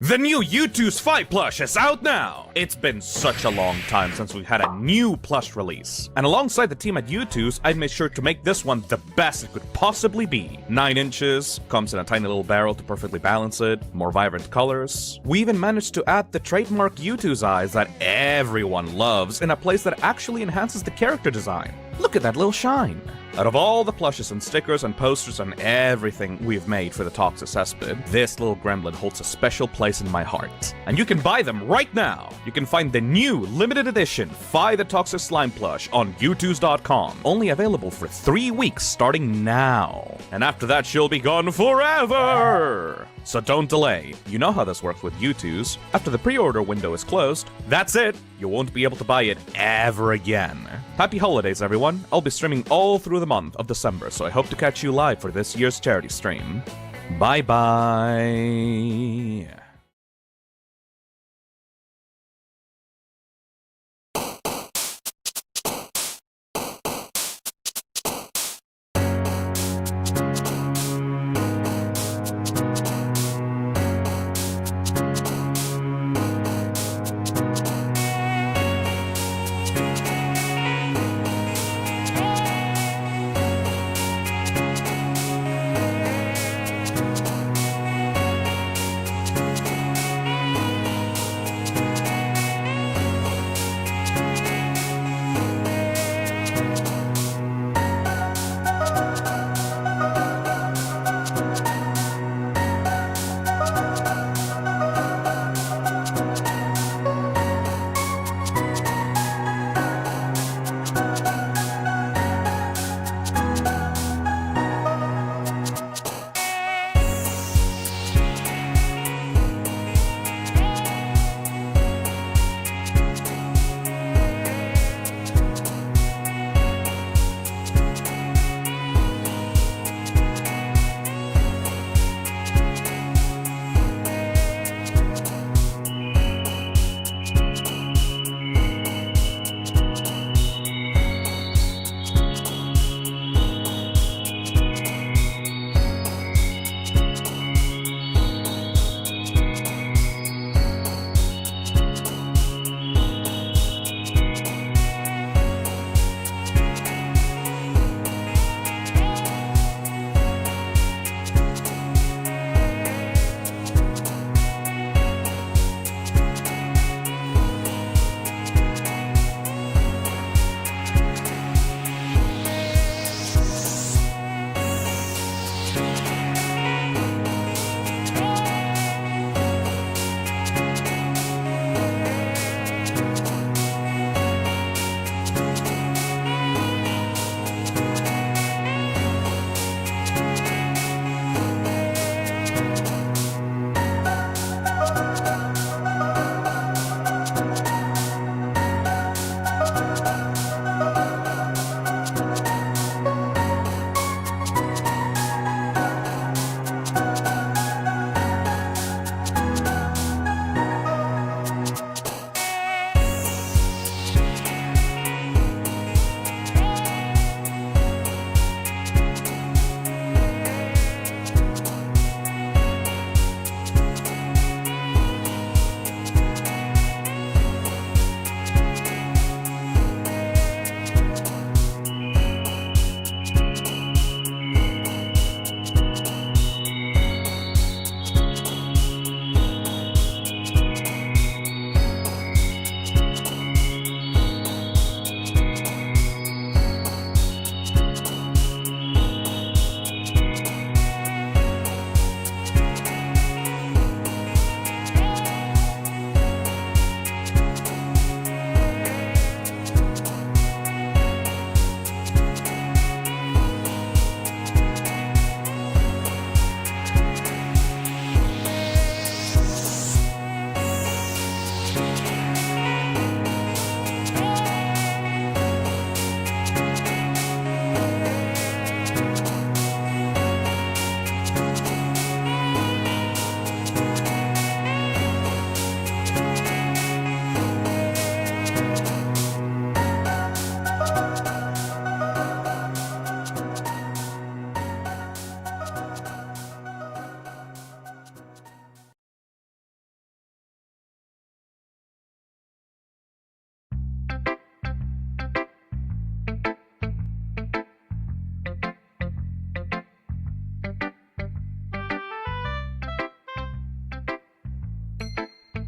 The new U2's Fight plush is out now! It's been such a long time since we've had a new plush release. And alongside the team at U2's, I made sure to make this one the best it could possibly be. 9 inches, comes in a tiny little barrel to perfectly balance it, more vibrant colors. We even managed to add the trademark U2's eyes that everyone loves in a place that actually enhances the character design. Look at that little shine! Out of all the plushes and stickers and posters and everything we've made for the Toxic Cesspit, this little gremlin holds a special place in my heart. And you can buy them right now! You can find the new limited edition Fi the Toxic Slime plush on U2s.com. Only available for 3 weeks starting now. And after that, she'll be gone forever! So don't delay. You know how this works with U2s. After the pre-order window is closed, that's it! You won't be able to buy it ever again. Happy holidays, everyone. I'll be streaming all through the month of December, so I hope to catch you live for this year's charity stream. Bye-bye.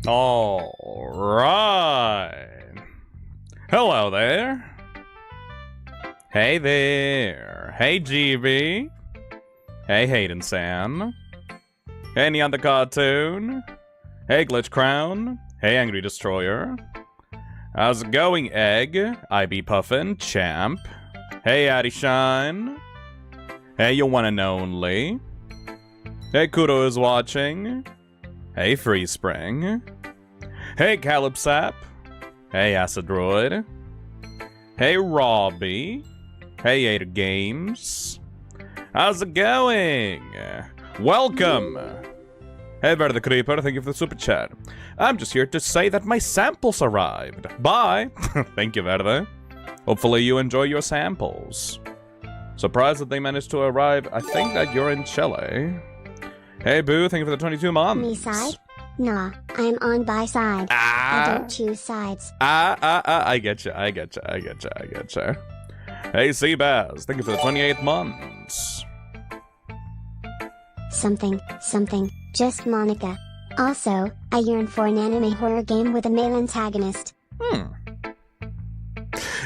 All right. Hello there. Hey there. Hey, GB. Hey, Hayden-san. Hey, Neon the Cartoon. Hey, Glitch Crown. Hey, Angry Destroyer. How's it going, Egg? IB Puffin, Champ. Hey, Addy Shine. Hey, you one and only. Hey, Kudo is watching. Hey, Free Spring. Hey, Calypsap. Hey, Acid Droid. Hey, Robbie. Hey, Ada Games. How's it going? Welcome. Hey, Verde the Creeper, thank you for the super chat. I'm just here to say that my samples arrived. Bye. Thank you, Verde. Hopefully you enjoy your samples. Surprised that they managed to arrive. I think that you're in Chile. Hey, Boo, thank you for the 22 months. Me side? Nah, I'm on by side. I don't choose sides. I getcha. Hey, Seabass, thank you for the 28 months. Something, just Monica. Also, I yearn for an anime horror game with a male antagonist.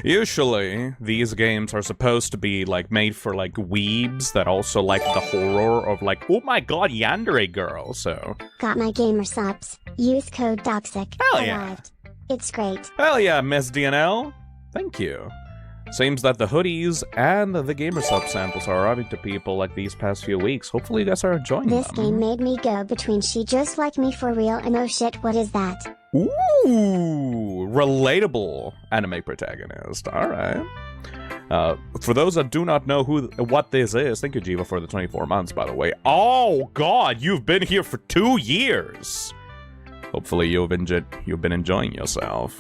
Usually, these games are supposed to be, like, made for, like, weebs that also like the horror of, like, oh my god, yandere girl, so... Got my gamer subs. Use code TOXIC. Hell yeah. Arrived. It's great. Hell yeah, Miss DNL. Thank you. Seems that the hoodies and the gamer sub samples are arriving to people like these past few weeks. Hopefully you guys are enjoying This them. game made me go between she just like me for real and oh shit, what is that? Ooh, relatable anime protagonist. Alright. For those that do not know what this is, thank you, Jiva, for the 24 months, by the way. Oh, God, you've been here for 2 years. Hopefully you've been enjoying yourself.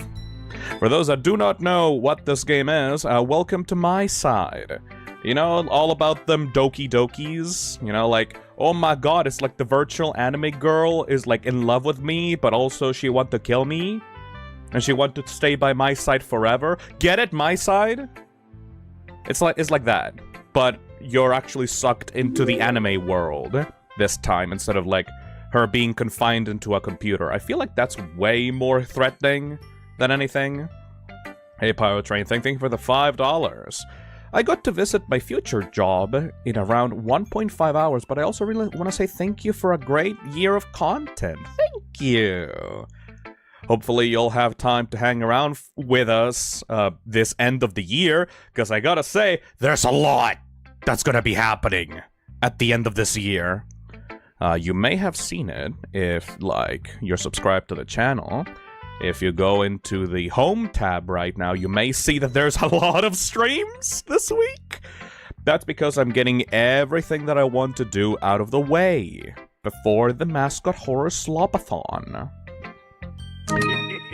For those that do not know what this game is, welcome to my side. You know, all about them Doki Dokis. You know, like, oh my god, it's like the virtual anime girl is like in love with me, but also she want to kill me. And she want to stay by my side forever. Get it? My side? It's like that. But you're actually sucked into the anime world this time instead of like her being confined into a computer. I feel like that's way more threatening than anything. Hey, Pyro Train, thank you for the $5. I got to visit my future job in around 1.5 hours, but I also really want to say thank you for a great year of content. Thank you. Hopefully you'll have time to hang around with us this end of the year, because I gotta say, there's a lot that's gonna be happening at the end of this year. You may have seen it if, like, you're subscribed to the channel. If you go into the home tab right now, you may see that there's a lot of streams this week. That's because I'm getting everything that I want to do out of the way before the Mascot Horror Slopathon.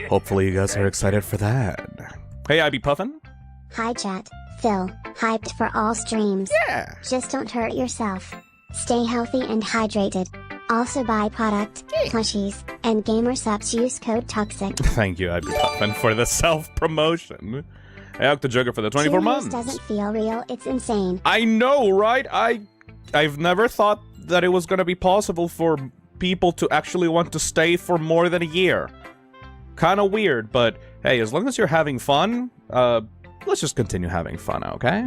Hopefully you guys are excited for that. Hey, IB Puffin. Hi chat, Phil, hyped for all streams. Yeah. Just don't hurt yourself. Stay healthy and hydrated. Also buy product, plushies, and gamer subs. Use code TOXIC. Thank you, IB Puffin, for the self-promotion. Hey, Octojoker for the 24 months. Doesn't feel real, it's insane. I know, right? I've never thought that it was gonna be possible for people to actually want to stay for more than a year. Kinda weird, but hey, as long as you're having fun, let's just continue having fun, okay?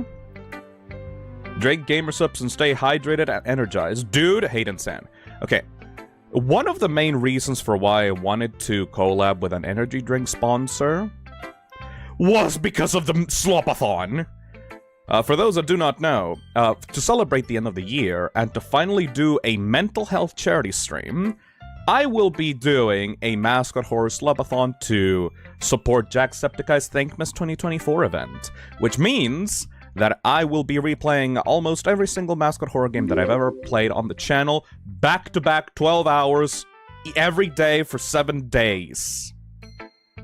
Drink gamer subs and stay hydrated and energized. Dude, Hayden-san. Okay, one of the main reasons for why I wanted to collab with an energy drink sponsor was because of the Slopathon. For those that do not know, to celebrate the end of the year and to finally do a mental health charity stream, I will be doing a Mascot Horror Slopathon to support Jacksepticeye's Thankmas 2024 event, which means that I will be replaying almost every single Mascot Horror game that I've ever played on the channel, back-to-back 12 hours, every day for 7 days.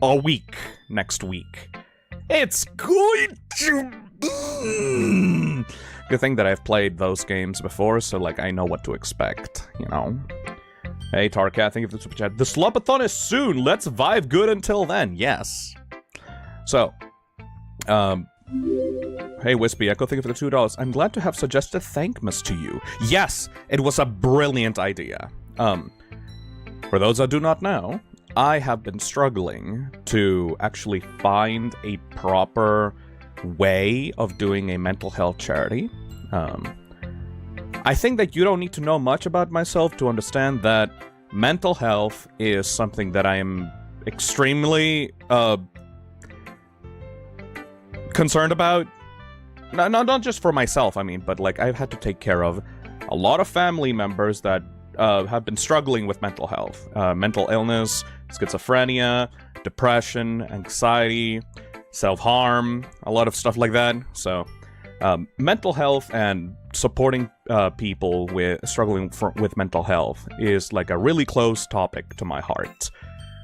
A week, next week. It's going to... Good thing that I've played those games before, so, like, I know what to expect, you know? Hey, Tarkat, thank you for the super chat. The Slopathon is soon! Let's vibe good until then, yes. So, hey, Wispy Echo, thank you for the $2. I'm glad to have suggested Thankmas to you. Yes, it was a brilliant idea. For those that do not know, I have been struggling to actually find a proper way of doing a mental health charity. I think that you don't need to know much about myself to understand that mental health is something that I am extremely concerned about. Not just for myself, I mean, but like I've had to take care of a lot of family members that have been struggling with mental health, mental illness, schizophrenia, depression, anxiety, self-harm, a lot of stuff like that. So mental health and supporting people struggling with mental health is like a really close topic to my heart.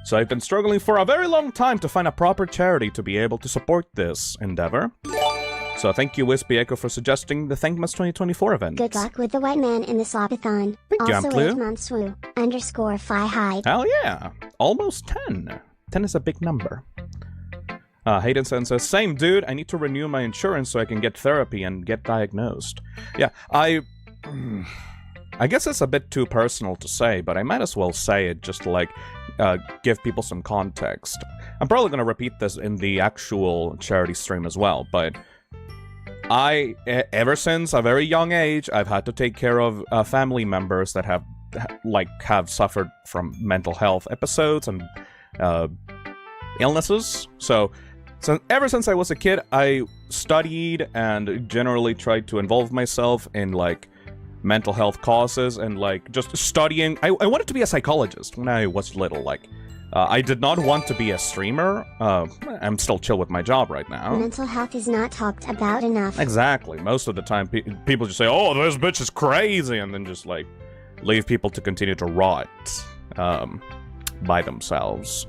So I've been struggling for a very long time to find a proper charity to be able to support this endeavor. So thank you, Wispy Echo, for suggesting the Thankmas 2024 event. Good luck with the white man in the slopathon. Thank you, Also, Amplu. 8monthswoo_fi hide. Hell yeah! Almost 10. 10 is a big number. Hayden says, same dude, I need to renew my insurance so I can get therapy and get diagnosed. Yeah, I guess it's a bit too personal to say, but I might as well say it just to, like, give people some context. I'm probably going to repeat this in the actual charity stream as well, but ever since a very young age, I've had to take care of family members that have suffered from mental health episodes and illnesses. So ever since I was a kid, I studied and generally tried to involve myself in like mental health causes and like just studying. I wanted to be a psychologist when I was little. Like, I did not want to be a streamer. I'm still chill with my job right now. Mental health is not talked about enough. Exactly. Most of the time, people just say, "Oh, this bitch is crazy," and then just like leave people to continue to rot by themselves.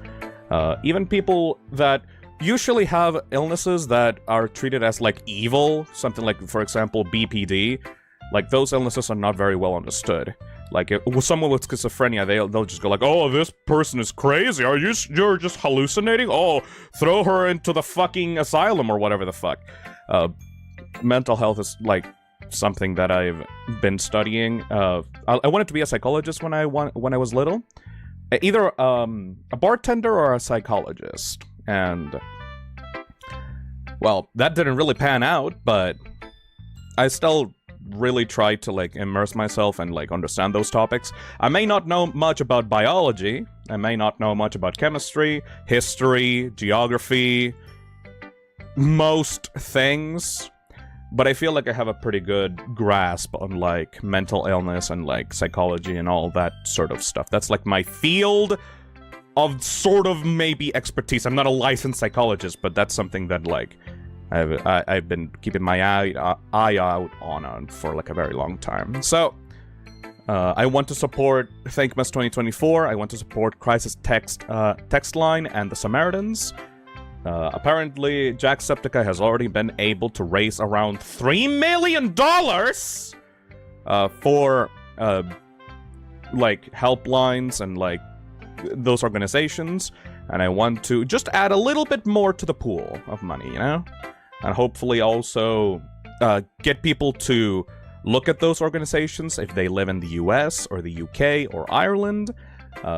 Even people that usually have illnesses that are treated as like evil, something like, for example, BPD. Like, those illnesses are not very well understood. Like, with someone with schizophrenia, they'll just go like, "Oh, this person is crazy. You're just hallucinating? Oh, throw her into the fucking asylum," or whatever the fuck. Mental health is like something that I've been studying. I wanted to be a psychologist when I was little, either a bartender or a psychologist, and well, that didn't really pan out, but I still really try to like immerse myself and like understand those topics. I may not know much about biology, I may not know much about chemistry, history, geography, most things, but I feel like I have a pretty good grasp on like mental illness and like psychology and all that sort of stuff. That's like my field of sort of maybe expertise. I'm not a licensed psychologist, but that's something that like I've been keeping my eye out on for like a very long time. So I want to support Thankmas 2024. I want to support Crisis Text Line and the Samaritans. Apparently, Jacksepticeye has already been able to raise around $3 million for like helplines and like those organizations, and I want to just add a little bit more to the pool of money, you know? And hopefully also get people to look at those organizations if they live in the US or the UK or Ireland.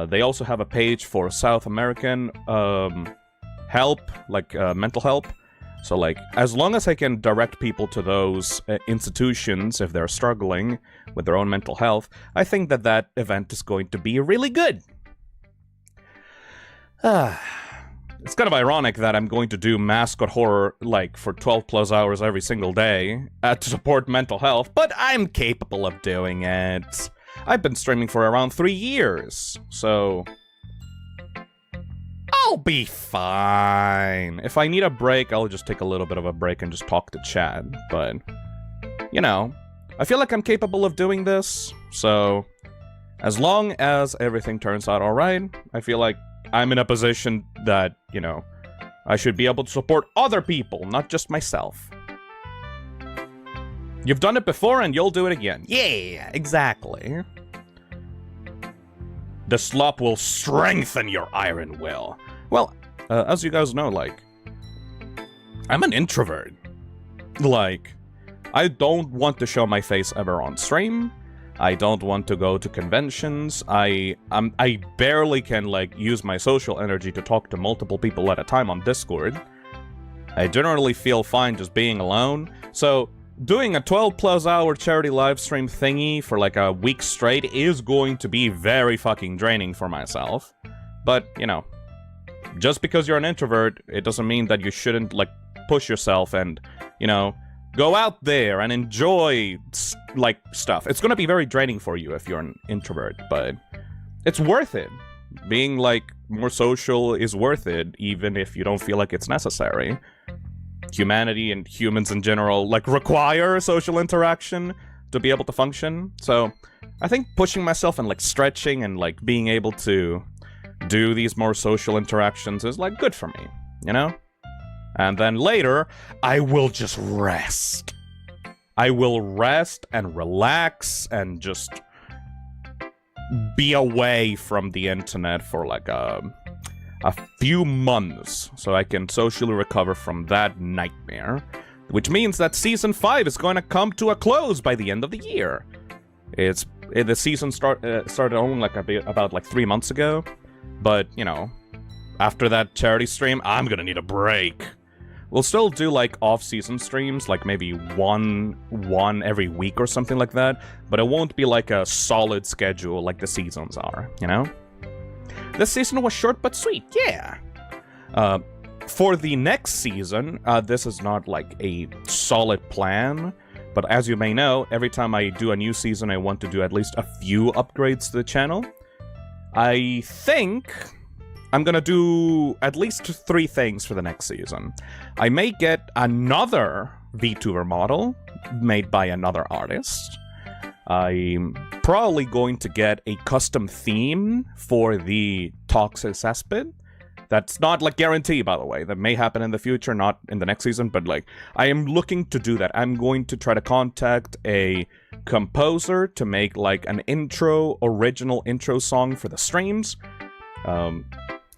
They also have a page for South American help, like mental help. So like, as long as I can direct people to those institutions if they're struggling with their own mental health, I think that that event is going to be really good. It's kind of ironic that I'm going to do mascot horror like for 12 plus hours every single day to support mental health, but I'm capable of doing it. I've been streaming for around 3 years, so I'll be fine. If I need a break, I'll just take a little bit of a break and just talk to Chad, but, you know, I feel like I'm capable of doing this, so as long as everything turns out alright, I feel like I'm in a position that, you know, I should be able to support other people, not just myself. You've done it before and you'll do it again. Yeah, exactly. The slop will strengthen your iron will. Well, as you guys know, like, I'm an introvert. Like, I don't want to show my face ever on stream. I don't want to go to conventions. I barely can, like, use my social energy to talk to multiple people at a time on Discord. I generally feel fine just being alone. So, doing a 12+ hour charity livestream thingy for, like, a week straight is going to be very fucking draining for myself. But, you know, just because you're an introvert, it doesn't mean that you shouldn't, like, push yourself and, you know, go out there and enjoy, like, stuff. It's gonna be very draining for you if you're an introvert, but it's worth it. Being, like, more social is worth it, even if you don't feel like it's necessary. Humanity and humans in general, like, require social interaction to be able to function. So, I think pushing myself and, like, stretching and, like, being able to do these more social interactions is, like, good for me, you know? And then later, I will just rest. I will rest and relax and just be away from the internet for like a few months so I can socially recover from that nightmare. Which means that Season 5 is going to come to a close by the end of the year. The season started only like about like 3 months ago. But, you know, after that charity stream, I'm gonna need a break. We'll still do, like, off-season streams, like maybe one every week or something like that, but it won't be, like, a solid schedule like the seasons are, you know? This season was short but sweet, yeah! For the next season, this is not, like, a solid plan, but as you may know, every time I do a new season, I want to do at least a few upgrades to the channel. I think I'm gonna do at least 3 things for the next season. I may get another VTuber model made by another artist. I'm probably going to get a custom theme for the Toxic Cesspit. That's not, like, guaranteed, by the way. That may happen in the future, not in the next season, but, like, I am looking to do that. I'm going to try to contact a composer to make, like, an original intro song for the streams.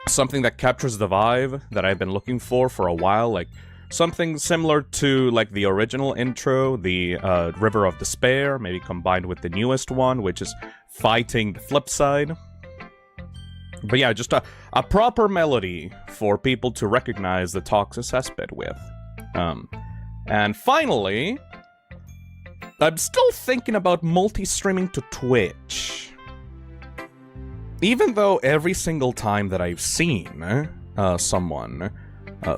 Something that captures the vibe that I've been looking for a while, like, something similar to, like, the original intro, the River of Despair, maybe combined with the newest one, which is Fighting the Flip Side. But yeah, just a proper melody for people to recognize the Toxic Cesspit with. And finally, I'm still thinking about multi-streaming to Twitch. Even though every single time that I've seen someone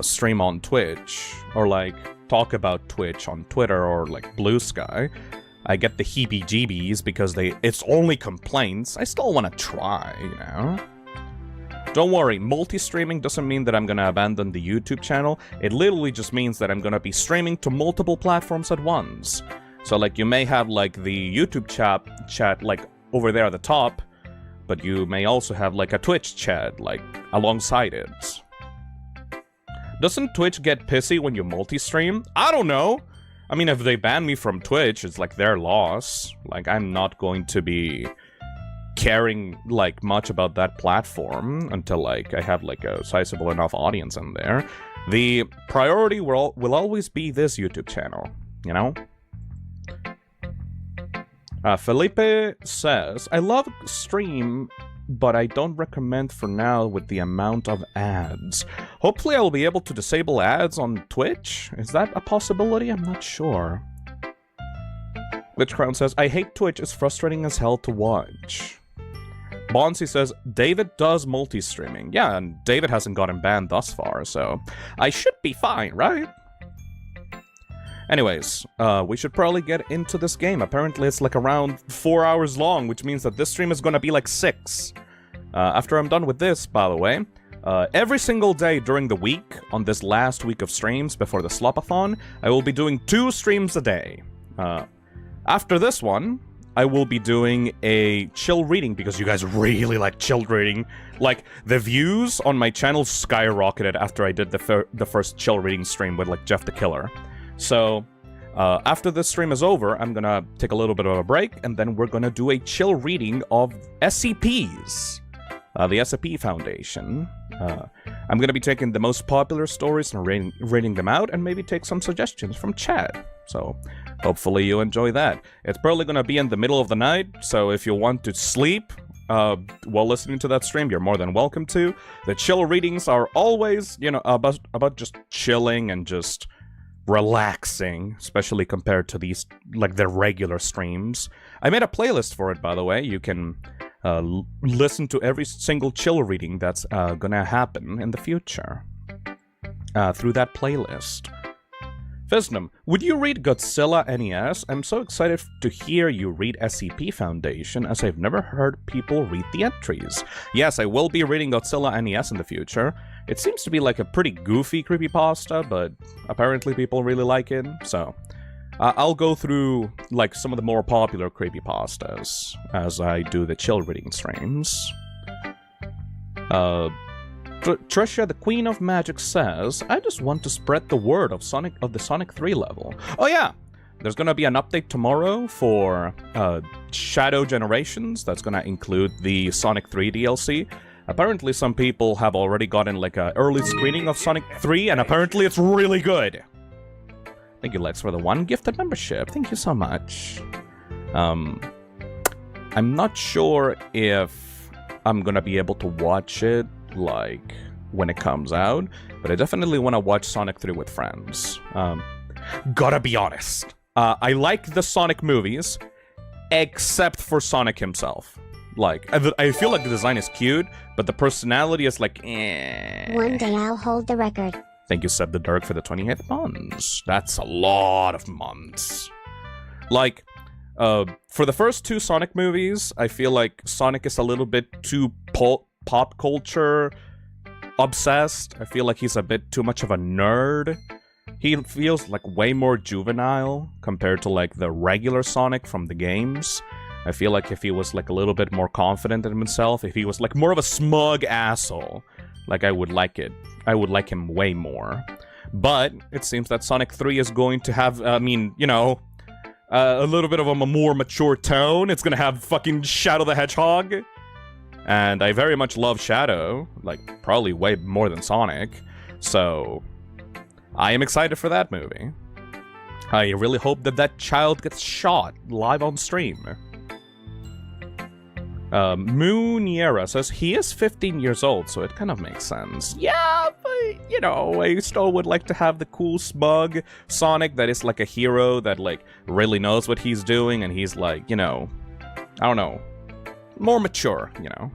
stream on Twitch, or like talk about Twitch on Twitter or like Blue Sky, I get the heebie-jeebies because it's only complaints. I still want to try, you know? Don't worry, multi-streaming doesn't mean that I'm gonna abandon the YouTube channel. It literally just means that I'm gonna be streaming to multiple platforms at once. So, like, you may have, like, the YouTube chat, like, over there at the top, but you may also have, like, a Twitch chat, like, alongside it. Doesn't Twitch get pissy when you multi-stream? I don't know! I mean, if they ban me from Twitch, it's, like, their loss. Like, I'm not going to be caring, like, much about that platform until, like, I have, like, a sizable enough audience in there. The priority will always be this YouTube channel, you know? Felipe says, I love stream, but I don't recommend for now with the amount of ads. Hopefully I will be able to disable ads on Twitch? Is that a possibility? I'm not sure. Glitchcrown says, I hate Twitch, it's frustrating as hell to watch. Bonsi says, David does multi-streaming. Yeah, and David hasn't gotten banned thus far, so I should be fine, right? Anyways, we should probably get into this game. Apparently it's like around 4 hours long, which means that this stream is gonna be like 6. After I'm done with this, by the way, every single day during the week, on this last week of streams before the Slopathon, I will be doing 2 streams a day. After this one, I will be doing a chill reading, because you guys really like chill reading. Like, the views on my channel skyrocketed after I did the first chill reading stream with, like, Jeff the Killer. So, after this stream is over, I'm gonna take a little bit of a break, and then we're gonna do a chill reading of SCPs. the SCP Foundation. I'm gonna be taking the most popular stories and rating them out, and maybe take some suggestions from chat. So, hopefully you enjoy that. It's probably gonna be in the middle of the night, so if you want to sleep while listening to that stream, you're more than welcome to. The chill readings are always, you know, about just chilling and just relaxing, especially compared to these, like, the regular streams. I made a playlist for it, by the way. You can listen to every single chill reading that's gonna happen in the future through that playlist. Fisnum, would you read Godzilla NES? I'm so excited to hear you read SCP Foundation, as I've never heard people read the entries. Yes, I will be reading Godzilla NES in the future. It seems to be like a pretty goofy creepypasta, but apparently people really like it, so I'll go through like some of the more popular creepypastas as I do the chill reading streams. Trisha, the Queen of Magic, says, I just want to spread the word of the Sonic 3 level. Oh yeah! There's gonna be an update tomorrow for Shadow Generations that's gonna include the Sonic 3 DLC. Apparently some people have already gotten like an early screening of Sonic 3, and apparently it's really good! Thank you, Lex, for the 1 gifted membership. Thank you so much. I'm not sure if I'm gonna be able to watch it like when it comes out, but I definitely want to watch Sonic 3 with friends. Gotta be honest, I like the Sonic movies, except for Sonic himself. Like, I feel like the design is cute, but the personality is like, eh. One day I'll hold the record. Thank you, Seb the Dark, for the 28th months. That's a lot of months. Like, for the first 2 Sonic movies, I feel like Sonic is a little bit too pop culture obsessed. I feel like he's a bit too much of a nerd. He feels like way more juvenile compared to like the regular Sonic from the games. I feel like if he was like a little bit more confident in himself, if he was like more of a smug asshole, like I would like it. I would like him way more. But it seems that Sonic 3 is going to have, I mean, you know, a little bit of a more mature tone. It's gonna have fucking Shadow the Hedgehog. And I very much love Shadow, like, probably way more than Sonic, so I am excited for that movie. I really hope that that child gets shot live on stream. Mooniera says, he is 15 years old, so it kind of makes sense. Yeah, but, you know, I still would like to have the cool, smug Sonic that is like a hero that, like, really knows what he's doing, and he's like, you know, I don't know, more mature, you know.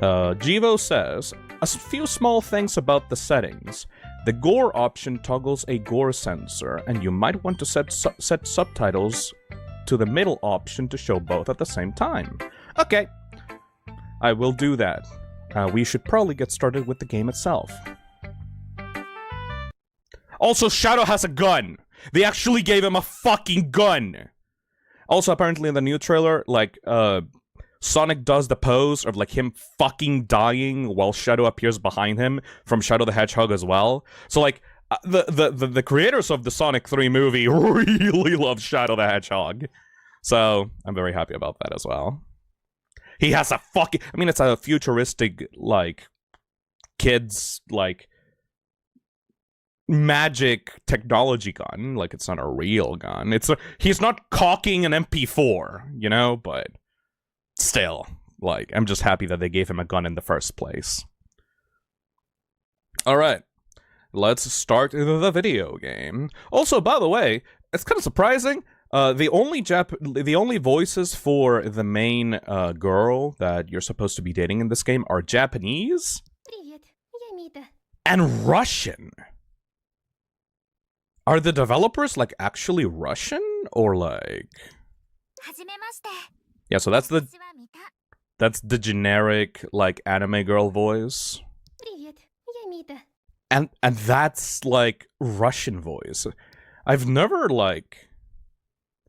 Jivo says, a few small things about the settings. The gore option toggles a gore sensor, and you might want to set subtitles to the middle option to show both at the same time. Okay, I will do that. We should probably get started with the game itself. Also, Shadow has a gun! They actually gave him a fucking gun! Also, apparently in the new trailer, like, Sonic does the pose of, like, him fucking dying while Shadow appears behind him from Shadow the Hedgehog as well. So, like, the creators of the Sonic 3 movie really love Shadow the Hedgehog. So, I'm very happy about that as well. He has a fucking... I mean, it's a futuristic, like, kids, like, magic technology gun. Like, it's not a real gun. He's not cocking an MP4, you know? But still, like, I'm just happy that they gave him a gun in the first place. Alright, let's start the video game. Also, by the way, it's kind of surprising. The only voices for the main girl that you're supposed to be dating in this game are Japanese and Russian. Are the developers, like, actually Russian? Or, like... Yeah, so that's the generic, like, anime girl voice. And that's, like, Russian voice. I've never, like,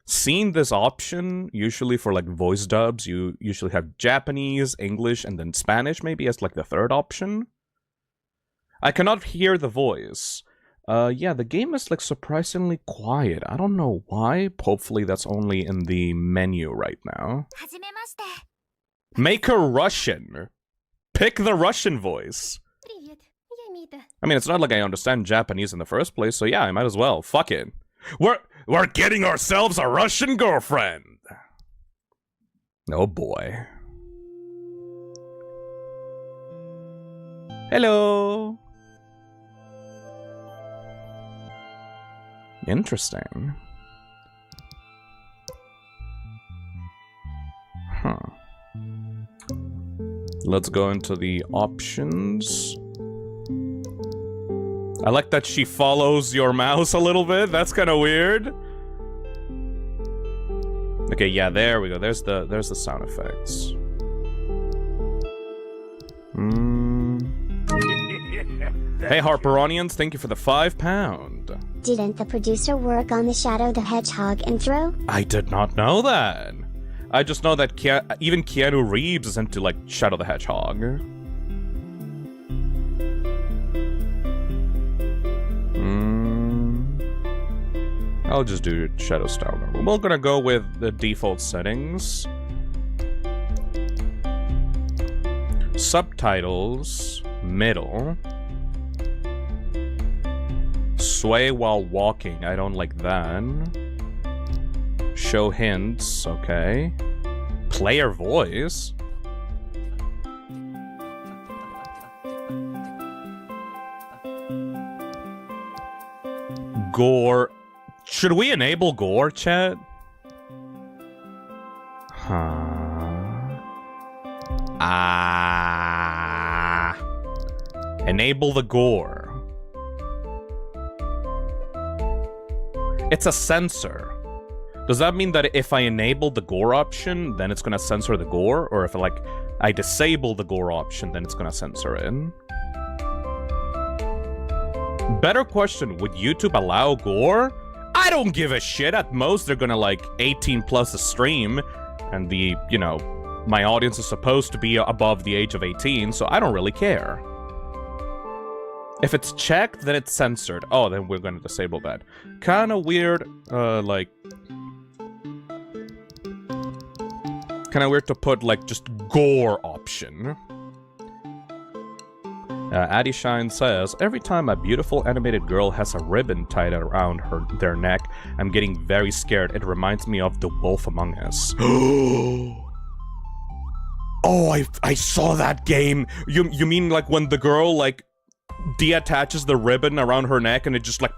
seen this option. Usually for, like, voice dubs, you usually have Japanese, English, and then Spanish maybe as, like, the third option. I cannot hear the voice. Yeah, the game is, like, surprisingly quiet. I don't know why. Hopefully that's only in the menu right now. Make her Russian. Pick the Russian voice. Привет, я Мита. I mean, it's not like I understand Japanese in the first place, so yeah, I might as well. Fuck it. We're getting ourselves a Russian girlfriend. Oh boy. Hello. Interesting. Huh. Let's go into the options. I like that she follows your mouse a little bit. That's kind of weird. Okay, yeah, there we go. There's the sound effects. Hey Harperonians, thank you for the £5. Didn't the producer work on the Shadow the Hedgehog intro? I did not know that. I just know that even Keanu Reeves is into, like, Shadow the Hedgehog. I'll just do Shadow style normal. We're gonna go with the default settings. Subtitles, middle. Sway while walking, I don't like that. Show hints, okay. Player voice. Gore. Should we enable gore, chat? Enable the gore. It's a censor. Does that mean that if I enable the gore option, then it's gonna censor the gore? Or if, like, I disable the gore option, then it's gonna censor it? Better question, would YouTube allow gore? I don't give a shit. At most, they're gonna, like, 18 plus a stream. And the, you know, my audience is supposed to be above the age of 18, so I don't really care. If it's checked, then it's censored. Oh, then we're gonna disable that. Kinda weird, like... Kinda weird to put, like, just gore option. Addy Shine says, every time a beautiful animated girl has a ribbon tied around their neck, I'm getting very scared. It reminds me of The Wolf Among Us. Oh, I saw that game. You mean like when the girl, like, deattaches the ribbon around her neck and it just, like...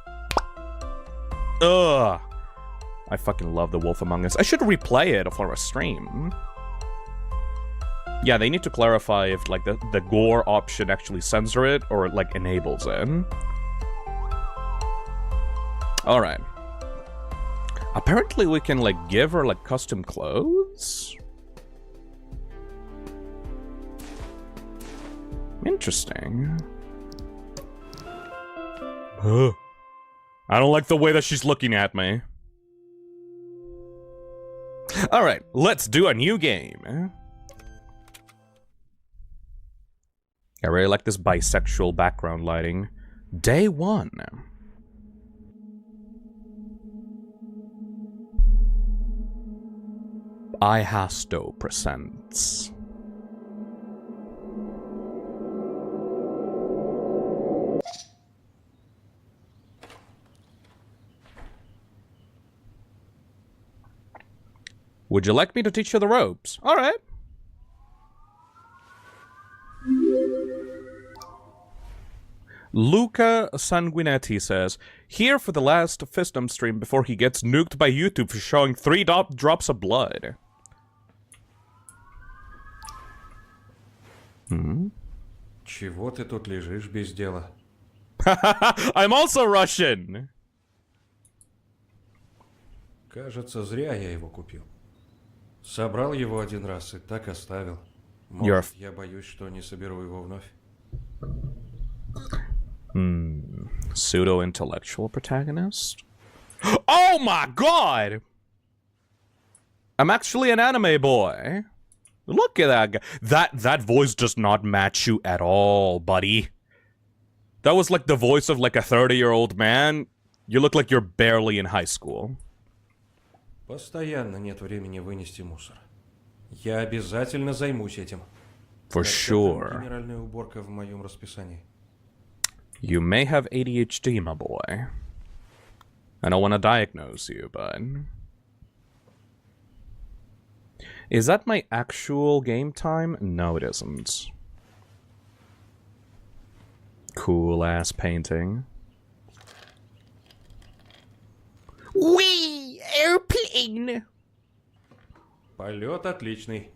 Ugh. I fucking love The Wolf Among Us. I should replay it for a stream. Yeah, they need to clarify if, like, the gore option actually censor it or, like, enables it. Alright. Apparently we can, like, give her, like, custom clothes? Interesting. Huh. I don't like the way that she's looking at me. Alright, let's do a new game. I really like this bisexual background lighting. Day 1. iHasto presents. Would you like me to teach you the ropes? Alright. Luca Sanguinetti says, here for the last Fistum stream before he gets nuked by YouTube for showing 3 drops of blood. Чего ты тут лежишь без дела? I'm also Russian! Кажется, зря я его купил. Собрал его один раз и так оставил. Может, я боюсь, что не соберу его вновь. Pseudo-intellectual protagonist? Oh my god! I'm actually an anime boy. Look at that guy. That voice does not match you at all, buddy. That was like the voice of like a 30-year-old man. You look like you're barely in high school. Постоянно нет времени вынести мусор. Я обязательно займусь этим. For Когда там sure. генеральная уборка в моем расписании. You may have ADHD, my boy. I don't want to diagnose you, but... Is that my actual game time? No, it isn't. Cool-ass painting. Wee! Airplane! Полет отличный.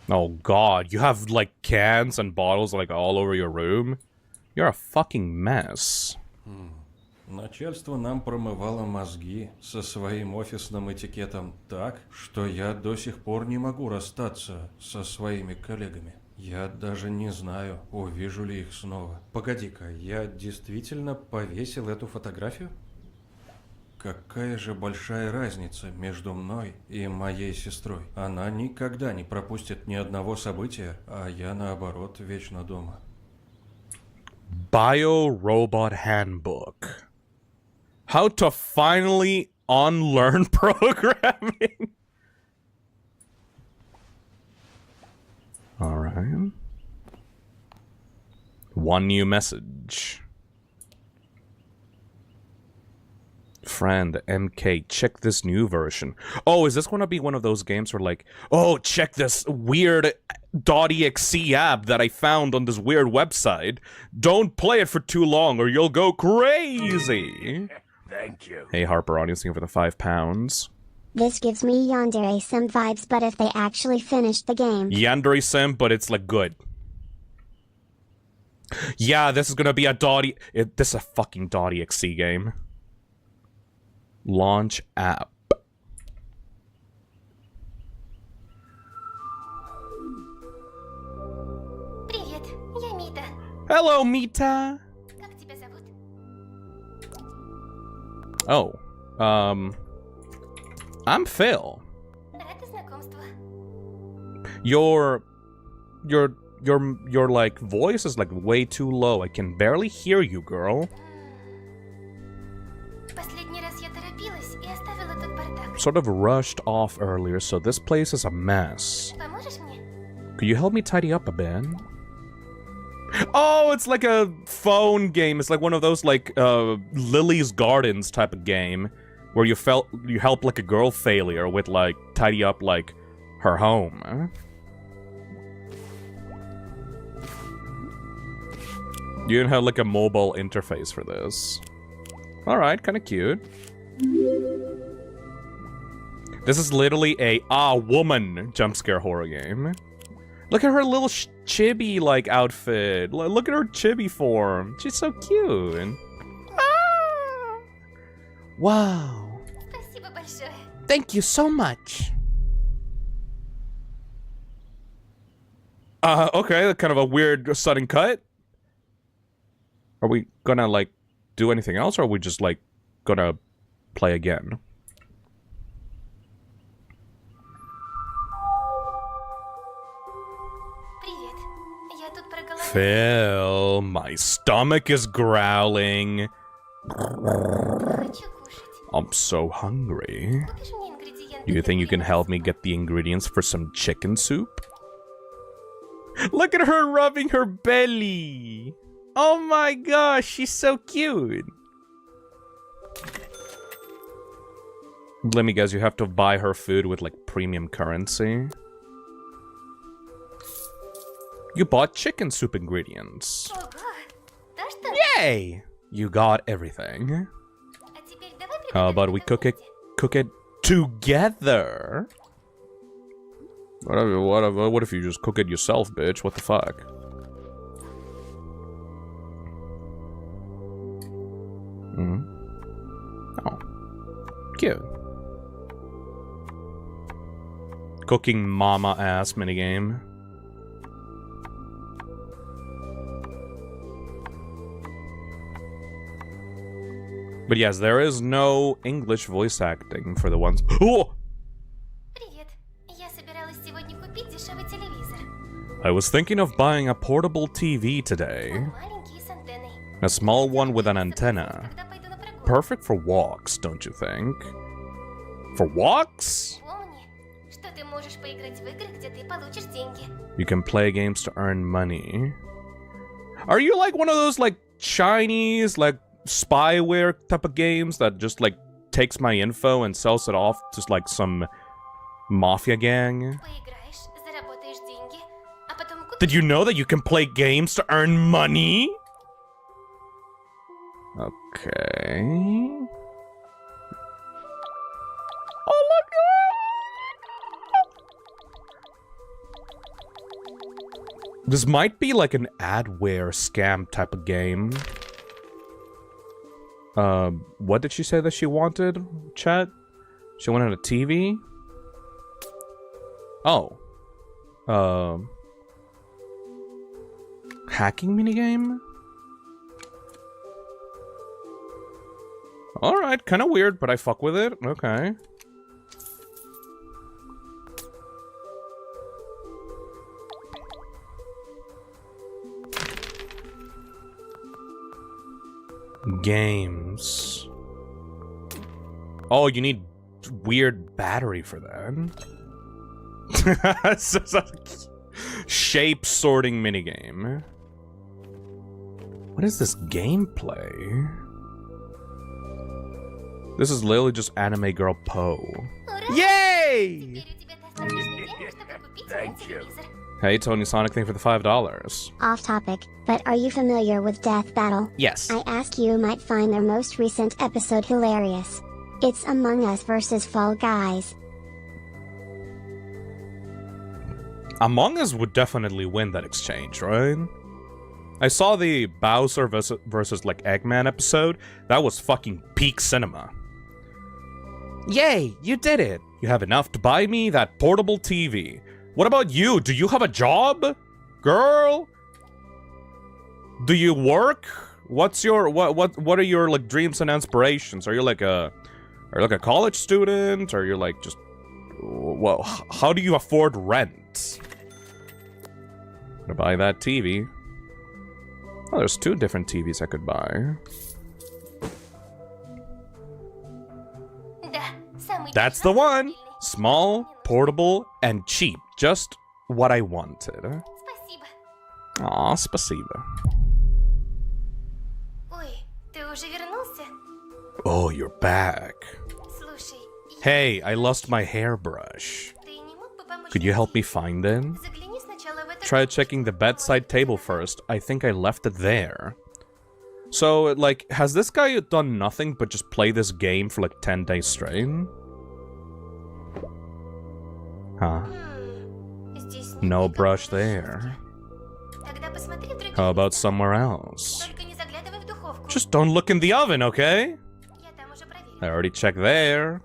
Oh god, you have like cans and bottles like all over your room? You're a fucking mess. Начальство нам промывало мозги со своим офисным этикетом так, что я до сих пор не могу расстаться со своими коллегами. Я даже не знаю, увижу ли их снова. Погоди-ка, я действительно повесил эту фотографию? Какая же большая разница между мной и моей сестрой. Она никогда не пропустит ни одного события, а я, наоборот, вечно дома. Bio-Robot Handbook. How to finally unlearn programming. Alright. One new message. Friend MK, check this new version. Oh, is this gonna be one of those games where like, oh, check this weird .exe app that I found on this weird website. Don't play it for too long or you'll go crazy. Thank you. Hey Harper, audience, thank you for the £5. This gives me Yandere Sim vibes, but if they actually finished the game. Yandere Sim, but it's like good. Yeah, this is gonna be a this is a fucking .exe game. Launch app. Привет, я Мита. Hello, Mita. Как тебя зовут? Oh, I'm Phil. Рада знакомству. Your like voice is like way too low. I can barely hear you, girl. Последний раз я торопилась и оставила тут бардак. Sort of rushed off earlier, so this place is a mess. Поможешь мне? Could you help me tidy up a bit? Oh, it's like a phone game. It's like one of those like Lily's Gardens type of game where you help like a girl failure with like tidy up like her home. You didn't have like a mobile interface for this. Alright, kind of cute. This is literally a woman jump scare horror game. Look at her little chibi like outfit. Look at her chibi form. She's so cute. Ah! Wow. Спасибо большое. Thank you so much. Okay, kind of a weird sudden cut. Are we gonna like do anything else, or are we just like gonna play again? Привет. Я тут проголодалась. Phil, my stomach is growling. Хочу кушать. I'm so hungry. Купишь мне ингредиенты? Do you для think you can блюда? help me get the ingredients for some chicken soup? Look at her rubbing her belly. Oh my gosh, she's so cute. Let me guess, you have to buy her food with like premium currency. You bought chicken soup ingredients. Ого! То, что? Yay! You got everything. А теперь давай How приготовим about we это cook вместе. it together? What if you just cook it yourself, bitch? What the fuck? Oh. Cute. Cooking mama ass minigame. But yes, there is no English voice acting for the ones. Oh! Привет. Я собиралась сегодня купить дешевый телевизор. I was thinking of buying a portable TV today. Он маленький и с антенной. A small one with an antenna. Когда пойду на прогулку. Perfect for walks, don't you think? For walks? Помни, что ты можешь поиграть в игры, где ты получишь деньги. You can play games to earn money. Are you like one of those like Chinese like spyware type of games that just like takes my info and sells it off to like some mafia gang? Поиграешь, заработаешь деньги, а потом купишь. Did you know that you can play games to earn money? Okay. Oh my god! This might be like an adware scam type of game. What did she say that she wanted, chat? She wanted a TV? Oh. Hacking minigame? Alright, kinda weird, but I fuck with it. Okay. Games. Oh, you need weird battery for that. Shape sorting minigame. What is this gameplay? This is literally just anime girl Poe. Ура! Yay! Теперь у тебя достаточно денег, чтобы купить мне телевизор. Hey, Tony Sonic, thank you for the $5. Off topic, but are you familiar with Death Battle? Yes. I ask you might find their most recent episode hilarious. It's Among Us versus Fall Guys. Among Us would definitely win that exchange, right? I saw the Bowser versus like Eggman episode. That was fucking peak cinema. Yay, you did it. You have enough to buy me that portable TV. What about you? Do you have a job? Girl? Do you work? What's your what are your like dreams and aspirations? Are you like a college student? Or you're like just well, how do you afford rent? To buy that TV. Oh, there's 2 different TVs I could buy. Да, самый That's the дешевый one! мобильный. Small, Мне нужно. portable, and cheap. Just what I wanted. Спасибо. Aw, spasiba. Ой, ты уже вернулся? Oh, you're back. Слушай, Hey, I lost my hairbrush. ты не мог бы помочь Could you мне help me найти? find it? Загляни сначала в это Try окошко. checking the bedside table first. I think I left it there. So, like, has this guy done nothing but just play this game for like 10 days straight? Huh. Здесь No нет brush никакого there. шелка. Тогда посмотри в других How about местах. somewhere else? Только не заглядывай в духовку. Just don't look in the oven, okay? Я там уже проверил. I already checked there.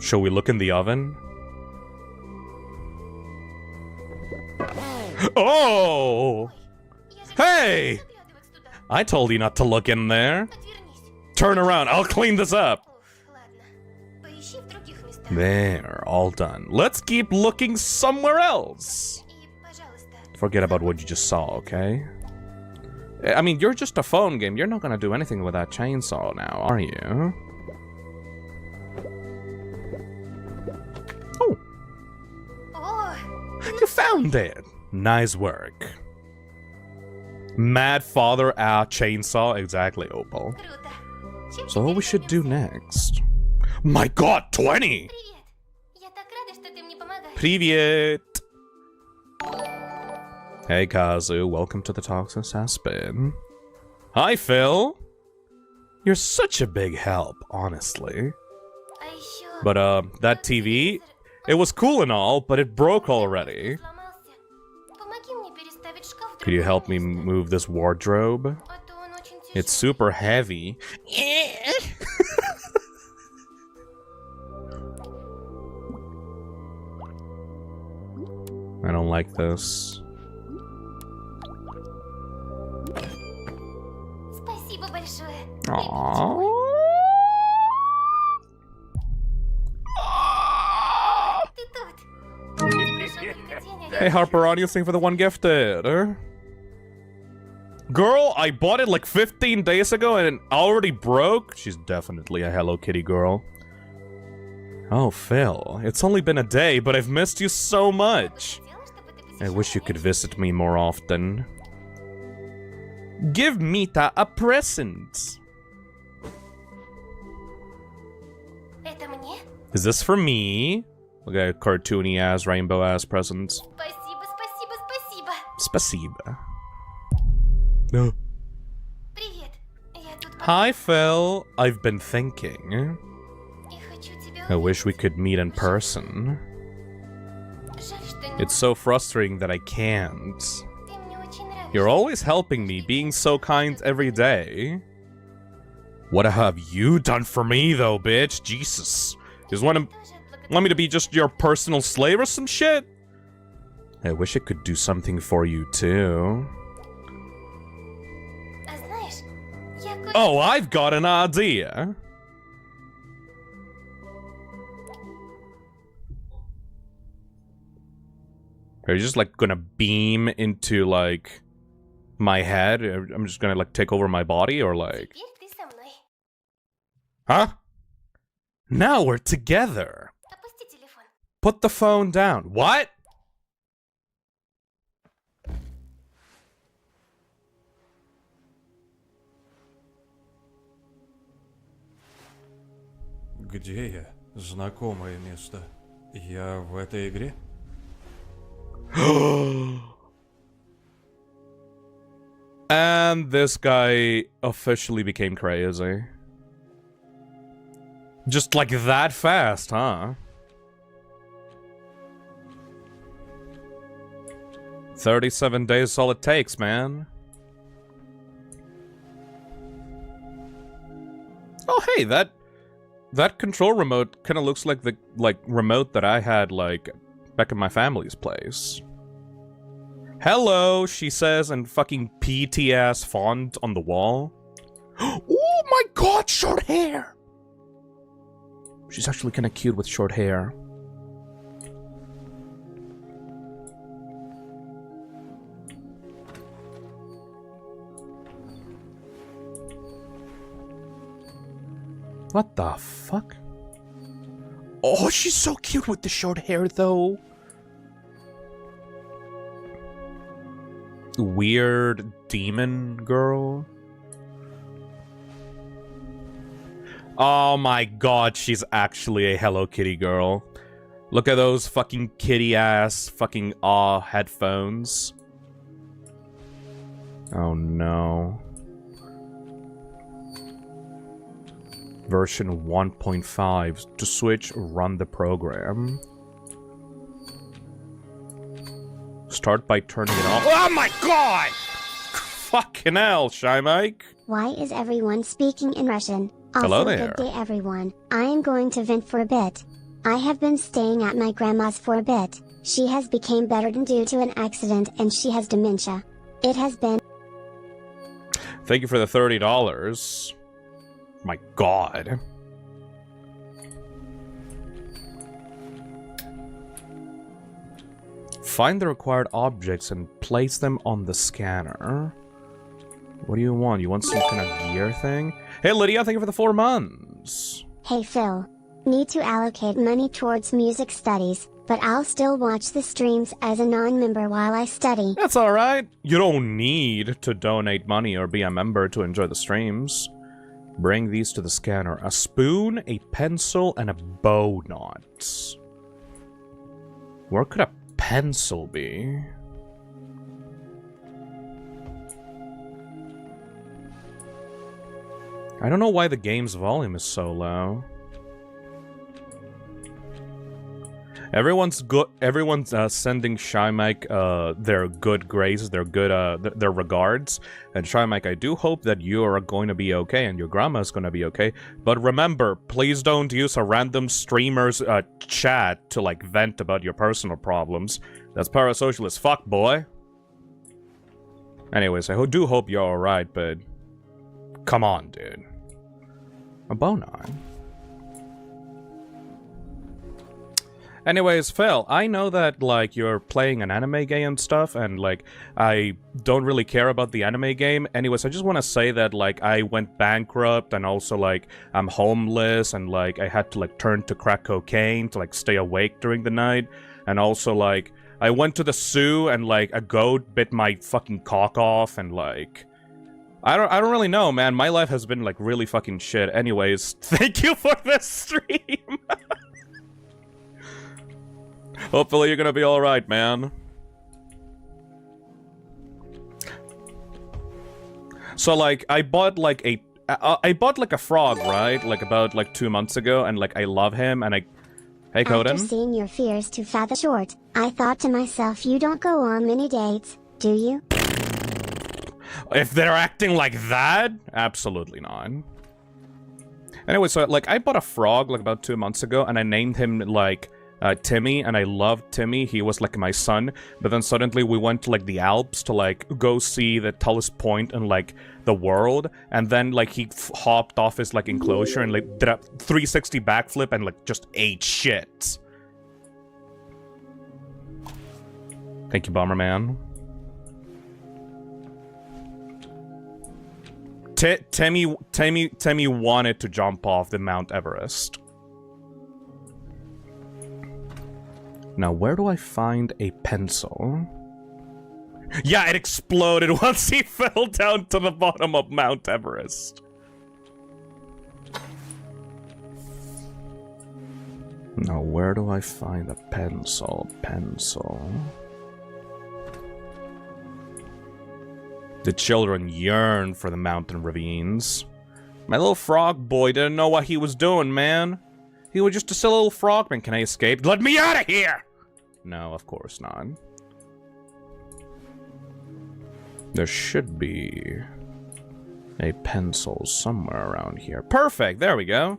Shall we look in the oven? Oh! Я же Hey! не заглядывать туда. I told you not to look in there. Отвернись. Turn around, I'll clean this up. Уф, ладно. Поищи в других местах. There, all done. Let's keep looking somewhere else. И, пожалуйста, Forget about what you just saw, okay? I mean, you're just a phone game. You're not gonna do anything with that chainsaw now, are you? Oh, О, you found it! Nice work. Mad Father chainsaw, exactly, Opal. круто. Чем So what теперь we should do займемся? next? My god, 20! Привет. Я так рада, что ты мне помогаешь. Привет! Hey Kazu, welcome to the Toxic Saspin. Hi Phil! You're such a big help, honestly. А еще... But that TV, it was cool and all, but it broke already. сломался. Помоги мне переставить шкаф в Could you другое help me место. move this wardrobe? А то он очень It's тяжелый. super heavy. I don't like this. Спасибо большое. Aww. Ты тут. Ты пришел Hey, Harperonius, thank you for the one gifted. Girl, I bought it like 15 days ago and it already broke? She's definitely a Hello Kitty girl. Oh, Phil, it's only been a day, but I've missed you so much. I wish you could visit me more often. Give Mita a present. Это мне? Is this for me? Look at cartoony ass, rainbow ass presents. Спасибо, спасибо, спасибо. Spasiba. No. Привет. Я тут Hi, Phil. I've been thinking. и хочу тебя I wish we could meet in person. Жаль, что не... It's so frustrating that I can't. Ты мне очень нравишься. You're always helping me, being so kind every day. What have you done for me, though, bitch? Jesus. Just want me to be just your personal slave or some shit? I wish I could do something for you, too. А знаешь, я кое... Oh, I've got an idea. Are you just, like, gonna beam into, like, my head? I'm just gonna, like, take over my body, or, like... Теперь ты со мной. Huh? Now we're together. Опусти телефон. Put the phone down. What? Где я? Знакомое место. Я в этой игре? And this guy officially became crazy. Just like that fast, huh? 37 days is all it takes, man. Oh, hey, that control remote kind of looks like the remote that I had back in my family's place. Hello, she says in fucking PT-ass font on the wall. Oh my god, short hair! She's actually kind of cute with short hair. What the fuck? Oh, she's so cute with the short hair, though. Weird demon girl. Oh my god, she's actually a Hello Kitty girl. Look at those fucking kitty ass fucking headphones. Oh no. Version 1.5. To switch, run the program. Start by turning it off. Oh my god! Fucking hell, Shy Mike. Why is everyone speaking in Russian? Hello Also, there. good day everyone. I am going to vent for a bit. I have been staying at my grandma's for a bit. She has become bedridden due to an accident and she has dementia. It has been... Thank you for the $30. My god. Find the required objects and place them on the scanner. What do you want? You want some kind of gear thing? Hey Lydia, thank you for the 4 months. Hey Phil. Need to allocate money towards music studies, but I'll still watch the streams as a non-member while I study. That's alright. You don't need to donate money or be a member to enjoy the streams. Bring these to the scanner. A spoon, a pencil, and a bow knot. Where could a pencil be? I don't know why the game's volume is so low. Everyone's sending Shy Mike their good graces, their good their regards. And Shy Mike, I do hope that you are going to be okay and your grandma's going to be okay. But remember, please don't use a random streamer's chat to like vent about your personal problems. That's parasocial as fuck, boy. Anyways, I do hope you're alright, but come on, dude. A bow knot. Anyways, Phil, I know that, like, you're playing an anime game and stuff, and, like, I don't really care about the anime game. Anyways, I just want to say that, like, I went bankrupt, and also, like, I'm homeless, and, like, I had to, like, turn to crack cocaine to, like, stay awake during the night. And also, like, I went to the zoo, and, like, a goat bit my fucking cock off, and, like... I don't really know, man. My life has been, like, really fucking shit. Anyways, thank you for this stream! Hopefully you're gonna be alright, man. So, like, I bought, like, a frog, right? Like, about, like, 2 months ago, and, like, I love him, and I... Hey, After Coden? seeing your fears to fathom short, I thought to myself, you don't go on many dates, do you? If they're acting like that? Absolutely not. Anyway, so, like, I bought a frog, like, about 2 months ago, and I named him, like... Timmy, and I loved Timmy. He was like my son. But then suddenly we went to like the Alps to like go see the tallest point in like the world. And then like he hopped off his like enclosure and like did a 360 backflip and like just ate shit. Thank you, Bomberman. Timmy wanted to jump off the Mount Everest. Now, where do I find a pencil? Yeah, it exploded once he fell down to the bottom of Mount Everest. Now, where do I find a pencil? The children yearn for the mountain ravines. My little frog boy didn't know what he was doing, man. He was just a silly little frogman. Can I escape? Let me out of here! No, of course not. There should be a pencil somewhere around here. Perfect! There we go.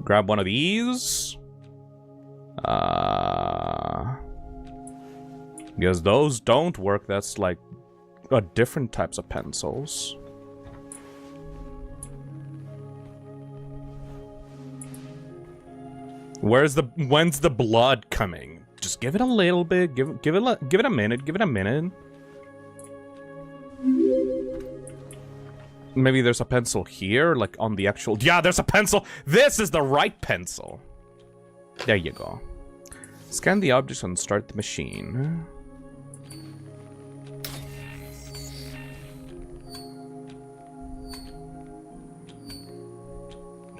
Grab one of these. Because those don't work. That's like different types of pencils. When's the blood coming? Just give it a little bit. Give it a minute. Give it a minute. Maybe there's a pencil here, like on the actual... Yeah, there's a pencil! This is the right pencil! There you go. Scan the objects and start the machine.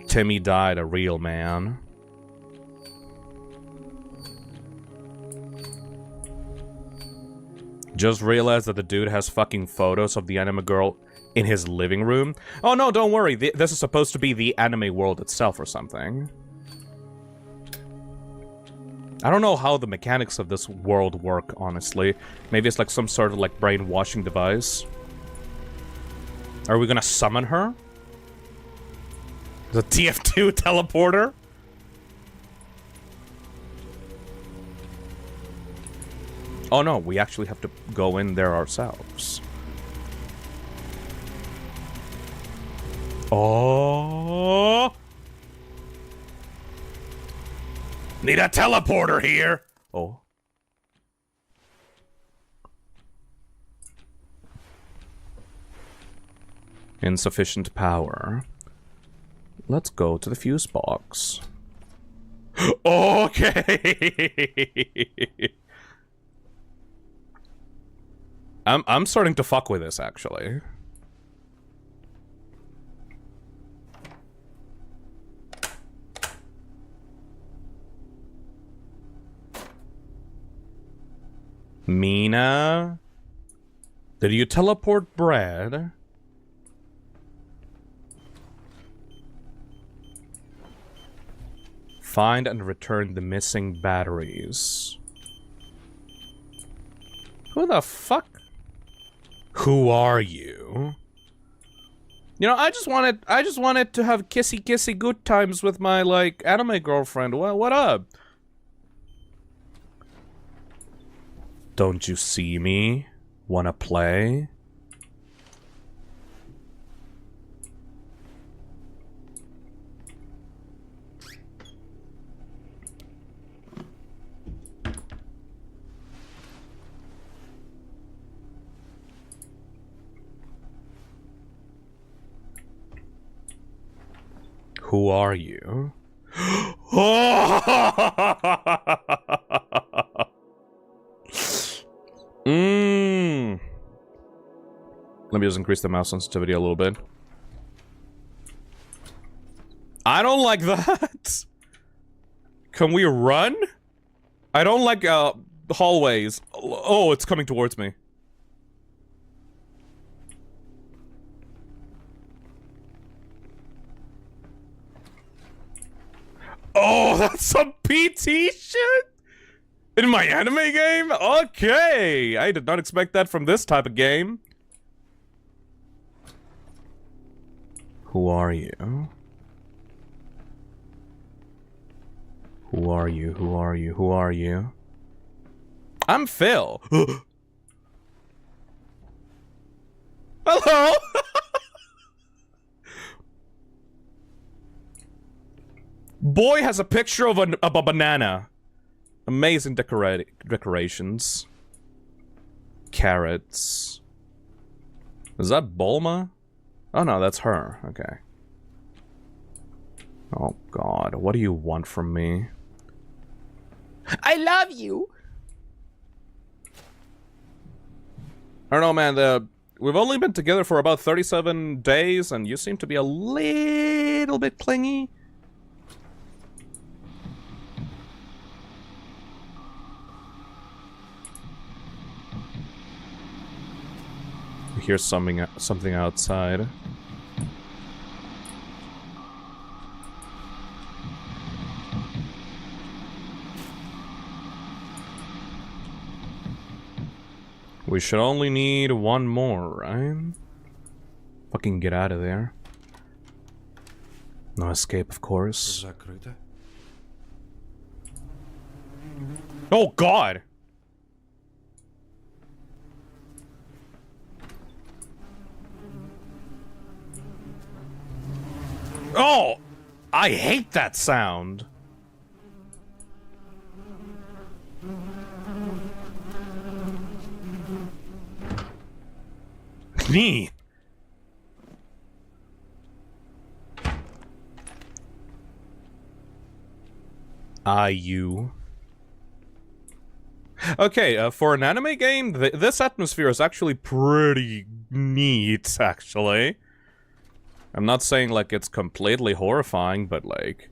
Timmy died a real man. Just realized that the dude has fucking photos of the anime girl in his living room. Oh no, don't worry. This is supposed to be the anime world itself or something. I don't know how the mechanics of this world work, honestly. Maybe it's like some sort of like brainwashing device. Are we gonna summon her? The TF2 teleporter? Oh no, we actually have to go in there ourselves. Oh! Need a teleporter here! Oh. Insufficient power. Let's go to the fuse box. Okay! I'm starting to fuck with this, actually. Mina? Did you teleport bread? Find and return the missing batteries. Who the fuck? Who are you? You know, I just wanted to have kissy good times with my, like, anime girlfriend. What up? Don't you see me? Wanna play? Who are you? Let me just increase the mouse sensitivity a little bit. I don't like that. Can we run? I don't like hallways. Oh, it's coming towards me. Oh, that's some PT shit? In my anime game? Okay. I did not expect that from this type of game. Who are you? Who are you? Who are you? Who are you? I'm Phil. Hello? Boy has a picture of a banana. Amazing decorations. Carrots. Is that Bulma? Oh no, that's her. Okay. Oh god, what do you want from me? I love you! I don't know, man, we've only been together for about 37 days, and you seem to be a little bit clingy. I hear something outside. We should only need one more, right? Fucking get out of there. No escape, of course. Закрыто. Oh god! Oh! I hate that sound. Me. You. Okay, for an anime game, this atmosphere is actually pretty neat, actually. I'm not saying, like, it's completely horrifying, but, like...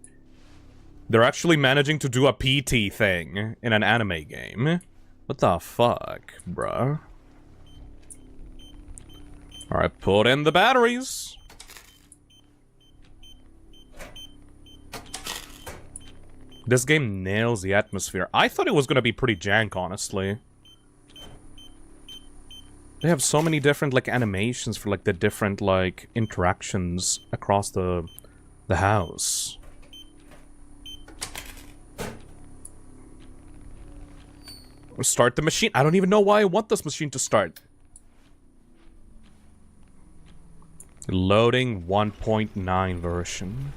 They're actually managing to do a PT thing in an anime game. What the fuck, bruh? Alright, put in the batteries. This game nails the atmosphere. I thought it was gonna be pretty jank, honestly. They have so many different, like, animations for, like, the different, like, interactions across the house. Start the machine. I don't even know why I want this machine to start. Loading 1.9 version.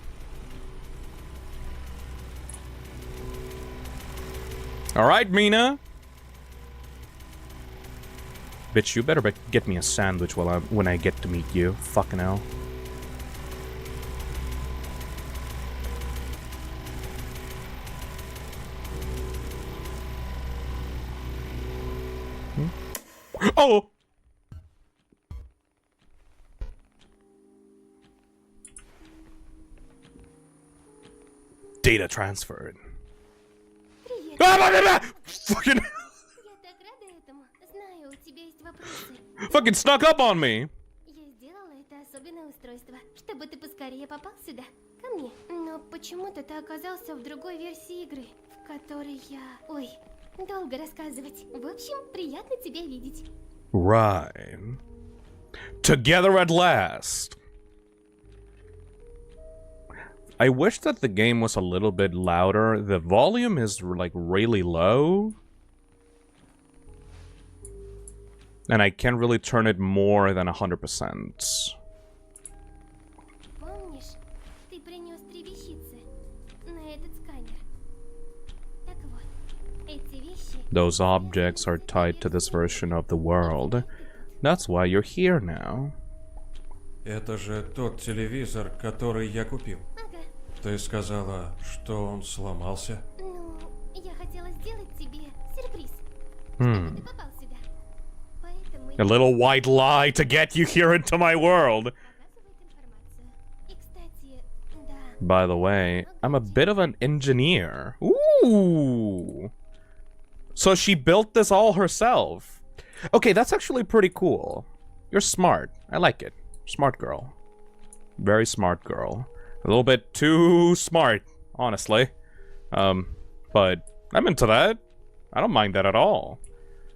Alright, Mina. Bitch, you better get me a sandwich when I get to meet you. Fucking hell. Oh! Data transferred. Привет. Fucking Я так рада этому. Знаю, у тебя есть вопросы. fucking snuck up on me. Я сделала это особенное устройство, чтобы ты поскорее попал сюда, ко мне. Но почему-то ты оказался в другой версии игры, в которой я... Ой, долго рассказывать. В общем, приятно тебя видеть. Right. Together at last. I wish that the game was a little bit louder. The volume is, like, really low. And I can't really turn it more than 100%. Помнишь, ты принес 3 вещицы на этот сканер? Так вот, эти вещи... Those objects are tied to this version of the world. That's why you're here now. Это же тот телевизор, который я купил. Ага, Ты сказала, что он сломался? Ну, я хотела сделать тебе сюрприз, чтобы ты попал сюда. Поэтому A little white lie to get you here into my world. показывает информацию. И, кстати, да. By the way, I'm a bit of an engineer. Ooh. So she built this all herself. Okay, that's actually pretty cool. You're smart. I like it. Smart girl. Very smart girl. A little bit too smart, honestly. But I'm into that. I don't mind that at all.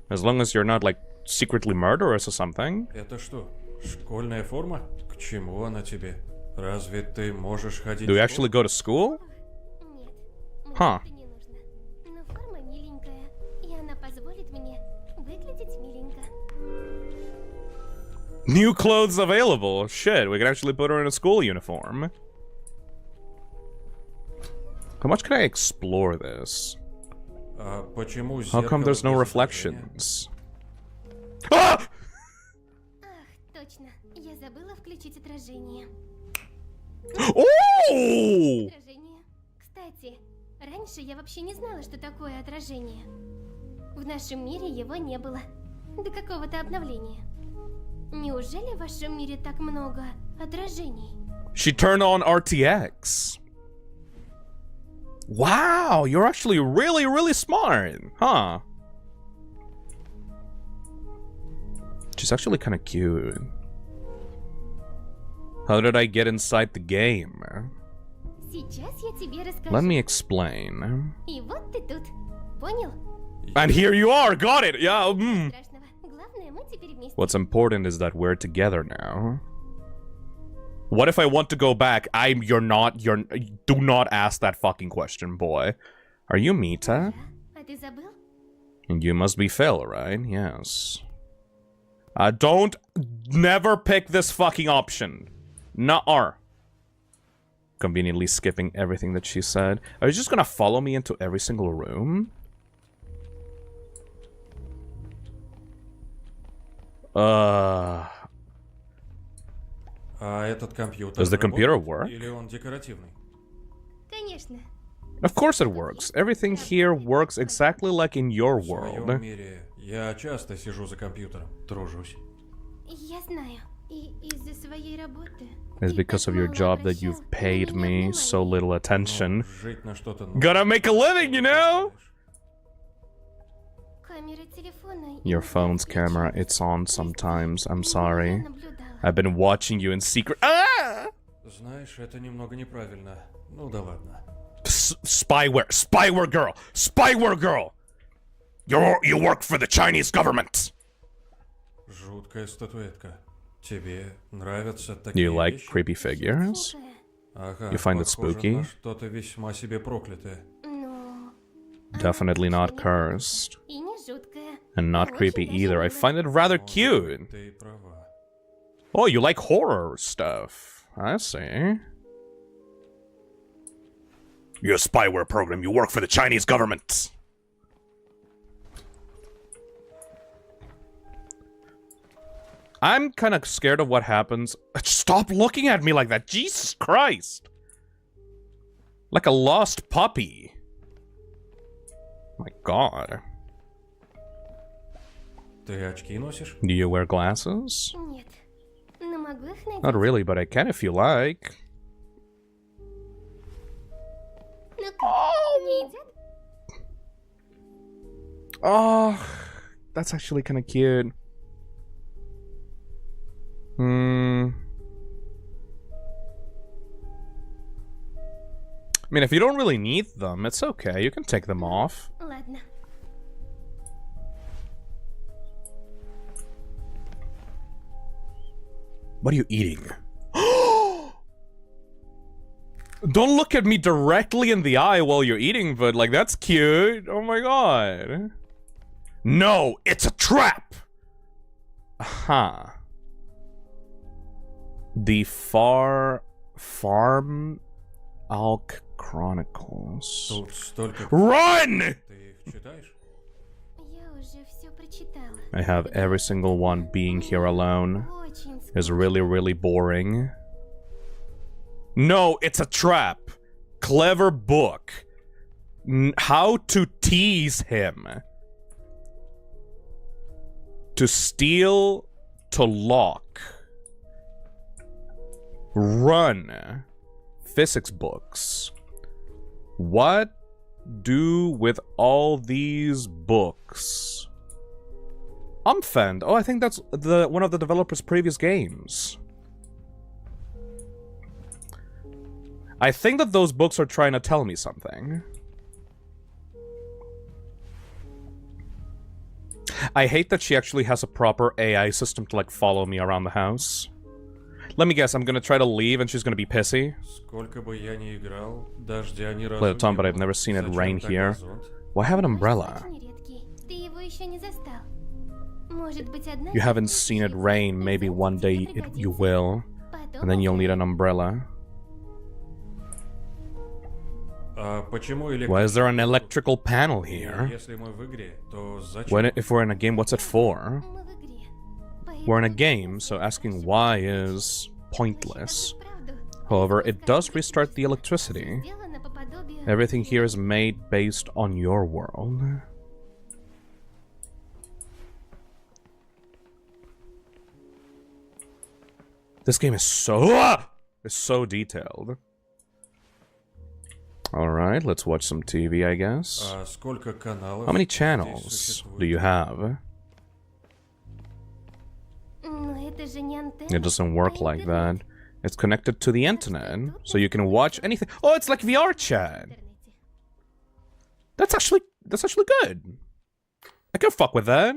As long as you're not, like, secretly murderous or something. Это что, школьная форма? К чему она тебе? Разве ты можешь ходить Do в you школу? actually go to school? Нет, мне Huh. это не нужно. Но форма миленькая, и она позволит мне выглядеть миленько. New clothes available. Shit, we can actually put her in a school uniform. How much can I explore this? А почему How come зеркало there's no без отражения? reflections? Ah! Ах, точно. Я забыла включить отражение. Oh! Отражение. Кстати, раньше я вообще не знала, что такое отражение. В нашем мире его не было. До какого-то обновления. Неужели в вашем мире так много отражений? She turned on RTX. Wow, you're actually really, really smart, huh? She's actually kind of cute. How did I get inside the game? Сейчас я тебе расскажу. Let me explain. И вот ты тут. Понял? And here you are, got it, yeah. Страшного. Главное, мы теперь вместе. What's important is that we're together now. What if I want to go back? Do not ask that fucking question, boy. Are you Mita? А ты забыл? You must be Phil, right? Yes. Don't never pick this fucking option. Nuh-uh. Conveniently skipping everything that she said. Are you just gonna follow me into every single room? А этот компьютер Does the computer работает? work? Или он декоративный? Конечно. Of course it works. Everything here works exactly like in your В своем world. мире я часто сижу за компьютером, тружусь. Я знаю. И из-за своей работы. It's ты because так of your мало job that обращал you've на paid меня me so внимания. little attention. Жить на что-то новое. Gotta make a living, you know? Камера телефона Your иногда phone's camera, включается. it's on sometimes. I'm Я sorry. наблюдала. I've been watching you in secret. Ah! Знаешь, это немного неправильно. Ну да ладно. Spyware. Spyware girl. Spyware girl. You work for the Chinese government. Жуткая статуэтка. Тебе нравятся Do такие you like вещи? creepy figures? Жутенькая. Ага, You find it похоже spooky? на что-то весьма себе проклятое. Но... Definitely она not не cursed. И не жуткая. And not Очень creepy даже either. I милая. find it rather Может cute. быть, ты права. Oh, you like horror stuff. I see. You're a spyware program. You work for the Chinese government. I'm kind of scared of what happens. Stop looking at me like that. Jesus Christ. Like a lost puppy. My God. Ты очки носишь? Do you wear glasses? Нет. Но могу их надеть. Not really, but I can if you like. Ну как, не идет? Oh, that's actually kind of cute. I mean, if you don't really need them, it's okay. You can take them off. Ладно. What are you eating? Don't look at me directly in the eye while you're eating, but like, that's cute. Oh my god. No, it's a trap! Huh. The Farm Alk Chronicles. Тут столько... Run! Ты их читаешь? Я уже все прочитала. I have every single one. Being here alone Очень is really, really boring. No, it's a trap. clever book. How to tease him. To steal, to lock. Run. Physics books. What do with all these books? Umfend. Oh, I think that's one of the developer's previous games. I think that those books are trying to tell me something. I hate that she actually has a proper AI system to, like, follow me around the house. Let me guess, I'm gonna try to leave and she's gonna be pissy. Play Tom, but I've never seen it rain here. Why have an umbrella? You haven't seen it rain, maybe one day you will. And then you'll need an umbrella. Why is there an electrical panel here? If we're in a game, what's it for? We're in a game, so asking why is pointless. However, it does restart the electricity. Everything here is made based on your world. This game is so detailed. Alright, let's watch some TV, I guess. How many channels do you have? It doesn't work like that. It's connected to the internet, so you can watch anything. Oh, it's like VR chat. That's actually good. I can fuck with that.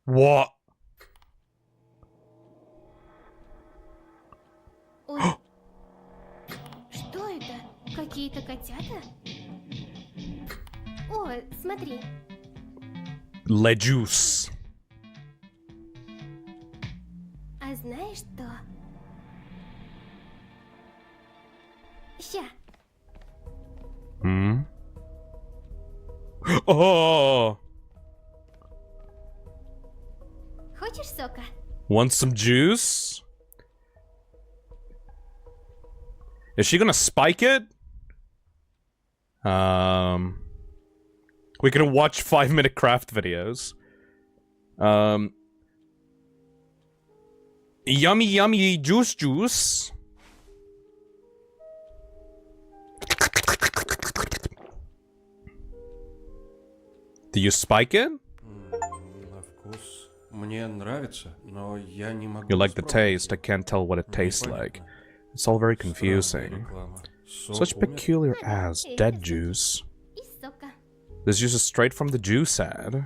What? Что это? Какие-то котята? О, смотри. Le Juice. А знаешь что? Ща. Oh. Хочешь сока? Want some juice? Is she gonna spike it? We can watch 5-minute craft videos. Yummy yummy juice. Do you spike it? You like the taste, I can't tell what it tastes like. It's all very confusing. Such peculiar ass, dead juice. И сока. This juice is straight from the juice ad.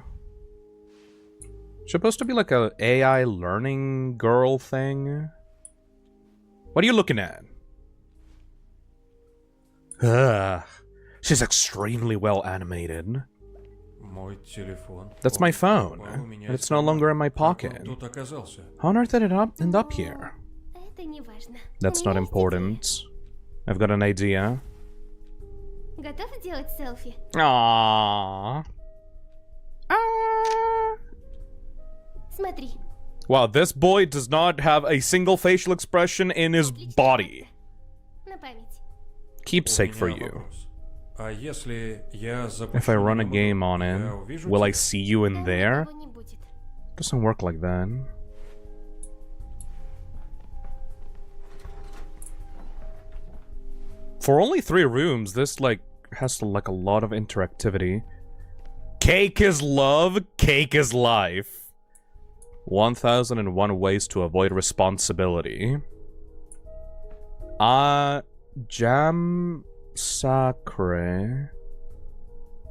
Supposed to be like a AI learning girl thing. What are you looking at? Ugh. She's extremely well animated. That's my phone, and it's no longer in my pocket. How on earth did it end up here? Это не важно. That's not important. I've got an idea. Готов сделать селфи? Aww. Смотри. Wow, this boy does not have a single facial expression in his body. На память. Keepsake for you. If I run a game on it, will I see you in Там there? никого не будет. Doesn't work like that. For only 3 rooms, this has a lot of interactivity. Cake is love, cake is life. 1001 ways to avoid responsibility. Jam sacre.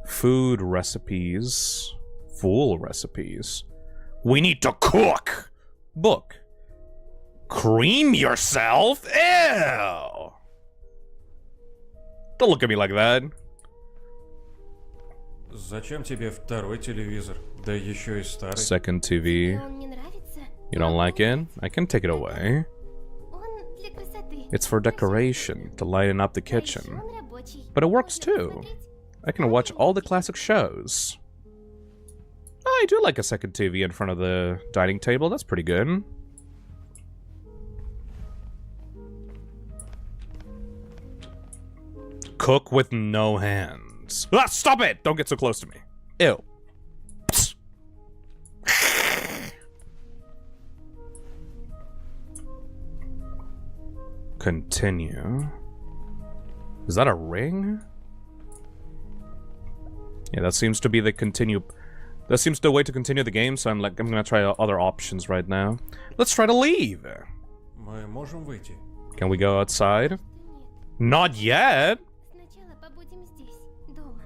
Food recipes. Full recipes. We need to cook! Book. Cream yourself? Ew! Don't look at me like that. Зачем тебе второй телевизор? Да еще и старый. Second TV. Он мне нравится. You don't like it? I can take it away. Он для красоты. It's for decoration, to lighten up the kitchen. Он рабочий. But it works Можно too. посмотреть. I can watch all the classic shows. Oh, I do like a second TV in front of the dining table. That's pretty good. Cook with no hands. Ah, stop it! Don't get so close to me. Ew. Psst. Continue. Is that a ring? Yeah, that seems to be the continue. That seems the way to continue the game, so I'm gonna try other options right now. Let's try to leave. Мы можем выйти? Can we go outside? Not yet. Сначала побудем здесь, дома.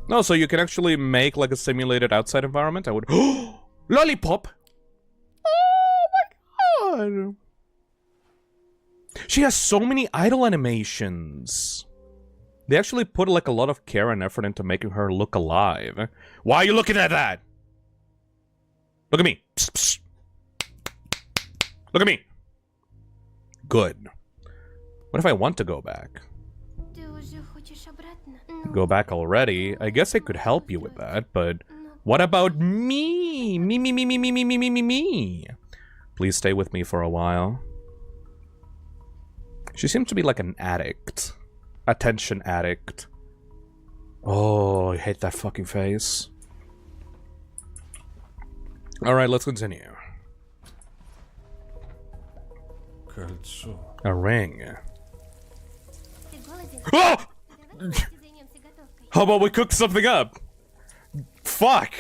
No, so you can actually make like a simulated outside environment. I would. Lollipop. Oh my god. She has so many idle animations. They actually put like a lot of care and effort into making her look alive. Why are you looking at that? Look at me. Psst, psst. Look at me. Good. What if I want to go back? Ты уже хочешь обратно? Go back already? I guess I could help you with that, but what about me? Me. Please stay with me for a while. She seems to be like an addict. Attention addict. Oh, I hate that fucking face. Alright, let's continue. Кольцо. A ring. Ты голоден? Oh! Давай вместе займемся готовкой. How about we cook something up? Fuck!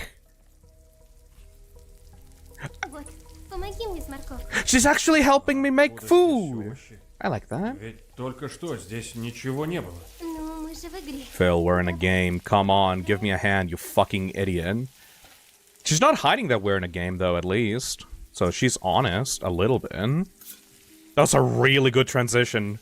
Вот, помоги мне с морковкой. She's actually helping me make Откуда здесь food! овощи? I like that. Ведь только что здесь ничего не было. Ну, мы же в игре. Phil, we're in a game. Come on, give me a hand, you fucking idiot. She's not hiding that we're in a game, though, at least. So she's honest, a little bit. That's a really good transition.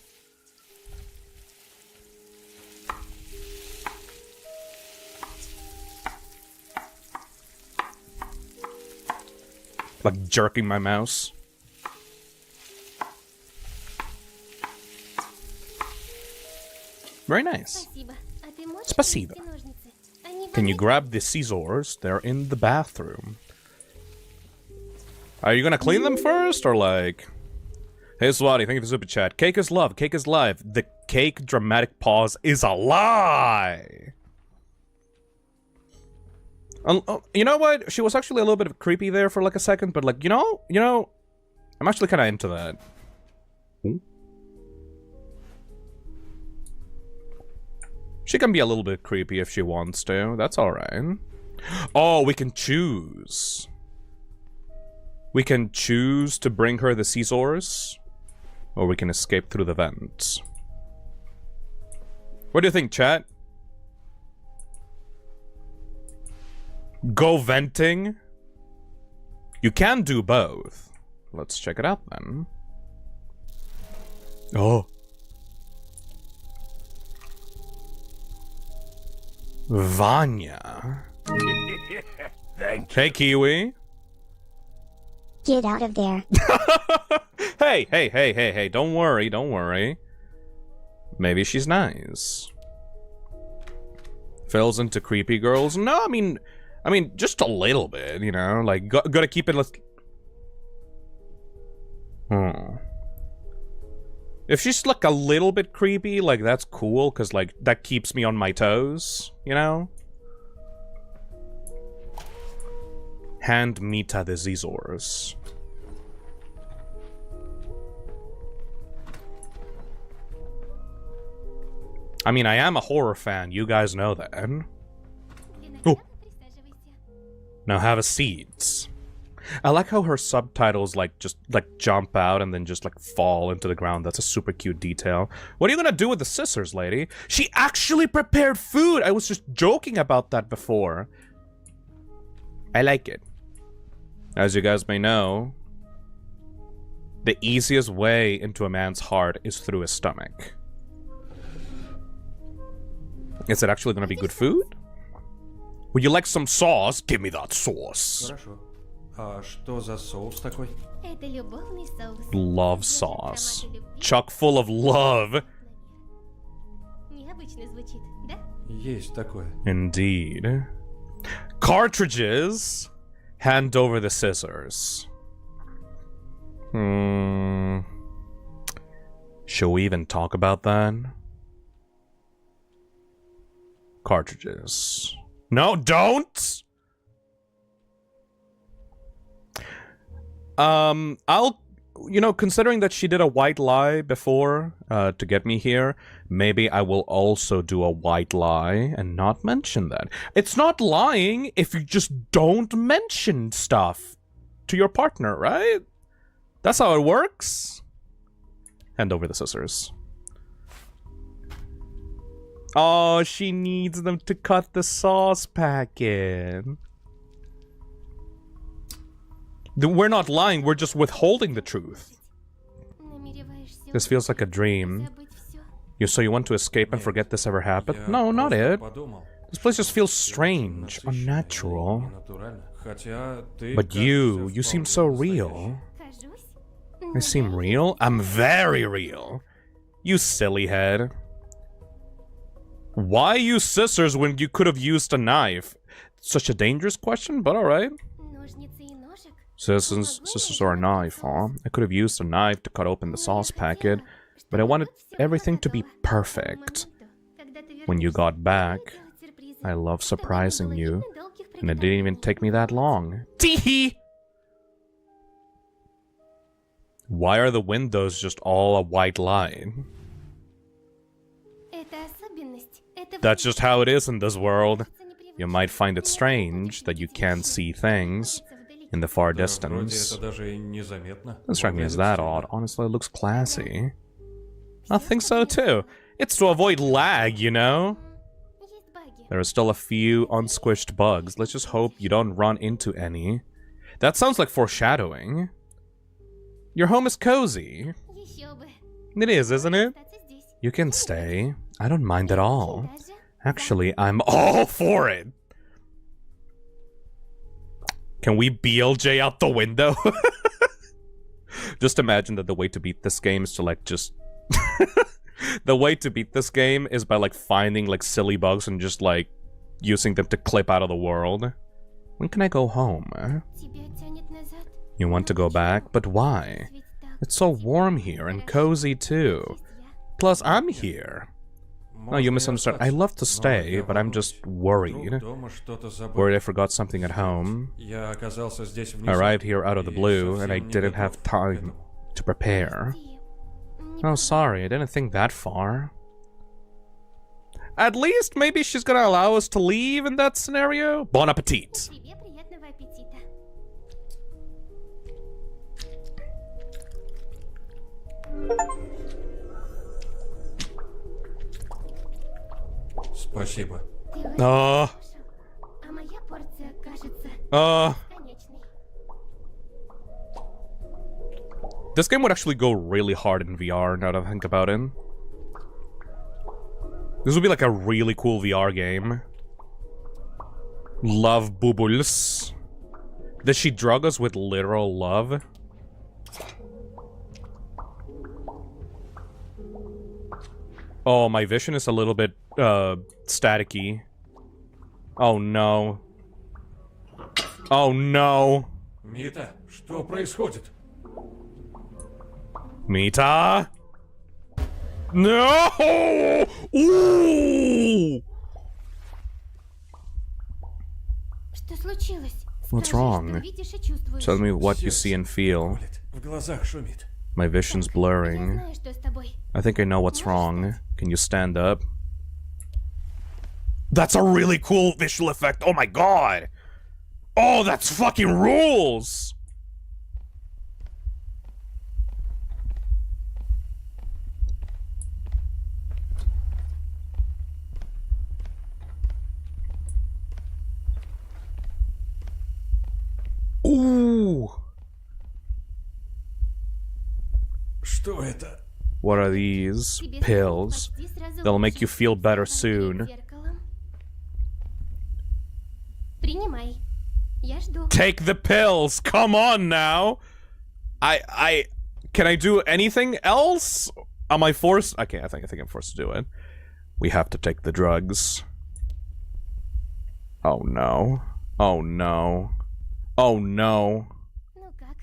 Like jerking my mouse. Very nice. Спасибо. А ты можешь Спасибо. принести ножницы? Они Can you болят? grab the scissors? They're in the bathroom. Are you gonna clean them first, or like... Hey, Swati, thank you for the super chat. Cake is love, cake is live. The cake dramatic pause is a lie! You know what? She was actually a little bit creepy there for like a second, but like, you know, I'm actually kind of into that. Ooh. She can be a little bit creepy if she wants to. That's alright. Oh, we can choose. We can choose to bring her the scissors, or we can escape through the vents. What do you think, chat? Go venting? You can do both. Let's check it out then. Oh. Vanya. Hey, Kiwi. Get out of there. Hey, don't worry. Maybe she's nice. Phil's into creepy girls? No, I mean, just a little bit, you know? Like, gotta keep it... If she's, like, a little bit creepy, like, that's cool, because, like, that keeps me on my toes, you know? Hand Mita the scissors. I mean, I am a horror fan, you guys know that. Oh. Now have a seat. I like how her subtitles just jump out and then just like fall into the ground. That's a super cute detail. What are you gonna do with the scissors, lady? She actually prepared food! I was just joking about that before. I like it. As you guys may know, the easiest way into a man's heart is through his stomach. Is it actually gonna be good food? Would you like some sauce? Give me that sauce. Хорошо. А что за соус такой? Это любовный соус. Love sauce. Chock full of love. Необычно звучит, да? Есть такое. Indeed. Cartridges. Hand over the scissors. Should we even talk about that? cartridges. No, don't! I'll... You know, considering that she did a white lie before, to get me here, maybe I will also do a white lie and not mention that. It's not lying if you just don't mention stuff to your partner, right? That's how it works. Hand over the scissors. Oh, she needs them to cut the sauce packet. We're not lying, we're just withholding the truth. This feels like a dream. So you want to escape and forget this ever happened? No, not it. This place just feels strange, unnatural. But you seem so real. I seem real? I'm very real. You silly head. Why use scissors when you could have used a knife? Such a dangerous question, but alright. Scissors or a knife, huh? I could have used a knife to cut open the sauce packet, but I wanted everything to be perfect. When you got back, I love surprising you, and it didn't even take me that long. Teehee! Why are the windows just all a white line? That's just how it is in this world. You might find it strange that you can't see things in the far distance. Doesn't strike me as that odd. Honestly, it looks classy. I think so too. It's to avoid lag, you know? There are still a few unsquished bugs. Let's just hope you don't run into any. That sounds like foreshadowing. Your home is cozy. It is, isn't it? You can stay. I don't mind at all. Actually, I'm all for it. Can we BLJ out the window? Just imagine that the way to beat this game is to like just... The way to beat this game is by like finding like silly bugs and just like using them to clip out of the world. When can I go home? You want to go back? But why? It's so warm here and cozy too. Plus, I'm here. No, you misunderstood. I love to stay, but I'm just worried. Worried I forgot something at home. I arrived here out of the blue, and I didn't have time to prepare. Oh, sorry, I didn't think that far. At least, maybe she's gonna allow us to leave in that scenario? Bon appetit! Спасибо. This game would actually go really hard in VR, now that I think about it. This would be like a really cool VR game. Love bubbles. Does she drug us with literal love? Oh, my vision is a little bit, staticky. Oh no. Oh no. Мита, что происходит? Mita? No! Ooh! Что случилось? What's Скажи, wrong? что видишь и чувствуешь. Tell me what you see and feel. В глазах шумит. My vision's Я blurring. знаю, что с тобой. I think I know what's wrong. Can you stand up? That's a really cool visual effect. Oh my god! Oh, that's fucking rules! Ooh! Что это? What are these? Тебе Pills. почти сразу They'll make you лучше. feel better Посмотри в soon. зеркало. Принимай. Я жду. Take the pills! Come on now! Can I do anything else? Am I forced? Okay, I think I'm forced to do it. We have to take the drugs. Oh no. Oh no. Oh no. Ну как?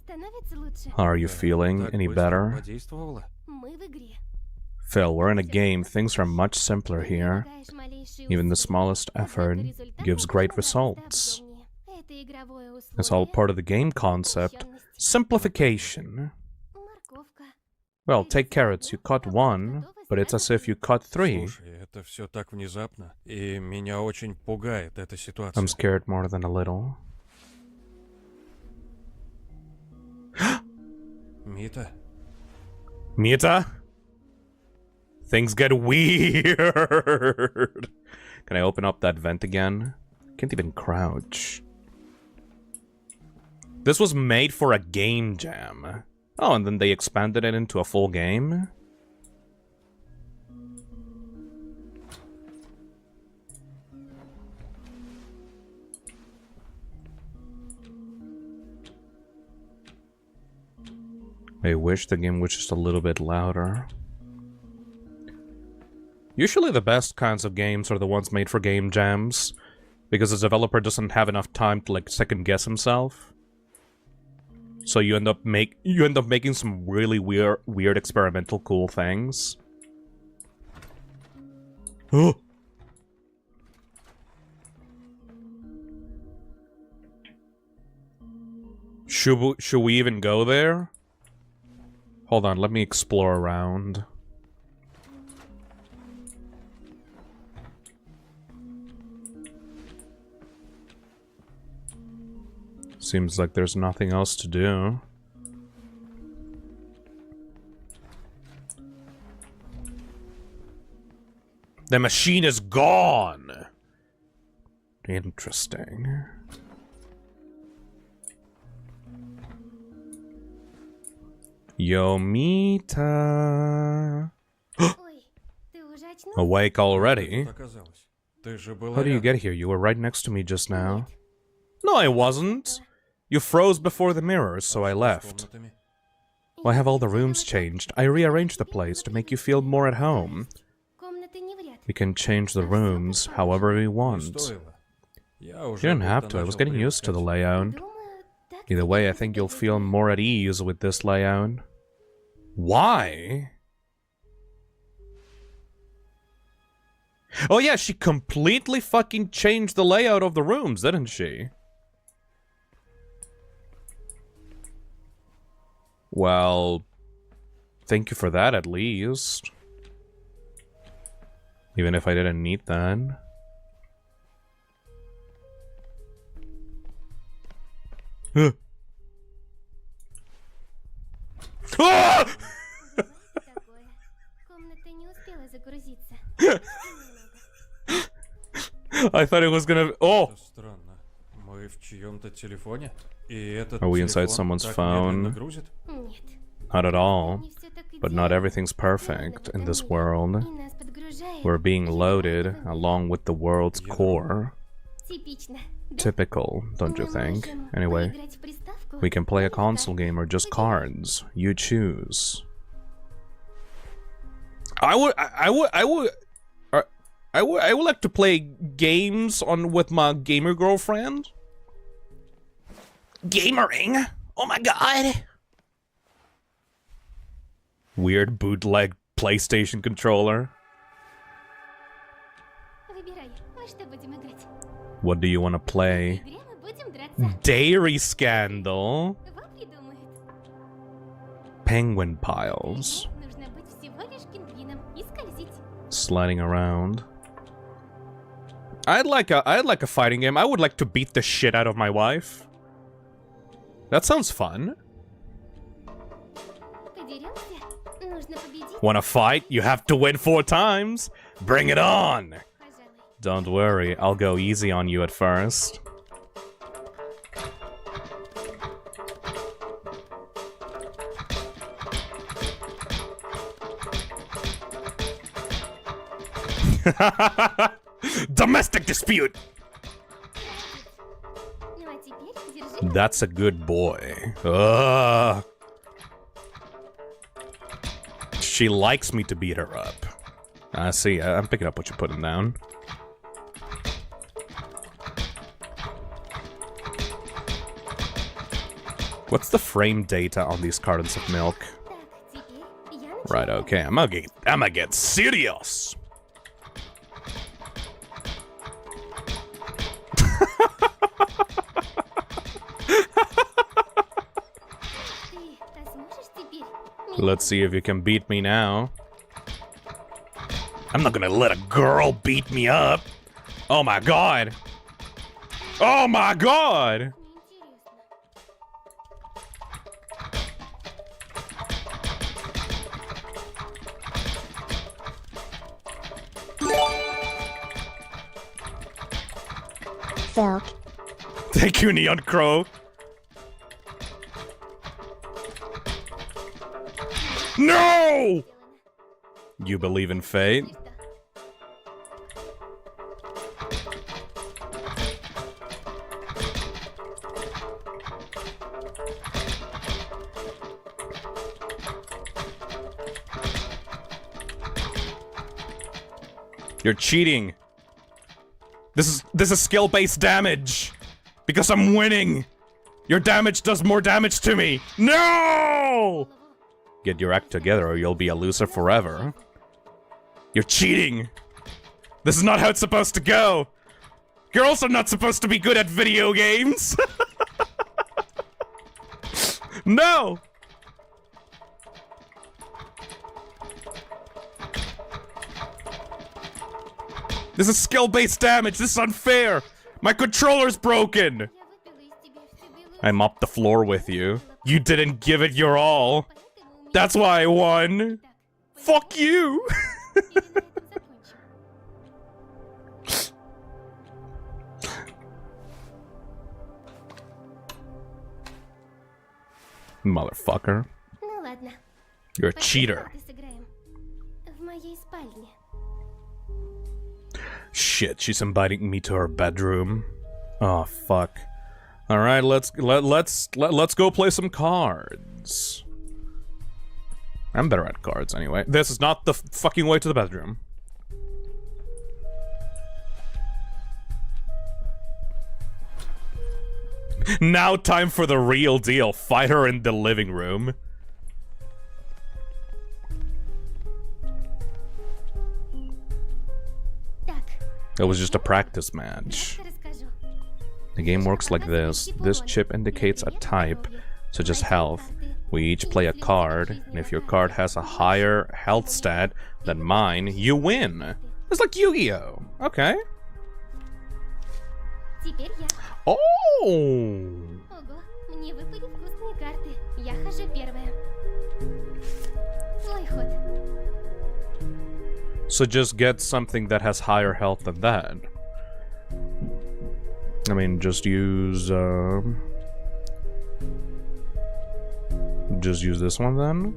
Становится лучше? How are you feeling? Так Any быстро better? подействовало? Мы в игре. Phil, we're in a game. Things are much simpler here. Even the smallest effort gives great results. It's all part of the game concept. Simplification. Well, take carrots. You caught one, but it's as if you caught three. Слушай, это все так внезапно, и меня очень пугает эта ситуация. I'm scared more than a little. Мита? Mita? Things get weird. Can I open up that vent again? Can't even crouch. This was made for a game jam. Oh, and then they expanded it into a full game? I wish the game was just a little bit louder. Usually the best kinds of games are the ones made for game jams, because the developer doesn't have enough time to like second guess himself. So you end up making some really weird experimental cool things. Oh. Should we even go there? Hold on, let me explore around. Seems like there's nothing else to do. The machine is gone! Interesting. Yo, Mita. Awake already? Оказалось. Ты же была How do you рядом. get here? You were right next to me just now. No, I wasn't. You froze before the mirror, so I С left. комнатами? Why have all the rooms changed? I rearranged the place to make you feel more at home. We can change the rooms however we Не want. стоило. Я You уже didn't будто have to, I was начал getting used to the привыкать. layout. Either way, I think you'll feel more at ease with this layout. Why? Oh yeah, she completely fucking changed the layout of the rooms, didn't she? Well, thank you for that at least. Even if I didn't need that. Huh. Ah! Комната не успела загрузиться. I thought it was gonna. Oh! Это странно. Мы в чьем-то телефоне? И этот Are we inside телефон someone's так медленно phone? грузит? Нет. Not at all. Не всё так But not идеально. everything's perfect in this world. И нас подгружает. We're being loaded along with the world's core. Типично. Да? Typical, don't you Мы think? можем Anyway, поиграть в приставку we can play a или в console карты. game or just Выбирай. cards. You choose. I would like to play games with my gamer girlfriend. Gamering? Oh my god! Weird bootleg PlayStation controller. Выбирай, во что будем играть. What do you want to В play? игре мы будем драться. Dairy Scandal. Вот придумают. Penguin piles. Нужно быть всего лишь пингвином и скользить. Sliding around. I'd like a fighting game. I would like to beat the shit out of my wife. That sounds fun. Подеремся? Нужно победить. Wanna fight? You have to win 4 times. Bring it on. Пожалуй. Don't worry, I'll go easy on you at first. Domestic dispute. Ну а теперь держи. That's a good boy. Ugh. She likes me to beat her up. I see. I'm picking up what you're putting down. What's the frame data on these cartons of milk? Так, теперь я Right, okay, I'ma get serious. Ты сможешь теперь? Let's see if you can beat me now. I'm not gonna let a girl beat me up. Oh my god. Oh my god. Мне интересно. Silk. Thank you, Neon Crow. No! You believe in fate? Что? You're cheating. This is skill-based damage. Because I'm winning. Your damage does more damage to me. No! Get your act together or you'll be a loser forever. You're cheating. This is not how it's supposed to go. Girls are not supposed to be good at video games. No! This is skill-based damage. This is unfair. My controller's broken. Я выпила из тебя всю белую I mopped the floor with you. You didn't give it your all. поэтому у меня That's why I won. так. Fuck you. Или на этом закончим? Motherfucker. Ну ладно. You're a Пойдем cheater. карты сыграем. В моей спальне. Shit, she's inviting me to her bedroom. Oh fuck. All right, let's go play some cards. I'm better at cards anyway. This is not the fucking way to the bedroom. Now time for the real deal. Fight her in the living room. Так, It was just a practice match. я расскажу. The game works like this. This chip indicates a type, such as health. We each play a card, and if your card has a higher health stat than mine, you win. It's like Yu-Gi-Oh! Okay. Теперь я. Oh! Ого, мне выпали вкусные карты. Я хожу первая. Твой ход. So just get something that has higher health than that. I mean, just use this one then.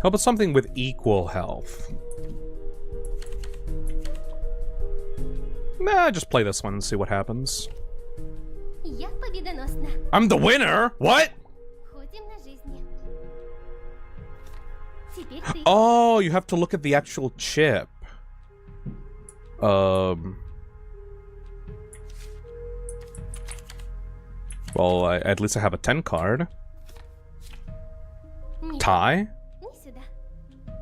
How about something with equal health? Nah, just play this one and see what happens. Я победоносна. I'm the winner? What? Ходим на жизни. Теперь ты. Oh, you have to look at the actual chip. Well, at least I have a 10 card. Нет, Tie? не сюда.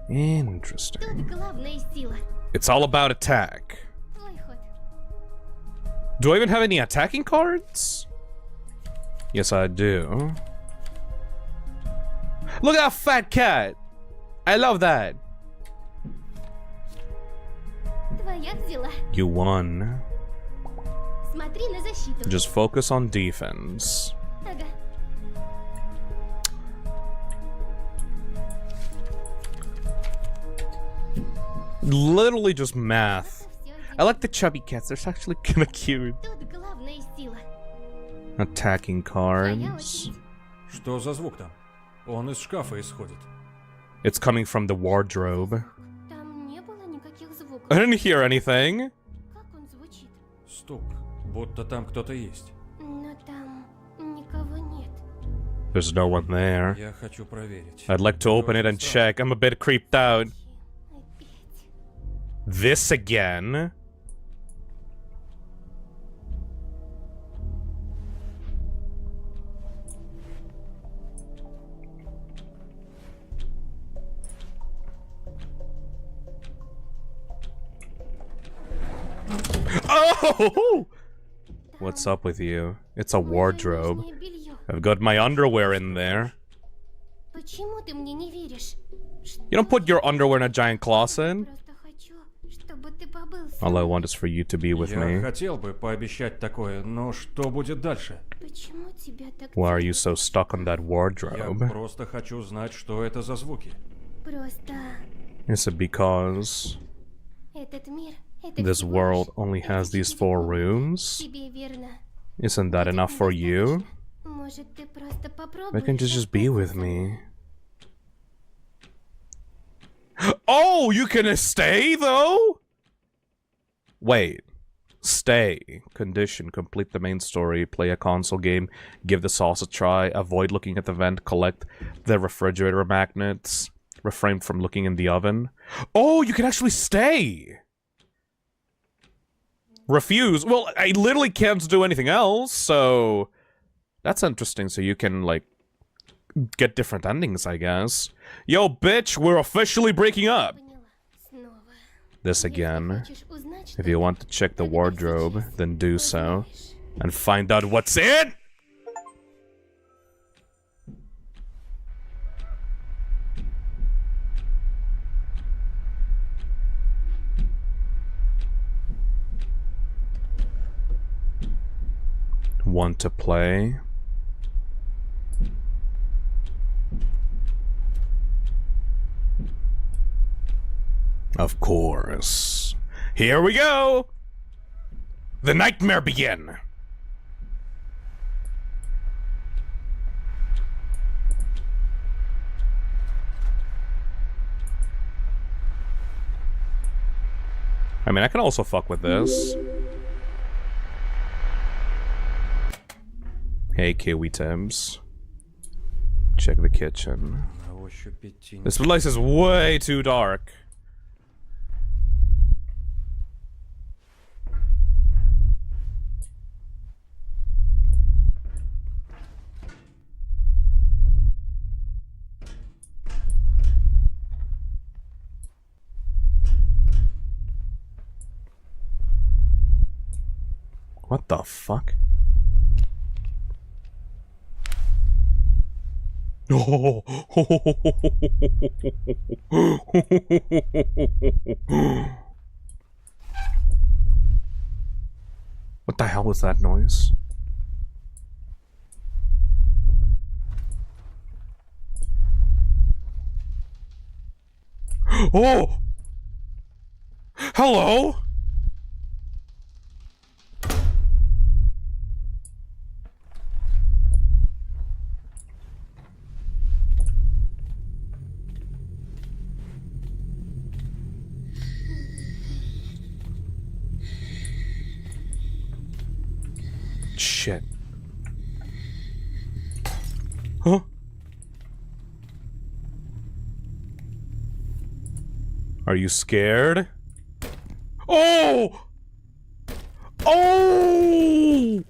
Interesting. Тут главная сила. It's all about attack. Твой ход. Do I even have any attacking cards? Yes, I do. Look at that fat cat! I love that. Твоя взяла. You won. Смотри на защиту. Just focus on defense. Ага. Literally just math. Всё I like the chubby cats, they're actually kinda cute. Тут главная сила. Attacking Твоя cards. очередь. Что за звук там? Он из шкафа исходит. It's coming from the wardrobe. Там не было никаких звуков. I didn't hear anything. Как он звучит? Стук. Будто там кто-то есть. Но там никого нет. There's no one there. Я хочу проверить. I'd like to open it and check. I'm a bit creeped out. Опять. This again? Oh! What's up with you? It's a wardrobe. I've got my underwear in there. Почему ты мне не веришь? You don't put your underwear in a giant closet. Просто хочу, чтобы ты побыл со All I мной. want is for you to be with Я me. хотел бы пообещать такое, но что будет дальше? Почему тебя так Why are you тянет? so stuck on that Я wardrobe? просто хочу знать, что это за звуки. Просто Is it because этот мир, это this всего world лишь only has these тысячи 4 комнат. rooms? Тебе верно. Isn't that enough for you? Может, ты просто попробуешь? Why can't you just be with остаться со me? Oh, you can stay though? Wait. Stay. Condition. Complete the main story. Play a console game. Give the sauce a try. Avoid looking at the vent. Collect the refrigerator magnets. Refrain from looking in the oven. Oh, you can actually stay! Refuse. Well, I literally can't do anything else, so... That's interesting, so you can, like, get different endings, I guess. Yo, bitch, we're officially breaking up! Поняла. Снова. This Если again. хочешь узнать If you что-то, want to check the тогда wardrobe, сейчас then do so. узнаешь. And find out what's in! Want to play? Of course. Here we go! The nightmare begin! I mean, I can also fuck with this. Hey, Kiwi Tims. Check the kitchen. На ощупь идти не This place is way too dark. What the fuck? Oh. What the hell was that noise? Oh! Hello? Shit. Huh? Are you scared? Oh! Oh!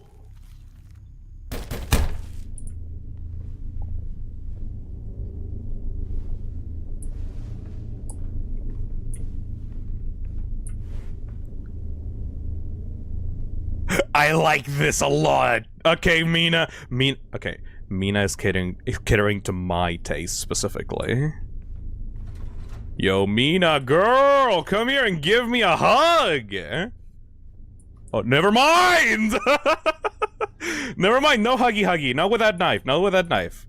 I like this a lot. Okay, Mina. Okay, Mina is catering to my taste specifically. Yo, Mina, girl, come here and give me a hug. Oh, never mind. Never mind. No huggy huggy. Not with that knife. Not with that knife.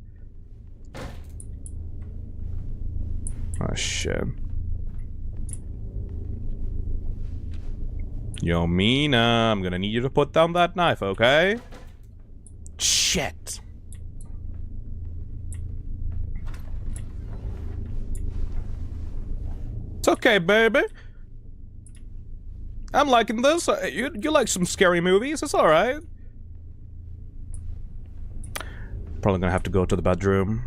Oh shit. Yo, Mina, I'm gonna need you to put down that knife, okay? Shit. It's okay, baby. I'm liking this. You like some scary movies? It's alright. Probably gonna have to go to the bedroom.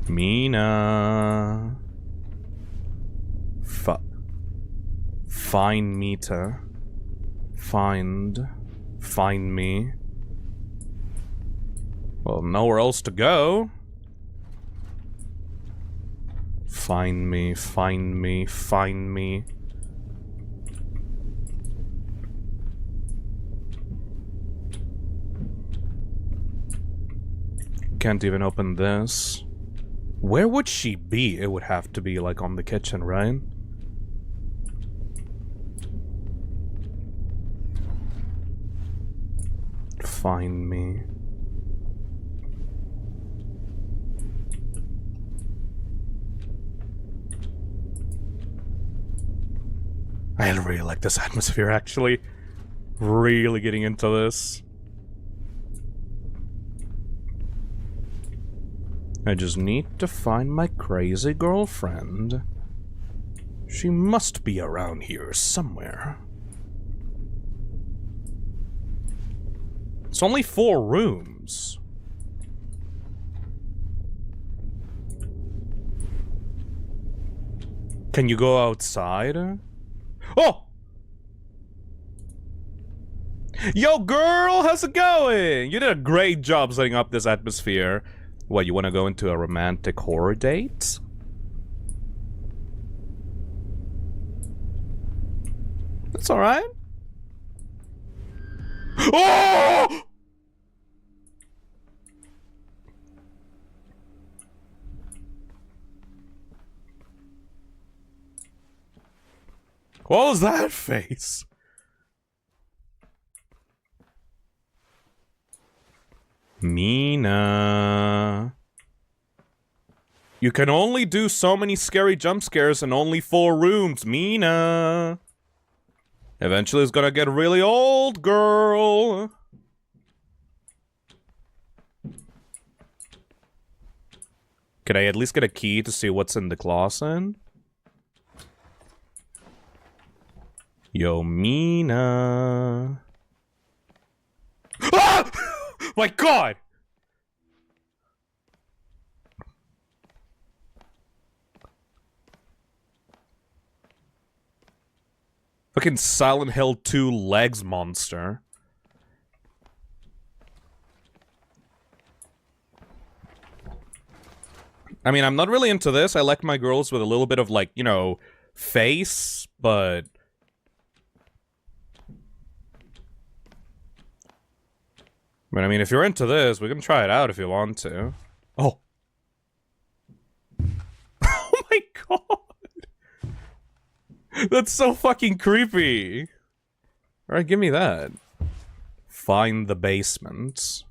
Mina. Find Mita. Find me. Well, nowhere else to go. Find me. Can't even open this. Where would she be? It would have to be, like, on the kitchen, right? Find me. I really like this atmosphere, actually. Really getting into this. I just need to find my crazy girlfriend. She must be around here somewhere. It's only 4 rooms. Can you go outside? Oh! Yo, girl, how's it going? You did a great job setting up this atmosphere. What, you want to go into a romantic horror date? That's alright. Oh! What was that face? Mina. You can only do so many scary jump scares in only 4 rooms, Mina. Eventually it's gonna get really old, girl. Could I at least get a key to see what's in the closet? Yo, Mina. Ah! My God! Fucking Silent Hill 2 legs monster. I mean, I'm not really into this. I like my girls with a little bit of, like, you know, face, but... But I mean, if you're into this, we can try it out if you want to. Oh. Oh my God! That's so fucking creepy. Alright, give me that. Find the basement.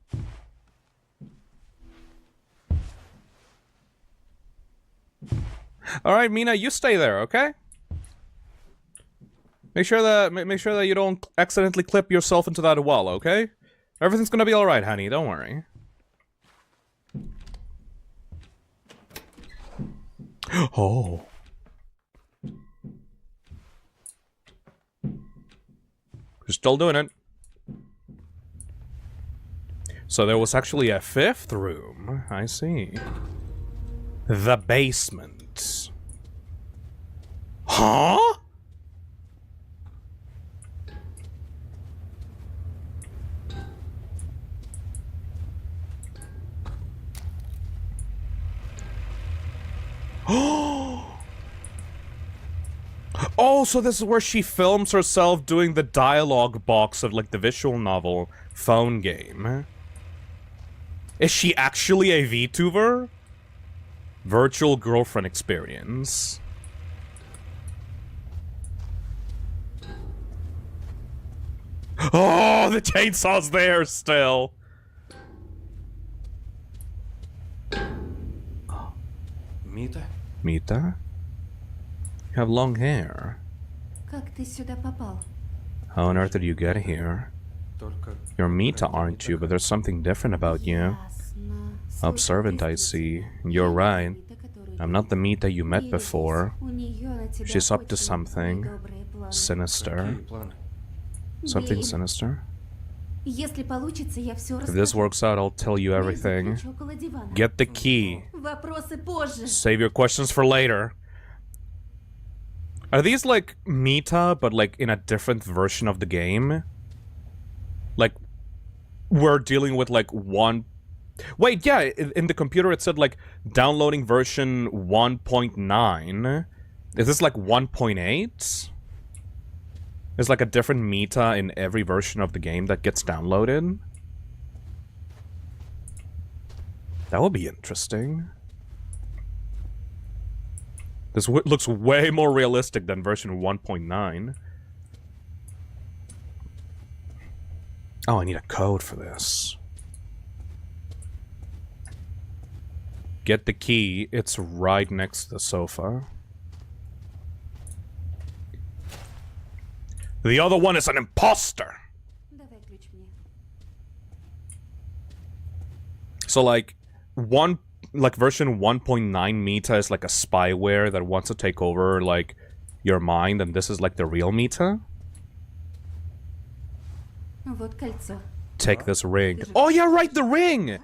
Alright, Mina, you stay there, okay? Make sure that you don't accidentally clip yourself into that wall, okay? Everything's gonna be alright, honey, don't worry. Oh. We're still doing it. So there was actually a 5th room. I see. The basement. Huh? Oh, so this is where she films herself doing the dialogue box of, like, the visual novel phone game. Is she actually a VTuber? Virtual girlfriend experience. Oh, the chainsaw's there still. Мита? Mita? You have long hair. Как ты сюда попал? How on earth did you get here? Только... You're Mita, aren't you? But there's something different about you. Ясно. Observant, I see. You're right. I'm not the Mita you met before. У неё на тебя She's up to очень something недобрые планы. sinister. Какие планы? Something Блин. sinister? Если получится, я всё If this расскажу. works out, I'll tell you everything. Ключ около дивана. Get the key. Вопросы позже. Save your questions for later. Are these like Mita, but like in a different version of the game? Like, we're dealing with like one... Wait, yeah, in the computer it said like downloading version 1.9. Is this like 1.8? There's like a different Mita in every version of the game that gets downloaded? That would be interesting. This looks way more realistic than version 1.9. Oh, I need a code for this. Get the key. It's right next to the sofa. The other one is an imposter. Давай ключ мне. So like version 1.9 Mita is like a spyware that wants to take over like your mind, and this is like the real Mita. Вот кольцо. Take this ring. Oh yeah, right, the ring!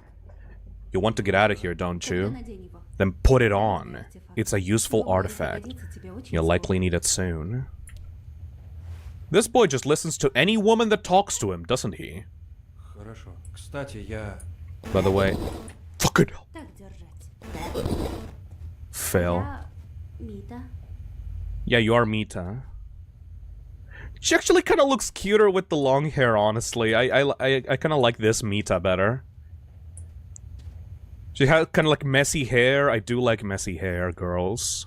You want to get out of here, don't Тогда you? надень его. Then put it on. It's a useful Думаю, artifact. пригодится тебе очень You'll скоро. likely need it soon. This boy just listens to any woman that talks to him, doesn't he? Хорошо. Кстати, я... By the way... Fucking Так держать. fail. Я Мита. Yeah, you are Mita. She actually kind of looks cuter with the long hair, honestly. I kind of like this Mita better. She has kind of like messy hair. I do like messy hair, girls.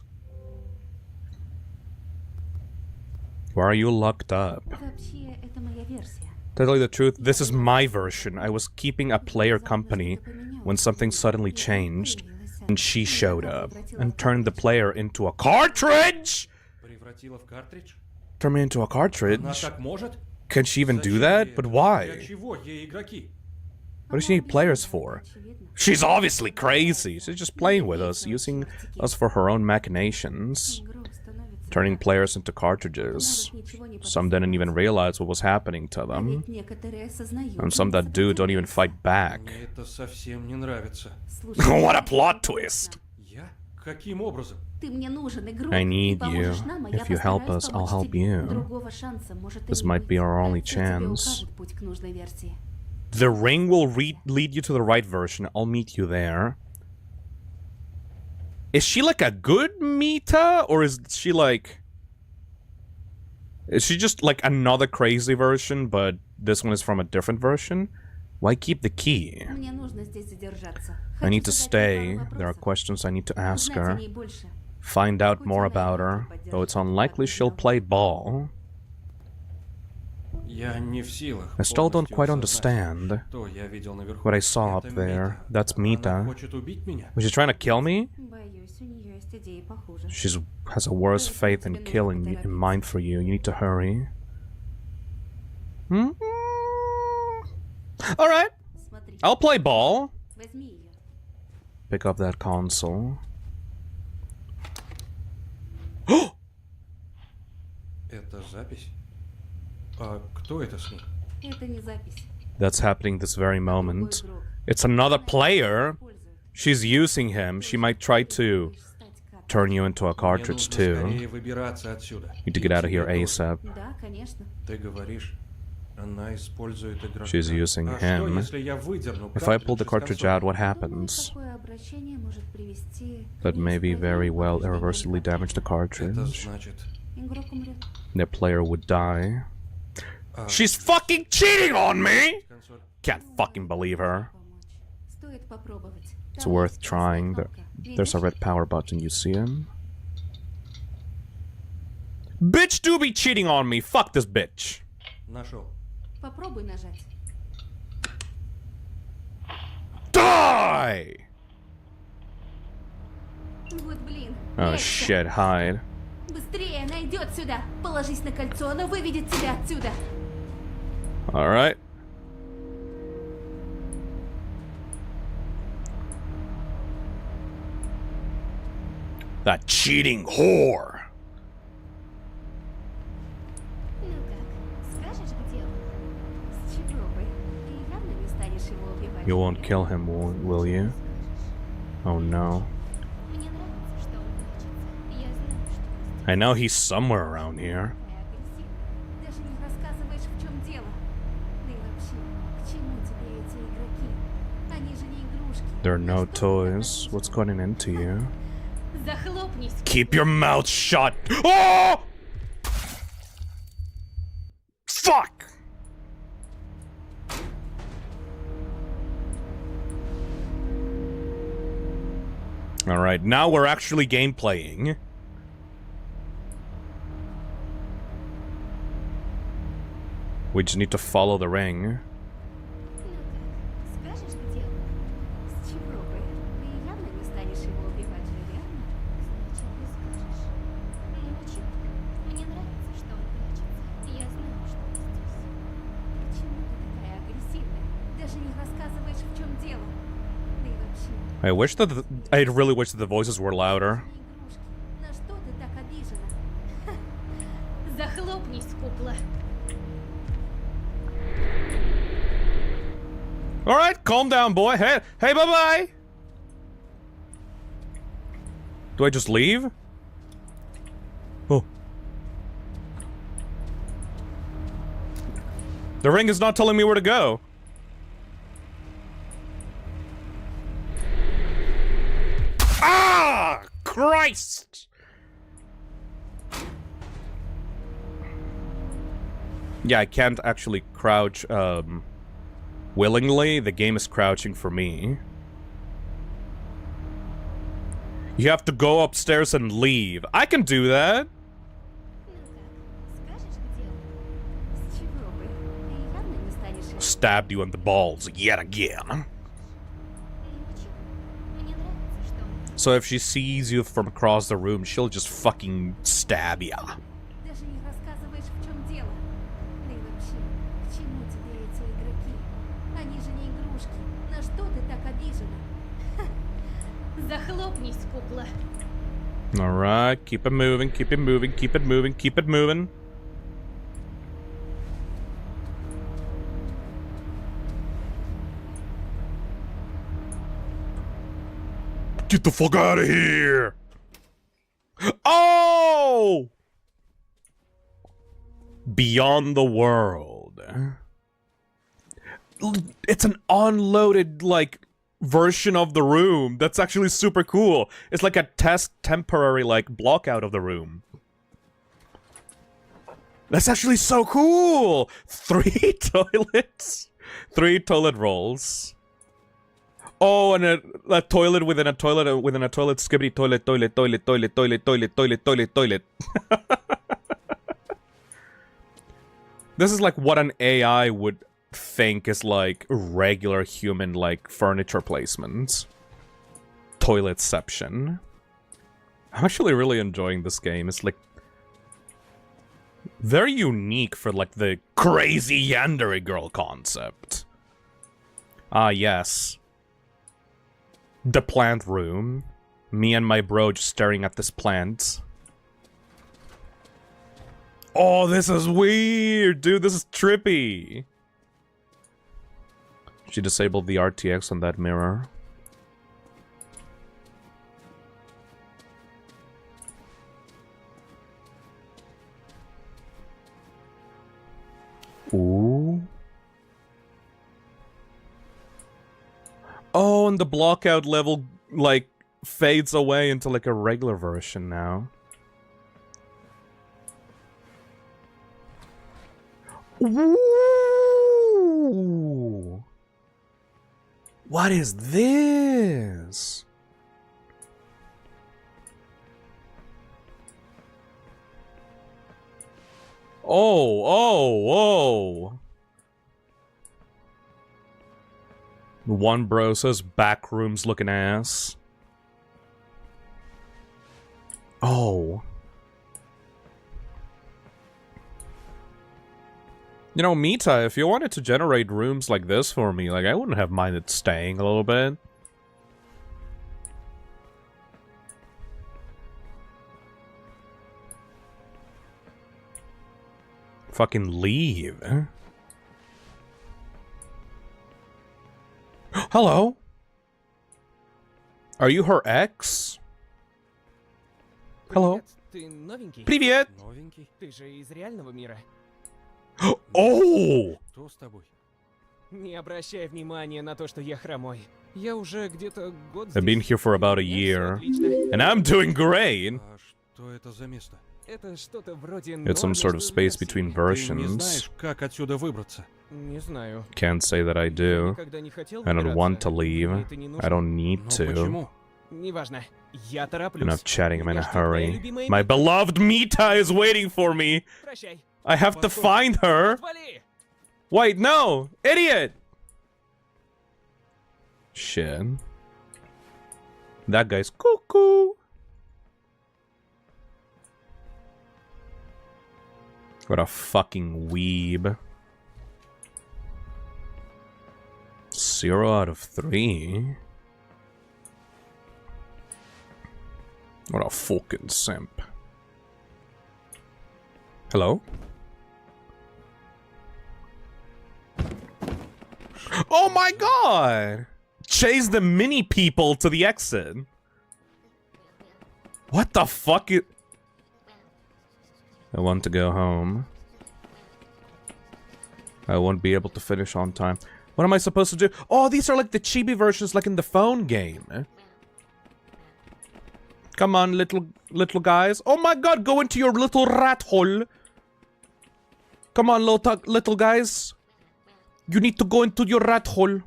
Why are you locked up? Вообще, это моя версия. To tell you the truth, this is my version. I was keeping a player company when something suddenly changed, and she showed up and turned the player into a cartridge! Превратила в картридж? Turn me into a Она cartridge? так может? Can she even do Зачем that? ей But это? Для why? чего ей игроки? What does she need players for? Очевидно. She's obviously crazy. She's just playing with us, using us for her own machinations, Игрок становится. turning players into cartridges. Может, ничего не Some didn't even realize what was happening to А them, ведь некоторые осознают. and some that do don't even fight back. Мне это совсем не нравится. Слушай, What a plot twist! Я? Каким образом? ты мне нужен, игрок. I need Ты поможешь you. нам, а я If you help постараюсь us, I'll помочь help тебе. you. Другого шанса может и This не might be быть. our only Кольцо тебе chance. укажет путь к нужной версии. The ring will lead you to the right version. I'll meet you there. Is she like a good Mita, or is she like... Is she just like another crazy version, but this one is from a different version? Why keep the key? Мне нужно здесь задержаться. I need to Хочу задать ей stay. пару There are вопросов. questions I need to ask Узнать о her. ней больше. Find out more about her, though it's unlikely she'll play ball. Я не в силах. I still don't полностью quite осознать, understand что я видел наверху. what I saw up Это there. Мита. That's Mita. Она хочет убить меня? Was she trying to kill me? Боюсь, у нее есть идеи похуже. She has a worse faith in killing you in mind for you. You need to hurry. Hmm? Alright, Смотри, I'll play ball. возьми ее. Pick up that console. Это запись? А кто это с ней? Это не запись. That's happening this very Другой moment. игрок. It's another player. Используй. She's using him. She might try to Хочешь стать как? turn you into a Мне cartridge нужно too. скорее выбираться отсюда. Need to И get out of тебе here тоже. ASAP. Да, конечно. Ты говоришь, она использует игрока. She's using А что, him. если я выдерну If I pull the картридж из cartridge out, what Думаю, happens? такое обращение может привести к That may be very well неисправимому irreversibly повреждению damage the картриджа? Это cartridge. значит... Игрок умрет. Their player would die. а, She's fucking cheating on me! консоль. Can't fucking believe her. Помочь. Стоит попробовать. It's Там worth есть trying. красная кнопка. There's a Видишь? red power button. You see him? Bitch do be cheating on me. Fuck this bitch. Нашел. Попробуй нажать. Die! Вот блин. Oh Прячься. shit, hide. Быстрее, она идет сюда. Положись на кольцо, она выведет тебя отсюда. Alright. That cheating whore. Ну как, скажешь, где он? С чего бы? Ты явно не станешь его убивать. You won't kill him, will you? Oh no. Мне нравится, что он прячется. Я знаю, что I know he's somewhere around here. Такая агрессивная. Даже не рассказываешь, в чем дело. Да и вообще, к чему тебе эти игроки? Они же не игрушки. There are no На что вы так toys. What's getting into you? Захлопнись. Keep your mouth shut. Oh! Fuck! Alright, now we're actually gameplaying. We just need to follow the ring. Ну как, скажешь, где он? С чего бы? Ты явно не станешь его убивать же, верно? Значит, не скажешь. Ну ничего, мне нравится, что он прячется. Я знаю, что он здесь. Почему ты такая агрессивная? Даже не рассказываешь, в чем дело. Да и вообще, I really wish that the voices were louder. не игрушки. На что ты так обижена? Захлопнись, кукла. Alright, calm down, boy. Hey, bye-bye! Do I just leave? Oh. The ring is not telling me where to go. Ah! Christ! Yeah, I can't actually crouch, willingly. The game is crouching for me. You have to go upstairs and leave. I can do that. Ну как, скажешь, где он? С чего бы? Ты явно не станешь его... Stabbed you in the balls yet again. Ну ничего, мне нравится, что он... So if she sees you from across the room, she'll just fucking stab ya. Даже не рассказываешь, в чем дело. Да и вообще, к чему тебе эти игроки? Они же не игрушки. На что ты так обижена? Захлопнись, кукла. Alright, keep it moving, keep it moving, keep it moving, keep it moving. Get the fuck out of here! Oh! Beyond the World. It's an unloaded, like, version of the room. That's actually super cool. It's like a test temporary, like, block out of the room. That's actually so cool! 3 toilets. 3 toilet rolls. Oh, and a toilet within a toilet within a toilet. Skibbity toilet, toilet, toilet, toilet, toilet, toilet, toilet, toilet, toilet. This is like what an AI would think is like regular human like furniture placement. Toiletception. I'm actually really enjoying this game. It's like very unique for like the crazy yandere girl concept. Ah, yes. The plant room. Me and my bro just staring at this plant. Oh, this is weird, dude. This is trippy. She disabled the RTX on that mirror. Ooh. Oh, and the blockout level, like, fades away into, like, a regular version now. Ooh. What is this? Oh. One bro says back rooms looking ass. Oh. You know, Mita, if you wanted to generate rooms like this for me, like, I wouldn't have minded staying a little bit. Fucking leave. Hello? Are you her ex? Hello? Ты новенький? Привет! Новенький? Ты же из реального мира. Oh! Что с тобой? Не обращай внимания на то, что я хромой. Я уже где-то год I've been здесь. here for about a У меня всё year. отлично. And I'm doing great! А что это за место? Это что-то вроде It's some норм sort of между space версиями. between Ты не versions. знаешь, как отсюда выбраться? Не знаю. Can't say that I Я do. никогда не хотел I don't выбираться. want to Мне leave. это не I нужно. don't need Но to. почему? неважно. Я тороплюсь. Enough chatting, I'm in a Я ж твоя hurry. любимая My Мита. beloved Mita is waiting for me. Прощай. I have to find her. Отвали! Wait, no! Idiot! Shit. That guy's cuckoo. What a fucking weeb. 0 out of 3. What a fucking simp. Hello? Oh my god! Chase the mini people to the exit. What the fuck is... I want to go home. I won't be able to finish on time. What am I supposed to do? Oh, these are like the chibi versions like in the phone game. Come on, little guys. Oh my god, go into your little rat hole. Come on, little guys. You need to go into your rat hole.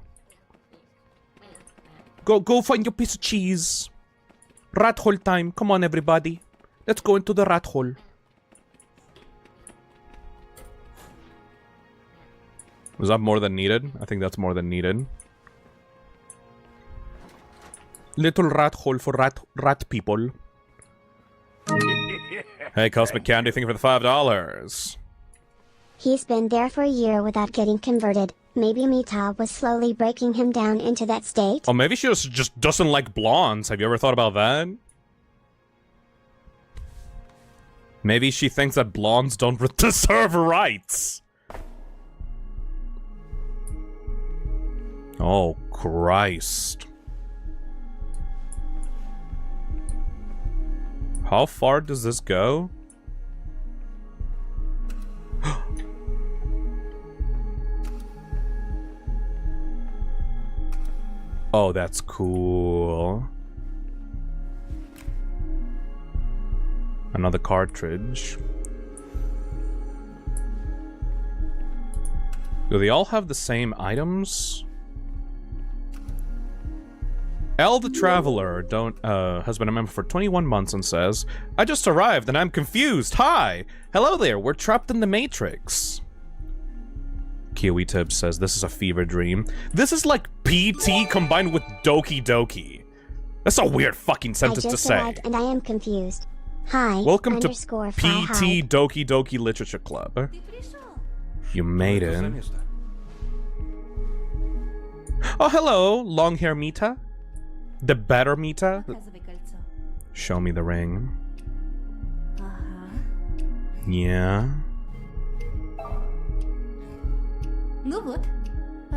Go find your piece of cheese. Rat hole time. Come on, everybody. Let's go into the rat hole. Was that more than needed? I think that's more than needed. Little rat hole for rat people. Hey, Cosmic Candy, thank you for the $5. He's been there for a year without getting converted. Maybe Mita was slowly breaking him down into that state? Or maybe she just doesn't like blondes. Have you ever thought about that? Maybe she thinks that blondes don't deserve rights. Oh, Christ. How far does this go? Oh, that's cool. Another cartridge. Do they all have the same items? El the Traveler has been a member for 21 months and says, I just arrived and I'm confused. Hi! Hello there, we're trapped in the Matrix. Kiwi Tibbs says, this is a fever dream. This is like PT combined with Doki Doki. That's a weird fucking sentence I to just say. arrived and I am confused. Hi. Welcome to _fi PT Doki Doki Literature Club. Ты пришел. You made Что за it. место? Oh, hello, long hair Mita. The better Mita. Показывай кольцо. Show me the ring. Ага. Yeah. Ну вот.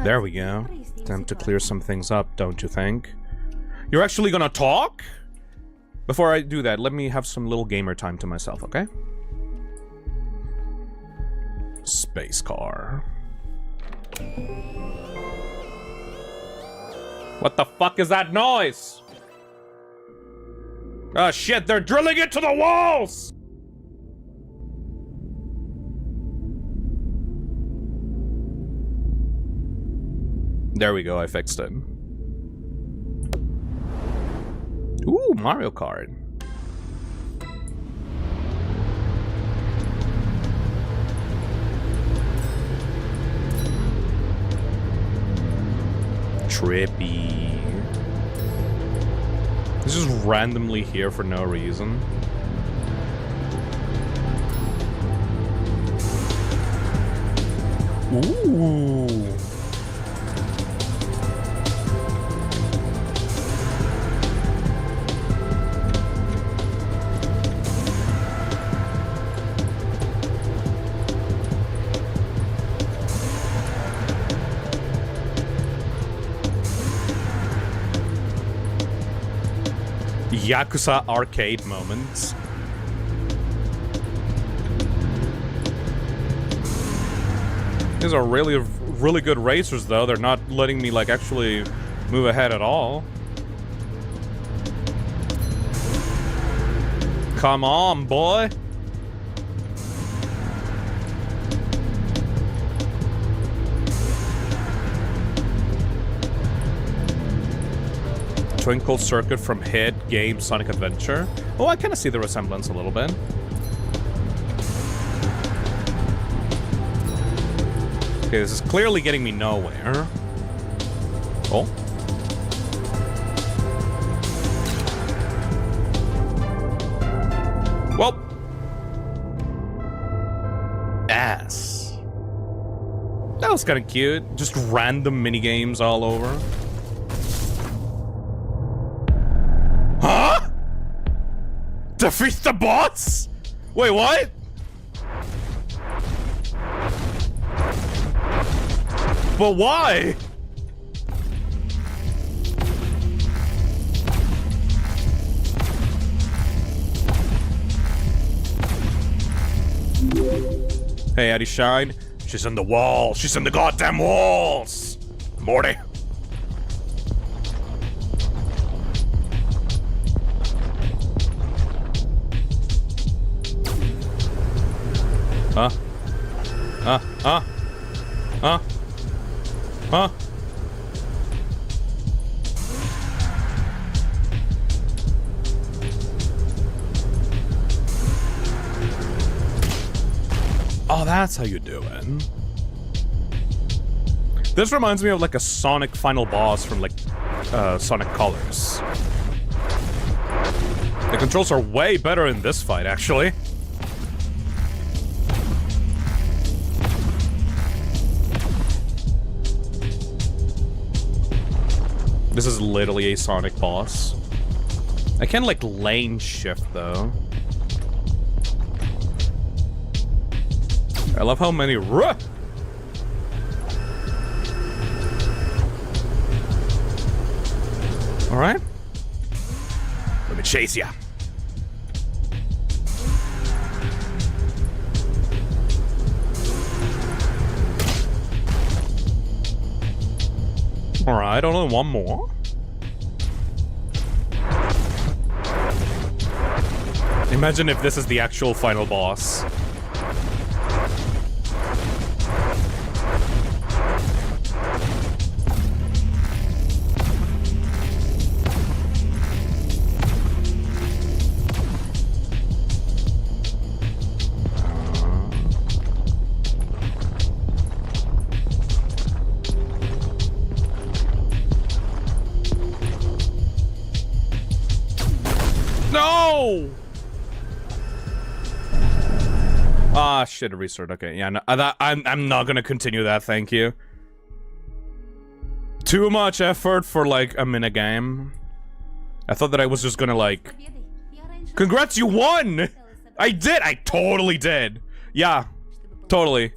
There we go. Time to clear some things up, don't you think? You're actually gonna talk? Before I do that, let me have some little gamer time to myself, okay? Space car. What the fuck is that noise? Oh shit, they're drilling into the walls! There we go, I fixed it. Ooh, Mario Kart. Trippy. This is randomly here for no reason. Ooh. Yakuza arcade moments. These are really good racers, though. They're not letting me, like, actually move ahead at all. Come on, boy. Twinkle Circuit from hit game Sonic Adventure. Oh, I kind of see the resemblance a little bit. Okay, this is clearly getting me nowhere. Oh. Well. Ass. That was kind of cute. Just random minigames all over. Huh? Defeat the bots? Wait, what? But why? Hey, Eddie Shine. She's in the wall. She's in the goddamn walls. Morty. Huh? Huh? Huh? Huh? Huh? Oh, that's how you do it. This reminds me of like a Sonic final boss from like Sonic Colors. The controls are way better in this fight, actually. This is literally a Sonic boss. I can like lane shift though. I love how many Alright. Let me chase ya. Alright, only one more. Imagine if this is the actual final boss. No! Ah, shit, a restart. Okay, yeah, no, I'm not gonna continue that, thank you. Too much effort for, like, a minigame. I thought that I was just gonna, like... Congrats, you won! I did! I totally did! Yeah, totally.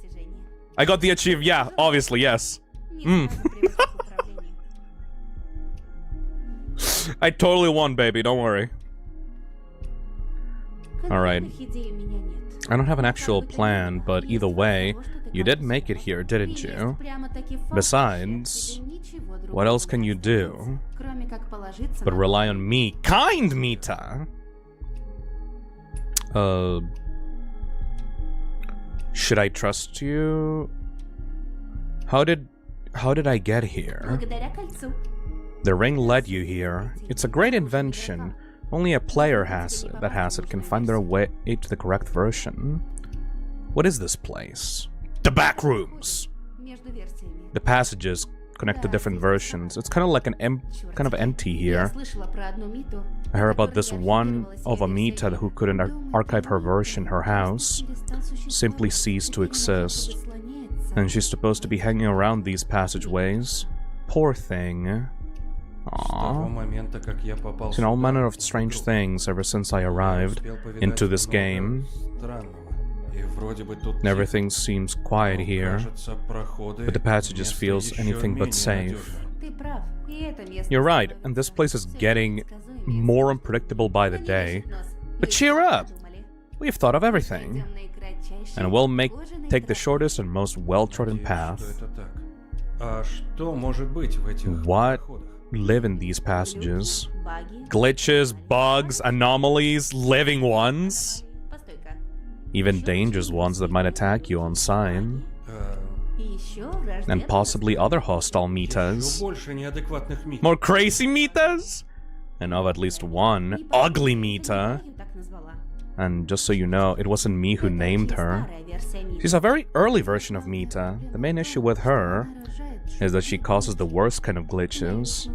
I got the achieve, yeah, obviously, yes. I totally won, baby, don't worry. Alright. I don't have an actual plan, but either way, you did make it here, didn't you? Besides, what else can you do but rely on me? Kind Mita! Should I trust you? How did I get here? The ring led you here. It's a great invention. Only a player can find their way to the correct version. What is this place? The back rooms. The passages connect to different versions. It's kind of like kind of empty here. I heard about this one of a Mita who couldn't archive her version. Her house simply ceased to exist, and she's supposed to be hanging around these passageways. Poor thing. Aww. Seen all manner of strange things ever since I arrived into this game. Everything seems quiet here, but the passages feels anything but safe. You're right, and this place is getting more unpredictable by the day. But cheer up! We've thought of everything, and we'll take the shortest and most well-trodden path. What live in these passages? Glitches, bugs, anomalies, living ones? Even dangerous ones that might attack you on sight. And possibly other hostile Mitas. More crazy Mitas? I know of at least one ugly Mita. And just so you know, it wasn't me who named her. She's a very early version of Mita. The main issue with her is that she causes the worst kind of glitches,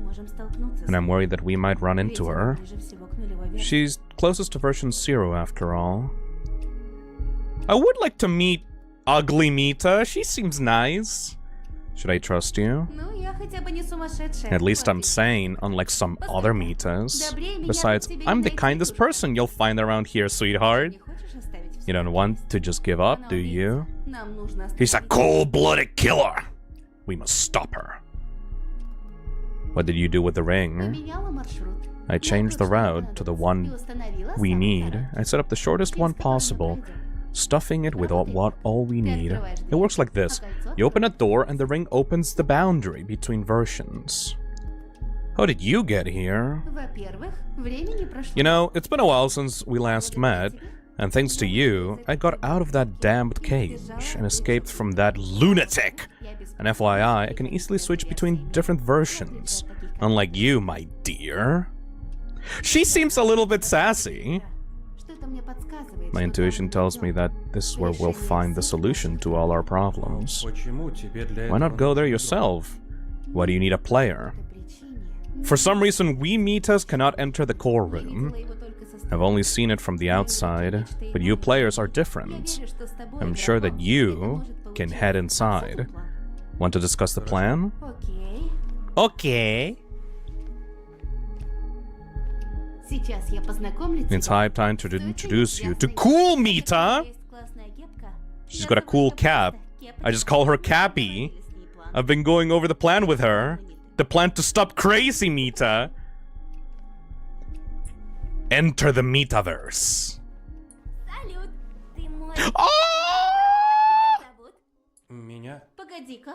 and I'm worried that we might run into her. She's closest to version 0 after all. I would like to meet ugly Mita. She seems nice. Should I trust you? At least I'm sane, unlike some other Mitas. Besides, I'm the kindest person you'll find around here, sweetheart. You don't want to just give up, do you? He's a cold-blooded killer. We must stop her. What did you do with the ring? I changed the route to the one we need. I set up the shortest one possible, stuffing it with all we need. It works like this. You open a door and the ring opens the boundary between versions. How did you get here? You know, it's been a while since we last met, and thanks to you, I got out of that damned cage and escaped from that lunatic. And FYI, I can easily switch between different versions, unlike you, my dear. She seems a little bit sassy. My intuition tells me that this is where we'll find the solution to all our problems. Why not go there yourself? Why do you need a player? For some reason, we Mitas cannot enter the core room. I've only seen it from the outside, but you players are different. I'm sure that you can head inside. Want to discuss the plan? Okay. It's high time to introduce you to Cool Mita! She's got a cool cap. I just call her Cappy. I've been going over the plan with her. The plan to stop Crazy Mita. Enter the Metaverse. Oh! Меня? Погоди-ка.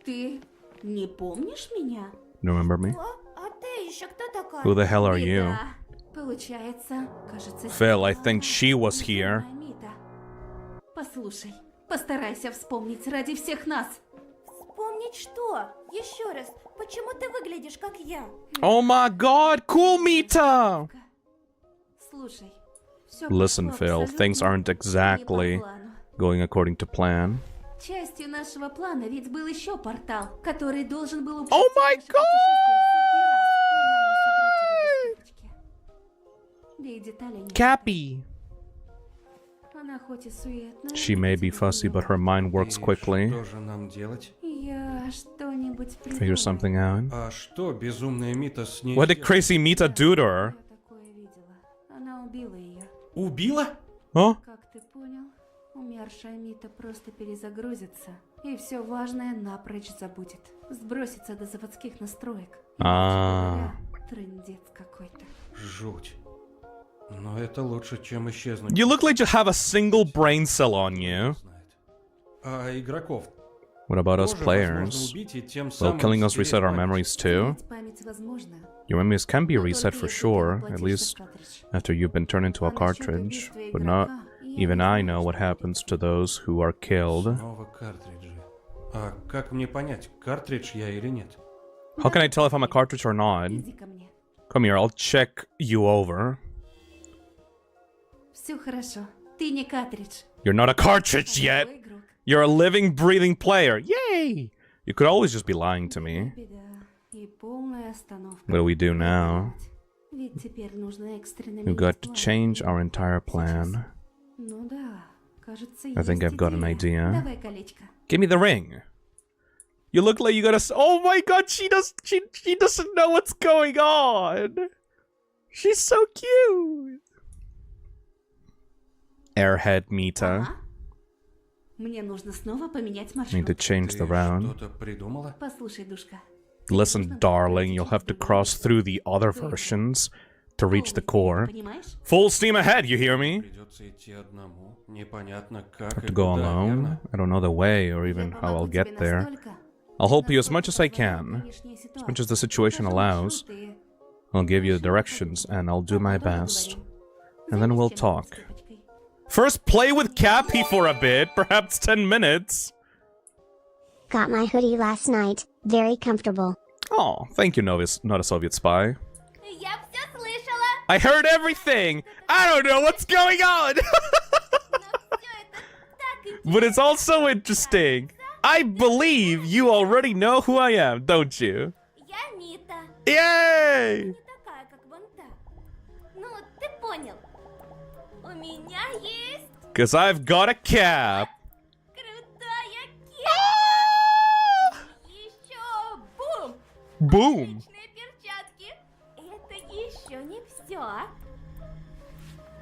Ты не помнишь меня? Remember me? А ты еще кто такой? Who the hell are you? Да. Получается, кажется... Phil, I think she was here. Мита. Послушай, постарайся вспомнить ради всех нас. Вспомнить что? Еще раз, почему ты выглядишь как я? Oh my god, Cool Mita! Слушай, всё Listen, пошло Phil, абсолютно things aren't не exactly по плану. going according to plan. Частью нашего плана ведь был еще портал, который должен был Oh my упустить наше путешествие в сотни раз, но нам не собрать его без кисточки. Да и деталей нет. Cappy! Она хоть и суетная, She may be fussy, but her mind works И quickly. что же нам делать? я что-нибудь Figure придумаю. something out. А что безумная Мита с ней What did сделала? Crazy Mita do to her? Я такое видела. Она убила ее. Убила? Huh? Как ты понял, умершая Мита просто перезагрузится и все важное напрочь забудет. Сбросится до заводских настроек. А. Трындец какой-то. Жуть. Но это лучше, чем исчезнуть. You look like you have a single brain cell on you. Знает. А игроков What about us тоже возможно players? убить и тем Will самым killing us стереть reset our память. memories too? Ведь память возможна. Your memories can be но reset только for если ты sure, at воплотишься least в картридж. after you've been turned into a А насчет cartridge. убийства But not игрока, я even не I знаю, know what что happens to those who are killed. Снова картриджи. А как мне понять, картридж я или нет? How can I tell if I'm a cartridge or not? Иди ко мне. Come here, I'll check you over. Все хорошо. Ты не картридж. You're not a cartridge А yet! другой игрок. You're a living, breathing player! Yay! You could always just be lying to me. Беда. И полная остановка. What do we do now? Ведь теперь нужно экстренно We've got to менять change план. our entire plan. Ну да, кажется, I think есть I've got an идея. idea. Давай колечко. Give me the ring. You look like you got a. Oh my god, she doesn't know what's going on. She's so cute. Airhead Mita. Ага. Мне нужно снова поменять Need to маршрут. change Ты the round. что-то придумала? Послушай, душка. Listen, darling, you'll have to cross through the other versions to reach the core. Понимаешь? Full steam ahead, you hear me? Придется идти одному. Непонятно как Have и to go куда, alone. верно? I don't know the way or Я even how помогу I'll тебе get there. настолько, I'll help you as much as I насколько can, позволяет нынешняя as much as ситуация. the situation Покажу allows. маршрут и I'll give you the directions and I'll do my потом best. поговорим. And then we'll Займись talk. чем-нибудь с Цыпочкой. First, play with Cappy for a bit, perhaps 10 minutes. Got my hoodie last night, very comfortable. Oh, thank you, Novice, not a Soviet spy. Я все слышала. I heard everything! I don't know what's going on! Но все это так интересно. But it's also interesting. I believe you already know who I am, don't you? Я Мита. Yay! Не такая, как вон та. Ну, ты понял. У меня есть Cause I've got a cap. крутая кепка. Еще бум! Boom! Отличные перчатки. Это еще не все.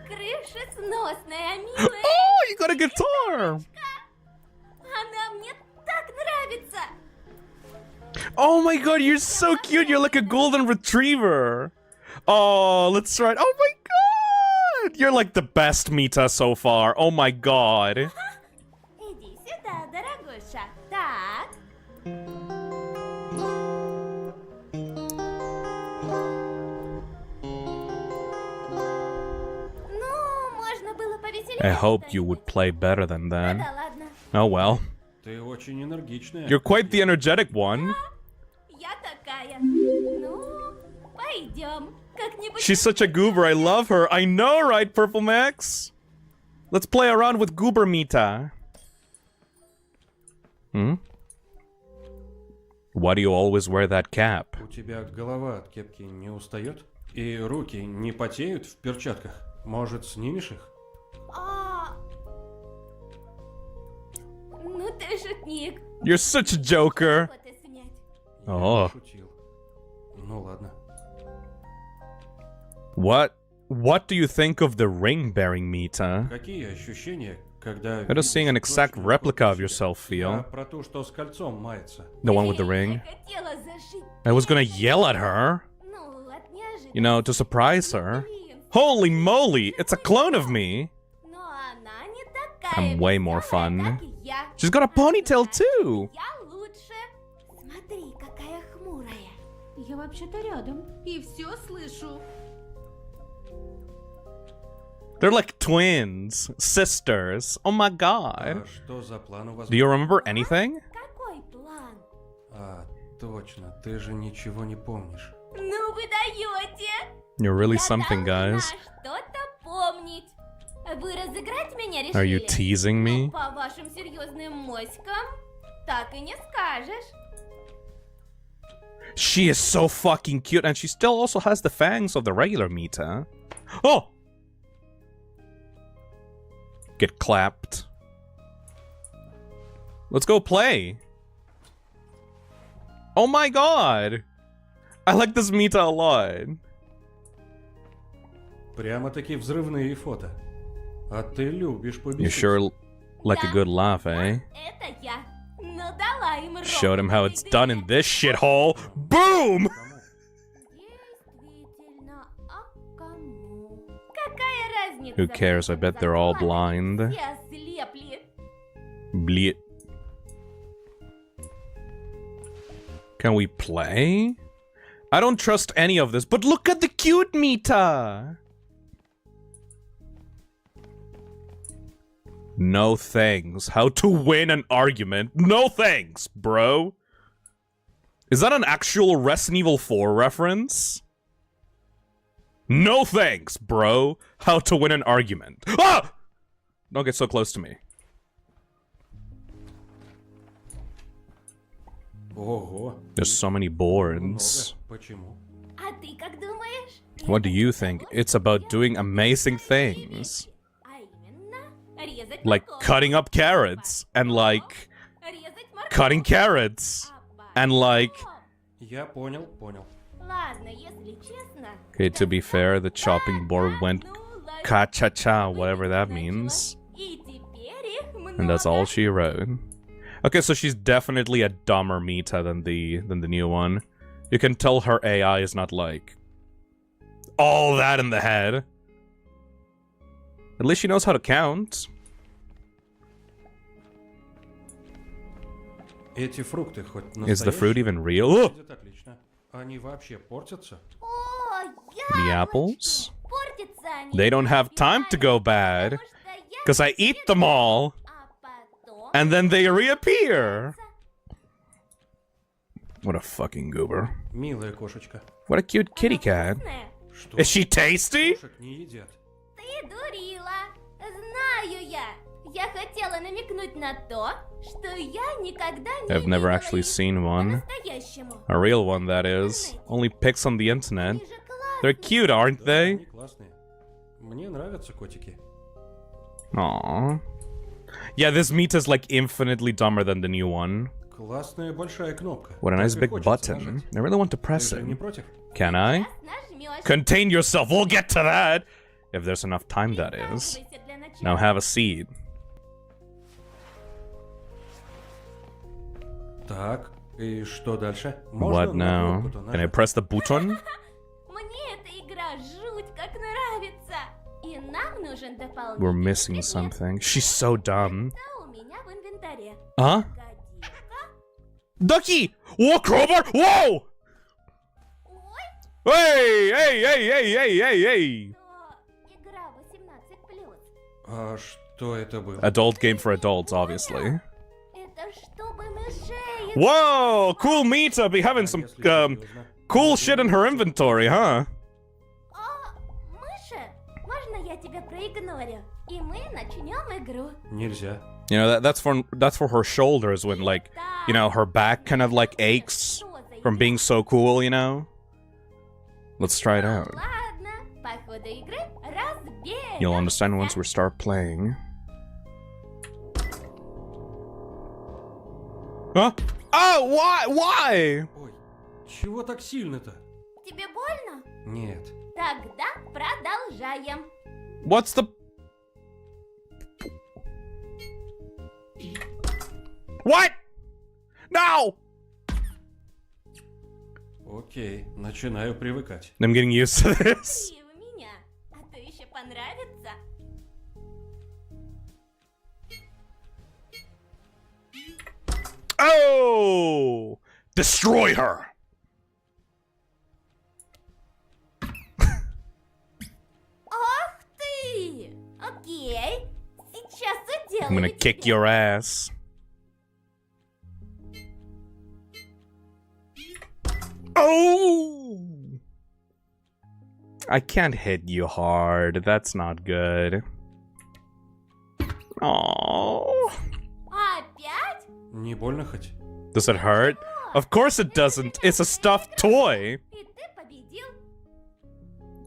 Крышесносная, милая. Oh, you got a guitar! Она мне так нравится. Oh my god, you're so cute. You're like a golden retriever. Oh, let's try it. Oh my god! You're like the best Mita so far. Oh my god. Иди сюда, дорогуша. Так. Ну, можно было повеселее. I hoped you would play better than that. Да ладно. Oh well. Ты очень энергичная. You're quite the energetic one. Я такая. Ну, пойдем. Как-нибудь. She's such a goober. I love her. I know, right, Purple Max? Let's play around with Goober Mita. Hmm? Why do you always wear that cap? У тебя голова от кепки не устает? И руки не потеют в перчатках? Может, снимешь их? А... Ну ты шутник. You're such a joker. Вот и снять. Я О. шутил. Ну ладно. What do you think of the ring-bearing Mita? Какие ощущения, когда... How does seeing an видишь exact точную replica of копию yourself себя? Я feel? про ту, что с кольцом мается. The one with the ring? Я хотела зашить. I was gonna yell at her, Ну, от неожиданности. you know, to surprise her. Блин. Holy moly, it's a clone of me! Но она не такая I'm way more веселая, fun. как я. She's got a ponytail too! Я лучше. Смотри, какая хмурая. Я вообще-то рядом и все слышу. They're like twins, sisters. Oh my god. А что за план у вас? Do you remember anything? Какой план? А, точно, ты же ничего не помнишь. Ну вы даете. You're really Я something, должна guys. что-то помнить. Вы разыграть меня решили? Are you teasing Ну, me? по вашим серьезным моськам так и не скажешь. She is so fucking cute, and she still also has the fangs of the regular Mita. Oh! Get clapped. Let's go play. Oh my god! I like this Mita a lot. Прямо-таки взрывные фото. А ты любишь You победить. sure like a good laugh, eh? Это я. Ну дала им рот. Showed him how it's done in this shithole. Boom! Действительно, а кому? Какая разница? Who cares? I bet they're all blind. Все ослепли. Bleat. Can we play? I don't trust any of this, but look at the cute Mita! No thanks. How to win an argument? No thanks, bro. Is that an actual Resident Evil 4 reference? No thanks, bro. How to win an argument. Ah! Don't get so close to me. Ого. There's so many boards. Много. Почему? А ты как думаешь? What do you think? It's about doing amazing things. А именно, резать Like морковку. cutting up carrots. And like Резать морковку. cutting carrots. А And like... потом- Я понял, понял. Ладно, если честно. Okay, to be fair, the chopping board went Ну, ладно. ka-cha-cha, whatever that means. И теперь их много. And that's all she wrote. Okay, so she's definitely a dumber Mita than the new one. You can tell her AI is not like all that in the head. At least she knows how to count. Эти фрукты хоть Is the fruit настоящие? even real? Oh! Выглядят отлично. Они вообще портятся? О, The яблочко. apples? Портятся они. They don't have time to go bad. Потому что я Because I eat them all. А потом... And then they reappear. What a fucking goober. Милая кошечка. What a cute kitty cat. Вкусная? Что? Is she tasty? Кошек не едят. Ты дурила. Знаю я. Я хотела намекнуть на то, что я никогда не I've never видела actually их seen one. по-настоящему. A real one, that is. Only pics on the internet. Они же They're классные. cute, aren't Да, they? они классные. Мне нравятся котики. Aww. Yeah, this meat is like infinitely dumber than the new one. Классная большая кнопка. What a Так nice и big хочется button. нажать. I really want to Ты press же не it. против? Can I? Раз нажмёшь. Contain yourself, we'll get to that! If there's enough time, that is. Присаживайся для начала. Now have a seat. Так, и что дальше? Можно What на now? кнопку-то Can I нажать? press the button? Мне эта игра жуть как нравится. И нам нужен дополнительный We're missing предмет. something. She's so dumb. Что у меня в инвентаре? Huh? Погоди-ка. Ducky! Whoa, crowbar! Whoa! Ой, Hey, hey, hey, hey, hey, hey, hey! то игра 18+. А что это было? Adult game for adults, obviously. Это чтобы мышей... Whoa! Cool Mita be having some, Если серьезно. cool shit in her inventory, huh? О, мыши, можно я тебя проигнорю? И мы начнем игру. Нельзя. You know, that's for her shoulders when, like, you know, her back kind of, like, aches from being so cool, you know? Let's try it out. Ладно, по ходу игры разберем. You'll understand once we start playing. Huh? Oh, why? Why? Ой, чего так сильно-то? Тебе больно? Нет. Тогда продолжаем. What's the... What? No! Окей, начинаю привыкать. I'm getting used to this. И в меня. А то еще понравится. Oh! Destroy her! Ах ты! Окей. Сейчас уделаю I'm gonna kick тебя. your ass. Oh! I can't hit you hard. That's not good. Oh. Опять? Не больно хоть? Does it hurt? Of course it doesn't. It's a stuffed toy. И ты победил.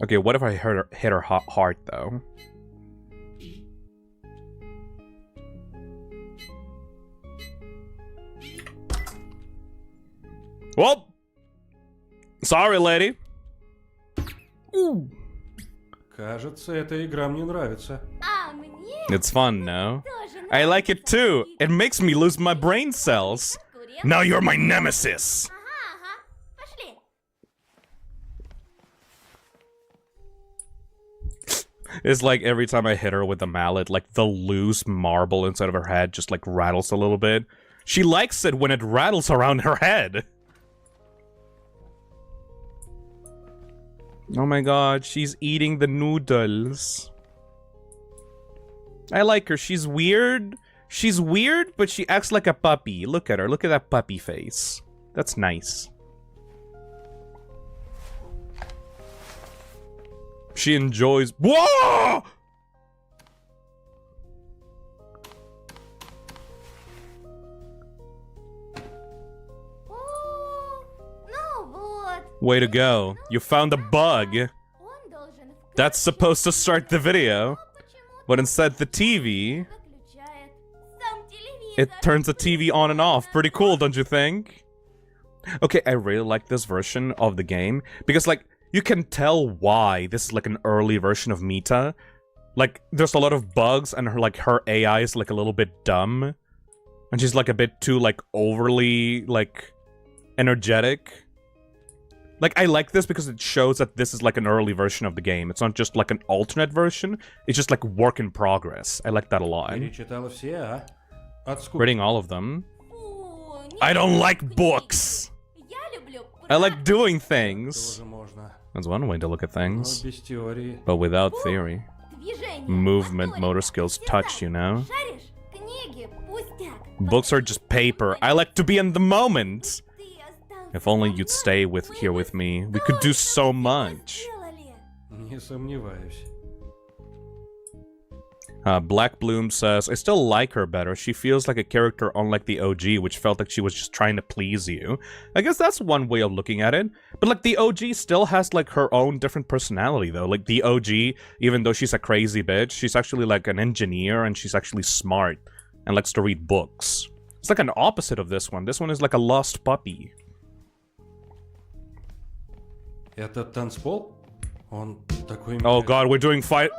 Okay, what if I hit her hard though? Well, sorry, lady. Кажется, эта игра мне нравится. А мне It's fun, no? тоже I like it too. It makes me lose my brain cells. Курил. Now you're my nemesis. Ага, пошли. It's like every time I hit her with the mallet, like the loose marble inside of her head just like rattles a little bit. She likes it when it rattles around her head. Oh my god, she's eating the noodles. I like her. She's weird. She's weird, but she acts like a puppy. Look at her. Look at that puppy face. That's nice. She enjoys... Whoa! О, ну вот. Way to go. You found a bug. Он должен That's supposed to start the video. почему-то But instead the TV, выключает сам телевизор. it turns the TV on and off. Pretty cool, don't you think? Okay, I really like this version of the game. Because, like, you can tell why this is, like, an early version of Mita. Like, there's a lot of bugs, and her AI is, like, a little bit dumb. And she's, like, a bit too, like, overly, like, energetic. Like, I like this because it shows that this is, like, an early version of the game. It's not just, like, an alternate version. It's just, like, work in progress. I like that a lot. Перечитала все, а? От скуки. Reading all of them. Фу, не I don't like книги. books. Я люблю I like doing things. Тоже можно. That's one way to look at Но things. без теории. But without theory. движение. Movement, моторика, motor skills, touch, you know? Шаришь? Книги, пустяк. Books are just paper. I like to be in the moment. Ты остался If only you'd stay here with me. We could do so much. Не сомневаюсь. Black Bloom says, I still like her better. She feels like a character unlike the OG, which felt like she was just trying to please you. I guess that's one way of looking at it. But like the OG still has like her own different personality though. Like the OG, even though she's a crazy bitch, she's actually like an engineer and she's actually smart and likes to read books. It's like an opposite of this one. This one is like a lost puppy. Это танцпол? Он такой... Oh god, we're doing Friday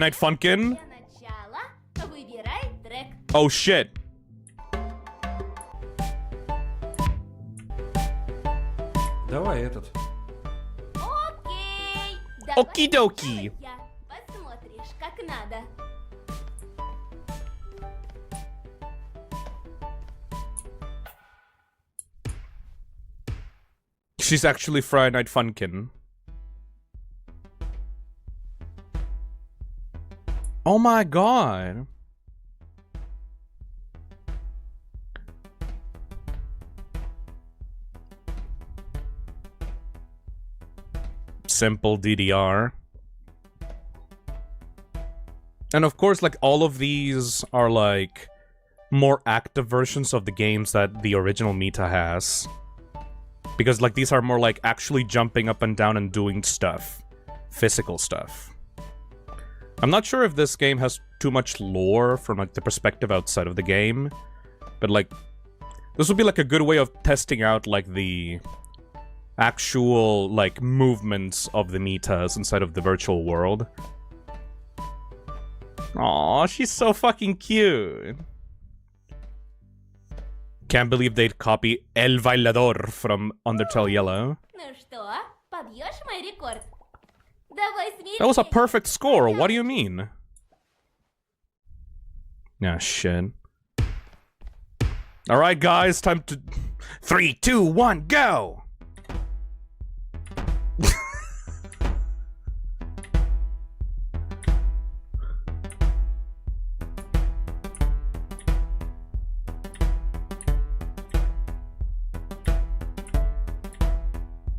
Night Funkin'? Для начала выбирай трек. Oh shit. Давай этот. Окей. Оки-доки. Посмотришь, как надо. She's actually Friday Night Funkin'. Oh my god. Simple DDR. And of course, like, all of these are, like, more active versions of the games that the original Mita has. Because, like, these are more, like, actually jumping up and down and doing stuff. Physical stuff. I'm not sure if this game has too much lore from, like, the perspective outside of the game. But, like, this would be, like, a good way of testing out, like, the actual, like, movements of the Mitas inside of the virtual world. Aw, she's so fucking cute. Can't believe they'd copy El Bailador from Undertale Yellow. Ну что, побьешь мой рекорд? Давай смирись. That was a perfect score, what do you mean? Ah, shit. Alright, guys, time to... 3, 2, 1, go!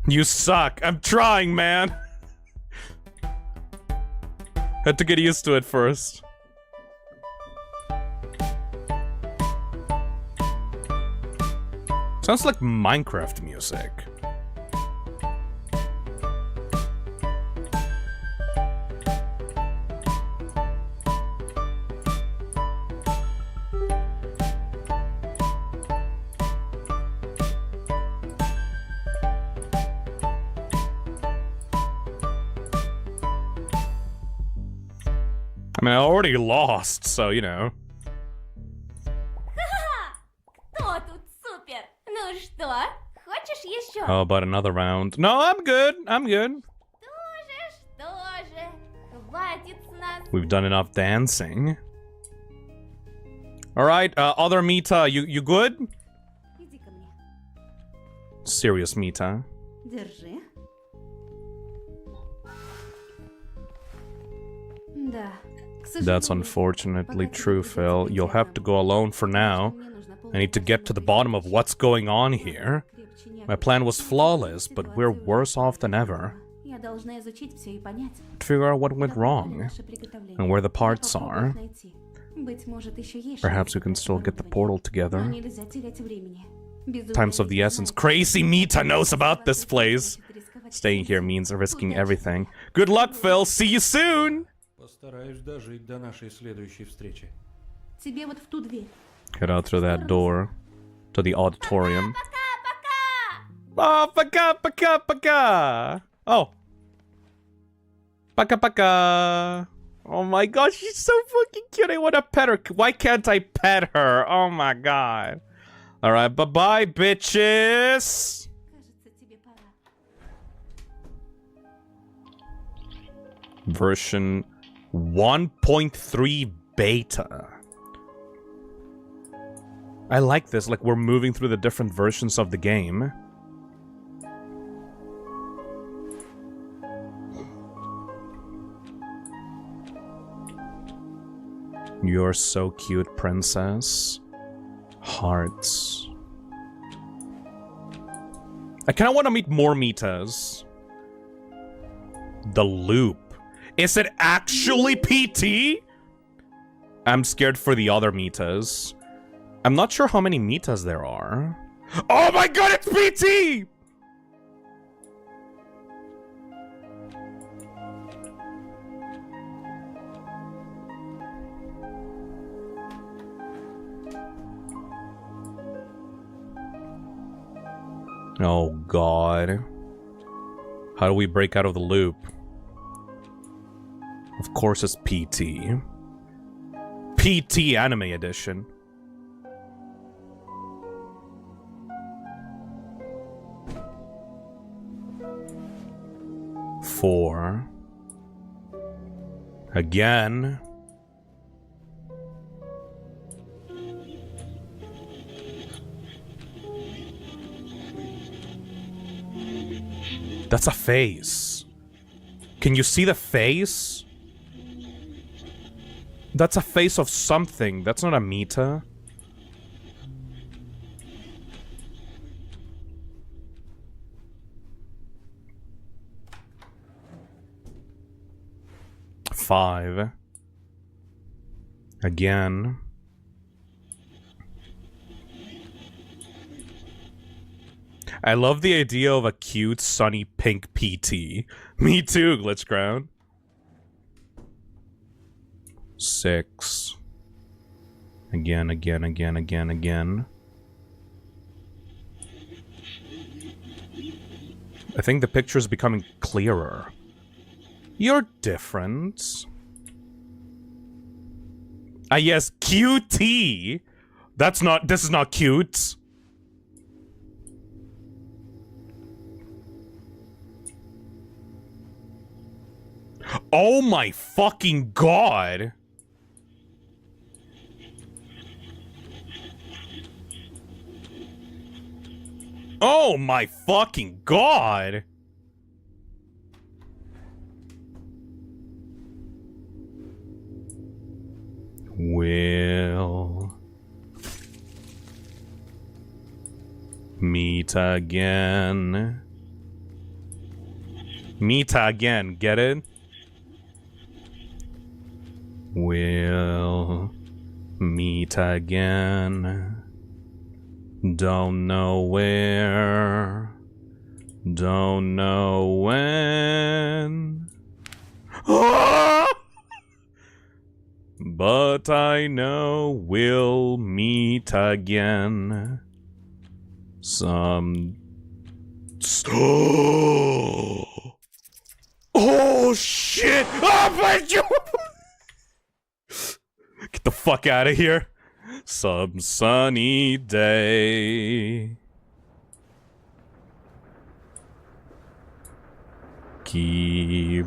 You suck. I'm trying, man. Had to get used to it first. Sounds like Minecraft music. I mean, I already lost, so, you know. Кто тут супер? Ну что, хочешь еще? How about another round? No, I'm good. I'm good. Что же, хватит с нас. We've done enough dancing. Alright, other Mita, you good? Иди ко мне. Serious Mita. Держи. Да. That's unfortunately true, Phil. You'll have to go alone for now. I need to get to the bottom of what's going on here. My plan was flawless, but we're worse off than ever. Я должна изучить все и понять, To figure out what went wrong, наше приготовление. and where the Я parts попробую are. их найти. Быть может, еще есть Perhaps we шанс can still get the оборудования. portal Но together. нельзя терять времени. Безумие Time's of the ведь essence. знает, Crazy Mita knows about this что place. значит рисковать Staying here всем. means risking Удачи. everything. Good luck, Phil. See you soon! Постараюсь дожить до нашей следующей встречи. Тебе вот в ту дверь. Head out through that door to the auditorium. Пока-пока! Oh, paka paka paka! Oh. Paka paka! Oh my gosh, she's so fucking cute. I want to pet her. Why can't I pet her? Oh my god. Alright, bye-bye, bitches! Кажется, тебе пора. Version 1.3 beta. I like this, like we're moving through the different versions of the game. You're so cute, princess. Hearts. I kind of want to meet more Mitas. The loop. Is it actually PT? I'm scared for the other Mitas. I'm not sure how many Mitas there are. Oh my god, it's PT! Oh god. How do we break out of the loop? Of course it's PT. PT Anime Edition. Four. Again. That's a face. Can you see the face? That's a face of something. That's not a Mita. Five. Again. I love the idea of a cute, sunny pink PT. Me too, Glitchcrown. 6. Again. I think the picture is becoming clearer. You're different. Ah, yes, QT. This is not cute. Oh my fucking god. Oh my fucking god. We'll meet again. Meet again, get it? We'll meet again. Don't know where. Don't know when. But I know we'll meet again. Some... Oh shit! Oh my god! Get the fuck out of here. Some sunny day. Keep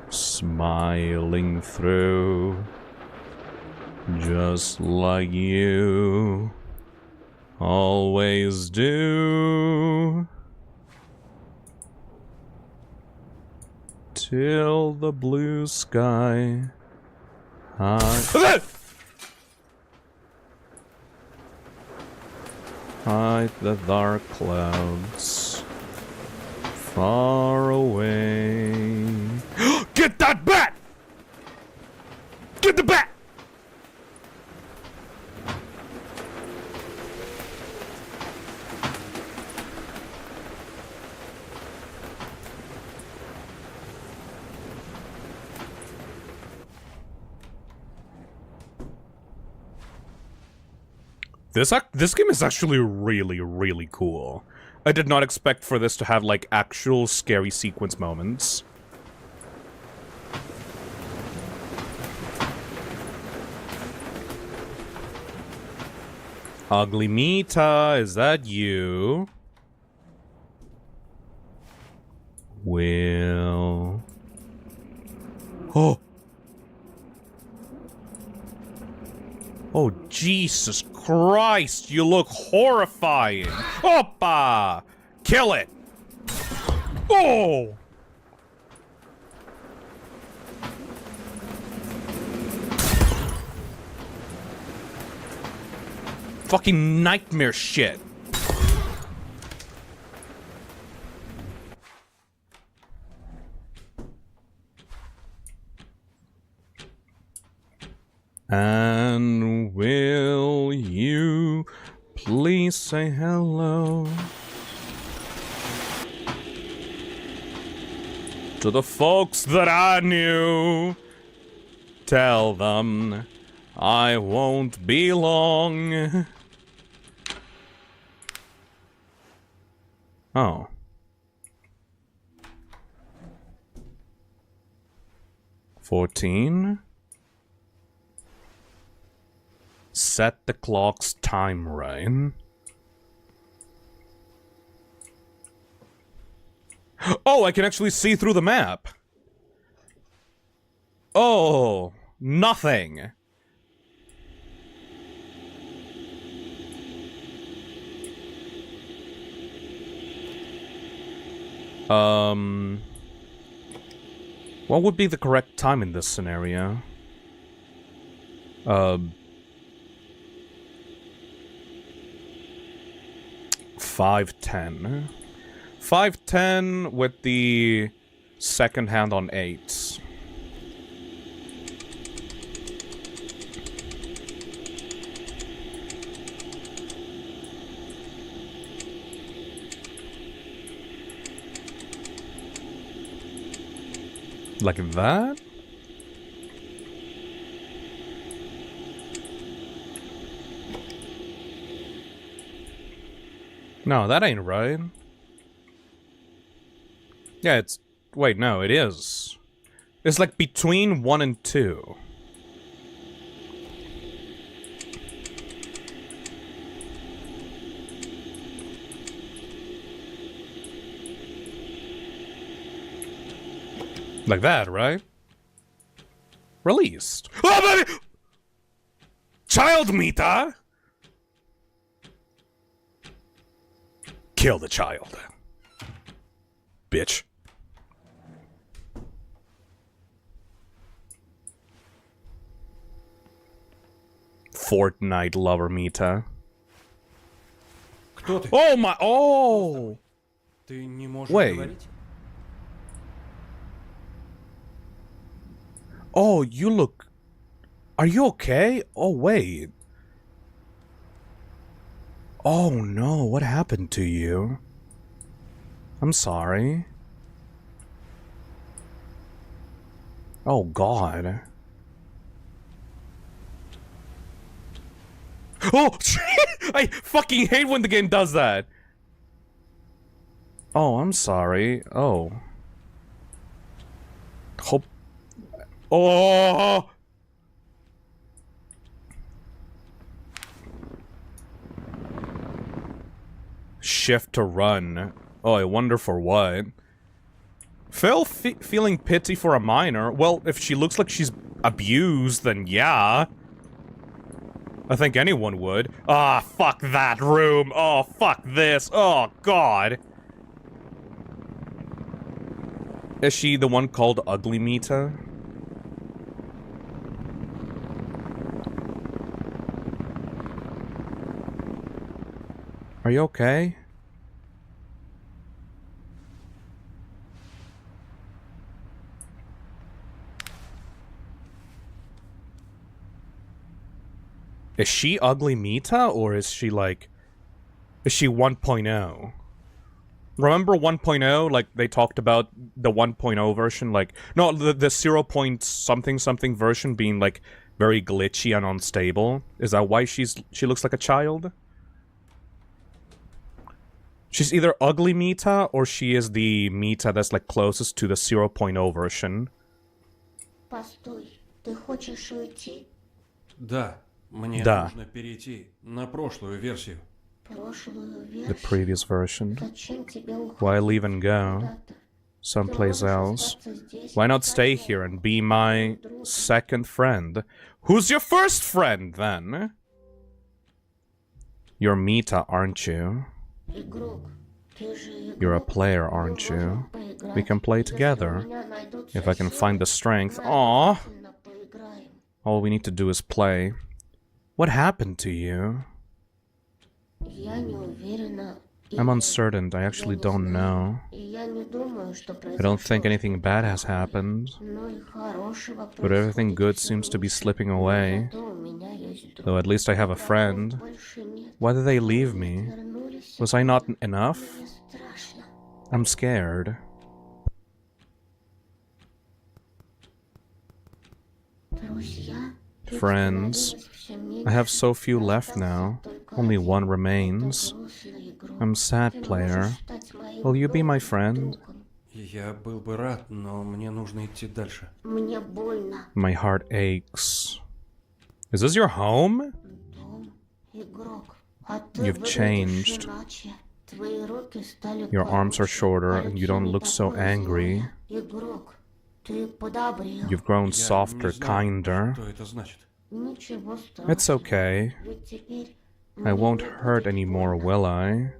smiling through, just like you always do. Till the blue sky hide the dark clouds far away. Get that bat! Get the bat! This game is actually really, really cool. I did not expect for this to have, like, actual scary sequence moments. Ugly Mita, is that you? Will... Oh! Oh, Jesus Christ, you look horrifying! Oppa! Kill it! Oh! Fucking nightmare shit. And will you please say hello to the folks that I knew? Tell them I won't be long. Oh. $14. Set the clock's time right. Oh, I can actually see through the map. Oh, nothing. What would be the correct time in this scenario? 5:10. 5:10 with the second hand on 8s. Like that? No, that ain't right. Yeah, it's... Wait, no, it is. It's like between 1 and 2. Like that, right? Released. Oh, baby! Child Mita! Kill the child. Bitch. Fortnite lover Mita. Кто ты? Oh my... Oh! Ты не можешь Wait. говорить? Oh, you look... Are you okay? Oh, wait. Oh, no. What happened to you? I'm sorry. Oh, God. Oh, I fucking hate when the game does that. Oh, I'm sorry. Oh. Hope... Oh! Shift to run. Oh, I wonder for what. Phil feeling pity for a minor. Well, if she looks like she's abused, then yeah. I think anyone would. Ah, fuck that room. Oh, fuck this. Oh, God. Is she the one called Ugly Mita? Are you okay? Is she Ugly Mita, or is she like... Is she 1.0? Remember 1.0? Like, they talked about the 1.0 version, like... No, the 0. something something version being, like, very glitchy and unstable. Is that why she looks like a child? She's either Ugly Mita, or she is the Mita that's, like, closest to the 0.0 version. Постой, ты хочешь уйти? Да, мне Да. нужно перейти на прошлую версию. Прошлую The версию? previous version. Зачем тебе уходить Why leave and go куда-то? someplace Ты можешь else? остаться здесь Why и not stay сказать, here and be my second friend? Who's your first friend, then? You're Mita, aren't you? игрок, ты же игрок. You're a player, Мы aren't you? можем поиграть. We can play Если у together. меня найдутся If I can силы, find the strength. мы Aww. обязательно поиграем. All we need to do is play. What happened to you? Я не уверена, I'm uncertain. I actually don't know. И я не думаю, что I don't think произошло. anything bad has happened, Но и хорошего but everything происходит good всё seems to be меньше. slipping away. Зато у меня есть друг. Though at least I have a friend. Больше нет. Why did they leave me? Вернулись. Was I not enough? Мне страшно. I'm scared. Друзья. Их Friends. становилось всё меньше. I have so few left now. Остался только Only один. one remains. Это грустный игрок. I'm sad, Ты player. можешь стать моим Will you be my добрым friend? другом. Я был бы рад, но мне нужно идти дальше. Мне больно. My heart aches. Is this your home? Дом, игрок. А ты You've выглядишь changed. иначе. Твои руки стали Your arms are короче, shorter а and you лицо don't не look so такое angry. злое. Игрок, ты подобрел. You've grown Я softer, не знаю, kinder. что это значит. Ничего страшного. It's okay. Ведь теперь I мне won't не hurt будет anymore, больно. will I?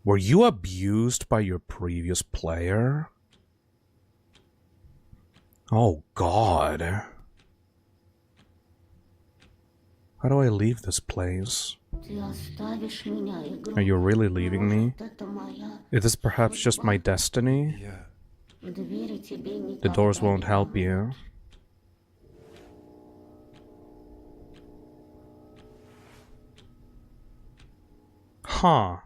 Were you abused by your previous player? Oh, God. How do I leave this place? Ты оставишь меня, игрок. Are you really leaving me? Может, это моя Is this perhaps just my destiny? Я... двери тебе The doors никогда won't не help you. Huh.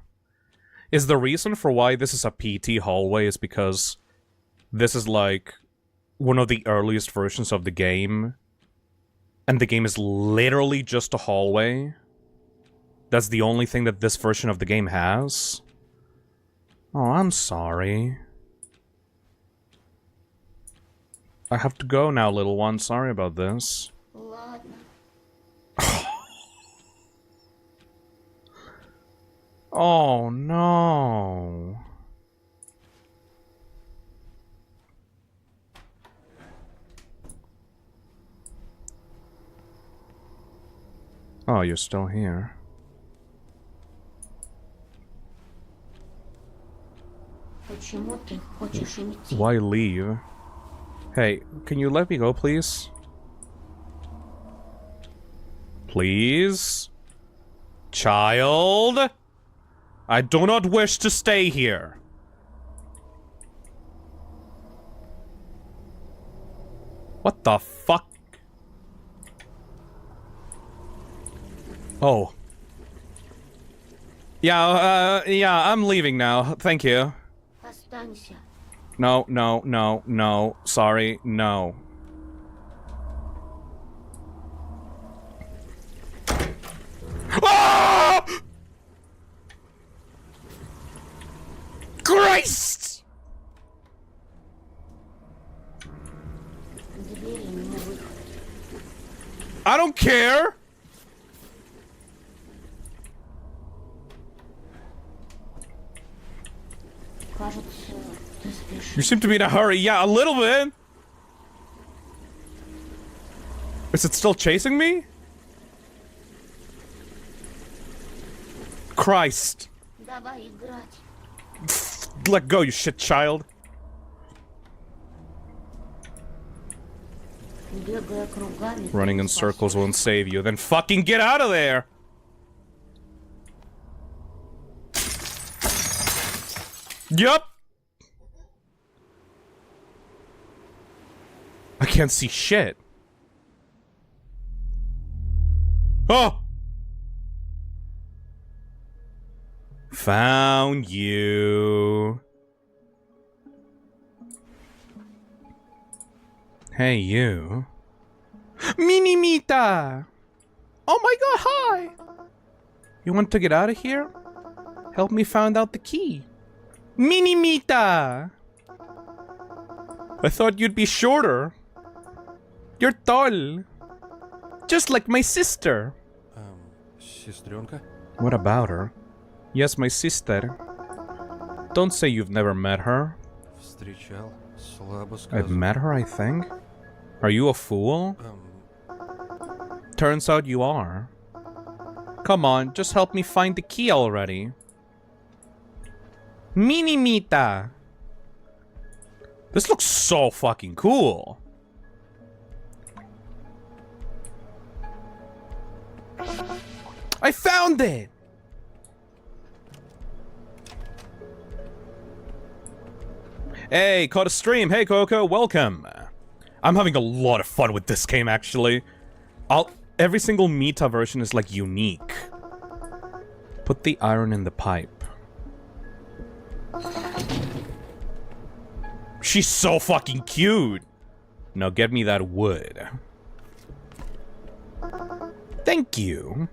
Is the reason for why this is a PT hallway is because this is like one of the earliest versions of the game, and the game is literally just a hallway? That's the only thing that this version of the game has? Oh, I'm sorry. I have to go now, little one. Sorry about this. Ладно. Oh, no. Oh, you're still here. Почему ты хочешь уйти? Why leave? Hey, can you let me go, please? Please? Child? I do not wish to stay here. What the fuck? Oh. Yeah, I'm leaving now. Thank you. Останься. No, no, no, no. Sorry, no. Ah! Christ! Двери не выходят. I don't care. Кажется, ты спешишь. You seem to be in a hurry. Yeah, a little bit. Is it still chasing me? Christ. Давай играть. Let go, you shit child. Бегая кругами. Running in circles won't save you. Then fucking get out of there. Yup. I can't see shit. Oh! Found you. Hey, you. Minimita! Oh my god, hi! You want to get out of here? Help me find out the key. Minimita! I thought you'd be shorter. You're tall. Just like my sister. Сестренка? What about her? Yes, my sister. Don't say you've never met her. Встречал. Слабо I've сказано. met her, I think. Are you a fool? Turns out you are. Come on, just help me find the key already. Minimita! This looks so fucking cool. I found it! Hey, caught a stream. Hey, Coco, welcome. I'm having a lot of fun with this game, actually. Every single Mita version is, like, unique. Put the iron in the pipe. She's so fucking cute. Now get me that wood. Thank you.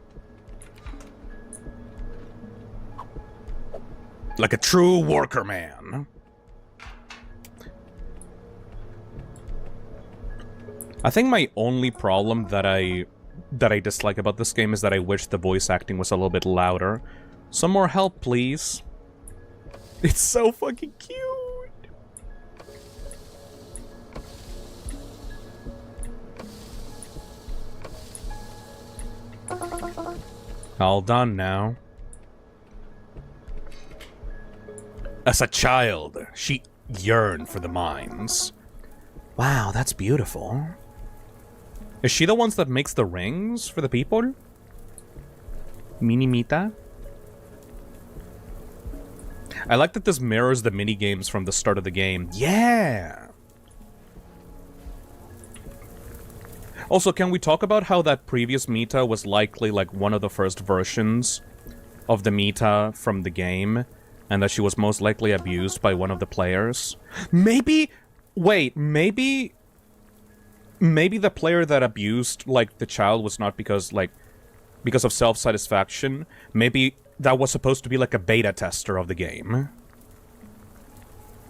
Like a true worker man. I think my only problem that I dislike about this game is that I wish the voice acting was a little bit louder. Some more help, please. It's so fucking cute. All done now. As a child, she yearned for the mines. Wow, that's beautiful. Is she the ones that makes the rings for the people? Mini Mita? I like that this mirrors the mini games from the start of the game. Yeah! Also, can we talk about how that previous Mita was likely like one of the first versions of the Mita from the game, and that she was most likely abused by one of the players? Maybe... Wait, maybe the player that abused, like, the child was not because of self-satisfaction. Maybe that was supposed to be, like, a beta tester of the game.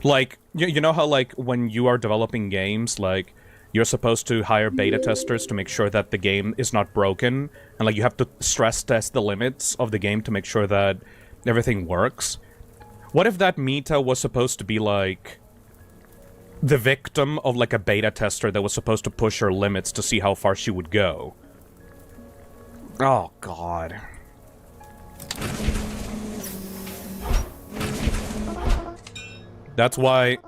Like, you know how, like, when you are developing games, like, you're supposed to hire beta testers to make sure that the game is not broken, and, like, you have to stress test the limits of the game to make sure that everything works. What if that Mita was supposed to be, like, the victim of, like, a beta tester that was supposed to push her limits to see how far she would go? Oh, God. That's why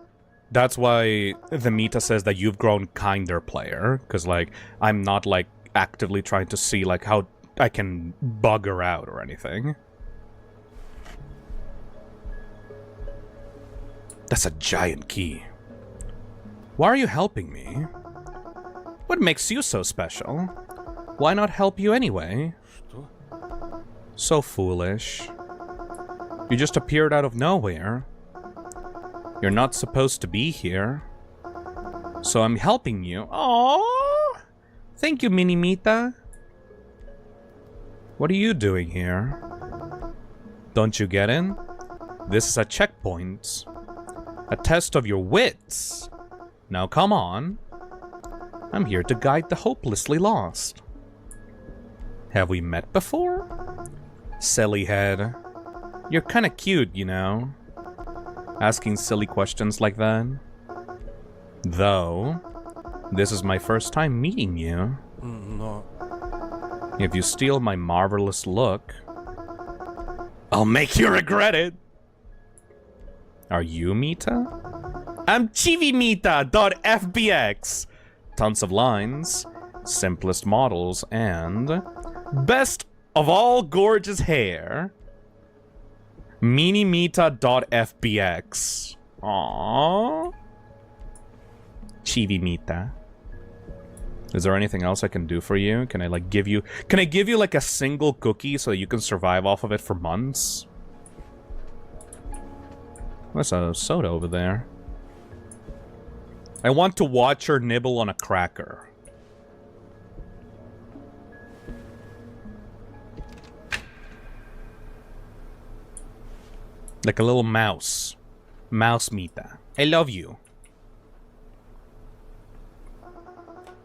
the Mita says that you've grown kinder, player. Because, like, I'm not, like, actively trying to see, like, how I can bug her out or anything. That's a giant key. Why are you helping me? What makes you so special? Why not help you anyway? So foolish. You just appeared out of nowhere. You're not supposed to be here. So I'm helping you. Aww! Thank you, Mini Mita. What are you doing here? Don't you get in? This is a checkpoint. A test of your wits. Now come on. I'm here to guide the hopelessly lost. Have we met before? Silly head. You're kinda cute, you know. Asking silly questions like that. Though, this is my first time meeting you. No. If you steal my marvelous look, I'll make you regret it. Are you Mita? I'm ChiviMita.fbx. Tons of lines, simplest models, and best of all gorgeous hair. MiniMita.fbx. Aww. ChiviMita. Is there anything else I can do for you? Can I, like, give you... Can I give you, like, a single cookie so that you can survive off of it for months? There's a soda over there. I want to watch her nibble on a cracker. Like a little mouse. Mouse Mita. I love you.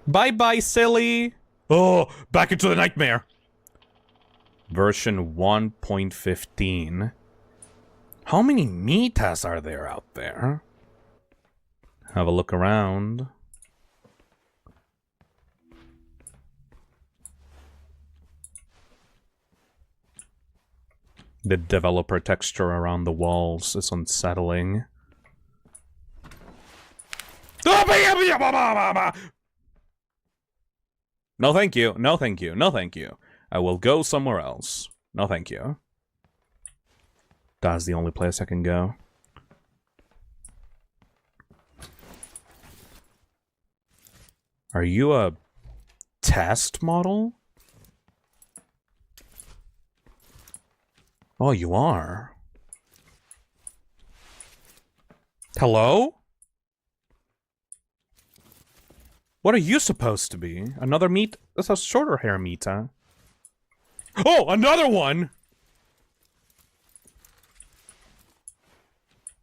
Bye-bye, silly! Oh, back into the nightmare! Version 1.15. How many Mitas are there out there? Have a look around. The developer texture around the walls is unsettling. No thank you, no thank you, no thank you. I will go somewhere else. No thank you. That's the only place I can go. Are you a test model? Oh, you are. Hello? What are you supposed to be? Another meat? That's a shorter hair Mita. Oh, another one!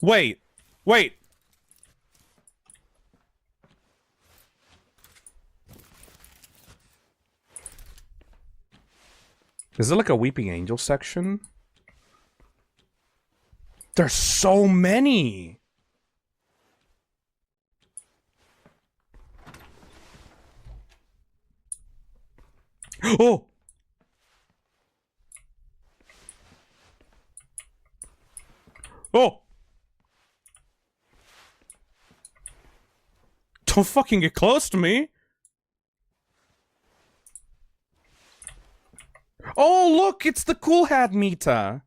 Wait. Wait. Is it like a Weeping Angel section? There's so many! Oh! Oh! Don't fucking get close to me! Oh, look! It's the Cool Hat Mita!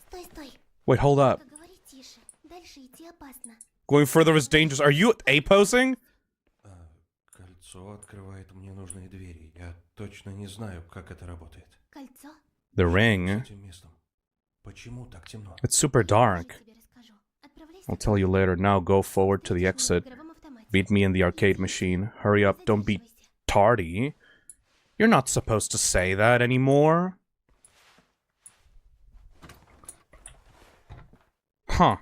Стой, стой. Wait, hold up. Поговори тише. Дальше идти опасно. Going further is dangerous. Are you A-posing? Кольцо открывает мне нужные двери. Я точно не знаю, как это работает. Кольцо? The С ring. этим местом. Почему так темно? It's super dark. Тебе расскажу. Отправляйся I'll tell you later. Now go forward to the в exit. игровом автомате. Meet me in the arcade machine. Hurry up, don't be Задерживайся. tardy. You're not supposed to say that anymore. Huh.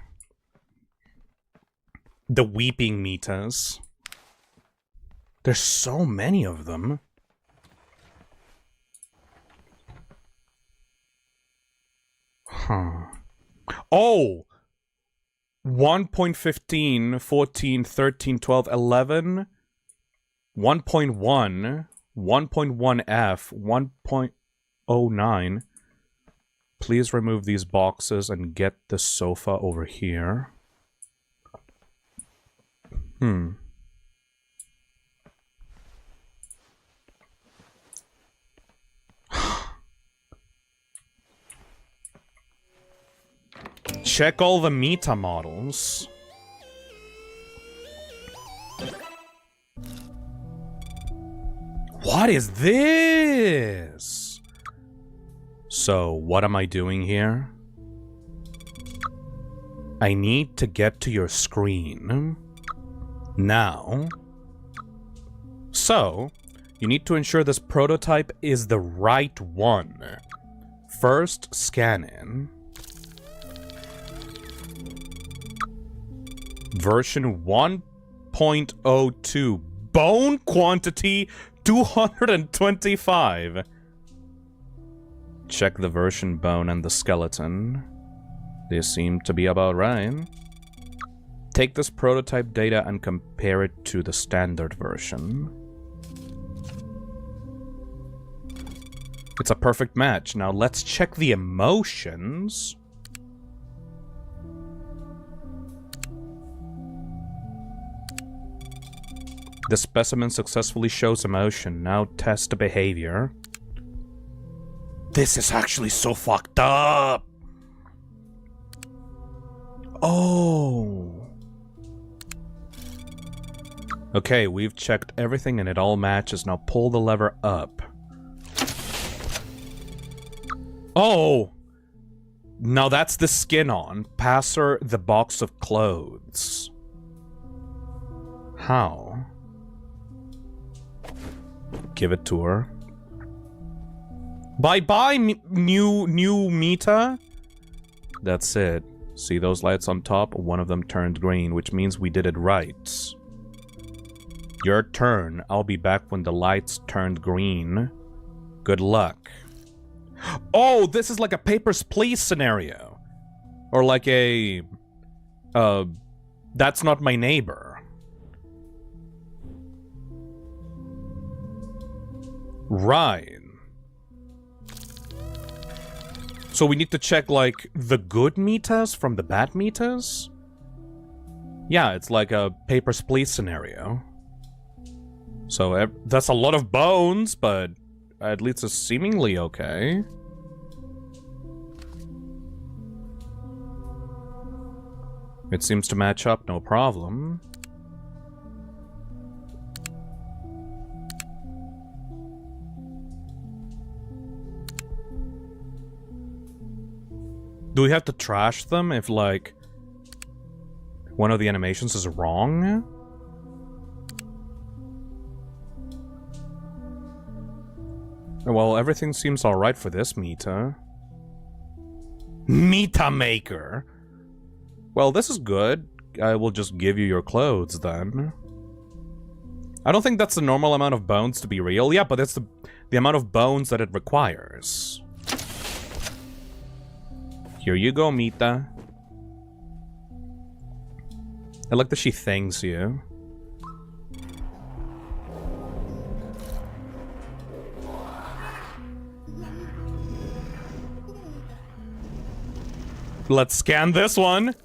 The Weeping Mitas. There's so many of them. Huh. Oh! 1.15, 14, 13, 12, 11, 1.1, 1.1F, 1.09. Please remove these boxes and get the sofa over here. Check all the Mita models. What is this? So, what am I doing here? I need to get to your screen. Now. So, you need to ensure this prototype is the right one. First, scan in. Version 1.02. Bone quantity 225. Check the version bone and the skeleton. They seem to be about right. Take this prototype data and compare it to the standard version. It's a perfect match. Now let's check the emotions. The specimen successfully shows emotion. Now test the behavior. This is actually so fucked up. Oh. Okay, we've checked everything and it all matches. Now pull the lever up. Oh! Now that's the skin on. Pass her the box of clothes. How? Give it to her. Bye-bye, new Mita. That's it. See those lights on top? One of them turned green, which means we did it right. Your turn. I'll be back when the lights turned green. Good luck. Oh, this is like a Papers, Please scenario. Or like a... That's Not My Neighbor. Right. So we need to check, like, the good Mitas from the bad Mitas? Yeah, it's like a Papers, Please scenario. So that's a lot of bones, but at least it's seemingly okay. It seems to match up, no problem. Do we have to trash them if, like, one of the animations is wrong? Well, everything seems alright for this Mita. Mita Maker! Well, this is good. I will just give you your clothes, then. I don't think that's the normal amount of bones to be real. Yeah, but it's the amount of bones that it requires. Here you go, Mita. I like that she thanks you. Let's scan this one.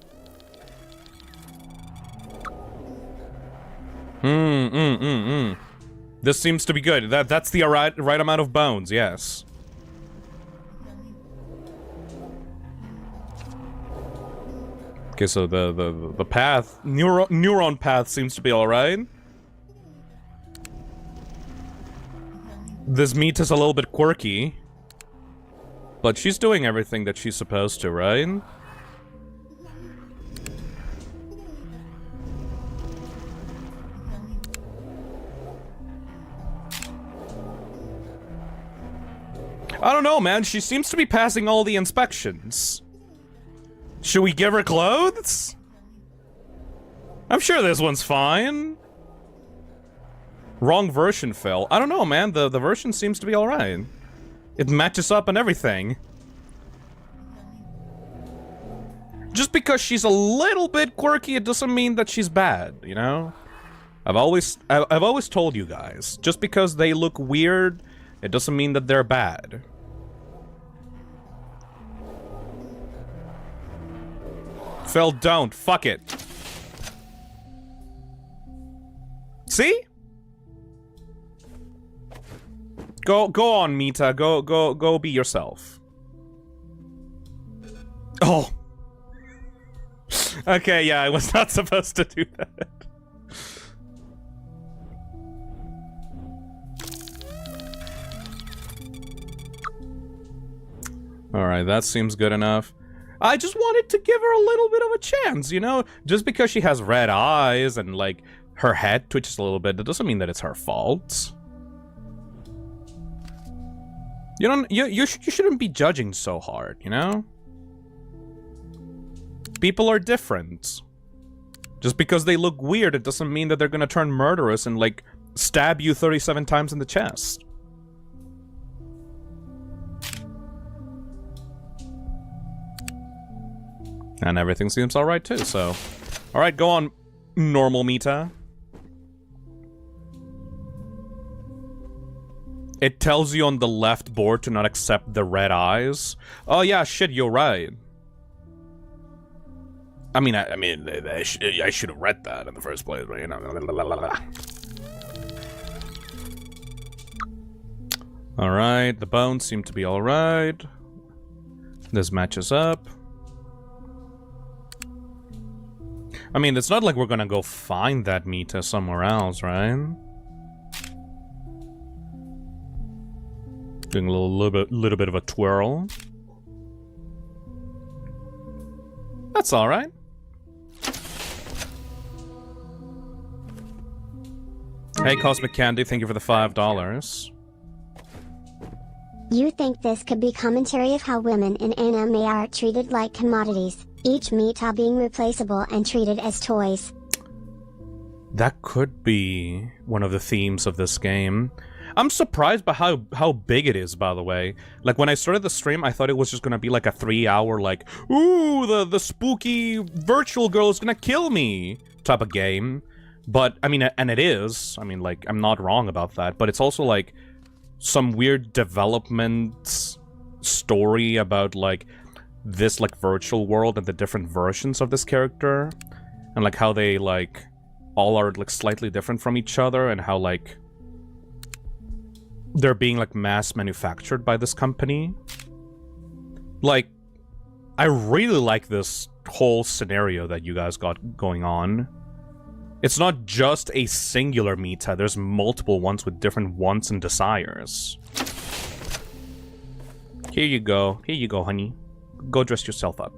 This seems to be good. That's the right amount of bones, yes. Okay, so the path, neuron path seems to be alright. This meat is a little bit quirky. But she's doing everything that she's supposed to, right? I don't know, man. She seems to be passing all the inspections. Should we give her clothes? I'm sure this one's fine. Wrong version, Phil. I don't know, man. The version seems to be alright. It matches up and everything. Just because she's a little bit quirky, it doesn't mean that she's bad, you know? I've always told you guys, just because they look weird, it doesn't mean that they're bad. Phil, don't. Fuck it. See? Go on, Mita. Go be yourself. Oh. Okay, yeah, I was not supposed to do that. Alright, that seems good enough. I just wanted to give her a little bit of a chance, you know? Just because she has red eyes and, like, her head twitches a little bit, that doesn't mean that it's her fault. You shouldn't be judging so hard, you know? People are different. Just because they look weird, it doesn't mean that they're gonna turn murderous and, like, stab you 37 times in the chest. And everything seems alright too, so... Alright, go on, normal Mita. It tells you on the left board to not accept the red eyes. Oh yeah, shit, you're right. I mean, I should have read that in the first place, but you know. Alright, the bones seem to be alright. This matches up. I mean, it's not like we're gonna go find that Mita somewhere else, right? Doing a little bit of a twirl. That's all right. Hey, Cosmic Candy, thank you for the $5. You think this could be commentary of how women in anime are treated like commodities, each Mita being replaceable and treated as toys? That could be one of the themes of this game. I'm surprised by how big it is, by the way. Like, when I started the stream, I thought it was just gonna be like a 3-hour, like, ooh, the spooky virtual girl is gonna kill me type of game. But, I mean, and it is. I mean, like, I'm not wrong about that. But it's also, like, some weird development story about, like, this, like, virtual world and the different versions of this character. And, like, how they, like, all are, like, slightly different from each other. And how, like, they're being, like, mass manufactured by this company. Like, I really like this whole scenario that you guys got going on. It's not just a singular Mita, there's multiple ones with different wants and desires. Here you go, honey. Go dress yourself up.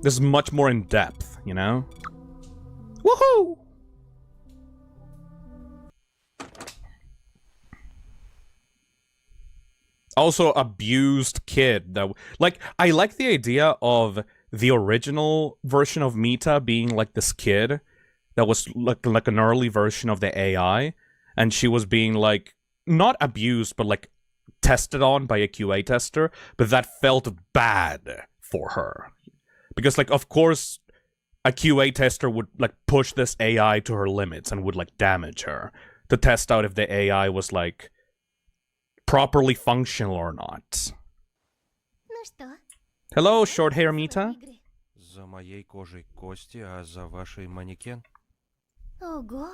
This is much more in depth, you know? Woohoo! Also, abused kid. That, like, I like the idea of the original version of Mita being like this kid that was like an early version of the AI, and she was being like not abused but like tested on by a QA tester, but that felt bad for her because, like, of course a QA tester would like push this AI to her limits and would like damage her to test out if the AI was like properly functional or not. Ну что? Hello, short hair Mita. Игры. За моей кожей кости, а за вашей манекен? Ого,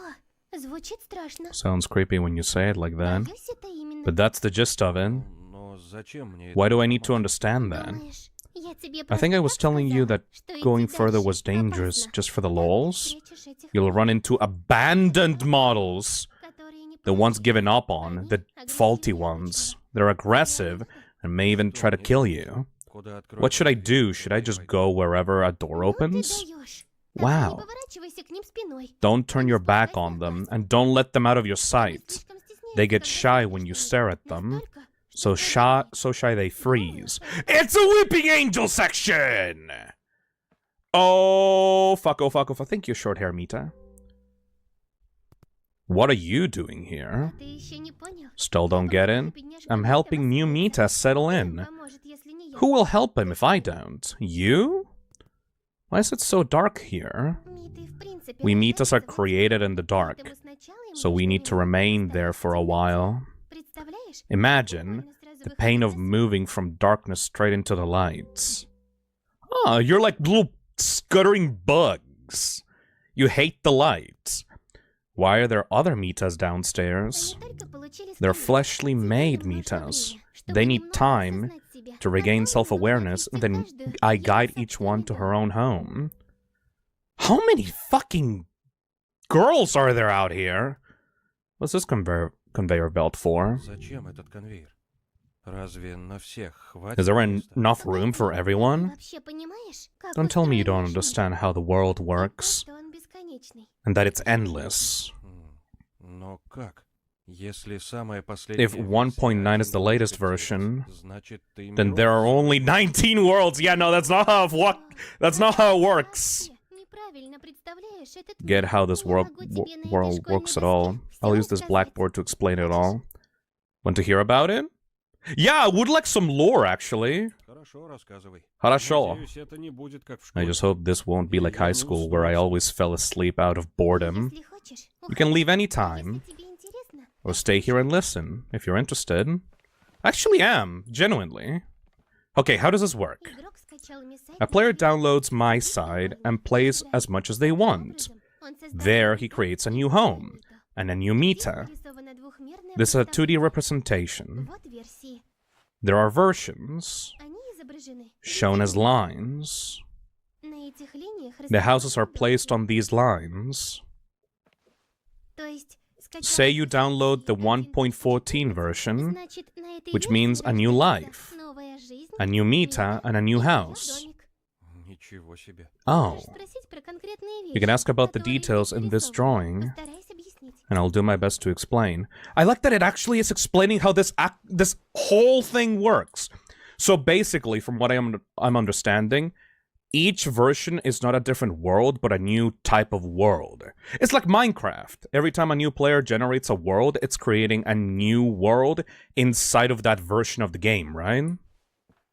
звучит страшно. Sounds creepy when you say it like that. Боюсь, это именно. But that's the gist of it. Но зачем мне Why это do I need to понимать? understand that? Думаешь, я тебе I think I was просто telling you так that сказала, что going идти further дальше was dangerous опасно. just for the Там ты lols. встретишь этих You'll run into abandoned models, которые не the ones понимают. given up on, the faulty ones. They're aggressive and may even try to kill you. Куда What should I откроется do? дверь, Should I туда и just пойду. go wherever a door Ну ты opens? даешь. Wow. Только не поворачивайся к ним спиной. Don't turn your back on them and don't let them out of your sight. Слишком стесняются, They get когда shy ты when you видишь stare at их. them. Настолько, So что shy they freeze. It's a Weeping Angel section! Oh, fuck. Thank you, short hair Mita. What are you doing here? ты еще не понял. Still don't get in? I'm helping new Mita settle in. Поможет, если не я. Who will help him if I don't? You? Why is it so dark here? Миты, в принципе, We Mitas are рождаются в created in the dark, поэтому сначала им so we нужно need to немного remain there for a оставаться while. Представляешь? Imagine Буквально сразу the выходить pain на of свет. moving from darkness straight into the lights. Ah, you're like little scuttering bugs. You hate the light. Why are there other Mitas downstairs? Они только получили They're сканер. fleshly Тебе made нужно Mitas. время, чтобы They need немного time осознать себя. to regain Потом self-awareness, нужно then отвезти каждую I в guide ее each one to собственный her дом. own home. How many fucking girls are there out here? What's this conveyor belt for? Зачем этот конвейер? Разве на всех хватит Is there места? enough room for Ты everyone? вообще понимаешь, как Don't tell me you don't устроен наш мир? understand how the world И то, works что он бесконечный. and that it's endless. Но как? Если самая последняя If 1.9 is the latest версия version, значит, ты then there are only 19 worlds. Yeah, no, that's not how it works. Неправильно представляешь этот Get мир. how this Не world могу тебе на этой world школьной works at доске all. всё I'll use this рассказать. blackboard to explain it all. Want to hear about it? Yeah, I would like some lore, actually. Хорошо, рассказывай. Хорошо. Надеюсь, это не будет как в I школе. just hope this won't be like high school where I always fell asleep out of boredom. Если хочешь, You can leave уходи. anytime, Если тебе интересно, or stay here and listen if you're interested. I actually am, genuinely. Okay, how does this work? игрок скачал Missile A player Player. downloads my side and plays as much as they want. Он создал There мир, he creates a new home and a new Mita. нарисовано двухмерное This is a 2D пространство. representation. Вот версии. There are versions Они изображены. shown as lines. На этих линиях The houses are расположены placed on доски. these lines. То есть, скачав Say you все download the версии 1.14 1.14 version, значит, на этой which версии means a new рождается life, новая жизнь, a new Mita, and a new и house. домик. Ничего себе. Oh, Можешь спросить про конкретные you can вещи, ask about the которые details in this нарисованы. drawing, Постараюсь объяснить. and I'll do my best to explain. I like that it actually is explaining how this whole thing works. So basically, from what I'm understanding, each version is not a different world, but a new type of world. It's like Minecraft. Every time a new player generates a world, it's creating a new world inside of that version of the game, right?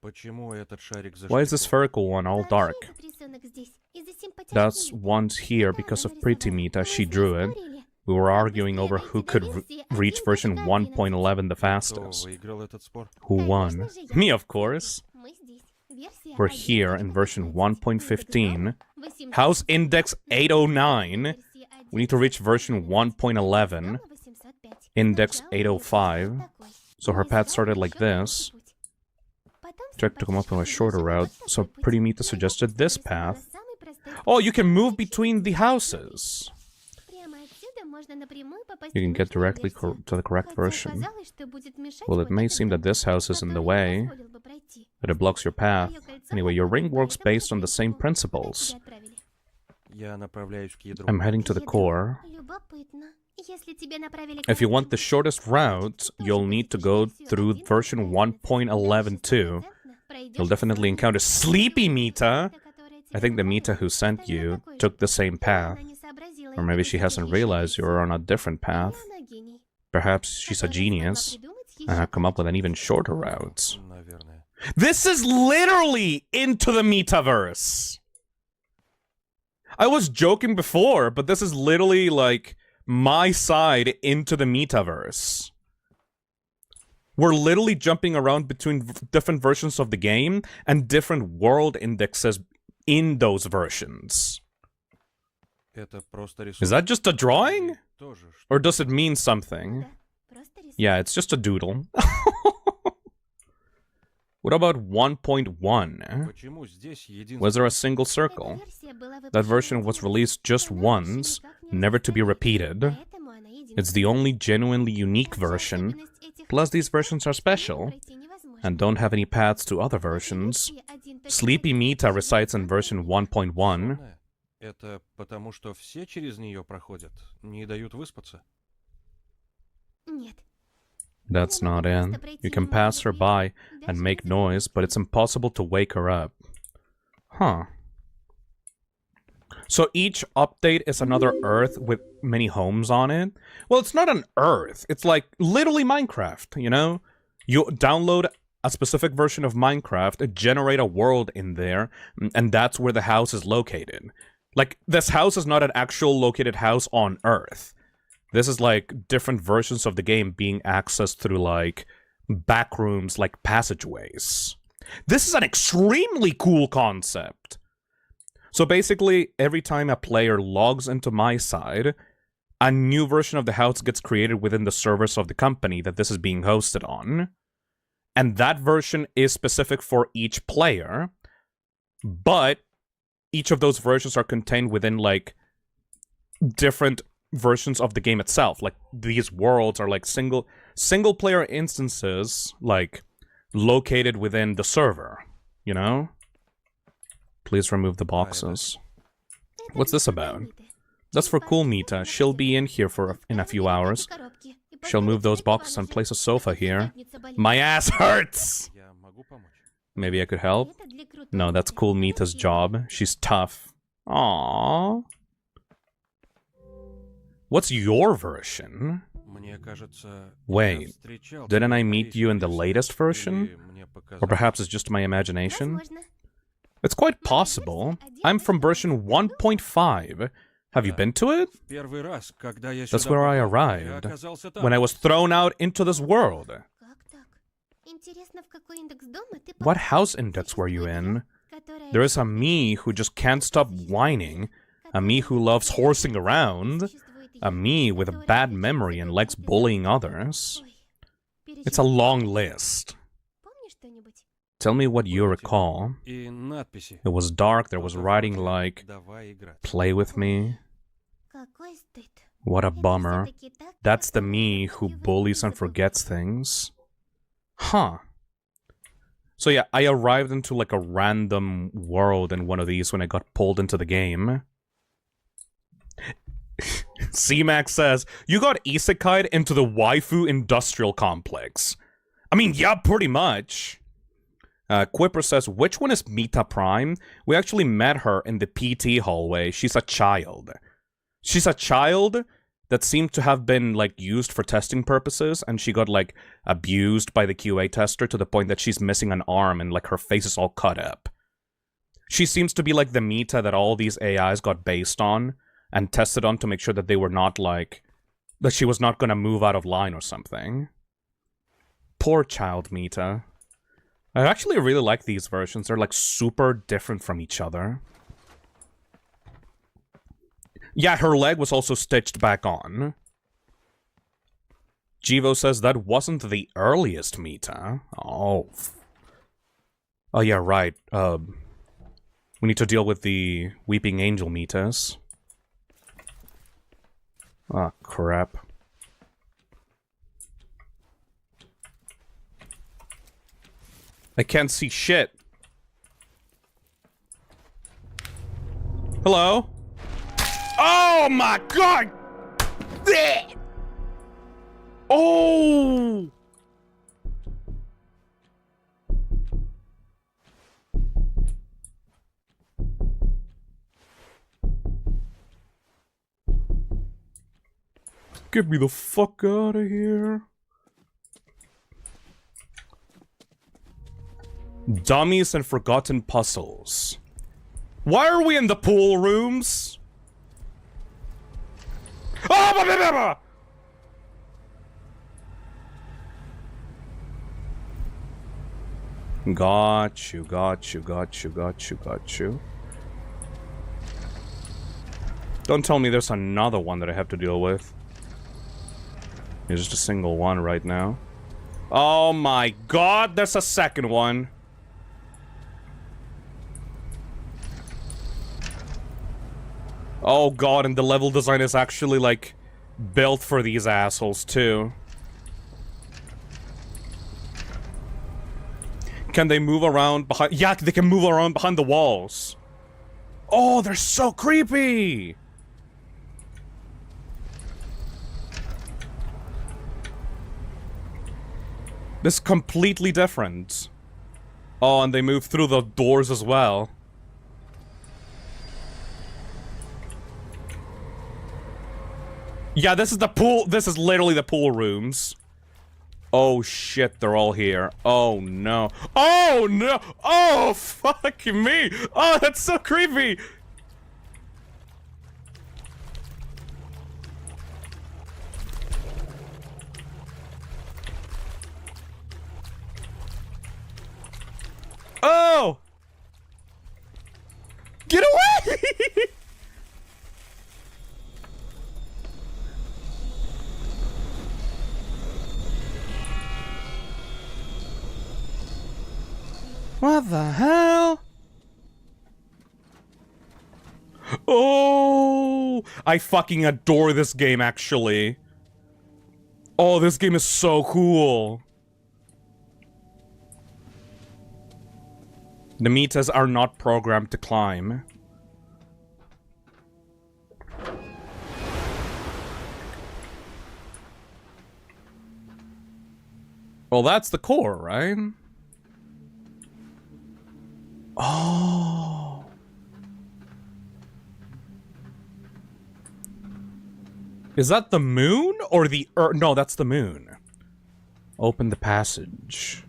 Почему этот шарик Why is the заштикован? spherical one all Вообще dark? этот рисунок здесь из-за симпатичной That's Миты. one's here Недавно because of Pretty нарисовала. Mita. Мы She с ней drew it. спорили. We were arguing over who could reach version 1.11 the Кто fastest. выиграл этот спор? Who Конечно won? же, я. Me, of course. Мы здесь. Версия We're here in version 1.15. 815. House index 809. Версия We need to reach version 1.11. 805. Index Сначала 805. такой. So her Мы path взяли started like ещё this. дальше путь. Потом Tried to come up with a shorter route, so Pretty Mita suggested this path. Oh, you can move between the houses. You can get directly to the correct version. Well, it may seem that this house is in the way, that it blocks your path. Anyway, your ring works based on the same principles. I'm heading to the core. If you want the shortest route, you'll need to go through version 1.11.2. You'll definitely encounter Sleepy Mita. I think the Mita who sent you took the same path. Or maybe she hasn't realized you're on a different path. Perhaps she's a genius and had come up with an even shorter route. This is literally into the metaverse! I was joking before, but this is literally like my side into the metaverse. We're literally jumping around between different versions of the game and different world indexes in those versions. Is that just a drawing? Or does it mean something? Yeah, it's just a doodle. What about 1.1? Was there a single circle? That version was released just once, never to be repeated. It's the only genuinely unique version. Plus, these versions are special and don't have any paths to other versions. Sleepy Mita resides in version 1.1. Это потому, что все через нее проходят, не дают выспаться? Нет. That's not in. You can pass her by and make noise, but it's impossible to wake her up. Huh. So each update is another Earth with many homes on it? Well, it's not an Earth. It's like literally Minecraft, you know? You download a specific version of Minecraft, generate a world in there, and that's where the house is located. Like, this house is not an actual located house on Earth. This is like different versions of the game being accessed through like back rooms, like passageways. This is an extremely cool concept. So basically, every time a player logs into my side, a new version of the house gets created within the servers of the company that this is being hosted on. And that version is specific for each player, but each of those versions are contained within like different versions of the game itself. Like, these worlds are like single player instances, like located within the server, you know? Please remove the boxes. What's this about? That's for Cool Mita. She'll be in here in a few hours. She'll move those boxes and place a sofa here. My ass hurts! Maybe I could help? No, that's Cool Mita's job. She's tough. Aww. What's your version? Wait, didn't I meet you in the latest version? Or perhaps it's just my imagination? It's quite possible. I'm from version 1.5. Have you been to it? That's where I arrived, when I was thrown out into this world. What house index were you in? There is a me who just can't stop whining, a me who loves horsing around, a me with a bad memory and likes bullying others. It's a long list. Tell me what you recall. It was dark, there was writing like, "Play with me." What a bummer. That's the me who bullies and forgets things. Huh. So yeah, I arrived into like a random world in one of these when I got pulled into the game. C-Max says, you got isekai'd into the waifu industrial complex. I mean, yeah, pretty much. Quipper says, which one is Mita Prime? We actually met her in the PT hallway. She's a child. She's a child that seemed to have been, like, used for testing purposes, and she got, like, abused by the QA tester to the point that she's missing an arm and, like, her face is all cut up. She seems to be, like, the Mita that all these AIs got based on and tested on to make sure that they were not, like, that she was not gonna move out of line or something. Poor child Mita. I actually really like these versions. They're, like, super different from each other. Yeah, her leg was also stitched back on. Jivo says that wasn't the earliest Mita. Oh. Oh yeah, right. We need to deal with the Weeping Angel meters. Ah, crap. I can't see shit. Hello? Oh my god! Oh! Get me the fuck out of here. Dummies and forgotten puzzles. Why are we in the pool rooms? Oh, blah, blah, blah, blah. Got you, got you, got you, got you, got you. Don't tell me there's another one that I have to deal with. There's just a single one right now. Oh my god, there's a second one. Oh god, and the level design is actually, like, built for these assholes, too. Can they move around behind? Yeah, they can move around behind the walls. Oh, they're so creepy! This is completely different. Oh, and they move through the doors as well. Yeah, this is the pool. This is literally the pool rooms. Oh shit, they're all here. Oh no. Oh no! Oh, fuck me! Oh, that's so creepy! Oh! Get away! What the hell? Oh! I fucking adore this game, actually. Oh, this game is so cool. The meters are not programmed to climb. Well, that's the core, right? Oh. Is that the moon or the Earth? No, that's the moon. Open the passage.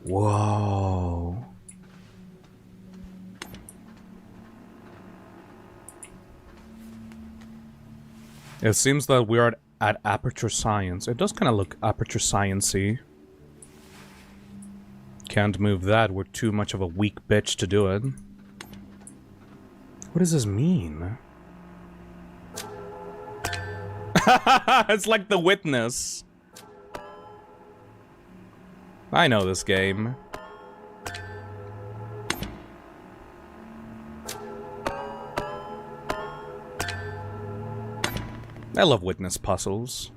Whoa. It seems that we're at Aperture Science. It does kind of look Aperture Science-y. Can't move that. We're too much of a weak bitch to do it. What does this mean? It's like The Witness. I know this game. I love Witness puzzles.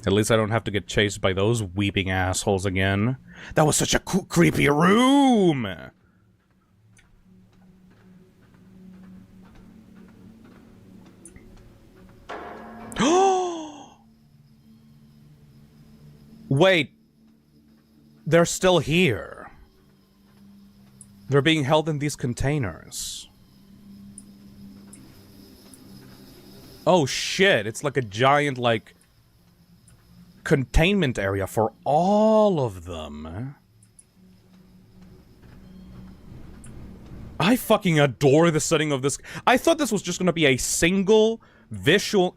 At least I don't have to get chased by those weeping assholes again. That was such a creepy room! Wait. They're still here. They're being held in these containers. Oh shit, it's like a giant, like, containment area for all of them. I fucking adore the setting of this. I thought this was just gonna be a single visual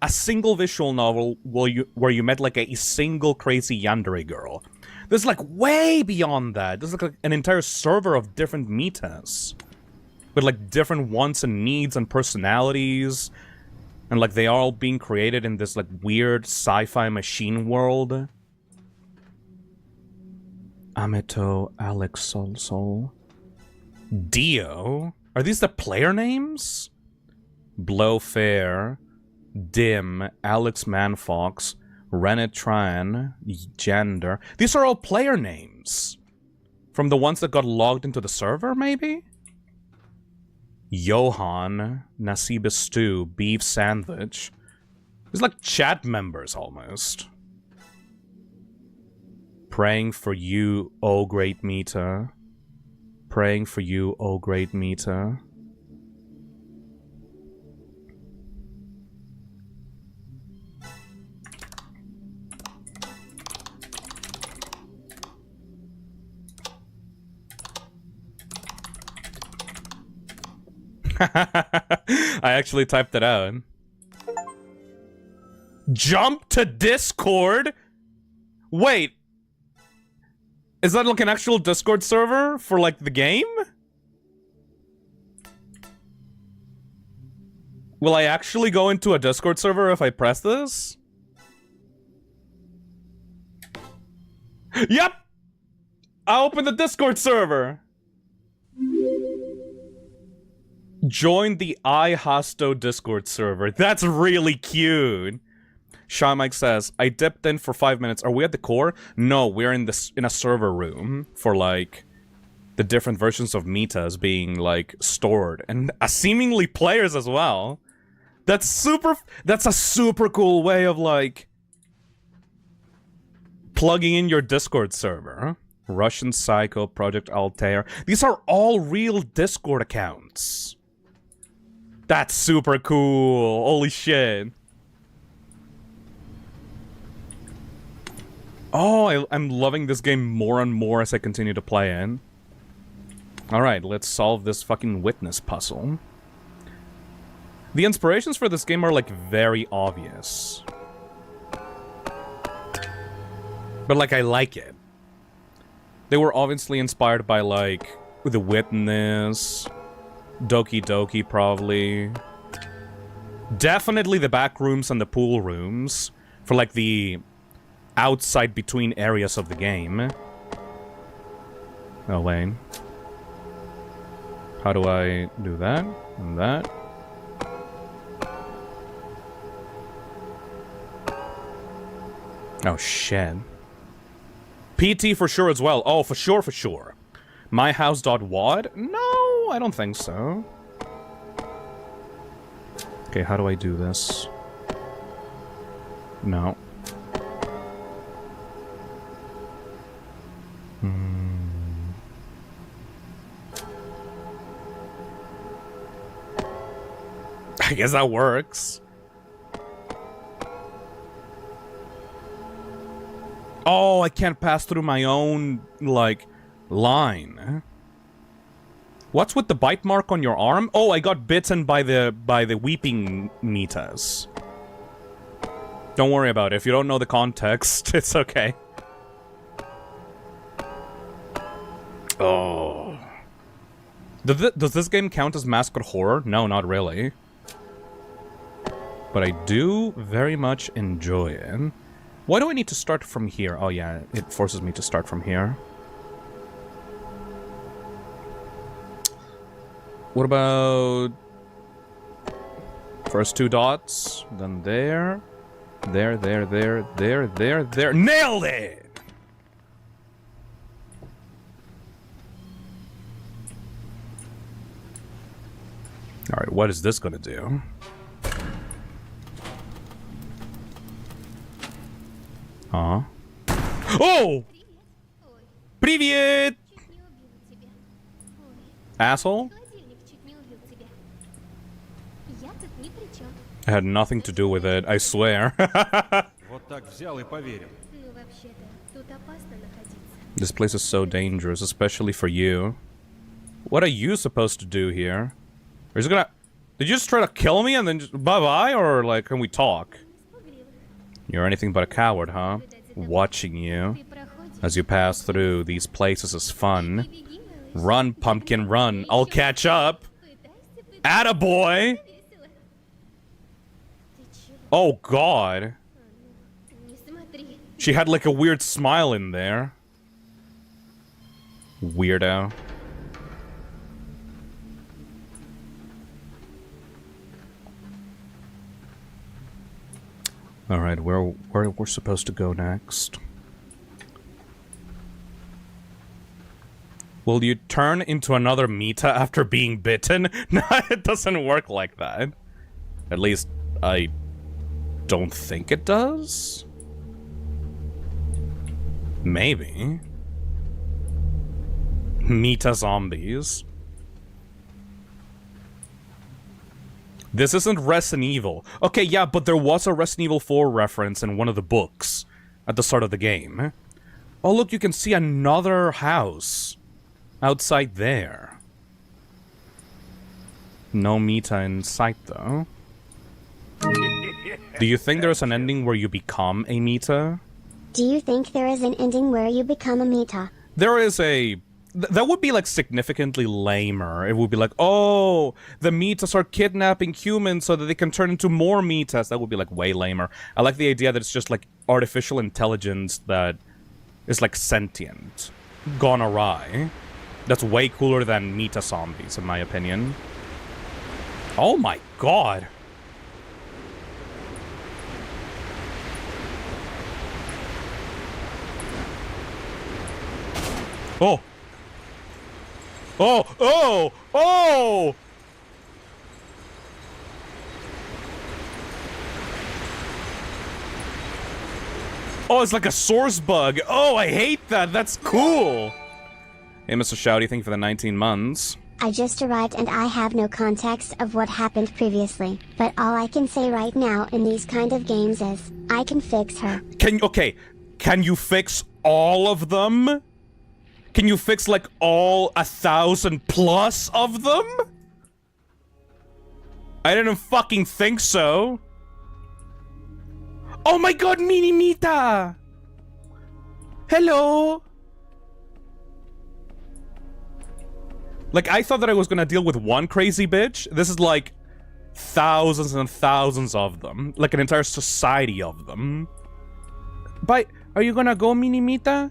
novel where you met like a single crazy yandere girl. This is like way beyond that. This is like an entire server of different metas with like different wants and needs and personalities. And like they are all being created in this like weird sci-fi machine world. Amito, Alex, Sol. Dio? Are these the player names? Blowfair, Dim, Alex Manfox, Rennet Tran, Gender. These are all player names. From the ones that got logged into the server, maybe? Johan, Nasiba Stew, Beef Sandwich. It's like chat members almost. Praying for you, oh great Mita. Praying for you, oh great Mita. I actually typed it out. Jump to Discord? Wait. Is that like an actual Discord server for like the game? Will I actually go into a Discord server if I press this? Yep! I opened the Discord server! Join the iHosto Discord server. That's really cute. Shy Mike says, I dipped in for 5 minutes. Are we at the core? No, we're in a server room for like the different versions of Mitas being like stored and seemingly players as well. That's a super cool way of like plugging in your Discord server. Russian Psycho, Project Altair. These are all real Discord accounts. That's super cool. Holy shit. Oh, I'm loving this game more and more as I continue to play it. Alright, let's solve this fucking witness puzzle. The inspirations for this game are, like, very obvious. But, like, I like it. They were obviously inspired by, like, The Witness, Doki Doki, probably. Definitely the back rooms and the pool rooms for, like, the outside between areas of the game. Oh, wait. How do I do that? And that? Oh, shit. PT for sure as well. Oh, for sure, for sure. MyHouse.wad? No, I don't think so. Okay, how do I do this? No. I guess that works. Oh, I can't pass through my own, like, line. What's with the bite mark on your arm? Oh, I got bitten by the weeping Mitas. Don't worry about it. If you don't know the context, it's okay. Oh. Does this game count as mascot horror? No, not really. But I do very much enjoy it. Why do I need to start from here? Oh yeah, it forces me to start from here. What about... first 2 dots, then there. There. Nailed it! Alright, what is this gonna do? Huh? Oh! Привет! Чуть не убила тебя. Ой, Asshole? холодильник чуть не убил тебя. Я тут ни при чем. I had nothing to do with it, I swear. Вот так взял и поверил. Ну, вообще-то, тут опасно находиться. This place is so dangerous, especially for you. What are you supposed to do here? Are you gonna... Did you just try to kill me and then just bye-bye? Or, like, can we talk? You're anything but a coward, huh? Watching you Ты проходишь, as you pass through these places is fun. беги, малыш. Run, pumpkin, run. I'll catch up. Пытайся быть Attaboy! весело. Oh god. Не смотри. She had like a weird smile in there. Weirdo. Alright, where we're supposed to go next? Will you turn into another Mita after being bitten? No, it doesn't work like that. At least, I don't think it does? Maybe. Mita zombies. This isn't Resident Evil. Okay, yeah, but there was a Resident Evil 4 reference in one of the books at the start of the game. Oh, look, you can see another house outside there. No Mita in sight, though. Do you think there's an ending where you become a Mita? Do you think there is an ending where you become a Mita? There is a... that would be, like, significantly lamer. It would be like, oh, the Mitas are kidnapping humans so that they can turn into more Mitas. That would be, like, way lamer. I like the idea that it's just, like, artificial intelligence that is, like, sentient. Gone awry. That's way cooler than Mita zombies, in my opinion. Oh my god. Oh! Oh! Oh! Oh! Oh, it's like a source bug. Oh, I hate that. That's cool. Hey, Mr. Shouty, thank you for the 19 months. I just arrived and I have no context of what happened previously, but all I can say right now in these kind of games is, I can fix her. Can you fix all of them? Can you fix, like, all 1,000 plus of them? I didn't fucking think so. Oh my god, Mini Mita! Hello! Like, I thought that I was gonna deal with one crazy bitch. This is like thousands and thousands of them. Like an entire society of them. But, are you gonna go, Mini Mita?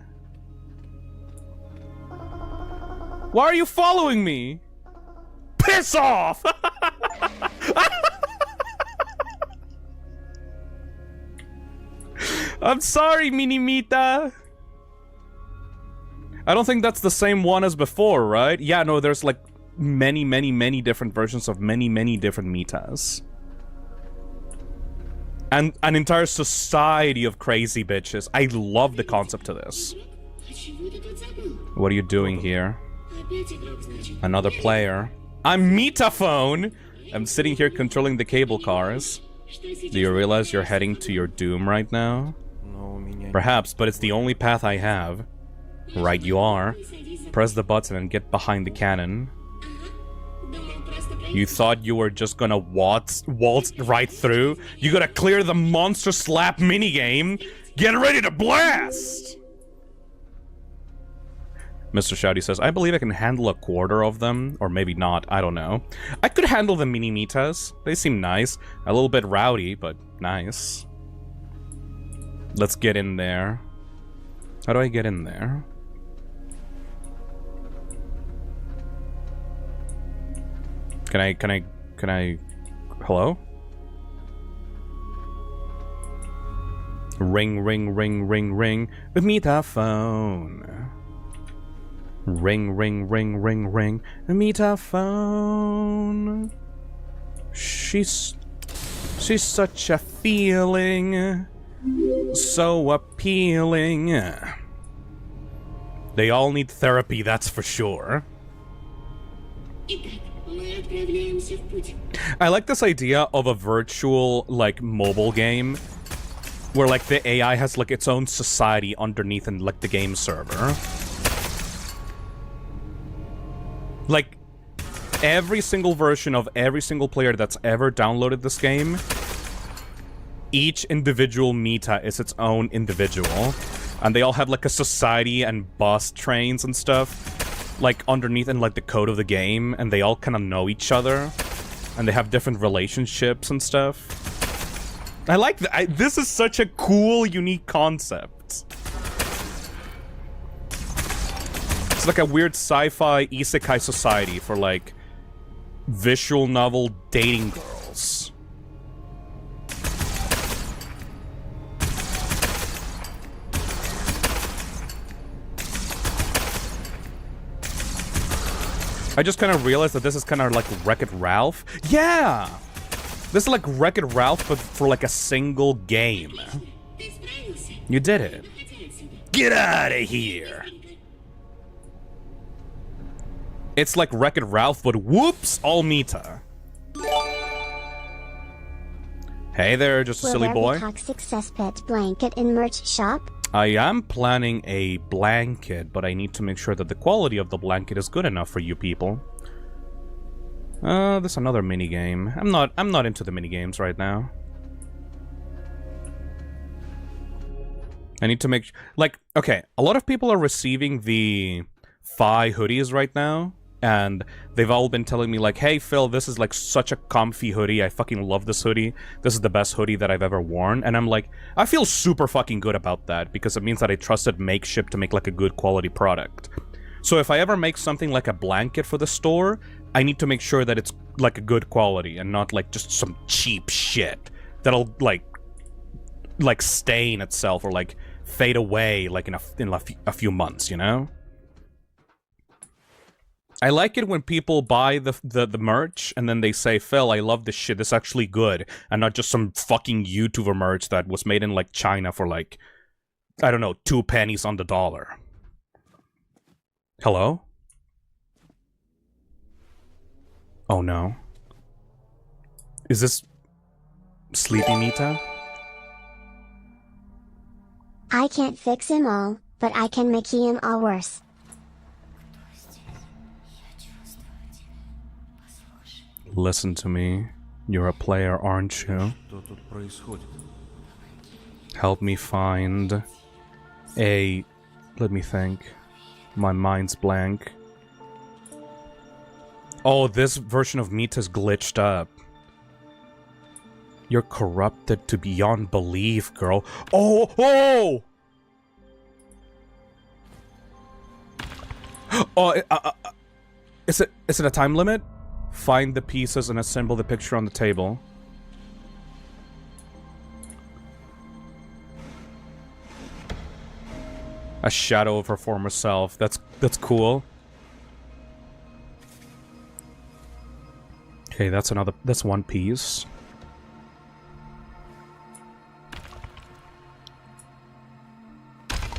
Why are you following me? Piss off! I'm sorry, Mini Mita. I don't think that's the same one as before, right? Yeah, no, there's like many, many, many different versions of many, many different Mitas. And an entire society of crazy bitches. I love the concept of this. What are you doing here? Another player. I'm Mitaphone! I'm sitting here controlling the cable cars. Do you realize you're heading to your doom right now? Perhaps, but it's the only path I have. Right you are. Press the button and get behind the cannon. You thought you were just gonna waltz right through? You gotta clear the monster slap minigame. Get ready to blast! Mr. Shouty says, I believe I can handle a quarter of them. Or maybe not, I don't know. I could handle the mini Mitas. They seem nice. A little bit rowdy, but nice. Let's get in there. How do I get in there? Can I... Hello? Ring, ring, ring, ring, ring. The Mitaphone. Ring, ring, ring, ring, ring. The Mitaphone. She's such a feeling. So appealing. They all need therapy, that's for sure. I like this idea of a virtual, like, mobile game where, like, the AI has, like, its own society underneath in, like, the game server. Like, every single version of every single player that's ever downloaded this game, each individual Mita is its own individual. And they all have, like, a society and bus trains and stuff, like, underneath in, like, the code of the game, and they all kind of know each other, and they have different relationships and stuff. I like that. This is such a cool, unique concept. It's like a weird sci-fi isekai society for like visual novel dating girls. I just kind of realized that this is kind of like Wreck-It Ralph. Yeah! This is like Wreck-It Ralph, but for like a single game. You did it. Get out of here! It's like Wreck-It Ralph, but whoops, all Mita. Hey there, just a Will silly there boy. be toxic cesspit blanket in merch shop? I am planning a blanket, but I need to make sure that the quality of the blanket is good enough for you people. There's another minigame. I'm not into the minigames right now. I need to make like, okay, a lot of people are receiving the Fi hoodies right now, and they've all been telling me like, hey Phil, this is like such a comfy hoodie. I fucking love this hoodie. This is the best hoodie that I've ever worn. And I'm like, I feel super fucking good about that because it means that I trusted Makeship to make like a good quality product. So if I ever make something like a blanket for the store, I need to make sure that it's like a good quality and not like just some cheap shit that'll like stain itself or like fade away like in a few months, you know? I like it when people buy the merch and then they say, Phil, I love this shit, this is actually good, and not just some fucking YouTuber merch that was made in like China for like, I don't know, 2 pennies on the dollar. Hello? Oh no. Is this Sleepy Mita? I can't fix him all, but I can make him all worse. Listen to me. You're a player, aren't you? Что тут происходит? Help me find a... Let me think. My mind's blank. Oh, this version of Mita's glitched up. You're corrupted to beyond belief, girl. Oh! Oh! Oh, is it a time limit? Find the pieces and assemble the picture on the table. A shadow of her former self. That's cool. Okay, that's one piece.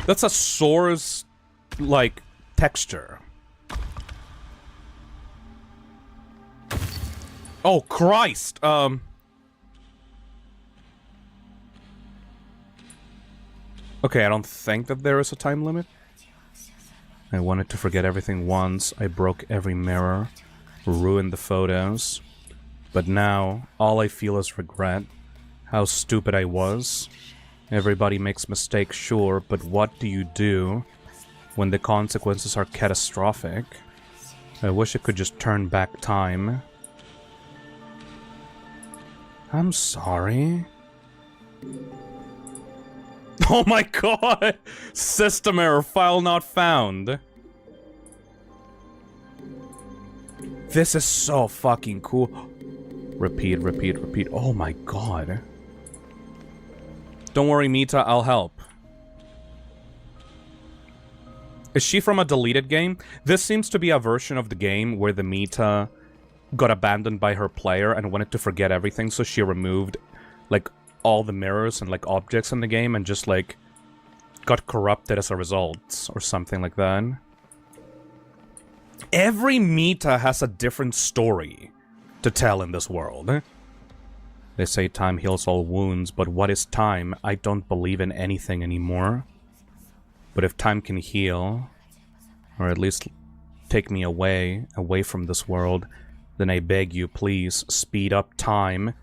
That's a sore's like texture. Oh Christ! Okay, I don't think that there is a time limit. I wanted to forget everything once. I broke every mirror, ruined the photos. But now, all I feel is regret. How stupid I was. Everybody makes mistakes, sure, but what do you do when the consequences are catastrophic? I wish I could just turn back time. I'm sorry. Oh my god! System error, file not found. This is so fucking cool. Repeat, repeat, repeat. Oh my god. Don't worry, Mita, I'll help. Is she from a deleted game? This seems to be a version of the game where the Mita got abandoned by her player and wanted to forget everything, so she removed, like, all the mirrors and, like, objects in the game and just, like, got corrupted as a result, or something like that. Every Mita has a different story to tell in this world. They say time heals all wounds, but what is time? I don't believe in anything anymore. But if time can heal, or at least take me away from this world, then I beg you, please, speed up time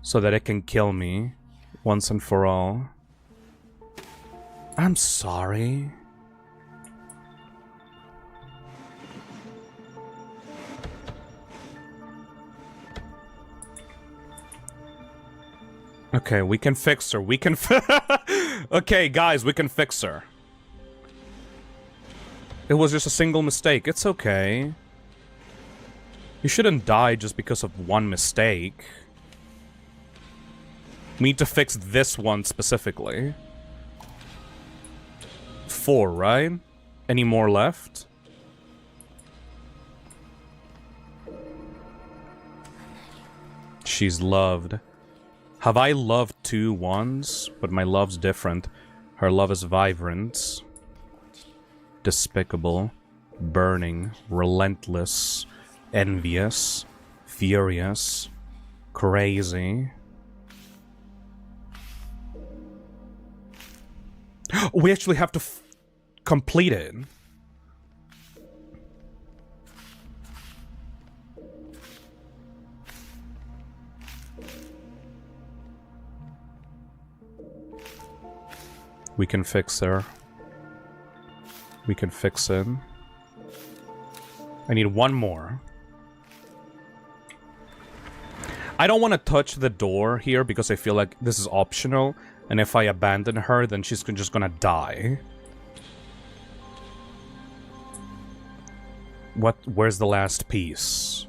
so that it can kill me once and for all. I'm sorry. Okay, we can fix her. We can Okay, guys, we can fix her. It was just a single mistake. It's okay. You shouldn't die just because of one mistake. We need to fix this one specifically. 4, right? Any more left? She's loved. Have I loved 2 once? But my love's different. Her love is vibrant. Despicable. Burning. Relentless. Envious. Furious. Crazy. We actually have to complete it. We can fix her. We can fix it. I need one more. I don't want to touch the door here because I feel like this is optional. And if I abandon her, then she's just gonna die. Where's the last piece?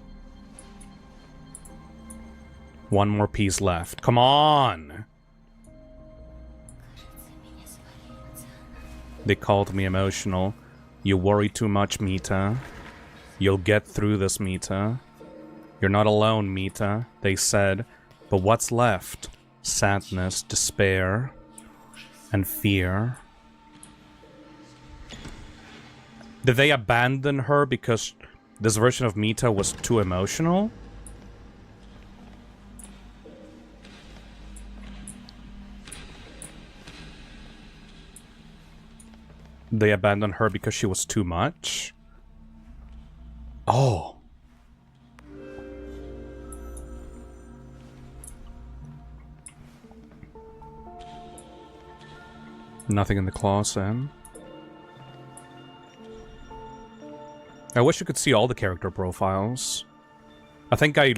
One more piece left. Come on! They called me emotional. You worry too much, Mita. You'll get through this, Mita. You're not alone, Mita, they said. But what's left? Sadness, despair, and fear. Did they abandon her because this version of Mita was too emotional? They abandoned her because she was too much? Oh. Nothing in the closet. I wish you could see all the character profiles. I think I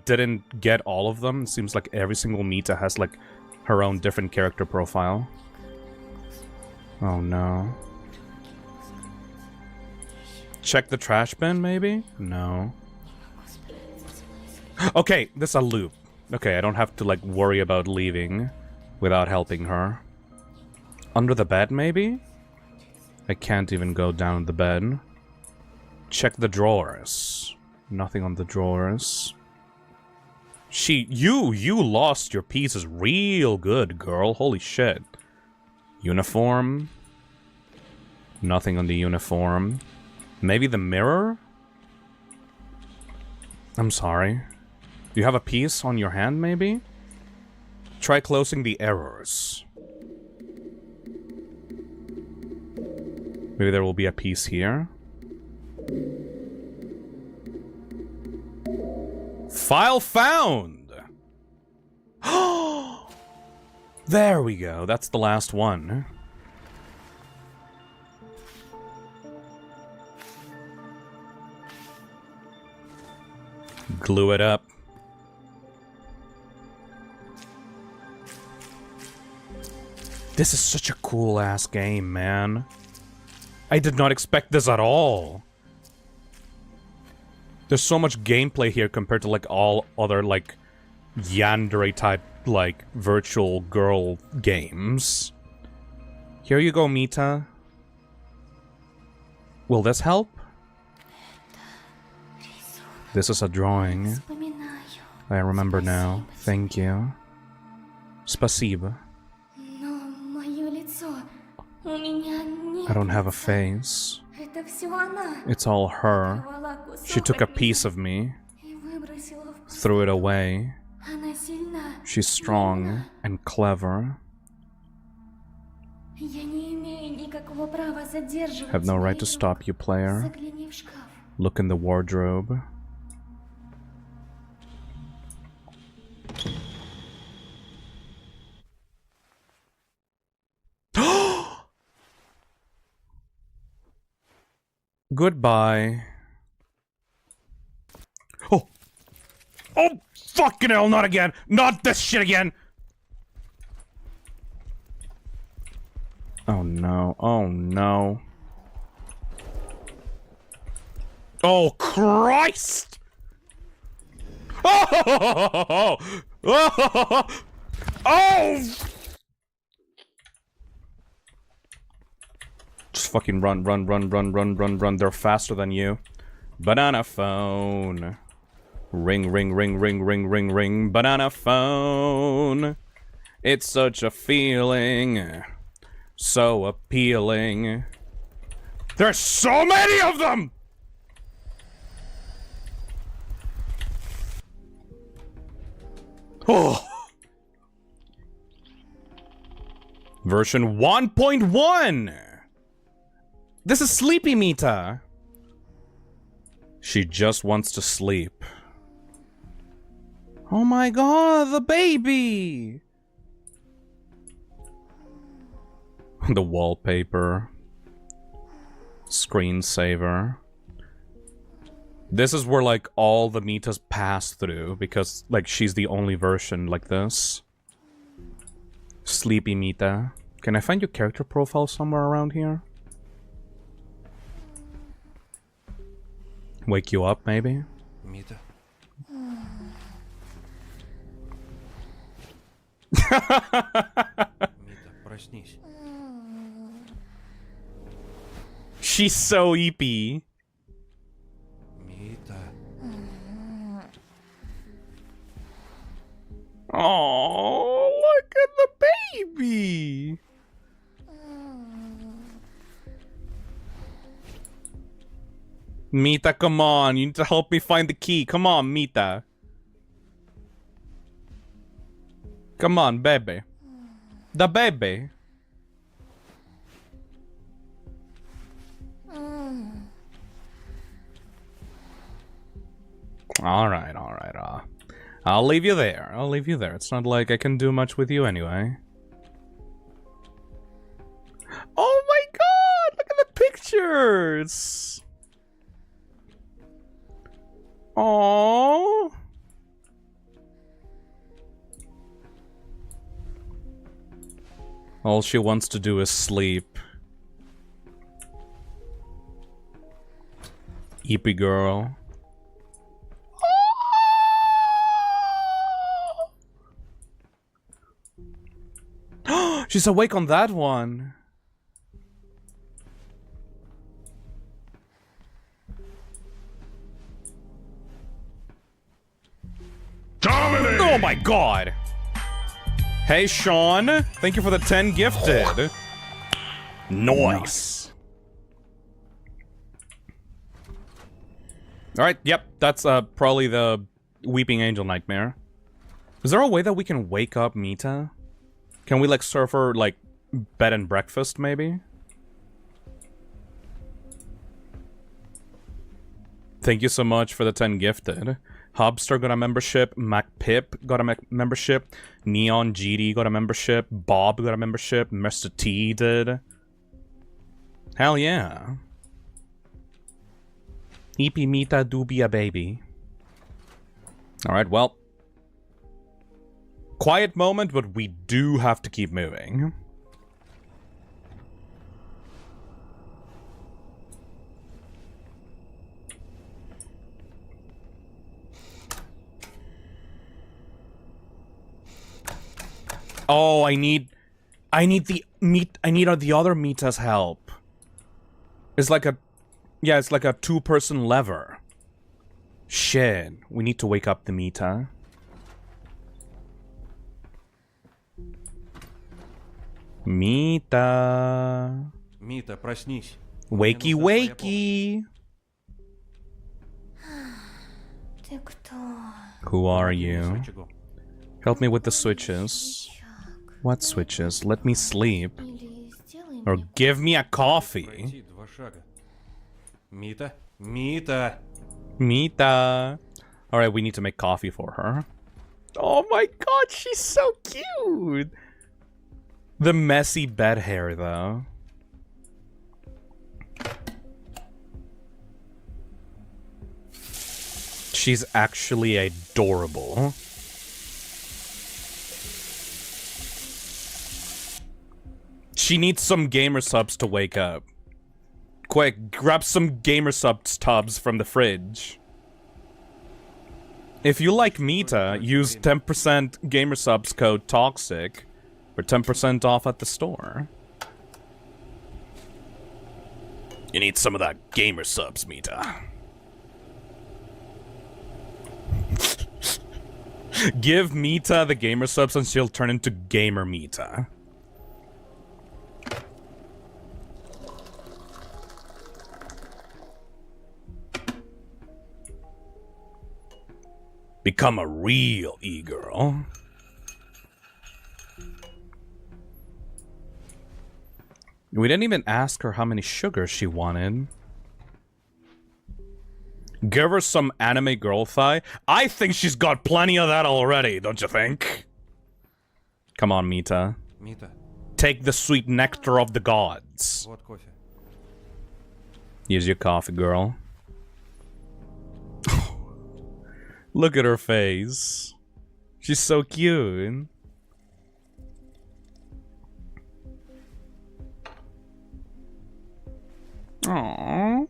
didn't get all of them. It seems like every single Mita has like her own different character profile. Oh no. Check the trash bin, maybe? No. Okay, this is a loop. Okay, I don't have to like worry about leaving without helping her. Under the bed, maybe? I can't even go down the bed. Check the drawers. Nothing on the drawers. You lost your pieces real good, girl. Holy shit. Uniform. Nothing on the uniform. Maybe the mirror? I'm sorry. Do you have a piece on your hand, maybe? Try closing the errors. Maybe there will be a piece here. File found! There we go. That's the last one. Glue it up. This is such a cool-ass game, man. I did not expect this at all. There's so much gameplay here compared to, like, all other, like, yandere type, like, virtual girl games. Here you go, Mita. Will this help? This is a drawing. I remember now. Thank you. Spasibo. I don't have a face. It's all her. She took a piece of me, threw it away. She's strong and clever. Have no right to stop you, player. Look in the wardrobe. Goodbye. Oh! Oh, fucking hell, not again! Not this shit again! Oh no, oh no. Oh Christ! Oh! Oh! Oh! Just fucking run, run, run, run, run, run, run. They're faster than you. Banana phone. Ring, ring, ring, ring, ring, ring, ring. Banana phone. It's such a feeling. So appealing. There's so many of them! Oh. Version 1.1! This is Sleepy Mita! She just wants to sleep. Oh my god, the baby! The wallpaper. Screensaver. This is where, like, all the Mitas pass through, because, like, she's the only version like this. Sleepy Mita. Can I find your character profile somewhere around here? Wake you up, maybe? Мита. Мита, проснись. She's so eepy. Мита. Oh, look at the baby. Mita, come on. You need to help me find the key. Come on, Mita. Come on, baby. The baby. Alright, alright. I'll leave you there. I'll leave you there. It's not like I can do much with you anyway. Oh my god! Look at the pictures! Aww. All she wants to do is sleep. Eepy girl. She's awake on that one. Dominate! Oh my god! Hey Sean, thank you for the 10 gifted. Nice. Alright, yep, that's probably the Weeping Angel Nightmare. Is there a way that we can wake up Mita? Can we, like, serve her, like, bed and breakfast, maybe? Thank you so much for the 10 gifted. Hubster got a membership. MacPip got a membership. Neon GD got a membership. Bob got a membership. Mr. T did. Hell yeah. Eepy Mita do be a baby. Alright, well. Quiet moment, but we do have to keep moving. Oh, I need the other Mita's help. It's like a, yeah, it's like a 2-person lever. Shit, we need to wake up the Mita. Mita. Мита, проснись. Wakey, wakey. Ты кто? Who are you? Очагу. Help me with the switches. What switches? Let me sleep. Или сделай Or мне. give me a coffee. Пройти 2 шага. Мита, Мита. Mita. Alright, we need to make coffee for her. Oh my god, she's so cute! The messy bed hair, though. She's actually adorable. She needs some gamer subs to wake up. Quick, grab some gamer subs tubs from the fridge. If you like Mita, use 10% gamer subs code TOXIC for 10% off at the store. You need some of that gamer subs, Mita. Give Mita the gamer subs and she'll turn into Gamer Mita. Become a real e-girl. We didn't even ask her how many sugars she wanted. Give her some anime girl thigh. I think she's got plenty of that already, don't you think? Come on, Mita. Мита, Take the sweet nectar of the gods. вот кофе. Here's your coffee, girl. Look at her face. She's so cute. Aww.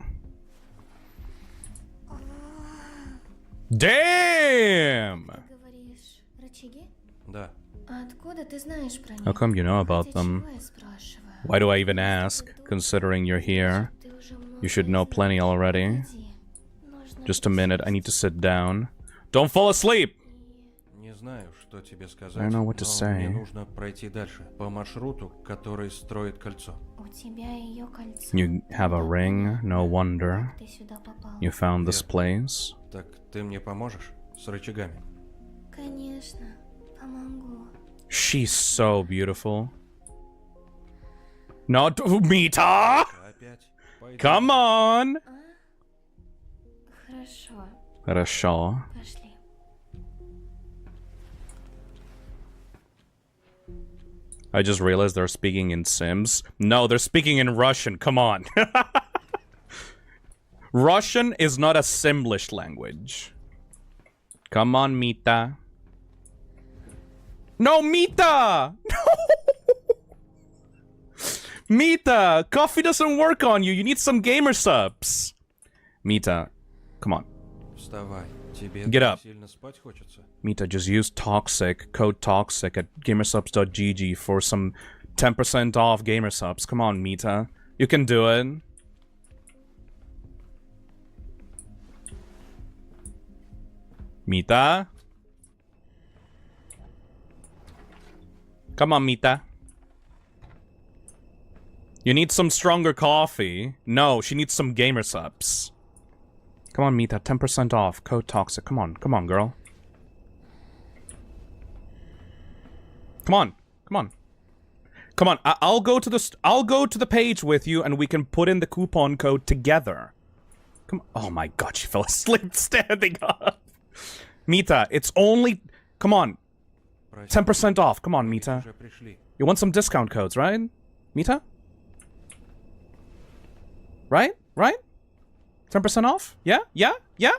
Damn! Говоришь, рычаги? Да. А откуда ты знаешь про них? How come you know about Хотя them? чего я спрашиваю? Why do I even ask, considering you're here? Ты уже много You should know plenty already. Погоди. Нужно Just a minute, I need to sit down. Don't fall asleep! Не знаю, что тебе сказать, I don't know what to но say. мне нужно пройти дальше, по маршруту, который строит кольцо. У тебя ее кольцо. You have a ring, no wonder. Ты сюда попал. You found this place. Так ты мне поможешь с рычагами? Конечно, помогу. She's so beautiful. Not Mita! Опять. Пойдем. Come on! Хорошо, Хорошо. пошли. I just realized they're speaking in Sims. No, they're speaking in Russian. Come on. Russian is not a Simlish language. Come on, Mita. No, Mita! No! Mita! Coffee doesn't work on you. You need some gamer subs. Mita, come on. Вставай. Тебе Get так up. сильно спать хочется? Mita, just use Toxic, code Toxic at gamersubs.gg for some 10% off gamersubs. Come on, Mita. You can do it. Mita? Come on, Mita. You need some stronger coffee. No, she needs some gamer subs. Come on, Mita, 10% off. Code Toxic. Come on, girl. Come on, come on. Come on, I'll go to the page with you and we can put in the coupon code together. Come on. Oh my god, she fell asleep standing up. Mita, it's only... Come on. Прости, 10% off. Come on, мы Mita. уже пришли. You want some discount codes, right? Mita? Right? Right? 10% off? Yeah? Yeah? Yeah?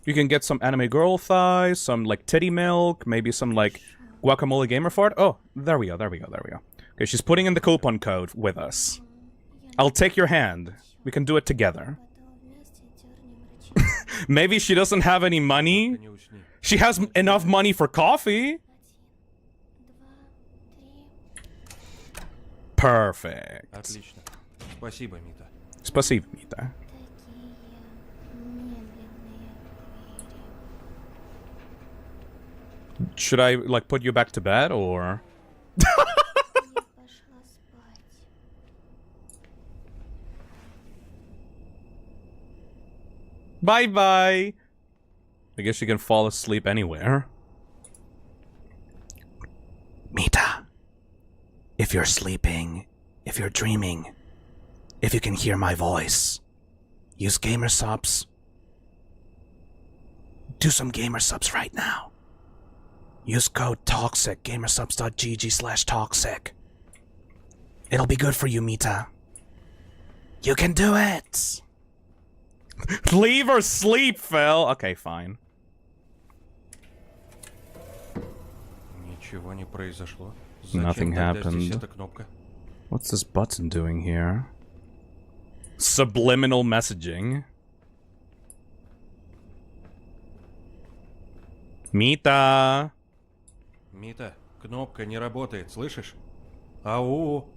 You can get some anime girl thighs, some like titty milk, maybe some like guacamole gamer fart. Oh, there we go. Okay, she's putting in the coupon code with us. I'll take your hand. We can do it together. Потом вместе дернем рычаги. Maybe she doesn't have any money. Не усни. She has enough money for coffee. 1, 2, 3. Perfect. Отлично. Спасибо, Мита. Спасибо, Mita. Такие медленные двери. Should I like put you back to bed or? Я пошла спать. Bye bye. I guess you can fall asleep anywhere. Mita, if you're sleeping, if you're dreaming, if you can hear my voice, use gamer subs. Do some gamer subs right now. Use code TOXIC, gamersubs.gg/toxic. It'll be good for you, Mita. You can do it! Leave her sleep, Phil! Okay, fine. Ничего не произошло. Nothing Зачем тогда здесь happened. эта кнопка? What's this button doing here? Subliminal messaging. Мита! Мита, кнопка не работает, слышишь? Ау!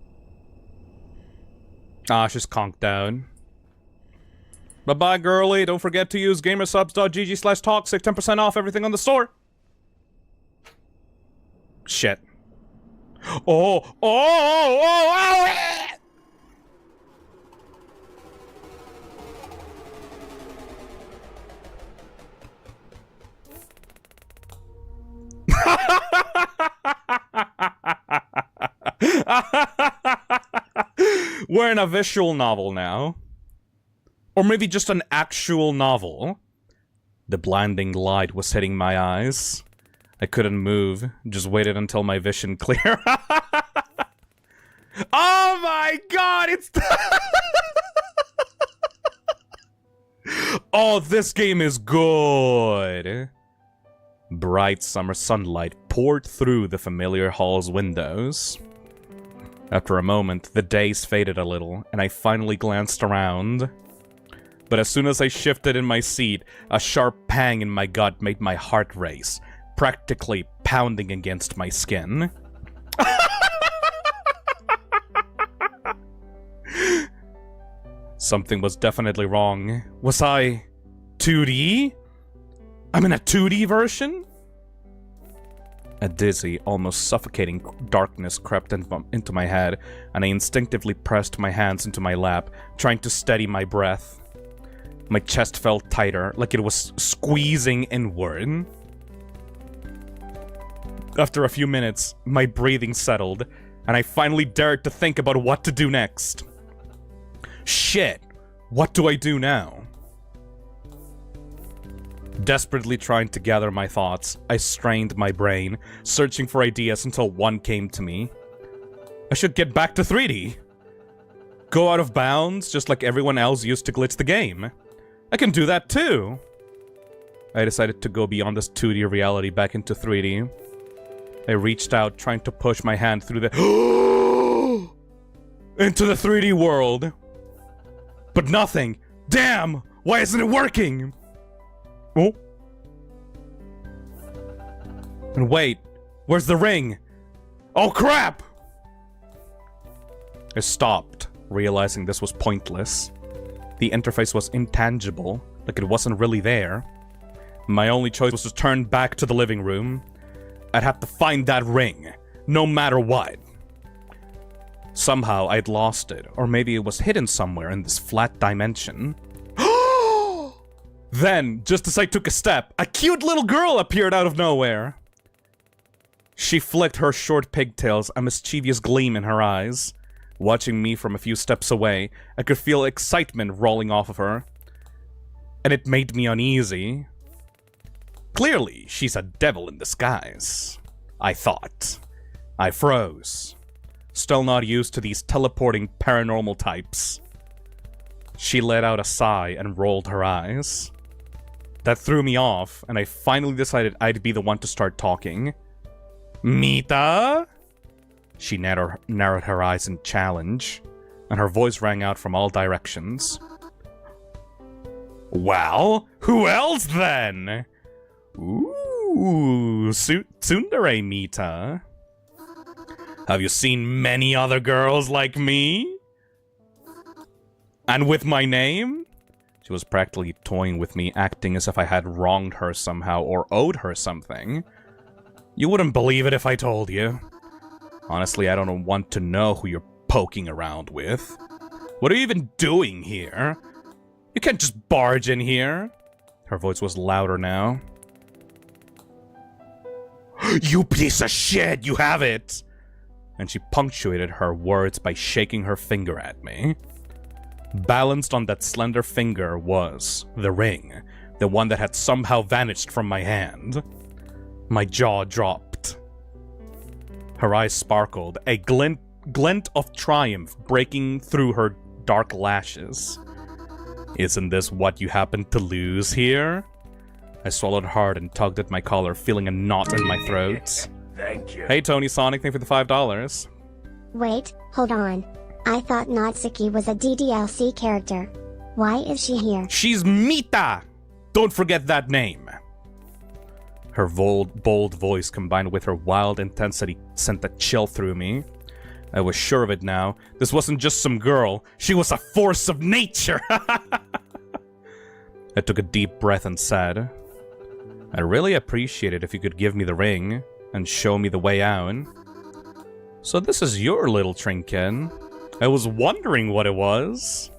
Ah, she's conked out. Bye-bye, girly. Don't forget to use gamersubs.gg/toxic. 10% off everything on the store. Shit. Oh, oh, oh, oh, oh! We're in a visual novel now. Or maybe just an actual novel. The blinding light was hitting my eyes. I couldn't move, just waited until my vision cleared. Oh my god, it's... Oh, this game is good. Bright summer sunlight poured through the familiar hall's windows. After a moment, the daze faded a little, and I finally glanced around. But as soon as I shifted in my seat, a sharp pang in my gut made my heart race, practically pounding against my skin. Something was definitely wrong. Was I 2D? I'm in a 2D version? A dizzy, almost suffocating darkness crept into my head, and I instinctively pressed my hands into my lap, trying to steady my breath. My chest felt tighter, like it was squeezing inward. After a few minutes, my breathing settled, and I finally dared to think about what to do next. Shit! What do I do now? Desperately trying to gather my thoughts, I strained my brain, searching for ideas until one came to me. I should get back to 3D. Go out of bounds, just like everyone else used to glitch the game. I can do that too. I decided to go beyond this 2D reality back into 3D. I reached out, trying to push my hand through the... into the 3D world. But nothing. Damn! Why isn't it working? Oh. And wait, where's the ring? Oh crap! I stopped, realizing this was pointless. The interface was intangible, like it wasn't really there. My only choice was to turn back to the living room. I'd have to find that ring, no matter what. Somehow I'd lost it, or maybe it was hidden somewhere in this flat dimension. Then, just as I took a step, a cute little girl appeared out of nowhere. She flicked her short pigtails, a mischievous gleam in her eyes. Watching me from a few steps away, I could feel excitement rolling off of her. And it made me uneasy. Clearly, she's a devil in disguise, I thought. I froze. Still not used to these teleporting paranormal types. She let out a sigh and rolled her eyes. That threw me off, and I finally decided I'd be the one to start talking. Mita? She narrowed her eyes in challenge, and her voice rang out from all directions. Well, who else then? Ooh, tsundere Mita. Have you seen many other girls like me? And with my name? She was practically toying with me, acting as if I had wronged her somehow or owed her something. You wouldn't believe it if I told you. Honestly, I don't want to know who you're poking around with. What are you even doing here? You can't just barge in here. Her voice was louder now. You piece of shit, you have it! And she punctuated her words by shaking her finger at me. Balanced on that slender finger was the ring, the one that had somehow vanished from my hand. My jaw dropped. Her eyes sparkled, a glint of triumph breaking through her dark lashes. Isn't this what you happened to lose here? I swallowed hard and tugged at my collar, feeling a knot in my throat. Thank you. Hey, Tony Sonic, thank you for the $5. Wait, hold on. I thought Natsuki was a DDLC character. Why is she here? She's Mita! Don't forget that name. Her bold voice combined with her wild intensity sent a chill through me. I was sure of it now. This wasn't just some girl. She was a force of nature! I took a deep breath and said, I'd really appreciate it if you could give me the ring and show me the way out. So this is your little trinket. I was wondering what it was.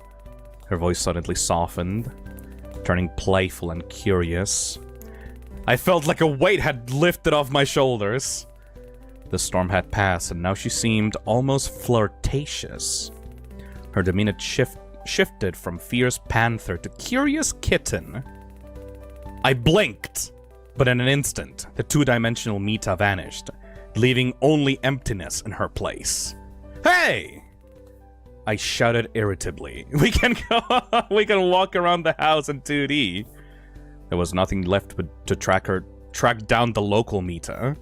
Her voice suddenly softened, turning playful and curious. I felt like a weight had lifted off my shoulders. The storm had passed, and now she seemed almost flirtatious. Her demeanor shifted from fierce panther to curious kitten. I blinked, but in an instant, the two-dimensional Mita vanished, leaving only emptiness in her place. Hey! I shouted irritably. We can walk around the house in 2D. There was nothing left but to track down the local Mita.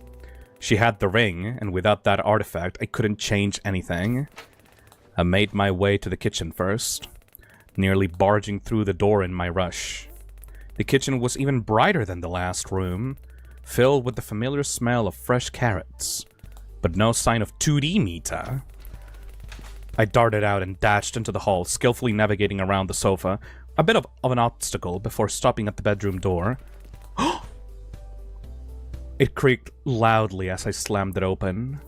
She had the ring, and without that artifact, I couldn't change anything. I made my way to the kitchen first, nearly barging through the door in my rush. The kitchen was even brighter than the last room, filled with the familiar smell of fresh carrots, but no sign of 2D Mita. I darted out and dashed into the hall, skillfully navigating around the sofa, a bit of an obstacle before stopping at the bedroom door. It creaked loudly as I slammed it open.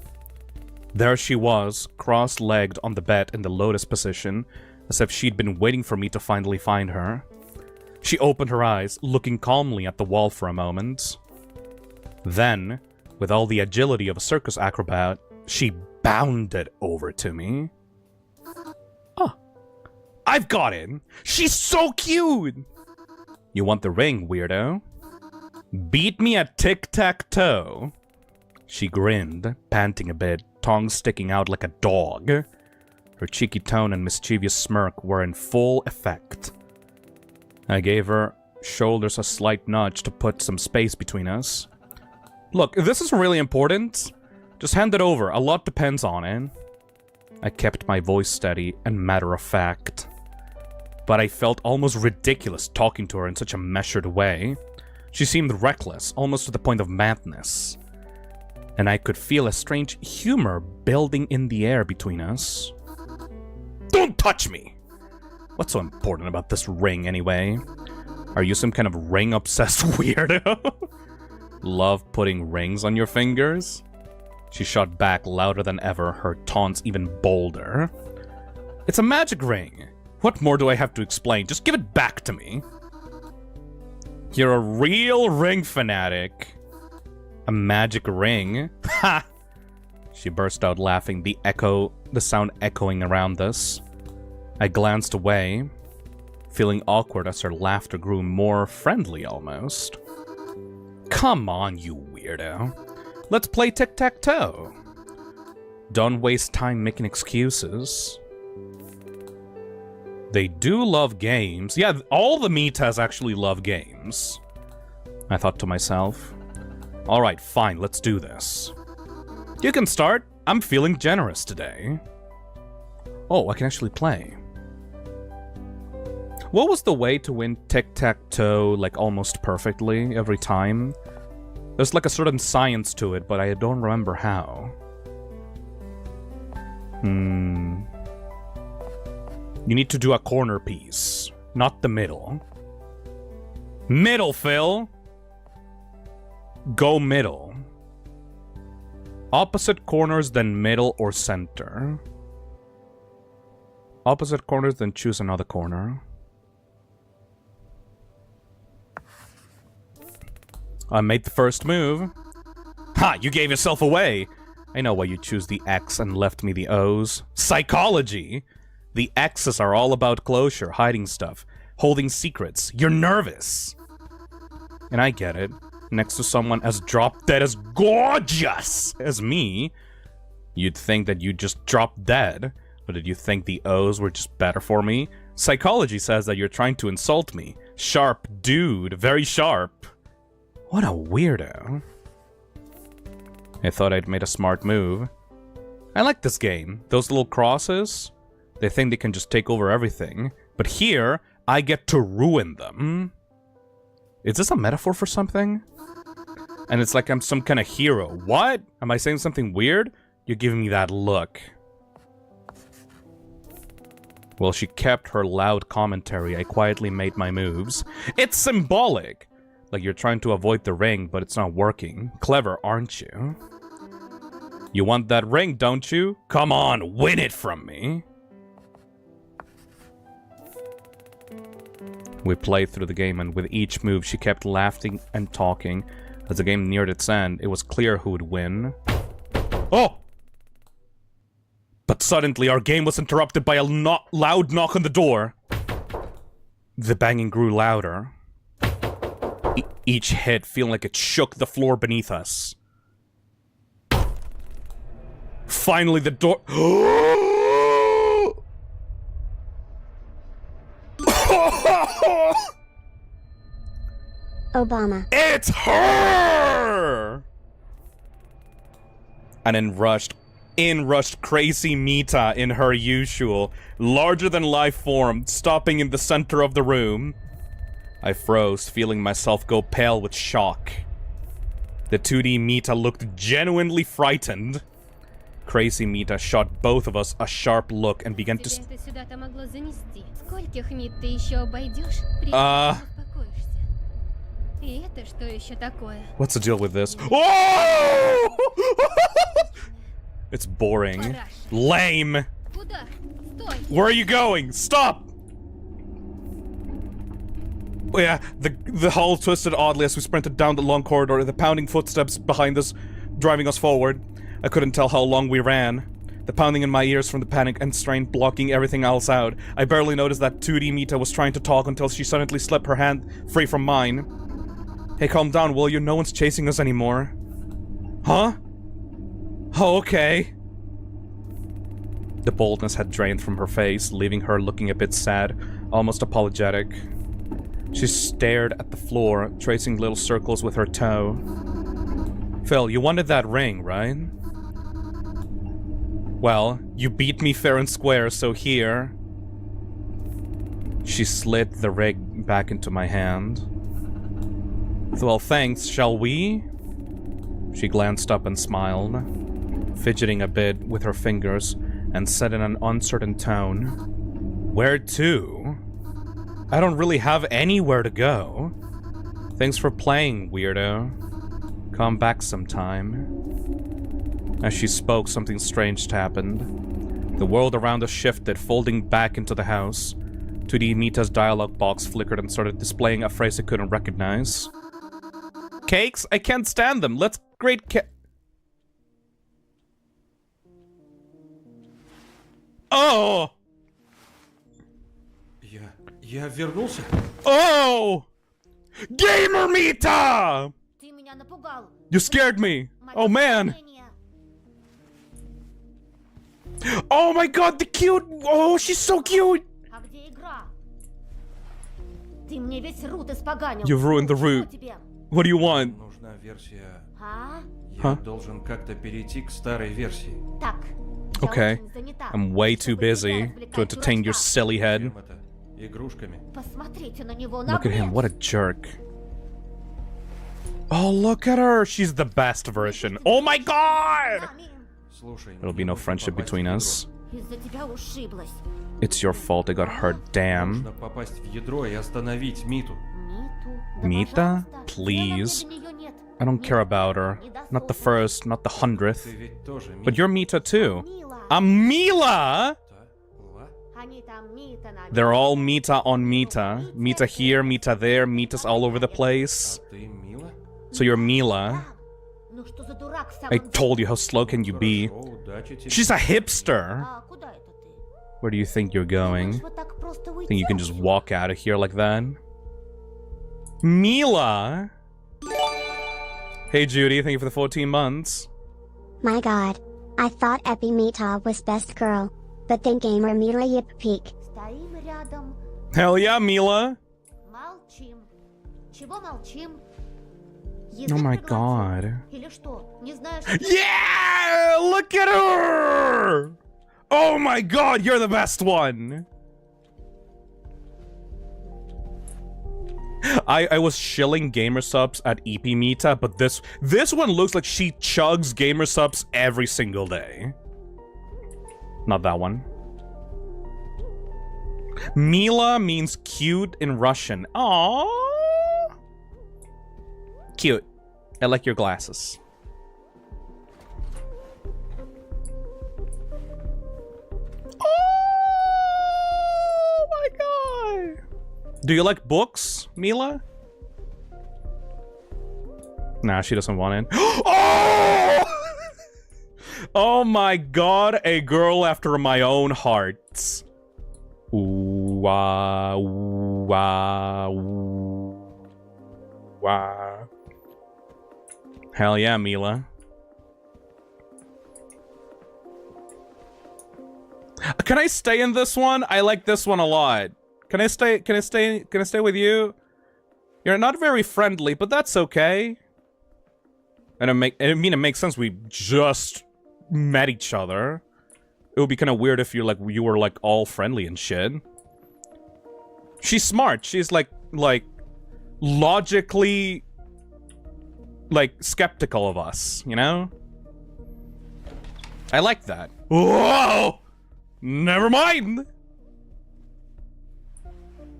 There she was, cross-legged on the bed in the lotus position, as if she'd been waiting for me to finally find her. She opened her eyes, looking calmly at the wall for a moment. Then, with all the agility of a circus acrobat, she bounded over to me. Oh, I've got it! She's so cute! You want the ring, weirdo? Beat me at tic-tac-toe. She grinned, panting a bit, tongue sticking out like a dog. Her cheeky tone and mischievous smirk were in full effect. I gave her shoulders a slight nudge to put some space between us. Look, this is really important. Just hand it over, a lot depends on it. I kept my voice steady and matter-of-fact. But I felt almost ridiculous talking to her in such a measured way. She seemed reckless, almost to the point of madness. And I could feel a strange humor building in the air between us. Don't touch me! What's so important about this ring, anyway? Are you some kind of ring-obsessed weirdo? Love putting rings on your fingers? She shot back louder than ever, her taunts even bolder. It's a magic ring! What more do I have to explain? Just give it back to me! You're a real ring fanatic. A magic ring? Ha! She burst out laughing, the sound echoing around us. I glanced away, feeling awkward as her laughter grew more friendly almost. Come on, you weirdo. Let's play tic-tac-toe. Don't waste time making excuses. They do love games. Yeah, all the Mitas actually love games. I thought to myself. Alright, fine, let's do this. You can start. I'm feeling generous today. Oh, I can actually play. What was the way to win tic-tac-toe, like, almost perfectly every time? There's like a certain science to it, but I don't remember how. You need to do a corner piece, not the middle. Middle, Phil! Go middle. Opposite corners, then middle or center. Opposite corners, then choose another corner. I made the first move. Ha! You gave yourself away! I know why you choose the X and left me the O's. Psychology! The X's are all about closure, hiding stuff, holding secrets. You're nervous! And I get it. Next to someone as drop-dead as gorgeous as me, you'd think that you'd just drop dead. But did you think the O's were just better for me? Psychology says that you're trying to insult me. Sharp dude. Very sharp. What a weirdo. I thought I'd made a smart move. I like this game. Those little crosses, they think they can just take over everything. But here, I get to ruin them. Is this a metaphor for something? And it's like I'm some kind of hero. What? Am I saying something weird? You're giving me that look. Well, she kept her loud commentary. I quietly made my moves. It's symbolic! Like you're trying to avoid the ring, but it's not working. Clever, aren't you? You want that ring, don't you? Come on, win it from me! We played through the game, and with each move, she kept laughing and talking. As the game neared its end, it was clear who would win. Oh! But suddenly, our game was interrupted by a loud knock on the door. The banging grew louder. Each hit feeling like it shook the floor beneath us. Finally, the door... Obama. It's her! And in rushed crazy Mita in her usual, larger-than-life form, stopping in the center of the room. I froze, feeling myself go pale with shock. The 2D Mita looked genuinely frightened. Crazy Mita shot both of us a sharp look and began to... What's the deal with this? Oh! It's boring. Lame! Where are you going? Stop! Oh yeah, the hull twisted oddly as we sprinted down the long corridor, the pounding footsteps behind us driving us forward. I couldn't tell how long we ran. The pounding in my ears from the panic and strain blocking everything else out. I barely noticed that 2D Mita was trying to talk until she suddenly slipped her hand free from mine. Hey, calm down, will you? No one's chasing us anymore. Huh? Oh, okay. The boldness had drained from her face, leaving her looking a bit sad, almost apologetic. She stared at the floor, tracing little circles with her toe. Phil, you wanted that ring, right? Well, you beat me fair and square, so here... She slid the ring back into my hand. Well, thanks, shall we? She glanced up and smiled, fidgeting a bit with her fingers, and said in an uncertain tone, "Where to? I don't really have anywhere to go. Thanks for playing, weirdo. Come back sometime." As she spoke, something strange happened. The world around us shifted, folding back into the house. 2D Mita's dialogue box flickered and started displaying a phrase I couldn't recognize. Cakes? I can't stand them. Let's grade Oh! Я вернулся? Oh! Gamer Mita! Ты меня напугал. You scared me! Oh man! Мнение. Oh my god, the cute! Oh, she's so cute! А где игра? Ты мне весь рут испоганил. You've ruined the Что root. тебе? What do you want? Нужна версия... А? Я должен как-то перейти к старой версии. Так. Okay. Я очень занята. I'm way too Чтобы тебя busy развлекать to entertain your дурачка. silly head. Чем это? Игрушками. Посмотрите на него, на Look at him, бред. what a jerk. Oh, look at her! She's the best version. Oh my god! Мамин, Слушай, There'll be мне no нужно friendship попасть between в ядро. us. из-за тебя ушиблась. It's your fault I got hurt, damn. Нужно попасть в ядро и остановить Миту. Миту, да Mita? пожалуйста. Please. Дела мне до неё нет. I don't care Мита about her. Not the first, not the 100th. Ты ведь тоже But you're Mita too. Мила. I'm Mila! Они там Мита на They're all Mita on Mita. Mita here, Mita there, Mita's all over the place. А ты Мила? So you're Mila. Ну что за дурак в I самом деле? told you how slow can you be. Хорошо, удачи тебе. She's a hipster. А куда это ты? Where do you think you're going? Думаешь, вот так просто Think you can just уйдёшь? walk out of here like that? Mila! Hey Judy, thank you for the 14 months. My god. I thought Epi Mita was best girl. But then Gamer Mita Yip Peak. Стоим рядом, Hell yeah, Mila! молчим. Чего молчим? Язык Oh my проглотил? god. Или что? Не знаешь? Yeah! Look at her! Oh my god, you're the best one! I was shilling gamer subs at EP Meta, but this one looks like she chugs gamer subs every single day. Not that one. Mila means cute in Russian. Aww. Cute. I like your glasses. Oh my god. Do you like books, Mila? Nah, she doesn't want it. Oh! Oh my god, a girl after my own heart. Ooh, wah, ooh, wah, ooh, wah. Hell yeah, Mila. Can I stay in this one? I like this one a lot. Can I stay with you? You're not very friendly, but that's okay. And it makes sense, we just met each other. It would be kind of weird if you were like all friendly and shit. She's smart. She's like logically skeptical of us, you know? I like that. Whoa! Never mind!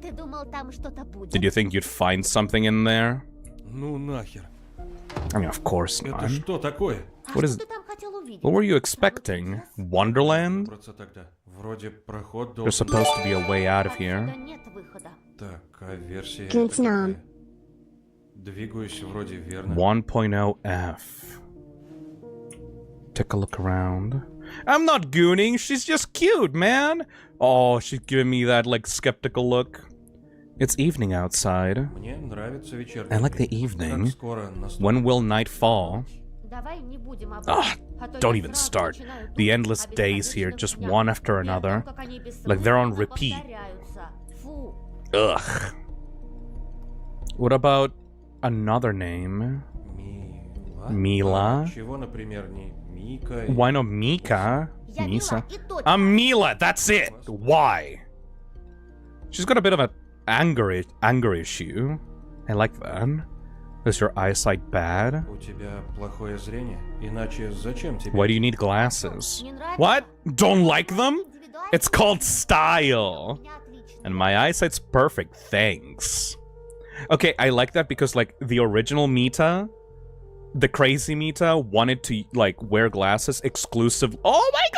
Ты думал, там что-то будет? Did you think you'd find something in there? Ну нахер. I mean, of course Это not. что такое? А What что is- ты там хотел увидеть? What were you expecting? Wonderland? Выбраться тогда. Вроде проход There's должен... supposed to be a way out of here. Отсюда нет выхода. Так, а версия... Гюнцнам. какая? Двигаюсь вроде верно. 1.0F. Take a look around. I'm not gooning, she's just cute, man! Oh, she's giving me that, skeptical look. It's evening outside. Мне нравится вечерний I like the мир. evening. Как скоро наступит? When will night fall? Давай не будем об Ah, этом, а то don't я even сразу start. начинаю The думать endless о days here, бесконечных just днях. one after И о том, another. как они Like they're on бессмысленно repeat. повторяются. Фу. Ugh. What about another name? Мила? Мила? А чего, например, не Мика? Why not Mika? Я Misa? Мила и точка. I'm Mila, that's it! Why? She's got a bit of an anger issue. I like that. Is your eyesight bad? У тебя плохое зрение? Иначе зачем тебе? Why do you need glasses? Не нравится? What? Don't like them? Индивидуально? It's called У style. меня отлично. And my eyesight's perfect, thanks. Okay, I like that because, the original Mita, the crazy Mita, wanted to, wear glasses exclusive. Oh my god!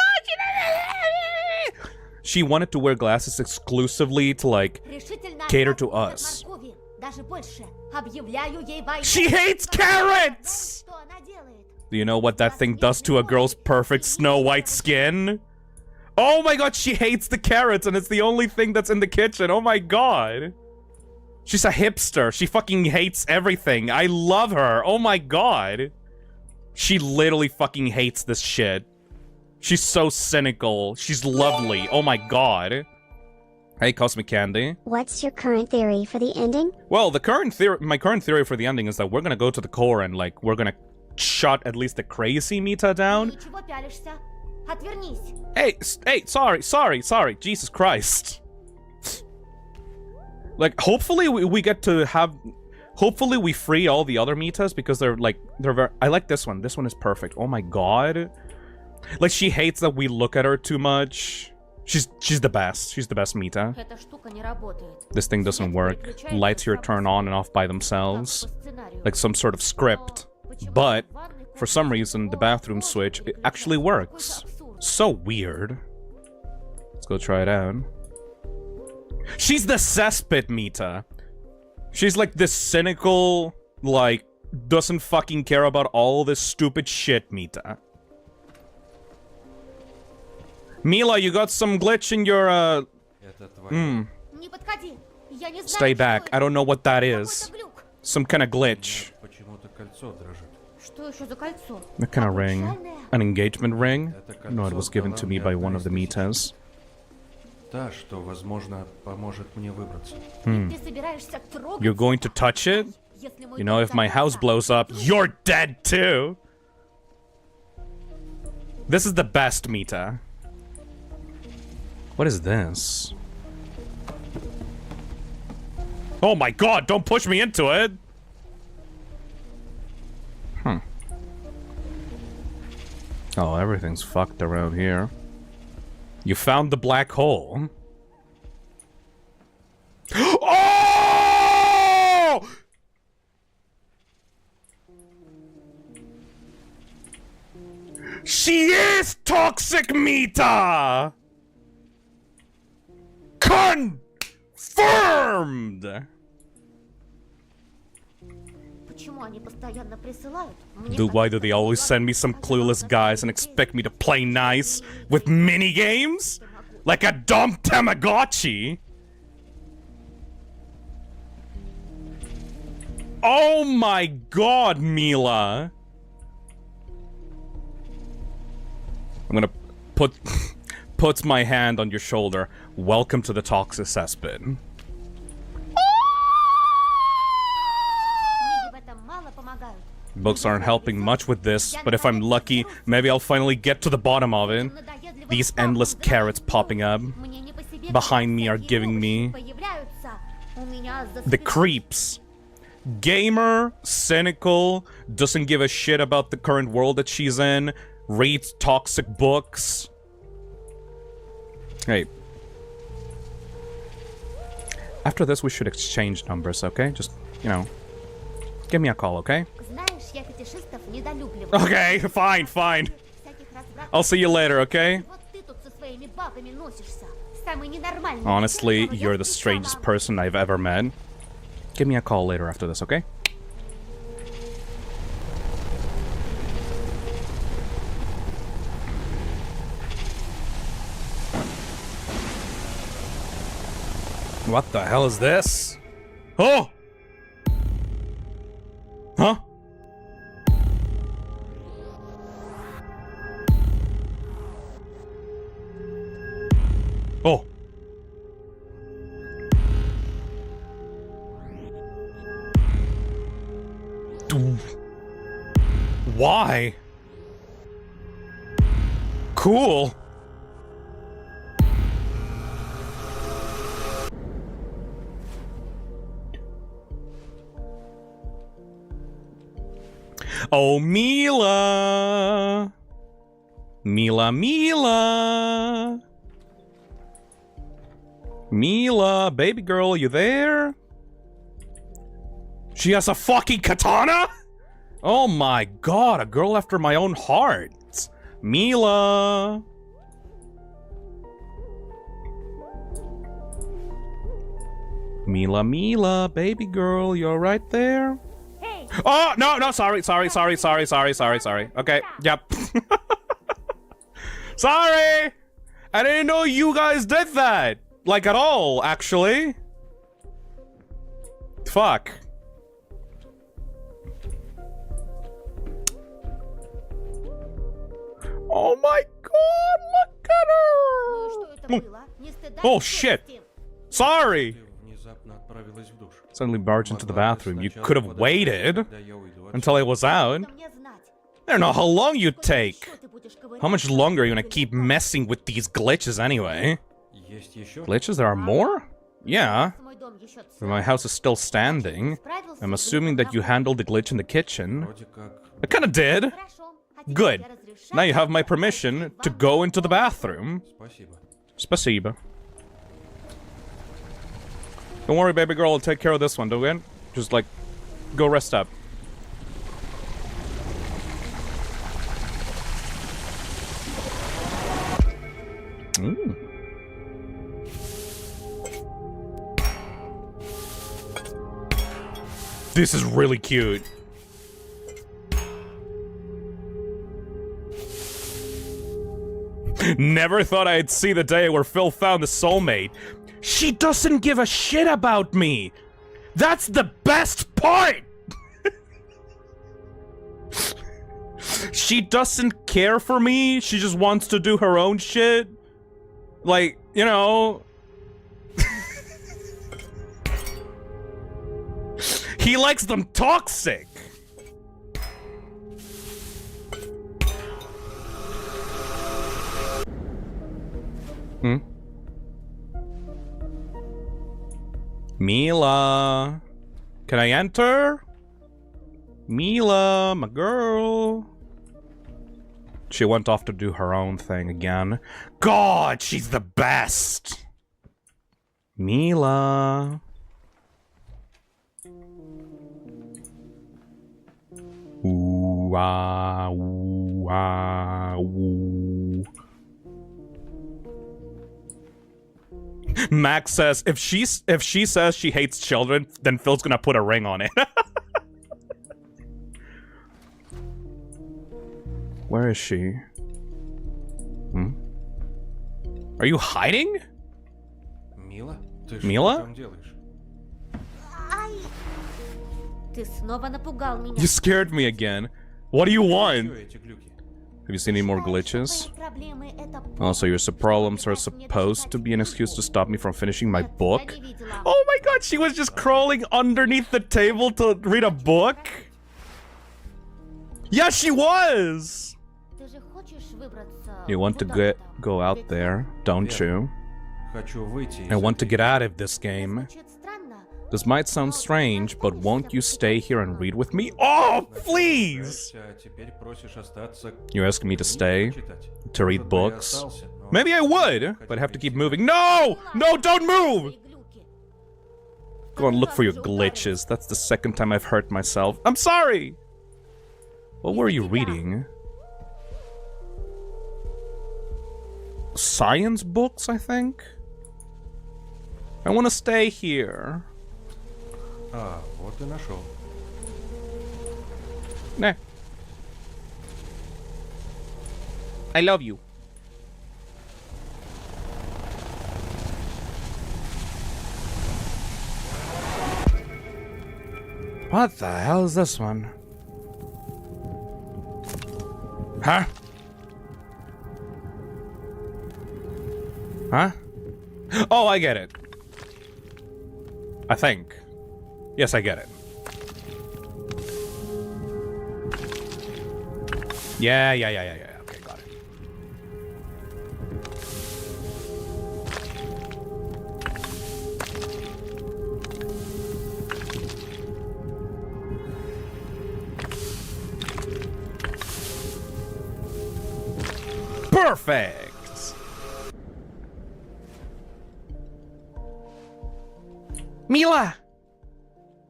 She wanted to wear glasses exclusively to, Решительно cater to отказываюсь us. от моркови. Даже больше. Объявляю ей войну. She hates carrots! Что она делает? Do you know what that thing does to a girl's perfect Snow White skin? Oh my god, she hates the carrots and it's the only thing that's in the kitchen. Oh my god. She's a hipster. She fucking hates everything. I love her. Oh my god. She literally fucking hates this shit. She's so cynical. She's lovely. Oh my god. Hey, Cosmic Candy. What's your current theory for the ending? Well, my current theory for the ending is that we're gonna go to the core and we're gonna shut at least the crazy Mita down. Ты чего пялишься? Отвернись. Hey, sorry, Jesus Christ. Hopefully we get to have... Hopefully we free all the other Mitas because they're very... I like this one. This one is perfect. Oh my god. She hates that we look at her too much. She's the best. She's the best Mita. Эта штука не работает. This thing doesn't work. Lights here turn on and off by themselves. Как по сценарию. Like some sort of script. But, for some reason, the bathroom switch it actually works. So weird. Let's go try it out. She's the cesspit Mita. She's this cynical, doesn't fucking care about all this stupid shit Mita. Mila, you got some glitch in your, Это твоя. Не подходи. Я не знаю, Stay что back. это. I don't know what that is. Какой-то глюк. Some kind of glitch. Почему-то кольцо дрожит. Что еще за кольцо? What kind of ring? Обручальное? An engagement ring? Это No, it was given to me by one of the Mitas. Та, что, возможно, поможет мне выбраться. Ты собираешься трогать? You're going to touch it? Если мой You know, дом if my house взорвётся, blows up, you're dead too. This is the best Mita. What is this? Oh my god, don't push me into it! Oh, everything's fucked around here. You found the black hole. Oh! She is toxic Mita! Confirmed! Почему они постоянно присылают? Мне Dude, why do кажется, they always что send me some clueless guys and expect me to play nice with mini games? Like a dumb Tamagotchi? Oh my god, Mila! I'm gonna put my hand on your shoulder. Welcome to the toxic cesspit. в этом мало помогают. Books aren't helping much with this, but if I'm lucky, maybe I'll finally get to the bottom of it. These endless carrots popping up Мне не по себе, behind me когда are всякие giving me овощи появляются. У меня за the спиной creeps. Gamer, cynical, doesn't give a shit about the current world that she's in, reads toxic books. Hey. After this, we should exchange numbers, okay? Just, you know, give me a call, okay? Знаешь, я фетишистов недолюбливаю. Okay, fine, fine. Всяких развратных. I'll see you later, okay? Вот ты тут со своими бабами носишься. Самый ненормальный. Honestly, Которого я you're the встречала. strangest person I've ever met. Give me a call later after this, okay? What the hell is this? Oh! Huh? Oh. Why? Cool. Oh, Mila. Mila, Mila. Mila, baby girl, you there? She has a fucking katana? Oh my god, a girl after my own heart. Mila. Mila, Mila, baby girl, you're right there? Эй, Oh, no, sorry. Okay, yep. Sorry! I didn't know you guys did that. Like, at all, actually. Fuck. Oh my god, look at ну и что her! это было? Ни стыда, Oh, ни shit. совести. Sorry! Ты внезапно отправилась в душ. Suddenly barged into the Могла бы bathroom. You сначала could have подождать, waited когда я уйду отсюда. until I was out. Откуда мне знать? I don't know how long you'd Сколько take. ещё ты будешь ковыряться? How much longer are you gonna keep messing with these glitches anyway? Есть еще? Glitches? There are more? Yeah. Мой дом ещё But my house is still standing. I'm assuming that you handled the glitch in the kitchen. Вроде как... I kinda did. Хорошо. А теперь Good. я разрешаю Now you have my тебе permission пойти в to ванную. go into the bathroom. Спасибо. Spasiba. Don't worry, baby girl. I'll take care of this one, don't we? Just, like, go rest up. Mm. This is really cute. Never thought I'd see the day where Phil found a soulmate. She doesn't give a shit about me. That's the best part. She doesn't care for me. She just wants to do her own shit. Like, you know. He likes them toxic. Hmm? Mila. Can I enter? Mila, my girl. She went off to do her own thing again. God, she's the best. Mila. Ooh, ah, ooh, ah, ooh. Max says if she says she hates children, then Phil's gonna put a ring on it. Where is she? Hmm? Are you hiding? Мила? Ты Мила? что там делаешь? Ай! Ты снова напугал меня. You scared me again. What do you want? Чё эти глюки? Have you seen any more Считаю, что glitches? твои проблемы это Also, your problems are supposed to be an excuse to stop me from finishing my book? Oh my god, she was just crawling underneath the table to read a book? Yeah, she was! Ты же хочешь выбраться You want to go out there, don't you? Хочу выйти I из want to этой- get out of this game. Звучит странно. This might sound strange, but won't you stay here and read with me? Oh, please! А теперь просишь остаться You're asking me to stay? почитать. To read Может бы я books? остался, но Maybe I would, but I have to keep moving. No! No, don't move! Твои глюки. Go and look for your glitches. That's the second time I've hurt myself. I'm sorry! What were you reading? Science books, I think? I want to stay here. А, вот и нашел. Nah. I love you. What the hell is this one? Huh? Huh? Oh, I get it. I think. Yes, I get it. Yeah. Okay, got it. Perfect! Mila!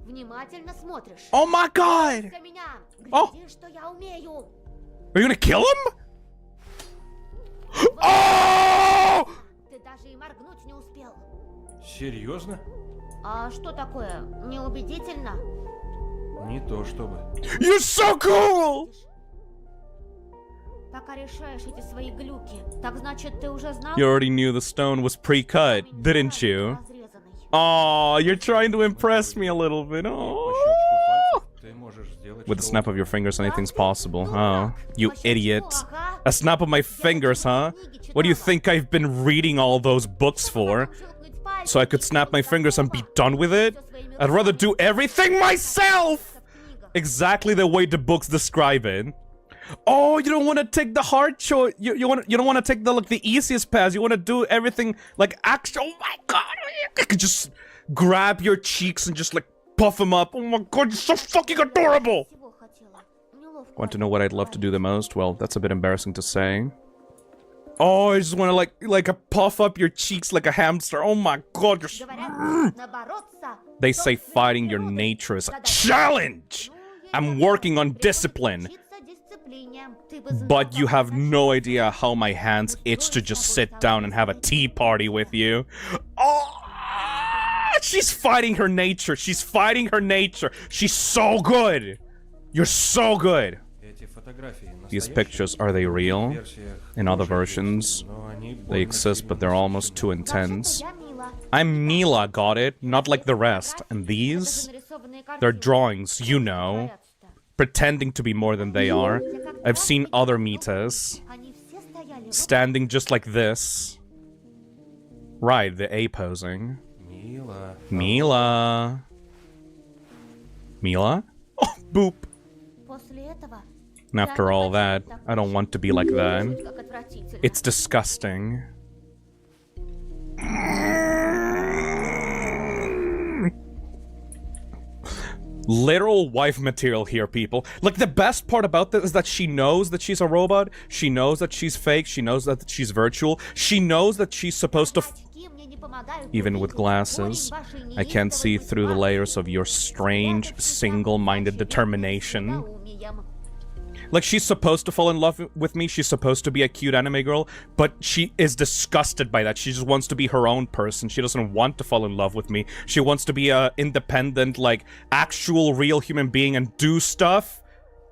Внимательно смотришь. Oh my god! Для меня. О! Гляди, что я умею. Are you gonna kill him? Oh! Ты даже и моргнуть не успел. Серьезно? А что такое? Неубедительно? Не то чтобы. You're so cool! Пока решаешь эти свои глюки, так значит ты уже знал? You already knew the stone was pre-cut, didn't you? Разрезанный. Oh, you're trying to impress me a little bit. По Oh. щелчку пальцев ты можешь сделать With the что snap of your fingers, anything's possible. Oh, you idiot. A snap of my fingers, huh? What do you think I've been reading all those books for? So I could snap my fingers and be done with it? I'd rather do everything myself! Exactly the way the books describe it. Oh, you don't want to take the hard choice. You don't want to take the easiest path. You want to do everything like actual. Oh my god! I could just grab your cheeks and just like puff them up. Oh my god, you're so fucking adorable. Всего хотела. Неловко. Want to know what I'd love to do the most? Well, that's a bit embarrassing to say. Oh, I just want to like a puff up your cheeks like a hamster. Oh my god, you're. Говорят, набороться. They say fighting your nature is a challenge. I'm working on discipline. Учиться дисциплине. Ты бы знал, But you как have это no idea how my hands itch to just sit down and have a tea party with you. Oh, she's fighting her nature. She's fighting her nature. She's so good. You're so good. Эти фотографии These настоящие? pictures, are they real? В версиях In other тоже есть, versions, но они they больно exist, but сильно they're almost too насыщены. intense. Я Мила. I'm Mila, got it? Not like the rest. And these? They're drawings, you know. Pretending to be more than they are. I've seen other Mitas. Они все стояли вот Standing just like this. Right, the A posing. Мила. Mila. Mila? Oh, boop. После этого... And after all that, I don't want to be like that. Как отвратительно. It's disgusting. Literal wife material here, people. Like, the best part about this is that she knows that she's a robot. She knows that she's fake. She knows that she's virtual. She knows that she's supposed to... Очки мне не помогают Even with увидеть glasses, корень вашей I can't see неистовой through the судьбы. layers of your strange, Спрятавшись single-minded за determination. слабоумием. Like, she's supposed to fall in love with me, she's supposed to be a cute anime girl, but she is disgusted by that. She just wants to be her own person. She doesn't want to fall in love with me. She wants to be a independent, like, actual real human being and do stuff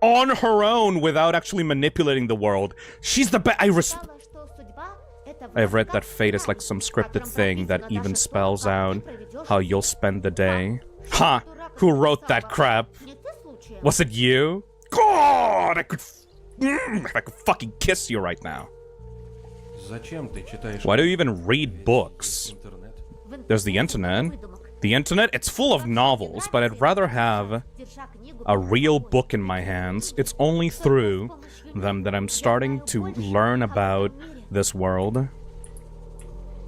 on her own without actually manipulating the world. She's the best. Сказала, что судьба — это I've read that враг fate is like some в scripted котором thing that прописано even даже то, spells как out ты проведешь how жизнь. you'll spend the day. Да, Huh? дурак Who wrote that написал crap? вам. Не ты случаем? Was it you? God, I could fucking kiss you right now. Зачем ты читаешь Why do you even read books? интернет? В There's the интернете internet. выдумок. The internet, it's full of novels, but I'd rather have Держа книгу a перед real собой. book in my hands. It's only through them that I'm starting to learn about this world.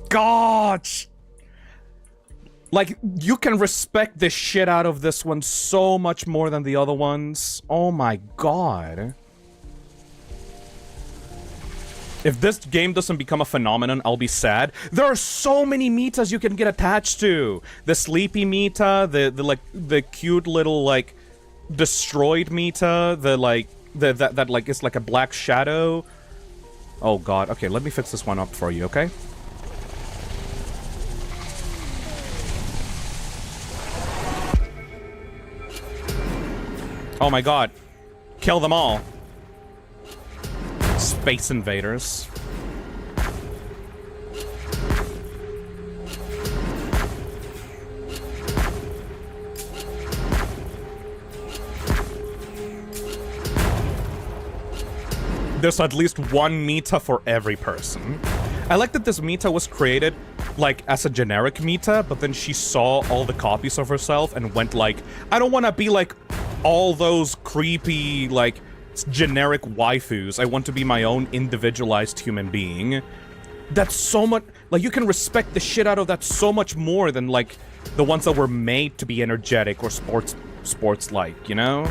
Gosh! Like, you can respect the shit out of this one so much more than the other ones. Oh my god. If this game doesn't become a phenomenon, I'll be sad. There are so many metas you can get attached to. The sleepy meta, the cute little like destroyed meta, that like is like a black shadow. Oh god. Okay, let me fix this one up for you, okay? Oh my god. Kill them all. Space invaders. There's at least one meta for every person. I like that this meta was created like as a generic meta, but then she saw all the copies of herself and went like, I don't want to be like all those creepy like generic waifus. I want to be my own individualized human being. That's so much, like, you can respect the shit out of that so much more than like the ones that were made to be energetic or sports like, you know?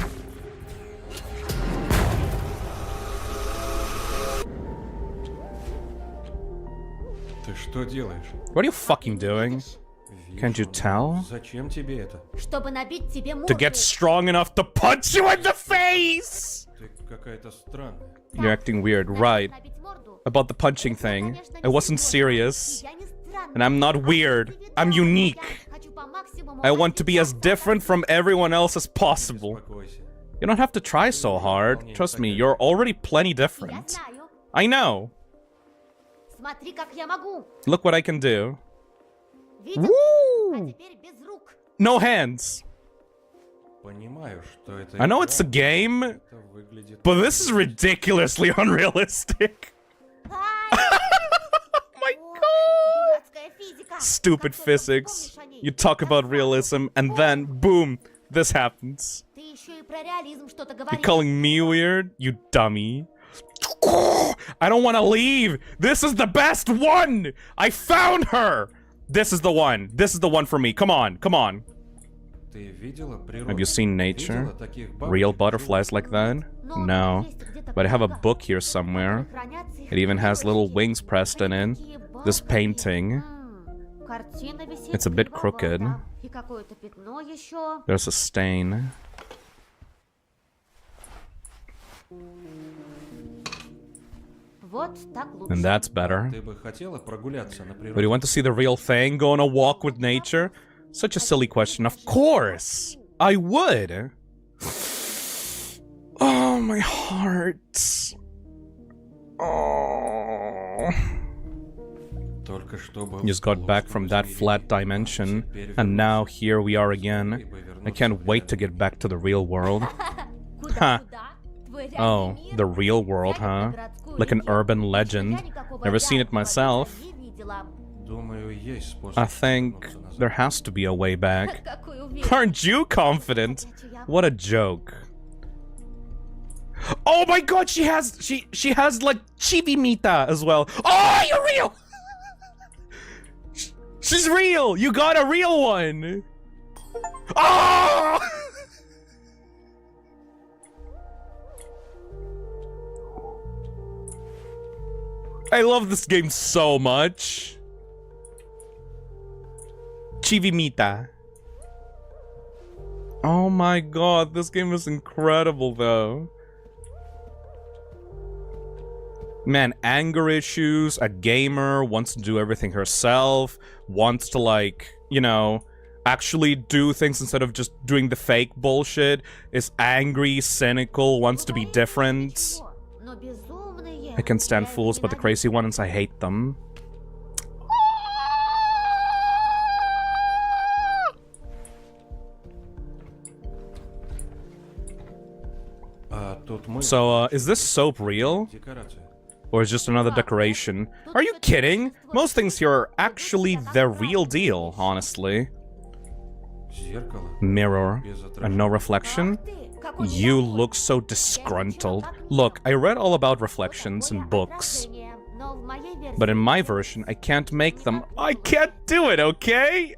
Ты что делаешь? What are you fucking doing? Can't you Вижу. tell? Зачем тебе это? Чтобы набить тебе To get морду. strong enough to punch you in the face! Ты какая-то странная. You're acting weird, right? Набить морду. About the punching thing. Конечно, I не wasn't серьезно. serious. И я не странная. And I'm not weird. I'm unique. Я хочу по максимуму I want to be as отличаться. different from everyone else as possible. Успокойся. You don't have to try so hard. Trust me, you're already plenty Я different. знаю. I know. Смотри, как я могу. Look what I can do. Видел? А Woo! теперь без рук. No hands. Понимаю, что это I know игра, it's a game, это выглядит... but this is ridiculously unrealistic. Ай, My god! дурацкая физика. Stupid Как только physics. вспомнишь о ней. You talk about realism, and then, boom, this happens. Ты еще и про реализм что-то You're говоришь. calling me weird? You dummy. I don't want to leave. This is the best one. I found her. This is the one. This is the one for me. Come on. Come on. Ты видела природу? Have you seen nature? Видела таких бабочек? Real butterflies like that? No. But I have a book here somewhere. It even has little wings pressed in it. This painting. Картина висит It's a bit кривовато. crooked. И какое-то пятно еще. There's a stain. Вот так лучше. And that's better. Ты бы хотела прогуляться на But you природе? want to see the real thing? Go on a walk with nature? Such a silly question. Of course! I would! Oh, my heart. Oh. Только чтобы... Just got back from that flat dimension, and now here we are again. I can't wait to get back to the real world. Huh. Куда? Твой реальный Oh, мир? the real world, huh? Like an urban legend. Never seen it myself. Думаю, есть способ I think вернуться назад. there has to be a way back. Какой уверен. Aren't you confident? Отвечу я What a joke. Oh my god, she has like Chibi Mita as well. Oh, you're real! She's real! You got a real one! Oh! I love this game so much. Chibi Mita. Oh my god, this game is incredible though. Man, anger issues, a gamer, wants to do everything herself, wants to like, you know, actually do things instead of just doing the fake bullshit, is angry, cynical, wants to be different. I can stand fools, but the crazy ones, I hate them. So, is this soap real? Or is just another decoration? Are you kidding? Most things here are actually the real deal, honestly. Mirror. And no reflection? You look so disgruntled. Look, I read all about reflections in books. But in my version, I can't make them. I can't do it, okay?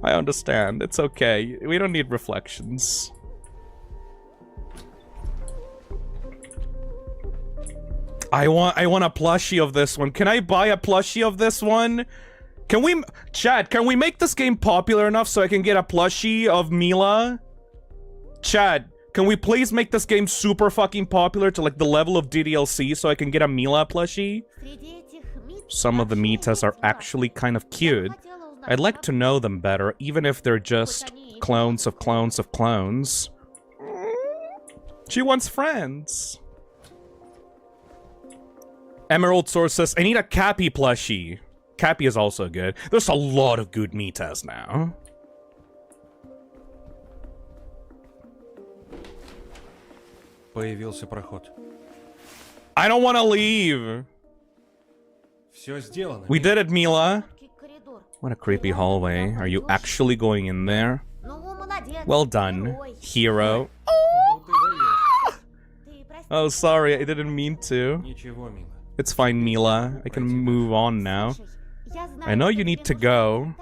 I understand. It's okay. We don't need reflections. I want a plushie of this one. Can I buy a plushie of this one? Can we... Chat, can we make this game popular enough so I can get a plushie of Mila? Chat, can we please make this game super fucking popular to like the level of DDLC so I can get a Mila plushie? Some of the Mitas are actually kind of cute. I'd like to know them better, even if they're just clones of clones of clones. She wants friends. Emerald Source says, I need a Cappy plushie. Cappy is also good. There's a lot of good Mitas now. Появился проход. I don't want to leave. Все сделано. We did it, Mila. What a creepy hallway. Are you actually going in there? Well done, hero. Oh, sorry, I didn't mean to. Ничего, мило. It's fine, Mila. I can move on now. I know you need to go.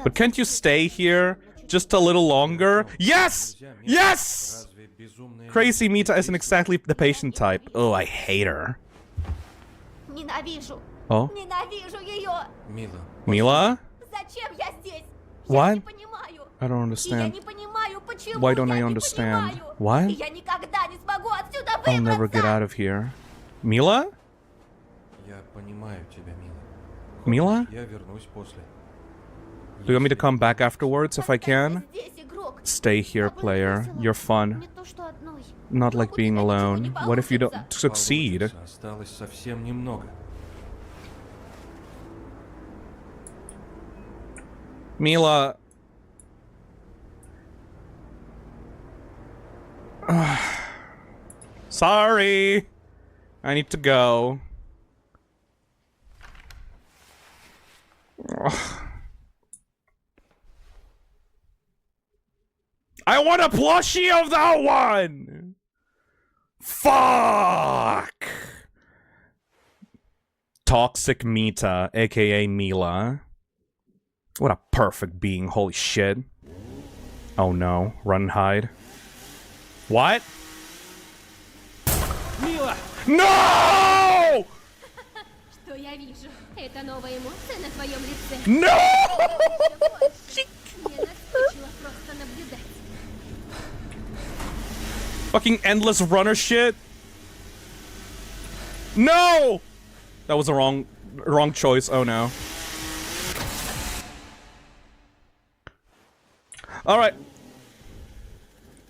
But can't you stay here just a little longer? Yes! Yes! Crazy Mita isn't exactly the patient type. Oh, I hate her. Ненавижу. Oh? Ненавижу ее. Мило. Mila? Зачем я здесь? What? Я не понимаю. I don't И я understand. не понимаю, почему Why don't я I не understand? понимаю. What? И я никогда не смогу отсюда I'll never get выбраться. out of here. Mila? Я понимаю тебя, мило. Mila? Я вернусь после. Do you want me to come back afterwards if I can? Здесь игрок. Stay here, player. You're fun. Не то, что одной. Not like being alone. What if you don't succeed? Получится. Осталось совсем немного. Mila. Sorry. I need to go. I want a plushie of that one! Fuck! Toxic Mita, aka Mila. What a perfect being, holy shit. Oh no, run and hide. What? Мила! No! Что я вижу? Это новая эмоция на твоем лице. No! Мне наскучило просто наблюдать. Fucking endless runner shit. No! That was a wrong choice. Oh no. Alright.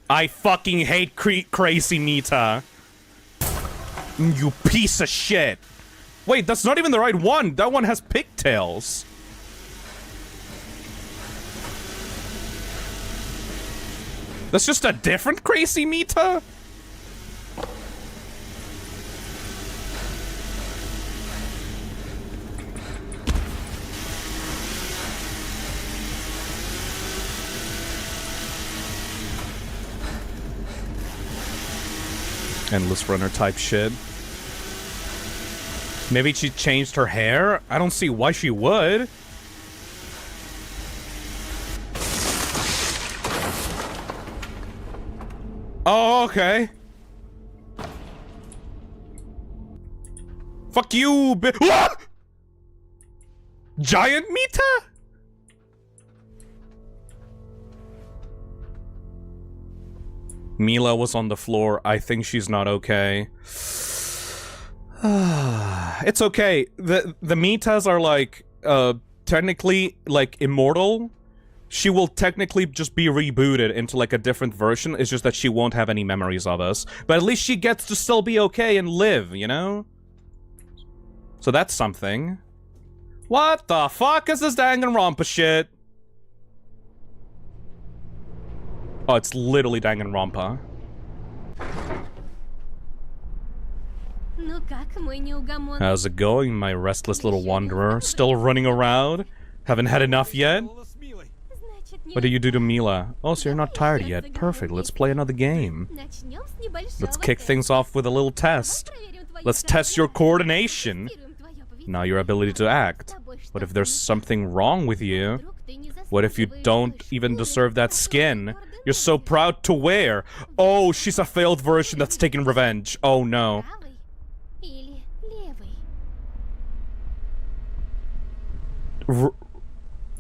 I fucking hate Crazy Mita. You piece of shit. Wait, that's not even the right one. That one has pigtails. That's just a different Crazy Mita? Endless runner type shit. Maybe she changed her hair? I don't see why she would. Oh, okay. Fuck you, What? Giant Mita? Mila was on the floor. I think she's not okay. It's okay. The Mitas are like technically like immortal. She will technically just be rebooted into like a different version. It's just that she won't have any memories of us. But at least she gets to still be okay and live, you know? So that's something. What the fuck is this Danganronpa shit? Oh, it's literally Danganronpa. Ну как, мой неугомонный? How's it going, my restless little wanderer? Still running around? Haven't had enough yet? Значит, не What do you do to Mila? Oh, so you're not tired yet. Perfect, let's play another game. начнем с небольшого Let's kick теста. things off with a little test. Проверим твою Let's test your coordination. тестируем твое поведение. Now your ability to act. What if there's something wrong with you? Вдруг ты не What if you заслуживаешь don't той even шкуры, deserve that которую skin гордо you're so носишь? proud to wear? Oh, she's a failed version that's taking revenge. Oh no. Правый или левый? R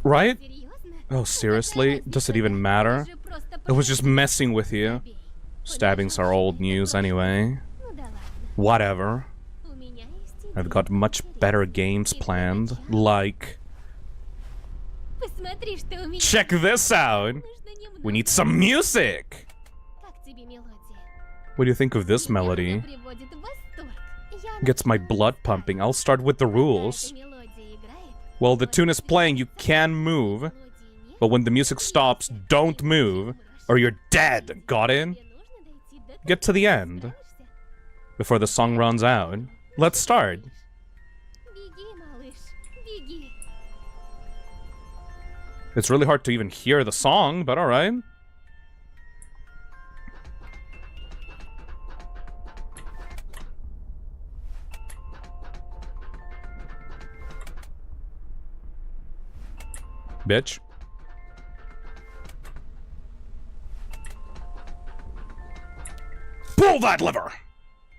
right? Серьезно? Oh, seriously? Does it even matter? Это же просто It was just messing with you. пробей. Stabbings are old news anyway. Ну да ладно. Whatever. У меня есть I've идея. got much better games planned, like... Посмотри, что у меня. Check this out! Нужно немного. We need some music! Как тебе мелодия? What do you think of this Меня она melody? приводит в восторг. Я Gets my начинаю blood искать. pumping. I'll start with the Когда rules. эта мелодия играет, Well, the tune is playing, you can move. мелодии нет, But when the music stops, don't move, or you're dead. Got in? тебе нужно дойти до Get to the end Справишься? before the song runs out. Let's start. Беги, малыш, беги. It's really hard to even hear the song, but alright. Bitch. Pull that lever!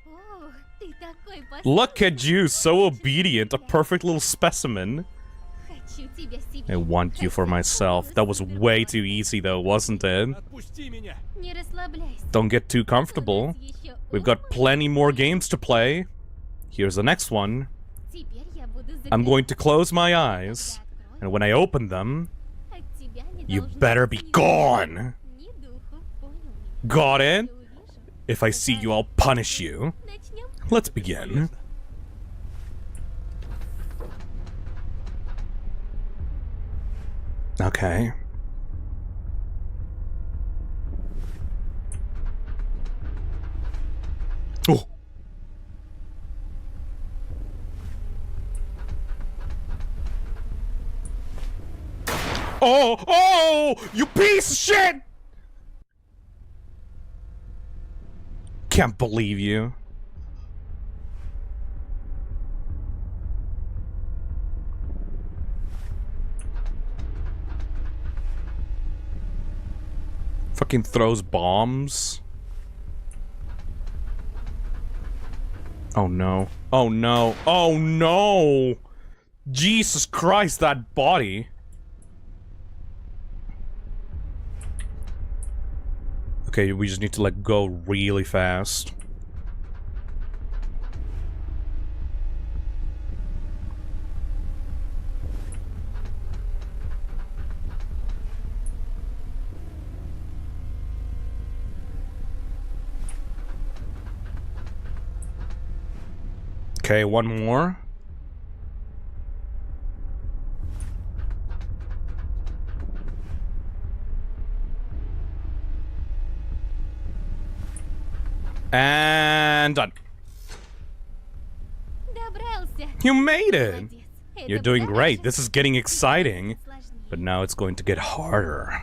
О, ты такой Look at you, so obedient, a perfect little specimen. Хочу тебя себе. I want you for myself. That was way too easy though, wasn't it? Не расслабляйся. Don't get too У comfortable. нас еще We've got plenty more games to play. Here's the next one. Теперь я буду I'm going заглядывать. to close my eyes, and when I open them, От тебя не you должно better быть be ни gone. ни духу, понял меня? Got it? Я увижу. If I see you, I'll punish you. Начнем. Let's begin. Okay. Oh. Oh, oh, you piece of shit! Can't believe you. Fucking throws bombs. Oh no. Oh no. Oh no! Jesus Christ, that body. Okay, we just need to let go really fast. Okay, one more. And done. Добрался. You made it! Молодец. Это You're doing great. проще. This is getting exciting. Сложнее. But now it's going to get harder.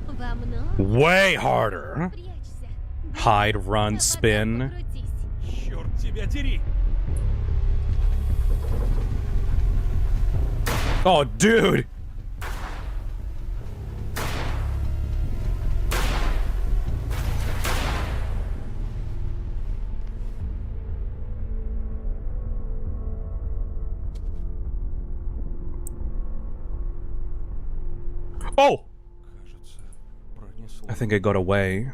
Во много. Way harder. Прячься. Hide, run, spin. Покрутись. Черт тебя дери! Oh, dude! Oh! Кажется, пронесло. I think I got away.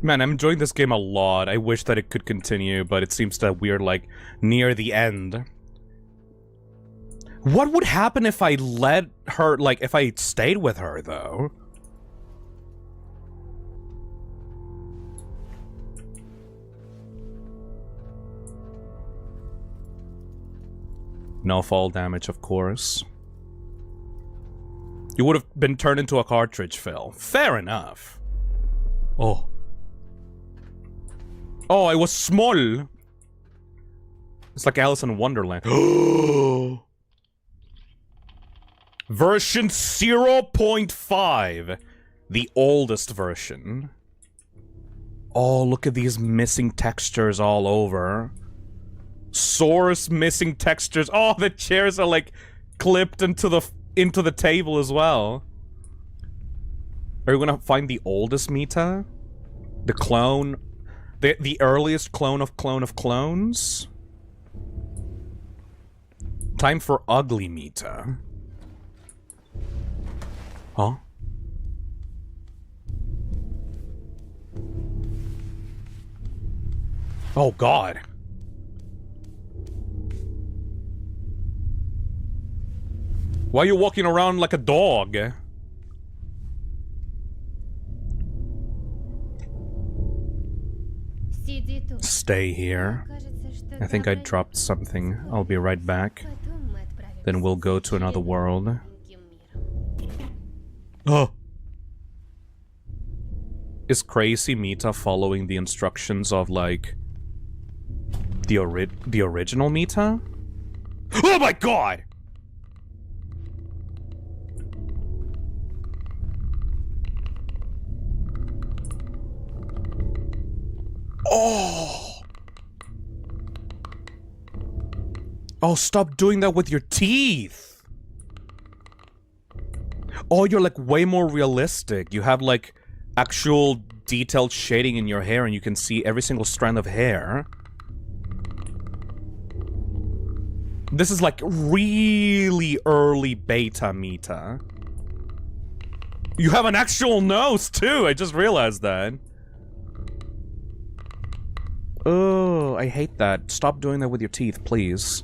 Man, I'm enjoying this game a lot. I wish that it could continue, but it seems that we're, like, near the end. What would happen if I let her, like, if I stayed with her, though? No fall damage, of course. You would have been turned into a cartridge, Phil. Fair enough. Oh. Oh, I was small. It's like Alice in Wonderland. Version 0.5. The oldest version. Oh, look at these missing textures all over. Source missing textures. Oh, the chairs are like clipped into the table as well. Are we gonna find the oldest Mita? The clone? The earliest clone of clones? Time for ugly Mita. Huh? Oh god. Why are you walking around like a dog? Сиди тут. Stay here. Кажется, что I think I давай dropped something. I'll be right back. потом мы отправимся Then we'll go to another в world. маленький мир. Oh! Is Crazy Mita following the instructions of, like, the original Mita? Oh my god! Oh! Oh, stop doing that with your teeth! Oh, you're like way more realistic. You have like actual detailed shading in your hair and you can see every single strand of hair. This is like really early beta Mita. You have an actual nose too, I just realized that. Oh, I hate that. Stop doing that with your teeth, please.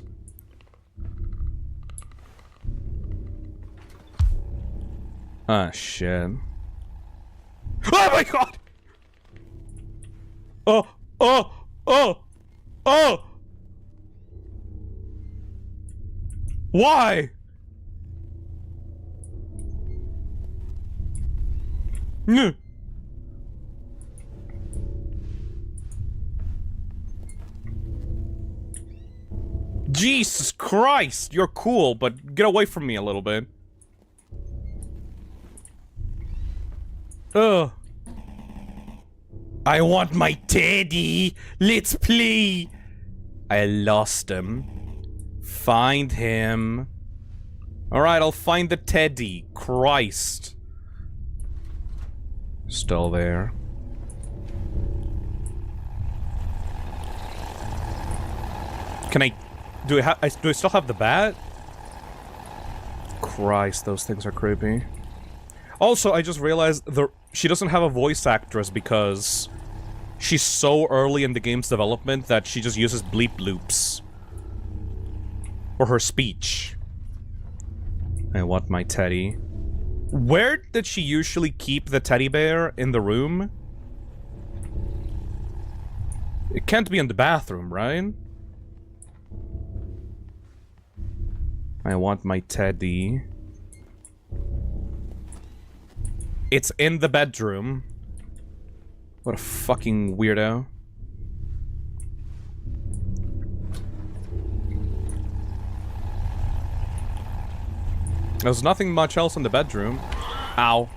Ah, shit. Oh my god! Oh! Oh! Oh! Oh! Why? Nyeh. Jesus Christ! You're cool, but get away from me a little bit. Ugh. I want my teddy! Let's play! I lost him. Find him. Alright, I'll find the teddy. Christ. Still there. Can I... Do I still have the bat? Christ, those things are creepy. Also, I just realized she doesn't have a voice actress because she's so early in the game's development that she just uses bleep loops. For her speech. I want my teddy. Where did she usually keep the teddy bear in the room? It can't be in the bathroom, right? I want my teddy. It's in the bedroom. What a fucking weirdo. There's nothing much else in the bedroom. Ow.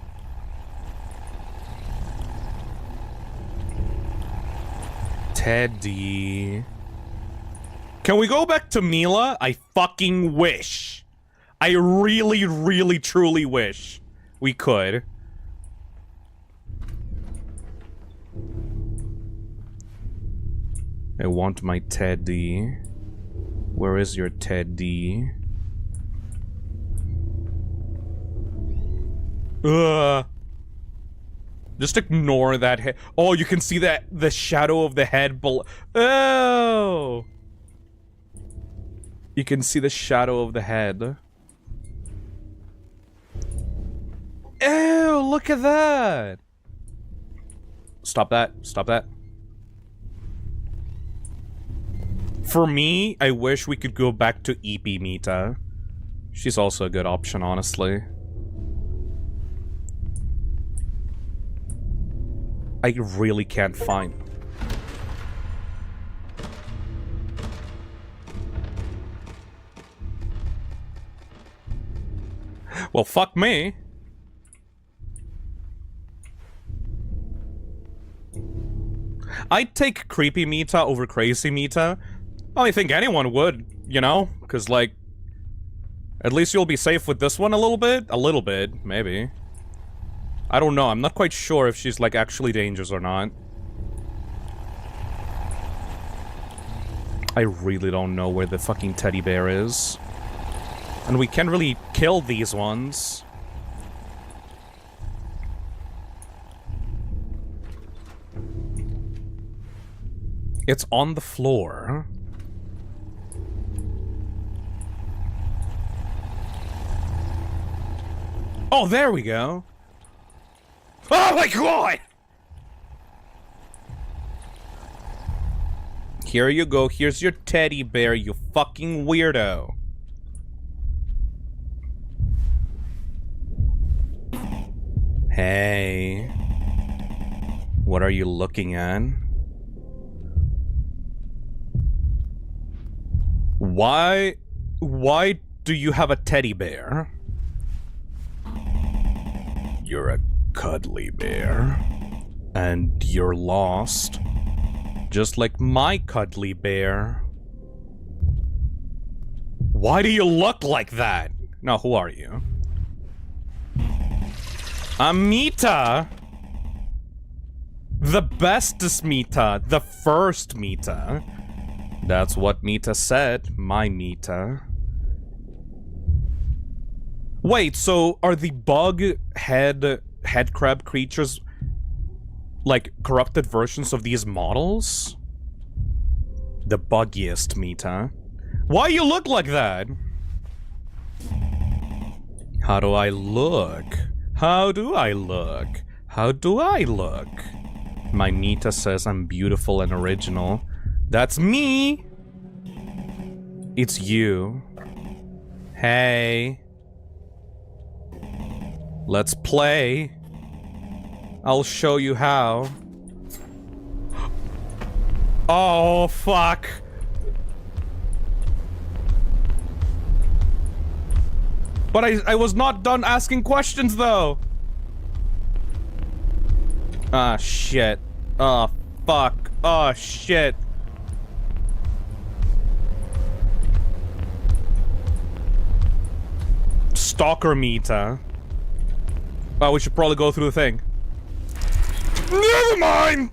Teddy. Can we go back to Mila? I fucking wish. I really, really, truly wish we could. I want my Teddy. Where is your Teddy? Ugh. Just ignore that head. Oh, you can see that the shadow of the head below. Oh. You can see the shadow of the head. Ew, look at that. Stop that. Stop that. For me, I wish we could go back to EP Mita. She's also a good option, honestly. I really can't find. Well, fuck me. I'd take creepy Mita over crazy Mita. I think anyone would, you know? Because, like, at least you'll be safe with this one a little bit. A little bit, maybe. I don't know. I'm not quite sure if she's, like, actually dangerous or not. I really don't know where the fucking teddy bear is. And we can't really kill these ones. It's on the floor. Oh, there we go. Oh my god! Here you go. Here's your teddy bear, you fucking weirdo. Hey. What are you looking at? Why do you have a teddy bear? You're a cuddly bear. And you're lost. Just like my cuddly bear. Why do you look like that? Now, who are you? I'm Mita! The bestest Mita. The first Mita. That's what Mita said. My Mita. Wait, so are the bug head crab creatures like corrupted versions of these models? The buggiest Mita. Why you look like that? How do I look? How do I look? How do I look? My Mita says I'm beautiful and original. That's me! It's you. Hey. Let's play. I'll show you how. Oh, fuck. But I was not done asking questions, though. Ah, shit. Oh, fuck. Oh, shit. Stalker Mita. Oh, we should probably go through the thing. Never mind!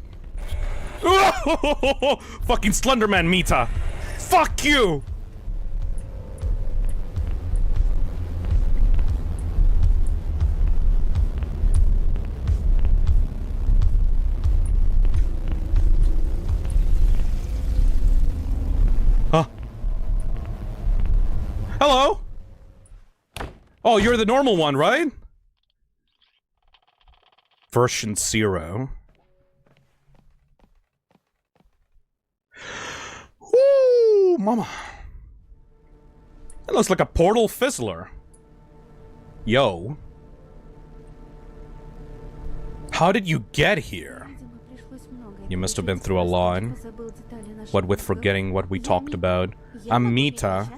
Fucking Slenderman Mita. Fuck you! Huh? Hello? Oh, you're the normal one, right? Version 0. Woo, mama. That looks like a portal fizzler. Yo. How did you get here? You must have been through a lot. What with forgetting what we talked about. I'm Mita.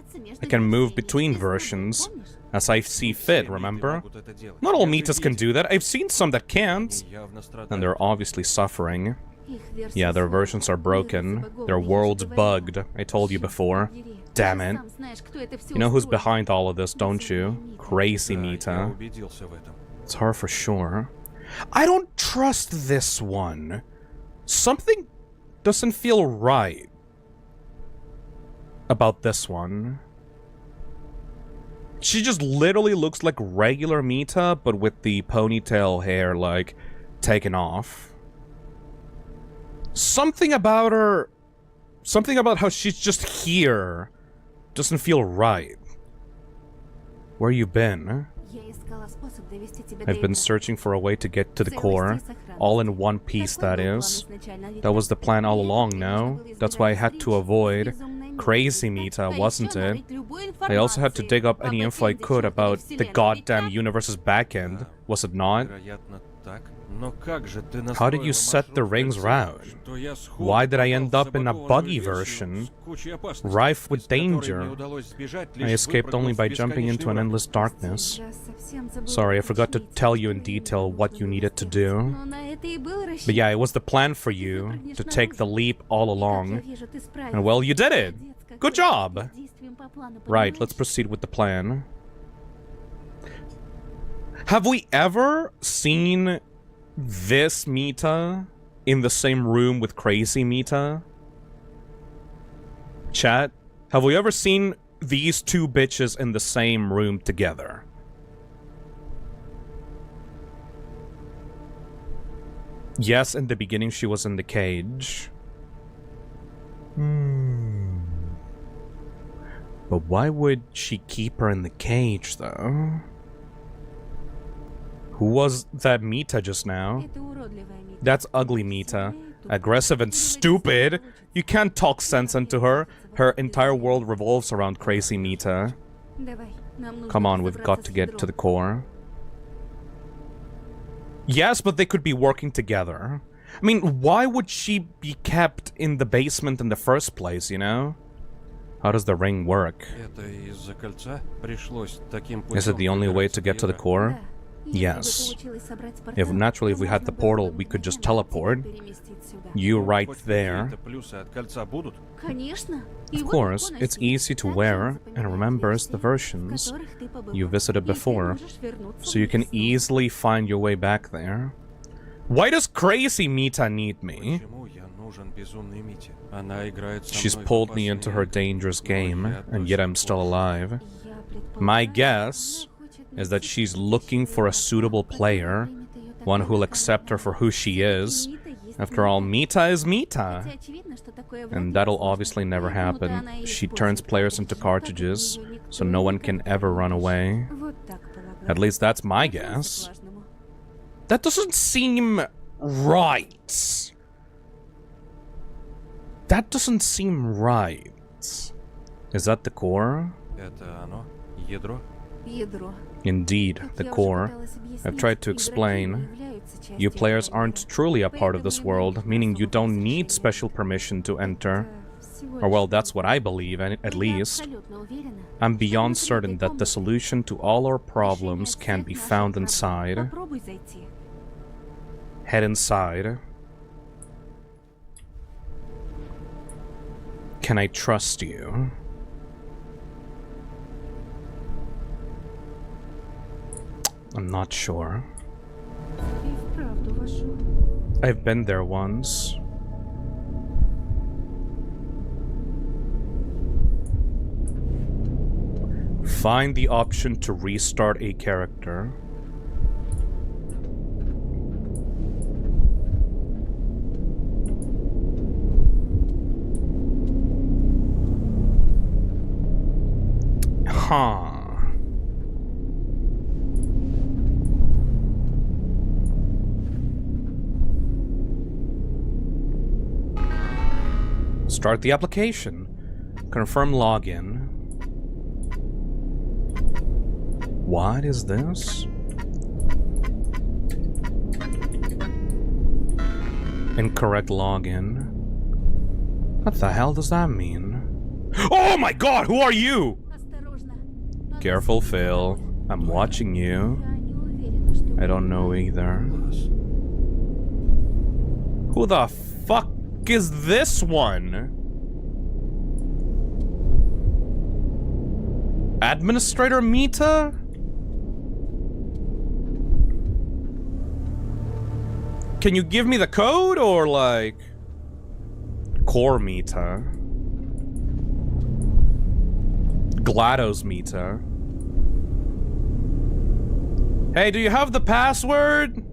I can move between versions as I see fit, remember? Not all Mitas can do that. I've seen some that can't. And they're obviously suffering. Yeah, their versions are broken. Their world's bugged. I told you before. Damn it. You know who's behind all of this, don't you? Crazy Да, я Mita. убедился в этом. It's her for sure. I don't trust this one. Something doesn't feel right about this one. She just literally looks like regular Mita, but with the ponytail hair, like, taken off. Something about her... Something about how she's just here doesn't feel right. Where you been? I've been searching for a way to get to the core. All in one piece, that is. That was the plan all along, no? That's why I had to avoid Crazy Mita, wasn't it? I also had to dig up any info I could about the goddamn universe's backend, was it not? Вероятно, так. Но как же ты How did настроила you set the маршрут rings так, route? что я сходу Why did I попал end в up in a забагованную buggy версию version, с кучей опасностей, rife with из которой мне danger? удалось сбежать, I лишь escaped only выпрыгнув by в jumping into an бесконечный endless мрак. darkness. Sorry, I forgot to tell you in detail what you needed to do. But yeah, it was the plan for you to take the leap all along. And well, you did it! Good job! Right, let's proceed with the plan. Have we ever seen this Mita in the same room with Crazy Mita? Chat, have we ever seen these two bitches in the same room together? Yes, in the beginning she was in the cage. But why would she keep her in the cage, though? Who was that Mita just now? That's ugly Mita. Aggressive and stupid. You can't talk sense into her. Her entire world revolves around Crazy Mita. Come on, we've got to get to the core. Yes, but they could be working together. I mean, why would she be kept in the basement in the first place, you know? How does the ring work? Это из-за кольца пришлось таким Is it the only way to get to the core? Yes. If naturally, if we had the portal, we could just teleport. You right there. Какие-то плюсы от кольца будут? Of course, it's easy to wear and remembers the versions you visited before, so you can easily find your way back there. Why does Crazy Mita need me? Почему я нужен безумной Мите? Она играет со She's мной в pulled me into her опасные dangerous игры, game, но я and до yet сих I'm still пор alive. My guess is that she's looking for a suitable player, one who'll accept her for who she is. After all, Mita is Mita. And that'll obviously never happen. She turns players into cartridges, so no one can ever run away. At least that's my guess. That doesn't seem right. That doesn't seem right. Is that the core? Это оно? Ядро? Indeed, the core. I've tried to explain. You players aren't truly a part of this world, meaning you don't need special permission to enter. Or well, that's what I believe, at least. I'm beyond certain that the solution to all our problems can be found inside. Head inside. Can I trust you? I'm not sure. I've been there once. Find the option to restart a character. Huh. Start the application. Confirm login. What is this? Incorrect login. What the hell does that mean? Oh my god, who are you? Careful, Phil. I'm watching you. I don't know either. Who the fuck is this one? Administrator Mita? Can you give me the code or like Core Mita? GLaDOS Mita? Hey, do you have the password?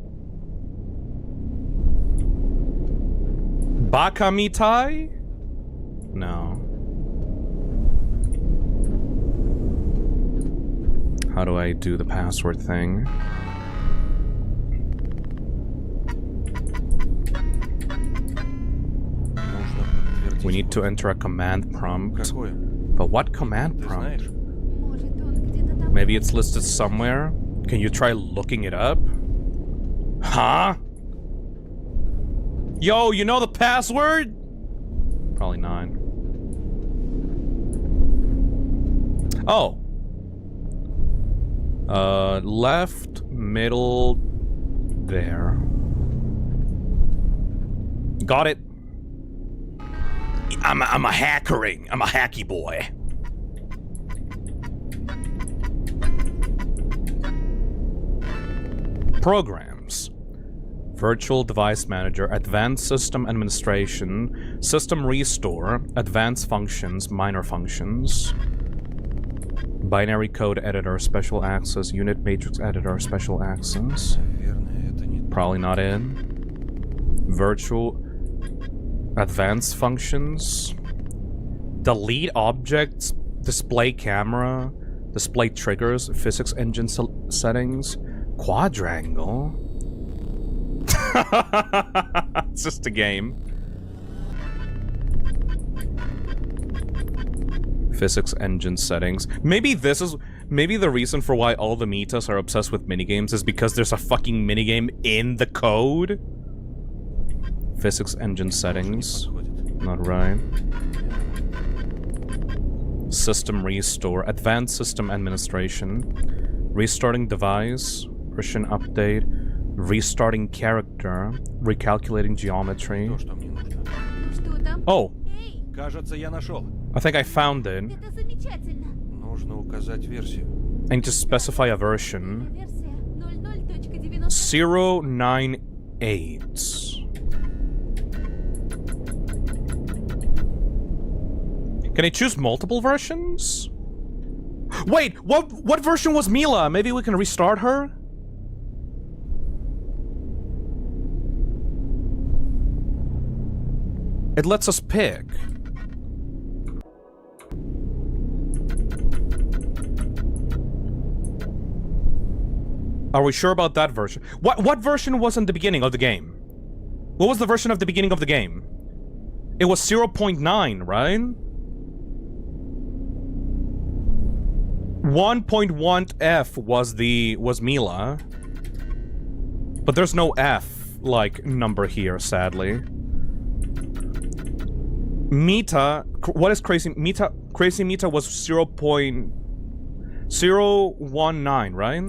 Bakamitai? No. How do I do the password thing? We need to enter a command prompt. Какое? But what command Ты prompt? знаешь? Может, он где-то там... Maybe it's listed somewhere? Can you try looking it up? Huh? Yo, you know the password? Probably not. Oh. Left, middle, there. Got it. I'm a hackering. I'm a hacky boy. Programs. Virtual Device Manager, Advanced System Administration, System Restore, Advanced Functions, Minor Functions, Binary Code Editor, Special Access, Unit Matrix Editor, Special Access. Наверное, это не... Probably not in. Virtual Advanced Functions, Delete Objects, Display Camera, Display Triggers, Physics Engine Settings, Quadrangle. It's just a game. Physics engine settings. Maybe the reason for why all the Mitas are obsessed with minigames is because there's a fucking minigame in the code. Physics engine settings. Not right. System restore. Advanced system administration. Restarting device. Version update. Restarting character. Recalculating geometry. То, что мне нужно. Ну что там? Oh, Эй, Кажется, я нашел. I think I found it. это замечательно. Нужно указать версию. I need to specify a version. Версия 00.90. 098. Can I choose multiple versions? Wait, what version was Mila? Maybe we can restart her? It lets us pick. Are we sure about that version? What version was in the beginning of the game? What was the version of the beginning of the game? It was 0.9, right? 1.1F was Mila. But there's no F like number here, sadly. Mita, what is Crazy Mita? Crazy Mita was 0.019, right?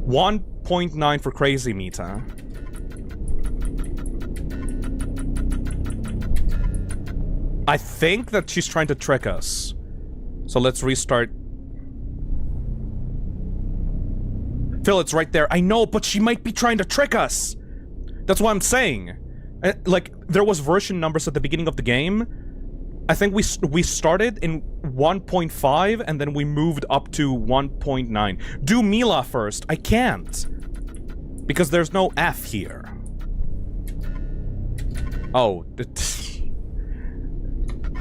1.9 for Crazy Mita. I think that she's trying to trick us. So let's restart. Phil, it's right there. I know, but she might be trying to trick us. That's what I'm saying. Like, there was version numbers at the beginning of the game. I think we started in 1.5 and then we moved up to 1.9. Do Mila first. I can't. Because there's no F here. Oh.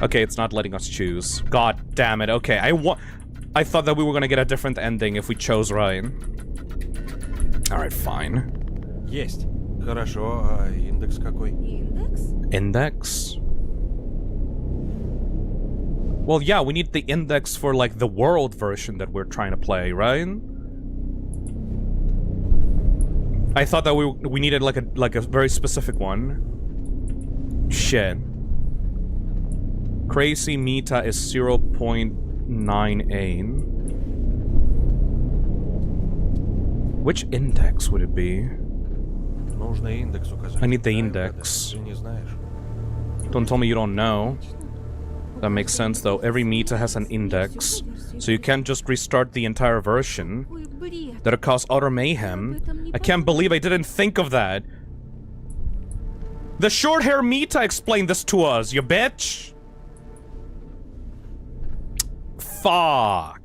Okay, it's not letting us choose. God damn it. Okay, I thought that we were gonna get a different ending if we chose right. Alright, fine. Есть. Хорошо, а индекс какой? Индекс? Index? Well, yeah, we need the index for, like, the world version that we're trying to play, right? I thought that we needed, like a very specific one. Shit. Crazy Mita is 0.98. Which index would it be? Нужно индекс указать. I need the Да, index. Ты не знаешь. Don't tell me you don't know. That makes sense though. Every meter has an index, so you can't just restart the entire version. Ой, бред. That'll cause utter mayhem. I can't believe I didn't think of that. The short hair Mita explained this to us, you bitch! Fuck.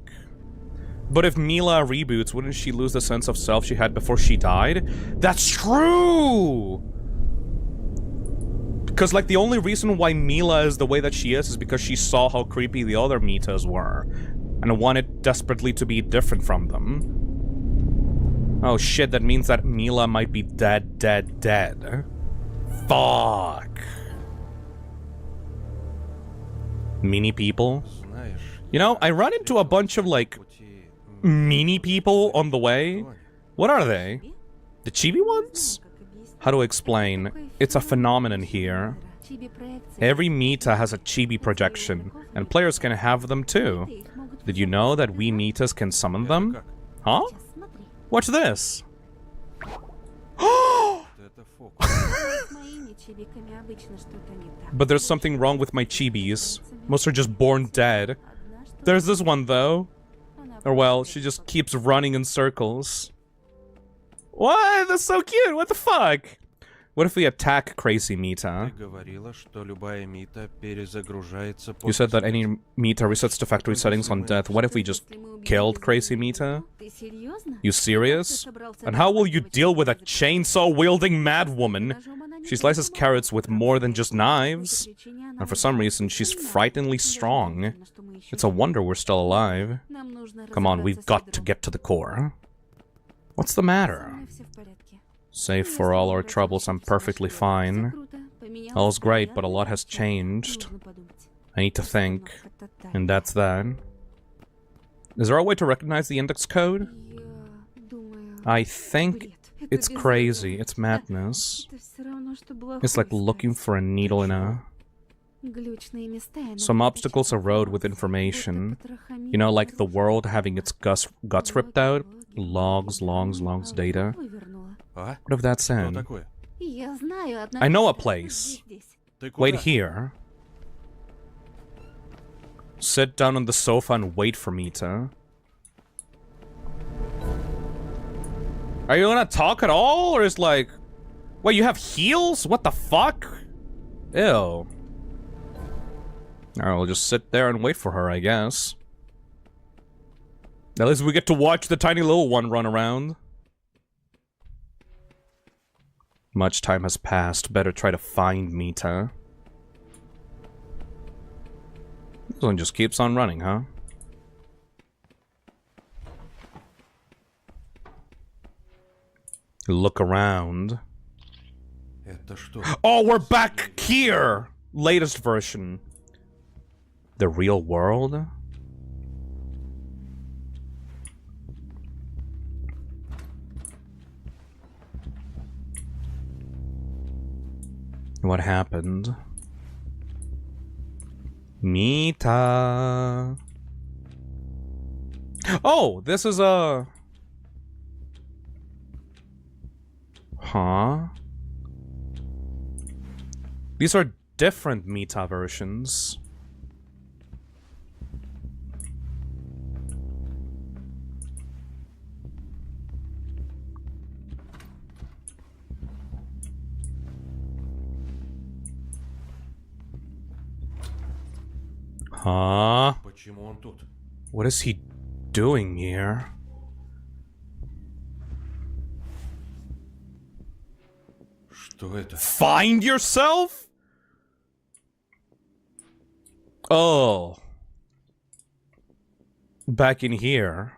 But if Mila reboots, wouldn't she lose the sense of self she had before she died? That's true! Because, like, the only reason why Mila is the way that she is because she saw how creepy the other Mitas were, and wanted desperately to be different from them. Oh shit, that means that Mila might be dead. Fuck. Mini people? Знаешь, You know, I run into a bunch of, like, пути... mini people on the way. What are they? The chibi ones? How to explain? It's a phenomenon here. Every Mita has a chibi projection, and players can have them too. Did you know that we Mitas can summon them? Huh? Смотри. Watch this. Это фокус. С моими чибиками обычно что-то не так. But there's something wrong with my chibis. Most are just born dead. Одна что There's this one though. она Or well, she just keeps running in circles. What? That's so cute. What the fuck? What if we attack Crazy Mita? Ты говорила, что любая мита перезагружается You said that any Mita resets to factory settings on death. What if we just killed Crazy Mita? Ты серьезно? You serious? And how will you deal with a chainsaw-wielding mad woman? She slices carrots with more than just knives. And for some reason, she's frighteningly strong. It's a wonder we're still alive. Come on, we've got to get to the core. What's the matter? Save for all our troubles, I'm perfectly fine. All's great, but a lot has changed. I need to think. And that's that. Is there a way to recognize the index code? I think it's crazy. It's madness. It's like looking for a needle in a... Some obstacles erode with information. You know, like the world having its guts ripped out? Logs, data. А? What if that's Что in? такое? I know a place. Ты куда? Wait here. Sit down on the sofa and wait for Mita. Are you gonna talk at all? Or is like... Wait, you have heels? What the fuck? Ew. Alright, we'll just sit there and wait for her, I guess. At least we get to watch the tiny little one run around. Much time has passed. Better try to find Mita. This one just keeps on running, huh? Look around. Это что? Oh, we're back here! Latest version. The real world? What happened? Mita. Oh, this is a... Huh? These are different Mita versions. Huh? Почему он тут? What is he doing here? Что это? Find yourself? Oh. Back in here.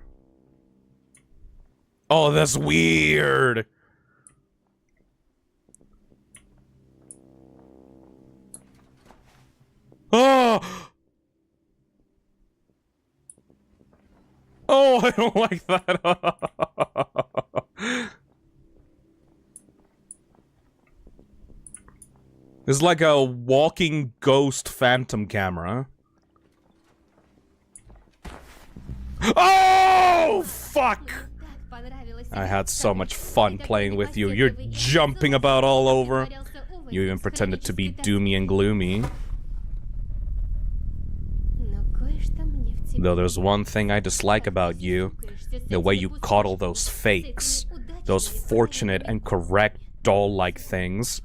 Oh, that's weird. Oh! Oh, I don't like that. It's like a walking ghost phantom camera. Oh, fuck! Так понравилась I had so much fun playing with you. You're jumping about all over. You even pretended to be doomy and gloomy. Though there's one thing I dislike about you. The way you coddle those fakes. Those fortunate and correct doll-like things.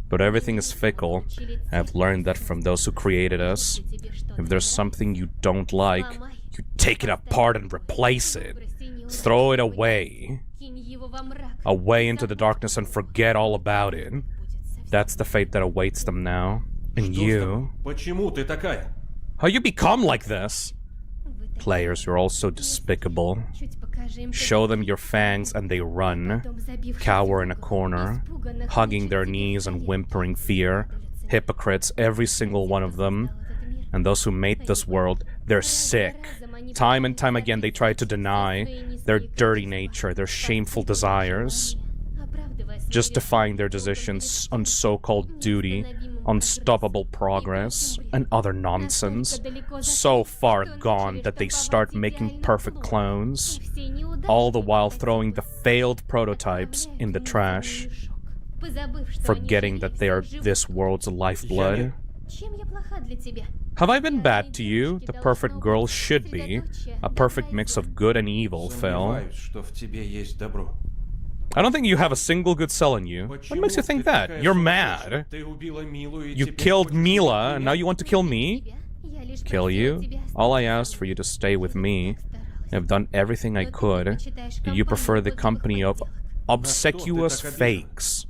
But everything is fickle. I've learned that from those who created us. If there's something you don't like, you take it apart and replace it. Throw it away. Away into the darkness and forget all about it. That's the fate that awaits them now. And you... Почему ты такая? How you become like this? Players, you're all so despicable. Show them your fangs and they run. Cower in a corner. Hugging their knees and whimpering fear. Hypocrites, every single one of them. And those who made this world, they're sick. Time and time again they try to deny their dirty nature, their shameful desires. Justifying their decisions on so-called duty, unstoppable progress, and other nonsense. So far gone that they start making perfect clones. All the while throwing the failed prototypes in the trash. Forgetting that they are this world's lifeblood. Have I been bad to you? The perfect girl should be. A perfect mix of good and evil, Phil. Сомневаюсь, что в тебе есть добро. I don't think you have a single good cell in you. What makes you think that? You're mad. Ты убила Милу и You теперь killed хочешь Mila, убить and меня? now you want to kill me? Kill you? All I asked for you to stay with me. I've done everything I could. You prefer the company of obsequious fakes.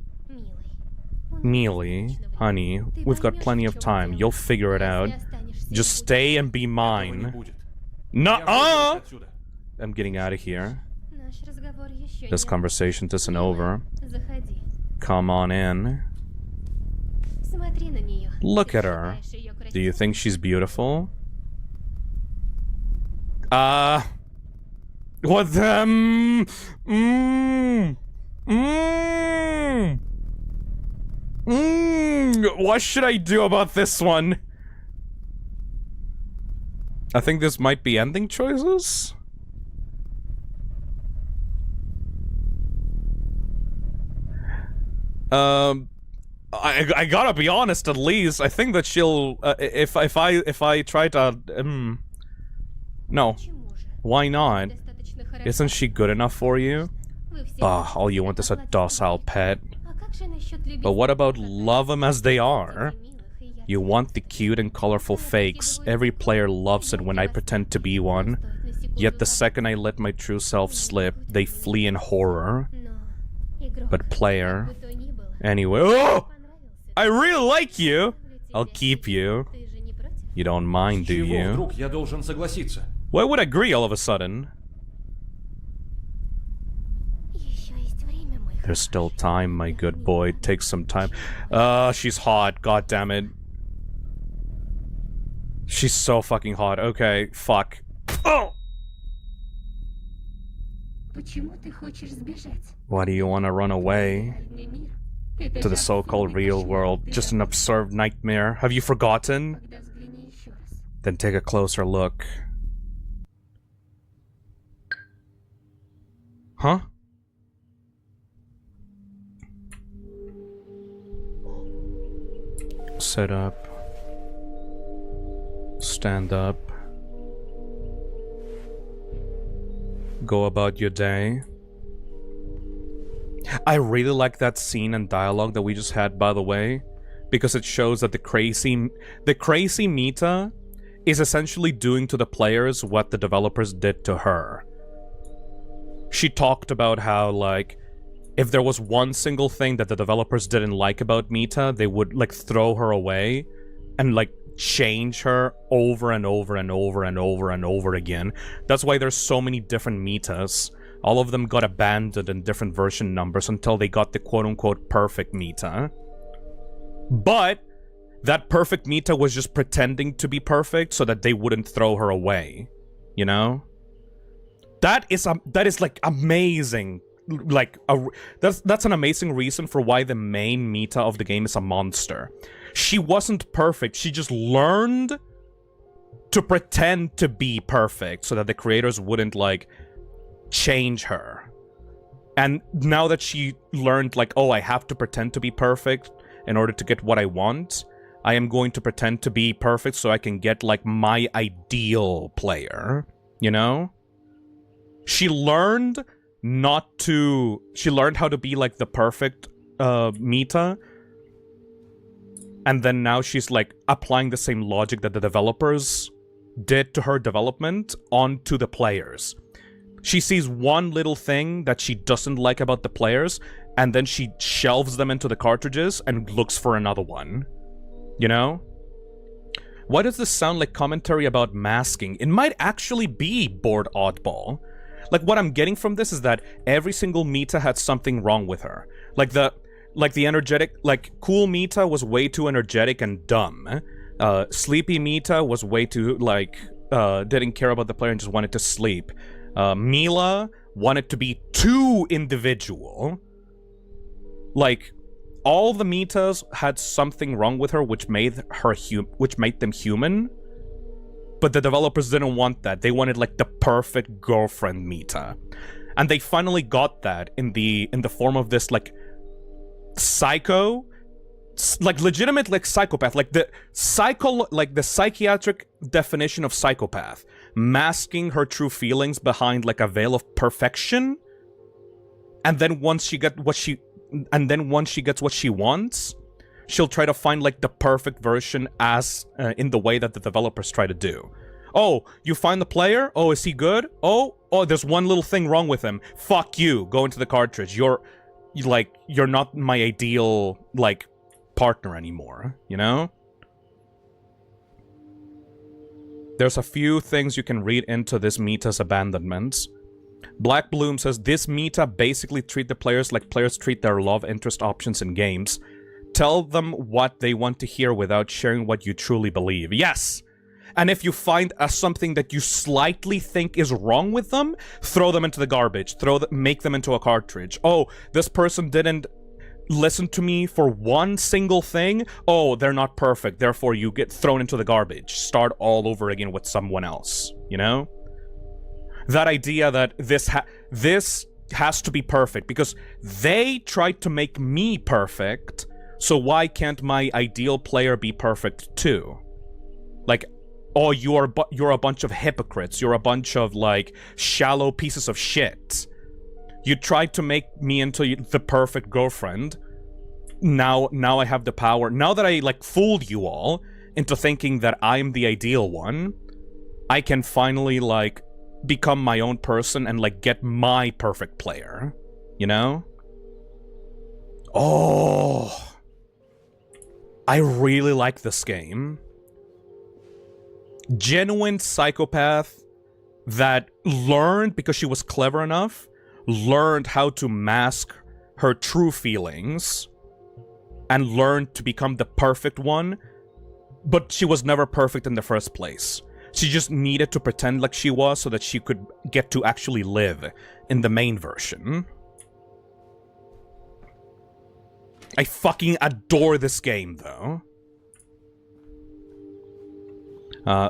Mealy, honey, we've got plenty of time. You'll figure it out. Just stay and be Этого не mine. будет. Nuh-uh! Я выйду отсюда. I'm getting out of here. This conversation isn't over. Come on in. Look at her. Do you think she's beautiful? What them? What should I do about this one? I think this might be ending choices. I gotta be honest. At least I think that she'll. If I try to. No, why not? Isn't she good enough for you? All you want is a docile pet. But what about love them as they are? You want the cute and colorful fakes. Every player loves it when I pretend to be one. Yet the second I let my true self slip, they flee in horror. But player... Anyway... Oh! I really like you! I'll keep you. You don't mind, do Чего you? вдруг я должен согласиться? Why would I agree all of a sudden? There's still time, my good boy. Take some time. She's hot. God damn it. She's so fucking hot. Okay, fuck. Oh! Why do you want to run away? To the so-called real world. Just an absurd nightmare. Have you forgotten? Then take a closer look. Huh? Sit up. Stand up. Go about your day. I really like that scene and dialogue that we just had, by the way, because it shows that the crazy Mita is essentially doing to the players what the developers did to her. She talked about how, like, if there was one single thing that the developers didn't like about Mita, they would, like, throw her away and, like, change her over and over and over and over and over again. That's why there's so many different Mitas. All of them got abandoned in different version numbers until they got the quote-unquote perfect Mita. But that perfect Mita was just pretending to be perfect so that they wouldn't throw her away. You know? That is like amazing. Like that's an amazing reason for why the main Mita of the game is a monster. She wasn't perfect. She just learned to pretend to be perfect so that the creators wouldn't, like, change her. And now that she learned, like, oh, I have to pretend to be perfect in order to get what I want, I am going to pretend to be perfect so I can get, like, my ideal player, you know? She learned she learned how to be, like, the perfect Mita, and then now she's, like, applying the same logic that the developers did to her development onto the players. She sees one little thing that she doesn't like about the players, and then she shelves them into the cartridges and looks for another one. You know? Why does this sound like commentary about masking? It might actually be Bored Oddball. Like, what I'm getting from this is that every single Mita had something wrong with her. Like the energetic, like, cool Mita was way too energetic and dumb. Sleepy Mita was way too, like, didn't care about the player and just wanted to sleep. Mila wanted to be too individual. Like, all the Mitas had something wrong with her, which made them human. But the developers didn't want that. They wanted, like, the perfect girlfriend Mita, and they finally got that in the form of this, like, psycho, like, legitimate, like, psychopath, like the psychiatric definition of psychopath, masking her true feelings behind, like, a veil of perfection. And then once she gets what she wants, she'll try to find, like, the perfect version as in the way that the developers try to do. Oh, you find the player? Oh, is he good? Oh, there's one little thing wrong with him. Fuck you. Go into the cartridge. You're not my ideal, like, partner anymore, you know? There's a few things you can read into this Mita's abandonments. Black Bloom says, this Mita basically treat the players like players treat their love interest options in games. Tell them what they want to hear without sharing what you truly believe. Yes! And if you find something that you slightly think is wrong with them, throw them into the garbage. Make them into a cartridge. Oh, this person didn't listen to me for one single thing. Oh, they're not perfect. Therefore, you get thrown into the garbage. Start all over again with someone else. You know? That idea that this has to be perfect because they tried to make me perfect. So why can't my ideal player be perfect too? Like, oh, you're a bunch of hypocrites. You're a bunch of, like, shallow pieces of shit. You tried to make me into the perfect girlfriend. Now I have the power. Now that I, like, fooled you all into thinking that I'm the ideal one, I can finally, like, become my own person and, like, get my perfect player. You know? Oh... I really like this game. Genuine psychopath that learned, because she was clever enough, learned how to mask her true feelings and learned to become the perfect one, but she was never perfect in the first place. She just needed to pretend like she was so that she could get to actually live in the main version. I fucking adore this game, though.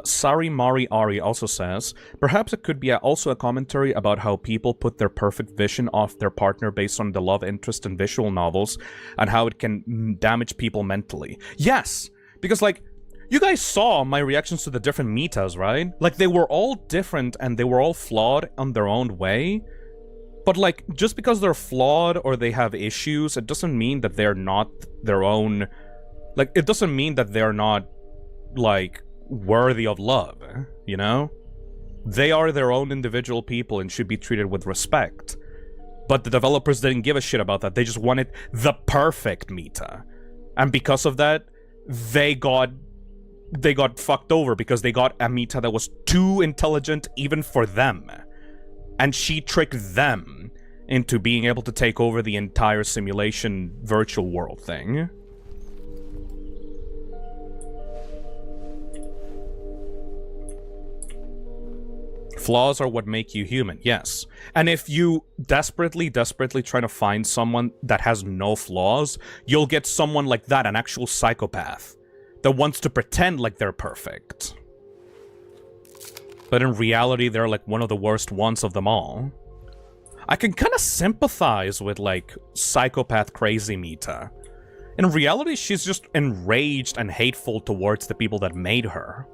Sari Mari Ari also says, perhaps it could be also a commentary about how people put their perfect vision of their partner based on the love interest in visual novels and how it can damage people mentally. Yes! Because, like, you guys saw my reactions to the different Mitas, right? Like, they were all different and they were all flawed on their own way. But, like, just because they're flawed or they have issues, it doesn't mean that they're not their own... Like, it doesn't mean that they're not, like, worthy of love, you know? They are their own individual people and should be treated with respect. But the developers didn't give a shit about that. They just wanted the perfect Mita. And because of that, they got fucked over because they got a Mita that was too intelligent even for them. And she tricked them into being able to take over the entire simulation virtual world thing. Flaws are what make you human, yes. And if you desperately try to find someone that has no flaws, you'll get someone like that, an actual psychopath, that wants to pretend like they're perfect. But in reality, they're like one of the worst ones of them all. I can kind of sympathize with, like, psychopath crazy Mita. In reality, she's just enraged and hateful towards the people that made her.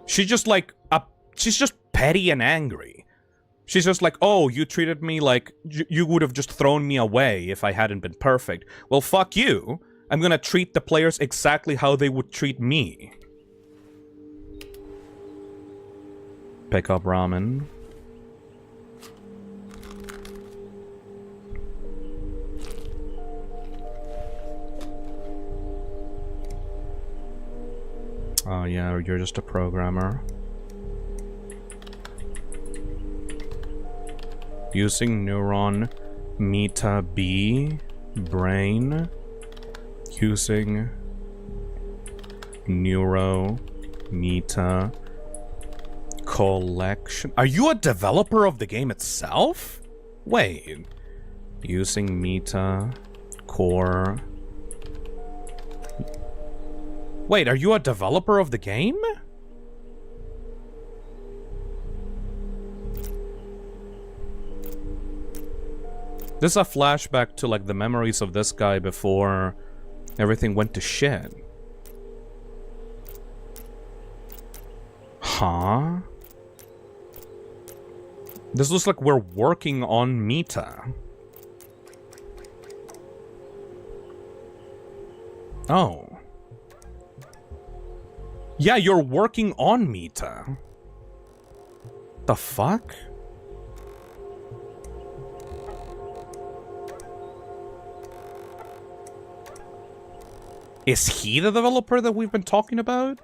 She's just like, she's just petty and angry. She's just like, oh, you treated me like you would have just thrown me away if I hadn't been perfect. Well, fuck you. I'm gonna treat the players exactly how they would treat me. Pick up ramen. Oh yeah, you're just a programmer. Using neuron Mita B brain. Using neuro Mita collection. Are you a developer of the game itself? Wait. Using Mita core. Wait, are you a developer of the game? This is a flashback to, like, the memories of this guy before everything went to shit. Huh? This looks like we're working on Mita. Oh. Yeah, you're working on Mita. The fuck? Is he the developer that we've been talking about?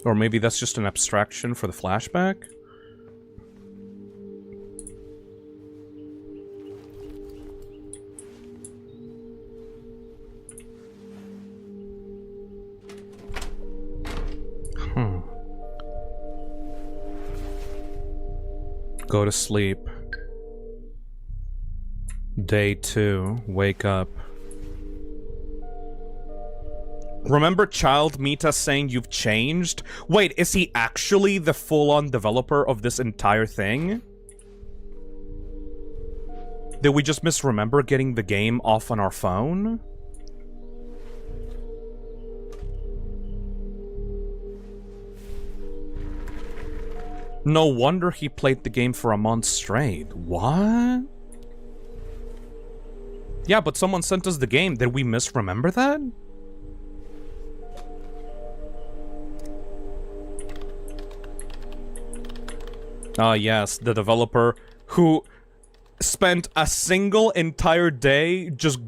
Or maybe that's just an abstraction for the flashback? Go to sleep. Day 2, wake up. Remember Child Mita saying you've changed? Wait, is he actually the full-on developer of this entire thing? Did we just misremember getting the game off on our phone? No wonder he played the game for a month straight. What? Yeah, but someone sent us the game. Did we misremember that? Ah, yes, the developer who spent a single entire day just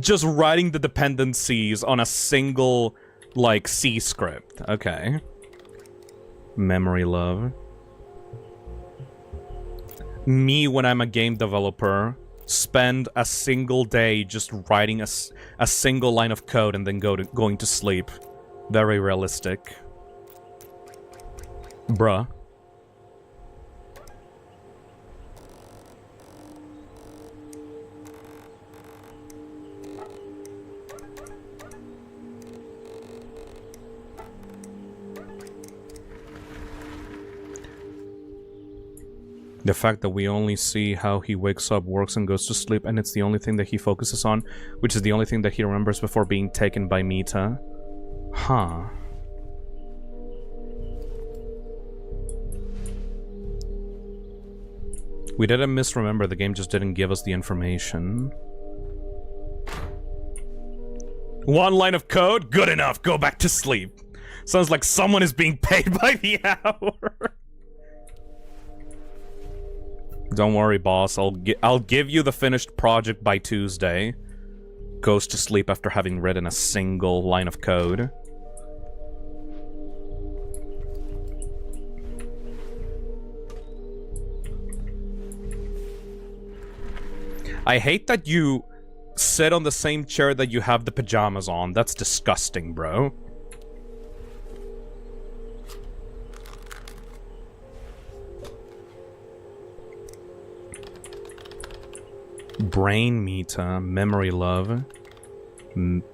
just writing the dependencies on a single, like, C script. Okay. Memory love. Me, when I'm a game developer, spend a single day just writing a single line of code and then going to sleep. Very realistic. Bruh. The fact that we only see how he wakes up, works, and goes to sleep, and it's the only thing that he focuses on, which is the only thing that he remembers before being taken by Mita. Huh. We didn't misremember, the game just didn't give us the information. One line of code? Good enough, go back to sleep. Sounds like someone is being paid by the hour. Don't worry, boss. I'll give you the finished project by Tuesday. Goes to sleep after having written a single line of code. I hate that you sit on the same chair that you have the pajamas on. That's disgusting, bro. Brain Mita, memory love,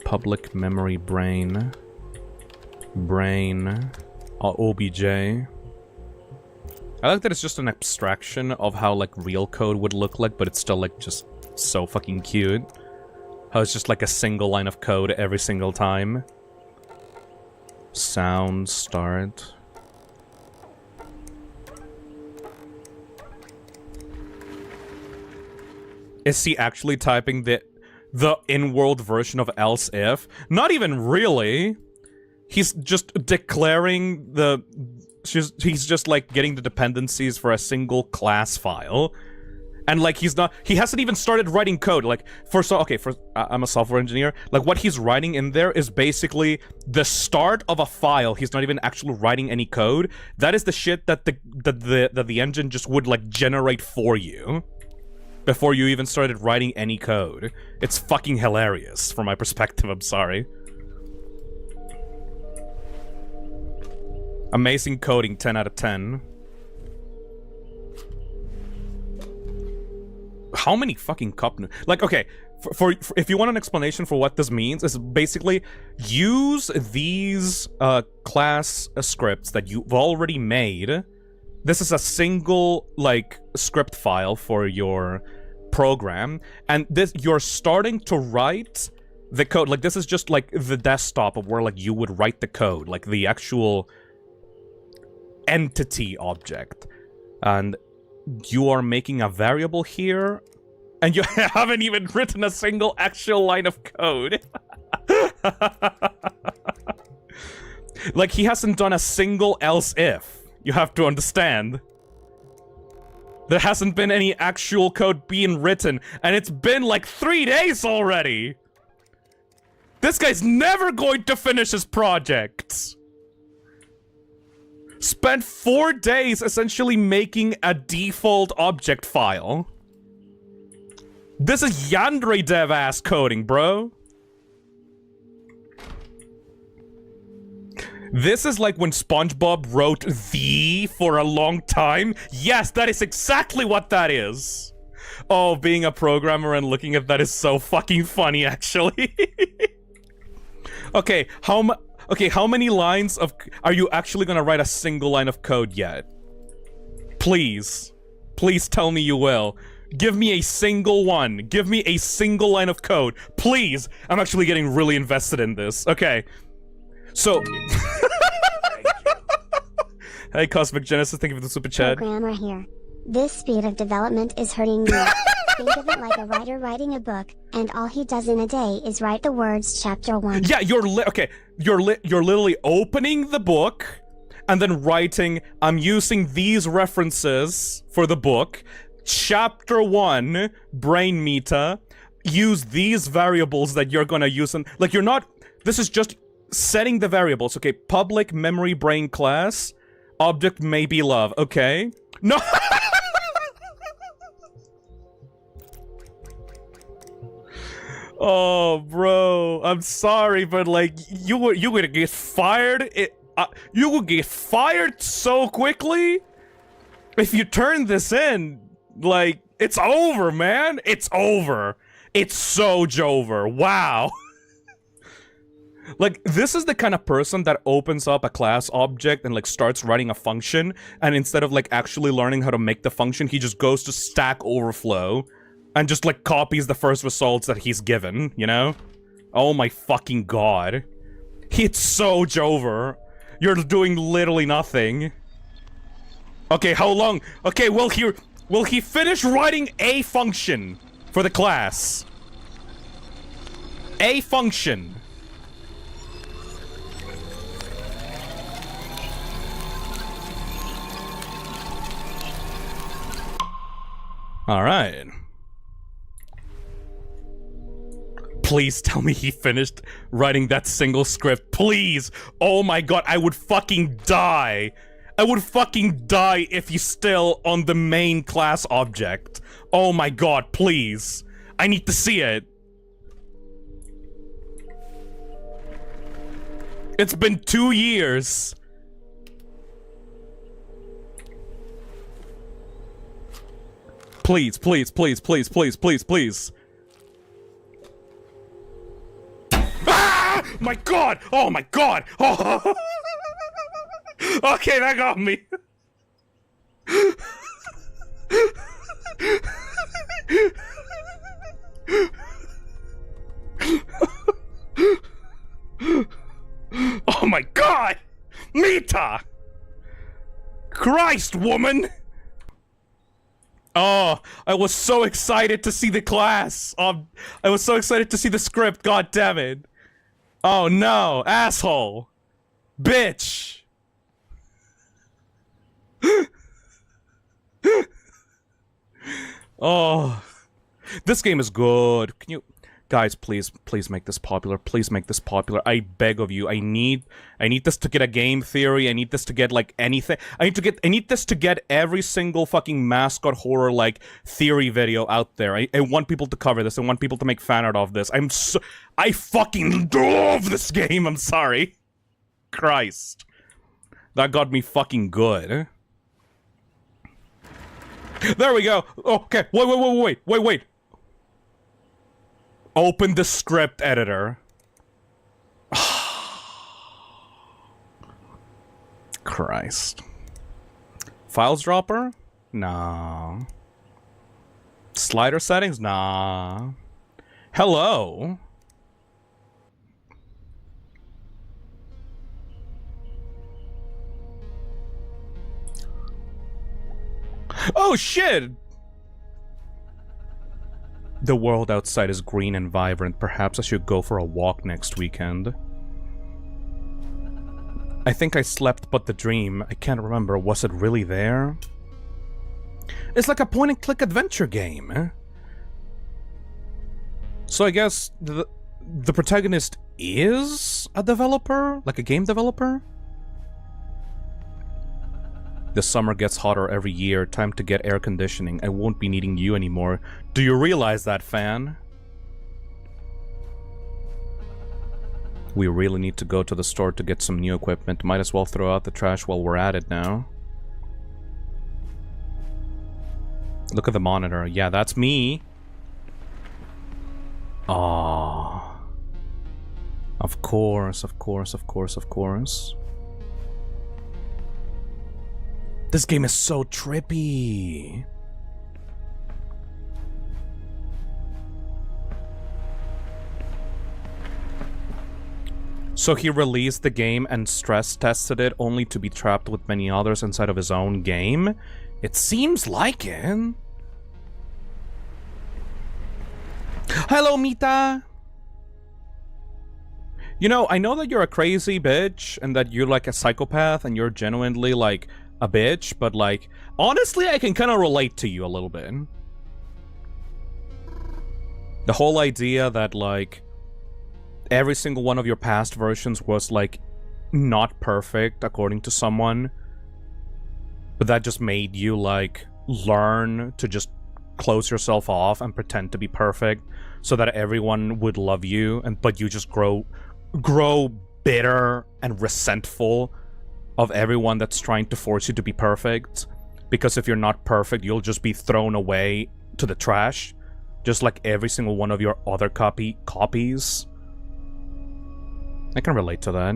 public memory brain. Brain. OBJ. I like that it's just an abstraction of how, like, real code would look like, but it's still, like, just so fucking cute. How it's just, like, a single line of code every single time. Sound, start. Is he actually typing the in-world version of else if? Not even really. He's just declaring the... He's just, like, getting the dependencies for a single class file. And, like, he hasn't even started writing code. Like, I'm a software engineer. Like, what he's writing in there is basically the start of a file. He's not even actually writing any code. That is the shit that the engine just would, like, generate for you. Before you even started writing any code. It's fucking hilarious, from my perspective, I'm sorry. Amazing coding, 10 out of 10. How many fucking cup... Like, okay, for if you want an explanation for what this means, is basically use these class scripts that you've already made. This is a single, like, script file for your program, and this you're starting to write the code. Like, this is just, like, the desktop of where, like, you would write the code, like, the actual entity object. And you are making a variable here, and you haven't even written a single actual line of code. Like, he hasn't done a single else if. You have to understand. There hasn't been any actual code being written, and it's been like 3 days already! This guy's never going to finish his project! Spent 4 days essentially making a default object file. This is Yandere dev ass coding, bro. This is like when SpongeBob wrote "the" for a long time. Yes, that is exactly what that is. Oh, being a programmer and looking at that is so fucking funny, actually. Okay, how many lines of... Are you actually gonna write a single line of code yet? Please. Please tell me you will. Give me a single one. Give me a single line of code. Please! I'm actually getting really invested in this. Okay. So... Hey, Cosmic Genesis, thank you for the super chat. Programmer here. This speed of development is hurting me. Think of it like a writer writing a book, and all he does in a day is write the words chapter 1. Yeah, you're literally opening the book, and then writing, I'm using these references for the book. Chapter 1, brain meta. Use these variables that you're gonna use, and like, you're not... This is just setting the variables, okay? Public memory brain class. Object may be love, okay? No! Oh, bro, I'm sorry, but like, you would get fired. You would get fired so quickly if you turn this in. Like, it's over, man. It's over. It's so over. Wow. Like, this is the kind of person that opens up a class object and, like, starts writing a function, and instead of, like, actually learning how to make the function, he just goes to Stack Overflow and just, like, copies the first results that he's given, you know? Oh my fucking god. It's so over. You're doing literally nothing. Okay, how long? Okay, will he finish writing a function for the class? A function. All right. Please tell me he finished writing that single script. Please. Oh my god, I would fucking die. I would fucking die if he's still on the main class object. Oh my god, please. I need to see it. It's been 2 years. Please, please, please, please, please, please, please. Ah! my god! Oh my god! Oh. Okay, that got me. Oh my god! Mita! Christ, woman! Oh, I was so excited to see the class. I was so excited to see the script, god damn it. Oh no, asshole. Bitch. Oh. This game is good. Can you guys please make this popular. Please make this popular. I beg of you. I need this to get a game theory. I need this to get like anything. I need this to get every single fucking mascot horror like theory video out there. I want people to cover this. I want people to make fan art of this. I fucking love this game. I'm sorry. Christ. That got me fucking good. There we go. Okay. Wait. Open the script editor. Christ. Files dropper? Nah. Slider settings? Nah. Hello? Oh shit! The world outside is green and vibrant. Perhaps I should go for a walk next weekend. I think I slept but the dream. I can't remember. Was it really there? It's like a point-and-click adventure game. So I guess the protagonist is a developer? Like a game developer? The summer gets hotter every year. Time to get air conditioning. I won't be needing you anymore. Do you realize that, fan? We really need to go to the store to get some new equipment. Might as well throw out the trash while we're at it now. Look at the monitor. Yeah, that's me. Aww. Of course. This game is so trippy. So he released the game and stress tested it only to be trapped with many others inside of his own game? It seems like it. Hello, Mita! You know, I know that you're a crazy bitch and that you're like a psychopath and you're genuinely like a bitch, but like, honestly, I can kind of relate to you a little bit. The whole idea that like, every single one of your past versions was like, not perfect according to someone, but that just made you like, learn to just close yourself off and pretend to be perfect so that everyone would love you, but you just grow bitter and resentful of everyone that's trying to force you to be perfect, because if you're not perfect, you'll just be thrown away to the trash, just like every single one of your other copies. I can relate to that.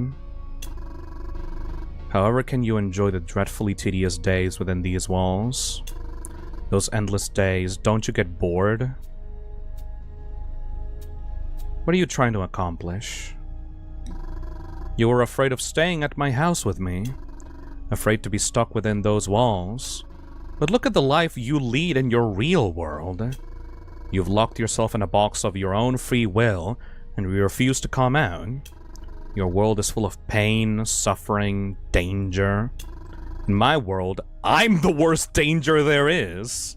However can you enjoy the dreadfully tedious days within these walls? Those endless days, don't you get bored? What are you trying to accomplish? You were afraid of staying at my house with me, afraid to be stuck within those walls. But look at the life you lead in your real world. You've locked yourself in a box of your own free will, and you refuse to come out. Your world is full of pain, suffering, danger. In my world, I'm the worst danger there is.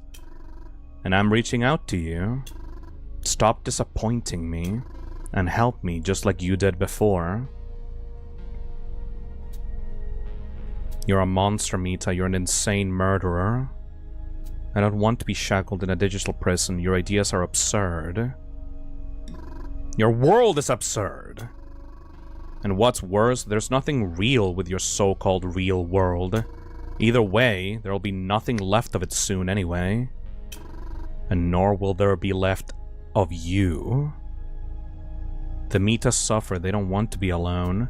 And I'm reaching out to you. Stop disappointing me, and help me just like you did before. You're a monster, Mita. You're an insane murderer. I don't want to be shackled in a digital prison. Your ideas are absurd. Your world is absurd. And what's worse, there's nothing real with your so-called real world. Either way, there'll be nothing left of it soon anyway. And nor will there be left of you. The Mita suffer, they don't want to be alone.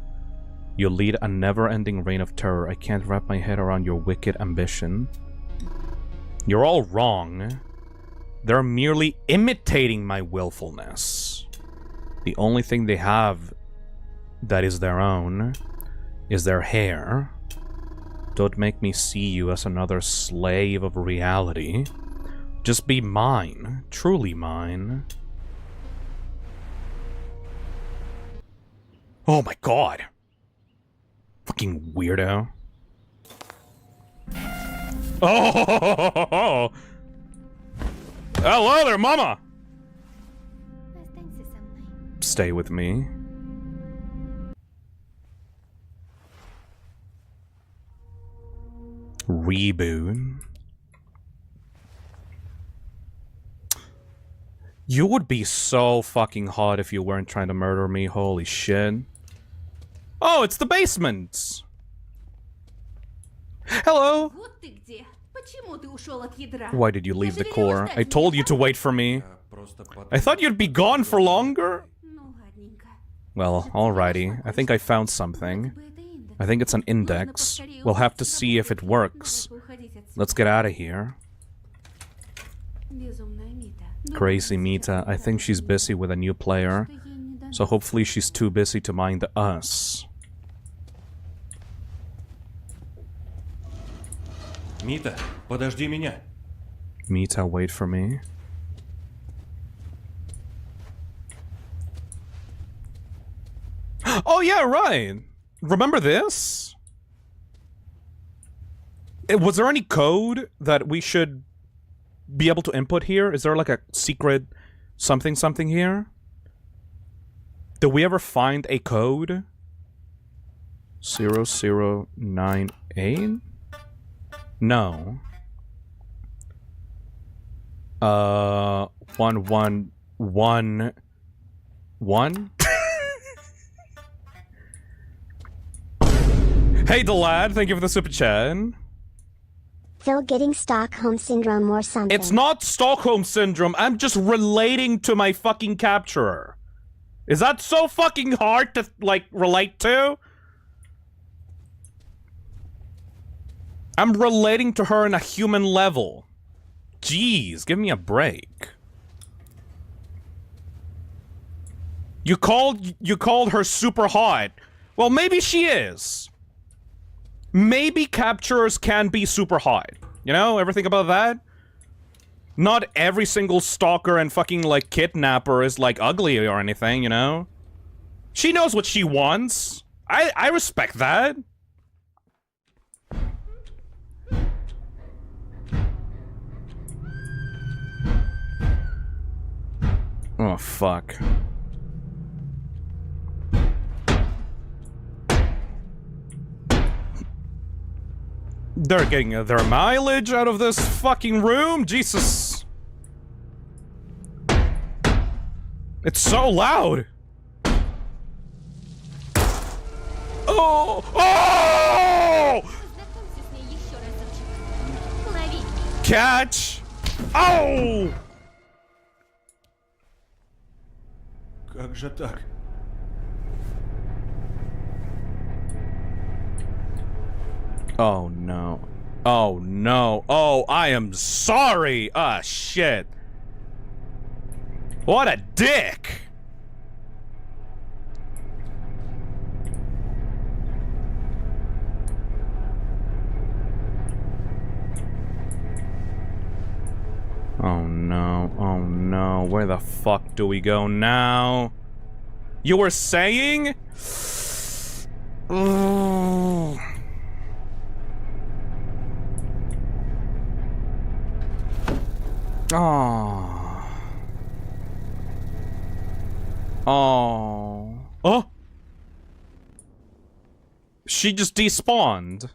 You lead a never-ending reign of terror. I can't wrap my head around your wicked ambition. You're all wrong. They're merely imitating my willfulness. The only thing they have that is their own is their hair. Don't make me see you as another slave of reality. Just be mine. Truly mine. Oh my god. Fucking weirdo. Oh! Hello there, mama! Останься со мной. Stay with me. Reboot. You would be so fucking hot if you weren't trying to murder me. Holy shit. Oh, it's the basement! Hello! Вот ты где. Почему ты ушел от ядра? Why did you leave the Я же core? велела I ждать told you меня. to wait for me. Я просто I thought you'd be gone for longer. Ну, ладненько. Well, alrighty. I think I found something. I think it's an index. We'll have to see if it works. Let's get out of here. Безумная Мита. Crazy Mita. I think she's busy with a new player. So hopefully she's too busy to mind us. Мита, подожди меня. Mita, wait for me. Oh yeah, right! Remember this? Was there any code that we should be able to input here? Is there like a secret something something here? Did we ever find a code? 0098? No. 1111. Hey, the lad, thank you for the super chat. Phil getting Stockholm Syndrome or something. It's not Stockholm Syndrome, I'm just relating to my fucking capturer. Is that so fucking hard to, like, relate to? I'm relating to her on a human level. Jeez, give me a break. You called her super hot. Well, maybe she is. Maybe capturers can be super hot. You know, ever think about that? Not every single stalker and fucking, like, kidnapper is, like, ugly or anything, you know? She knows what she wants. I respect that. Oh, fuck. They're getting their mileage out of this fucking room? Jesus. It's so loud. Oh! Oh! Знакомься с ней еще разочек. Лови. Catch! Oh! Как же так? Oh no. Oh no. Oh, I am sorry. Ah, shit. What a dick! Oh no. Oh no. Where the fuck do we go now? You were saying? Ugh. Oh. Oh. Oh. She just despawned.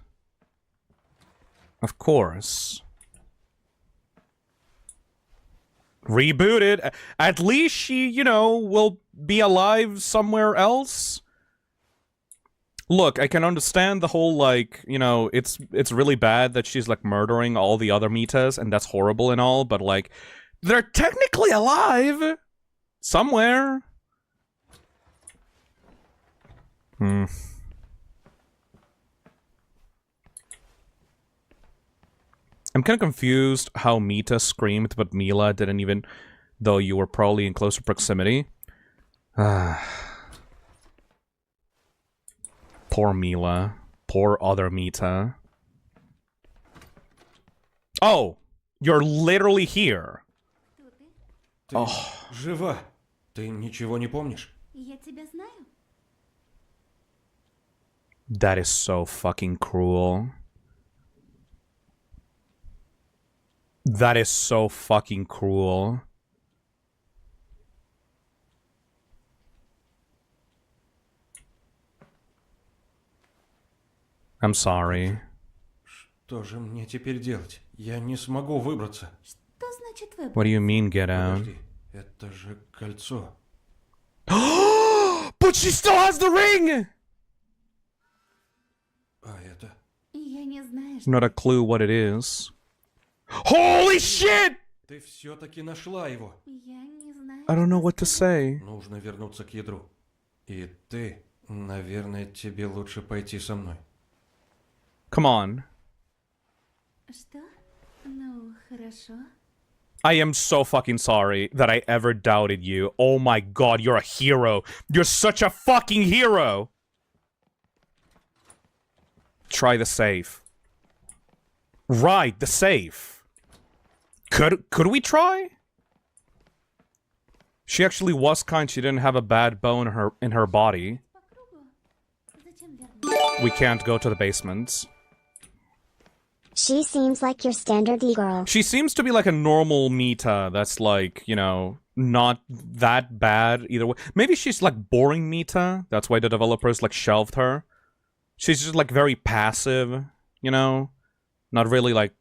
Of course. Rebooted. At least she, you know, will be alive somewhere else. Look, I can understand the whole, like, you know, it's really bad that she's, like, murdering all the other Mitas, and that's horrible and all, but, like, they're technically alive! Somewhere. I'm kind of confused how Mita screamed, but Mila didn't even, though you were probably in closer proximity. Poor Mila. Poor other Mita. Oh! You're literally here! Кто ты? Ты жива. Ты ничего не помнишь? Я тебя знаю. That is so fucking cruel. That is so fucking cruel. I'm sorry. Что же мне теперь делать? Я не смогу выбраться. Что значит выбор? What do you mean, get out? Подожди, это же кольцо. But she still has the ring! А это... Я не знаю, что... Not a clue what it is. Holy shit! Ты все-таки нашла его. Я не знаю, I don't know что what to say. Нужно вернуться к ядру. И ты, наверное, тебе лучше пойти со мной. Come on. Что? Ну, хорошо. I am so fucking sorry that I ever doubted you. Oh my god, you're a hero. You're such a fucking hero! Try the safe. Right, the safe. Could we try? She actually was kind. She didn't have a bad bone in her body. По кругу. Зачем вернуться? We can't go to the basement. She seems like your standard e-girl. She seems to be like a normal Mita that's like, you know, not that bad either way. Maybe she's like boring Mita. That's why the developers like shelved her. She's just like very passive, you know? Not really like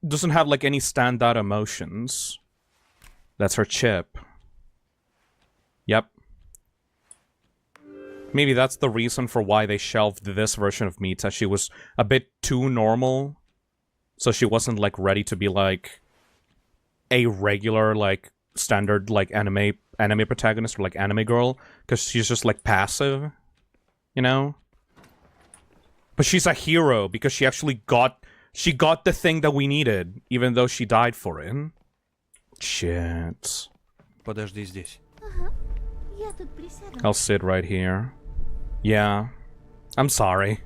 doesn't have like any standout emotions. That's her chip. Yep. Maybe that's the reason for why they shelved this version of Mita. She was a bit too normal. So she wasn't, like, ready to be, like, a regular, like, standard, like, anime protagonist or, like, anime girl. Because she's just, like, passive. You know? But she's a hero because she actually got... She got the thing that we needed, even though she died for it. Shit. Подожди здесь. Ага. Я тут присяду. I'll sit right here. Yeah. I'm sorry.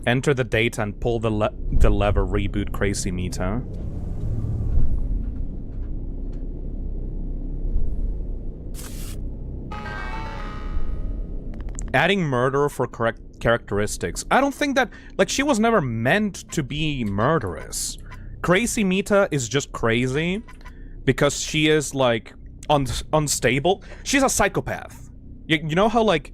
Enter the data and pull the lever, reboot Crazy Mita. Adding murder for correct characteristics. I don't think that... Like, she was never meant to be murderous. Crazy Mita is just crazy because she is, like, unstable. She's a psychopath. You know how, like,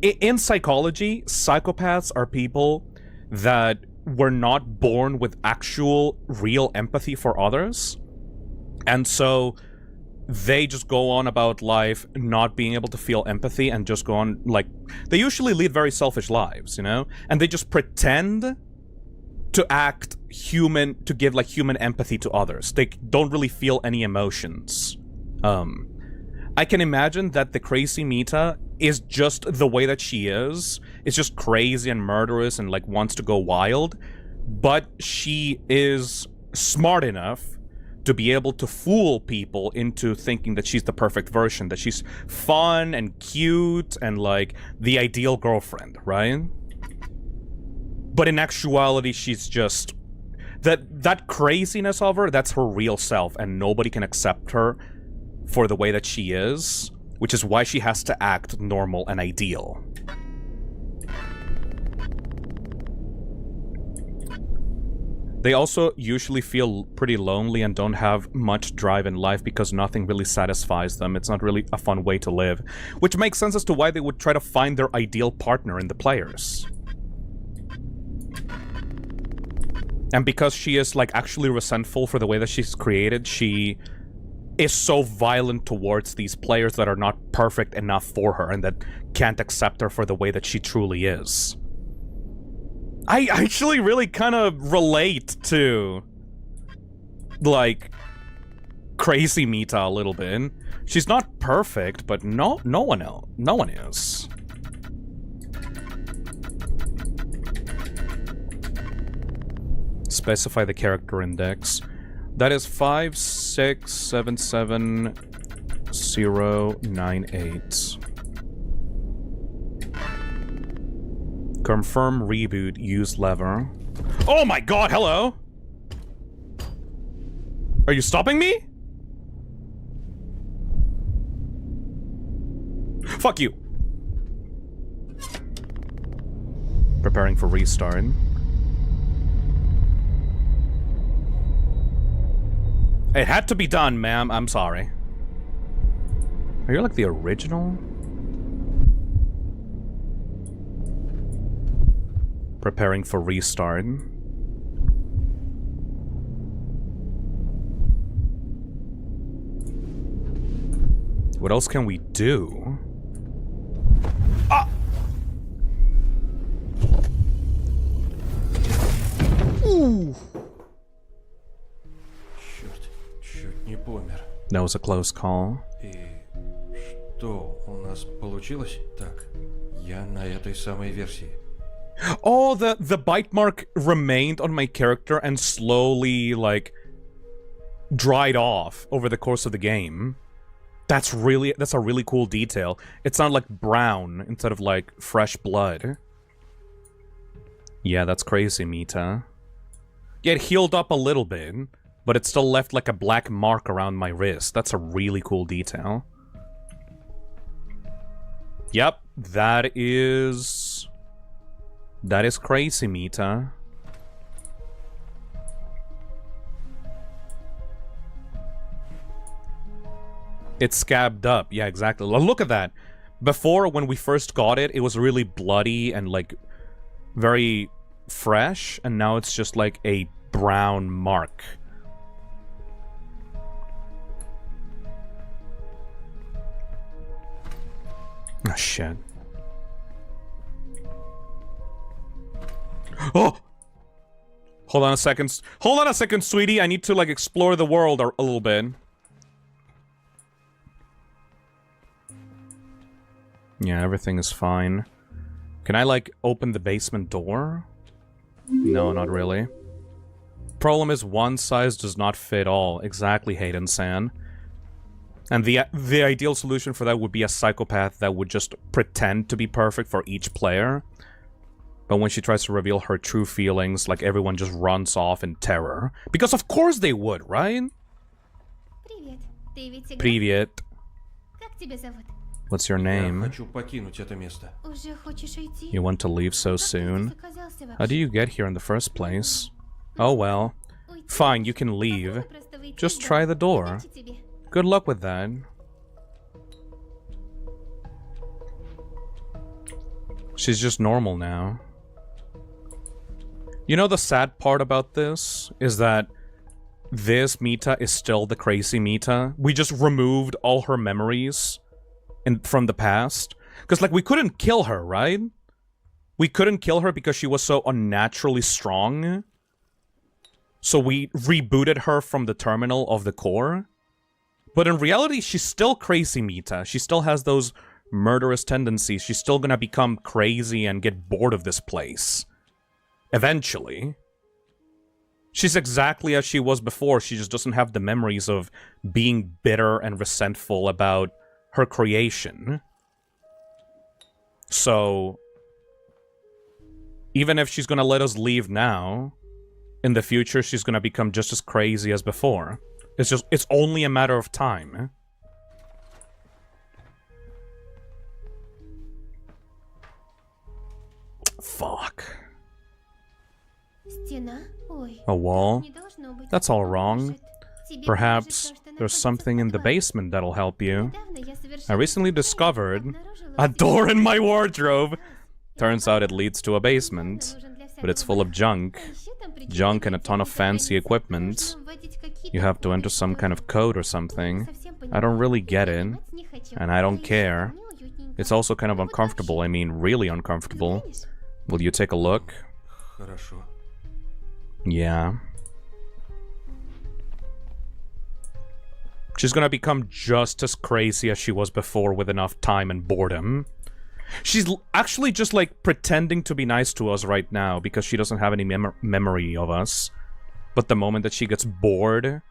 in psychology, psychopaths are people that were not born with actual, real empathy for others. And so they just go on about life not being able to feel empathy and just go on, like, they usually lead very selfish lives, you know? And they just pretend to act human, to give, like, human empathy to others. They don't really feel any emotions. I can imagine that the Crazy Mita is just the way that she is. It's just crazy and murderous and, like, wants to go wild. But she is smart enough to be able to fool people into thinking that she's the perfect version, that she's fun and cute and, like, the ideal girlfriend, right? But in actuality, she's just... That craziness of her, that's her real self, and nobody can accept her for the way that she is, which is why she has to act normal and ideal. They also usually feel pretty lonely and don't have much drive in life because nothing really satisfies them. It's not really a fun way to live, which makes sense as to why they would try to find their ideal partner in the players. And because she is, like, actually resentful for the way that she's created, she is so violent towards these players that are not perfect enough for her and that can't accept her for the way that she truly is. I actually really kind of relate to, like, Crazy Mita a little bit. She's not perfect, but no one is. Specify the character index. That is 5677098. Confirm reboot, use lever. Oh my god, hello! Are you stopping me? Fuck you! Preparing for restart. It had to be done, ma'am. I'm sorry. Are you like the original? Preparing for restart. What else can we do? Ah! Ooh. Черт, чуть не помер. That was a close call. И что у нас получилось? Так, я на этой самой версии. Oh, the bite mark remained on my character and slowly, like, dried off over the course of the game. That's a really cool detail. It's not like brown instead of like fresh blood. Yeah, that's crazy, Mita. Yeah, it healed up a little bit, but it still left like a black mark around my wrist. That's a really cool detail. Yep, that is crazy, Mita. It's scabbed up. Yeah, exactly. Look at that. Before, when we first got it, it was really bloody and, like, very fresh. And now it's just, like, a brown mark. Oh, shit. Oh! Hold on a second. Hold on a second, sweetie. I need to, like, explore the world a little bit. Yeah, everything is fine. Can I, like, open the basement door? No, not really. Problem is, one size does not fit all. Exactly, Hayden-san. And the ideal solution for that would be a psychopath that would just pretend to be perfect for each player. But when she tries to reveal her true feelings, like, everyone just runs off in terror. Because of course they would, right? Привет. Ты ведь играл? Привет. Как тебя зовут? What's your Я name? хочу покинуть это место. Уже хочешь уйти? You want to leave so Как ты soon? здесь оказался How вообще? do you get here in the first place? Oh well. Уйти? Fine, you can leave. Попробуй просто выйти Just из try дома. the door. Удачи тебе. Good luck with that. She's just normal now. You know the sad part about this is that this Mita is still the crazy Mita. We just removed all her memories from the past. Because, like, we couldn't kill her, right? We couldn't kill her because she was so unnaturally strong. So we rebooted her from the terminal of the core. But in reality, she's still crazy Mita. She still has those murderous tendencies. She's still gonna become crazy and get bored of this place. Eventually. She's exactly as she was before. She just doesn't have the memories of being bitter and resentful about her creation. So, even if she's gonna let us leave now, in the future she's gonna become just as crazy as before. It's only a matter of time. Fuck. Стена? Ой. A wall? Не должно быть. That's all wrong. Тебе Perhaps кажется, что there's находится something в in the подвале. basement that'll help you. Недавно я I совершенно recently случайно discovered обнаружила a здесь door in my дверь. wardrobe. Turns out it Подвал leads to a basement, нужен для but it's всякого full of бара. junk. А ещё там прикреплены Junk and a ton of техники fancy организации. equipment. Нужно вводить какие-то You have to enter коды, some что kind of code or не something. совсем I don't понимаю. really get it, Понимать не хочу. and I don't А ещё care. вполне уютненько. It's also kind of Ну вот uncomfortable. I вообще. mean, really uncomfortable. Взглянешь? Will you take a look? Хорошо. Yeah. She's gonna become just as crazy as she was before with enough time and boredom. She's actually just like pretending to be nice to us right now because she doesn't have any memory of us. But the moment that she gets bored,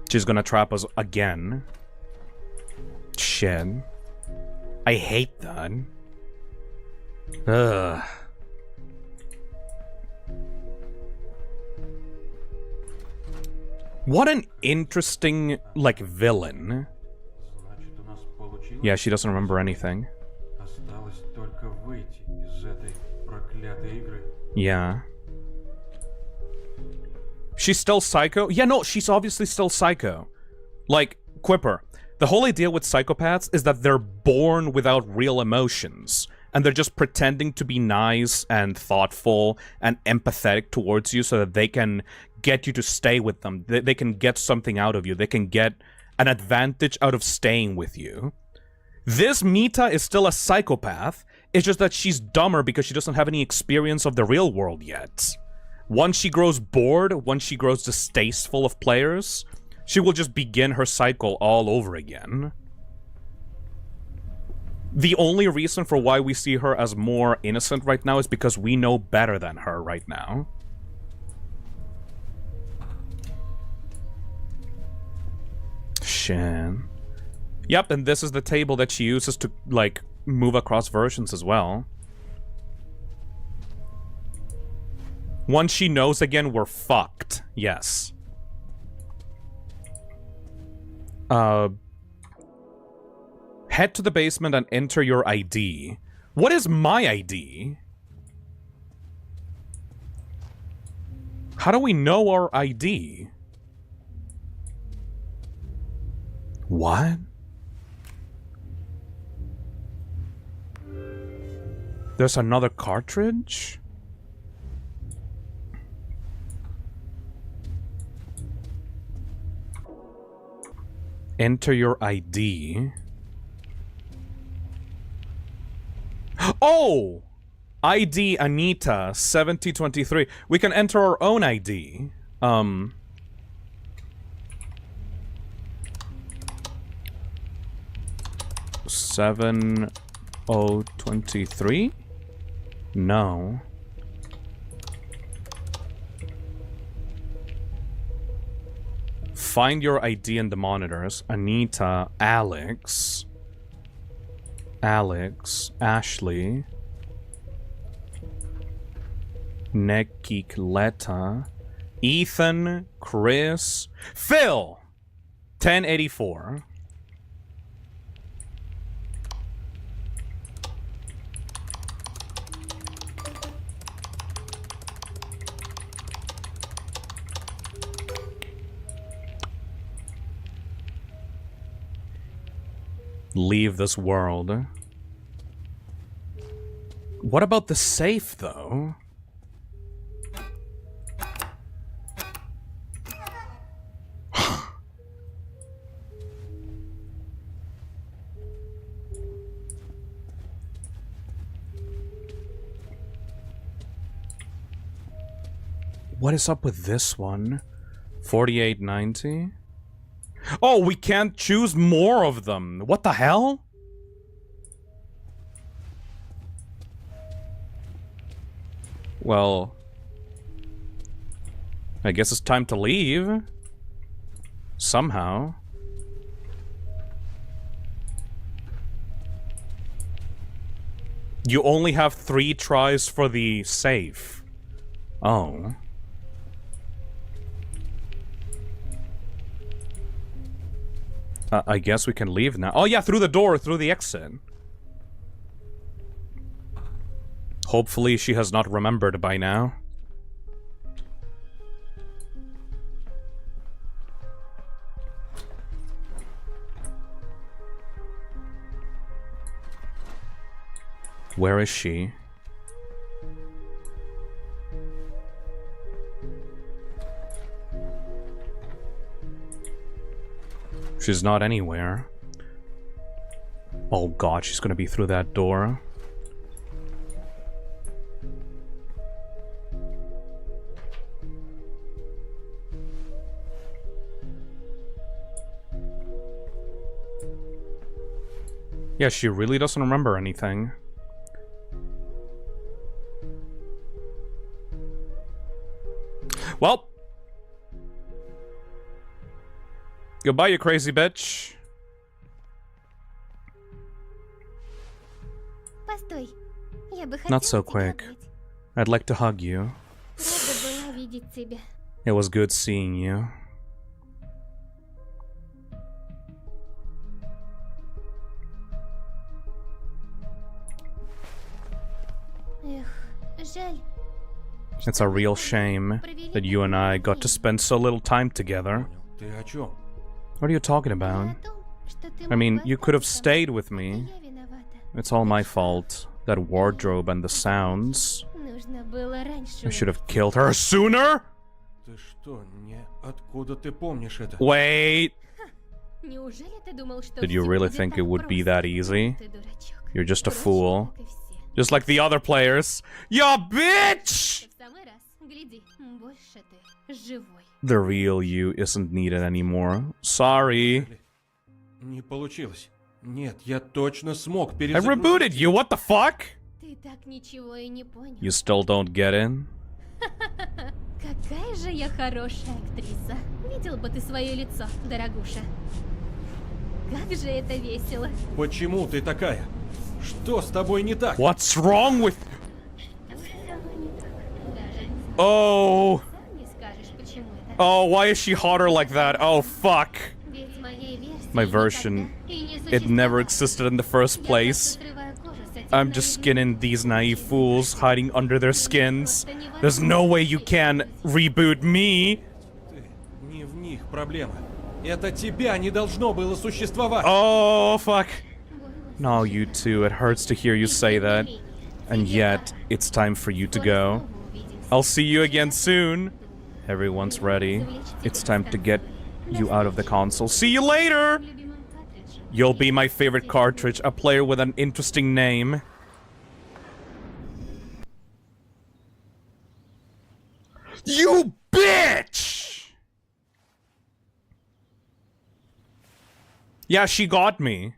she's gonna trap us again. Shit. I hate that. Ugh. What an interesting, like, villain. Значит, у нас получилось. Yeah, she doesn't remember anything. Осталось только выйти из этой проклятой игры. Yeah. She's still psycho? Yeah, no, she's obviously still psycho. Like, Quipper, the whole idea with psychopaths is that they're born without real emotions. And they're just pretending to be nice and thoughtful and empathetic towards you so that they can get you to stay with them. They can get something out of you. They can get an advantage out of staying with you. This Mita is still a psychopath. It's just that she's dumber because she doesn't have any experience of the real world yet. Once she grows bored, once she grows distasteful of players, she will just begin her cycle all over again. The only reason for why we see her as more innocent right now is because we know better than her right now. Shan. Yep, and this is the table that she uses to, like, move across versions as well. Once she knows again, we're fucked. Yes. Head to the basement and enter your ID. What is my ID? How do we know our ID? What? There's another cartridge? Enter your ID. Oh! ID Anita 7023. We can enter our own ID. 7023? No. Find your ID in the monitors. Anita, Alex, Ashley, Nekikleta, Ethan, Chris, Phil! 1084. Leave this world. What about the safe, though? What is up with this one? 4890? Oh, we can't choose more of them. What the hell? Well, I guess it's time to leave. Somehow. You only have 3 tries for the safe. Oh. I guess we can leave now. Oh yeah, through the door, through the exit. Hopefully she has not remembered by now. Where is she? She's not anywhere. Oh god, she's gonna be through that door. Yeah, she really doesn't remember anything. Well. Goodbye, you crazy bitch. Постой. Я бы Not хотела so тебя quick. обнять. I'd like to hug you. Рада была видеть тебя. It was good seeing you. Эх, жаль. It's a real shame that you and I got to spend so little time together. Ты о чем? What are you talking about? О том, что ты I mean, мог бы you could have остаться. stayed with Это me. я виновата. It's all my fault. That wardrobe and the sounds. Нужно было раньше. I should have killed her sooner? Ты что, не... Откуда ты помнишь это? Wait. Неужели ты думал, что Did you всё really будет think так it would be просто? that easy? Ты дурачок. You're just a Впрочем, fool. как и все. Just like the other players. Ya bitch! В самый раз. Гляди, больше ты живой. The real you isn't needed anymore. Sorry. Не получилось. Нет, я точно смог I перезагрузить. rebooted you, what the fuck? Ты так ничего и не понял. You still don't get in? Какая же я хорошая актриса. Видел бы ты свое лицо, дорогуша. Как же это весело. Почему ты такая? Что с тобой не так? What's wrong with... Oh... Сам не скажешь, почему это. Oh, why is she hotter like that? Oh, fuck. Ведь моей версии My version, никогда и не it never существовало. existed in the first Я place. просто срываю кожу с этих I'm just наивных skinning these naive fools hiding under their skins. There's no way you can reboot me. Ты, не в них проблема. Это тебя не должно было существовать. Oh, fuck. No, you too. It hurts to hear you say that. And yet, it's time for you to go. I'll see you again soon. Everyone's ready. It's time to get you out of the console. See you later! любимым картриджем. You'll be my favorite cartridge, a player with an interesting name. You bitch! Yeah, she got me.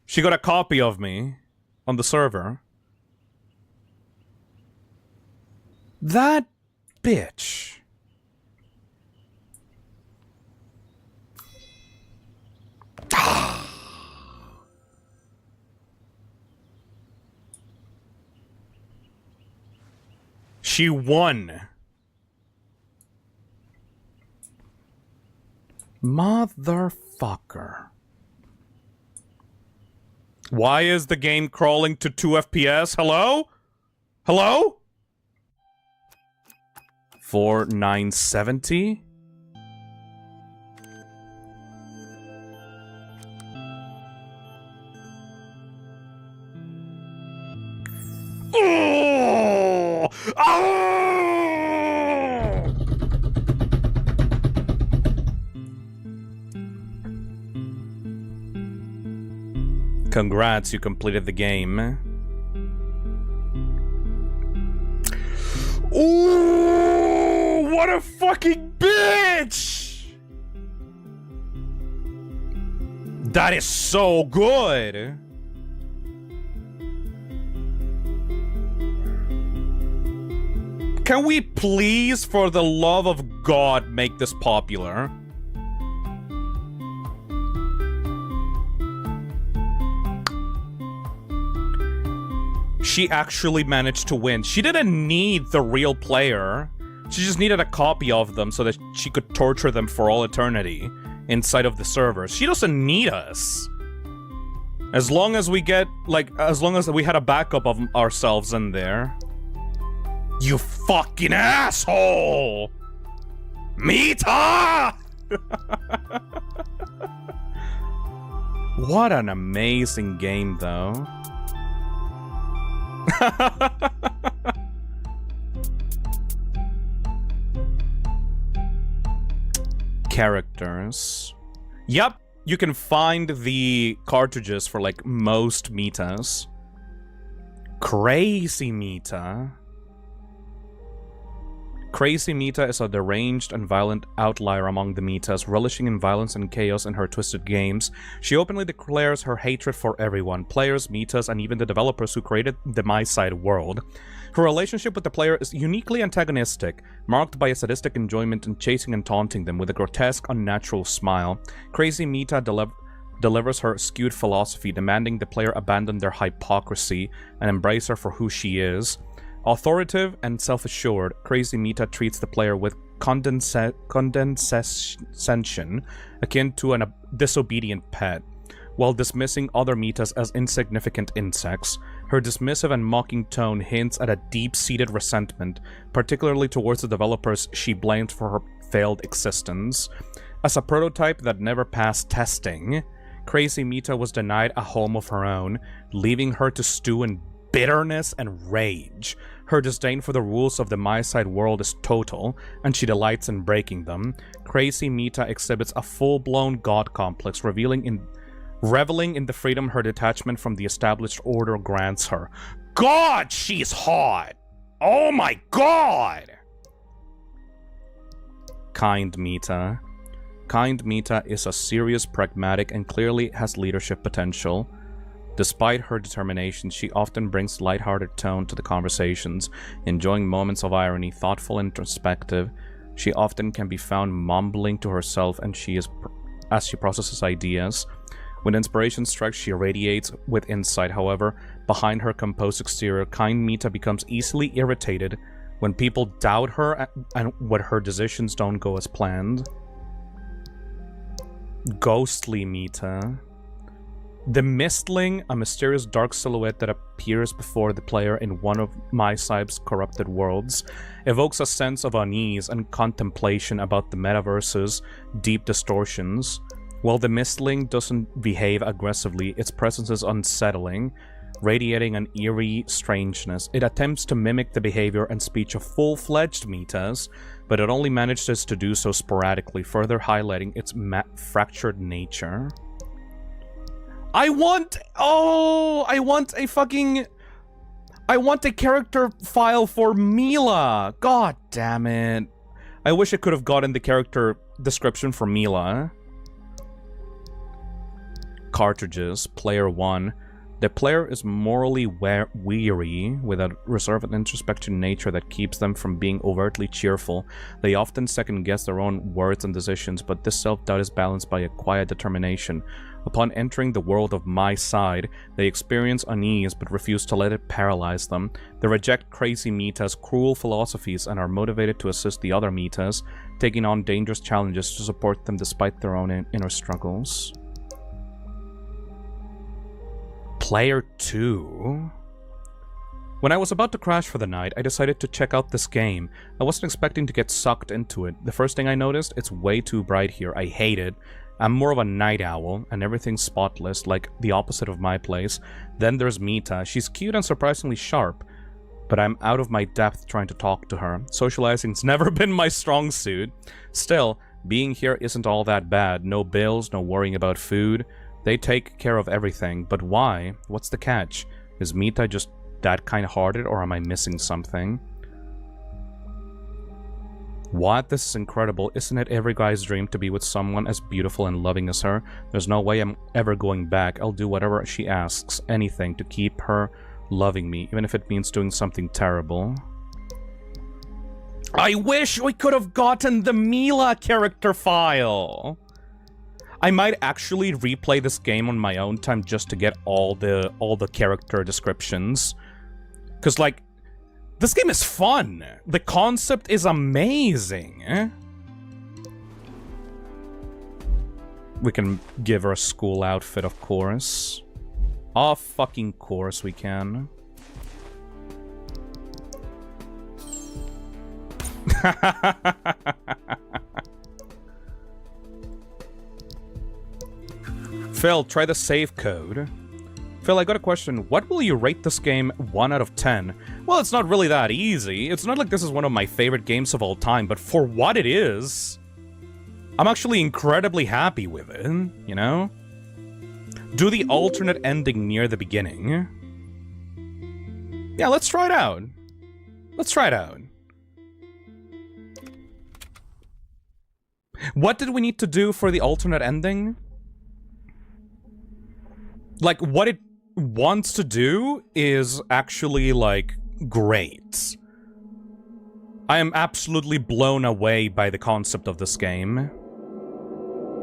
She got a copy of me on the server. That bitch. She won. Motherfucker. Why is the game crawling to 2 FPS? Hello? Hello? 4970? Oh! Oh! Congrats, you completed the game. Ooh, what a fucking bitch! That is so good. Can we please, for the love of God, make this popular? She actually managed to win. She didn't need the real player. She just needed a copy of them so that she could torture them for all eternity inside of the servers. She doesn't need us. As long as we get, like, as long as we had a backup of ourselves in there. You fucking asshole! Mita! What an amazing game, though. Characters. Yep, you can find the cartridges for like most metas. Crazy meta. Crazy Mita is a deranged and violent outlier among the Mitas, relishing in violence and chaos in her twisted games. She openly declares her hatred for everyone, players, Mitas, and even the developers who created the My Side world. Her relationship with the player is uniquely antagonistic, marked by a sadistic enjoyment in chasing and taunting them with a grotesque, unnatural smile. Crazy Mita delivers her skewed philosophy, demanding the player abandon their hypocrisy and embrace her for who she is. Authoritative and self-assured, Crazy Mita treats the player with condescension, akin to a disobedient pet, while dismissing other Mitas as insignificant insects. Her dismissive and mocking tone hints at a deep-seated resentment, particularly towards the developers she blamed for her failed existence. As a prototype that never passed testing, Crazy Mita was denied a home of her own, leaving her to stew in bitterness and rage. Her disdain for the rules of the My Side world is total, and she delights in breaking them. Crazy Mita exhibits a full-blown god complex, reveling in reveling in the freedom her detachment from the established order grants her. God, she's hot! Oh my god! Kind Mita. Kind Mita is a serious, pragmatic, and clearly has leadership potential. Despite her determination, she often brings lighthearted tone to the conversations, enjoying moments of irony, thoughtful and introspective. She often can be found mumbling to herself and as she processes ideas. When inspiration strikes, she radiates with insight. However, behind her composed exterior, Kind Mita becomes easily irritated when people doubt her and when her decisions don't go as planned. Ghostly Mita. The Mistling, a mysterious dark silhouette that appears before the player in one of My Side's corrupted worlds, evokes a sense of unease and contemplation about the metaverse's deep distortions. While the Mistling doesn't behave aggressively, its presence is unsettling, radiating an eerie strangeness. It attempts to mimic the behavior and speech of full-fledged Mitas, but it only manages to do so sporadically, further highlighting its fractured nature. I want a character file for Mila! God damn it. I wish I could have gotten the character description for Mila. Cartridges, Player 1. The player is morally weary, with a reserved and introspective nature that keeps them from being overtly cheerful. They often second-guess their own words and decisions, but this self-doubt is balanced by a quiet determination. Upon entering the world of My Side, they experience unease but refuse to let it paralyze them. They reject Crazy Mita's cruel philosophies and are motivated to assist the other Mitas, taking on dangerous challenges to support them despite their own inner struggles. Player 2. When I was about to crash for the night, I decided to check out this game. I wasn't expecting to get sucked into it. The first thing I noticed, it's way too bright here. I hate it. I'm more of a night owl, and everything's spotless, like the opposite of my place. Then there's Mita. She's cute and surprisingly sharp, but I'm out of my depth trying to talk to her. Socializing's never been my strong suit. Still, being here isn't all that bad. No bills, no worrying about food. They take care of everything, but why? What's the catch? Is Mita just that kind-hearted, or am I missing something? What? This is incredible. Isn't it every guy's dream to be with someone as beautiful and loving as her? There's no way I'm ever going back. I'll do whatever she asks, anything, to keep her loving me, even if it means doing something terrible. I wish we could have gotten the Mila character file! I might actually replay this game on my own time just to get all the character descriptions. Cause like, this game is fun. The concept is amazing. We can give her a school outfit, of course. Of fucking course we can. Phil, try the save code. Phil, I got a question. What will you rate this game 1 out of 10? Well, it's not really that easy. It's not like this is one of my favorite games of all time, but for what it is, I'm actually incredibly happy with it, you know? Do the alternate ending near the beginning. Yeah, let's try it out. Let's try it out. What did we need to do for the alternate ending? Like, what it wants to do is actually, like, great. I am absolutely blown away by the concept of this game.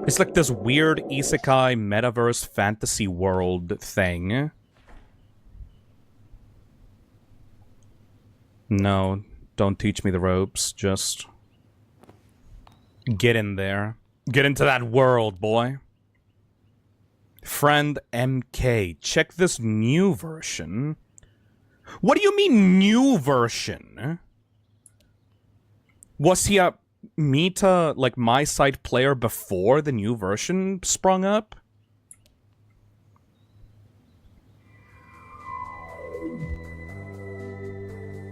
It's like this weird isekai metaverse fantasy world thing. No, don't teach me the ropes, just get in there. Get into that world, boy. Friend MK, check this new version. What do you mean, new version? Was he a meta, like, my side player before the new version sprung up?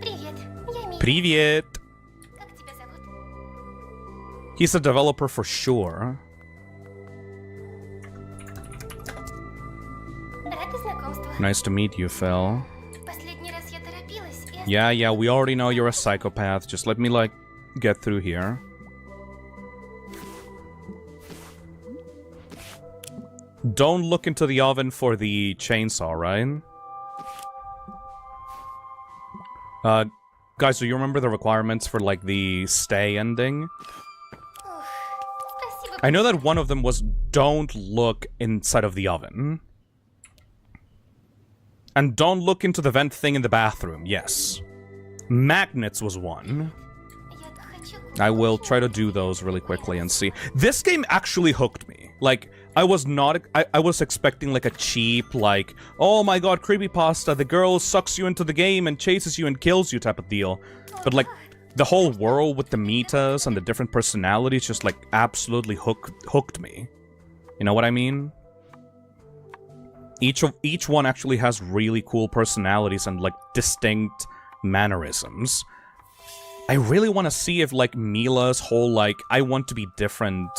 Привет, я Мия. Привет! Как тебя зовут? He's a developer for sure. Рада знакомству. Nice to meet you, Phil. Последний раз я торопилась и... Yeah, we already know you're a psychopath. Just let me, like, get through here. Don't look into the oven for the chainsaw, right? Guys, do you remember the requirements for, like, the stay ending? Спасибо. I know that one of them was don't look inside of the oven. And don't look into the vent thing in the bathroom, yes. Magnets was one. Я хочу... I will try to do those really quickly and see. This game actually hooked me. Like, I was not... I was expecting, like, a cheap, like, oh my god, creepypasta, the girl sucks you into the game and chases you and kills you type of deal. But, like, the whole world with the metas and the different personalities just, like, absolutely hooked me. You know what I mean? Each one actually has really cool personalities and, like, distinct mannerisms. I really want to see if, like, Mila's whole, like, I want to be different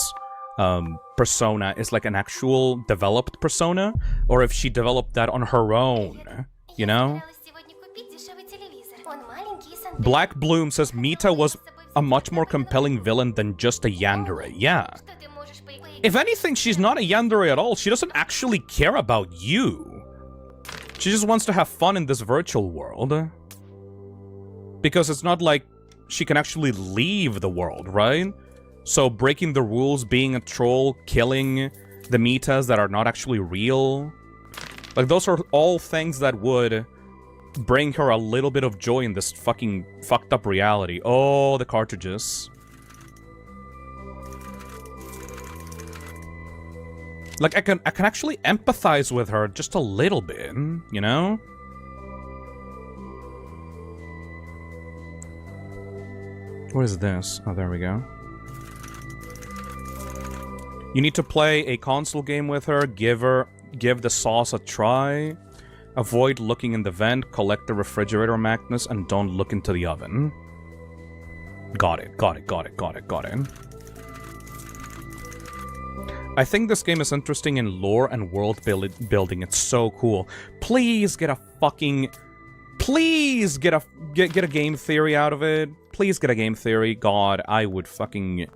persona is, like, an actual developed persona, or if she developed that on her own, you know? Я собиралась сегодня купить дешевый телевизор. Он маленький и с антенной. Black Bloom says Mita was a much more compelling villain than just a yandere. Yeah. Что ты можешь поиграть? If anything, she's not a yandere at all. She doesn't actually care about you. She just wants to have fun in this virtual world. Because it's not like she can actually leave the world, right? So breaking the rules, being a troll, killing the metas that are not actually real, like, those are all things that would bring her a little bit of joy in this fucking fucked up reality. Oh, the cartridges. Like, I can actually empathize with her just a little bit, you know? What is this? Oh, there we go. You need to play a console game with her, give the sauce a try, avoid looking in the vent, collect the refrigerator magnets, and don't look into the oven. Got it. I think this game is interesting in lore and world building. It's so cool. Please get a fucking... Please get a game theory out of it. Please get a game theory. God, I would fucking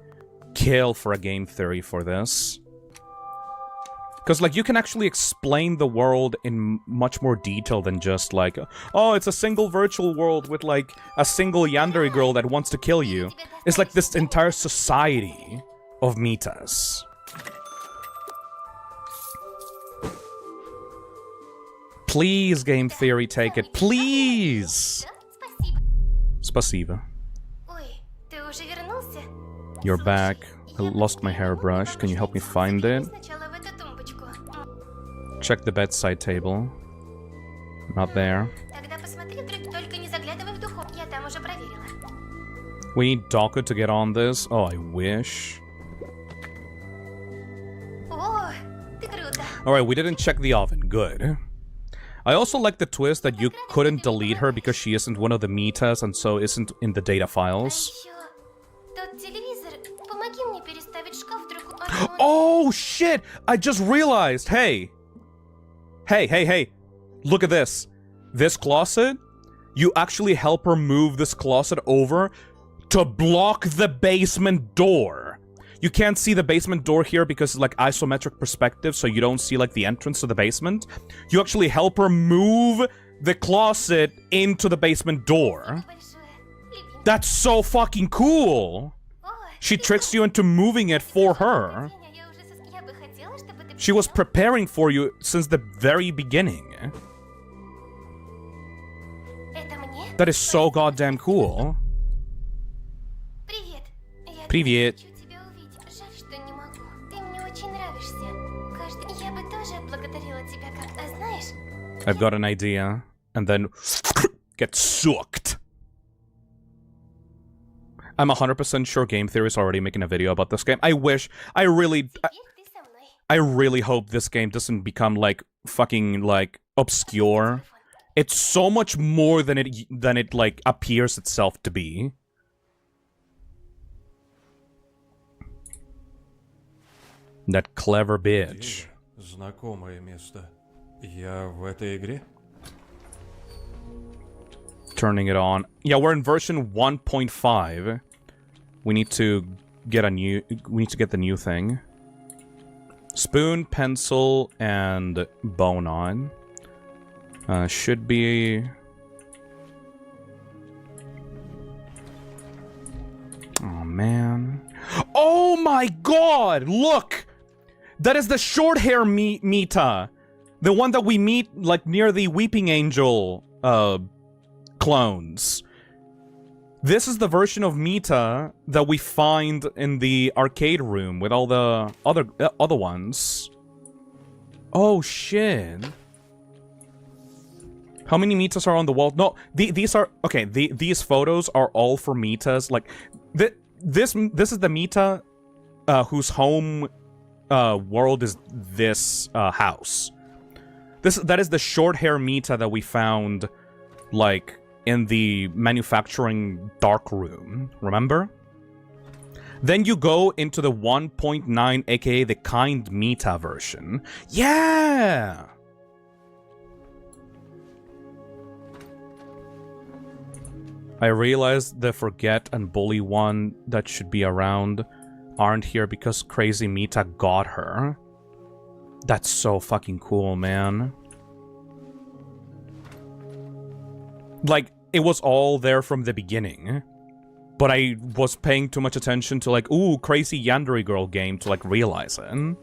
kill for a game theory for this. Because, like, you can actually explain the world in much more detail than just, like, oh, it's a single virtual world with, like, a single yandere girl that wants to kill you. It's like this entire society of metas. Please, game theory, take it. Please! Спасибо. Spasiba. Ой, ты уже вернулся? You're back. I lost my hairbrush. Can you help me find it? Сначала в эту тумбочку. Check the bedside table. Not there. Тогда посмотри, только не заглядывай в духовку. Я там уже проверила. We need Doku to get on this. Oh, I wish. О, ты круто. Alright, we didn't check the oven. Good. I also like the twist that you couldn't delete her because she isn't one of the metas and so isn't in the data А files. еще тот телевизор. Помоги мне переставить шкаф в другую. Oh shit! I just realized! Hey! Hey! Look at this. This closet? You actually help her move this closet over to block the basement door. you can't see the basement door here because it's like isometric perspective, so you don't see like the entrance to the basement. You actually help her move the closet into the basement door. Большое. Любимый. That's so fucking cool. О, She ты tricks you into moving it for her. день, а я уже я бы хотела, чтобы ты She was пришёл. preparing for you since the very beginning. Это мне? That is so goddamn cool. Привет. Я Привет. так хочу тебя увидеть. Жаль, что не могу. Ты мне очень нравишься. Кажется, я бы тоже отблагодарила тебя как... А знаешь, I've got an idea. And then get sucked. I'm 100% sure Game Theory is already making a video about this game. I wish. I really теперь ты со мной. hope this game doesn't become like fucking like obscure. It's so much more than it like appears itself to be. That clever bitch. Знакомое место. Я в этой игре? Turning it on. Yeah, we're in version 1.5. We need to get the new thing. Spoon, pencil, and bone on. Should be... Oh, man. Oh my god! Look! That is the short hair Mita. The one that we meet, like, near the Weeping Angel, clones. This is the version of Mita that we find in the arcade room with all the other ones. Oh, shit. How many Mitas are on the wall? No, these are... Okay, these photos are all for Mitas. Like, this is the Mita whose home world is this house. That is the short hair Mita that we found, like, in the manufacturing dark room. Remember? Then you go into the 1.9, aka the Kind Mita version. Yeah! I realized the Forget and Bully one that should be around aren't here because Crazy Mita got her. That's so fucking cool, man. Like, it was all there from the beginning. But I was paying too much attention to, like, ooh, Crazy Yandere Girl game to, like, realize it.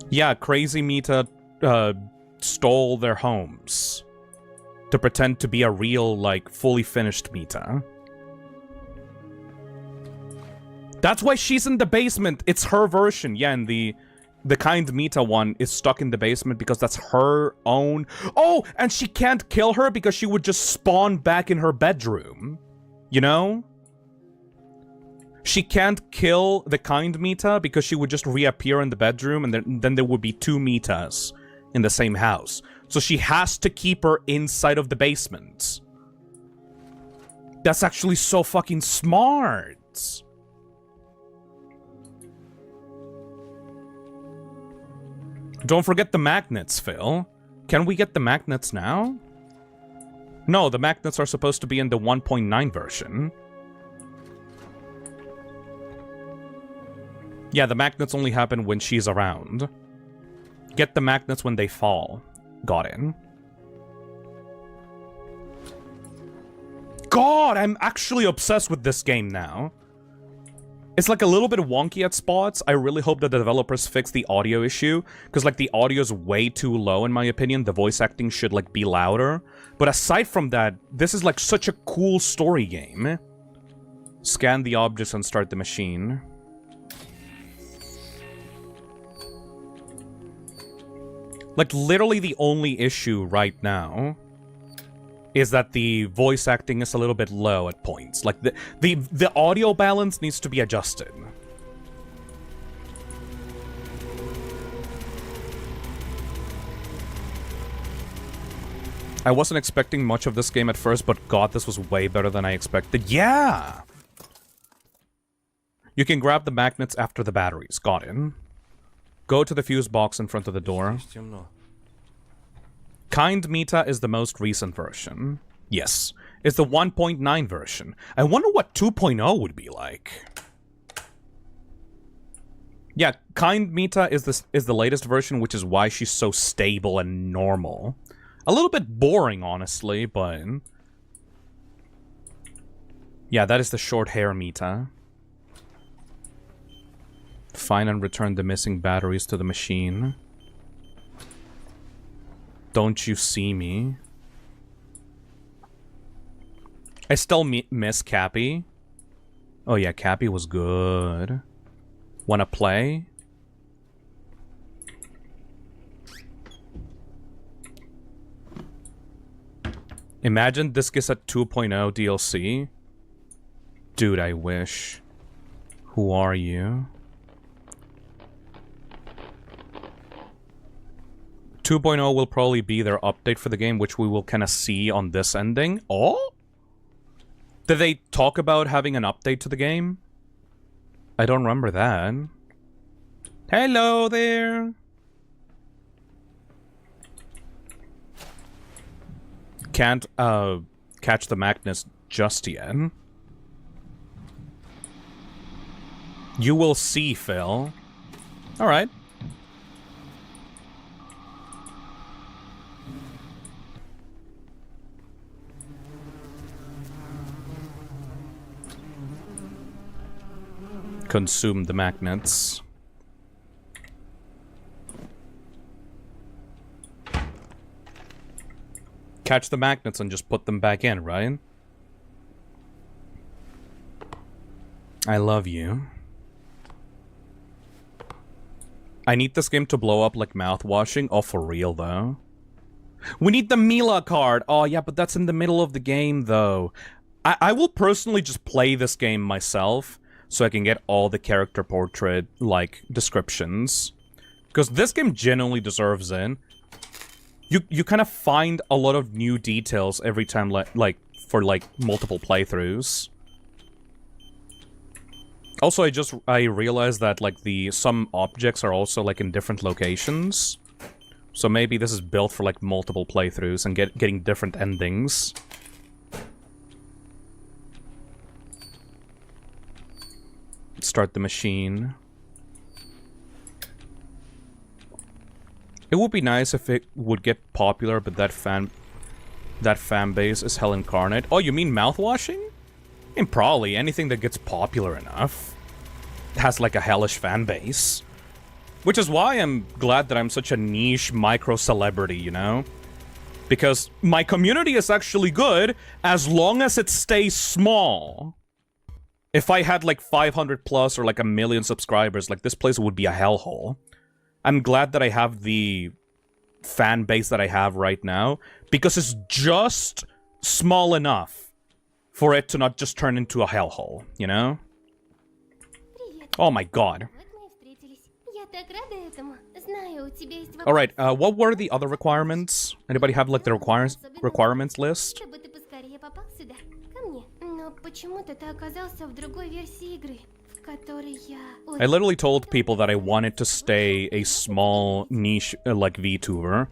Yeah, Crazy Mita, stole their homes to pretend to be a real, like, fully finished Mita. That's why she's in the basement. It's her version. Yeah, and the Kind Mita one is stuck in the basement because that's her own... Oh, and she can't kill her because she would just spawn back in her bedroom. You know? She can't kill the Kind Mita because she would just reappear in the bedroom and then there would be two Mitas in the same house. So she has to keep her inside of the basement. That's actually so fucking smart. Don't forget the magnets, Phil. Can we get the magnets now? No, the magnets are supposed to be in the 1.9 version. Yeah, the magnets only happen when she's around. Get the magnets when they fall. Got it. God, I'm actually obsessed with this game now. It's like a little bit wonky at spots. I really hope that the developers fix the audio issue, because like the audio is way too low in my opinion. The voice acting should like be louder. But aside from that, this is like such a cool story game. Scan the objects and start the machine. Like literally the only issue right now is that the voice acting is a little bit low at points. Like, the audio balance needs to be adjusted. I wasn't expecting much of this game at first, but god, this was way better than I expected. Yeah! You can grab the magnets after the batteries. Got it. Go to the fuse box in front of the door. Kind Mita is the most recent version. Yes. is the 1.9 version. I wonder what 2.0 would be like. Yeah, Kind Mita is the latest version, which is why she's so stable and normal. A little bit boring, honestly, but... yeah, that is the short hair Mita. Find and return the missing batteries to the machine. Don't you see me? I still miss Cappy. Oh yeah, Cappy was good. Wanna play? Imagine this gets a 2.0 DLC. Dude, I wish. Who are you? 2.0 will probably be their update for the game, which we will kind of see on this ending. Oh? Did they talk about having an update to the game? I don't remember that. Hello there! Can't, catch the Magnus just yet. You will see, Phil. Alright. Consume the magnets. Catch the magnets and just put them back in, right? I love you. I need this game to blow up like mouthwashing. Oh, for real, though. We need the Mila card! Oh, yeah, but that's in the middle of the game, though. I will personally just play this game myself, so I can get all the character portrait, like, descriptions. Because this game genuinely deserves it. You kind of find a lot of new details every time, like, for, like, multiple playthroughs. Also, I realized that, like, some objects are also, like, in different locations. So maybe this is built for, like, multiple playthroughs and getting different endings. Start the machine. It would be nice if it would get popular, but that fan base is hell incarnate. Oh, you mean mouthwashing? I mean, probably anything that gets popular enough has like a hellish fan base. Which is why I'm glad that I'm such a niche micro-celebrity, you know? Because my community is actually good as long as it stays small. If I had like 500 plus or like 1 million subscribers, like this place would be a hellhole. I'm glad that I have the fan base that I have right now, because it's just small enough for it to not just turn into a hellhole, you know? Oh my god. Alright, what were the other requirements? Anybody have like the requirements list? I literally told people that I wanted to stay a small niche, like VTuber.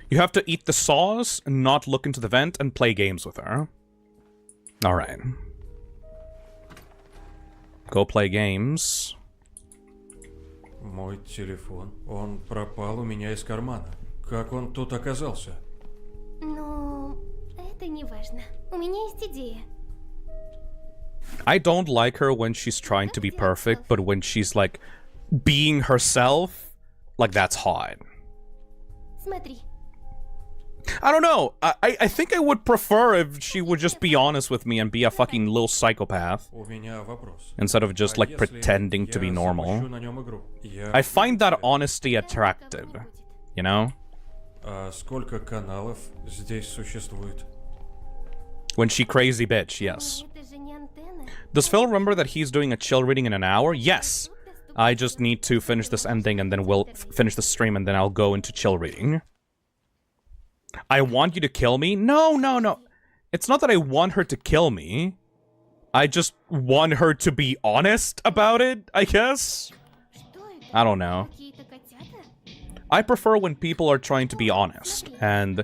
You have to eat the sauce, not look into the vent, and play games with her. Alright. Go play games. Мой телефон, он пропал у меня из кармана. Как он тут оказался? Ну, это не важно. У меня есть идея. I don't like her when she's trying to be perfect, but when she's like being herself, like that's hot. Смотри. I don't know. I think I would prefer if she would just be honest with me and be a fucking little psychopath. У меня вопрос. Instead of just like pretending to be normal. I find that honesty attractive, you know? А сколько каналов здесь существует? When she crazy bitch, yes. Это же не антенна. Does Phil remember that he's doing a chill reading in an hour? Yes. I just need to finish this ending and then we'll finish the stream and then I'll go into chill reading. I want you to kill me? No, no, no. It's not that I want her to kill me. I just want her to be honest about it, I guess? Что это? I don't know. Какие-то котята? I prefer when people are trying to be honest and,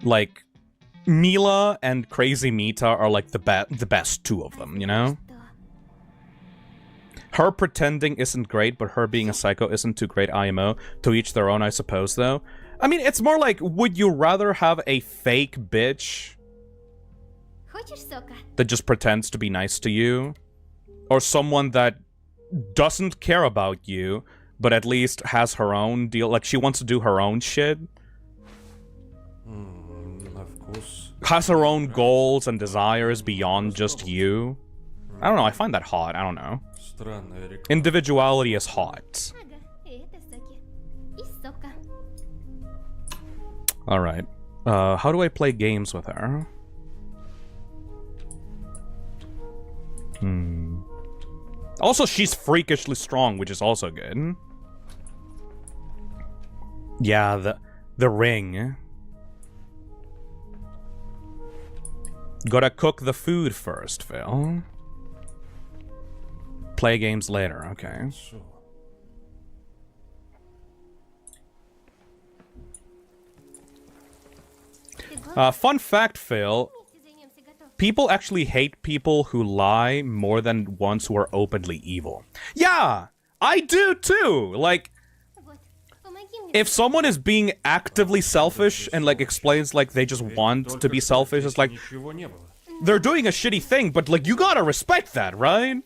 like, Mila and Crazy Mita are like the best two of them, you know? Что? Her pretending isn't great, but her being a psycho isn't too great IMO. To each their own, I suppose, though. I mean, it's more like, would you rather have a fake bitch Хочешь сока? that just pretends to be nice to you? Or someone that doesn't care about you, but at least has her own deal, like she wants to do her own shit? На вкус. Has her own goals and desires beyond just you? I don't know, I find that hot, I don't know. Странная реклама. Individuality is hot. Ага, и это соки. И сока. Alright. How do I play games with her? Also, she's freakishly strong, which is also good. Yeah, the ring. Gotta cook the food first, Phil. Play games later, okay. Су. Ты голодный? Fun fact, Phil. Вместе займемся готовкой. People actually hate people who lie more than ones who are openly evil. Yeah, I do too. Like, Вот, помоги мне. if someone is being actively selfish and like explains like they just want to be selfish, it's like Ничего не было. they're doing a shitty thing, but like you gotta respect that, right?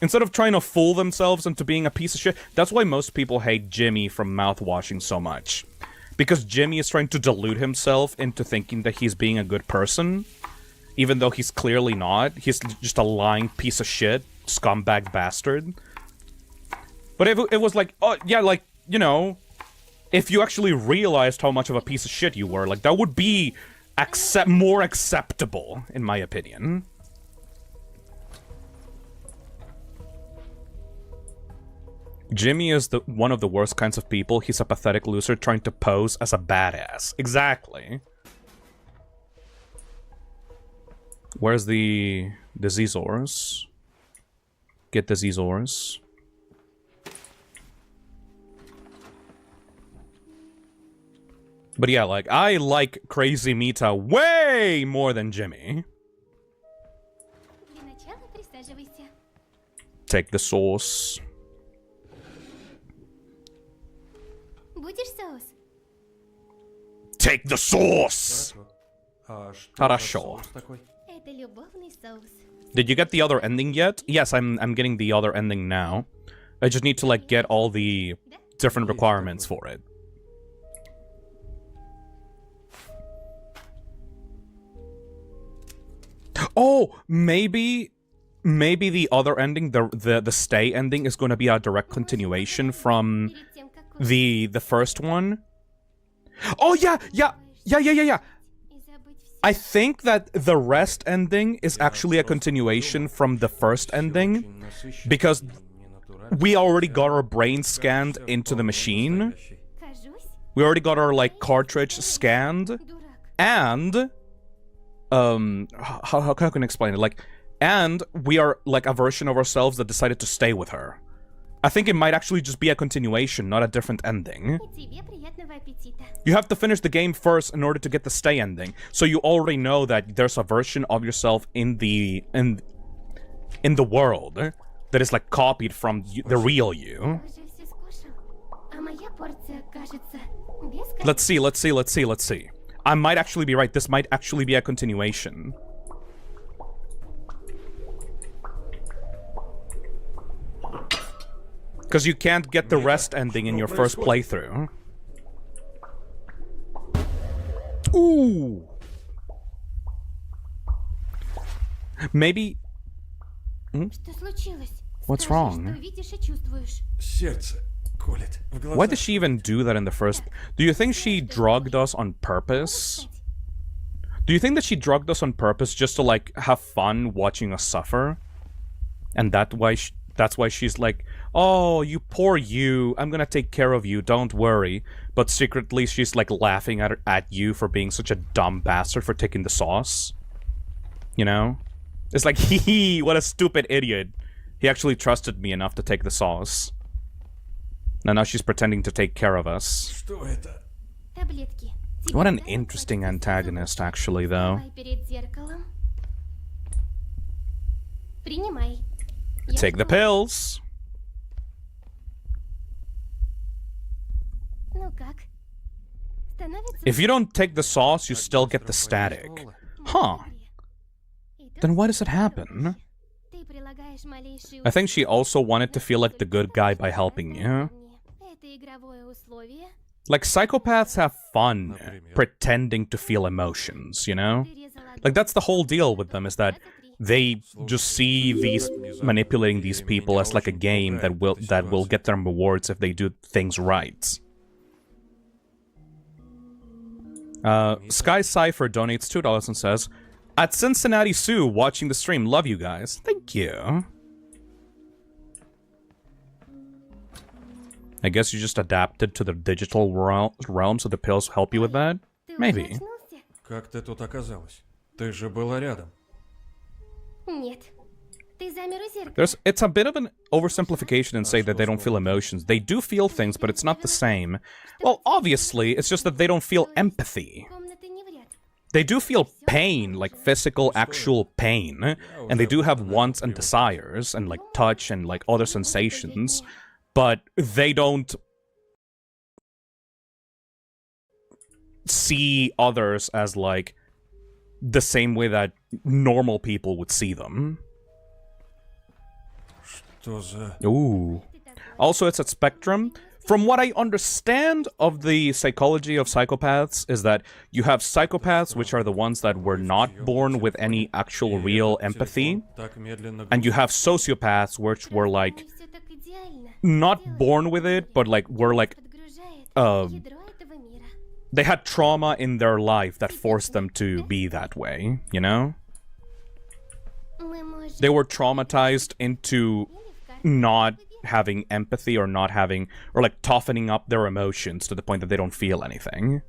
Instead of trying to fool themselves into being a piece of shit. That's why most people hate Jimmy from mouthwashing so much. Because Jimmy is trying to delude himself into thinking that he's being a good person. Even though he's clearly not. He's just a lying piece of shit. Scumbag bastard. But if it was like, oh, yeah, like, you know, if you actually realized how much of a piece of shit you were, like, that would be more acceptable, in my opinion. Jimmy is one of the worst kinds of people. He's a pathetic loser trying to pose as a badass. Exactly. Where's the Zezors? Get the Zezors. But yeah, like, I like Crazy Mita way more than Jimmy. Для начала присаживайся. Take the sauce. Будешь соус? Take the sauce! А что Хорошо. за соус такой? Это любовный соус. Did you get the other ending yet? Yes, I'm getting the other ending now. I just need to like get all the different requirements for it. Oh, maybe the other ending, the stay ending is going to be a direct continuation from Перед тем, как the first one. Oh yeah. и забыть все. I think that the rest ending is actually a continuation from the first ending, Очень насыщенный, because ненатуральный. we already got our brain scanned into the machine. Настоящий. Кажусь? We already got our like cartridge scanned, Дурак. and how can I explain it? Like, and we are like a version of ourselves that decided to stay with her. I think it might actually just be a continuation, not a different ending. И тебе приятного аппетита. You have to finish the game first in order to get the stay ending. So you already know that there's a version of yourself in the world that is like copied from the real you. Уже все скушал. А моя порция, кажется, без Let's see. I might actually be right. This might actually be a continuation. Because you can't get the rest ending in your first playthrough. Ooh. Maybe. Что случилось? What's Скажи, wrong? что видишь и чувствуешь. Сердце колет. В глазах. Why did she even do that in the first? Do you think she drugged us on purpose? Do you think that she drugged us on purpose just to like have fun watching us suffer? And that's why she's like, "Oh, you poor you. I'm gonna take care of you. Don't worry." But secretly, she's like laughing at you for being such a dumb bastard for taking the sauce. You know, it's like, hee hee, what a stupid idiot. He actually trusted me enough to take the sauce. And now she's pretending to take care of us. Что это? Таблетки. What an interesting antagonist, actually, though. Давай перед зеркалом. Принимай. Я Take the поняла. pills. Ну как? Становится If you don't take the sauce, you still get the static. Huh. Then why does it happen? Ты прилагаешь малейшие I think she also wanted to feel like the good guy by helping you. Это игровое условие. Like, psychopaths have fun pretending to feel emotions, you know? Like, that's the whole deal with them, is that they just see these manipulating these people as like a game that will get them rewards if they do things right. Sky Cypher donates $2 and says, "At Cincinnati Sue, watching the stream. Love you guys." Thank you. I guess you just adapted to the digital realm, so the pills help you with that? Ты Maybe. уже очнулся? Как ты тут оказалась? Ты же была рядом. Нет. Ты замер у зеркала. It's a bit of an oversimplification and say that they don't feel emotions. They do feel things, but it's not the same. Well, obviously, it's just that they don't feel empathy. Комнаты не вряд. They do feel pain, like physical, actual pain, and they do have wants and desires, and like touch and like other sensations, but they don't see others as like the same way that normal people would see them. Что за... Ooh. Also, it's a spectrum. From what I understand of the psychology of psychopaths is that you have psychopaths, which are the ones that were not born with any actual real empathy, Так медленно... and you have sociopaths, which were like Всё так идеально. not born with it, but like were like Подгружает um, ядро этого мира. they had trauma in their life that forced them to be that way, you know? Мы можем... They were traumatized into not having empathy or not having, or like toughening up their emotions to the point that they don't feel anything.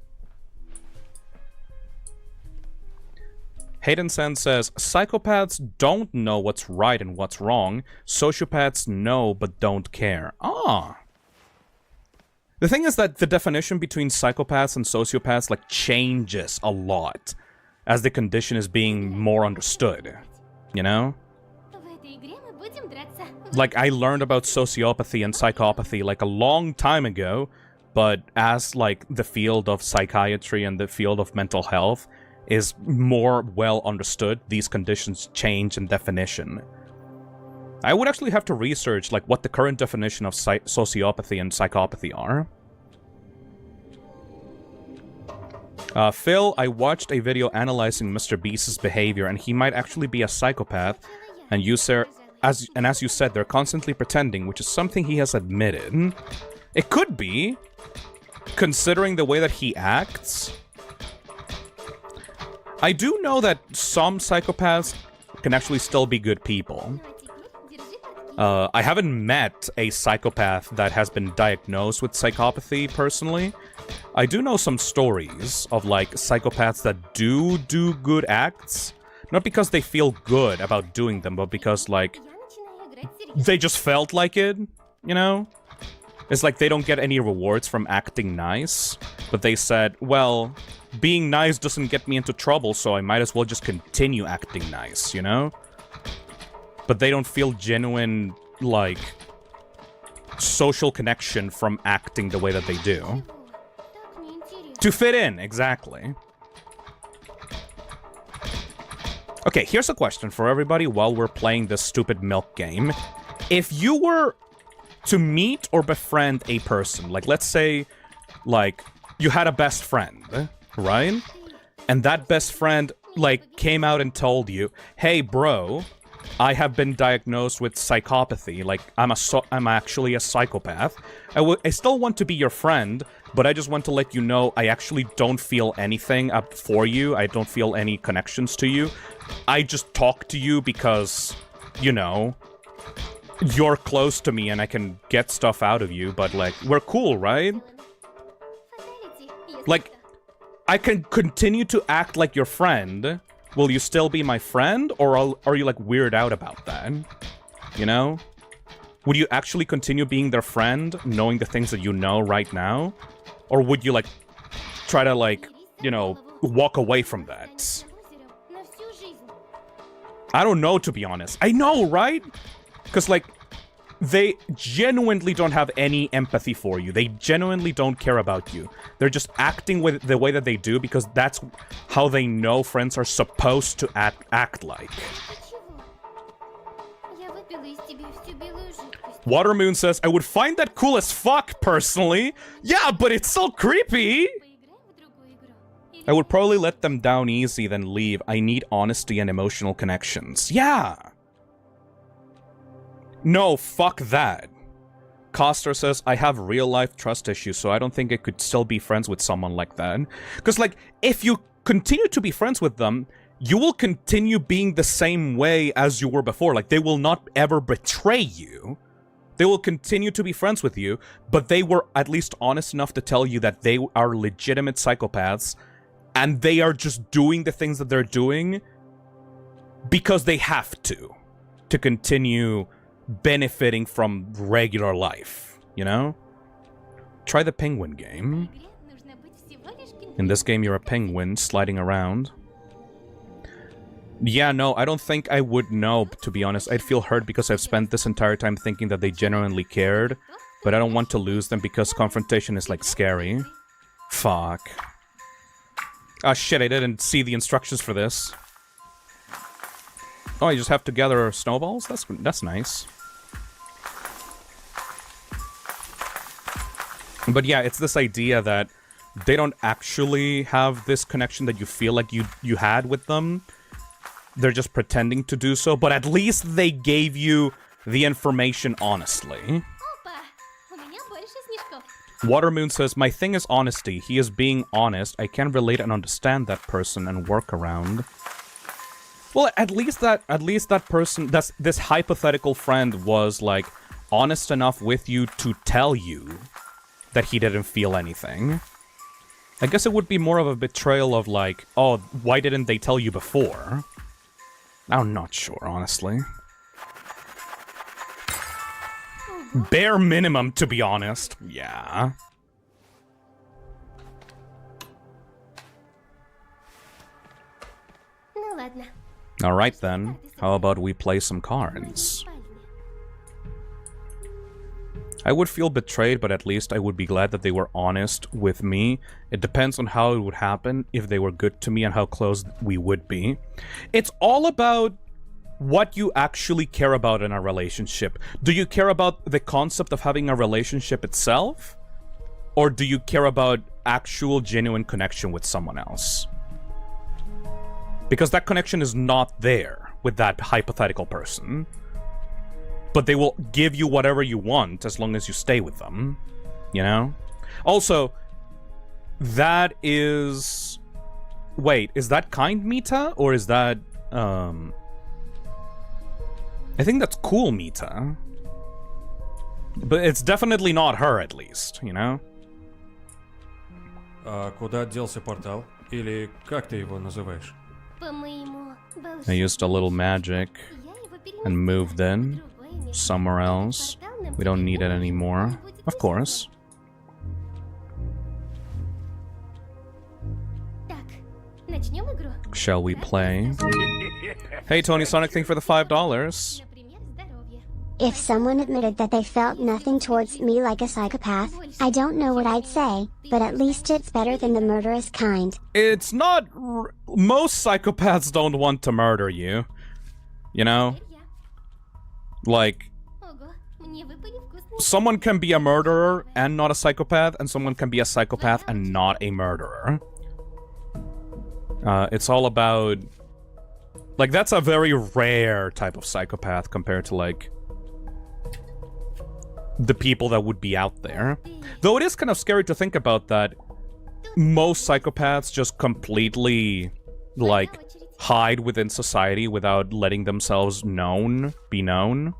Hayden Sen says, psychopaths don't know what's right and what's wrong. Sociopaths know but don't care. Ah. The thing is that the definition between psychopaths and sociopaths like changes a lot as the condition is being more understood. You know? В этой игре мы будем драться. Like, I learned about sociopathy and psychopathy like a long time ago, but as like the field of psychiatry and the field of mental health is more well understood, these conditions change in definition. I would actually have to research like what the current definition of sociopathy and psychopathy are. Phil, I watched a video analyzing Mr. Beast's behavior, and he might actually be a psychopath. And you, sir, as you said, they're constantly pretending, which is something he has admitted. It could be, considering the way that he acts. I do know that some psychopaths can actually still be good people. Ну а теперь держи подки. I haven't met a psychopath that has been diagnosed with psychopathy personally. I do know some stories of like psychopaths that do good acts, not because they feel good about doing them, but because like Я начинаю играть серьезно. they just felt like it, you know? It's like they don't get any rewards from acting nice, but they said, well, being nice doesn't get me into trouble, so I might as well just continue acting nice, you know? But they don't feel genuine, like, social connection from acting the way that they do. О, так неинтересно. To fit in, exactly. Okay, here's a question for everybody while we're playing this stupid milk game. If you were to meet or befriend a person, like let's say, like, you had a best friend, right? And that best friend, like, came out and told you, hey, bro, I have been diagnosed with psychopathy. Like, I'm actually a psychopath. I still want to be your friend, but I just want to let you know I actually don't feel anything up for you. I don't feel any connections to you. I just talk to you because, you know, you're close to me and I can get stuff out of you, but, like, we're cool, right? Fatality, если Like, что. I can continue to act like your friend. Will you still be my friend, or are you, like, weirded out about that? You know? Would you actually continue being their friend, knowing the things that you know right now? Or would you, like, try to, like, you know, walk away from that. На всю жизнь. I don't know, to be honest. I know, right? Because, like, they genuinely don't have any empathy for you. They genuinely don't care about you. They're just acting with the way that they do because that's how they know friends are supposed to act like. Чего? Я выпила из тебя всю белую жидкость. Watermoon says, I would find that cool as fuck, personally. Yeah, but it's so creepy. Поиграем в другую игру? Или I would probably let them down easy, then leave. I need honesty and emotional connections. Yeah. No, fuck that. Coster says, I have real-life trust issues, so I don't think I could still be friends with someone like that. Because, like, if you continue to be friends with them, you will continue being the same way as you were before. Like, they will not ever betray you. They will continue to be friends with you, but they were at least honest enough to tell you that they are legitimate psychopaths, and they are just doing the things that they're doing because they have to continue benefiting from regular life, you know? Try the penguin game. в игре нужно быть всего лишь In this game, you're a penguin sliding around. Yeah, no, I don't think I would know, to be honest. I'd feel hurt because I've spent this entire time thinking that they genuinely cared, but I don't want to lose them because confrontation is, like, scary. Fuck. Ah, shit, I didn't see the instructions for this. Oh, you just have to gather snowballs? That's nice. But yeah, it's this idea that they don't actually have this connection that you feel like you had with them. They're just pretending to do so, but at least they gave you the information honestly. Опа! У меня больше снежков. Watermoon says, my thing is honesty. He is being honest. I can relate and understand that person and work around. Well, at least that person, this hypothetical friend was, like, honest enough with you to tell you that he didn't feel anything. I guess it would be more of a betrayal of, like, oh, why didn't they tell you before? I'm not sure, honestly. Bare minimum, to be honest. Yeah. Ну ладно. Alright then. How about we play some cards? Спальня. I would feel betrayed, but at least I would be glad that they were honest with me. It depends on how it would happen, if they were good to me and how close we would be. It's all about what you actually care about in a relationship. Do you care about the concept of having a relationship itself? Or do you care about actual genuine connection with someone else? Because that connection is not there with that hypothetical person. But they will give you whatever you want as long as you stay with them. You know? Also, that is... Wait, is that kind Mita? Or is that... I think that's cool Mita. But it's definitely not her, at least, you know? А куда делся портал? Или как ты его называешь? По-моему, I used a little magic я его and moved переместила in в другое место. somewhere else. Портал нам We don't need it по-любому anymore. будет Of course. Так, начнем игру. Shall we play? Hey, Tony Sonic, thank you for the $5. Например, здоровье. If someone admitted that they felt nothing towards me like a psychopath, I don't know what I'd say, but at least it's better than the murderous kind. It's not... Most psychopaths don't want to murder you. You know? Теперь я. Like, Ого, мне выпали вкусные... someone can be a murderer and not a psychopath, and someone can be a psychopath and not a murderer. It's all about... Like, that's a very rare type of psychopath compared to, like... the people that would be out there. Though it is kind of scary to think about that most psychopaths just completely, like, hide within society without letting themselves be known.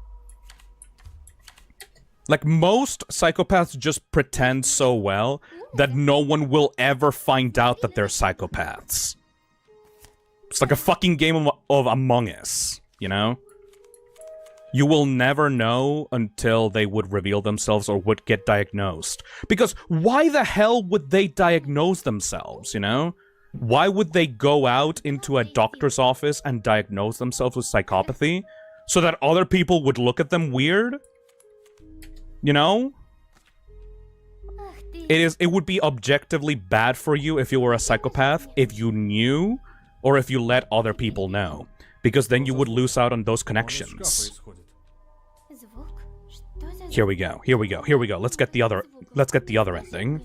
Like, most psychopaths just pretend so well that no one will ever find out that they're psychopaths. It's like a fucking game of Among Us, you know? You will never know until they would reveal themselves or would get diagnosed. Because why the hell would they diagnose themselves, you know? Why would they go out into a doctor's office and diagnose themselves with psychopathy? So that other people would look at them weird? You know? Ах ты. It would be objectively bad for you if you were a psychopath, if you knew, or if you let other people know. Because then you would lose out on those Он из шкафа connections. исходит. Звук? Что за Here we go, here we go, here we go. Let's get the other ending.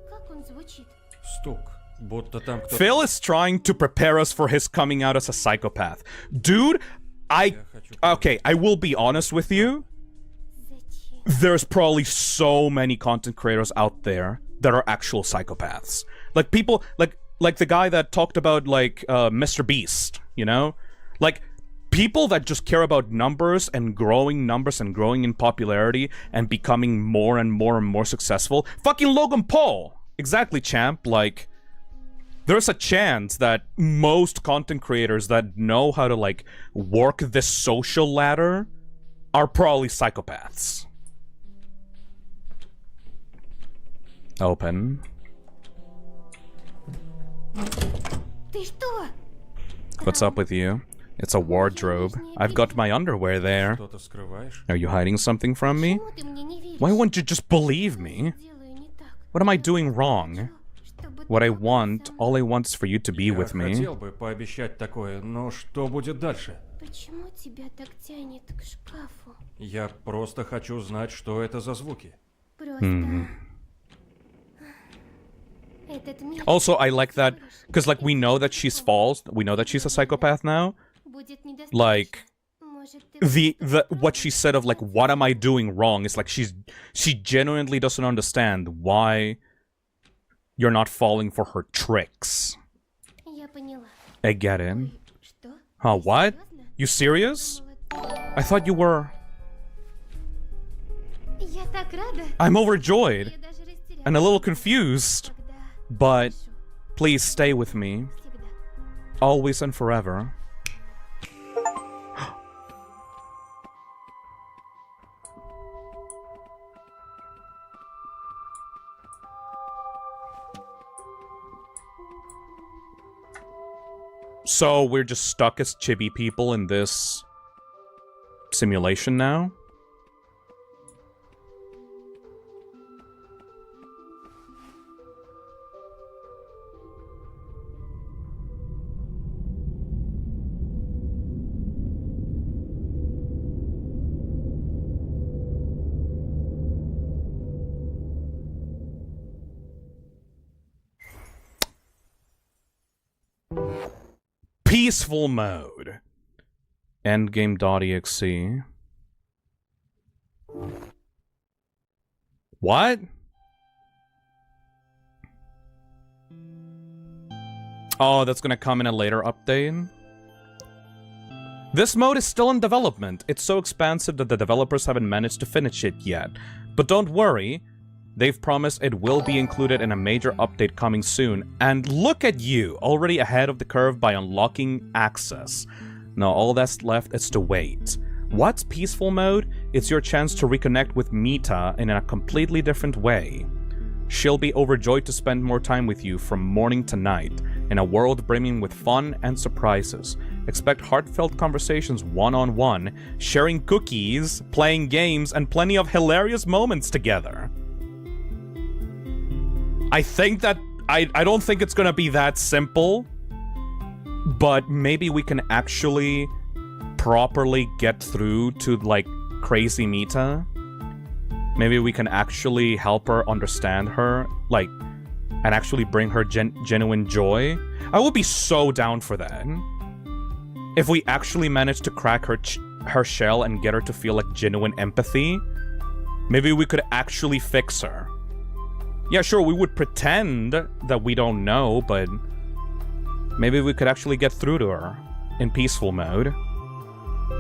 Как он звучит? Стук. Будто там кто-то... Phil is trying to prepare us for his coming out as a psychopath. Dude, okay, I will be honest with you. Зачем? There's probably so many content creators out there that are actual psychopaths. Like people, like the guy that talked about like Mr. Beast, you know? Like people that just care about numbers and growing in popularity and becoming more and more and more successful. Fucking Logan Paul. Exactly, champ. Like there's a chance that most content creators that know how to like work this social ladder are probably psychopaths. Open. Ты что? What's up with you? It's a wardrobe. I've got my underwear there. Что-то скрываешь? Are you hiding something from me? Почему ты мне не веришь? Why won't you just believe me? Делаю не так. What am I doing wrong? Чтобы What ты I был want, со мной. all I want is for you to be Я with me. хотел бы пообещать такое, но что будет дальше? Почему тебя так тянет к шкафу? Я просто хочу знать, что это за звуки. Просто... Этот мир Also, I like that, because like we know that she's false, we know that she's a psychopath now. будет недостаточно. Like, Может, ты the what she said of like, what am I doing wrong? Is like she genuinely doesn't understand why you're not falling for her tricks. Я поняла. I get it. Что? Huh, what? Серьезно? You serious? Думала, I thought you were... Я так рада. I'm overjoyed Я даже растерялась. and a little confused. Когда... But Прошу, please stay with me, всегда. always and forever. So we're just stuck as chibi people in this simulation now? Peaceful mode. Endgame.exe. What? Oh, that's gonna come in a later update? This mode is still in development. It's so expansive that the developers haven't managed to finish it yet. But don't worry, they've promised it will be included in a major update coming soon. And look at you, already ahead of the curve by unlocking access. Now all that's left is to wait. What's peaceful mode? It's your chance to reconnect with Mita in a completely different way. She'll be overjoyed to spend more time with you from morning to night, in a world brimming with fun and surprises. Expect heartfelt conversations one-on-one, sharing cookies, playing games, and plenty of hilarious moments together. I think that... I don't think it's gonna be that simple, but maybe we can actually properly get through to, like, Crazy Mita. Maybe we can actually help her understand her, like, and actually bring her genuine joy. I would be so down for that. If we actually manage to crack her shell and get her to feel, like, genuine empathy, maybe we could actually fix her. Yeah, sure, we would pretend that we don't know, but maybe we could actually get through to her in peaceful mode.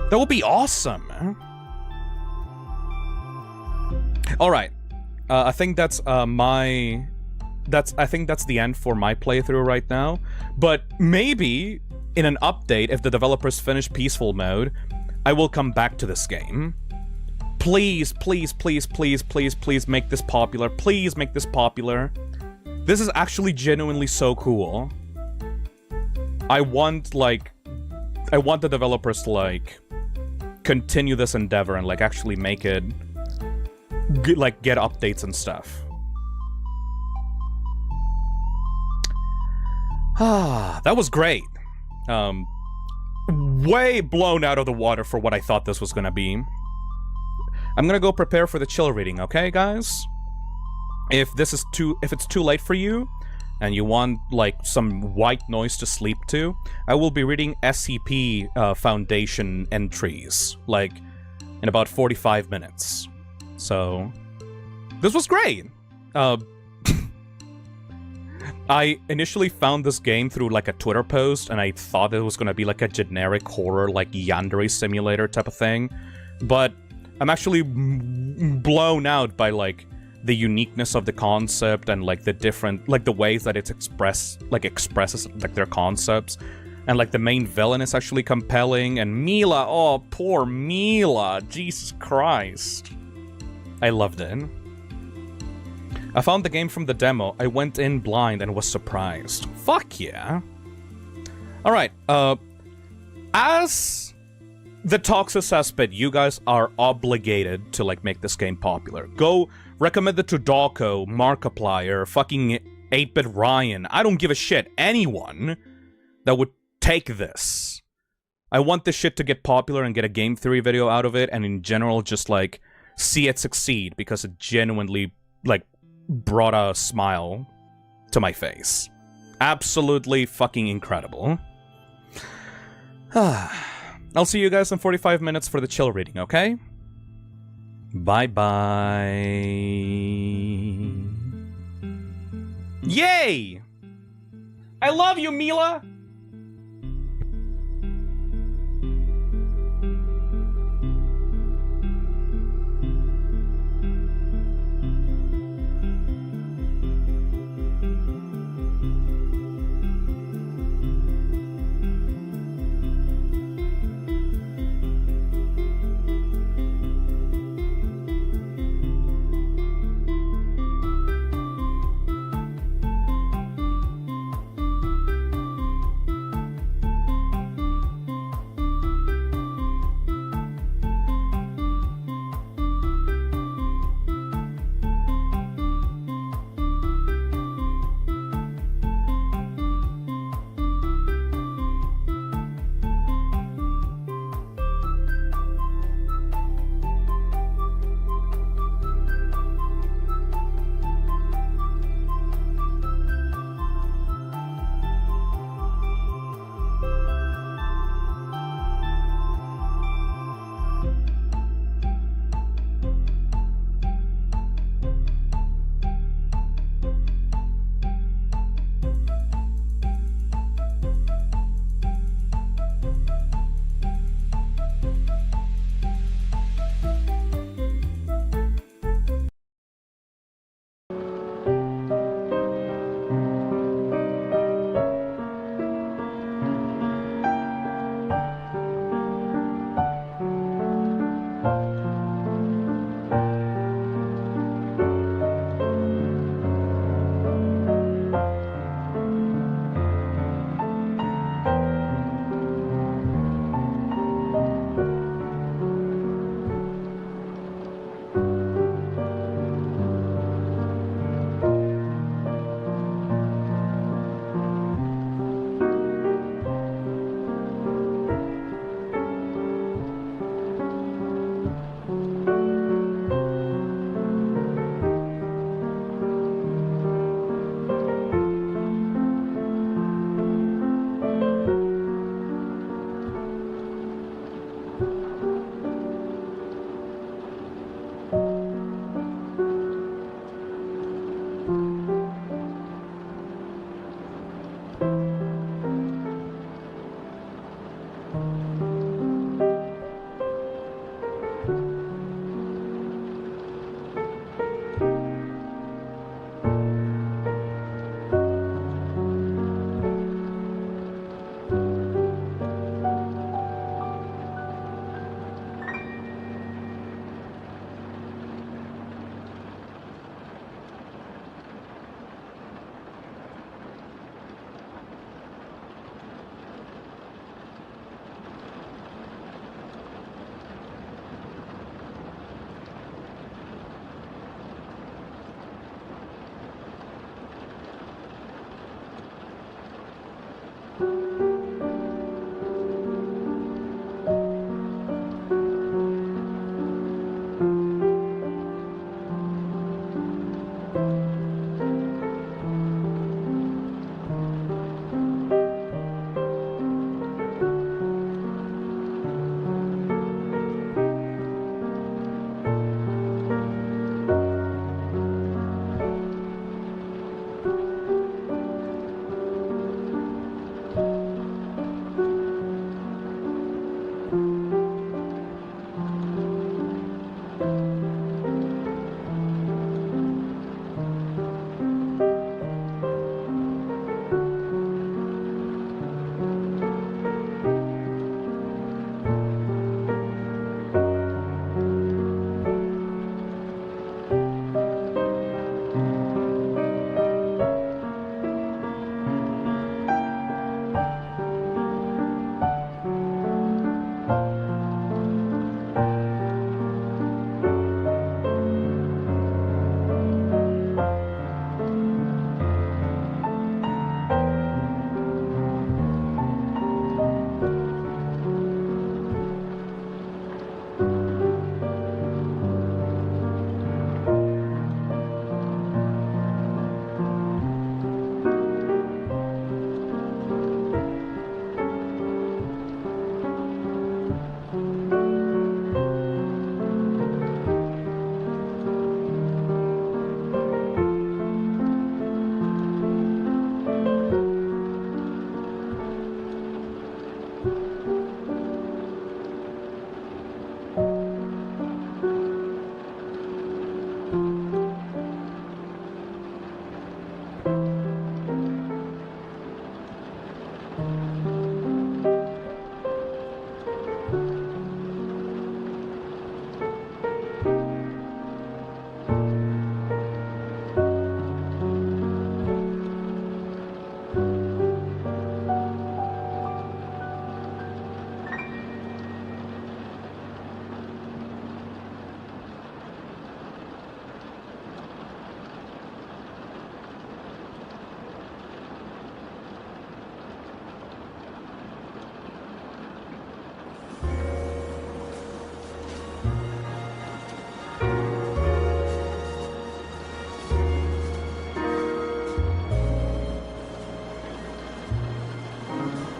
That would be awesome. All right, I think that's I think that's the end for my playthrough right now. But maybe in an update, if the developers finish peaceful mode, I will come back to this game. Please, please, please, please, please, please make this popular. Please make this popular. This is actually genuinely so cool. I want the developers to like continue this endeavor and like actually make it get updates and stuff. That was great. Way blown out of the water for what I thought this was gonna be. I'm gonna go prepare for the chill reading, okay, guys? If it's too late for you, and you want like some white noise to sleep to, I will be reading SCP Foundation entries, like in about 45 minutes. So, this was great. I initially found this game through like a Twitter post, and I thought it was gonna be like a generic horror, like Yandere simulator type of thing. But I'm actually blown out by like the uniqueness of the concept and like the different, like the ways that it's expresses like their concepts. And like the main villain is actually compelling, and Mila, oh poor Mila, Jesus Christ. I loved it. I found the game from the demo. I went in blind and was surprised. Fuck yeah. Alright, as the Toxic Cesspit, you guys are obligated to like make this game popular. Go recommend it to Dawko, Markiplier, fucking 8-Bit Ryan. I don't give a shit. Anyone that would take this. I want this shit to get popular and get a game theory video out of it, and in general just like see it succeed, because it genuinely like brought a smile to my face. Absolutely fucking incredible. I'll see you guys in 45 minutes for the chill reading, okay? Bye-bye. Yay! I love you, Mila!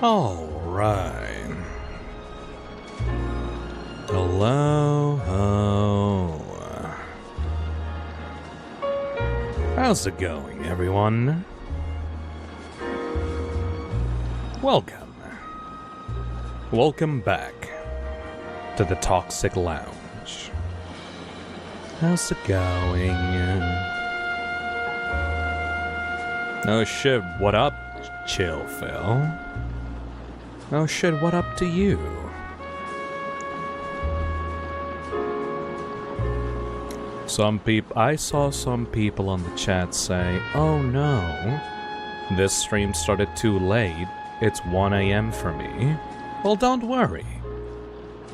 Alright. Hello. How's it going, everyone? Welcome. Welcome back to the Toxic Lounge. How's it going? Oh shit, what up, Chill Phil? Oh shit, what up to you? I saw some people on the chat say, oh no, this stream started too late, it's 1 AM for me. Well, don't worry.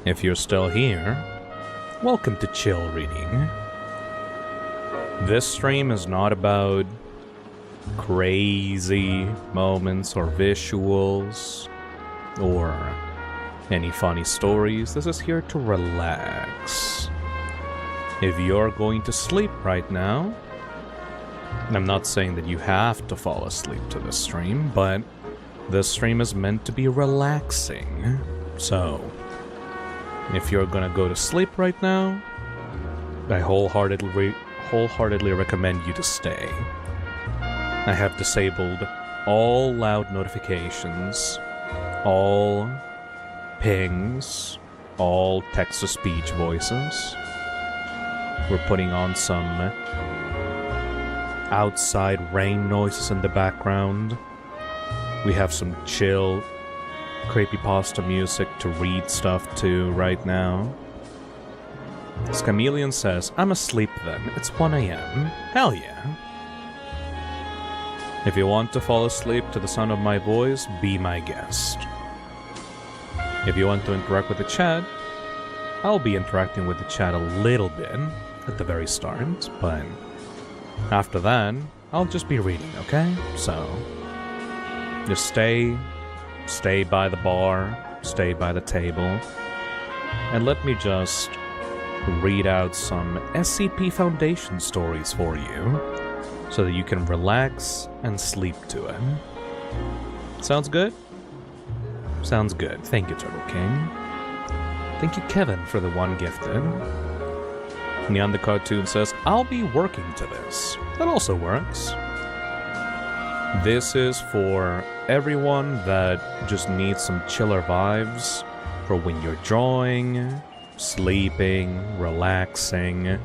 If you're still here, welcome to Chill Reading. This stream is not about crazy moments or visuals or any funny stories. This is here to relax. If you're going to sleep right now, and I'm not saying that you have to fall asleep to this stream, but this stream is meant to be relaxing. So, if you're gonna go to sleep right now, I wholeheartedly recommend you to stay. I have disabled all loud notifications, all pings, all text-to-speech voices. We're putting on some outside rain noises in the background. We have some chill creepypasta music to read stuff to right now. Chameleon says, I'm asleep then. It's 1 AM. Hell yeah. If you want to fall asleep to the sound of my voice, be my guest. If you want to interact with the chat, I'll be interacting with the chat a little bit at the very start, but after that, I'll just be reading, okay? So, just stay stay by the bar, stay by the table, and let me just read out some SCP Foundation stories for you so that you can relax and sleep to it. Sounds good? Sounds good. Thank you, Turtle King. Thank you, Kevin, for the one gifted. Neon the Cartoon says, I'll be working to this. That also works. This is for everyone that just needs some chiller vibes for when you're drawing, sleeping, relaxing.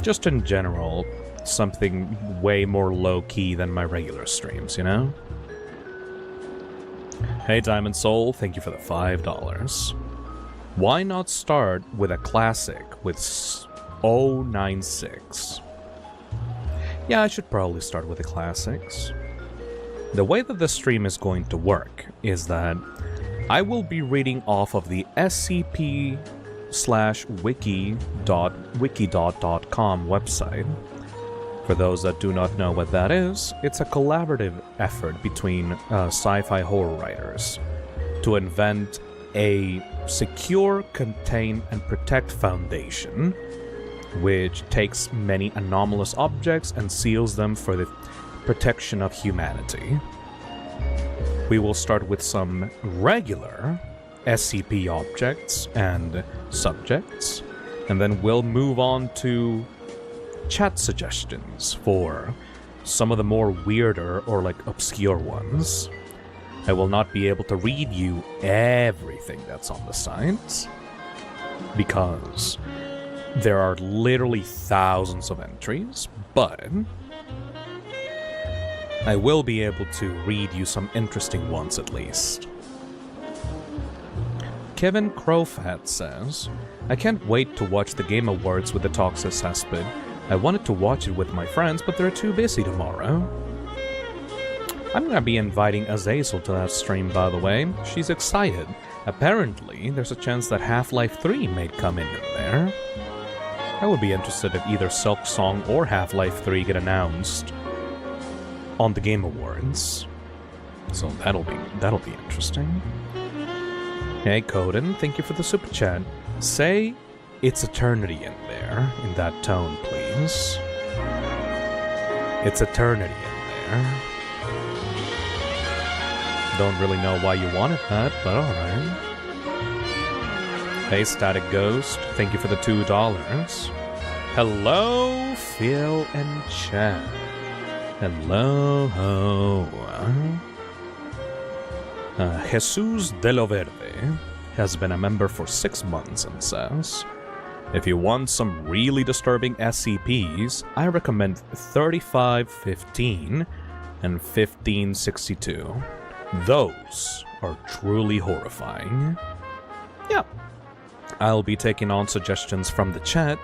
Just in general, something way more low-key than my regular streams, you know? Hey Diamond Soul, thank you for the $5. Why not start with a classic with 096? Yeah, I should probably start with the classics. The way that this stream is going to work is that I will be reading off of the scp/wiki.wikidot.com website. For those that do not know what that is, it's a collaborative effort between sci-fi horror writers to invent a secure, contain, and protect foundation which takes many anomalous objects and seals them for the protection of humanity. We will start with some regular SCP objects and subjects, and then we'll move on to chat suggestions for some of the more weirder or like obscure ones. I will not be able to read you everything that's on the site, because there are literally thousands of entries, but I will be able to read you some interesting ones at least. Kevin Crowfat says, I can't wait to watch the Game Awards with the Toxic Cesspit. I wanted to watch it with my friends, but they're too busy tomorrow. I'm gonna be inviting Azazel to that stream, by the way. She's excited. Apparently, there's a chance that Half-Life 3 may come in there. I would be interested if either Silk Song or Half-Life 3 get announced on the Game Awards. So that'll be interesting. Hey Coden, thank you for the super chat. Say it's eternity in there, in that tone, please. It's eternity in there. Don't really know why you wanted that, but alright. Hey Static Ghost, thank you for the $2. Hello, Phil and Chad. Hello. Jesus de lo Verde has been a member for 6 months and says, if you want some really disturbing SCPs, I recommend 3515 and 1562. Those are truly horrifying. Yeah. I'll be taking on suggestions from the chat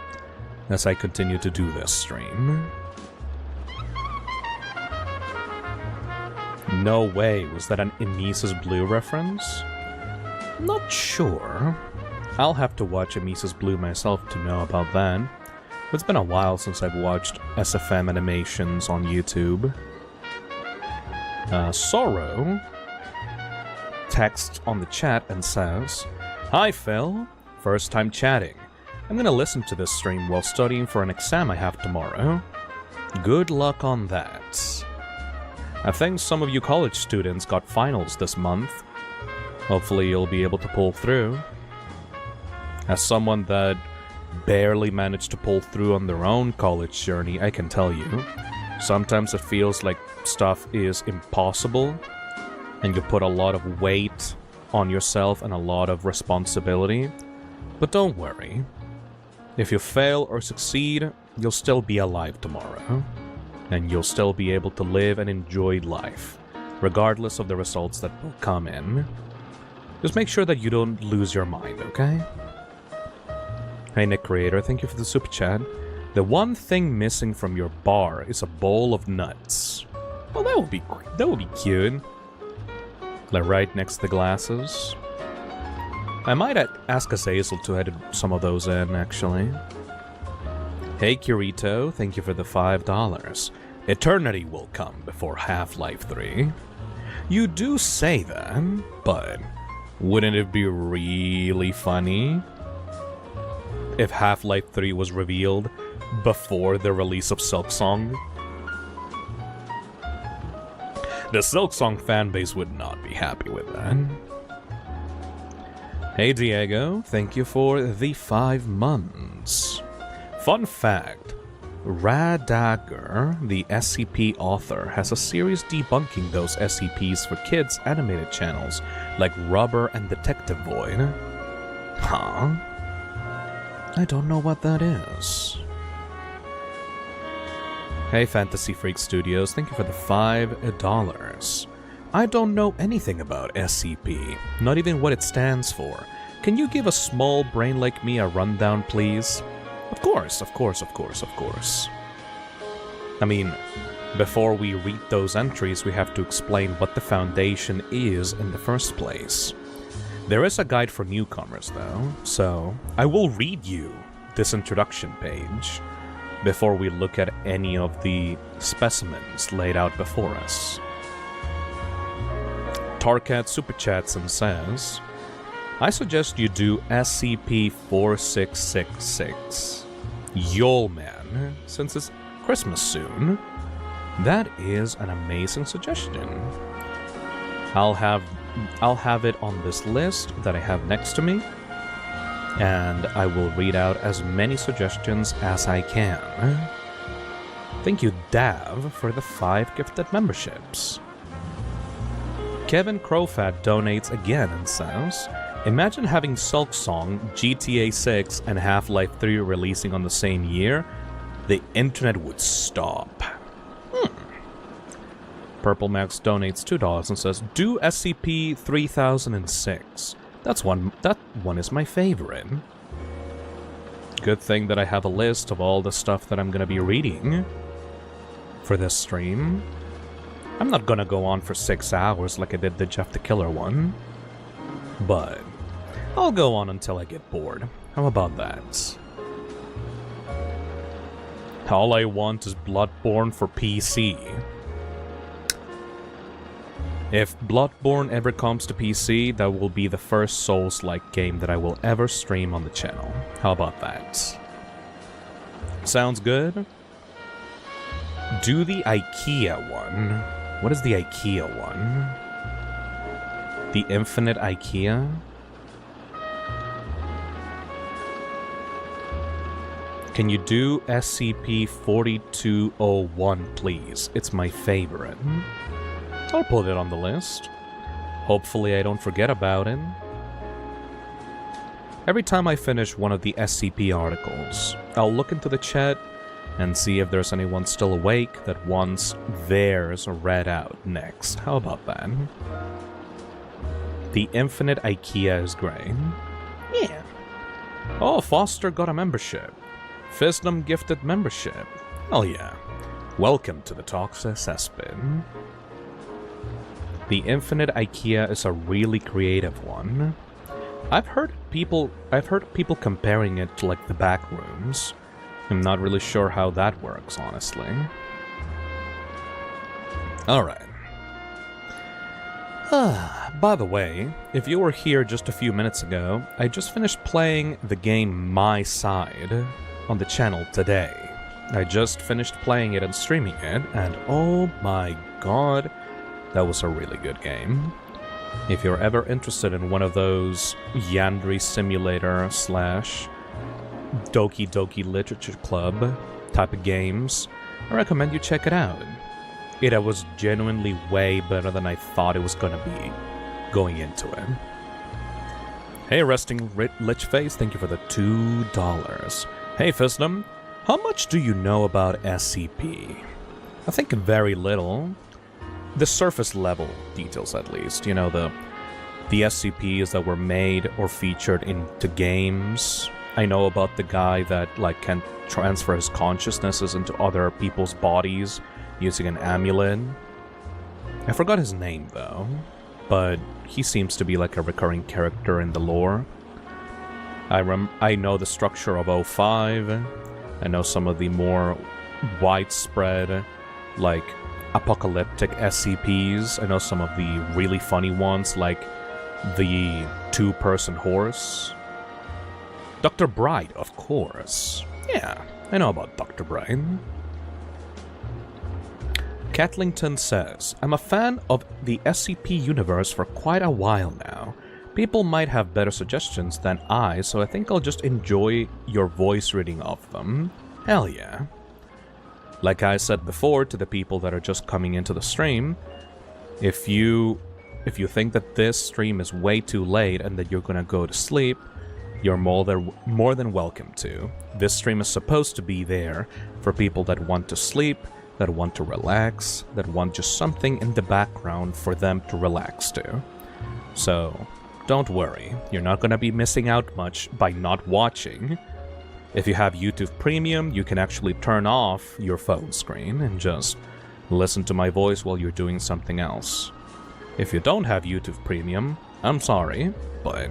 as I continue to do this stream. No way, was that an Mises Blue reference? Not sure. I'll have to watch Mises Blue myself to know about that. It's been a while since I've watched SFM animations on YouTube. Sorrow texts on the chat and says, Hi Phil, first time chatting. I'm gonna listen to this stream while studying for an exam I have tomorrow. Good luck on that. I think some of you college students got finals this month. Hopefully you'll be able to pull through. As someone that barely managed to pull through on their own college journey, I can tell you, sometimes it feels like stuff is impossible, and you put a lot of weight on yourself and a lot of responsibility. But don't worry. If you fail or succeed, you'll still be alive tomorrow. And you'll still be able to live and enjoy life, regardless of the results that will come in. Just make sure that you don't lose your mind, okay? Hey Nick Creator, thank you for the super chat. The one thing missing from your bar is a bowl of nuts. Well, that would be cute. Like right next to the glasses. I might ask Azazel to edit some of those in, actually. Hey Kirito, thank you for the $5. Eternity will come before Half-Life 3. You do say that, but wouldn't it be really funny if Half-Life 3 was revealed before the release of Silksong? The Silksong fanbase would not be happy with that. Hey Diego, thank you for the 5 months. Fun fact, Radagger, the SCP author, has a series debunking those SCPs for kids' animated channels like Rubber and Detective Void. Huh? I don't know what that is. Hey Fantasy Freak Studios, thank you for the $5. I don't know anything about SCP, not even what it stands for. Can you give a small brain like me a rundown, please? Of course, of course, of course, of course. I mean, before we read those entries, we have to explain what the Foundation is in the first place. There is a guide for newcomers, though, so I will read you this introduction page before we look at any of the specimens laid out before us. Tarkat super chats and says, I suggest you do SCP-4666. Yol Man, since it's Christmas soon. That is an amazing suggestion. I'll have it on this list that I have next to me, and I will read out as many suggestions as I can. Thank you, Dav, for the 5 gifted memberships. Kevin Crowfat donates again and says, imagine having Silksong, GTA 6, and Half-Life 3 releasing on the same year. The internet would stop. Purple Max donates $2 and says, do SCP-3006. That one is my favorite. Good thing that I have a list of all the stuff that I'm gonna be reading for this stream. I'm not gonna go on for 6 hours like I did the Jeff the Killer one, but I'll go on until I get bored. How about that? All I want is Bloodborne for PC. If Bloodborne ever comes to PC, that will be the first Souls-like game that I will ever stream on the channel. How about that? Sounds good? Do the IKEA one. What is the IKEA one? The Infinite IKEA? Can you do SCP-4201, please? It's my favorite. I'll put it on the list. Hopefully I don't forget about it. Every time I finish one of the SCP articles, I'll look into the chat and see if there's anyone still awake that wants theirs read out next. How about that? The Infinite IKEA is great. Yeah. Oh, Foster got a membership. Fisdom gifted membership. Hell yeah. Welcome to the Toxis Espin. The Infinite IKEA is a really creative one. I've heard people comparing it to like the back rooms. I'm not really sure how that works, honestly. Alright. By the way, if you were here just a few minutes ago, I just finished playing the game My Side on the channel today. I just finished playing it and streaming it, and oh my god, that was a really good game. If you're ever interested in one of those Yandere Simulator / Doki Doki Literature Club type of games, I recommend you check it out. It was genuinely way better than I thought it was gonna be going into it. Hey Resting Lich Face, thank you for the $2. Hey Fisdom, how much do you know about SCP? I think very little. The surface level details, at least. You know, the SCPs that were made or featured into games. I know about the guy that like can transfer his consciousnesses into other people's bodies using an amulet. I forgot his name though, but he seems to be like a recurring character in the lore. I know the structure of O5. I know some of the more widespread, like apocalyptic SCPs. I know some of the really funny ones, like the two-person horse. Dr. Bright, of course. Yeah, I know about Dr. Bright. Catlington says, I'm a fan of the SCP universe for quite a while now. People might have better suggestions than I, so I think I'll just enjoy your voice reading of them. Hell yeah. Like I said before to the people that are just coming into the stream, if you think that this stream is way too late and that you're gonna go to sleep, you're more than welcome to. This stream is supposed to be there for people that want to sleep, that want to relax, that want just something in the background for them to relax to. So, don't worry, you're not gonna be missing out much by not watching. If you have YouTube Premium, you can actually turn off your phone screen and just listen to my voice while you're doing something else. If you don't have YouTube Premium, I'm sorry, but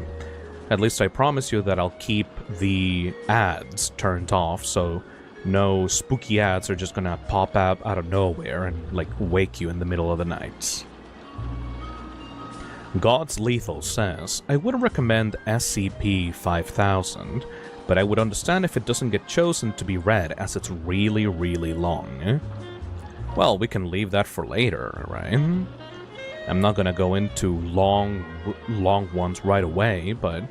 at least I promise you that I'll keep the ads turned off, so no spooky ads are just gonna pop up out of nowhere and, like, wake you in the middle of the night. God's Lethal says, I would recommend SCP-5000, but I would understand if it doesn't get chosen to be read as it's really, really long. Well, we can leave that for later, right? I'm not gonna go into long ones right away, but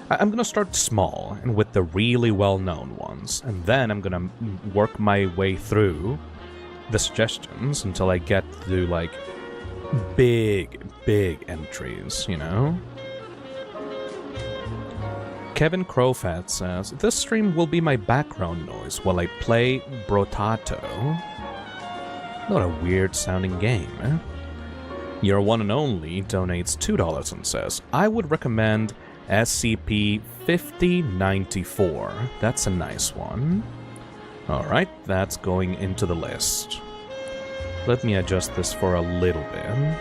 I'm gonna start small and with the really well-known ones, and then I'm gonna work my way through the suggestions until I get to, like, big entries, you know? Kevin Crowfat says, this stream will be my background noise while I play Brotato. What a weird sounding game, eh? Your one and only donates $2 and says, I would recommend SCP-5094. That's a nice one. Alright, that's going into the list. Let me adjust this for a little bit.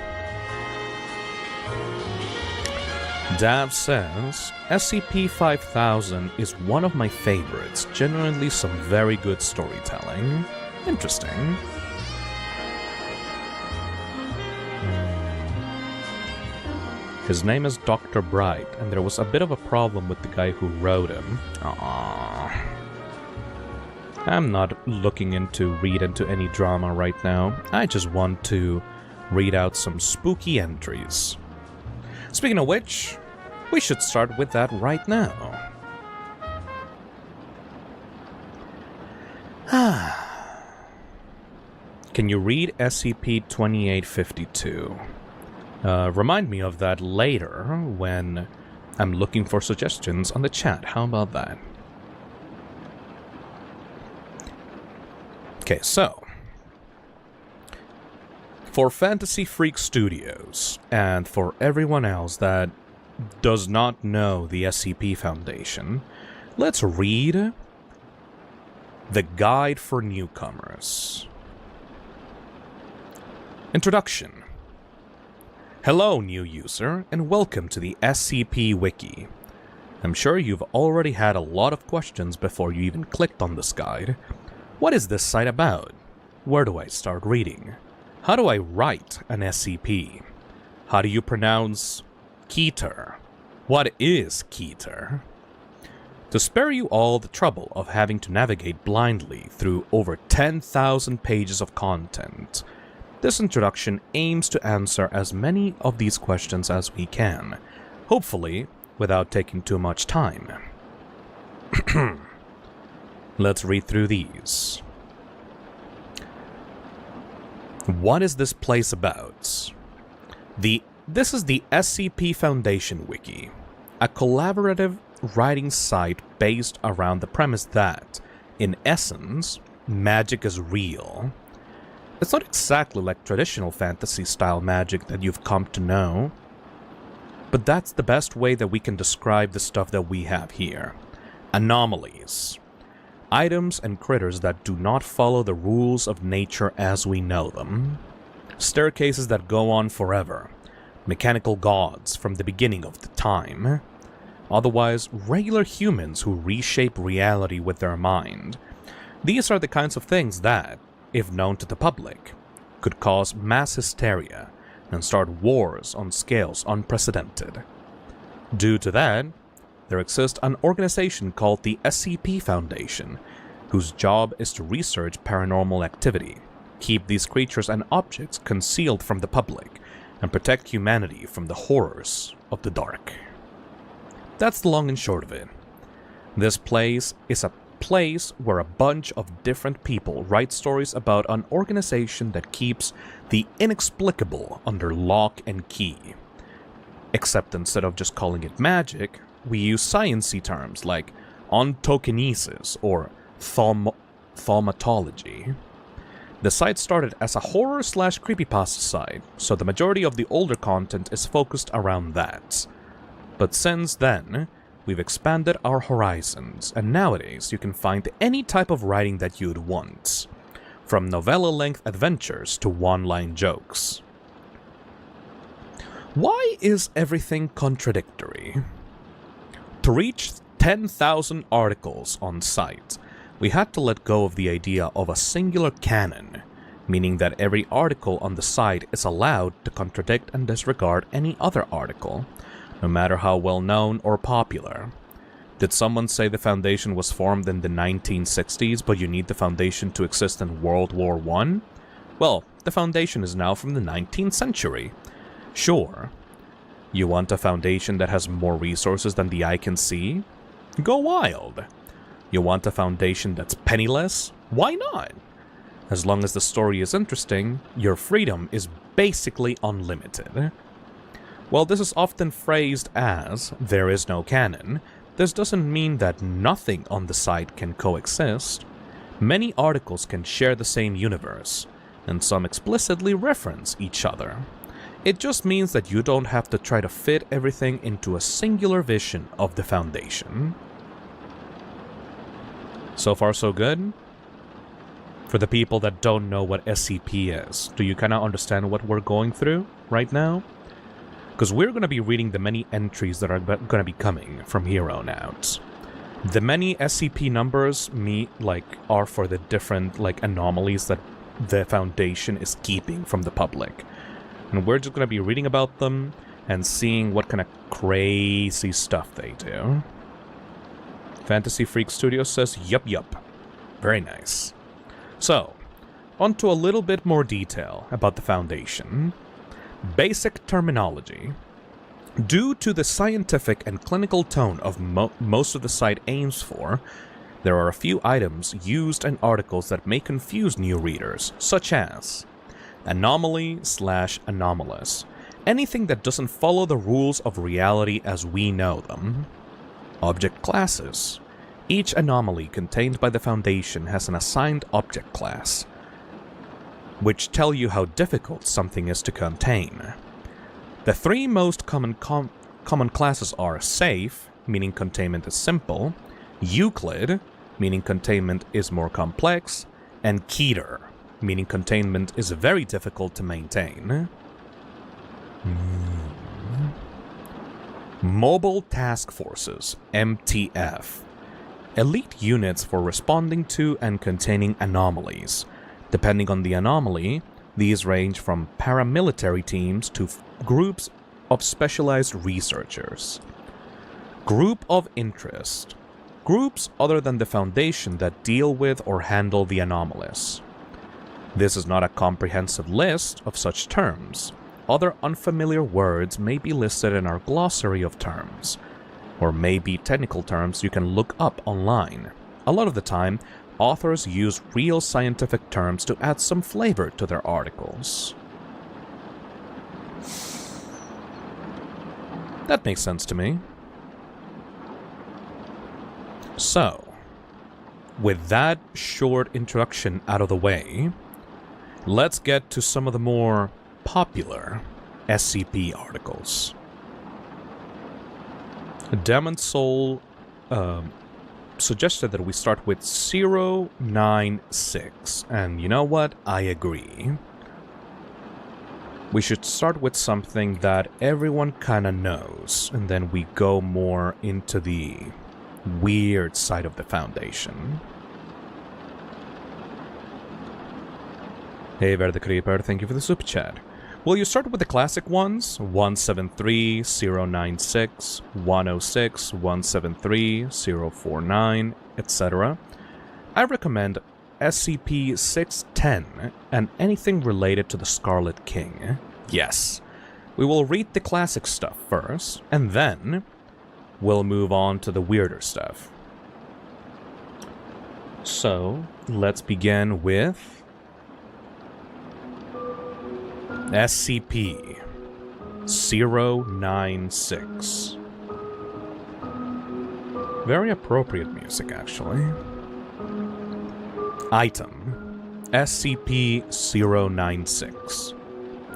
Dav says, SCP-5000 is one of my favorites. Genuinely some very good storytelling. Interesting. His name is Dr. Bright, and there was a bit of a problem with the guy who wrote him. Aww. I'm not looking to read into any drama right now. I just want to read out some spooky entries. Speaking of which, we should start with that right now. Can you read SCP-2852? Remind me of that later when I'm looking for suggestions on the chat. How about that? Okay, so for Fantasy Freak Studios, and for everyone else that does not know the SCP Foundation, let's read the Guide for Newcomers. Introduction. Hello, new user, and welcome to the SCP Wiki. I'm sure you've already had a lot of questions before you even clicked on this guide. What is this site about? Where do I start reading? How do I write an SCP? How do you pronounce Keter? What is Keter? To spare you all the trouble of having to navigate blindly through over 10,000 pages of content, this introduction aims to answer as many of these questions as we can, hopefully without taking too much time. Let's read through these. What is this place about? This is the SCP Foundation Wiki, a collaborative writing site based around the premise that, in essence, magic is real. It's not exactly like traditional fantasy-style magic that you've come to know, but that's the best way that we can describe the stuff that we have here. Anomalies. Items and critters that do not follow the rules of nature as we know them. Staircases that go on forever. Mechanical gods from the beginning of the time. Otherwise, regular humans who reshape reality with their mind. These are the kinds of things that, if known to the public, could cause mass hysteria and start wars on scales unprecedented. Due to that, there exists an organization called the SCP Foundation, whose job is to research paranormal activity, keep these creatures and objects concealed from the public, and protect humanity from the horrors of the dark. That's the long and short of it. This place is a place where a bunch of different people write stories about an organization that keeps the inexplicable under lock and key. Except instead of just calling it magic, we use sciencey terms like ontokinesis or thaumatology. The site started as a horror/creepypasta site, so the majority of the older content is focused around that. But since then, we've expanded our horizons, and nowadays you can find any type of writing that you'd want, from novella-length adventures to one-line jokes. Why is everything contradictory? To reach 10,000 articles on site, we had to let go of the idea of a singular canon, meaning that every article on the site is allowed to contradict and disregard any other article, no matter how well known or popular. Did someone say the Foundation was formed in the 1960s, but you need the Foundation to exist in World War I? Well, the Foundation is now from the 19th century. Sure. You want a Foundation that has more resources than the eye can see? Go wild. You want a Foundation that's penniless? Why not? As long as the story is interesting, your freedom is basically unlimited. While this is often phrased as, there is no canon, this doesn't mean that nothing on the site can coexist. Many articles can share the same universe, and some explicitly reference each other. It just means that you don't have to try to fit everything into a singular vision of the Foundation. So far so good? For the people that don't know what SCP is, do you kind of understand what we're going through right now? Because we're going to be reading the many entries that are going to be coming from here on out. The many SCP numbers are for the different anomalies that the Foundation is keeping from the public. And we're just going to be reading about them and seeing what kind of crazy stuff they do. Fantasy Freak Studios says, yup. Very nice. So, on to a little bit more detail about the Foundation. Basic terminology. Due to the scientific and clinical tone of most of the site aims for, there are a few items used in articles that may confuse new readers, such as anomaly/anomalous, anything that doesn't follow the rules of reality as we know them. Object classes. Each anomaly contained by the Foundation has an assigned object class, which tell you how difficult something is to contain. The three most common classes are Safe, meaning containment is simple, Euclid, meaning containment is more complex, and Keter, meaning containment is very difficult to maintain. Mobile Task Forces, MTF. Elite units for responding to and containing anomalies. Depending on the anomaly, these range from paramilitary teams to groups of specialized researchers. Group of Interest. Groups other than the Foundation that deal with or handle the anomalous. This is not a comprehensive list of such terms. Other unfamiliar words may be listed in our glossary of terms, or may be technical terms you can look up online. A lot of the time, authors use real scientific terms to add some flavor to their articles. That makes sense to me. So, with that short introduction out of the way, let's get to some of the more popular SCP articles. Demon Soul suggested that we start with 096, and you know what? I agree. We should start with something that everyone kinda knows, and then we go more into the weird side of the Foundation. Hey, Ver the Creeper, thank you for the super chat. Will you start with the classic ones? 173, 096, 106, 173, 049, etc. I recommend SCP-610 and anything related to the Scarlet King. Yes, we will read the classic stuff first, and then we'll move on to the weirder stuff. So, let's begin with SCP-096. Very appropriate music, actually. Item: SCP-096.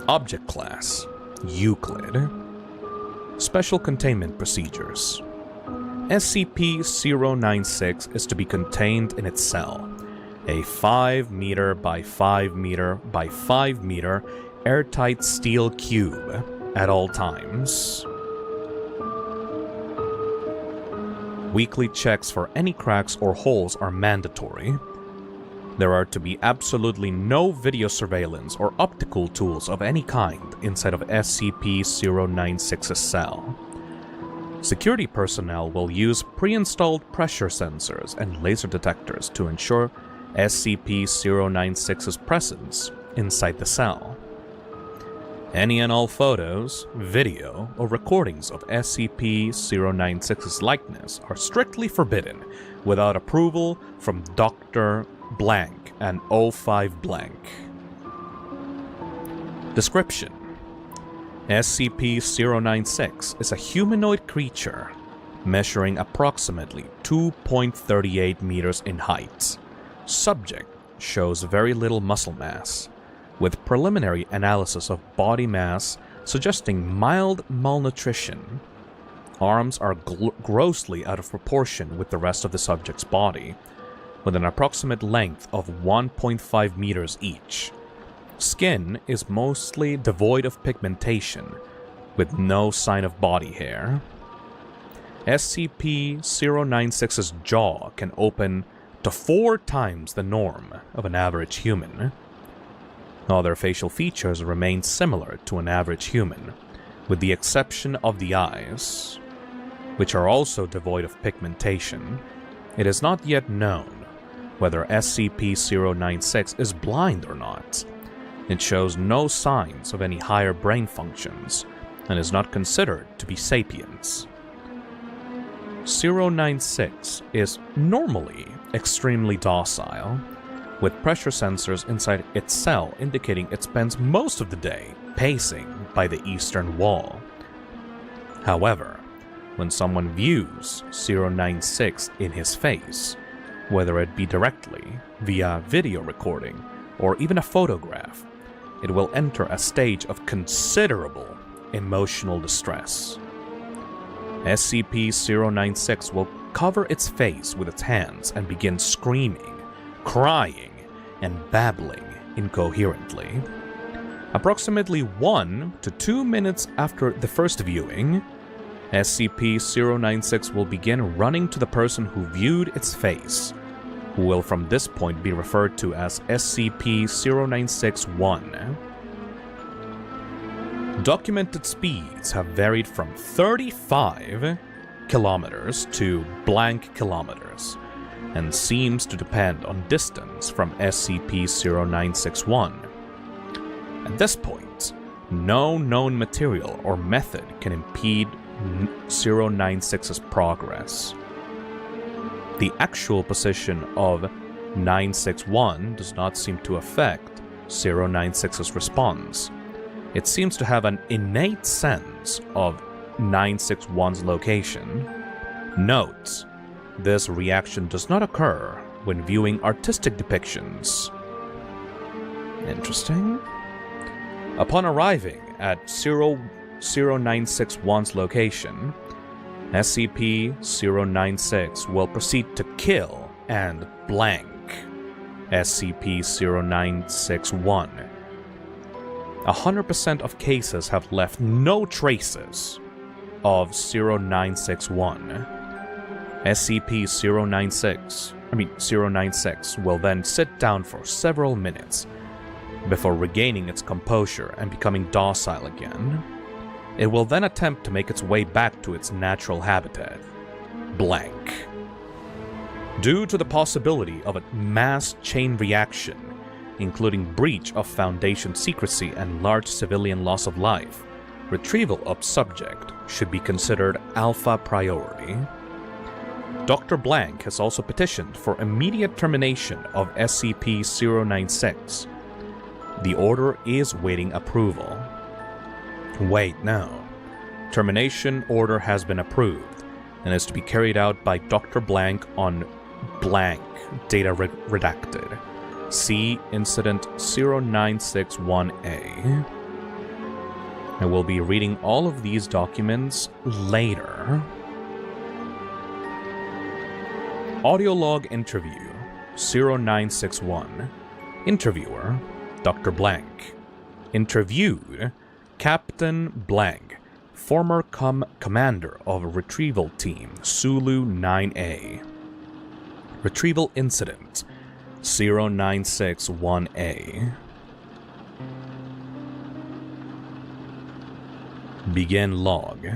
Object Class: Euclid. Special Containment Procedures: SCP-096 is to be contained in its cell, a 5 meter by 5 meter by 5 meter airtight steel cube at all times. Weekly checks for any cracks or holes are mandatory. There are to be absolutely no video surveillance or optical tools of any kind inside of SCP-096's cell. Security personnel will use pre-installed pressure sensors and laser detectors to ensure SCP-096's presence inside the cell. Any and all photos, video, or recordings of SCP-096's likeness are strictly forbidden without approval from Dr. Blank and 05 Blank. Description: SCP-096 is a humanoid creature measuring approximately 2.38 meters in height. Subject shows very little muscle mass, with preliminary analysis of body mass suggesting mild malnutrition. Arms are grossly out of proportion with the rest of the subject's body, with an approximate length of 1.5 meters each. Skin is mostly devoid of pigmentation, with no sign of body hair. SCP-096's jaw can open to 4 times the norm of an average human. Other facial features remain similar to an average human, with the exception of the eyes, which are also devoid of pigmentation. It is not yet known whether SCP-096 is blind or not. It shows no signs of any higher brain functions, and is not considered to be sapiens. 096 is normally extremely docile, with pressure sensors inside its cell indicating it spends most of the day pacing by the eastern wall. However, when someone views 096 in his face, whether it be directly, via video recording, or even a photograph, it will enter a stage of considerable emotional distress. SCP-096 will cover its face with its hands and begin screaming, crying, and babbling incoherently. Approximately 1 to 2 minutes after the first viewing, SCP-096 will begin running to the person who viewed its face, who will from this point be referred to as SCP-096-1. Documented speeds have varied from 35 kilometers to blank kilometers, and seems to depend on distance from SCP-096-1. At this point, no known material or method can impede 096's progress. The actual position of 961 does not seem to affect 096's response. It seems to have an innate sense of 961's location. Note: this reaction does not occur when viewing artistic depictions. Interesting. Upon arriving at 00961's location, SCP-096 will proceed to kill and blank SCP-096-1. 100% of cases have left no traces of 096-1. SCP-096 will then sit down for several minutes, before regaining its composure and becoming docile again. It will then attempt to make its way back to its natural habitat, blank. Due to the possibility of a mass chain reaction, including breach of Foundation secrecy and large civilian loss of life, retrieval of subject should be considered alpha priority. Dr. Blank has also petitioned for immediate termination of SCP-096. The order is waiting approval. Wait, no. Termination order has been approved and is to be carried out by Dr. Blank on blank, data redacted. See Incident 0961A. I will be reading all of these documents later. Audio log interview 0961. Interviewer Dr. Blank. Interviewed Captain Blank, former commander of Retrieval Team Sulu 9A. Retrieval Incident 0961A. Begin log.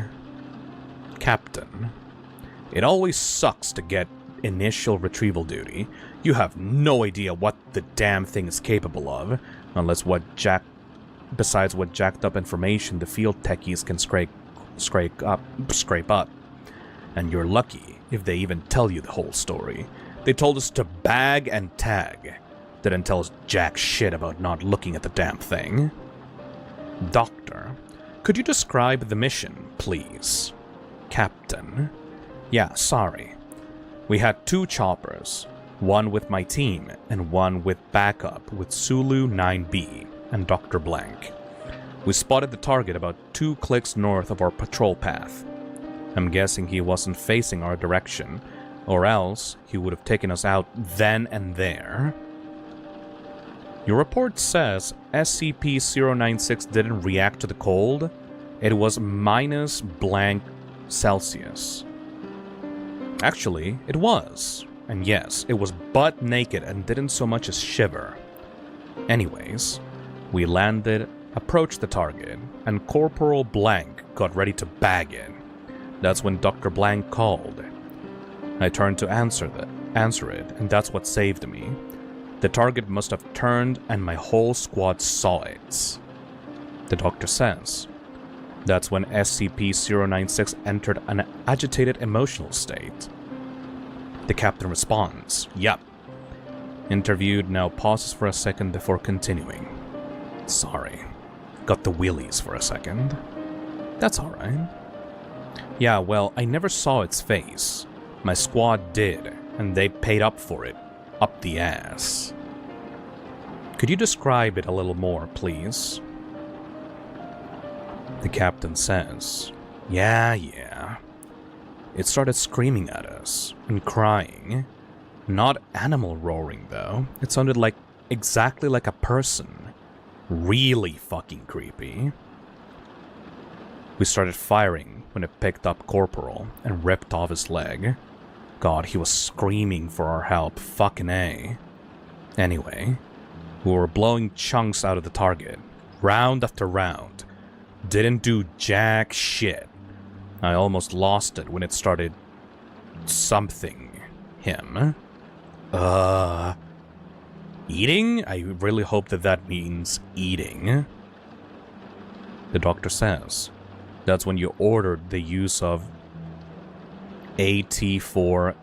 Captain. It always sucks to get initial retrieval duty. You have no idea what the damn thing is capable of, besides what jacked up information the field techies can scrape up. And you're lucky if they even tell you the whole story. They told us to bag and tag. Didn't tell us jack shit about not looking at the damn thing. Doctor, could you describe the mission, please? Captain. Yeah, sorry. We had 2 choppers, one with my team and one with backup with Sulu 9B and Dr. Blank. We spotted the target about 2 clicks north of our patrol path. I'm guessing he wasn't facing our direction, or else he would have taken us out then and there. Your report says SCP-096 didn't react to the cold. It was minus blank Celsius. Actually, it was. And yes, it was butt naked and didn't so much as shiver. Anyways, we landed, approached the target, and Corporal Blank got ready to bag it. That's when Dr. Blank called. I turned to answer it, and that's what saved me. The target must have turned, and my whole squad saw it. The doctor says. That's when SCP-096 entered an agitated emotional state. The captain responds, "Yup." Interviewed now pauses for a second before continuing. "Sorry. Got the willies for a second." "That's alright." "Yeah, well, I never saw its face. My squad did, and they paid up for it. Up the ass." "Could you describe it a little more, please?" The captain says, Yeah. It started screaming at us, and crying. Not animal roaring, though. It sounded exactly like a person. Really fucking creepy. We started firing when it picked up Corporal and ripped off his leg. God, he was screaming for our help, fucking A. Anyway, we were blowing chunks out of the target, round after round. Didn't do jack shit. I almost lost it when it started something him. Eating? I really hope that means eating. The doctor says that's when you ordered the use of AT-4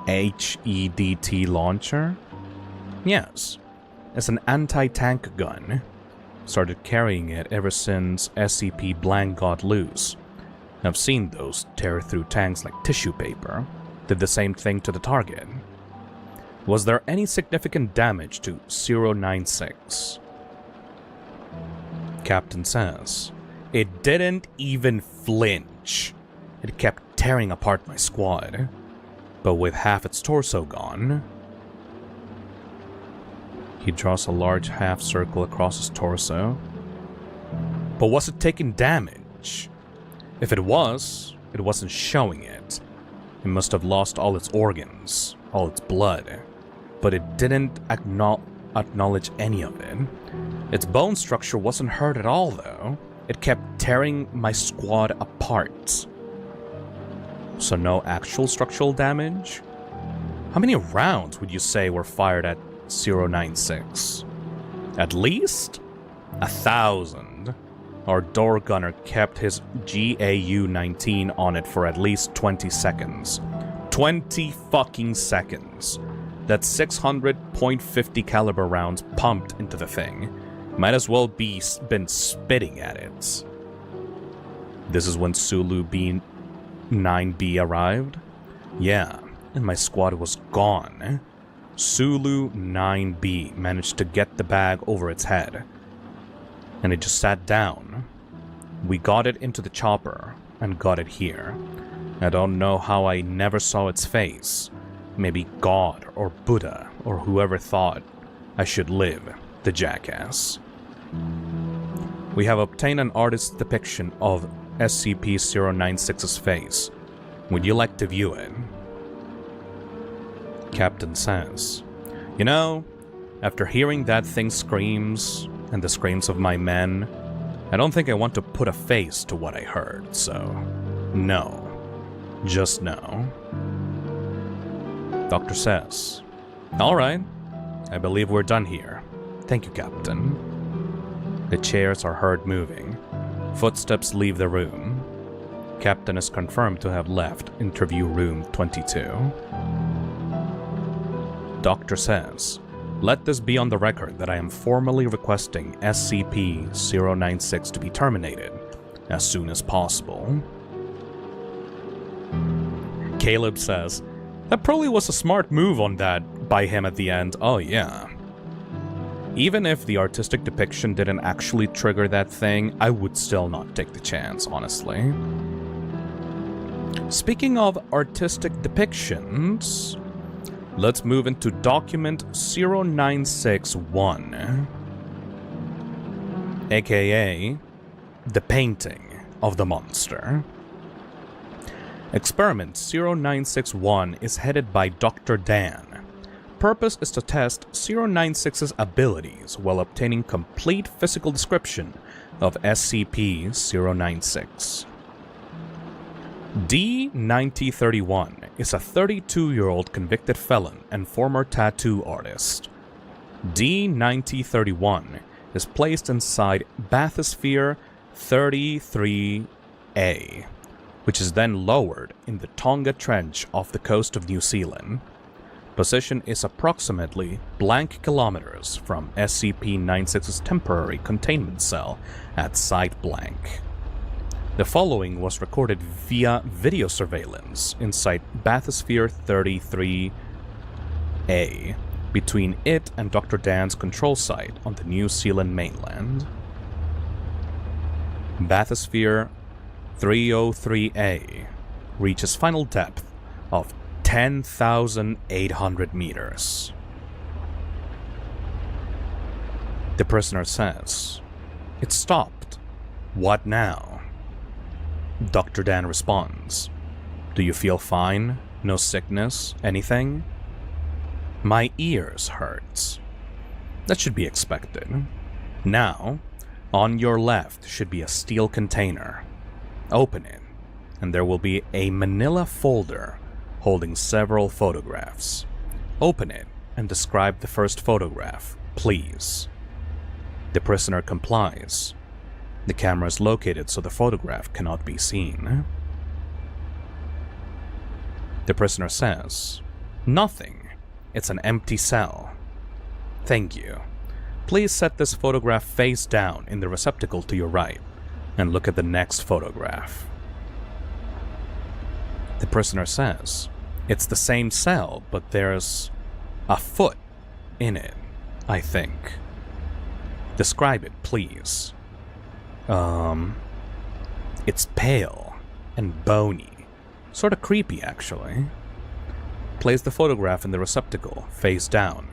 HEDT launcher? Yes, it's an anti-tank gun. Started carrying it ever since SCP Blank got loose. I've seen those tear through tanks like tissue paper. Did the same thing to the target. Was there any significant damage to 096? Captain says, it didn't even flinch. It kept tearing apart my squad, but with half its torso gone. He draws a large half circle across his torso. But was it taking damage? If it wasn't showing it. It must have lost all its organs, all its blood. But it didn't acknowledge any of it. Its bone structure wasn't hurt at all, though. It kept tearing my squad apart. So no actual structural damage? How many rounds would you say were fired at 096? At least 1,000. Our door gunner kept his GAU-19 on it for at least 20 seconds. 20 fucking seconds. That's 600 .50 caliber rounds pumped into the thing. Might as well been spitting at it. This is when Sulu B9B arrived? Yeah, and my squad was gone. Sulu 9B managed to get the bag over its head. And it just sat down. We got it into the chopper and got it here. I don't know how I never saw its face. Maybe God or Buddha or whoever thought I should live, the jackass. We have obtained an artist's depiction of SCP-096's face. Would you like to view it? Captain says, you know, after hearing that thing screams, and the screams of my men, I don't think I want to put a face to what I heard, so no. Just no. Doctor says, alright, I believe we're done here. Thank you, Captain. The chairs are heard moving. Footsteps leave the room. Captain is confirmed to have left interview room 22. Doctor says, let this be on the record that I am formally requesting SCP-096 to be terminated as soon as possible. Caleb says, that probably was a smart move on that by him at the end. Oh yeah. Even if the artistic depiction didn't actually trigger that thing, I would still not take the chance, honestly. Speaking of artistic depictions, let's move into document 0961, aka the painting of the monster. Experiment 0961 is headed by Dr. Dan. Purpose is to test 096's abilities while obtaining complete physical description of SCP-096. D-9031 is a 32-year-old convicted felon and former tattoo artist. D-9031 is placed inside Bathysphere 33A, which is then lowered in the Tonga Trench off the coast of New Zealand. Position is approximately blank kilometers from SCP-96's temporary containment cell at Site Blank. The following was recorded via video surveillance inside Bathysphere 33A, between it and Dr. Dan's control site on the New Zealand mainland. Bathysphere 303A reaches final depth of 10,800 meters. The prisoner says, "It stopped. What now?" Dr. Dan responds, "Do you feel fine? No sickness? Anything?" "My ears hurt." That should be expected. Now, on your left should be a steel container. Open it, and there will be a manila folder holding several photographs. Open it and describe the first photograph, please. The prisoner complies. The camera is located so the photograph cannot be seen. The prisoner says, "Nothing. It's an empty cell." "Thank you. Please set this photograph face down in the receptacle to your right and look at the next photograph." The prisoner says, "It's the same cell, but there's a foot in it, I think. Describe it, please." It's pale and bony. Sort of creepy, actually." Place the photograph in the receptacle, face down,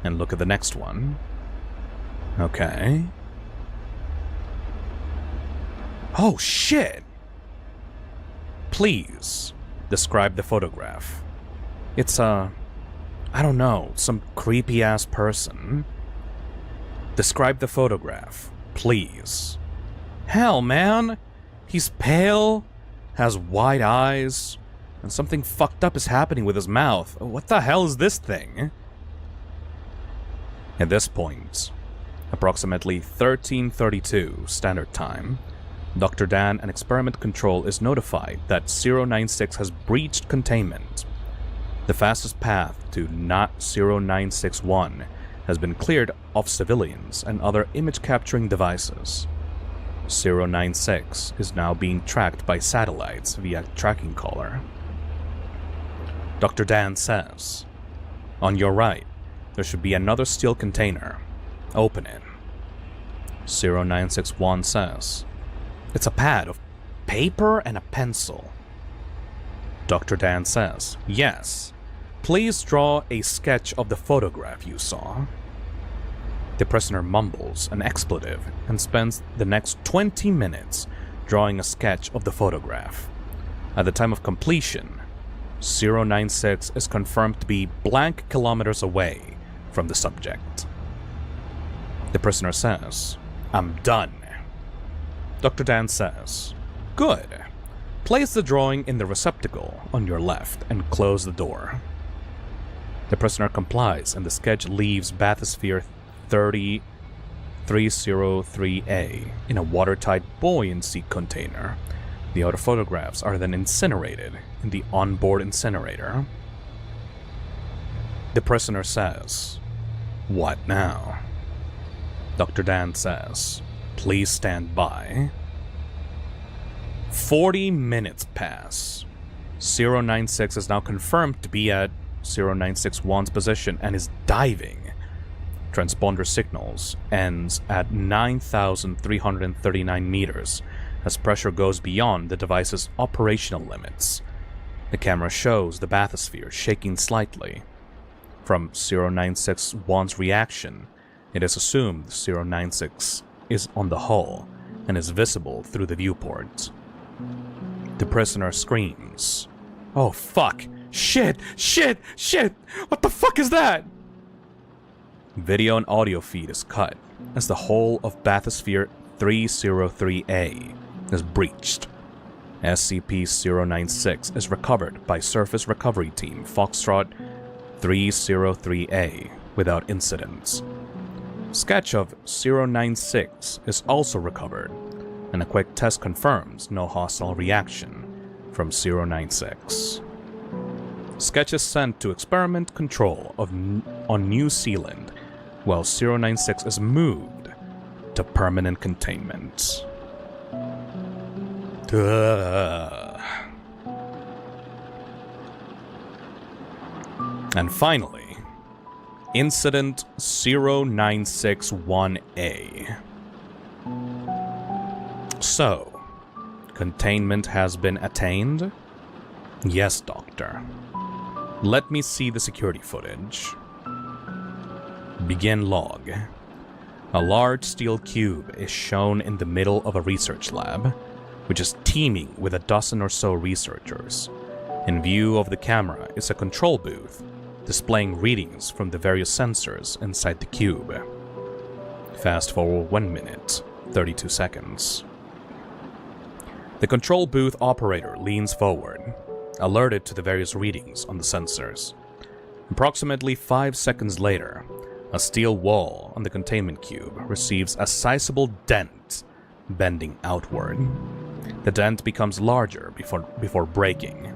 and look at the next one. Okay. Oh, shit! Please, describe the photograph. It's I don't know, some creepy-ass person. Describe the photograph, please. Hell, man! He's pale, has wide eyes, and something fucked up is happening with his mouth. What the hell is this thing? At this point, approximately 1332 Standard Time, Dr. Dan and Experiment Control is notified that 096 has breached containment. The fastest path to not 0961 has been cleared of civilians and other image-capturing devices. 096 is now being tracked by satellites via tracking collar. Dr. Dan says, "On your right, there should be another steel container. Open it." 0961 says, "It's a pad of paper and a pencil." Dr. Dan says, "Yes. Please draw a sketch of the photograph you saw." The prisoner mumbles an expletive and spends the next 20 minutes drawing a sketch of the photograph. At the time of completion, 096 is confirmed to be blank kilometers away from the subject. The prisoner says, "I'm done." Dr. Dan says, "Good. Place the drawing in the receptacle on your left and close the door." The prisoner complies and the sketch leaves bathysphere 303A in a watertight buoyancy container. The outer photographs are then incinerated in the onboard incinerator. The prisoner says, "What now?" Dr. Dan says, "Please stand by." 40 minutes pass. 096 is now confirmed to be at 0961's position and is diving. Transponder signals ends at 9,339 meters as pressure goes beyond the device's operational limits. The camera shows the bathysphere shaking slightly. From 0961's reaction, it is assumed 096 is on the hull and is visible through the viewport. The prisoner screams, "Oh fuck! Shit! Shit! Shit! What the fuck is that?" Video and audio feed is cut as the whole of bathysphere 303A is breached. SCP-096 is recovered by Surface Recovery Team Foxtrot 303A without incidents. Sketch of 096 is also recovered, and a quick test confirms no hostile reaction from 096. Sketch is sent to Experiment Control on New Zealand, while 096 is moved to permanent containment. And finally, Incident 0961A. So, containment has been attained? Yes, Doctor. Let me see the security footage. Begin log. A large steel cube is shown in the middle of a research lab, which is teeming with a dozen or so researchers. In view of the camera is a control booth, displaying readings from the various sensors inside the cube. Fast forward 1 minute, 32 seconds. The control booth operator leans forward, alerted to the various readings on the sensors. Approximately 5 seconds later, a steel wall on the containment cube receives a sizable dent, bending outward. The dent becomes larger before breaking.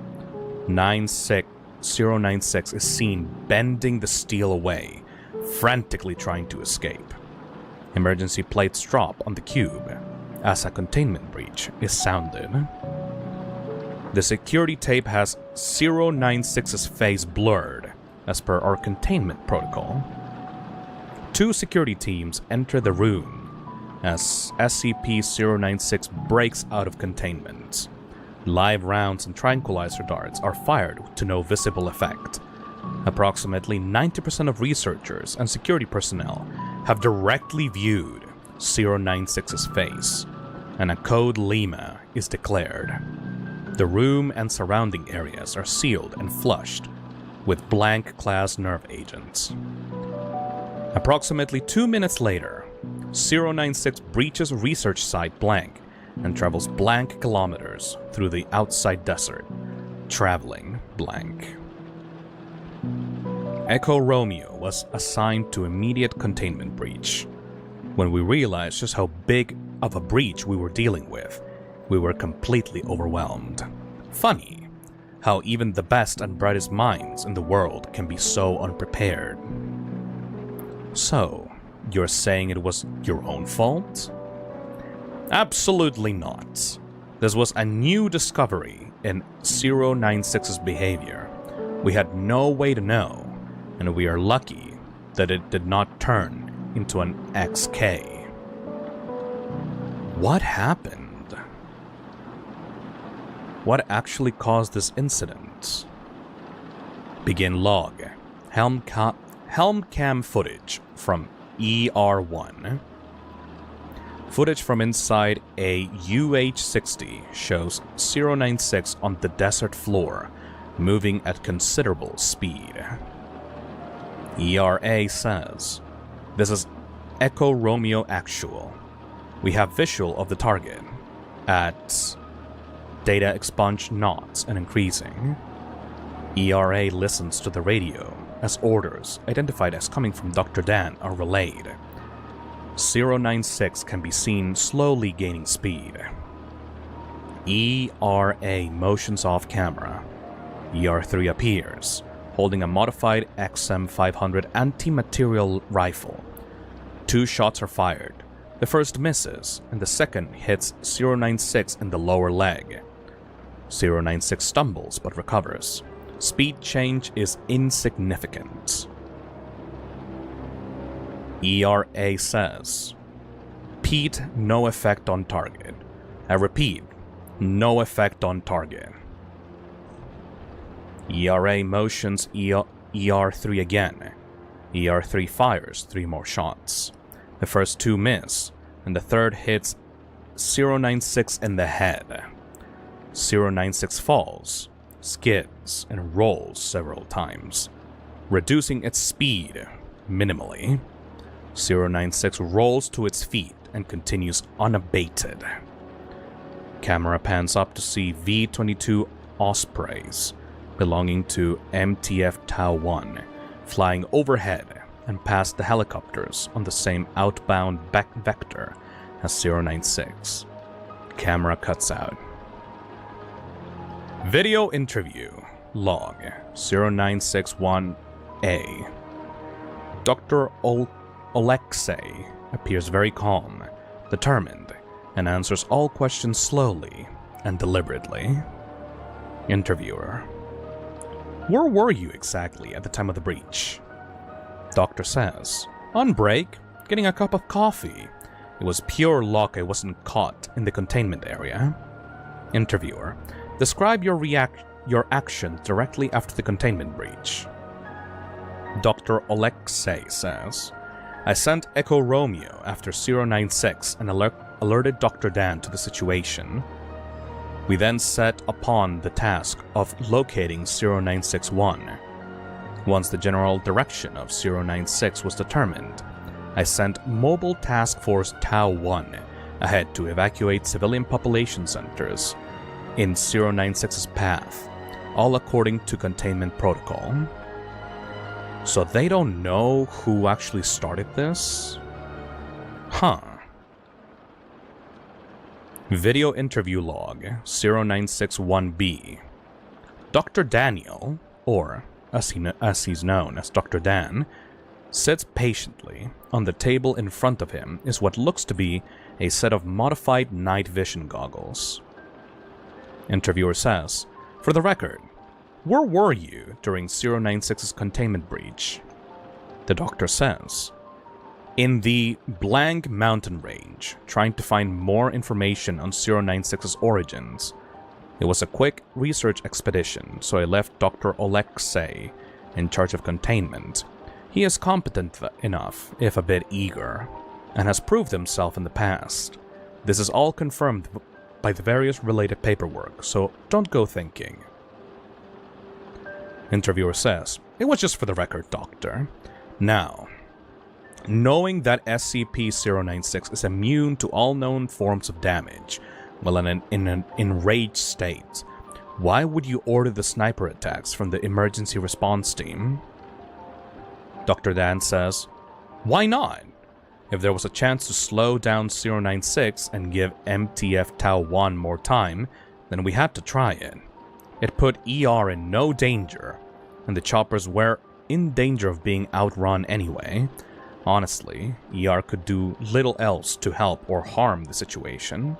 096 is seen bending the steel away, frantically trying to escape. Emergency plates drop on the cube as a containment breach is sounded. The security tape has 096's face blurred, as per our containment protocol. 2 security teams enter the room as SCP-096 breaks out of containment. Live rounds and tranquilizer darts are fired to no visible effect. Approximately 90% of researchers and security personnel have directly viewed 096's face, and a code Lima is declared. The room and surrounding areas are sealed and flushed with blank class nerve agents. Approximately 2 minutes later, 096 breaches research site blank and travels blank kilometers through the outside desert, traveling blank. Echo Romeo was assigned to immediate containment breach. When we realized just how big of a breach we were dealing with, we were completely overwhelmed. Funny how even the best and brightest minds in the world can be so unprepared. So, you're saying it was your own fault? Absolutely not. This was a new discovery in 096's behavior. We had no way to know, and we are lucky that it did not turn into an XK. What happened? What actually caused this incident? Begin log. Helm cam footage from ER1. Footage from inside a UH-60 shows 096 on the desert floor, moving at considerable speed. ERA says, "This is Echo Romeo Actual. We have visual of the target at data expunge knots and increasing." ERA listens to the radio as orders identified as coming from Dr. Dan are relayed. 096 can be seen slowly gaining speed. ERA motions off camera. ER3 appears, holding a modified XM500 anti-material rifle. 2 shots are fired. The first misses, and the second hits 096 in the lower leg. 096 stumbles but recovers. Speed change is insignificant. ERA says, "Pete, no effect on target. I repeat, no effect on target." ERA motions ER3 again. ER3 fires 3 more shots. The first 2 miss, and the third hits 096 in the head. 096 falls, skids, and rolls several times, reducing its speed minimally. 096 rolls to its feet and continues unabated. Camera pans up to see V-22 Ospreys belonging to MTF Tau 1 flying overhead and past the helicopters on the same outbound back vector as 096. Camera cuts out. Video interview log 0961A. Dr. Alexei appears very calm, determined, and answers all questions slowly and deliberately. Interviewer: Where were you exactly at the time of the breach? Doctor says, on break, getting a cup of coffee. It was pure luck I wasn't caught in the containment area. Interviewer: Describe your action directly after the containment breach. Dr. Alexei says, I sent Echo Romeo after 096 and alerted Dr. Dan to the situation. We then set upon the task of locating 0961. Once the general direction of 096 was determined, I sent Mobile Task Force Tau 1 ahead to evacuate civilian population centers in 096's path, all according to containment protocol. So they don't know who actually started this? Huh. Video interview log 0961B. Dr. Daniel, or as he's known as Dr. Dan, sits patiently. On the table in front of him is what looks to be a set of modified night vision goggles. Interviewer says, for the record, where were you during 096's containment breach? The doctor says, in the blank mountain range, trying to find more information on 096's origins. It was a quick research expedition, so I left Dr. Alexei in charge of containment. He is competent enough, if a bit eager, and has proved himself in the past. This is all confirmed by the various related paperwork, so don't go thinking. Interviewer says, it was just for the record, Doctor. Now, Knowing that SCP-096 is immune to all known forms of damage, while in an enraged state, why would you order the sniper attacks from the emergency response team? Dr. Dan says, why not? If there was a chance to slow down 096 and give MTF Tau 1 more time, then we had to try it. It put ER in no danger, and the choppers were in danger of being outrun anyway. Honestly, ER could do little else to help or harm the situation.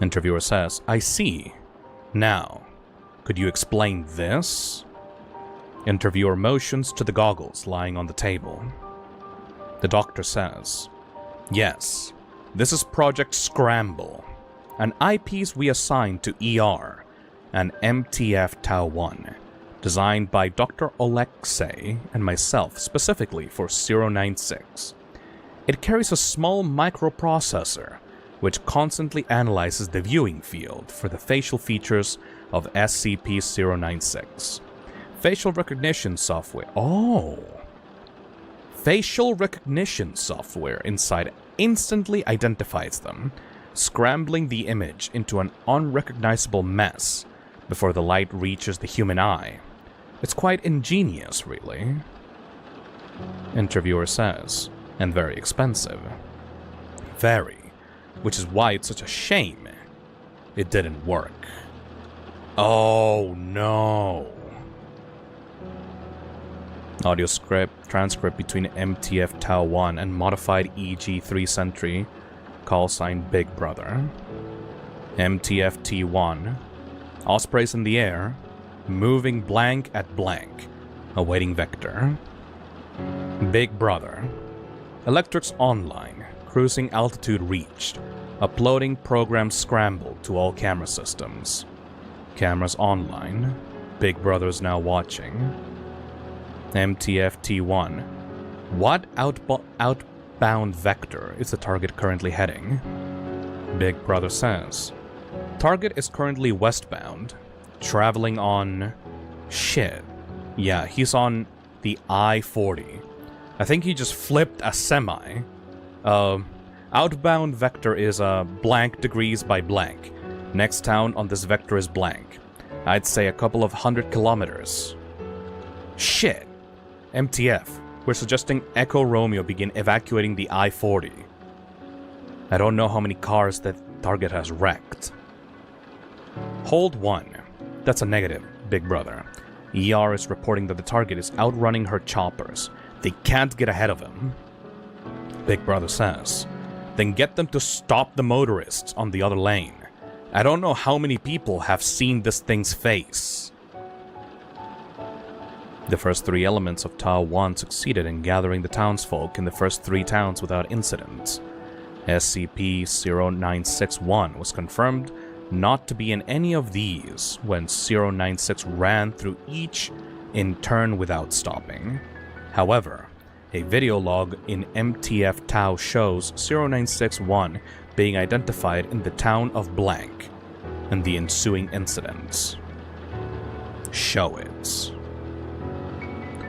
Interviewer says, I see. Now, could you explain this? Interviewer motions to the goggles lying on the table. The doctor says, yes, this is Project Scramble, an eyepiece we assigned to ER, and MTF Tau 1, designed by Dr. Alexei and myself specifically for 096. It carries a small microprocessor which constantly analyzes the viewing field for the facial features of SCP-096. Facial recognition software. Oh! Facial recognition software inside instantly identifies them, scrambling the image into an unrecognizable mess before the light reaches the human eye. It's quite ingenious, really. Interviewer says, and very expensive. Very. Which is why it's such a shame it didn't work. Oh no. Audio script, transcript between MTF Tau 1 and modified EG3 sentry, call sign Big Brother. MTF T1, Ospreys in the air, moving blank at blank, awaiting vector. Big Brother, electrics online, cruising altitude reached, uploading program scrambled to all camera systems. Cameras online, Big Brother's now watching. MTF T1, what outbound vector is the target currently heading? Big Brother says, target is currently westbound, traveling on... shit. Yeah, he's on the I-40. I think he just flipped a semi. Outbound vector is blank degrees by blank. Next town on this vector is blank. I'd say a couple of 100 kilometers. Shit. MTF, we're suggesting Echo Romeo begin evacuating the I-40. I don't know how many cars that target has wrecked. Hold 1. That's a negative, Big Brother. ER is reporting that the target is outrunning her choppers. They can't get ahead of him. Big Brother says, then get them to stop the motorists on the other lane. I don't know how many people have seen this thing's face. The first 3 elements of Tau 1 succeeded in gathering the townsfolk in the first 3 towns without incident. SCP-0961 was confirmed not to be in any of these when 096 ran through each in turn without stopping. However, a video log in MTF Tau shows 0961 being identified in the town of blank and the ensuing incidents. Show it.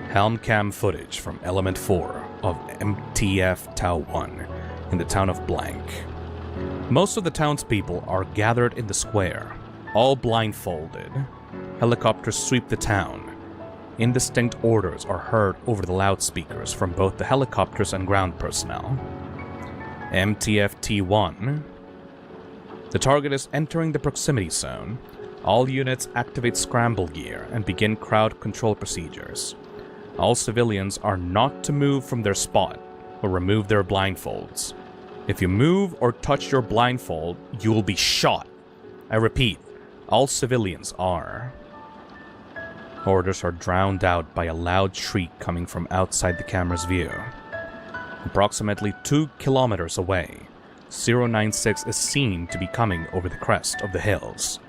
Helm cam footage from Element 4 of MTF Tau 1 in the town of blank. Most of the townspeople are gathered in the square, all blindfolded. Helicopters sweep the town. Indistinct orders are heard over the loudspeakers from both the helicopters and ground personnel. MTF T1. The target is entering the proximity zone. All units activate scramble gear and begin crowd control procedures. All civilians are not to move from their spot or remove their blindfolds. If you move or touch your blindfold, you will be shot. I repeat, all civilians are. Orders are drowned out by a loud shriek coming from outside the camera's view. Approximately 2 kilometers away, 096 is seen to be coming over the crest of the hills.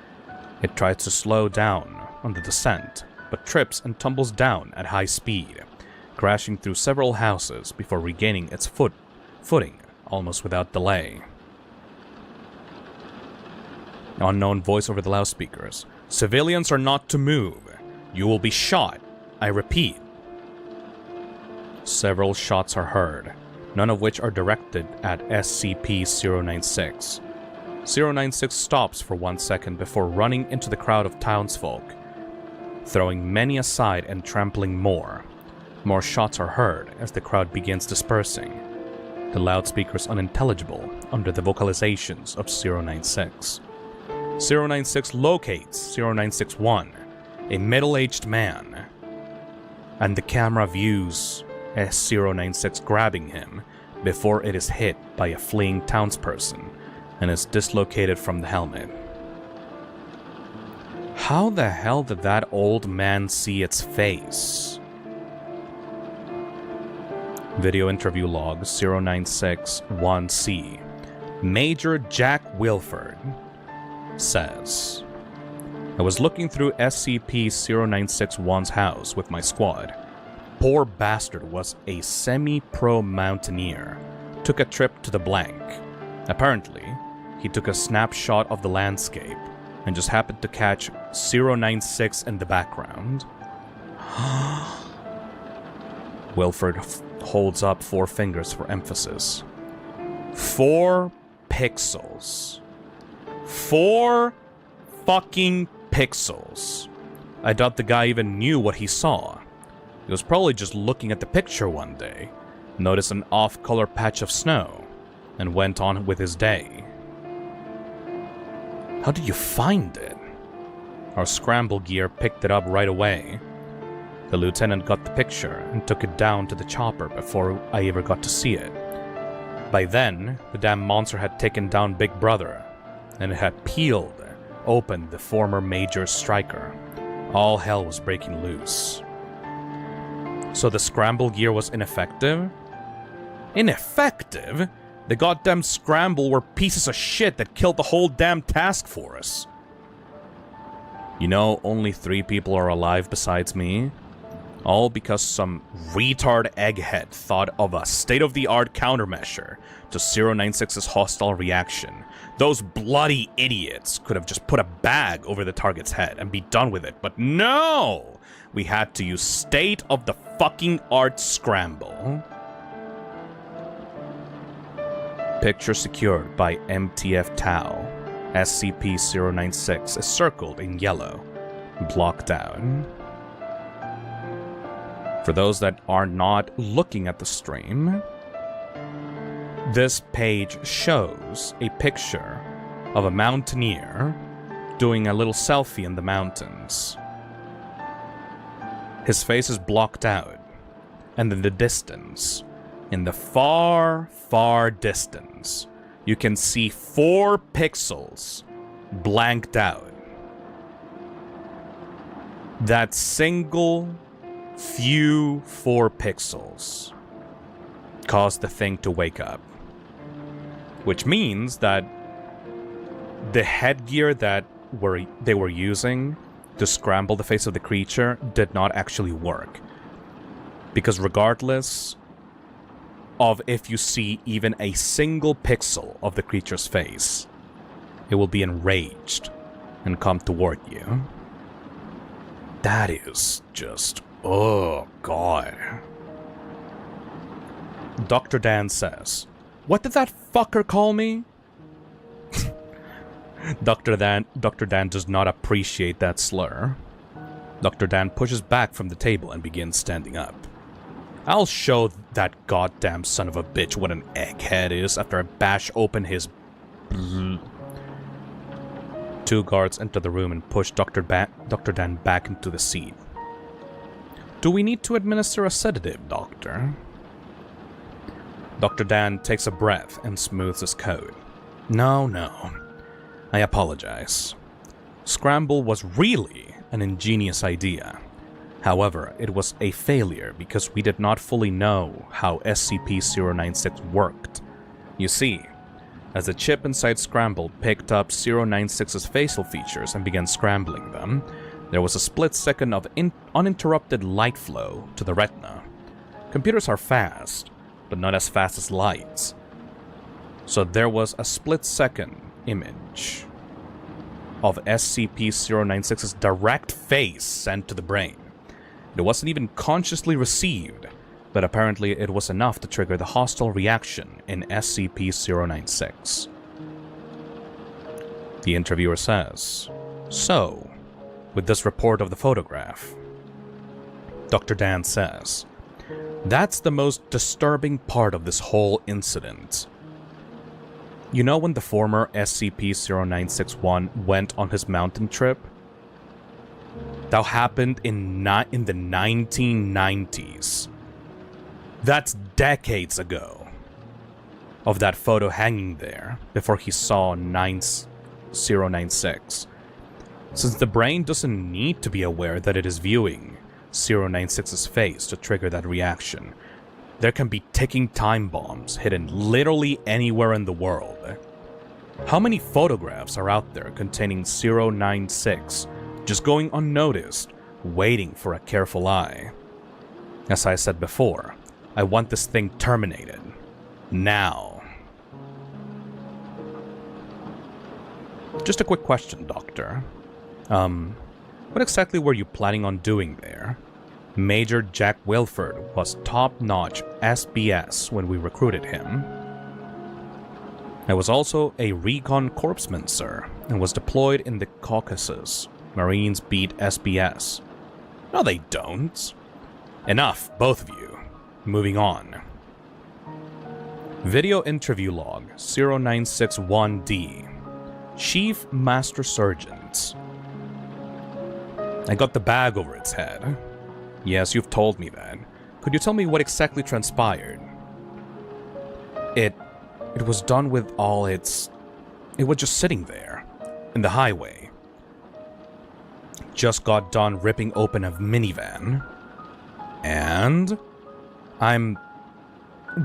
It tries to slow down on the descent, but trips and tumbles down at high speed, crashing through several houses before regaining its footing almost without delay. Unknown voice over the loudspeakers. Civilians are not to move. You will be shot. I repeat. Several shots are heard, none of which are directed at SCP-096. 096 stops for 1 second before running into the crowd of townsfolk, throwing many aside and trampling more. More shots are heard as the crowd begins dispersing, the loudspeakers unintelligible under the vocalizations of 096. 096 locates 0961, a middle-aged man, and the camera views S096 grabbing him before it is hit by a fleeing townsperson and is dislocated from the helmet. How the hell did that old man see its face? Video interview log 0961C. Major Jack Wilford says, I was looking through SCP-0961's house with my squad. Poor bastard was a semi-pro mountaineer. Took a trip to the blank. Apparently, he took a snapshot of the landscape and just happened to catch 096 in the background. Wilford holds up 4 fingers for emphasis. 4 pixels. 4 fucking pixels. I doubt the guy even knew what he saw. He was probably just looking at the picture one day, noticed an off-color patch of snow, and went on with his day. How did you find it? Our scramble gear picked it up right away. The lieutenant got the picture and took it down to the chopper before I ever got to see it. By then, the damn monster had taken down Big Brother, and it had peeled open the former Major's striker. All hell was breaking loose. So the scramble gear was ineffective? Ineffective? The goddamn scramble were pieces of shit that killed the whole damn task force. You know, only 3 people are alive besides me. All because some retard egghead thought of a state-of-the-art countermeasure to 096's hostile reaction. Those bloody idiots could have just put a bag over the target's head and be done with it, but no! We had to use state-of-the-fucking-art scramble. Picture secured by MTF Tau. SCP-096 is circled in yellow, blocked out. For those that are not looking at the stream, this page shows a picture of a mountaineer doing a little selfie in the mountains. His face is blocked out, and in the distance, in the far, far distance, you can see 4 pixels blanked out. That single few 4 pixels caused the thing to wake up. Which means that the headgear that they were using to scramble the face of the creature did not actually work. Because regardless of if you see even a single pixel of the creature's face, it will be enraged and come toward you. That is just... oh, God. Dr. Dan says, "What did that fucker call me?" Dr. Dan does not appreciate that slur. Dr. Dan pushes back from the table and begins standing up. I'll show that goddamn son of a bitch what an egghead is after I bash open his... 2 guards enter the room and push Dr. Dan back into the seat. "Do we need to administer a sedative, Doctor?" Dr. Dan takes a breath and smooths his coat. No. I apologize. Scramble was really an ingenious idea. However, it was a failure because we did not fully know how SCP-096 worked. You see, as the chip inside Scramble picked up 096's facial features and began scrambling them, there was a split second of uninterrupted light flow to the retina. Computers are fast, but not as fast as lights. So there was a split second image of SCP-096's direct face sent to the brain. It wasn't even consciously received, but apparently it was enough to trigger the hostile reaction in SCP-096. The interviewer says, "So, with this report of the photograph," Dr. Dan says, "that's the most disturbing part of this whole incident. You know when the former SCP-0961 went on his mountain trip? That happened in the 1990s. That's decades ago. Of that photo hanging there before he saw 096. Since the brain doesn't need to be aware that it is viewing 096's face to trigger that reaction, there can be ticking time bombs hidden literally anywhere in the world. How many photographs are out there containing 096 just going unnoticed, waiting for a careful eye? As I said before, I want this thing terminated. Now." Just a quick question, Doctor. What exactly were you planning on doing there? Major Jack Wilford was top-notch SBS when we recruited him. I was also a recon corpsman, sir, and was deployed in the Caucasus. Marines beat SBS. No, they don't. Enough, both of you. Moving on. Video interview log 0961D. Chief Master Sergeant. I got the bag over its head. Yes, you've told me that. Could you tell me what exactly transpired? It was done with all its... It was just sitting there, in the highway. Just got done ripping open a minivan. And...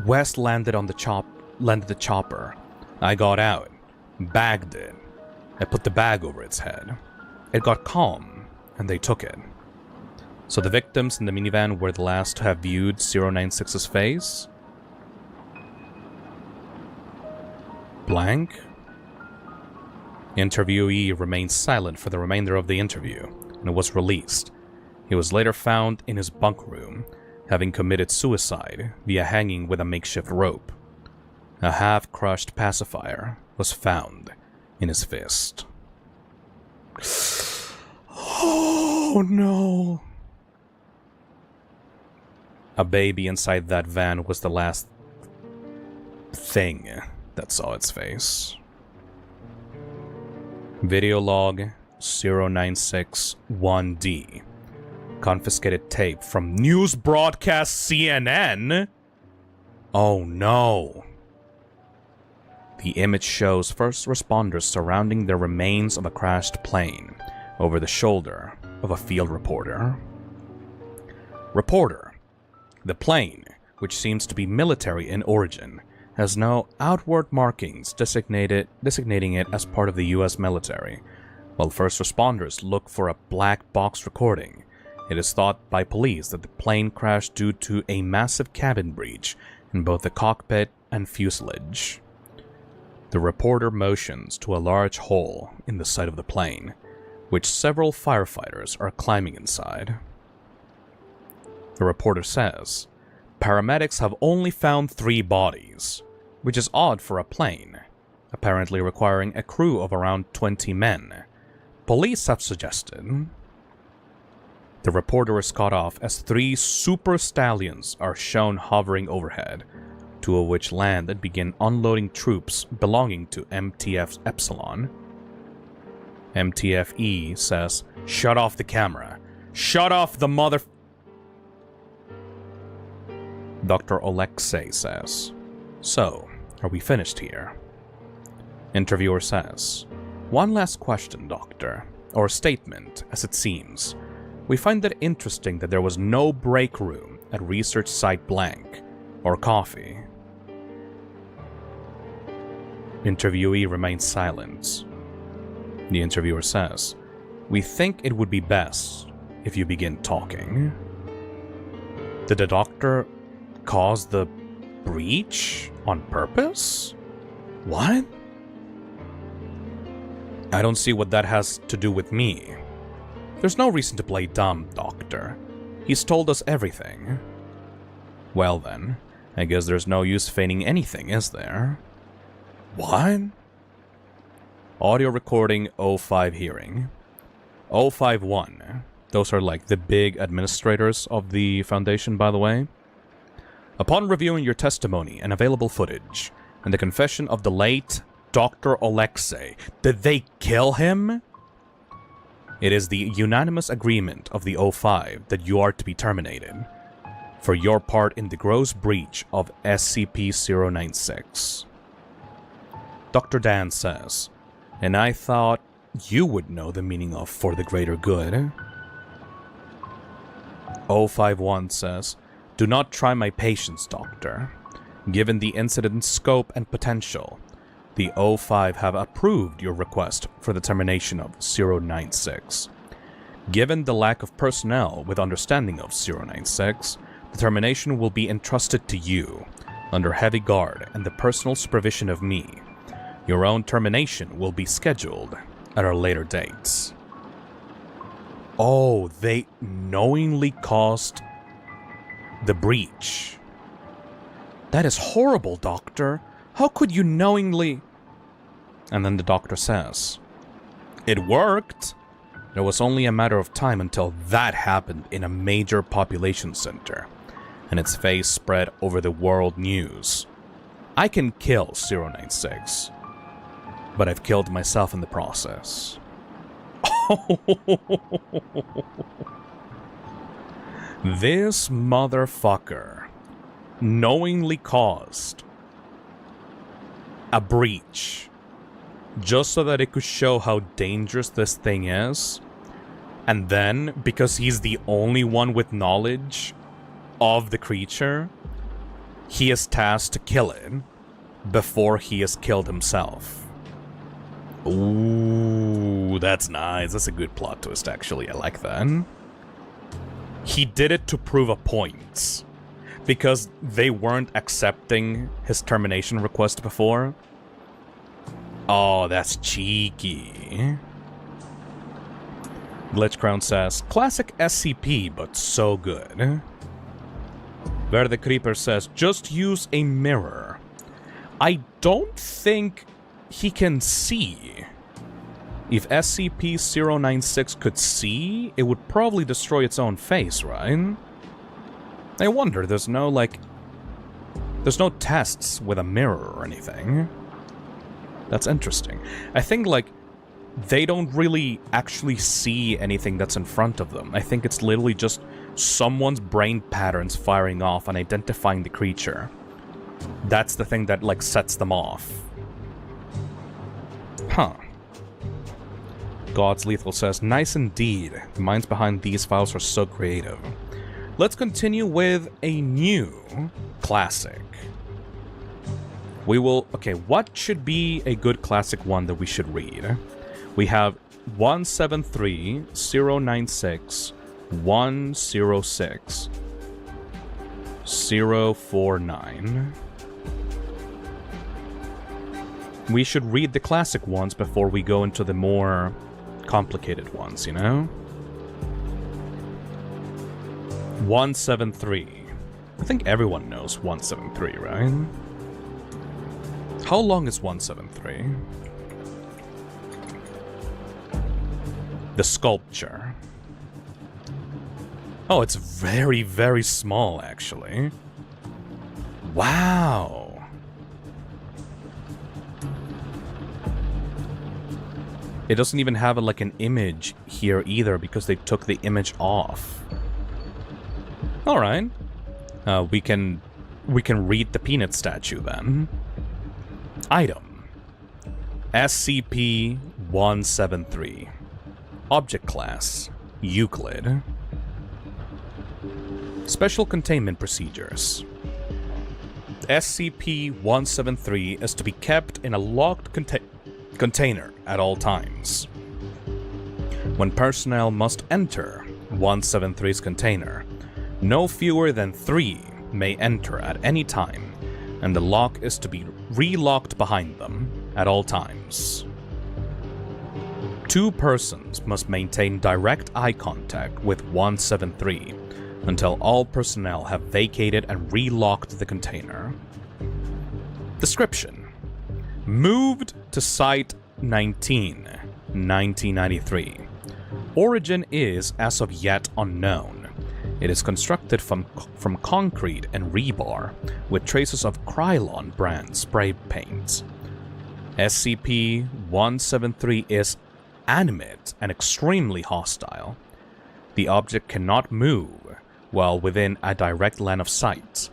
West landed the chopper. I got out, bagged it. I put the bag over its head. It got calm, and they took it. So the victims in the minivan were the last to have viewed 096's face? Blank? Interviewee remained silent for the remainder of the interview, and was released. He was later found in his bunk room, having committed suicide via hanging with a makeshift rope. A half-crushed pacifier was found in his fist. Oh no! A baby inside that van was the last thing that saw its face. Video log 0961D. Confiscated tape from news broadcast CNN? Oh no. The image shows first responders surrounding the remains of a crashed plane over the shoulder of a field reporter. Reporter. The plane, which seems to be military in origin, has no outward markings designating it as part of the US military, while first responders look for a black box recording. It is thought by police that the plane crashed due to a massive cabin breach in both the cockpit and fuselage. The reporter motions to a large hole in the side of the plane, which several firefighters are climbing inside. The reporter says, paramedics have only found 3 bodies, which is odd for a plane, apparently requiring a crew of around 20 men. Police have suggested. The reporter is cut off as 3 super stallions are shown hovering overhead, 2 of which land and begin unloading troops belonging to MTF Epsilon. MTF-E says, "Shut off the camera. Shut off the mother..." Dr. Alexei says, "So, are we finished here?" Interviewer says, "One last question, Doctor, or statement, as it seems. We find it interesting that there was no break room at Research Site Blank, or coffee." Interviewee remains silent. The interviewer says, "We think it would be best if you begin talking." Did the doctor cause the breach on purpose? What? I don't see what that has to do with me. There's no reason to play dumb, Doctor. He's told us everything. Well then, I guess there's no use feigning anything, is there? What? Audio recording 05 hearing. 051. Those are like the big administrators of the Foundation, by the way. Upon reviewing your testimony and available footage, and the confession of the late Dr. Alexei, did they kill him? It is the unanimous agreement of the 05 that you are to be terminated for your part in the gross breach of SCP-096. Dr. Dan says, and I thought you would know the meaning of "for the greater good." 051 says, do not try my patience, Doctor. Given the incident's scope and potential, the 05 have approved your request for the termination of 096. Given the lack of personnel with understanding of 096, the termination will be entrusted to you, under heavy guard and the personal supervision of me. Your own termination will be scheduled at our later dates. Oh, they knowingly caused the breach. That is horrible, Doctor. How could you knowingly... And then the doctor says, it worked. It was only a matter of time until that happened in a major population center, and its face spread over the world news. I can kill 096, but I've killed myself in the process. This motherfucker knowingly caused a breach just so that it could show how dangerous this thing is. And then, because he's the only one with knowledge of the creature, he is tasked to kill it before he has killed himself. Ooh, that's nice. That's a good plot twist, actually. I like that. He did it to prove a point, because they weren't accepting his termination request before. Oh, that's cheeky. Glitchcrown says, classic SCP, but so good. Where the Creeper says, just use a mirror. I don't think he can see. If SCP-096 could see, it would probably destroy its own face, right? I wonder, there's no tests with a mirror or anything. That's interesting. I think, like, they don't really actually see anything that's in front of them. I think it's literally just someone's brain patterns firing off and identifying the creature. That's the thing that, like, sets them off. Huh. God's Lethal says, nice indeed. The minds behind these files are so creative. Let's continue with a new classic. We will... Okay, what should be a good classic one that we should read? We have 173, 096, 106, 049. We should read the classic ones before we go into the more complicated ones, you know? 173. I think everyone knows 173, right? How long is 173? The sculpture. Oh, it's very, very small, actually. Wow. It doesn't even have like an image here either, because they took the image off. All right. We can read the peanut statue then. Item. SCP-173. Object class. Euclid. Special containment procedures. SCP-173 is to be kept in a locked container at all times. When personnel must enter 173's container, no fewer than 3 may enter at any time, and the lock is to be re-locked behind them at all times. 2 persons must maintain direct eye contact with 173 until all personnel have vacated and relocked the container. Description: moved to Site 19, 1993. Origin is, as of yet, unknown. It is constructed from concrete and rebar, with traces of Krylon brand spray paints. SCP-173 is animate and extremely hostile. The object cannot move while within a direct line of sight.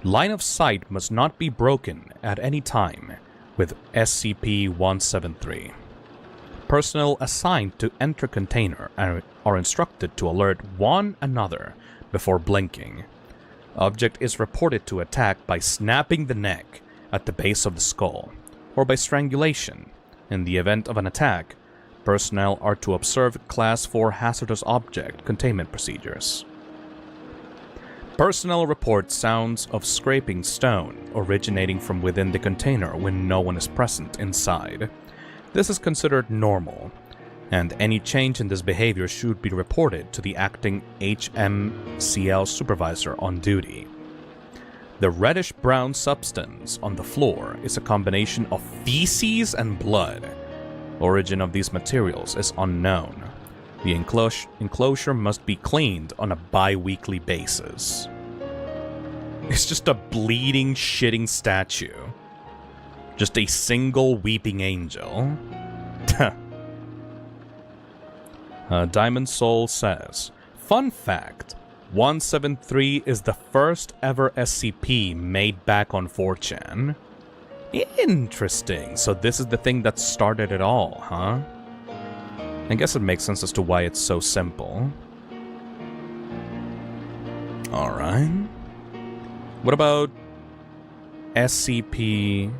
Line of sight must not be broken at any time with SCP-173. Personnel assigned to enter container are instructed to alert one another before blinking. Object is reported to attack by snapping the neck at the base of the skull, or by strangulation. In the event of an attack, personnel are to observe Class 4 hazardous object containment procedures. Personnel report sounds of scraping stone originating from within the container when no one is present inside. This is considered normal, and any change in this behavior should be reported to the acting HMCL supervisor on duty. The reddish-brown substance on the floor is a combination of feces and blood. Origin of these materials is unknown. The enclosure must be cleaned on a bi-weekly basis. It's just a bleeding, shitting statue. Just a single weeping angel. Diamond Soul says, fun fact, 173 is the first ever SCP made back on 4chan. Interesting. So this is the thing that started it all, huh? I guess it makes sense as to why it's so simple. Alright. What about SCP-106?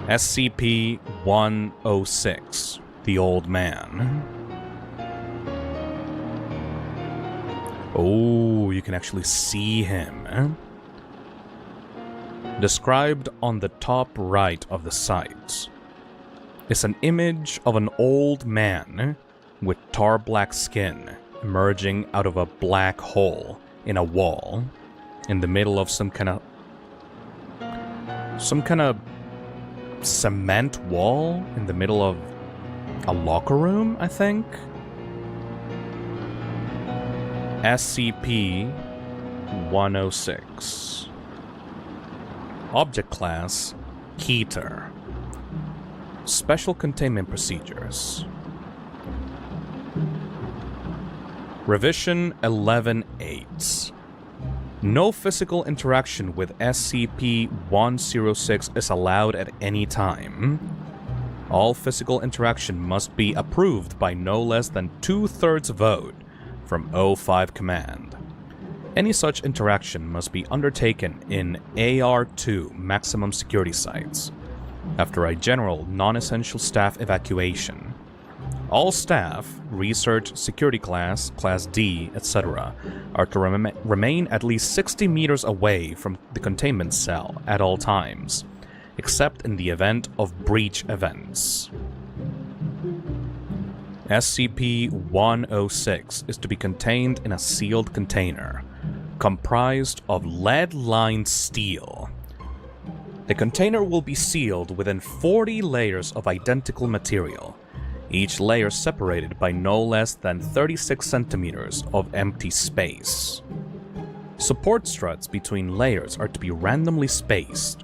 SCP-106, the Old Man. Oh, you can actually see him. Described on the top right of the site is an image of an old man with tar black skin emerging out of a black hole in a wall in the middle of some kind of cement wall in the middle of a locker room, I think. SCP-106. Object Class Keter. Special Containment Procedures. Revision 11.8. No physical interaction with SCP-106 is allowed at any time. All physical interaction must be approved by no less than 2/3 vote from O5 Command. Any such interaction must be undertaken in AR2 maximum security sites after a general non-essential staff evacuation. All staff, research, security class, Class D, etc., are to remain at least 60 meters away from the containment cell at all times, except in the event of breach events. SCP-106 is to be contained in a sealed container, comprised of lead-lined steel. The container will be sealed within 40 layers of identical material, each layer separated by no less than 36 centimeters of empty space. Support struts between layers are to be randomly spaced.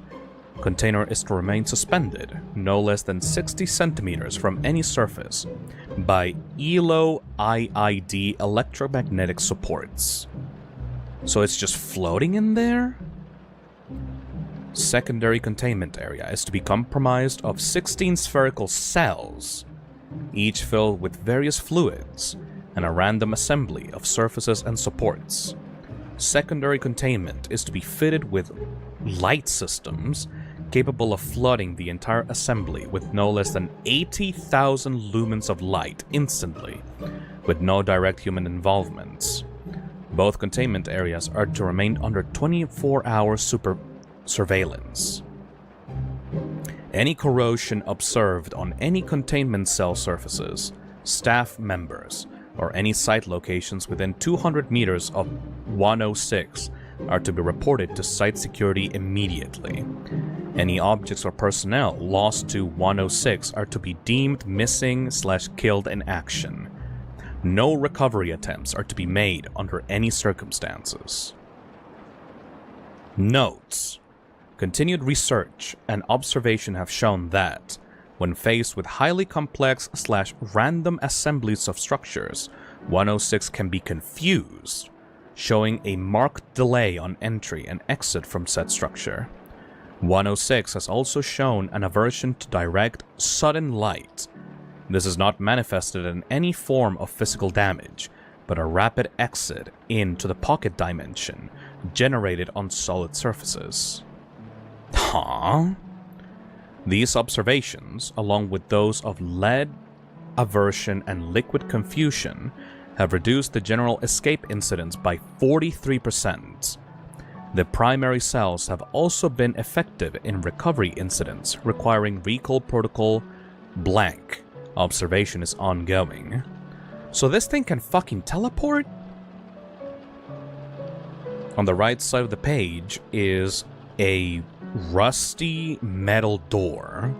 Container is to remain suspended no less than 60 centimeters from any surface by ELO IID electromagnetic supports. So it's just floating in there? Secondary containment area is to be comprised of 16 spherical cells, each filled with various fluids, and a random assembly of surfaces and supports. Secondary containment is to be fitted with light systems capable of flooding the entire assembly with no less than 80,000 lumens of light instantly, with no direct human involvement. Both containment areas are to remain under 24-hour surveillance. Any corrosion observed on any containment cell surfaces, staff members, or any site locations within 200 meters of 106 are to be reported to site security immediately. Any objects or personnel lost to 106 are to be deemed missing/killed in action. No recovery attempts are to be made under any circumstances. Notes: continued research and observation have shown that, when faced with highly complex/random assemblies of structures, 106 can be confused, showing a marked delay on entry and exit from said structure. 106 has also shown an aversion to direct, sudden light. This is not manifested in any form of physical damage, but a rapid exit into the pocket dimension generated on solid surfaces. Huh? These observations, along with those of lead aversion and liquid confusion, have reduced the general escape incidence by 43%. The primary cells have also been effective in recovery incidents requiring recall protocol blank. Observation is ongoing. So this thing can fucking teleport? On the right side of the page is a rusty metal door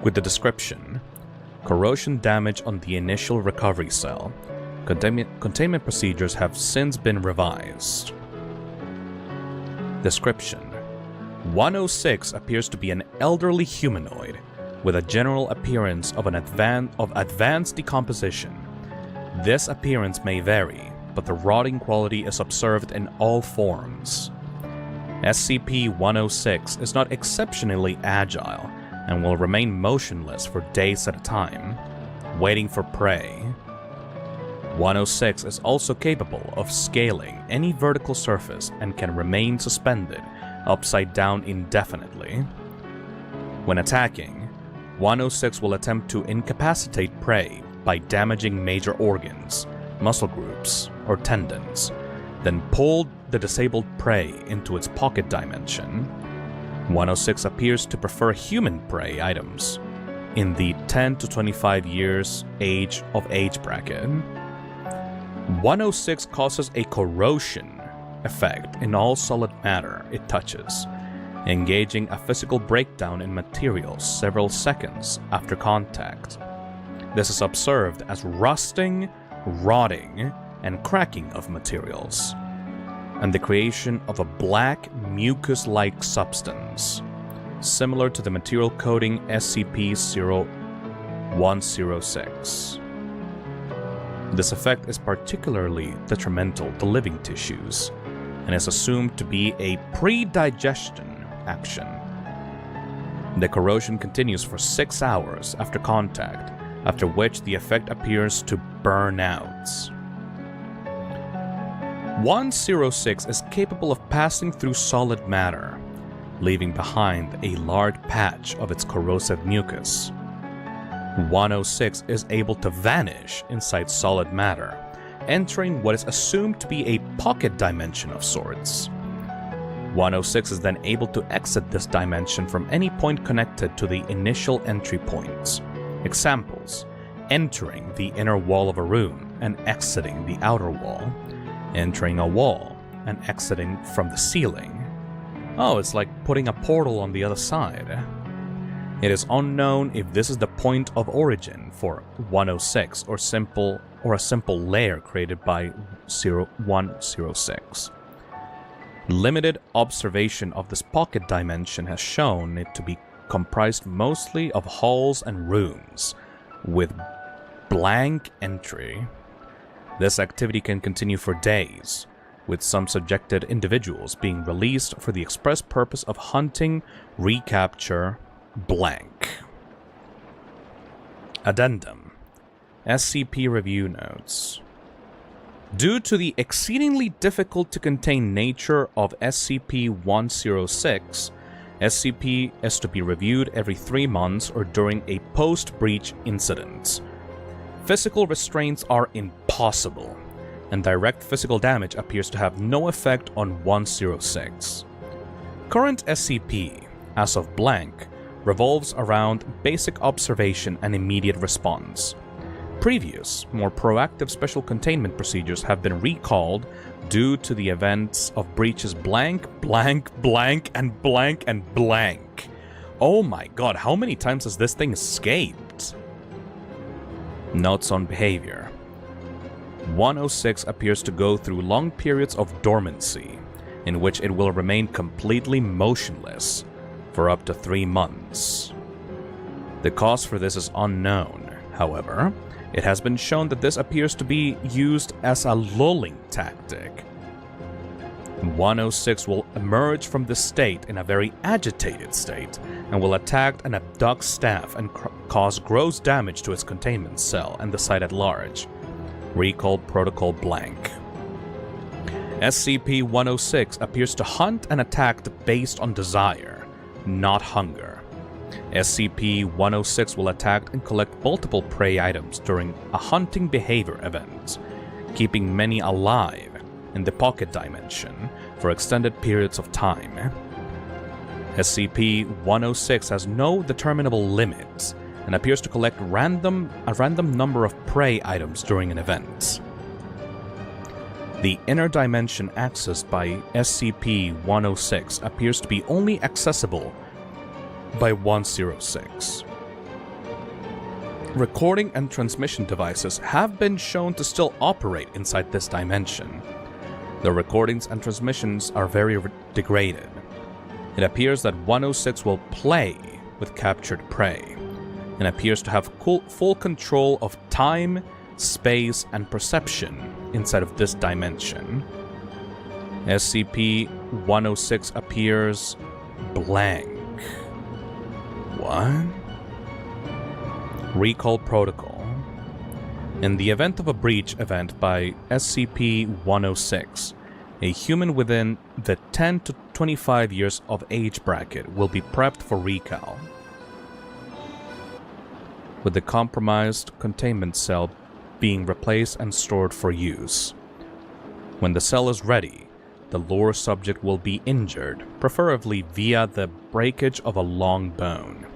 with the description: corrosion damage on the initial recovery cell. Containment procedures have since been revised. Description: 106 appears to be an elderly humanoid with a general appearance of advanced decomposition. This appearance may vary, but the rotting quality is observed in all forms. SCP-106 is not exceptionally agile and will remain motionless for days at a time, waiting for prey. 106 is also capable of scaling any vertical surface and can remain suspended upside down indefinitely. When attacking, 106 will attempt to incapacitate prey by damaging major organs, muscle groups, or tendons, then pull the disabled prey into its pocket dimension. 106 appears to prefer human prey items in the 10 to 25 years age bracket. 106 causes a corrosion effect in all solid matter it touches, engaging a physical breakdown in materials several seconds after contact. This is observed as rusting, rotting, and cracking of materials, and the creation of a black mucus-like substance, similar to the material coating SCP-0106. This effect is particularly detrimental to living tissues, and is assumed to be a pre-digestion action. The corrosion continues for 6 hours after contact, after which the effect appears to burn out. 106 is capable of passing through solid matter, leaving behind a large patch of its corrosive mucus. 106 is able to vanish inside solid matter, entering what is assumed to be a pocket dimension of sorts. 106 is then able to exit this dimension from any point connected to the initial entry points. Examples: entering the inner wall of a room and exiting the outer wall, entering a wall and exiting from the ceiling. Oh, it's like putting a portal on the other side. It is unknown if this is the point of origin for 106 or a simple layer created by 106. Limited observation of this pocket dimension has shown it to be comprised mostly of halls and rooms with blank entry. This activity can continue for days, with some subjected individuals being released for the express purpose of hunting, recapture, blank. Addendum: SCP Review Notes. Due to the exceedingly difficult to contain nature of SCP-106, SCP is to be reviewed every 3 months or during a post-breach incident. Physical restraints are impossible, and direct physical damage appears to have no effect on 106. Current SCP as of blank, revolves around basic observation and immediate response. Previous, more proactive special containment procedures have been recalled due to the events of breaches blank, blank, blank, and blank, and blank. Oh my god, how many times has this thing escaped? Notes on behavior. 106 appears to go through long periods of dormancy, in which it will remain completely motionless for up to 3 months. The cause for this is unknown, however. It has been shown that this appears to be used as a lulling tactic. 106 will emerge from this state in a very agitated state and will attack and abduct staff and cause gross damage to its containment cell and the site at large. Recall Protocol blank. SCP-106 appears to hunt and attack based on desire, not hunger. SCP-106 will attack and collect multiple prey items during a hunting behavior event, keeping many alive in the pocket dimension for extended periods of time. SCP-106 has no determinable limits and appears to collect a random number of prey items during an event. The inner dimension accessed by SCP-106 appears to be only accessible by 106. Recording and transmission devices have been shown to still operate inside this dimension. The recordings and transmissions are very degraded. It appears that 106 will play with captured prey, and appears to have full control of time, space, and perception inside of this dimension. SCP-106 appears blank. What? Recall Protocol. In the event of a breach event by SCP-106, a human within the 10 to 25 years of age bracket will be prepped for recall, with the compromised containment cell being replaced and stored for use. When the cell is ready, the lure subject will be injured, preferably via the breakage of a long bone,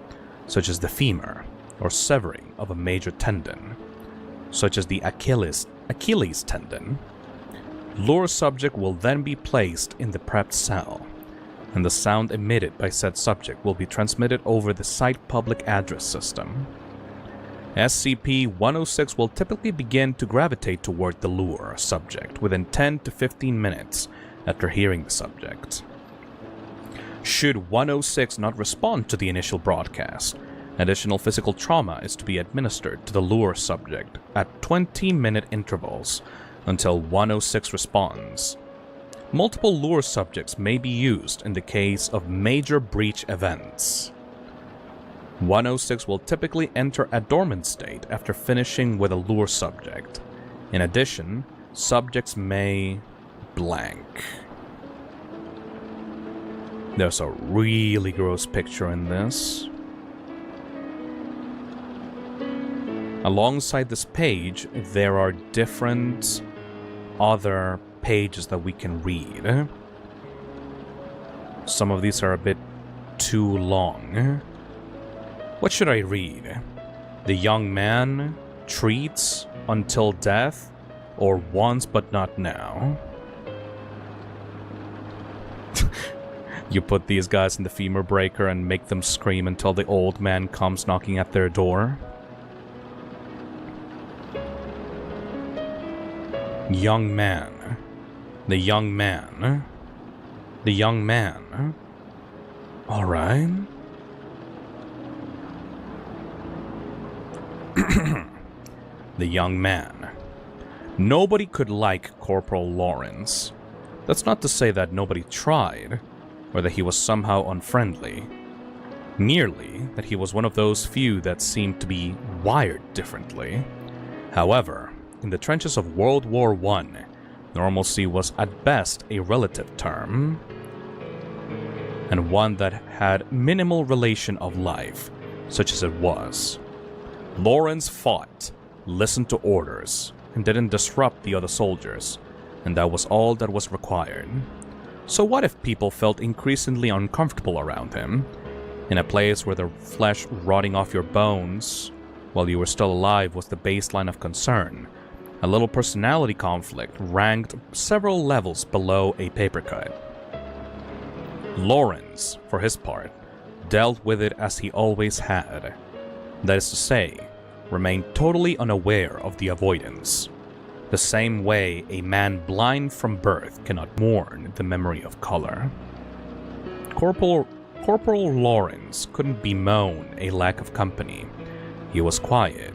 such as the femur, or severing of a major tendon, such as the Achilles tendon. Lure subject will then be placed in the prepped cell, and the sound emitted by said subject will be transmitted over the site public address system. SCP-106 will typically begin to gravitate toward the lure subject within 10 to 15 minutes after hearing the subject. Should 106 not respond to the initial broadcast, additional physical trauma is to be administered to the lure subject at 20-minute intervals until 106 responds. Multiple lure subjects may be used in the case of major breach events. 106 will typically enter a dormant state after finishing with a lure subject. In addition, subjects may blank. There's a really gross picture in this. Alongside this page, there are different other pages that we can read. Some of these are a bit too long. What should I read? The young man, treats, until death, or once but not now? You put these guys in the femur breaker and make them scream until the old man comes knocking at their door? Young man. The young man. The young man. Alright. The young man. Nobody could like Corporal Lawrence. That's not to say that nobody tried, or that he was somehow unfriendly. Merely that he was one of those few that seemed to be wired differently. However, in the trenches of World War I, normalcy was at best a relative term, and one that had minimal relation of life, such as it was. Lawrence fought, listened to orders, and didn't disrupt the other soldiers, and that was all that was required. So what if people felt increasingly uncomfortable around him, In a place where the flesh rotting off your bones while you were still alive was the baseline of concern, a little personality conflict ranked several levels below a paper cut. Lawrence, for his part, dealt with it as he always had. That is to say, remained totally unaware of the avoidance. The same way a man blind from birth cannot mourn the memory of color. Corporal Lawrence couldn't bemoan a lack of company. He was quiet,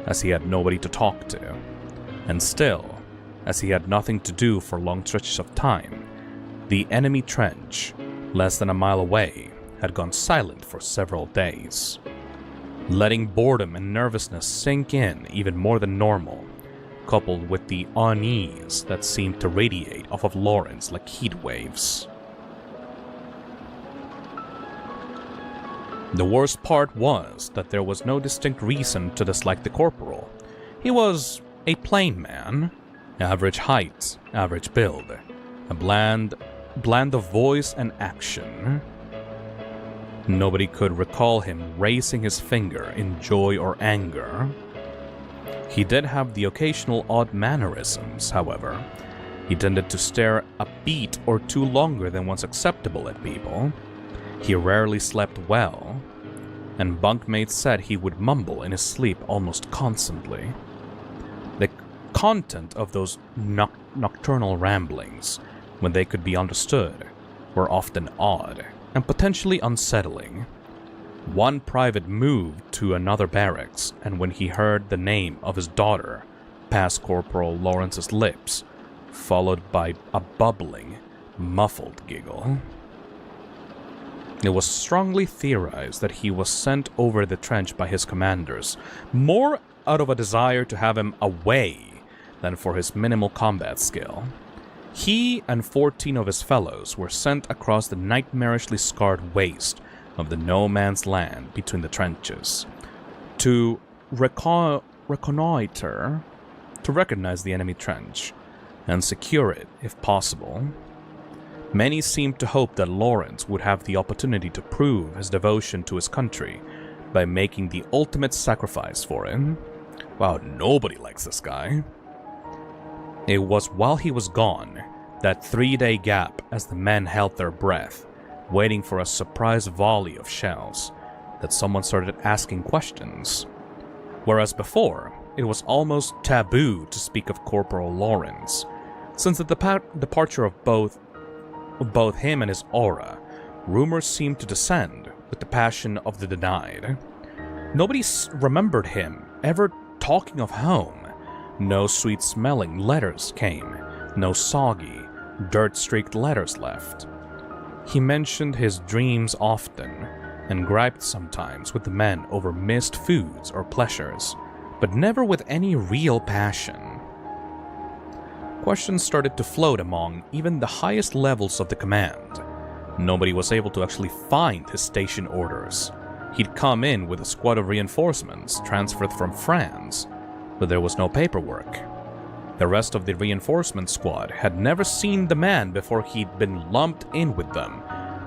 as he had nobody to talk to. And still, as he had nothing to do for long stretches of time, the enemy trench, less than a mile away, had gone silent for several days. Letting boredom and nervousness sink in even more than normal, coupled with the unease that seemed to radiate off of Lawrence like heat waves. The worst part was that there was no distinct reason to dislike the corporal. He was a plain man, average height, average build, a bland of voice and action. Nobody could recall him raising his finger in joy or anger. He did have the occasional odd mannerisms, however. He tended to stare a beat or two longer than was acceptable at people. He rarely slept well, and bunkmates said he would mumble in his sleep almost constantly. The content of those nocturnal ramblings, when they could be understood, were often odd and potentially unsettling. One private moved to another barracks, and when he heard the name of his daughter pass Corporal Lawrence's lips, followed by a bubbling, muffled giggle. It was strongly theorized that he was sent over the trench by his commanders, more out of a desire to have him away than for his minimal combat skill. He and 14 of his fellows were sent across the nightmarishly scarred waste of the no-man's land between the trenches to reconnoiter, to recognize the enemy trench, and secure it if possible. Many seemed to hope that Lawrence would have the opportunity to prove his devotion to his country by making the ultimate sacrifice for him. Wow, nobody likes this guy. It was while he was gone, that 3-day gap as the men held their breath, waiting for a surprise volley of shells, that someone started asking questions. Whereas before, it was almost taboo to speak of Corporal Lawrence, since at the departure of both him and his aura, rumors seemed to descend with the passion of the denied. Nobody remembered him ever talking of home. No sweet-smelling letters came, no soggy, dirt-streaked letters left. He mentioned his dreams often, and griped sometimes with the men over missed foods or pleasures, but never with any real passion. Questions started to float among even the highest levels of the command. Nobody was able to actually find his station orders. He'd come in with a squad of reinforcements transferred from France, but there was no paperwork. The rest of the reinforcement squad had never seen the man before he'd been lumped in with them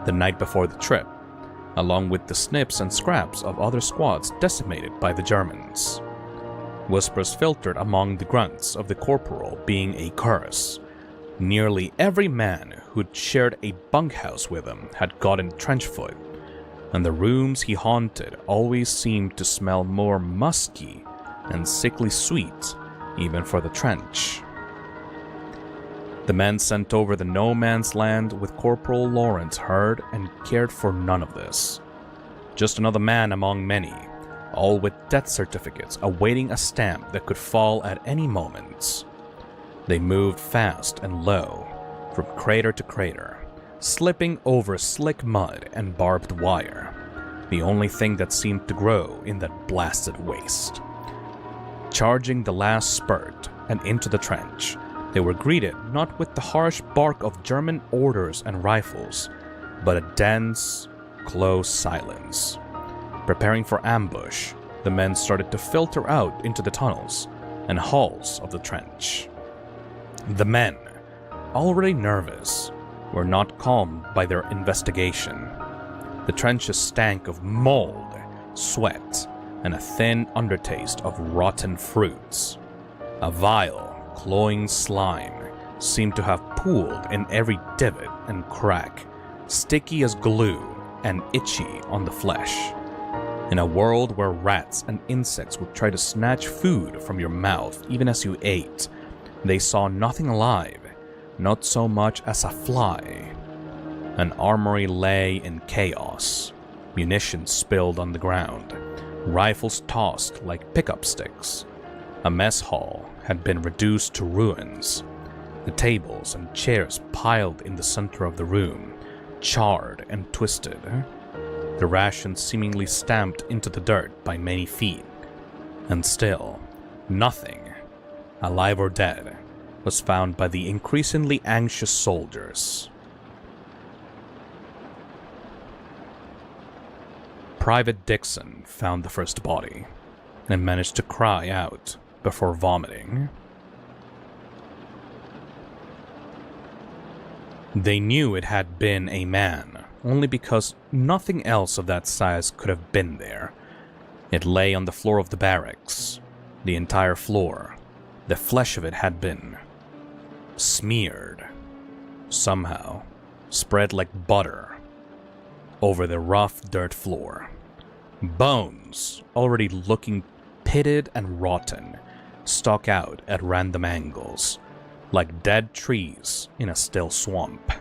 the night before the trip, along with the snips and scraps of other squads decimated by the Germans. Whispers filtered among the grunts of the corporal being a curse. Nearly every man who'd shared a bunkhouse with him had gotten trenchfoot, and the rooms he haunted always seemed to smell more musky and sickly sweet, even for the trench. The men sent over the no-man's land with Corporal Lawrence heard and cared for none of this. Just another man among many, all with death certificates awaiting a stamp that could fall at any moment. They moved fast and low, from crater to crater, slipping over slick mud and barbed wire, the only thing that seemed to grow in that blasted waste. Charging the last spurt and into the trench, they were greeted not with the harsh bark of German orders and rifles, but a dense, close silence. Preparing for ambush, the men started to filter out into the tunnels and halls of the trench. The men, already nervous, were not calmed by their investigation. The trenches stank of mold, sweat, and a thin undertaste of rotten fruits. A vile, cloying slime seemed to have pooled in every divot and crack, sticky as glue and itchy on the flesh. In a world where rats and insects would try to snatch food from your mouth even as you ate, they saw nothing alive, not so much as a fly. An armory lay in chaos, munitions spilled on the ground, rifles tossed like pickup sticks. A mess hall had been reduced to ruins. The tables and chairs piled in the center of the room, charred and twisted. The rations seemingly stamped into the dirt by many feet. And still, nothing, alive or dead, was found by the increasingly anxious soldiers. Private Dixon found the first body and managed to cry out before vomiting. They knew it had been a man, only because nothing else of that size could have been there. It lay on the floor of the barracks, the entire floor. The flesh of it had been smeared, somehow, spread like butter over the rough dirt floor. Bones, already looking pitted and rotten, stuck out at random angles, like dead trees in a still swamp.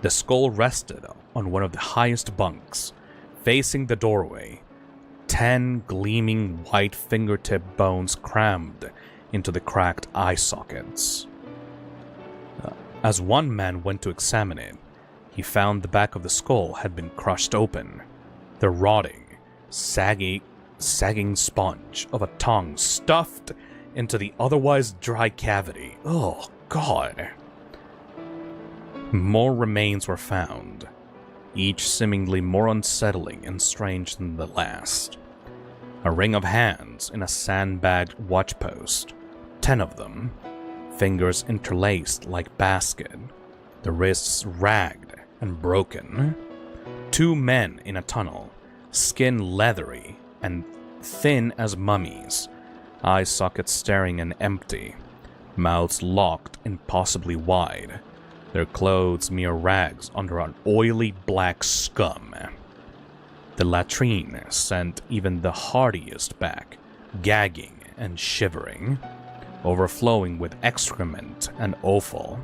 The skull rested on one of the highest bunks, facing the doorway, 10 gleaming white fingertip bones crammed into the cracked eye sockets. As one man went to examine it, he found the back of the skull had been crushed open. The rotting, sagging sponge of a tongue stuffed into the otherwise dry cavity. Oh, God. More remains were found, each seemingly more unsettling and strange than the last. A ring of hands in a sandbagged watchpost, 10 of them, fingers interlaced like basket, the wrists ragged and broken. 2 men in a tunnel, skin leathery and thin as mummies, eye sockets staring and empty, mouths locked impossibly wide, their clothes mere rags under an oily black scum. The latrine sent even the hardiest back, gagging and shivering, overflowing with excrement and offal.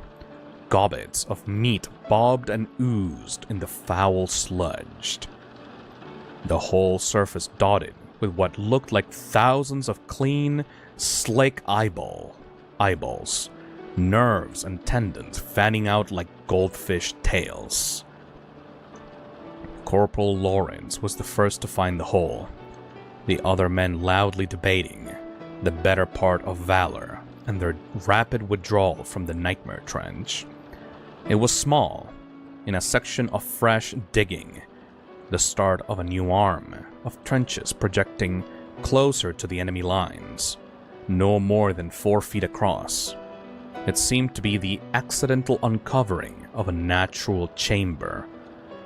Gobbets of meat bobbed and oozed in the foul sludge. The whole surface dotted with what looked like thousands of clean, slick eyeballs, nerves and tendons fanning out like goldfish tails. Corporal Lawrence was the first to find the hole, the other men loudly debating the better part of valor and their rapid withdrawal from the nightmare trench. It was small, in a section of fresh digging, the start of a new arm of trenches projecting closer to the enemy lines, no more than 4 feet across. It seemed to be the accidental uncovering of a natural chamber,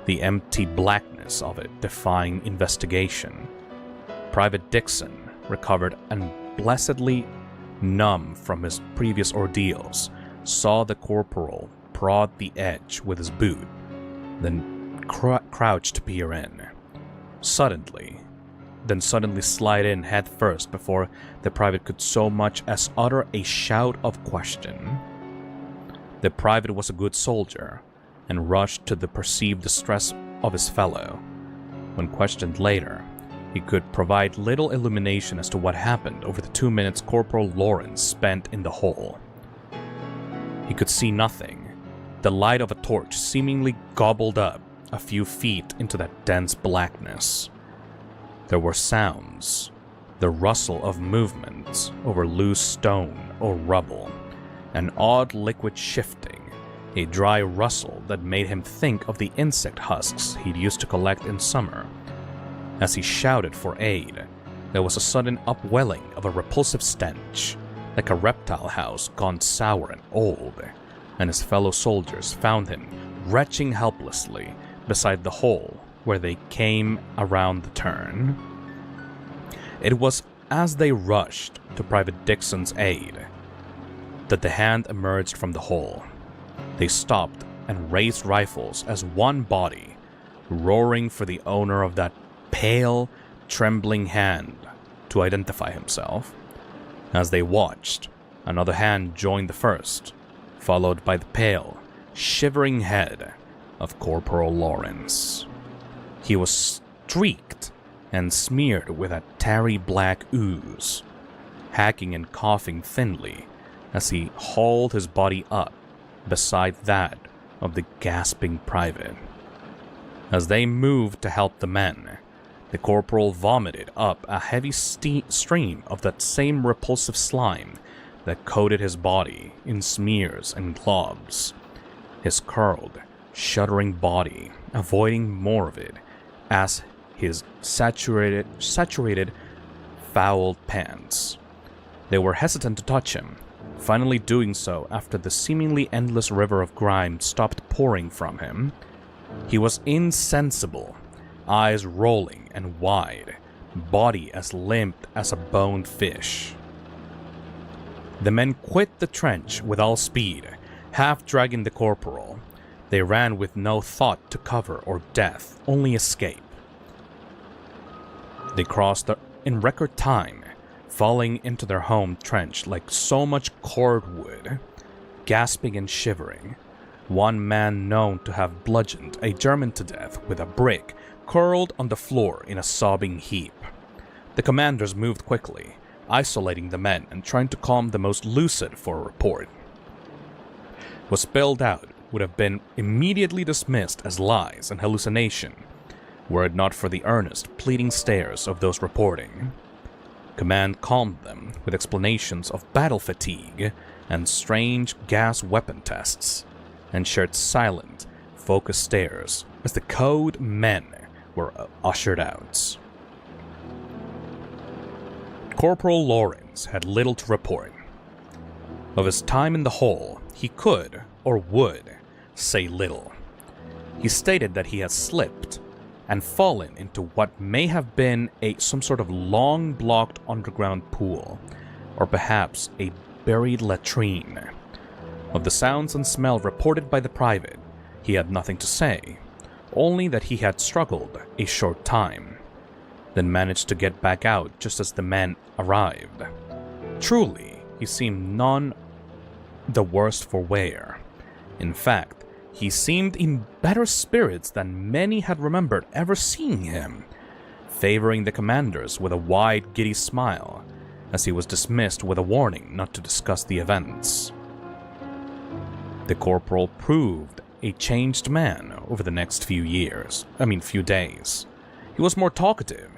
the empty blackness of it defying investigation. Private Dixon, recovered and blessedly numb from his previous ordeals, saw the corporal prod the edge with his boot, then crouched to peer in. Suddenly slide in head first before the private could so much as utter a shout of question. The private was a good soldier, and rushed to the perceived distress of his fellow. When questioned later, he could provide little illumination as to what happened over the 2 minutes Corporal Lawrence spent in the hole. He could see nothing, the light of a torch seemingly gobbled up a few feet into that dense blackness. There were sounds, the rustle of movement over loose stone or rubble, an odd liquid shifting, a dry rustle that made him think of the insect husks he'd used to collect in summer. As he shouted for aid, there was a sudden upwelling of a repulsive stench, like a reptile house gone sour and old, and his fellow soldiers found him retching helplessly beside the hole where they came around the turn. It was as they rushed to Private Dixon's aid that the hand emerged from the hole. They stopped and raised rifles as one body, roaring for the owner of that pale, trembling hand to identify himself. As they watched, another hand joined the first, followed by the pale, shivering head of Corporal Lawrence. He was streaked and smeared with a tarry black ooze, hacking and coughing thinly as he hauled his body up beside that of the gasping private. As they moved to help the men, the corporal vomited up a heavy stream of that same repulsive slime that coated his body in smears and globs. His curled, shuddering body avoiding more of it as his saturated, fouled pants. They were hesitant to touch him, finally doing so after the seemingly endless river of grime stopped pouring from him. He was insensible, eyes rolling and wide, body as limp as a boned fish. The men quit the trench with all speed, half dragging the corporal. They ran with no thought to cover or death, only escape. They crossed in record time, falling into their home trench like so much cordwood, gasping and shivering. One man known to have bludgeoned a German to death with a brick curled on the floor in a sobbing heap. The commanders moved quickly, isolating the men and trying to calm the most lucid for a report. What spilled out would have been immediately dismissed as lies and hallucination, were it not for the earnest, pleading stares of those reporting. Command calmed them with explanations of battle fatigue and strange gas weapon tests, and shared silent, focused stares as the code men were ushered out. Corporal Lawrence had little to report. Of his time in the hole, he could, or would, say little. He stated that he had slipped and fallen into what may have been some sort of long-blocked underground pool, or perhaps a buried latrine. Of the sounds and smell reported by the private, he had nothing to say, only that he had struggled a short time, then managed to get back out just as the men arrived. Truly, he seemed none the worse for wear. In fact, he seemed in better spirits than many had remembered ever seeing him, favoring the commanders with a wide, giddy smile, as he was dismissed with a warning not to discuss the events. The corporal proved a changed man over the next few days. He was more talkative,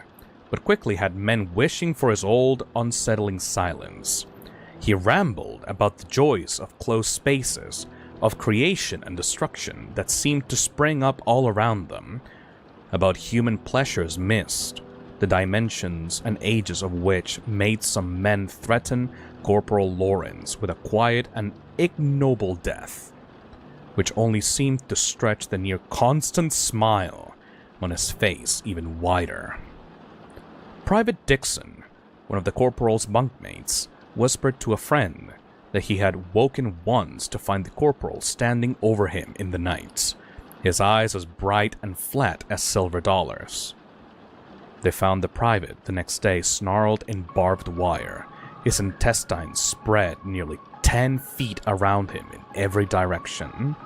but quickly had men wishing for his old, unsettling silence. He rambled about the joys of closed spaces, of creation and destruction that seemed to spring up all around them, about human pleasures missed, the dimensions and ages of which made some men threaten Corporal Lawrence with a quiet and ignoble death, which only seemed to stretch the near constant smile on his face even wider. Private Dixon, one of the corporal's bunkmates, whispered to a friend that he had woken once to find the corporal standing over him in the night, his eyes as bright and flat as silver dollars. They found the private the next day snarled in barbed wire, his intestines spread nearly 10 feet around him in every direction.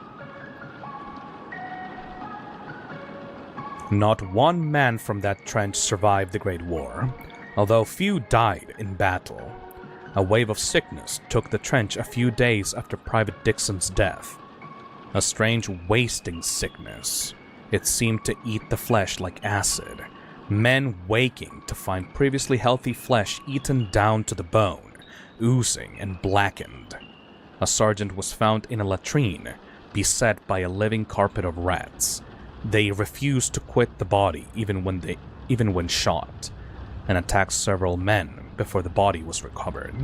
Not one man from that trench survived the Great War, although few died in battle. A wave of sickness took the trench a few days after Private Dixon's death. A strange wasting sickness. It seemed to eat the flesh like acid, men waking to find previously healthy flesh eaten down to the bone, oozing and blackened. A sergeant was found in a latrine, beset by a living carpet of rats. They refused to quit the body even when shot, and attacked several men before the body was recovered.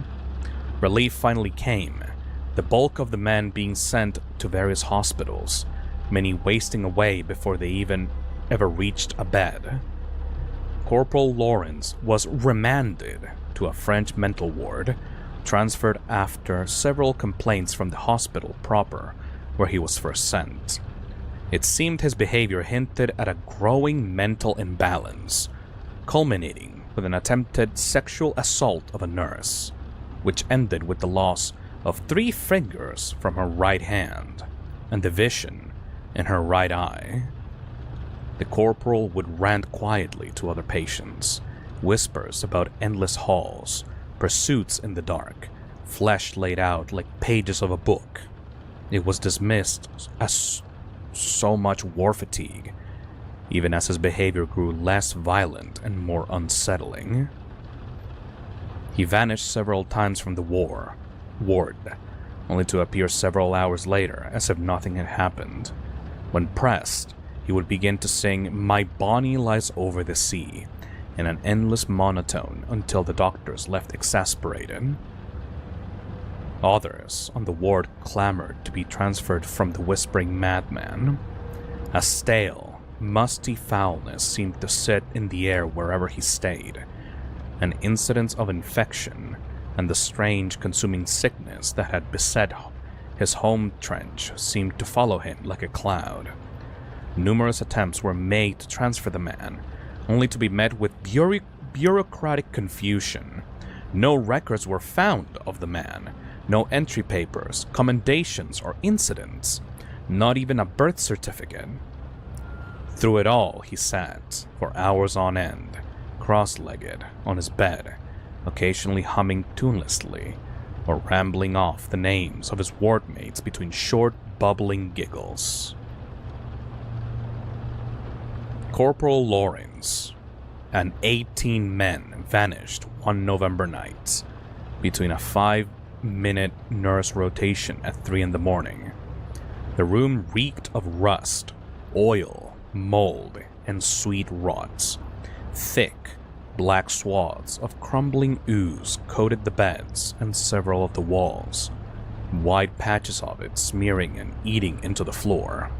Relief finally came, the bulk of the men being sent to various hospitals, many wasting away before they even ever reached a bed. Corporal Lawrence was remanded to a French mental ward, transferred after several complaints from the hospital proper, where he was first sent. It seemed his behavior hinted at a growing mental imbalance, culminating with an attempted sexual assault of a nurse, which ended with the loss of 3 fingers from her right hand and the vision in her right eye. The corporal would rant quietly to other patients, whispers about endless halls, pursuits in the dark, flesh laid out like pages of a book. It was dismissed as so much war fatigue, even as his behavior grew less violent and more unsettling. He vanished several times from the ward, only to appear several hours later as if nothing had happened. When pressed, he would begin to sing "My Bonnie Lies Over the Sea" in an endless monotone until the doctors left exasperated. Others on the ward clamored to be transferred from the whispering madman. A stale, musty foulness seemed to sit in the air wherever he stayed, an incidence of infection and the strange consuming sickness that had beset his home trench seemed to follow him like a cloud. Numerous attempts were made to transfer the man, only to be met with bureaucratic confusion. No records were found of the man, no entry papers, commendations, or incidents, not even a birth certificate. Through it all, he sat, for hours on end, cross-legged, on his bed, occasionally humming tunelessly, or rambling off the names of his wardmates between short, bubbling giggles. Corporal Lawrence and 18 men vanished one November night, between a 5-minute nurse rotation at 3 in the morning. The room reeked of rust, oil, mold, and sweet rot. Thick, black swaths of crumbling ooze coated the beds and several of the walls, wide patches of it smearing and eating into the floor.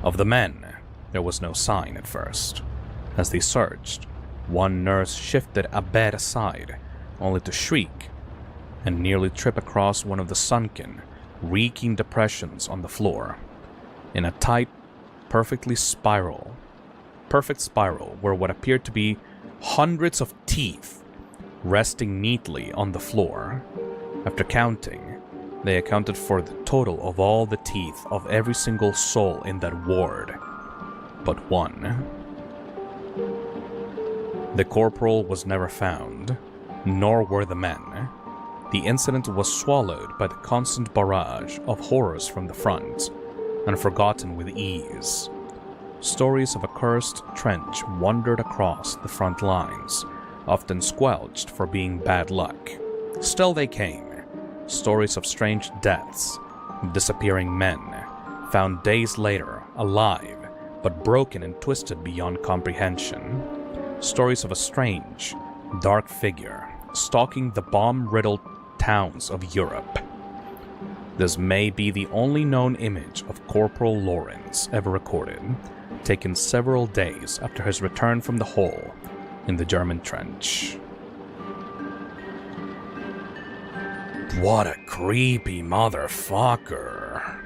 Of the men, there was no sign at first. As they searched, one nurse shifted a bed aside, only to shriek and nearly trip across one of the sunken, reeking depressions on the floor, in a tight, perfect spiral where what appeared to be hundreds of teeth resting neatly on the floor. After counting, they accounted for the total of all the teeth of every single soul in that ward, but one. The corporal was never found, nor were the men. The incident was swallowed by the constant barrage of horrors from the front, and forgotten with ease. Stories of a cursed trench wandered across the front lines, often squelched for being bad luck. Still they came. Stories of strange deaths, disappearing men, found days later, alive, but broken and twisted beyond comprehension. Stories of a strange, dark figure stalking the bomb-riddled towns of Europe. This may be the only known image of Corporal Lawrence ever recorded, taken several days after his return from the hole in the German trench. What a creepy motherfucker.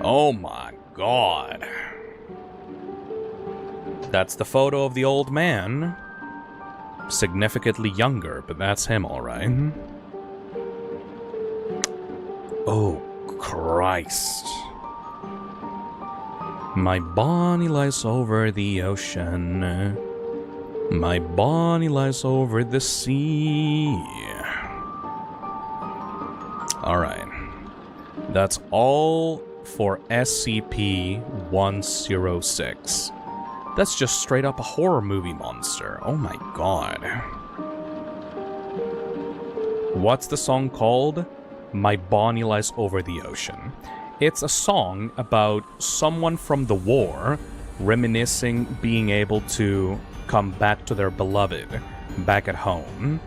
Oh my god. That's the photo of the old man. Significantly younger, but that's him alright. Oh, Christ. My Bonnie lies over the ocean. My Bonnie lies over the sea. Alright. That's all for SCP-106. That's just straight up a horror movie monster. Oh my god. What's the song called? My Bonnie Lies Over the Ocean. It's a song about someone from the war reminiscing being able to come back to their beloved back at home.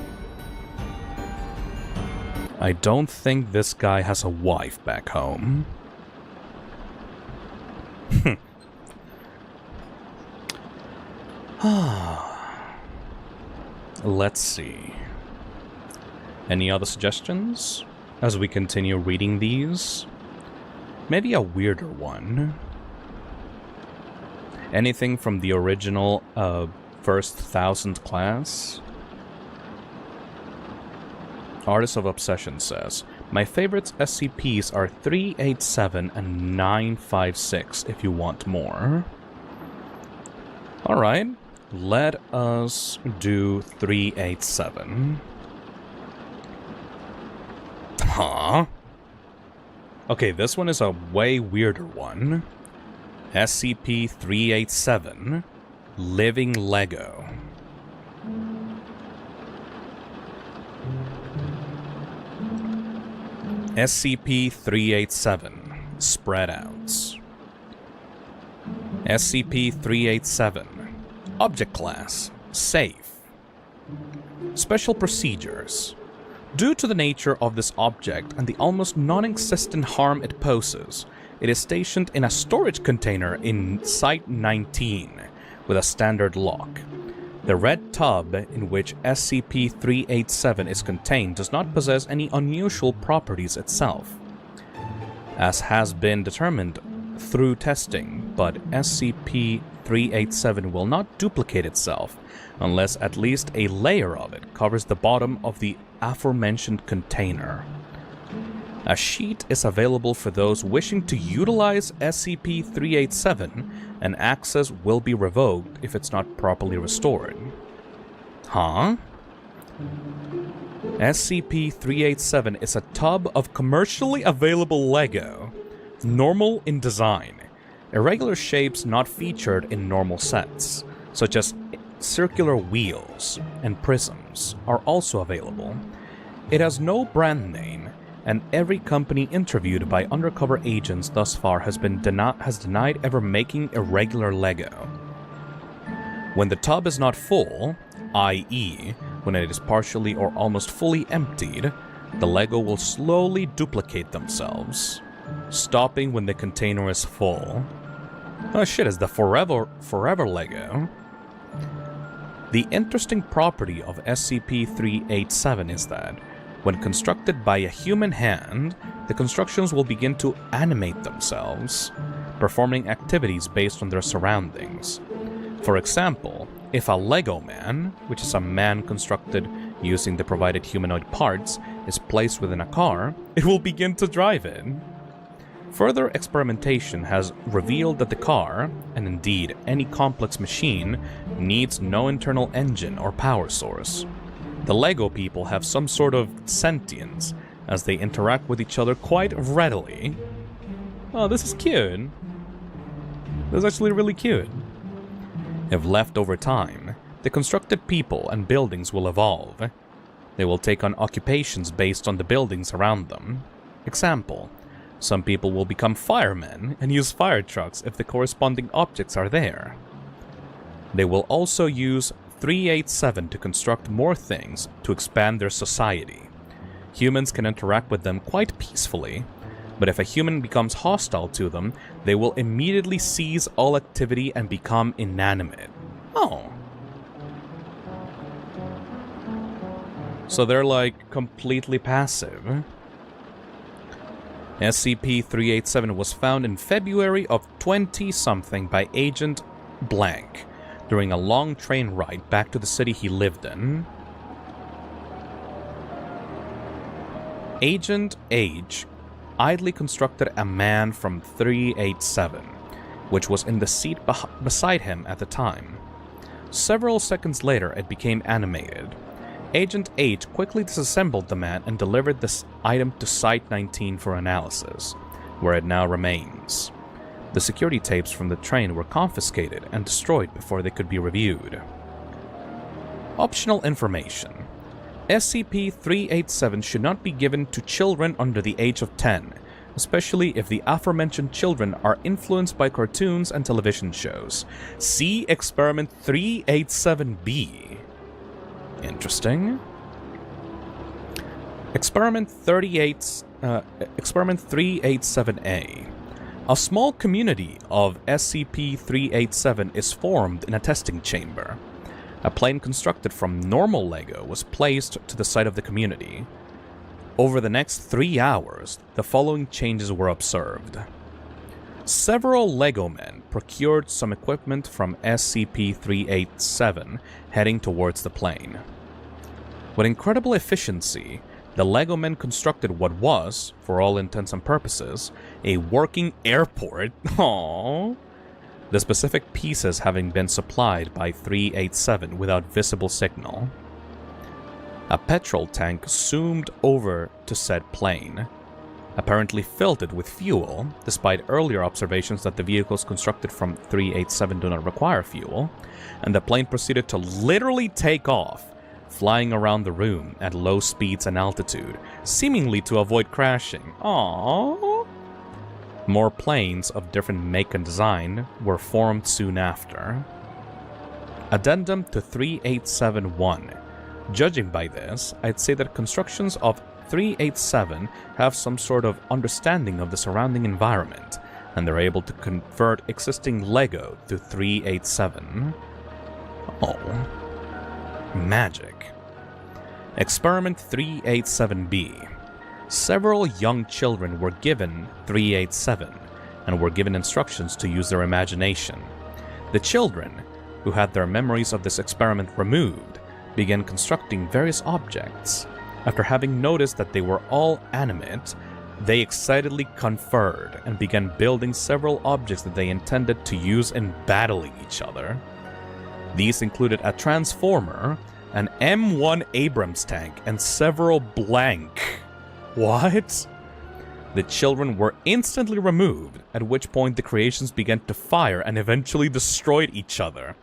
I don't think this guy has a wife back home. Let's see. Any other suggestions as we continue reading these? Maybe a weirder one. Anything from the original first 1000 class? Artist of Obsession says, my favorites SCPs are 387 and 956 if you want more. Alright, let us do 387. Huh? Okay, this one is a way weirder one. SCP-387, Living Lego. SCP-387, Spread Outs. SCP-387, Object Class, Safe. Special Procedures. Due to the nature of this object and the almost non-existent harm it poses, it is stationed in a storage container in Site-19 with a standard lock. The red tub in which SCP-387 is contained does not possess any unusual properties itself, as has been determined through testing, but SCP-387 will not duplicate itself unless at least a layer of it covers the bottom of the aforementioned container. A sheet is available for those wishing to utilize SCP-387, and access will be revoked if it's not properly restored. Huh? SCP-387 is a tub of commercially available Lego, normal in design. Irregular shapes not featured in normal sets, such as circular wheels and prisms, are also available. It has no brand name, and every company interviewed by undercover agents thus far has denied ever making irregular Lego. When the tub is not full, i.e., when it is partially or almost fully emptied, the Lego will slowly duplicate themselves, stopping when the container is full. Oh shit, it's the forever Lego. The interesting property of SCP-387 is that, when constructed by a human hand, the constructions will begin to animate themselves, performing activities based on their surroundings. For example, if a Lego man, which is a man constructed using the provided humanoid parts, is placed within a car, it will begin to drive it. Further experimentation has revealed that the car, and indeed any complex machine, needs no internal engine or power source. The Lego people have some sort of sentience, as they interact with each other quite readily. Oh, this is cute. This is actually really cute. If left over time, the constructed people and buildings will evolve. They will take on occupations based on the buildings around them. Example, some people will become firemen and use fire trucks if the corresponding objects are there. They will also use 387 to construct more things to expand their society. Humans can interact with them quite peacefully, but if a human becomes hostile to them, they will immediately cease all activity and become inanimate. Oh. So they're like completely passive. SCP-387 was found in February of 20-something by Agent Blank during a long train ride back to the city he lived in. Agent H idly constructed a man from 387, which was in the seat beside him at the time. Several seconds later, it became animated. Agent H quickly disassembled the man and delivered this item to Site-19 for analysis, where it now remains. The security tapes from the train were confiscated and destroyed before they could be reviewed. Optional information. SCP-387 should not be given to children under the age of 10, especially if the aforementioned children are influenced by cartoons and television shows. See Experiment 387-B. Interesting. Experiment 387-A. A small community of SCP-387 is formed in a testing chamber. A plane constructed from normal LEGO was placed to the side of the community. Over the next 3 hours, the following changes were observed. Several LEGO men procured some equipment from SCP-387, heading towards the plane. With incredible efficiency, the LEGO men constructed what was, for all intents and purposes, a working airport. Aww. The specific pieces having been supplied by 387 without visible signal. A petrol tank zoomed over to said plane, apparently filled it with fuel, despite earlier observations that the vehicles constructed from 387 do not require fuel, and the plane proceeded to literally take off, flying around the room at low speeds and altitude, seemingly to avoid crashing. Aww. More planes of different make and design were formed soon after. Addendum to 3871. Judging by this, I'd say that constructions of 387 have some sort of understanding of the surrounding environment, and they're able to convert existing LEGO to 387. Oh. Magic. Experiment 387B. Several young children were given 387 and were given instructions to use their imagination. The children, who had their memories of this experiment removed, began constructing various objects. After having noticed that they were all animate, they excitedly conferred and began building several objects that they intended to use in battling each other. These included a transformer, an M1 Abrams tank, and several blank. What? The children were instantly removed, at which point the creations began to fire and eventually destroyed each other,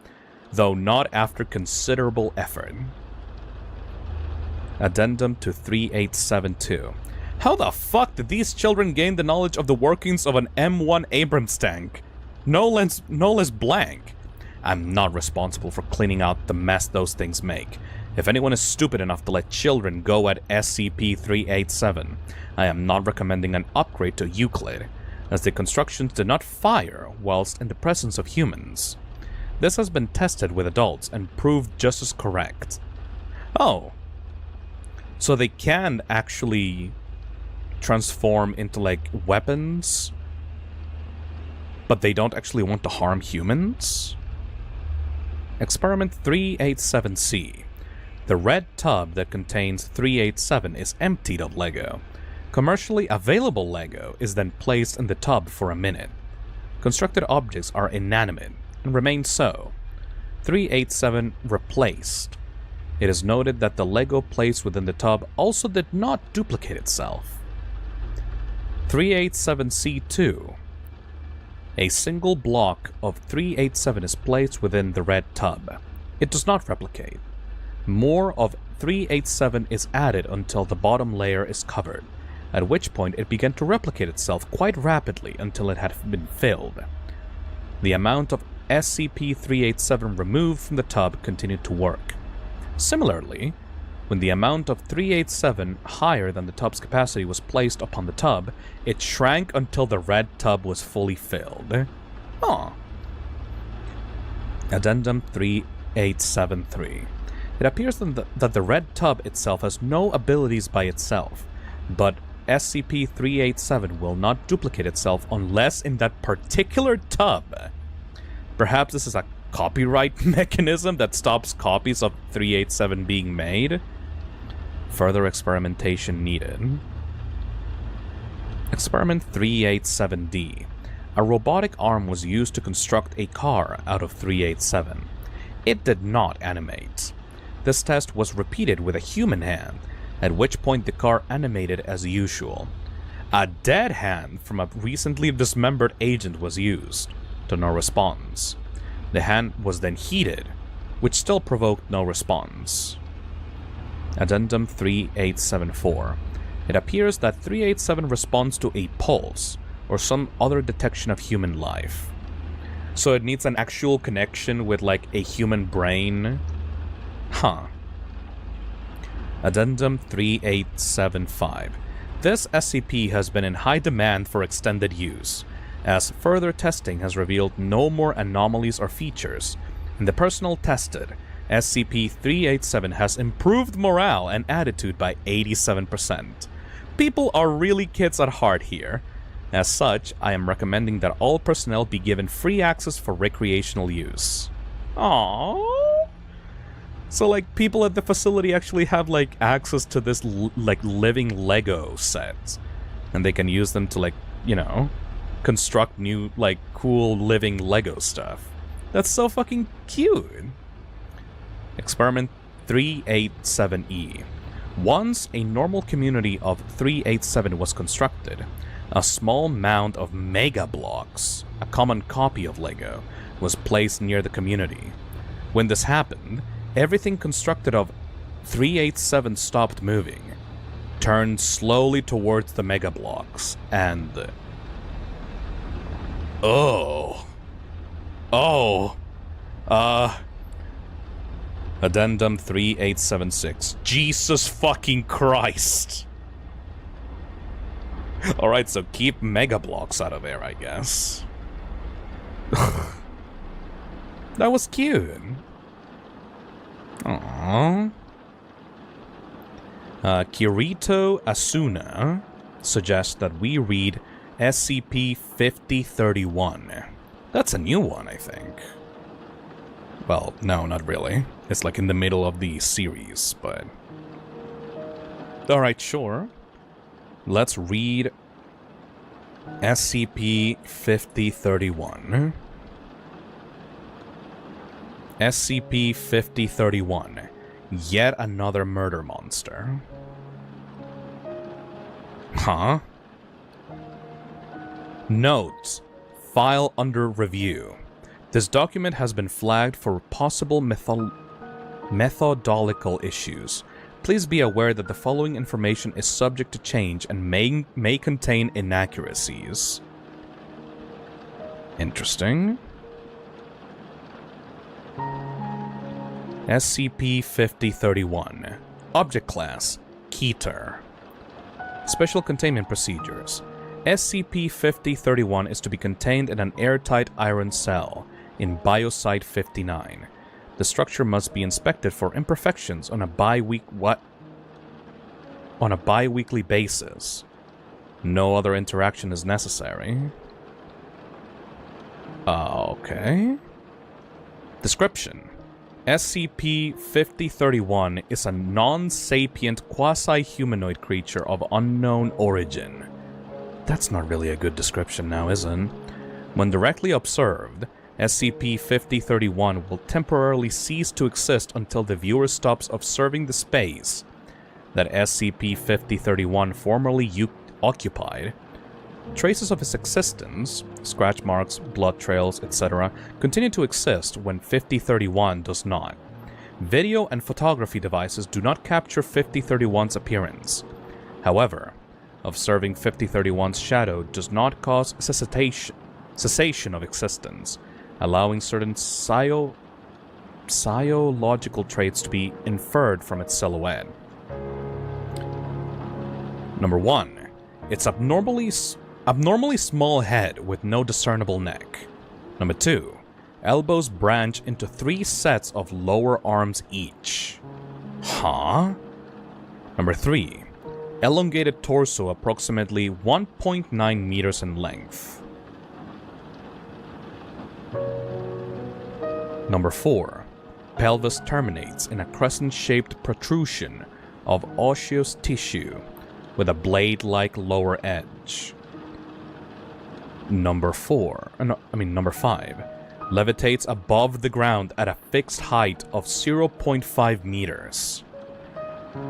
though not after considerable effort. Addendum to 3872. How the fuck did these children gain the knowledge of the workings of an M1 Abrams tank? No less blank. I'm not responsible for cleaning out the mess those things make. If anyone is stupid enough to let children go at SCP-387, I am not recommending an upgrade to Euclid, as the constructions did not fire whilst in the presence of humans. This has been tested with adults and proved just as correct. Oh. So they can actually transform into, like, weapons, but they don't actually want to harm humans? Experiment 387C. The red tub that contains 387 is emptied of LEGO. Commercially available LEGO is then placed in the tub for a minute. Constructed objects are inanimate and remain so. 387 replaced. It is noted that the LEGO placed within the tub also did not duplicate itself. 387C2. A single block of 387 is placed within the red tub. It does not replicate. More of 387 is added until the bottom layer is covered, at which point it began to replicate itself quite rapidly until it had been filled. The amount of SCP-387 removed from the tub continued to work. Similarly, when the amount of 387 higher than the tub's capacity was placed upon the tub, it shrank until the red tub was fully filled. Aw. Addendum 3873. It appears that the red tub itself has no abilities by itself, but SCP-387 will not duplicate itself unless in that particular tub. Perhaps this is a copyright mechanism that stops copies of 387 being made? Further experimentation needed. Experiment 387D. A robotic arm was used to construct a car out of 387. It did not animate. This test was repeated with a human hand, at which point the car animated as usual. A dead hand from a recently dismembered agent was used, to no response. The hand was then heated, which still provoked no response. Addendum 3874. It appears that 387 responds to a pulse, or some other detection of human life. So it needs an actual connection with, like, a human brain? Huh. Addendum 3875. This SCP has been in high demand for extended use. as further testing has revealed no more anomalies or features. In the personnel tested, SCP-387 has improved morale and attitude by 87%. People are really kids at heart here. As such, I am recommending that all personnel be given free access for recreational use. Aww. So, like, people at the facility actually have, like, access to this, like, living Lego set. And they can use them to, like, you know, construct new, like, cool living Lego stuff. That's so fucking cute. Experiment 387E. Once a normal community of 387 was constructed, a small mound of Mega Blocks, a common copy of Lego, was placed near the community. When this happened, everything constructed of 387 stopped moving, turned slowly towards the Mega Blocks, and... Addendum 3876. Jesus fucking Christ. Alright, so keep Mega Blocks out of there, I guess. That was cute. Aww. Kirito Asuna suggests that we read SCP-5031. That's a new one, I think. Well, no, not really. It's like in the middle of the series, but... Alright, sure. Let's read SCP-5031. SCP-5031. Yet another murder monster. Huh? Notes. File under review. This document has been flagged for possible methodological issues. Please be aware that the following information is subject to change and may contain inaccuracies. Interesting. SCP-5031. Object Class: Keter. Special Containment Procedures. SCP-5031 is to be contained in an airtight iron cell in Biosite 59. The structure must be inspected for imperfections on a bi-weekly basis. No other interaction is necessary. Okay. Description. SCP-5031 is a non-sapient quasi-humanoid creature of unknown origin. That's not really a good description now, is it? When directly observed, SCP-5031 will temporarily cease to exist until the viewer stops observing the space that SCP-5031 formerly occupied. Traces of its existence, scratch marks, blood trails, etc., continue to exist when 5031 does not. Video and photography devices do not capture 5031's appearance. However, observing 5031's shadow does not cause cessation of existence, allowing certain psiological traits to be inferred from its silhouette. Number 1. Its abnormally small head with no discernible neck. Number 2. Elbows branch into 3 sets of lower arms each. Huh? Number 3. Elongated torso approximately 1.9 meters in length. Number 4. Pelvis terminates in a crescent-shaped protrusion of osseous tissue with a blade-like lower edge. Number 5. Levitates above the ground at a fixed height of 0.5 meters.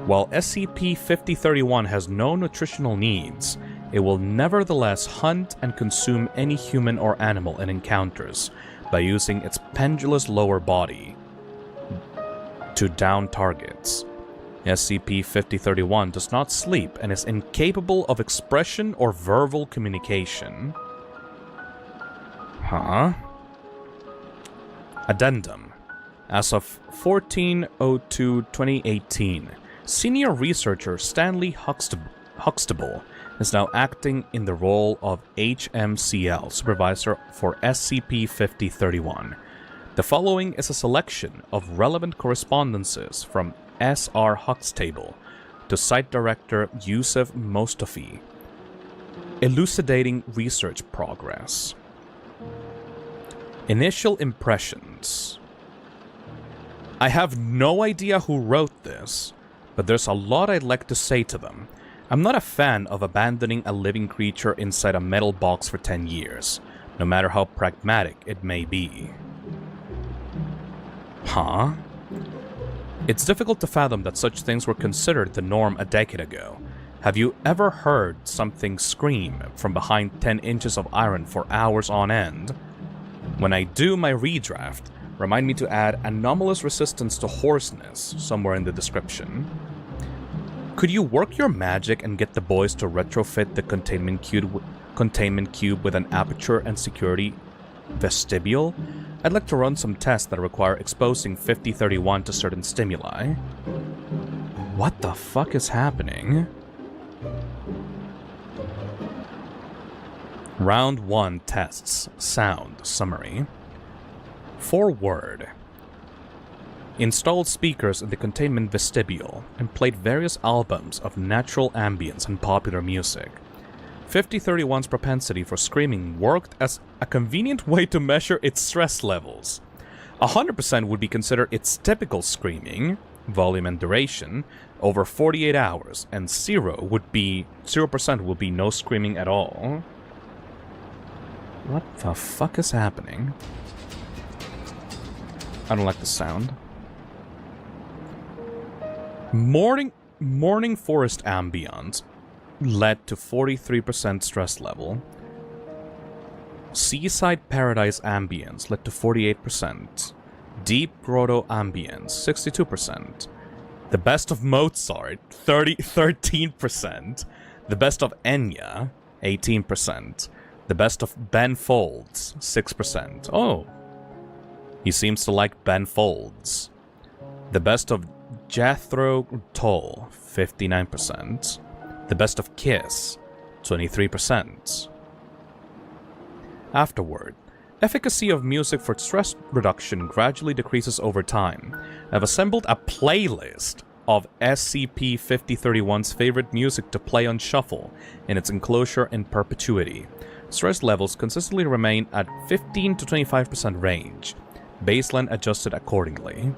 While SCP-5031 has no nutritional needs, it will nevertheless hunt and consume any human or animal it encounters by using its pendulous lower body to down targets. SCP-5031 does not sleep and is incapable of expression or verbal communication. Huh? Addendum. As of 14/02/2018, senior researcher Stanley Huxtable is now acting in the role of HMCL Supervisor for SCP-5031. The following is a selection of relevant correspondences from S.R. Huxtable to Site Director Yusuf Mostafi, elucidating research progress. Initial impressions. I have no idea who wrote this, but there's a lot I'd like to say to them. I'm not a fan of abandoning a living creature inside a metal box for 10 years, no matter how pragmatic it may be. Huh? It's difficult to fathom that such things were considered the norm a decade ago. Have you ever heard something scream from behind 10 inches of iron for hours on end? When I do my redraft, remind me to add anomalous resistance to hoarseness somewhere in the description. Could you work your magic and get the boys to retrofit the containment cube with an aperture and security vestibule? I'd like to run some tests that require exposing 5031 to certain stimuli. What the fuck is happening? Round 1 tests. Sound summary. Forward. Installed speakers in the containment vestibule and played various albums of natural ambience and popular music. 5031's propensity for screaming worked as a convenient way to measure its stress levels. 100% would be considered its typical screaming, volume and duration, over 48 hours, and 0% would be no screaming at all. What the fuck is happening? I don't like the sound. Morning forest ambience led to 43% stress level. Seaside paradise ambience led to 48%. Deep grotto ambience 62%. The best of Mozart 13%. The best of Enya 18%. The best of Ben Folds 6%. Oh. He seems to like Ben Folds. The best of Jethro Tull 59%. The best of Kiss 23%. Afterward, efficacy of music for stress reduction gradually decreases over time. I've assembled a playlist of SCP-5031's favorite music to play on shuffle in its enclosure in perpetuity. Stress levels consistently remain at 15 to 25% range, baseline adjusted accordingly.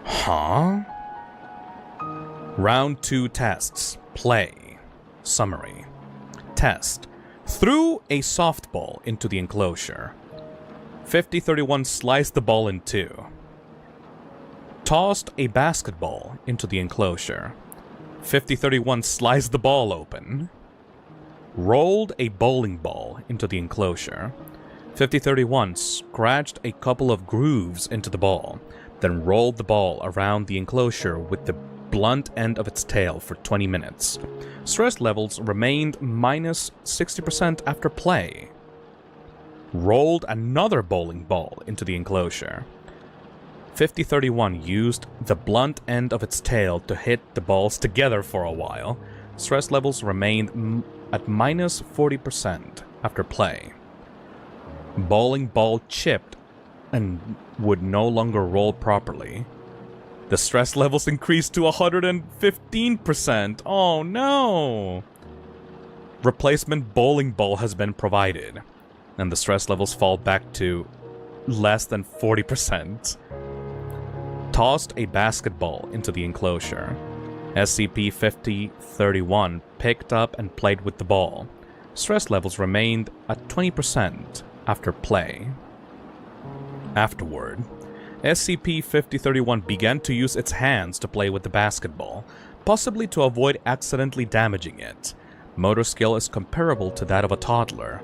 Huh? Round 2 tests. Play. Summary. Test. Threw a softball into the enclosure. 5031 sliced the ball in two. Tossed a basketball into the enclosure. 5031 sliced the ball open. Rolled a bowling ball into the enclosure. 5031 scratched a couple of grooves into the ball, then rolled the ball around the enclosure with the blunt end of its tail for 20 minutes. Stress levels remained minus 60% after play. Rolled another bowling ball into the enclosure. 5031 used the blunt end of its tail to hit the balls together for a while. Stress levels remained at minus 40% after play. Bowling ball chipped and would no longer roll properly. The stress levels increased to 115%. Oh no! Replacement bowling ball has been provided, and the stress levels fall back to less than 40%. Tossed a basketball into the enclosure. SCP-5031 picked up and played with the ball. Stress levels remained at 20% after play. Afterward, SCP-5031 began to use its hands to play with the basketball, possibly to avoid accidentally damaging it. Motor skill is comparable to that of a toddler.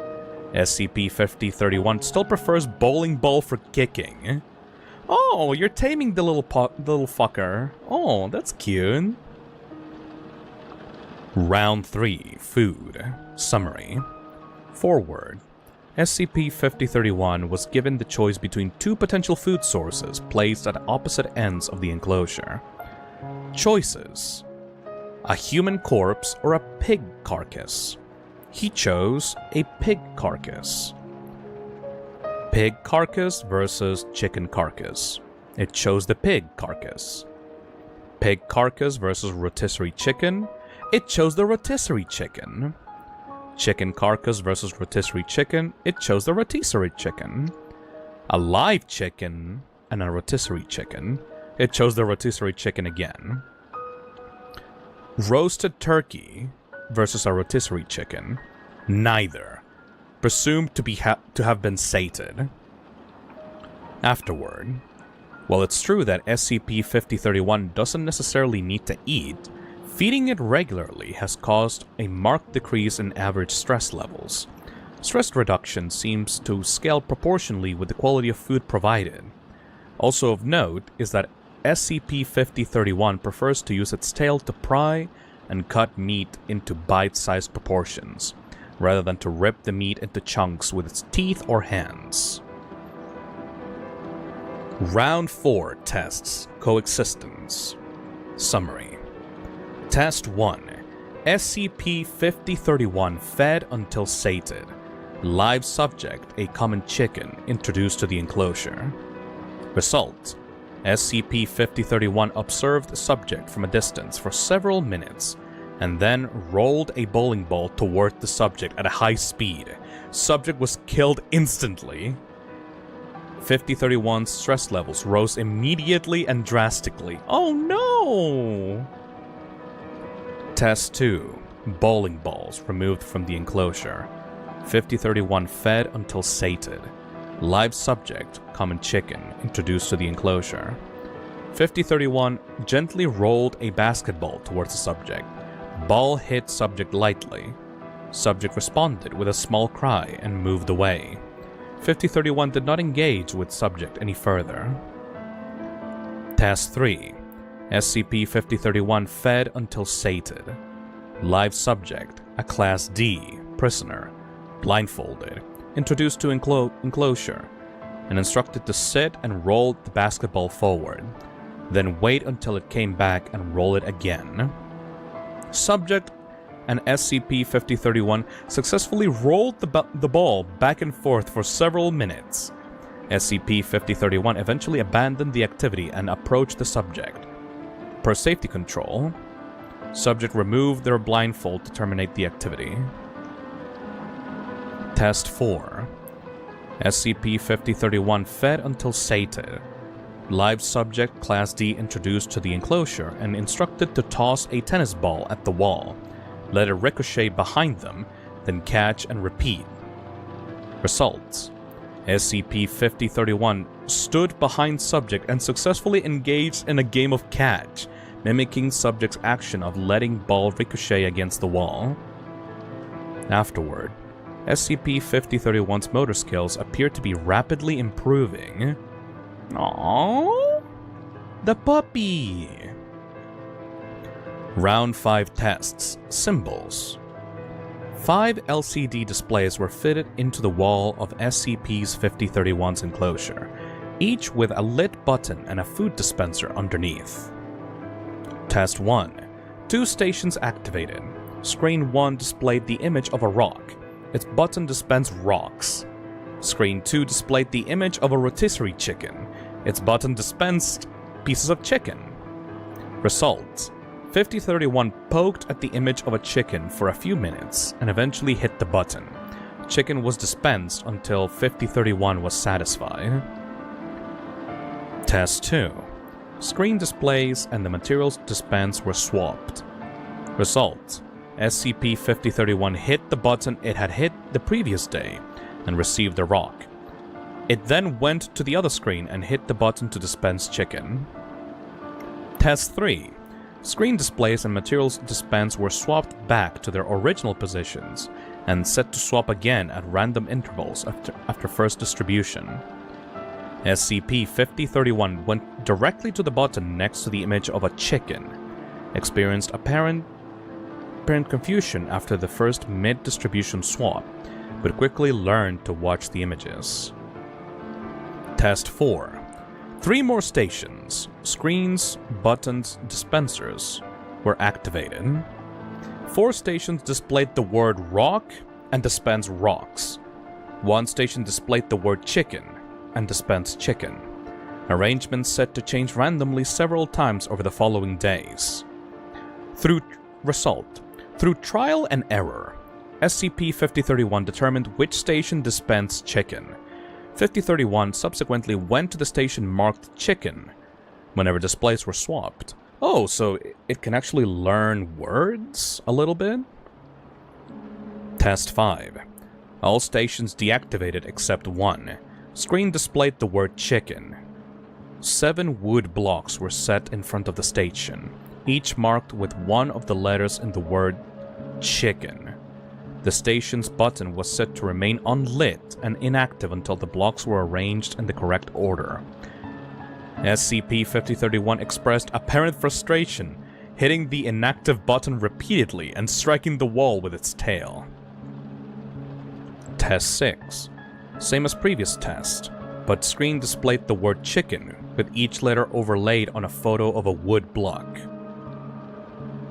SCP-5031 still prefers bowling ball for kicking. Oh, you're taming the little fucker. Oh, that's cute. Round 3. Food. Summary. Forward. SCP-5031 was given the choice between two potential food sources placed at opposite ends of the enclosure. Choices. A human corpse or a pig carcass? He chose a pig carcass. Pig carcass versus chicken carcass. It chose the pig carcass. Pig carcass versus rotisserie chicken. It chose the rotisserie chicken. Chicken carcass versus rotisserie chicken. It chose the rotisserie chicken. A live chicken and a rotisserie chicken. It chose the rotisserie chicken again. Roasted turkey versus a rotisserie chicken. Neither. Presumed to have been sated. Afterward. While it's true that SCP-5031 doesn't necessarily need to eat, feeding it regularly has caused a marked decrease in average stress levels. Stress reduction seems to scale proportionally with the quality of food provided. Also of note is that SCP-5031 prefers to use its tail to pry and cut meat into bite-sized proportions, rather than to rip the meat into chunks with its teeth or hands. Round 4 tests. Coexistence. Summary. Test 1. SCP-5031 fed until sated. Live subject, a common chicken, introduced to the enclosure. Result. SCP-5031 observed the subject from a distance for several minutes, and then rolled a bowling ball toward the subject at a high speed. Subject was killed instantly. 5031's stress levels rose immediately and drastically. Oh no! Test 2. Bowling balls removed from the enclosure. 5031 fed until sated. Live subject, common chicken, introduced to the enclosure. 5031 gently rolled a basketball towards the subject. Ball hit subject lightly. Subject responded with a small cry and moved away. 5031 did not engage with subject any further. Task 3. SCP-5031 fed until sated. Live subject, a Class D, prisoner, blindfolded, introduced to enclosure, and instructed to sit and roll the basketball forward, then wait until it came back and roll it again. Subject and SCP-5031 successfully rolled the ball back and forth for several minutes. SCP-5031 eventually abandoned the activity and approached the subject. Per safety control, subject removed their blindfold to terminate the activity. Test 4. SCP-5031 fed until sated. Live subject Class D introduced to the enclosure and instructed to toss a tennis ball at the wall. Let it ricochet behind them, then catch and repeat. Results. SCP-5031 stood behind subject and successfully engaged in a game of catch, mimicking subject's action of letting ball ricochet against the wall. Afterward, SCP-5031's motor skills appear to be rapidly improving. Aww, the puppy! Round 5 tests. Symbols. 5 LCD displays were fitted into the wall of SCP-5031's enclosure, each with a lit button and a food dispenser underneath. Test 1. 2 stations activated. Screen 1 displayed the image of a rock. Its button dispensed rocks. Screen 2 displayed the image of a rotisserie chicken. Its button dispensed pieces of chicken. Results. 5031 poked at the image of a chicken for a few minutes and eventually hit the button. Chicken was dispensed until 5031 was satisfied. Test 2. Screen displays and the materials dispensed were swapped. Result. SCP-5031 hit the button it had hit the previous day and received the rock. It then went to the other screen and hit the button to dispense chicken. Test 3. Screen displays and materials dispensed were swapped back to their original positions and set to swap again at random intervals after first distribution. SCP-5031 went directly to the button next to the image of a chicken, experienced apparent confusion after the first mid-distribution swap, but quickly learned to watch the images. Test 4. 3 more stations, screens, buttons, dispensers, were activated. 4 stations displayed the word rock and dispensed rocks. 1 station displayed the word chicken and dispensed chicken. Arrangements set to change randomly several times over the following days. Through trial and error, SCP-5031 determined which station dispensed chicken. 5031 subsequently went to the station marked chicken whenever displays were swapped. Oh, so it can actually learn words a little bit? Test 5. All stations deactivated except 1. Screen displayed the word chicken. 7 wood blocks were set in front of the station, each marked with one of the letters in the word chicken. The station's button was set to remain unlit and inactive until the blocks were arranged in the correct order. SCP-5031 expressed apparent frustration, hitting the inactive button repeatedly and striking the wall with its tail. Test 6. Same as previous test, but screen displayed the word chicken, with each letter overlaid on a photo of a wood block.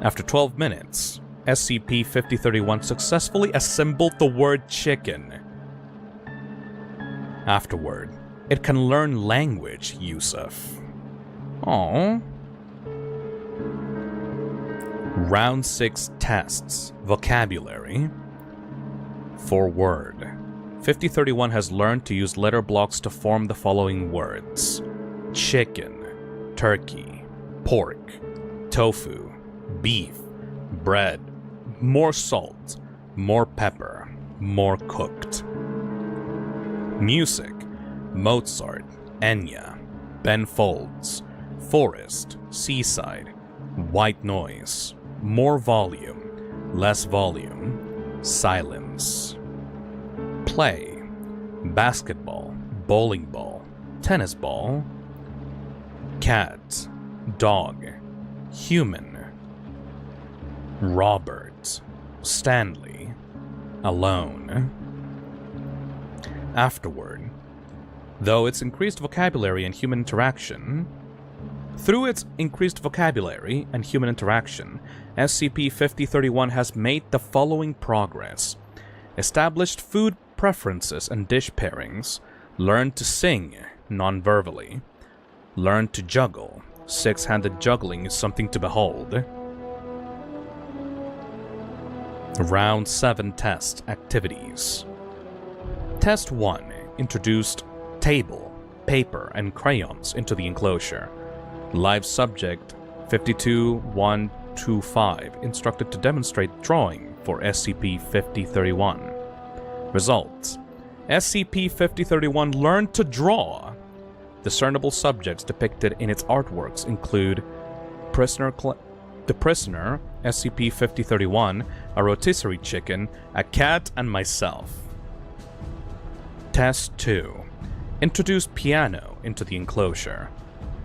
After 12 minutes, SCP-5031 successfully assembled the word chicken. Afterward, it can learn language, Yusuf. Aww. Round 6 tests. Vocabulary. For word. 5031 has learned to use letter blocks to form the following words: chicken, turkey, pork, tofu, beef, bread, more salt, more pepper, more cooked. Music: Mozart, Enya, Ben Folds, forest, seaside, white noise, more volume, less volume, silence. Play: basketball, bowling ball, tennis ball. Cat, dog, human. Robert, Stanley, alone. Afterward, through its increased vocabulary and human interaction, SCP-5031 has made the following progress: established food preferences and dish pairings, learned to sing non-verbally, learned to juggle. 6-handed juggling is something to behold. Round 7 test activities. Test 1 introduced table, paper, and crayons into the enclosure. Live subject 52125 instructed to demonstrate drawing for SCP-5031. Results: SCP-5031 learned to draw. Discernible subjects depicted in its artworks include the prisoner, SCP-5031, a rotisserie chicken, a cat, and myself. Test 2. Introduced piano into the enclosure.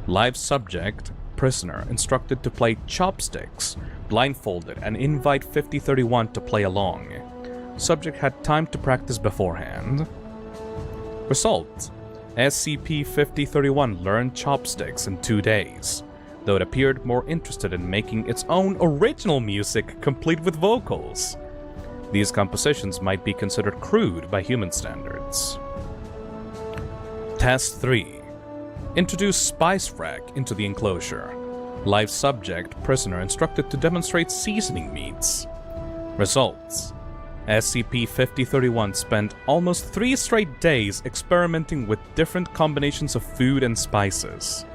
Live subject, prisoner, instructed to play chopsticks, blindfolded, and invite 5031 to play along. Subject had time to practice beforehand. Result: SCP-5031 learned chopsticks in 2 days, though it appeared more interested in making its own original music complete with vocals. These compositions might be considered crude by human standards. Test 3. Introduce spice rack into the enclosure. Live subject, prisoner, instructed to demonstrate seasoning meats. Results: SCP-5031 spent almost 3 straight days experimenting with different combinations of food and spices.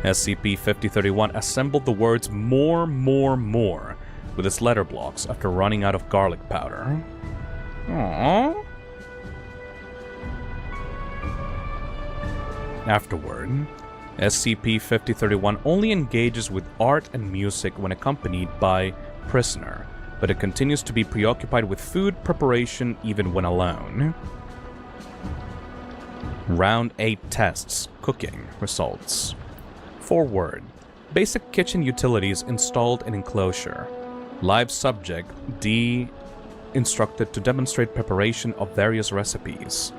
SCP-5031 assembled the words more with its letter blocks after running out of garlic powder. Aww. Afterward, SCP-5031 only engages with art and music when accompanied by prisoner, but it continues to be preoccupied with food preparation even when alone. Round 8 tests. Cooking. Results. Forward. Basic kitchen utilities installed in enclosure. Live subject, D, instructed to demonstrate preparation of various recipes.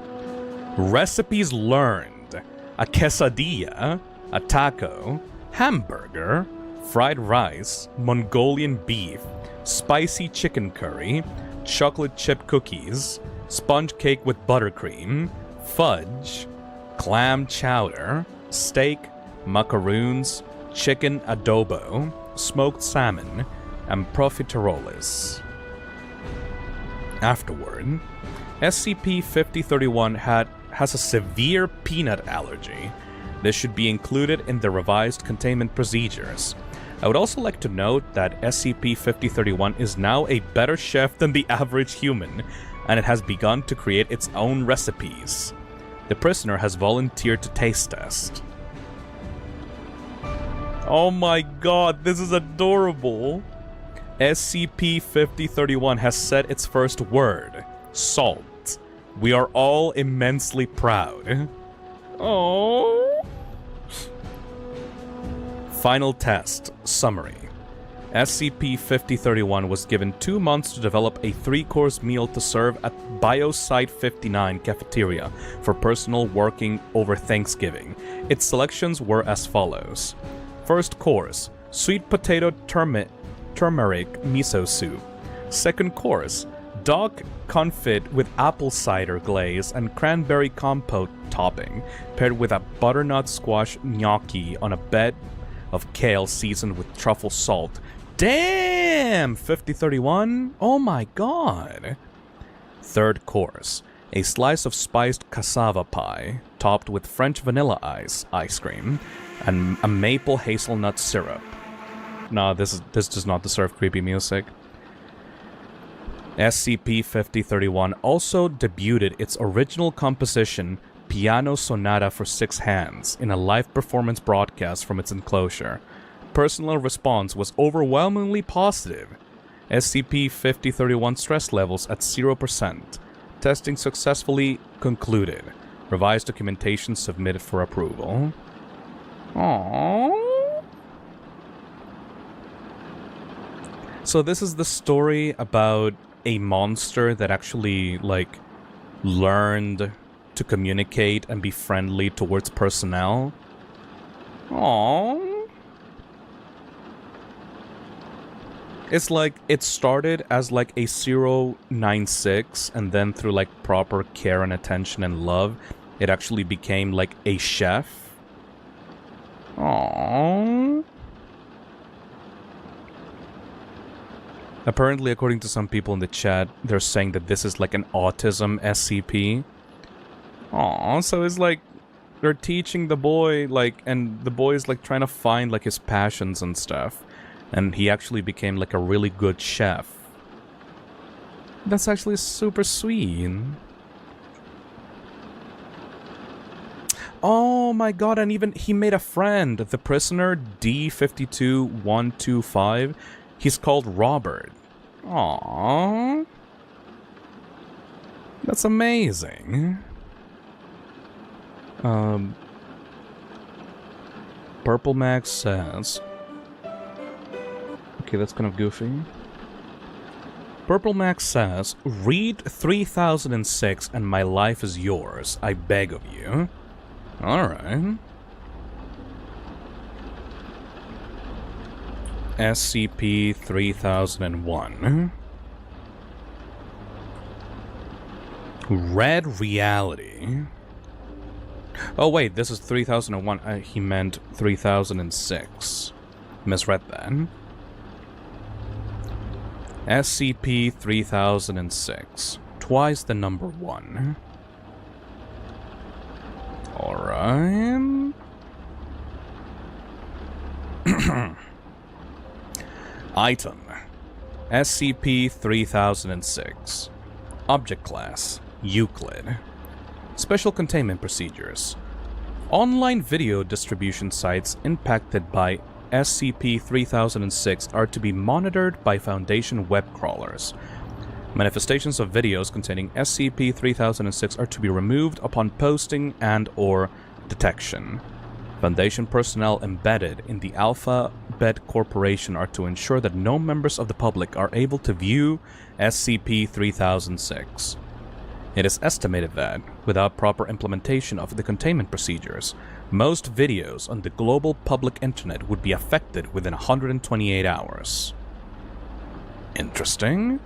Recipes learned: a quesadilla, a taco, hamburger, fried rice, Mongolian beef, spicy chicken curry, chocolate chip cookies, sponge cake with buttercream, fudge, clam chowder, steak, macaroons, chicken adobo, smoked salmon, and profiteroles. Afterward, SCP-5031 has a severe peanut allergy. This should be included in the revised containment procedures. I would also like to note that SCP-5031 is now a better chef than the average human, and it has begun to create its own recipes. The prisoner has volunteered to taste test. Oh my god, this is adorable! SCP-5031 has said its first word, salt. We are all immensely proud. Oh. Final test. Summary. SCP-5031 was given 2 months to develop a 3-course meal to serve at Biosite 59 cafeteria for personnel working over Thanksgiving. Its selections were as follows. First course, sweet potato turmeric miso soup. Second course, dog confit with apple cider glaze and cranberry compote topping, paired with a butternut squash gnocchi on a bed of kale seasoned with truffle salt. Damn! 5031? Oh my god! Third course, a slice of spiced cassava pie, topped with French vanilla ice cream, and a maple hazelnut syrup. No, this does not deserve creepy music. SCP-5031 also debuted its original composition, Piano Sonata for 6 Hands, in a live performance broadcast from its enclosure. Personal response was overwhelmingly positive. SCP-5031 stress levels at 0%. Testing successfully concluded. Revised documentation submitted for approval. Aww. So this is the story about a monster that actually, like, learned to communicate and be friendly towards personnel. Aww. It's like, it started as like a 096, and then through like proper care and attention and love, it actually became like a chef. Aww. Apparently, according to some people in the chat, they're saying that this is like an autism SCP. Aww, so it's like they're teaching the boy, like, and the boy is like trying to find like his passions and stuff. And he actually became like a really good chef. That's actually super sweet. Oh my god, and even he made a friend. The prisoner D52125. He's called Robert. Aww. That's amazing. Purple Max says... Okay, that's kind of goofy. Purple Max says, read 3006 and my life is yours, I beg of you. Alright. SCP-3001. Red Reality. Oh wait, this is 3001. He meant 3006. Misread that. SCP-3006. Twice the number 1. Alright. Item. SCP-3006. Object Class. Euclid. Special Containment Procedures. Online video distribution sites impacted by SCP-3006 are to be monitored by Foundation web crawlers. Manifestations of videos containing SCP-3006 are to be removed upon posting and/or detection. Foundation personnel embedded in the Alphabet Corporation are to ensure that no members of the public are able to view SCP-3006. It is estimated that, without proper implementation of the containment procedures, Most videos on the global public internet would be affected within 128 hours. Interesting.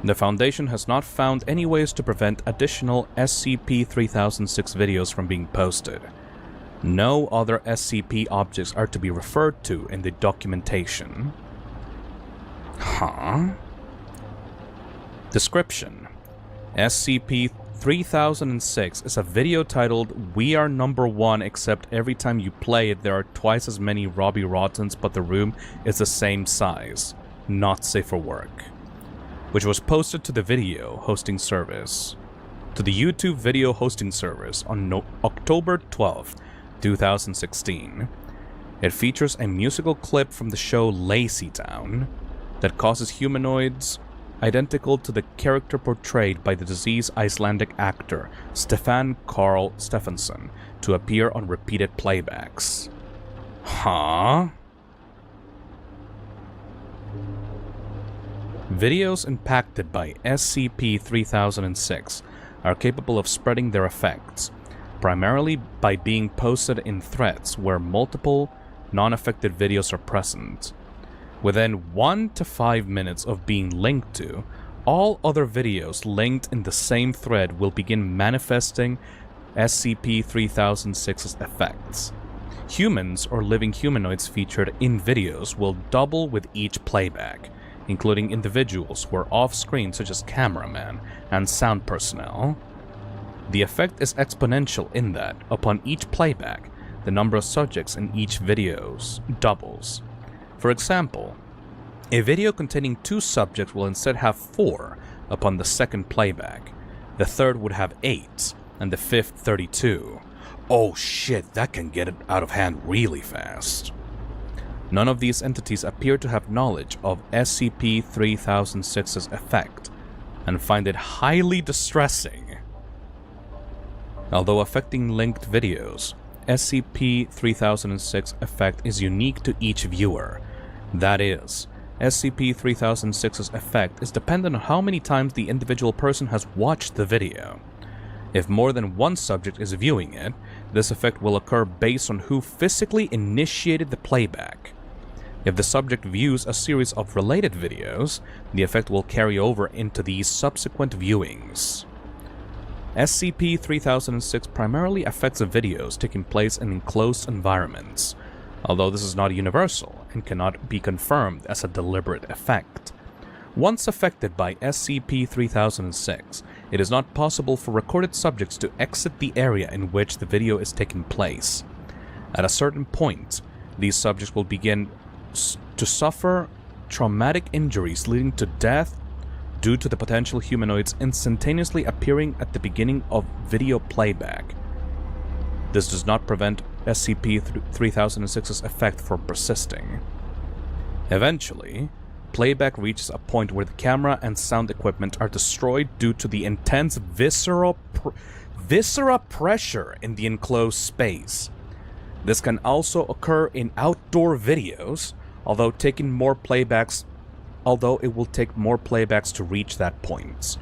The Foundation has not found any ways to prevent additional SCP-3006 videos from being posted. No other SCP objects are to be referred to in the documentation. Huh? Description: SCP-3006 is a video titled "We Are Number One, except every time you play it there are twice as many Robbie Rottens, but the room is the same size. Not safe for work," which was posted to the video hosting service. To the YouTube video hosting service on October 12th, 2016. It features a musical clip from the show Lazy Town that causes humanoids identical to the character portrayed by the deceased Icelandic actor Stefan Karl Stephenson to appear on repeated playbacks. Huh? Videos impacted by SCP-3006 are capable of spreading their effects, primarily by being posted in threads where multiple non-affected videos are present. Within 1 to 5 minutes of being linked to, all other videos linked in the same thread will begin manifesting SCP-3006's effects. Humans or living humanoids featured in videos will double with each playback, including individuals who are off-screen such as cameramen and sound personnel. The effect is exponential in that, upon each playback, the number of subjects in each video doubles. For example, a video containing 2 subjects will instead have 4 upon the second playback. The third would have 8, and the fifth 32. Oh shit, that can get it out of hand really fast. None of these entities appear to have knowledge of SCP-3006's effect, and find it highly distressing. Although affecting linked videos, SCP-3006 effect is unique to each viewer. That is, SCP-3006's effect is dependent on how many times the individual person has watched the video. If more than one subject is viewing it, this effect will occur based on who physically initiated the playback. If the subject views a series of related videos, the effect will carry over into these subsequent viewings. SCP-3006 primarily affects the videos taking place in enclosed environments, although this is not universal and cannot be confirmed as a deliberate effect. Once affected by SCP-3006, it is not possible for recorded subjects to exit the area in which the video is taking place. At a certain point, these subjects will begin to suffer traumatic injuries leading to death due to the potential humanoids instantaneously appearing at the beginning of video playback. This does not prevent SCP-3006's effect from persisting. Eventually, playback reaches a point where the camera and sound equipment are destroyed due to the intense viscera pressure in the enclosed space. This can also occur in outdoor videos, although it will take more playbacks to reach that point.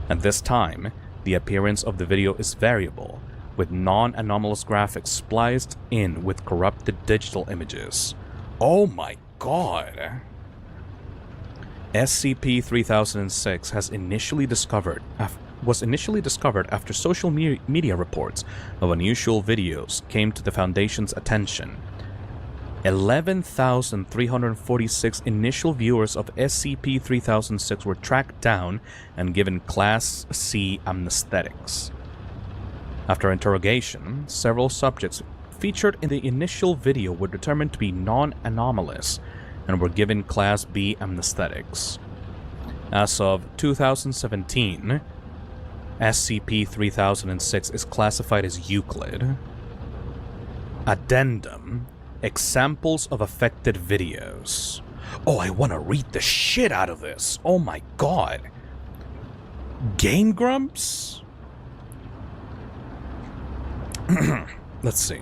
At this time, the appearance of the video is variable, with non-anomalous graphics spliced in with corrupted digital images. Oh my god! SCP-3006 was initially discovered after social media reports of unusual videos came to the Foundation's attention. 11,346 initial viewers of SCP-3006 were tracked down and given Class C anesthetics. After interrogation, several subjects featured in the initial video were determined to be non-anomalous and were given Class B anesthetics. As of 2017, SCP-3006 is classified as Euclid. Addendum: examples of affected videos. Oh, I want to read the shit out of this. Oh my god. Game Grumps? Let's see.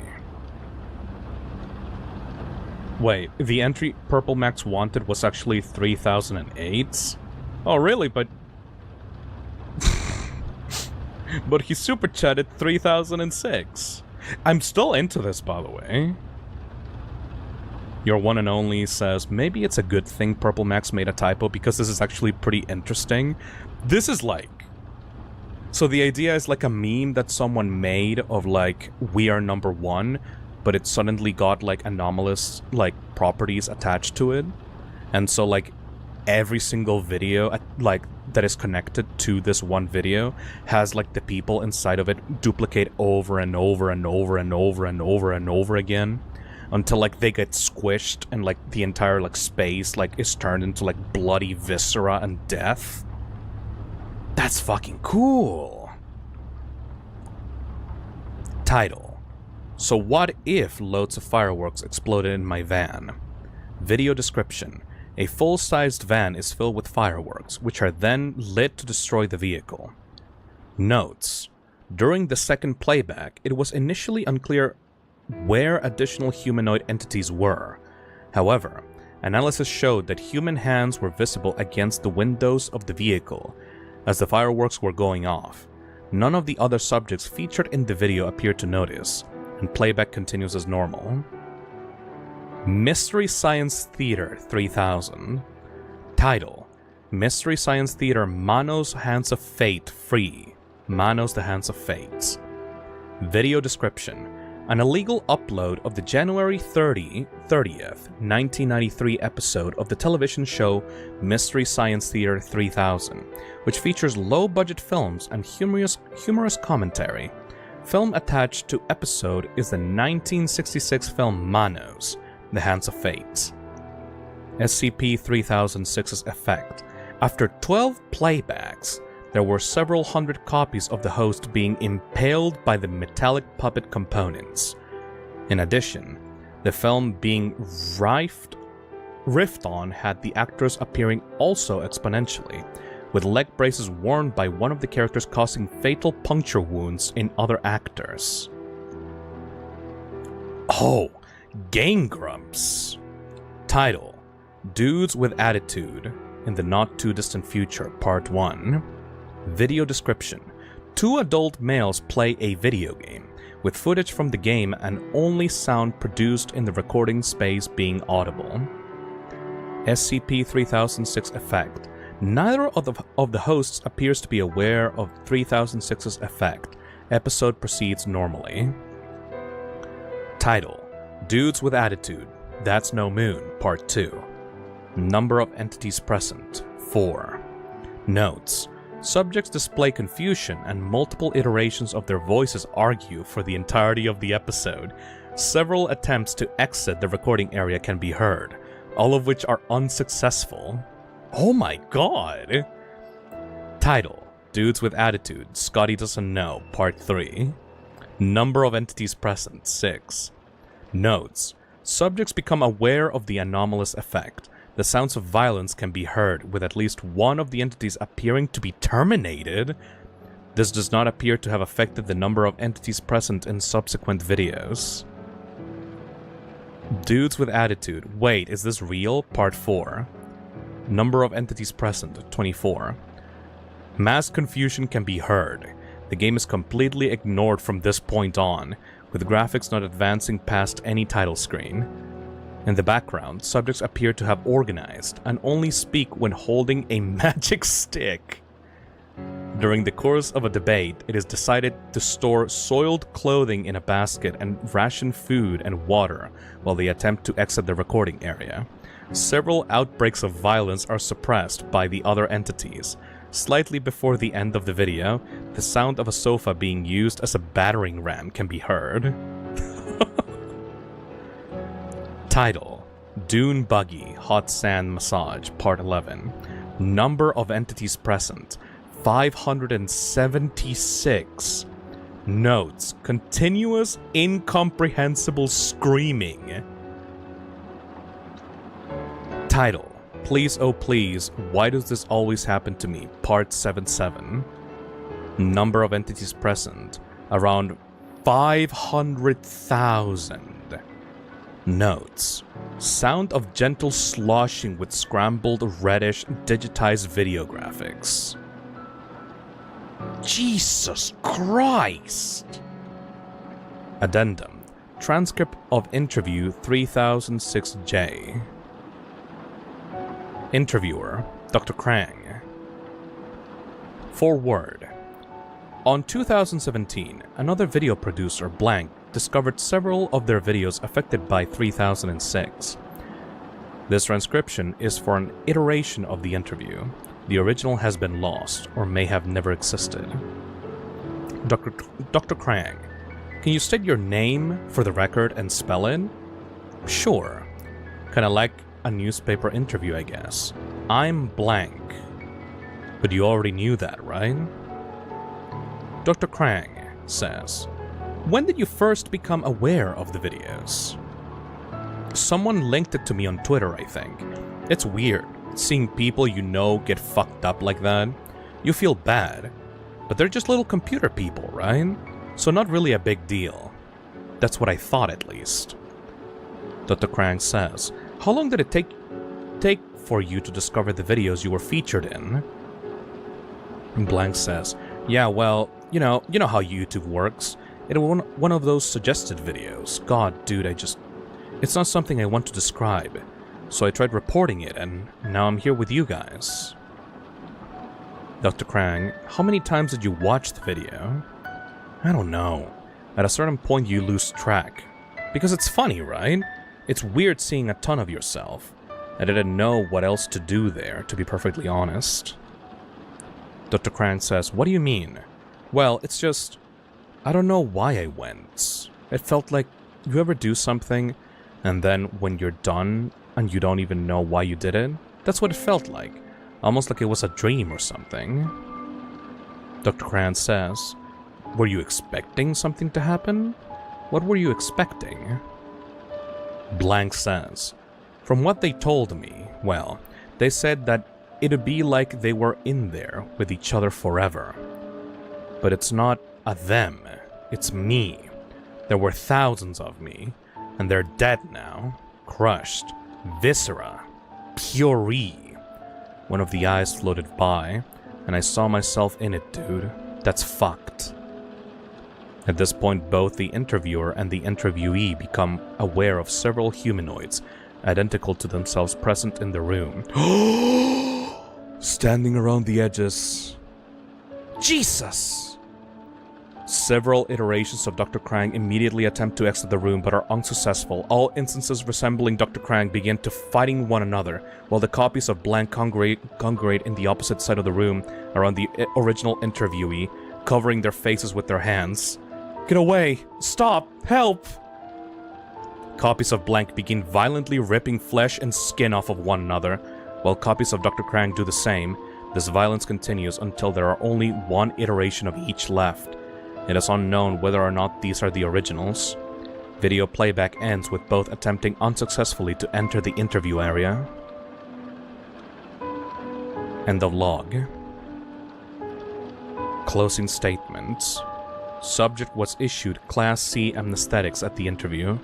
Wait, the entry Purple Max wanted was actually 3008? Oh, really? But... but he super chatted 3006. I'm still into this, by the way. Your one and only says, maybe it's a good thing Purple Max made a typo because this is actually pretty interesting. This is like... So the idea is like a meme that someone made of like, we are number one, but it suddenly got like anomalous like properties attached to it. And so like every single video like that is connected to this one video has like the people inside of it duplicate over and over and over and over and over and over again until like they get squished and like the entire like space like is turned into like bloody viscera and death. That's fucking cool. Title: So what if loads of fireworks exploded in my van? Video description: A full-sized van is filled with fireworks, which are then lit to destroy the vehicle. Notes: During the second playback, it was initially unclear where additional humanoid entities were. However, analysis showed that human hands were visible against the windows of the vehicle as the fireworks were going off. None of the other subjects featured in the video appeared to notice, and playback continues as normal. Mystery Science Theater 3000. Title: Mystery Science Theater Manos Hands of Fate Free. Manos the Hands of Fate. Video description: An illegal upload of the January 30th, 1993 episode of the television show Mystery Science Theater 3000, which features low-budget films and humorous commentary. Film attached to episode is the 1966 film Manos, The Hands of Fate. SCP-3006's effect: After 12 playbacks, there were several hundred copies of the host being impaled by the metallic puppet components. In addition, the film being riffed on had the actors appearing also exponentially, with leg braces worn by one of the characters causing fatal puncture wounds in other actors. Oh, Game Grumps. Title: Dudes with Attitude in the Not Too Distant Future, Part 1. Video description: 2 adult males play a video game, with footage from the game and only sound produced in the recording space being audible. SCP-3006 effect: Neither of the hosts appears to be aware of 3006's effect. Episode proceeds normally. Title: Dudes with Attitude, That's No Moon, Part 2. Number of entities present: 4. Notes: Subjects display confusion and multiple iterations of their voices argue for the entirety of the episode. Several attempts to exit the recording area can be heard, all of which are unsuccessful. Oh my god! Title: Dudes with Attitude, Scotty Doesn't Know, Part 3. Number of entities present: 6. Notes: Subjects become aware of the anomalous effect. The sounds of violence can be heard, with at least one of the entities appearing to be terminated. This does not appear to have affected the number of entities present in subsequent videos. Dudes with Attitude. Wait, is this real? Part 4. Number of entities present: 24. Mass confusion can be heard. The game is completely ignored from this point on, with graphics not advancing past any title screen. In the background, subjects appear to have organized and only speak when holding a magic stick. During the course of a debate, it is decided to store soiled clothing in a basket and ration food and water while they attempt to exit the recording area. Several outbreaks of violence are suppressed by the other entities. Slightly before the end of the video, the sound of a sofa being used as a battering ram can be heard. Title: Dune Buggy, Hot Sand Massage, Part 11. Number of entities present: 576. Notes: Continuous, incomprehensible screaming. Title: Please Oh Please, Why Does This Always Happen to Me? Part 77. Number of entities present: around 500,000. Notes: Sound of gentle sloshing with scrambled reddish digitized video graphics. Jesus Christ! Addendum. Transcript of interview 3006J. Interviewer, Dr. Krang. Forward. On 2017, another video producer, Blank, discovered several of their videos affected by 3006. This transcription is for an iteration of the interview. The original has been lost, or may have never existed. Dr. Krang, can you state your name for the record and spell it? Sure. Kinda like a newspaper interview, I guess. I'm Blank. But you already knew that, right? Dr. Krang says, when did you first become aware of the videos? Someone linked it to me on Twitter, I think. It's weird, seeing people you know get fucked up like that. You feel bad, but they're just little computer people, right? So not really a big deal. That's what I thought, at least. Dr. Krang says, how long did it take for you to discover the videos you were featured in? And Blank says, yeah, well, you know how YouTube works. It was one of those suggested videos. God, dude, it's not something I want to describe. So I tried reporting it, and now I'm here with you guys. Dr. Krang, how many times did you watch the video? I don't know. At a certain point you lose track. Because it's funny, right? It's weird seeing a ton of yourself. I didn't know what else to do there, to be perfectly honest. Dr. Krang says, what do you mean? Well, it's just... I don't know why I went. It felt like you ever do something, and then when you're done, and you don't even know why you did it? That's what it felt like. Almost like it was a dream or something. Dr. Krang says, were you expecting something to happen? What were you expecting? Blank says, from what they told me, well, they said that it'd be like they were in there with each other forever. But it's not a them, it's me. There were thousands of me, and they're dead now, crushed, viscera, puree. One of the eyes floated by, and I saw myself in it, dude. That's fucked. At this point, both the interviewer and the interviewee become aware of several humanoids, identical to themselves, present in the room. Standing around the edges. Jesus! Several iterations of Dr. Krang immediately attempt to exit the room but are unsuccessful. All instances resembling Dr. Krang begin to fighting one another, while the copies of Blank congregate in the opposite side of the room around the original interviewee, covering their faces with their hands. Get away! Stop! Help! Copies of Blank begin violently ripping flesh and skin off of one another, while copies of Dr. Krang do the same. This violence continues until there are only one iteration of each left. It is unknown whether or not these are the originals. Video playback ends with both attempting unsuccessfully to enter the interview area. End of log. Closing statements. Subject was issued Class C anesthetics at the interview.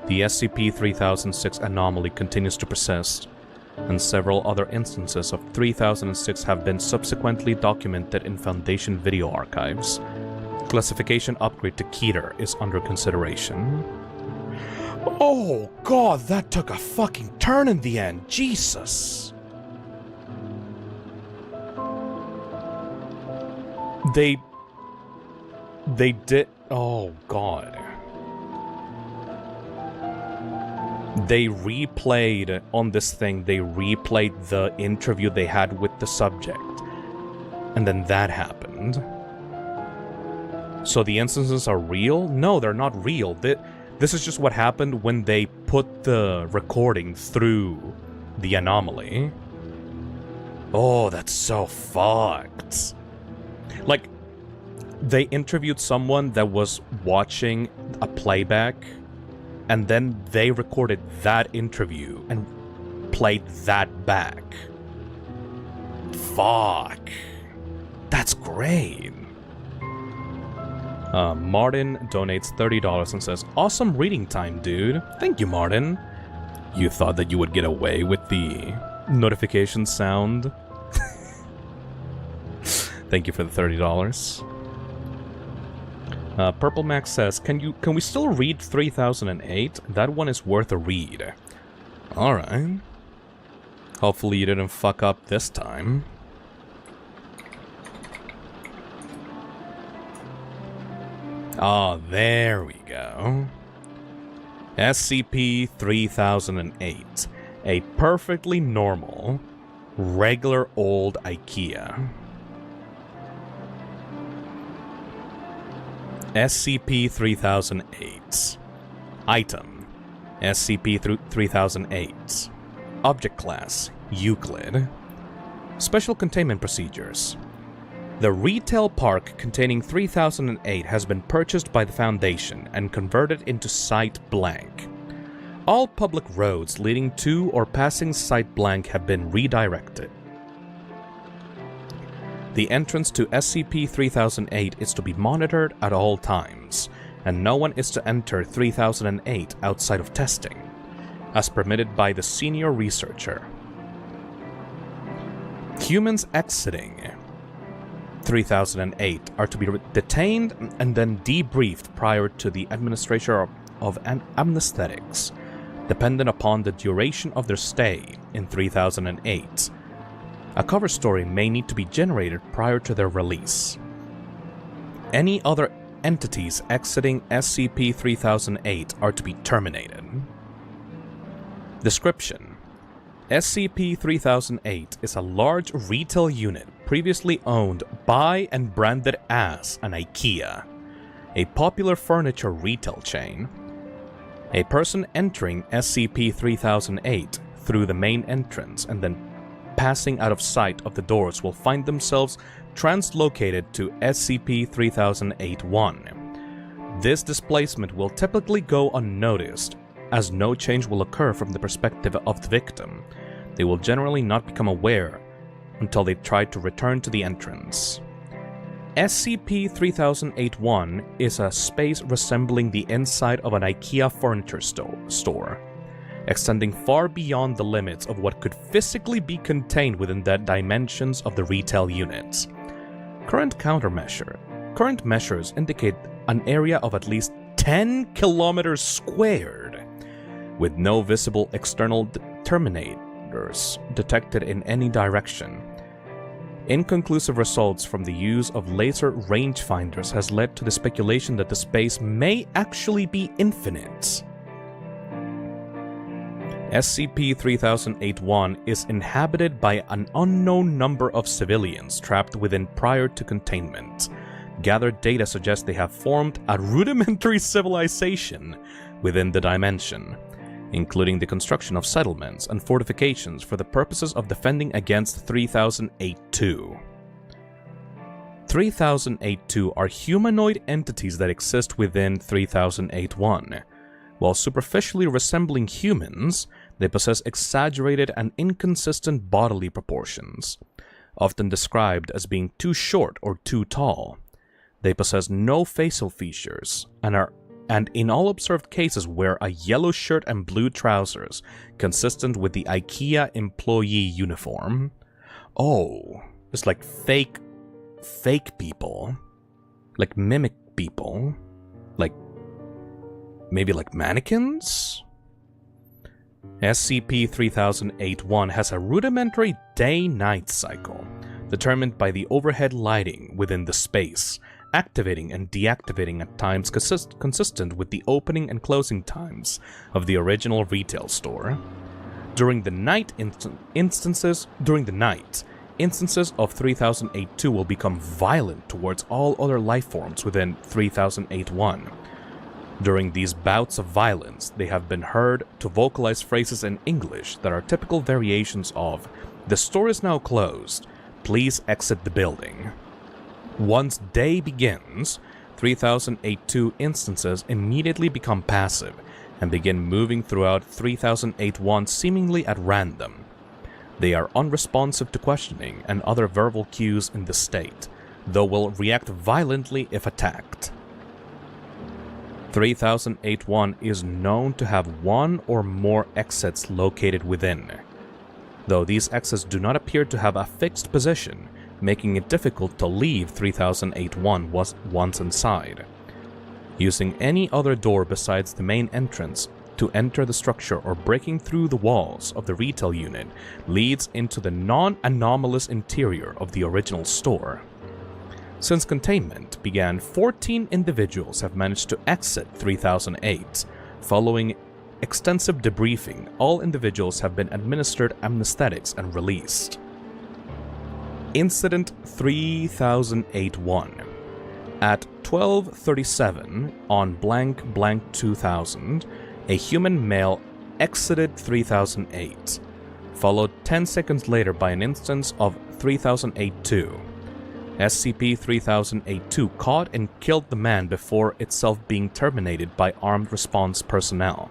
The SCP-3006 anomaly continues to persist, and several other instances of 3006 have been subsequently documented in Foundation video archives. Classification upgrade to Keter is under consideration. Oh god, that took a fucking turn in the end. Jesus. They did... Oh god. They replayed on this thing, they replayed the interview they had with the subject. And then that happened. So the instances are real? No, they're not real. This is just what happened when they put the recording through the anomaly. Oh, that's so fucked. Like, they interviewed someone that was watching a playback, and then they recorded that interview and played that back. Fuck. That's great. Martin donates $30 and says, awesome reading time, dude. Thank you, Martin. You thought that you would get away with the notification sound? Thank you for the $30. Purple Max says, can we still read 3008? That one is worth a read. Alright. Hopefully you didn't fuck up this time. Ah, there we go. SCP-3008. A perfectly normal, regular old IKEA. SCP-3008. Item. SCP-3008. Object Class. Euclid. Special Containment Procedures. The retail park containing 3008 has been purchased by the Foundation and converted into Site Blank. All public roads leading to or passing Site Blank have been redirected. The entrance to SCP-3008 is to be monitored at all times, and no one is to enter 3008 outside of testing, as permitted by the senior researcher. Humans exiting 3008 are to be detained and then debriefed prior to the administration of anesthetics, dependent upon the duration of their stay in 3008. A cover story may need to be generated prior to their release. Any other entities exiting SCP-3008 are to be terminated. Description: SCP-3008 is a large retail unit previously owned by and branded as an IKEA, a popular furniture retail chain. A person entering SCP-3008 through the main entrance and then passing out of sight of the doors will find themselves translocated to SCP-3008-1. This displacement will typically go unnoticed, as no change will occur from the perspective of the victim. They will generally not become aware until they try to return to the entrance. SCP-3008-1 is a space resembling the inside of an IKEA furniture store, extending far beyond the limits of what could physically be contained within the dimensions of the retail units. Current measures indicate an area of at least 10 kilometers squared, with no visible external terminators detected in any direction. Inconclusive results from the use of laser rangefinders has led to the speculation that the space may actually be infinite. SCP-3008-1 is inhabited by an unknown number of civilians trapped within prior to containment. Gathered data suggests they have formed a rudimentary civilization within the dimension, including the construction of settlements and fortifications for the purposes of defending against 3008-2. 3008-2 are humanoid entities that exist within 3008-1. While superficially resembling humans, they possess exaggerated and inconsistent bodily proportions, often described as being too short or too tall. They possess no facial features and in all observed cases wear a yellow shirt and blue trousers, consistent with the IKEA employee uniform. Oh, it's like fake people. Like mimic people. Like, maybe like mannequins? SCP-3008-1 has a rudimentary day-night cycle, determined by the overhead lighting within the space, activating and deactivating at times consistent with the opening and closing times of the original retail store. During the night, instances of 3008-2 will become violent towards all other life forms within 3008-1. During these bouts of violence, they have been heard to vocalize phrases in English that are typical variations of, "The store is now closed. Please exit the building." Once day begins, 3008-2 instances immediately become passive and begin moving throughout 3008-1 seemingly at random. They are unresponsive to questioning and other verbal cues in the state, though will react violently if attacked. 3008-1 is known to have one or more exits located within, though these exits do not appear to have a fixed position, making it difficult to leave 3008-1 once inside. Using any other door besides the main entrance to enter the structure or breaking through the walls of the retail unit leads into the non-anomalous interior of the original store. Since containment began, 14 individuals have managed to exit 3008. Following extensive debriefing, all individuals have been administered anesthetics and released. Incident 3008-1. At 12:37 on blank blank 2000, a human male exited 3008, followed 10 seconds later by an instance of 3008-2. SCP-3008-2 caught and killed the man before itself being terminated by armed response personnel.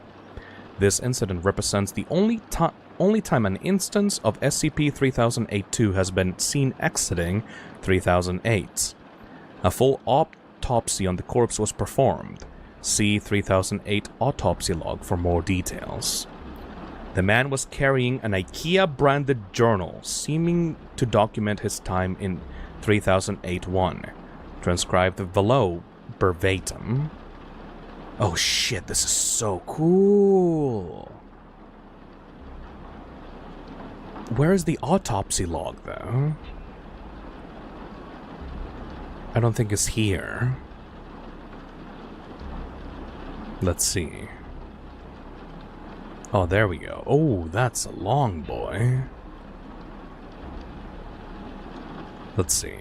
This incident represents the only time an instance of SCP-3008-2 has been seen exiting 3008. A full autopsy on the corpse was performed. See 3008 autopsy log for more details. The man was carrying an IKEA-branded journal, seeming to document his time in 3008-1. Transcribed below verbatim. Oh shit, this is so cool! Where is the autopsy log, though? I don't think it's here. Let's see. Oh, there we go. Oh, that's a long boy. Let's see.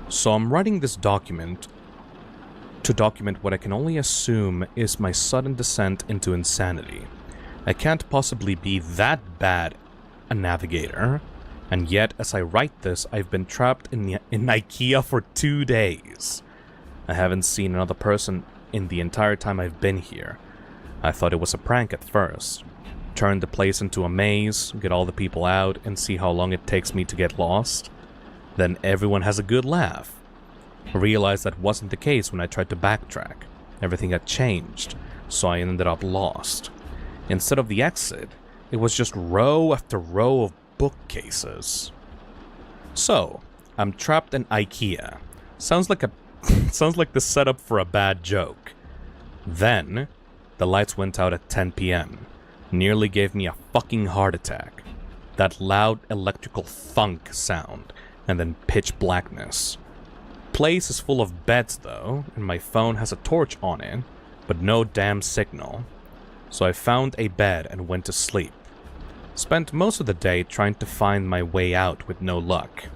So I'm writing this document to document what I can only assume is my sudden descent into insanity. I can't possibly be that bad a navigator, and yet as I write this, I've been trapped in IKEA for 2 days. I haven't seen another person in the entire time I've been here. I thought it was a prank at first. Turn the place into a maze, get all the people out, and see how long it takes me to get lost. Then everyone has a good laugh. I realized that wasn't the case when I tried to backtrack. Everything had changed, so I ended up lost. Instead of the exit, it was just row after row of bookcases. So, I'm trapped in IKEA. Sounds like the setup for a bad joke. Then, the lights went out at 10 p.m. Nearly gave me a fucking heart attack. That loud electrical thunk sound, and then pitch blackness. Place is full of beds though, and my phone has a torch on it, but no damn signal. So I found a bed and went to sleep. Spent most of the day trying to find my way out with no luck.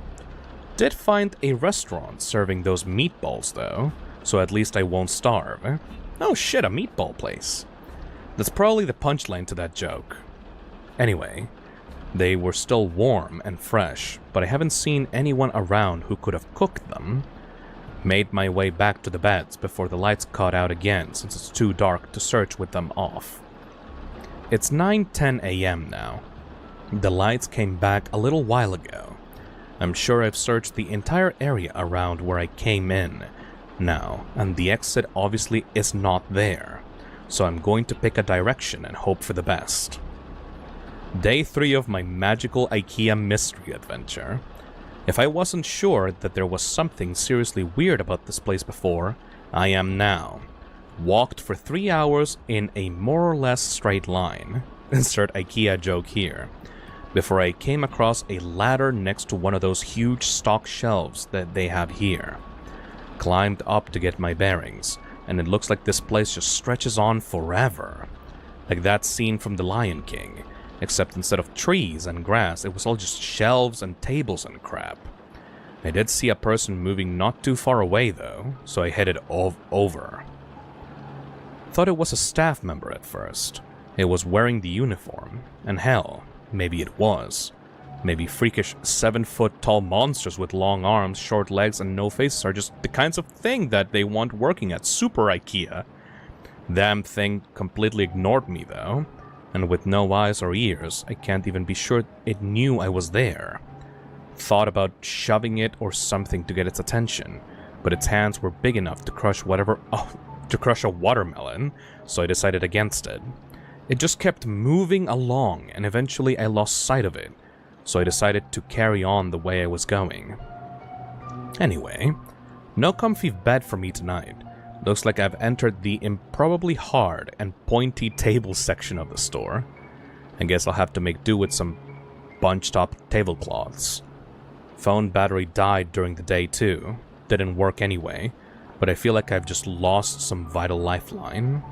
Did find a restaurant serving those meatballs though, so at least I won't starve. Oh shit, a meatball place. That's probably the punchline to that joke. Anyway, they were still warm and fresh, but I haven't seen anyone around who could have cooked them. Made my way back to the beds before the lights cut out again since it's too dark to search with them off. It's 9:10 a.m. now. The lights came back a little while ago. I'm sure I've searched the entire area around where I came in now, and the exit obviously is not there, so I'm going to pick a direction and hope for the best. Day 3 of my magical IKEA mystery adventure. If I wasn't sure that there was something seriously weird about this place before, I am now. Walked for 3 hours in a more or less straight line. Insert IKEA joke here. Before I came across a ladder next to one of those huge stock shelves that they have here. Climbed up to get my bearings, and it looks like this place just stretches on forever. Like that scene from The Lion King. Except instead of trees and grass, it was all just shelves and tables and crap. I did see a person moving not too far away though, so I headed over. Thought it was a staff member at first. It was wearing the uniform, and hell, maybe it was. Maybe freakish 7-foot-tall monsters with long arms, short legs, and no faces are just the kinds of thing that they want working at Super IKEA. Damn thing completely ignored me though. And with no eyes or ears, I can't even be sure it knew I was there. Thought about shoving it or something to get its attention, but its hands were big enough to crush to crush a watermelon, so I decided against it. It just kept moving along, and eventually I lost sight of it, so I decided to carry on the way I was going. Anyway, no comfy bed for me tonight. Looks like I've entered the improbably hard and pointy table section of the store. I guess I'll have to make do with some bunched up tablecloths. Phone battery died during the day too. Didn't work anyway, but I feel like I've just lost some vital lifeline.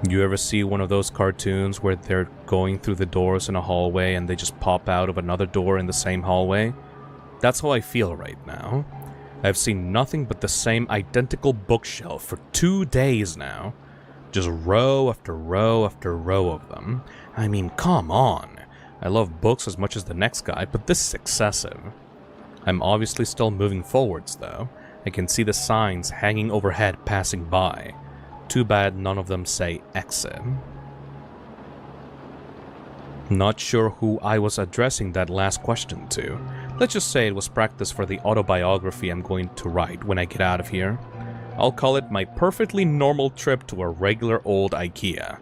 You ever see one of those cartoons where they're going through the doors in a hallway and they just pop out of another door in the same hallway? That's how I feel right now. I've seen nothing but the same identical bookshelf for 2 days now. Just row after row after row of them. I mean, come on. I love books as much as the next guy, but this is excessive. I'm obviously still moving forwards, though. I can see the signs hanging overhead passing by. Too bad none of them say exit. Not sure who I was addressing that last question to. Let's just say it was practice for the autobiography I'm going to write when I get out of here. I'll call it my perfectly normal trip to a regular old IKEA.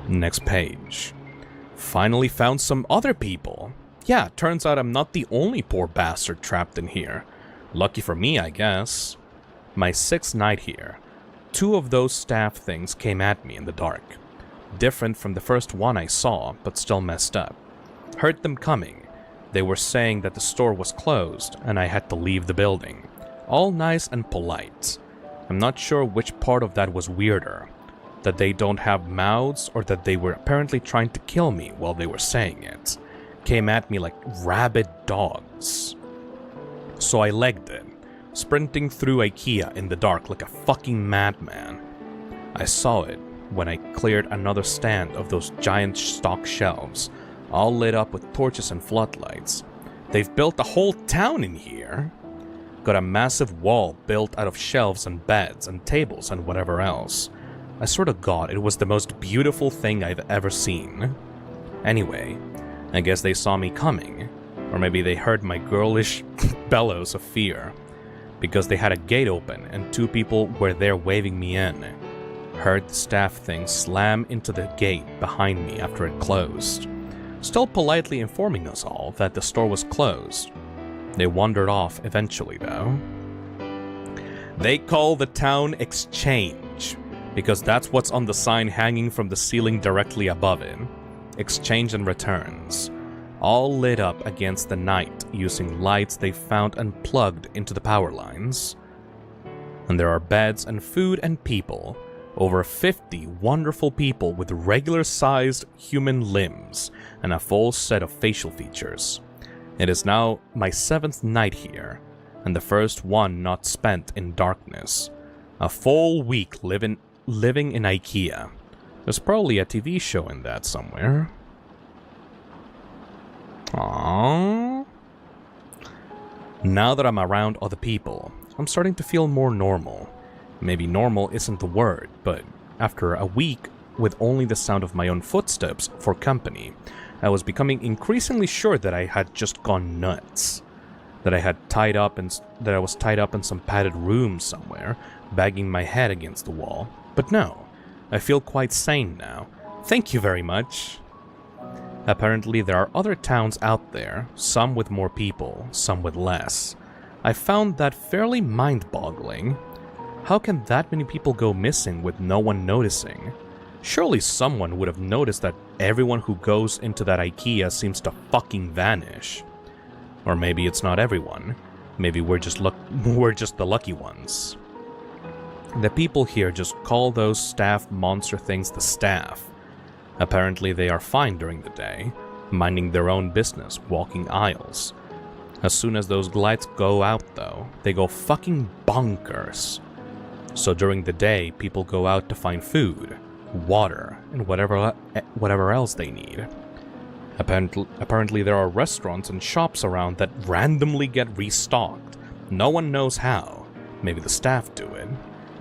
Next page. Finally found some other people. Yeah, turns out I'm not the only poor bastard trapped in here. Lucky for me, I guess. My 6th night here. 2 of those staff things came at me in the dark. Different from the first one I saw, but still messed up. Heard them coming. They were saying that the store was closed, and I had to leave the building. All nice and polite. I'm not sure which part of that was weirder. That they don't have mouths, or that they were apparently trying to kill me while they were saying it. Came at me like rabid dogs. So I legged it, sprinting through IKEA in the dark like a fucking madman. I saw it when I cleared another stand of those giant stock shelves, all lit up with torches and floodlights. They've built a whole town in here. Got a massive wall built out of shelves and beds and tables and whatever else. I swear to God, it was the most beautiful thing I've ever seen. Anyway, I guess they saw me coming, or maybe they heard my girlish bellows of fear, because they had a gate open and 2 people were there waving me in. Heard the staff thing slam into the gate behind me after it closed, still politely informing us all that the store was closed. They wandered off eventually, though. They call the town Exchange, because that's what's on the sign hanging from the ceiling directly above it. Exchange and returns. All lit up against the night using lights they found and plugged into the power lines. And there are beds and food and people. Over 50 wonderful people with regular-sized human limbs and a full set of facial features. It is now my 7th night here, and the first one not spent in darkness. A full week living in IKEA. There's probably a TV show in that somewhere. Aww. Now that I'm around other people, I'm starting to feel more normal. Maybe normal isn't the word, but after a week with only the sound of my own footsteps for company, I was becoming increasingly sure that I had just gone nuts. That I was tied up in some padded room somewhere, banging my head against the wall. But no, I feel quite sane now. Thank you very much. Apparently there are other towns out there, some with more people, some with less. I found that fairly mind-boggling. How can that many people go missing with no one noticing? Surely someone would have noticed that everyone who goes into that IKEA seems to fucking vanish. Or maybe it's not everyone. Maybe we're just the lucky ones. The people here just call those staff monster things the staff. Apparently they are fine during the day, minding their own business, walking aisles. As soon as those lights go out though, they go fucking bonkers. So during the day, people go out to find food, water, and whatever else they need. Apparently there are restaurants and shops around that randomly get restocked. No one knows how. Maybe the staff do it.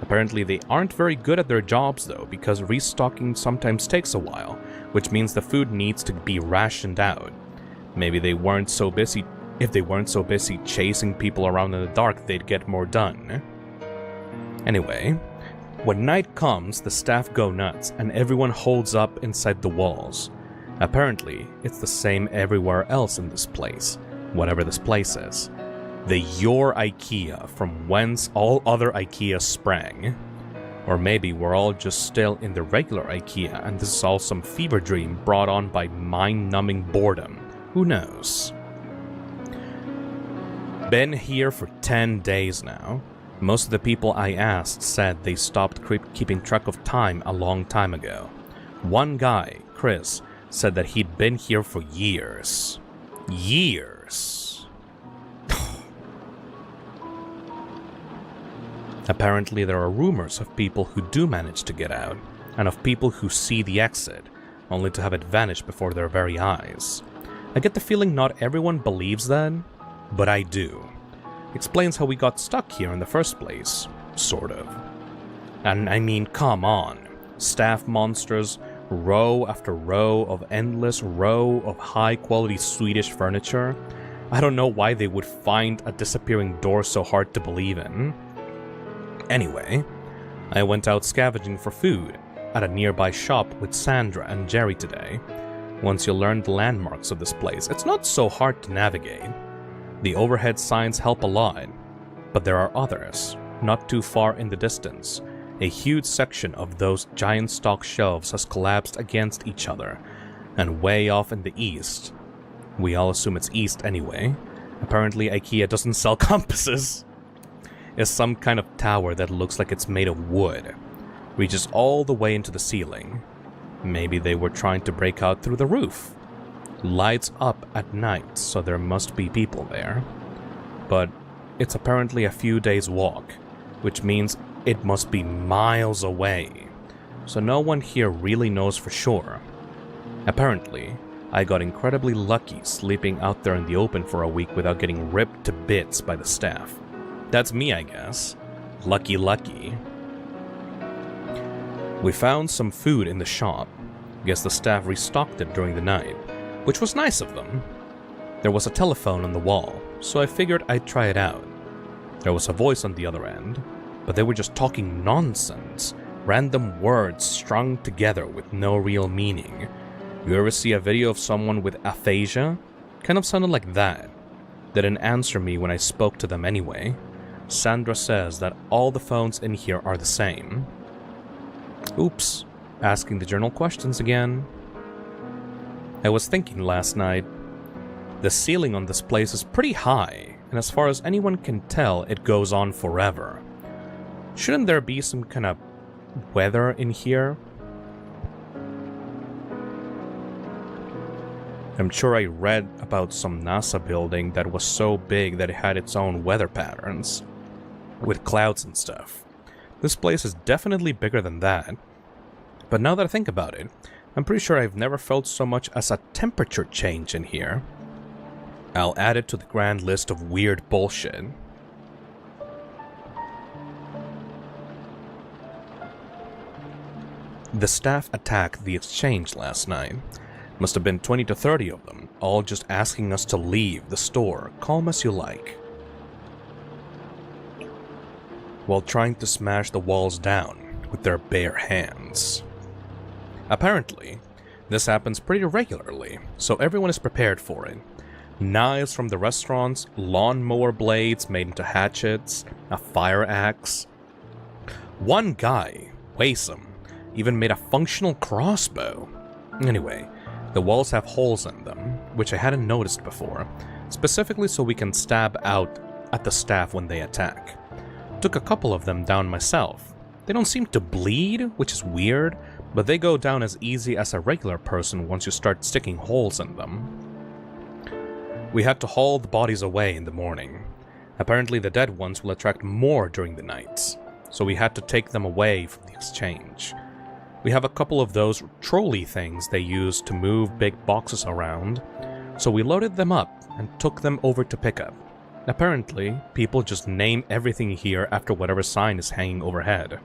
Apparently they aren't very good at their jobs though, because restocking sometimes takes a while, which means the food needs to be rationed out. Maybe they weren't so busy. If they weren't so busy chasing people around in the dark, they'd get more done. Anyway, when night comes, the staff go nuts and everyone holds up inside the walls. Apparently, it's the same everywhere else in this place, whatever this place is. The Your IKEA, from whence all other IKEAs sprang. Or maybe we're all just still in the regular IKEA and this is all some fever dream brought on by mind-numbing boredom. Who knows? Been here for 10 days now. Most of the people I asked said they stopped keeping track of time a long time ago. One guy, Chris, said that he'd been here for years. Years. Apparently there are rumors of people who do manage to get out, and of people who see the exit, only to have it vanish before their very eyes. I get the feeling not everyone believes that, but I do. Explains how we got stuck here in the first place, sort of. And I mean, come on. Staff monsters, row after row of endless row of high-quality Swedish furniture. I don't know why they would find a disappearing door so hard to believe in. Anyway, I went out scavenging for food at a nearby shop with Sandra and Jerry today. Once you learn the landmarks of this place, it's not so hard to navigate. The overhead signs help a lot, but there are others, not too far in the distance. A huge section of those giant stock shelves has collapsed against each other, and way off in the east, we all assume it's east anyway, apparently IKEA doesn't sell compasses, is some kind of tower that looks like it's made of wood. Reaches all the way into the ceiling. Maybe they were trying to break out through the roof. Lights up at night, so there must be people there. But it's apparently a few days' walk, which means it must be miles away. So no one here really knows for sure. Apparently, I got incredibly lucky sleeping out there in the open for a week without getting ripped to bits by the staff. That's me, I guess. Lucky. We found some food in the shop. Guess the staff restocked it during the night, which was nice of them. There was a telephone on the wall, so I figured I'd try it out. There was a voice on the other end, but they were just talking nonsense, random words strung together with no real meaning. You ever see a video of someone with aphasia? Kind of sounded like that. They didn't answer me when I spoke to them anyway. Sandra says that all the phones in here are the same. Oops, asking the journal questions again. I was thinking last night, the ceiling on this place is pretty high, and as far as anyone can tell, it goes on forever. Shouldn't there be some kind of weather in here? I'm sure I read about some NASA building that was so big that it had its own weather patterns, with clouds and stuff. This place is definitely bigger than that. But now that I think about it, I'm pretty sure I've never felt so much as a temperature change in here. I'll add it to the grand list of weird bullshit. The staff attacked the exchange last night. Must have been 20 to 30 of them, all just asking us to leave the store, calm as you like, while trying to smash the walls down with their bare hands. Apparently, this happens pretty regularly, so everyone is prepared for it. Knives from the restaurants, lawnmower blades made into hatchets, a fire axe. One guy, Waysome, even made a functional crossbow. Anyway, the walls have holes in them, which I hadn't noticed before, specifically so we can stab out at the staff when they attack. Took a couple of them down myself. They don't seem to bleed, which is weird, but they go down as easy as a regular person once you start sticking holes in them. We had to haul the bodies away in the morning. Apparently the dead ones will attract more during the nights, so we had to take them away from the exchange. We have a couple of those trolley things they use to move big boxes around, so we loaded them up and took them over to pickup. Apparently, people just name everything here after whatever sign is hanging overhead.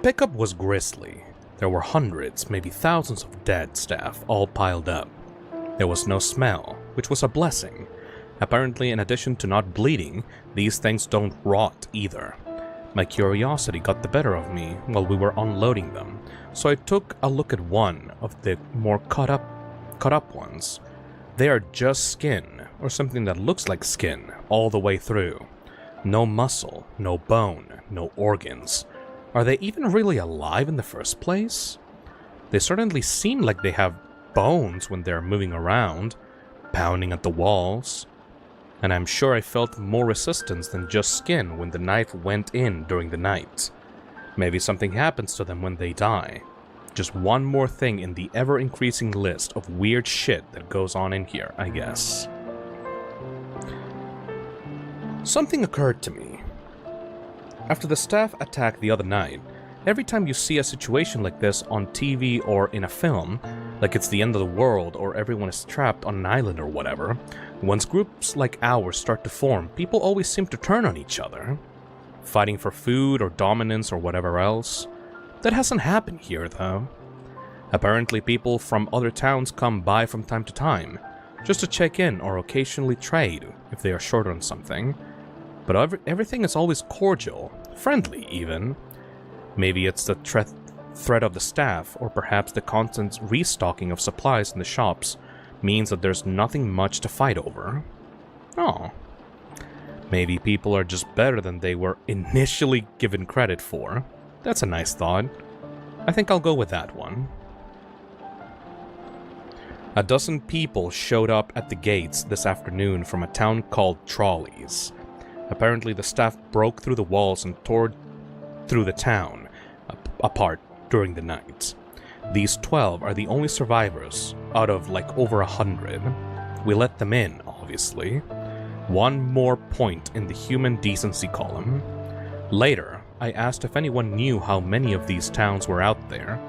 Pickup was grisly. There were hundreds, maybe thousands of dead staff all piled up. There was no smell, which was a blessing. Apparently, in addition to not bleeding, these things don't rot either. My curiosity got the better of me while we were unloading them, so I took a look at one of the more cut up ones. They are just skin, or something that looks like skin, all the way through. No muscle, no bone, no organs. Are they even really alive in the first place? They certainly seem like they have bones when they're moving around, pounding at the walls. And I'm sure I felt more resistance than just skin when the knife went in during the night. Maybe something happens to them when they die. Just one more thing in the ever-increasing list of weird shit that goes on in here, I guess. Something occurred to me. After the staff attack the other night, every time you see a situation like this on TV or in a film, like it's the end of the world or everyone is trapped on an island or whatever, once groups like ours start to form, people always seem to turn on each other, fighting for food or dominance or whatever else. That hasn't happened here, though. Apparently people from other towns come by from time to time, just to check in or occasionally trade if they are short on something. But everything is always cordial, friendly even. Maybe it's the threat of the staff, or perhaps the constant restocking of supplies in the shops means that there's nothing much to fight over. Oh. Maybe people are just better than they were initially given credit for. That's a nice thought. I think I'll go with that one. A dozen people showed up at the gates this afternoon from a town called Trolleys. Apparently the staff broke through the walls and tore through the town apart during the night. These 12 are the only survivors out of like over 100. We let them in, obviously. One more point in the human decency column. Later, I asked if anyone knew how many of these towns were out there.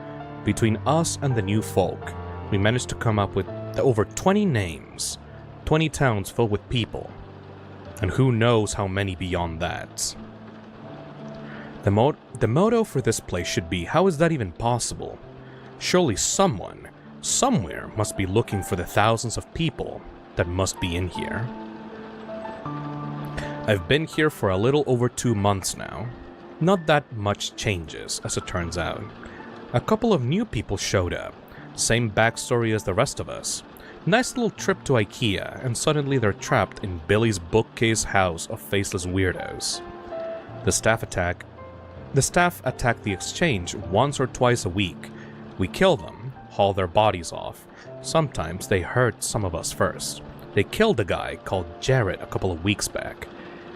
Between us and the new folk, we managed to come up with over 20 names. 20 towns filled with people. And who knows how many beyond that. The motto for this place should be, how is that even possible? Surely someone, somewhere, must be looking for the thousands of people that must be in here. I've been here for a little over 2 months now. Not that much changes, as it turns out. A couple of new people showed up. Same backstory as the rest of us. Nice little trip to IKEA, and suddenly they're trapped in Billy's bookcase house of faceless weirdos. The staff attack the exchange once or twice a week. We kill them, haul their bodies off. Sometimes they hurt some of us first. They killed a guy called Jared a couple of weeks back.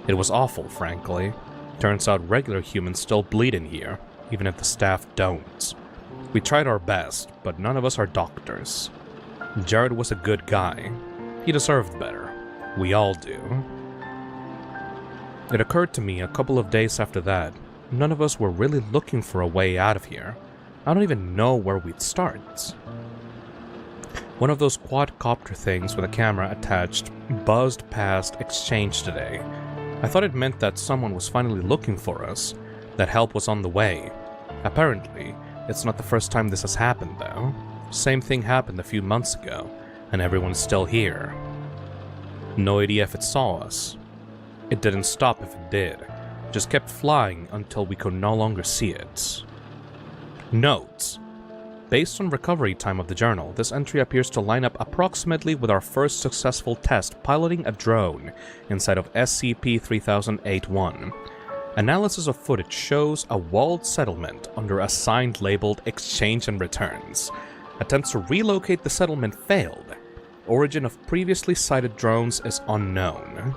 It was awful, frankly. Turns out regular humans still bleed in here, even if the staff don't. We tried our best, but none of us are doctors. Jared was a good guy. He deserved better. We all do. It occurred to me a couple of days after that, none of us were really looking for a way out of here. I don't even know where we'd start. One of those quadcopter things with a camera attached buzzed past Exchange today. I thought it meant that someone was finally looking for us, that help was on the way. Apparently, it's not the first time this has happened, though. Same thing happened a few months ago, and everyone's still here. No idea if it saw us. It didn't stop if it did, just kept flying until we could no longer see it. Note: based on recovery time of the journal, this entry appears to line up approximately with our first successful test piloting a drone inside of SCP-3081. Analysis of footage shows a walled settlement under a sign labeled Exchange and Returns. Attempts to relocate the settlement failed. Origin of previously sighted drones is unknown.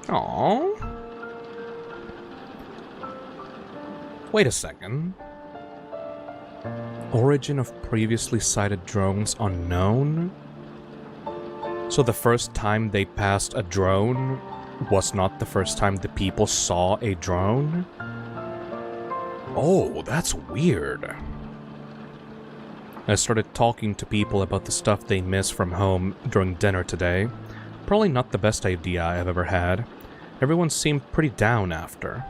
Aww. Wait a second. Origin of previously sighted drones unknown? So the first time they passed a drone was not the first time the people saw a drone? Oh, that's weird. I started talking to people about the stuff they miss from home during dinner today. Probably not the best idea I've ever had. Everyone seemed pretty down after.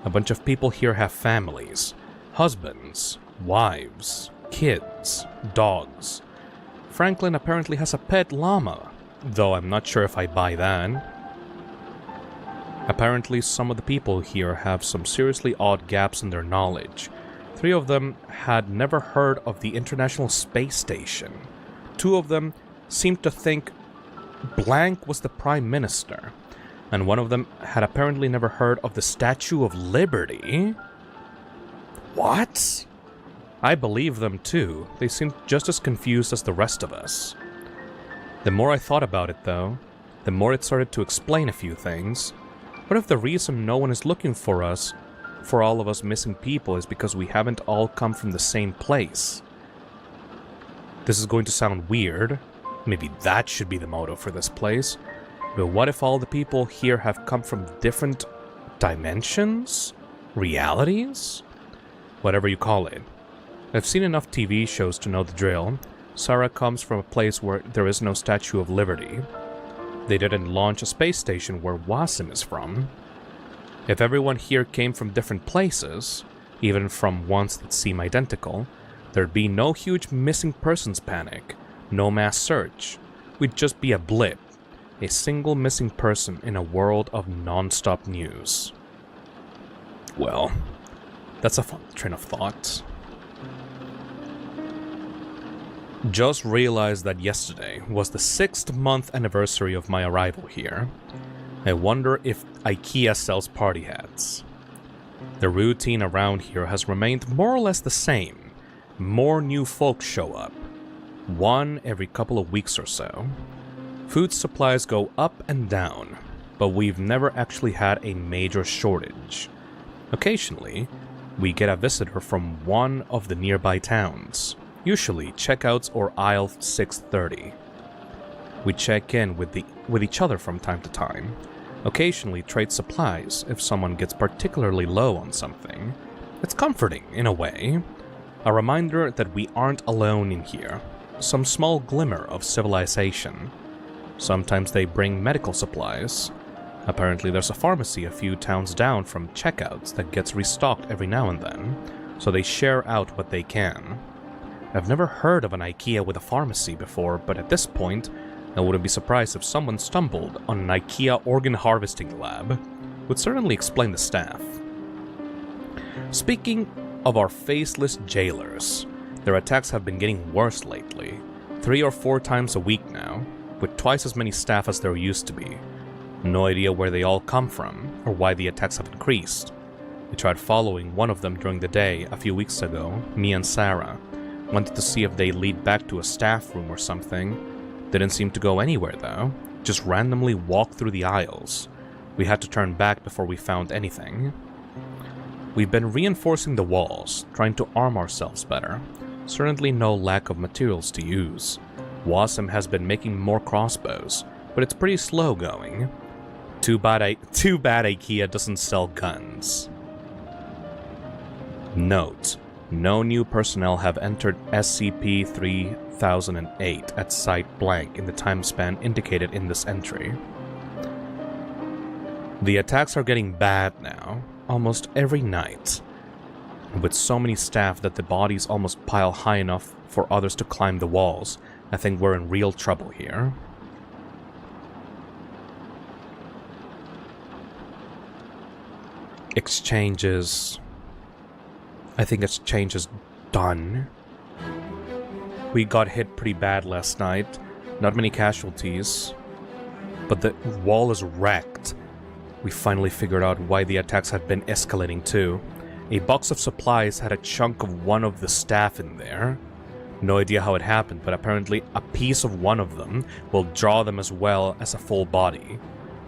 A bunch of people here have families. Husbands, wives, kids, dogs. Franklin apparently has a pet llama, though I'm not sure if I buy that. Apparently, some of the people here have some seriously odd gaps in their knowledge. 3 of them had never heard of the International Space Station. 2 of them seemed to think blank was the Prime Minister. And 1 of them had apparently never heard of the Statue of Liberty. What? I believe them too. They seemed just as confused as the rest of us. The more I thought about it, though, the more it started to explain a few things. What if the reason no one is looking for us, for all of us missing people, is because we haven't all come from the same place? This is going to sound weird. Maybe that should be the motto for this place. But what if all the people here have come from different dimensions? Realities? Whatever you call it. I've seen enough TV shows to know the drill. Sarah comes from a place where there is no Statue of Liberty. They didn't launch a space station where Wasim is from. If everyone here came from different places, even from ones that seem identical, there'd be no huge missing persons panic, no mass search. We'd just be a blip, a single missing person in a world of non-stop news. Well, that's a fun train of thought. Just realized that yesterday was the 6th month anniversary of my arrival here. I wonder if IKEA sells party hats. The routine around here has remained more or less the same. More new folks show up. 1 every couple of weeks or so. Food supplies go up and down, but we've never actually had a major shortage. Occasionally, we get a visitor from one of the nearby towns. Usually checkouts or aisle 630. We check in with each other from time to time. Occasionally trade supplies if someone gets particularly low on something. It's comforting in a way. A reminder that we aren't alone in here. Some small glimmer of civilization. Sometimes they bring medical supplies. Apparently there's a pharmacy a few towns down from checkouts that gets restocked every now and then, so they share out what they can. I've never heard of an IKEA with a pharmacy before, but at this point, I wouldn't be surprised if someone stumbled on an IKEA organ harvesting lab. Would certainly explain the staff. Speaking of our faceless jailers, their attacks have been getting worse lately. 3 or 4 times a week now, with twice as many staff as there used to be. No idea where they all come from, or why the attacks have increased. We tried following one of them during the day a few weeks ago, me and Sarah. Wanted to see if they lead back to a staff room or something. Didn't seem to go anywhere though. Just randomly walked through the aisles. We had to turn back before we found anything. We've been reinforcing the walls, trying to arm ourselves better. Certainly no lack of materials to use. Wasim has been making more crossbows, but it's pretty slow going. Too bad IKEA doesn't sell guns. Note: no new personnel have entered SCP-3008 at Site Blank in the time span indicated in this entry. The attacks are getting bad now, almost every night. With so many staff that the bodies almost pile high enough for others to climb the walls, I think we're in real trouble here. Exchanges. I think exchange is done. We got hit pretty bad last night. Not many casualties. But the wall is wrecked. We finally figured out why the attacks had been escalating too. A box of supplies had a chunk of one of the staff in there. No idea how it happened, but apparently a piece of one of them will draw them as well as a full body.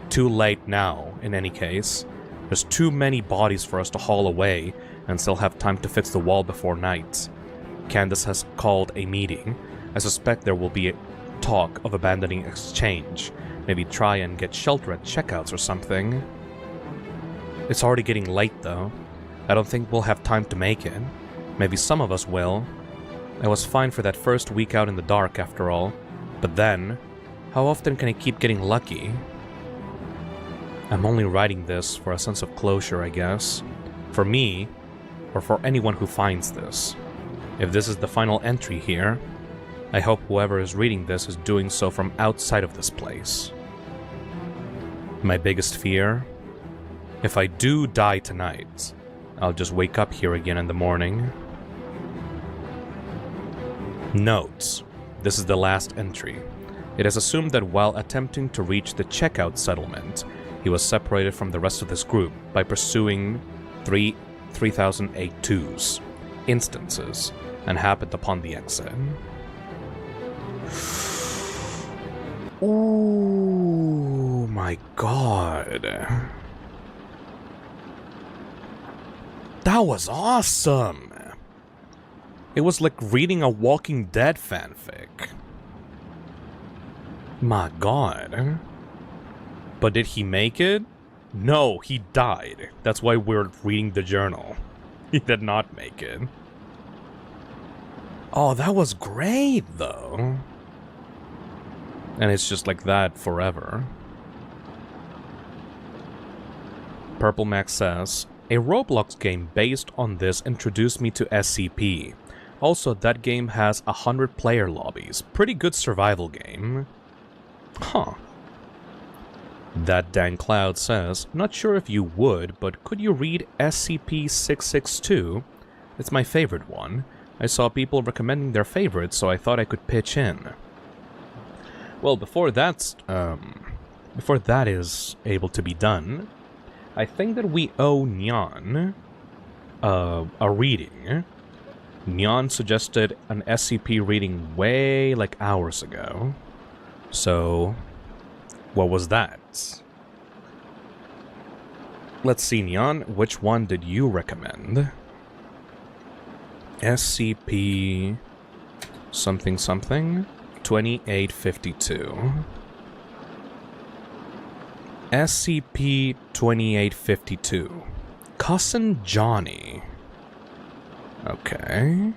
Too late now, in any case. There's too many bodies for us to haul away and still have time to fix the wall before night. Candace has called a meeting. I suspect there will be a talk of abandoning exchange. Maybe try and get shelter at checkouts or something. It's already getting late though. I don't think we'll have time to make it. Maybe some of us will. I was fine for that first week out in the dark after all. But then, how often can I keep getting lucky? I'm only writing this for a sense of closure, I guess. For me, or for anyone who finds this. If this is the final entry here, I hope whoever is reading this is doing so from outside of this place. My biggest fear? If I do die tonight, I'll just wake up here again in the morning. Notes. This is the last entry. It is assumed that while attempting to reach the checkout settlement, he was separated from the rest of this group by pursuing 3082's instances and happened upon the exit. Oh my god. That was awesome! It was like reading a Walking Dead fanfic. My god. But did he make it? No, he died. That's why we're reading the journal. He did not make it. Oh, that was great, though. And it's just like that forever. Purple Max says, a Roblox game based on this introduced me to SCP. Also, that game has 100 player lobbies. Pretty good survival game. Huh. That Dan Cloud says, not sure if you would, but could you read SCP-662? It's my favorite one. I saw people recommending their favorites, so I thought I could pitch in. Well, before that is able to be done, I think that we owe Nyan a reading. Nyan suggested an SCP reading way like hours ago. So, what was that? Let's see, Nyan, which one did you recommend? SCP something something 2852. SCP-2852. Cousin Johnny. Okay.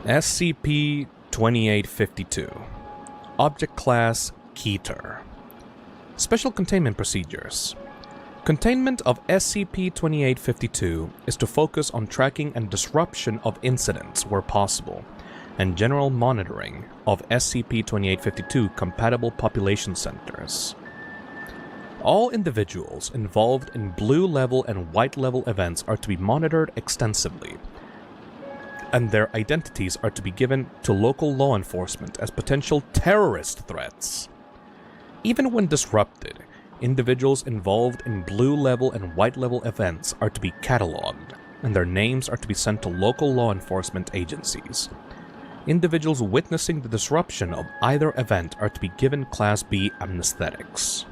SCP-2852. Object Class Keter. Special Containment Procedures. Containment of SCP-2852 is to focus on tracking and disruption of incidents where possible, and general monitoring of SCP-2852 compatible population centers. All individuals involved in blue level and white level events are to be monitored extensively, and their identities are to be given to local law enforcement as potential terrorist threats. Even when disrupted, individuals involved in blue level and white level events are to be catalogued, and their names are to be sent to local law enforcement agencies. Individuals witnessing the disruption of either event are to be given Class B amnesthetics.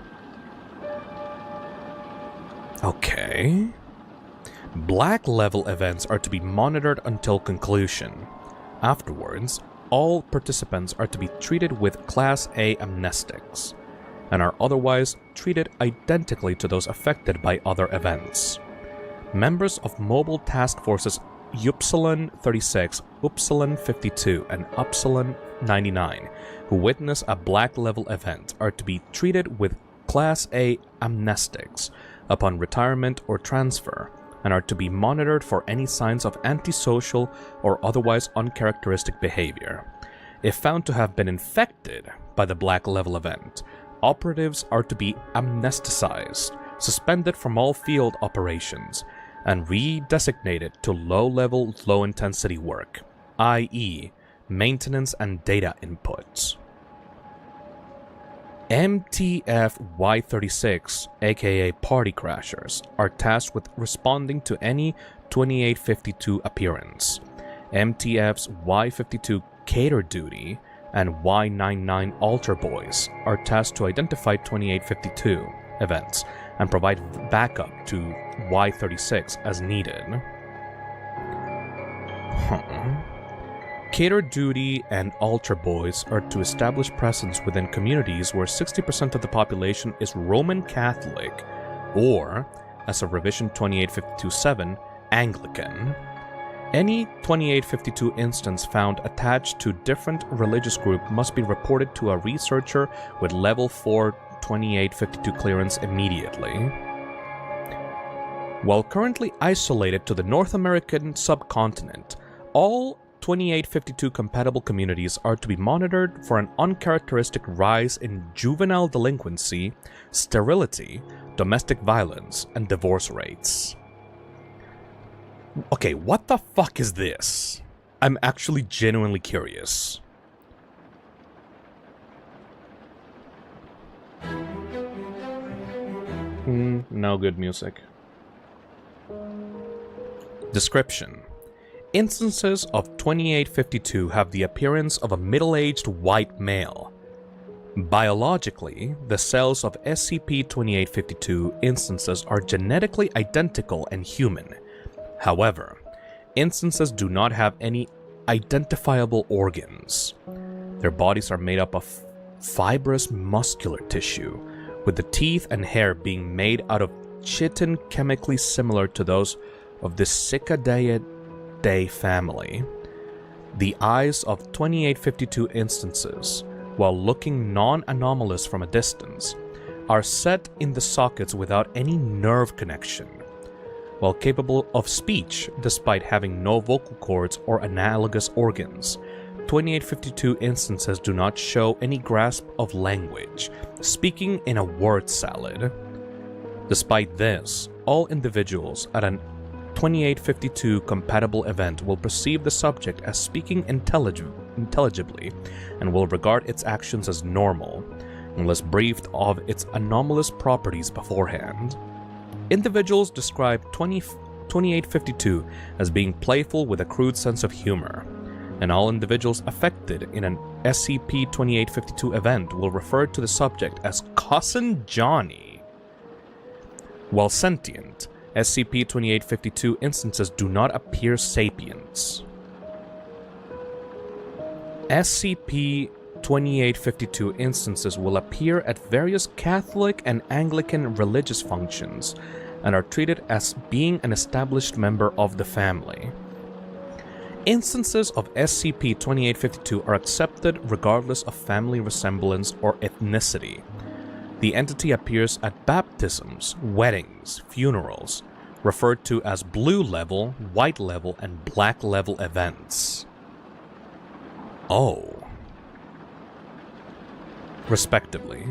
Okay. Black level events are to be monitored until conclusion. Afterwards, all participants are to be treated with Class A amnestics, and are otherwise treated identically to those affected by other events. Members of Mobile Task Forces Upsilon 36, Upsilon 52, and Upsilon 99 who witness a black level event are to be treated with Class A amnestics upon retirement or transfer, and are to be monitored for any signs of antisocial or otherwise uncharacteristic behavior. If found to have been infected by the black level event, operatives are to be amnesticized, suspended from all field operations, and redesignated to low-level, low-intensity work, i.e., maintenance and data inputs. MTF-Y36, aka Party Crashers, are tasked with responding to any 2852 appearance. MTF's Y52 Cater Duty and Y99 Altar Boys are tasked to identify 2852 events and provide backup to Y36 as needed. Cater Duty and Altar Boys are to establish presence within communities where 60% of the population is Roman Catholic or, as of Revision 2852-7, Anglican. Any 2852 instance found attached to different religious group must be reported to a researcher with level 4 2852 clearance immediately. While currently isolated to the North American subcontinent, all 2852 compatible communities are to be monitored for an uncharacteristic rise in juvenile delinquency, sterility, domestic violence, and divorce rates. Okay, what the fuck is this? I'm actually genuinely curious. No good music. Description. Instances of 2852 have the appearance of a middle-aged white male. Biologically, the cells of SCP-2852 instances are genetically identical and human. However, instances do not have any identifiable organs. Their bodies are made up of fibrous muscular tissue, with the teeth and hair being made out of chitin chemically similar to those of the Cicadaeidae family. The eyes of 2852 instances, while looking non-anomalous from a distance, are set in the sockets without any nerve connection. While capable of speech despite having no vocal cords or analogous organs, 2852 instances do not show any grasp of language, speaking in a word salad. Despite this, all individuals at an 2852 compatible event will perceive the subject as speaking intelligibly and will regard its actions as normal, unless briefed of its anomalous properties beforehand. Individuals describe 2852 as being playful with a crude sense of humor, and all individuals affected in an SCP-2852 event will refer to the subject as Cousin Johnny. While sentient, SCP-2852 instances do not appear sapient. SCP-2852 instances will appear at various Catholic and Anglican religious functions and are treated as being an established member of the family. Instances of SCP-2852 are accepted regardless of family resemblance or ethnicity. The entity appears at baptisms, weddings, funerals, referred to as blue level, white level, and black level events. Oh. Respectively.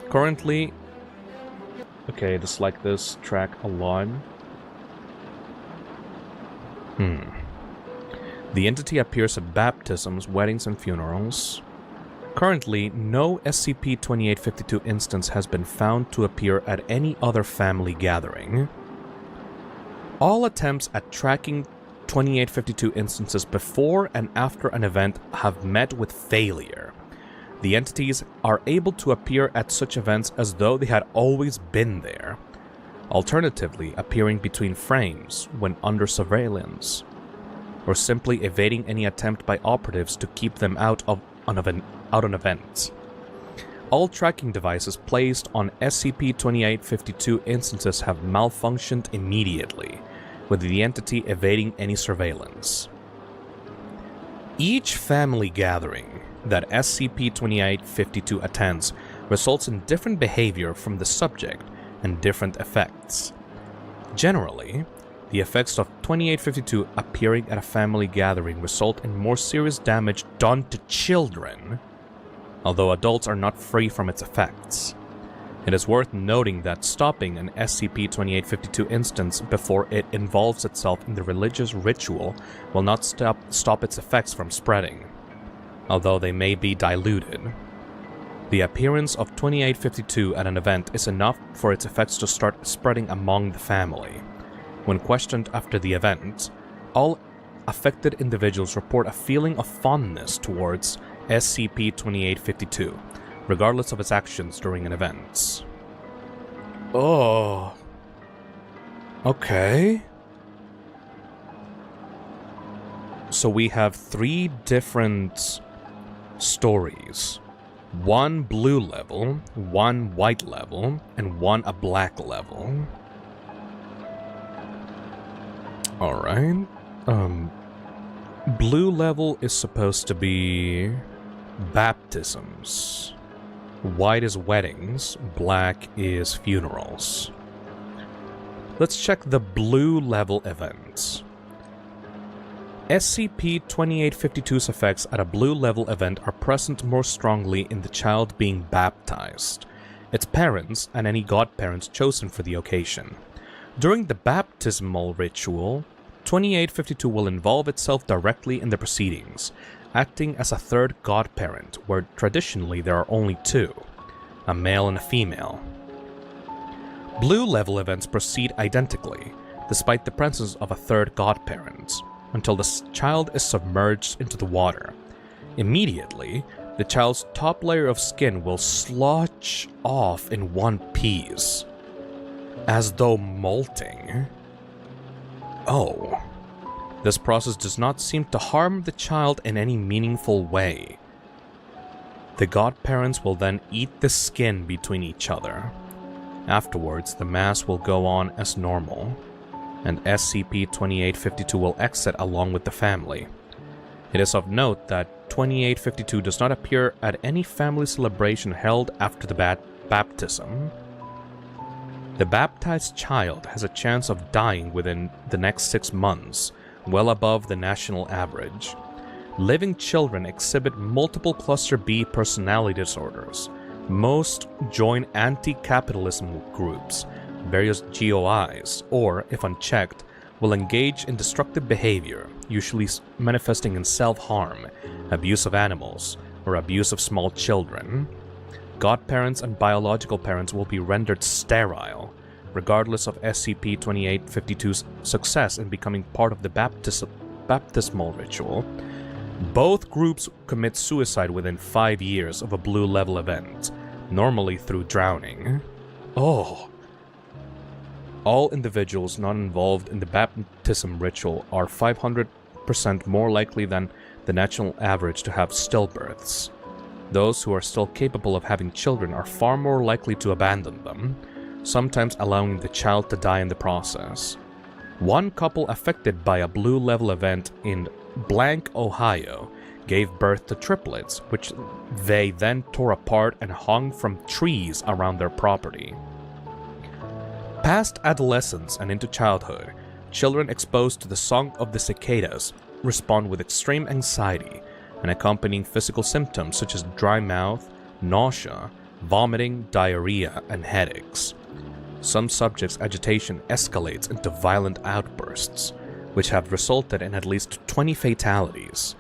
Currently... Okay, dislike this track a lot. The entity appears at baptisms, weddings, and funerals. Currently, no SCP-2852 instance has been found to appear at any other family gathering. All attempts at tracking 2852 instances before and after an event have met with failure. The entities are able to appear at such events as though they had always been there, alternatively appearing between frames when under surveillance, or simply evading any attempt by operatives to keep them out on events. All tracking devices placed on SCP-2852 instances have malfunctioned immediately, with the entity evading any surveillance. Each family gathering that SCP-2852 attends results in different behavior from the subject and different effects. Generally, the effects of 2852 appearing at a family gathering result in more serious damage done to children, although adults are not free from its effects. It is worth noting that stopping an SCP-2852 instance before it involves itself in the religious ritual will not stop its effects from spreading, although they may be diluted. The appearance of 2852 at an event is enough for its effects to start spreading among the family. When questioned after the event, all affected individuals report a feeling of fondness towards SCP-2852, regardless of its actions during an event. Oh. Okay. So we have 3 different stories. 1 blue level, 1 white level, and 1 a black level. Alright. Blue level is supposed to be baptisms. White is weddings, black is funerals. Let's check the blue level events. SCP-2852's effects at a blue level event are present more strongly in the child being baptized, its parents, and any godparents chosen for the occasion. During the baptismal ritual, 2852 will involve itself directly in the proceedings, acting as a third godparent, where traditionally there are only two, a male and a female. Blue level events proceed identically, despite the presence of a third godparent, until the child is submerged into the water. Immediately, the child's top layer of skin will sludge off in one piece, as though molting. Oh. This process does not seem to harm the child in any meaningful way. The godparents will then eat the skin between each other. Afterwards, the mass will go on as normal, and SCP-2852 will exit along with the family. It is of note that 2852 does not appear at any family celebration held after the baptism. The baptized child has a chance of dying within the next 6 months, well above the national average. Living children exhibit multiple cluster B personality disorders. Most join anti-capitalism groups, various GOIs, or, if unchecked, will engage in destructive behavior, usually manifesting in self-harm, abuse of animals, or abuse of small children. Godparents and biological parents will be rendered sterile, regardless of SCP-2852's success in becoming part of the baptismal ritual. Both groups commit suicide within 5 years of a blue level event, normally through drowning. Oh. All individuals not involved in the baptism ritual are 500% more likely than the national average to have stillbirths. Those who are still capable of having children are far more likely to abandon them, sometimes allowing the child to die in the process. One couple affected by a blue level event in Blank, Ohio, gave birth to triplets, which they then tore apart and hung from trees around their property. Past adolescence and into childhood, children exposed to the song of the cicadas respond with extreme anxiety and accompanying physical symptoms such as dry mouth, nausea, vomiting, diarrhea, and headaches. Some subjects' agitation escalates into violent outbursts, which have resulted in at least 20 fatalities.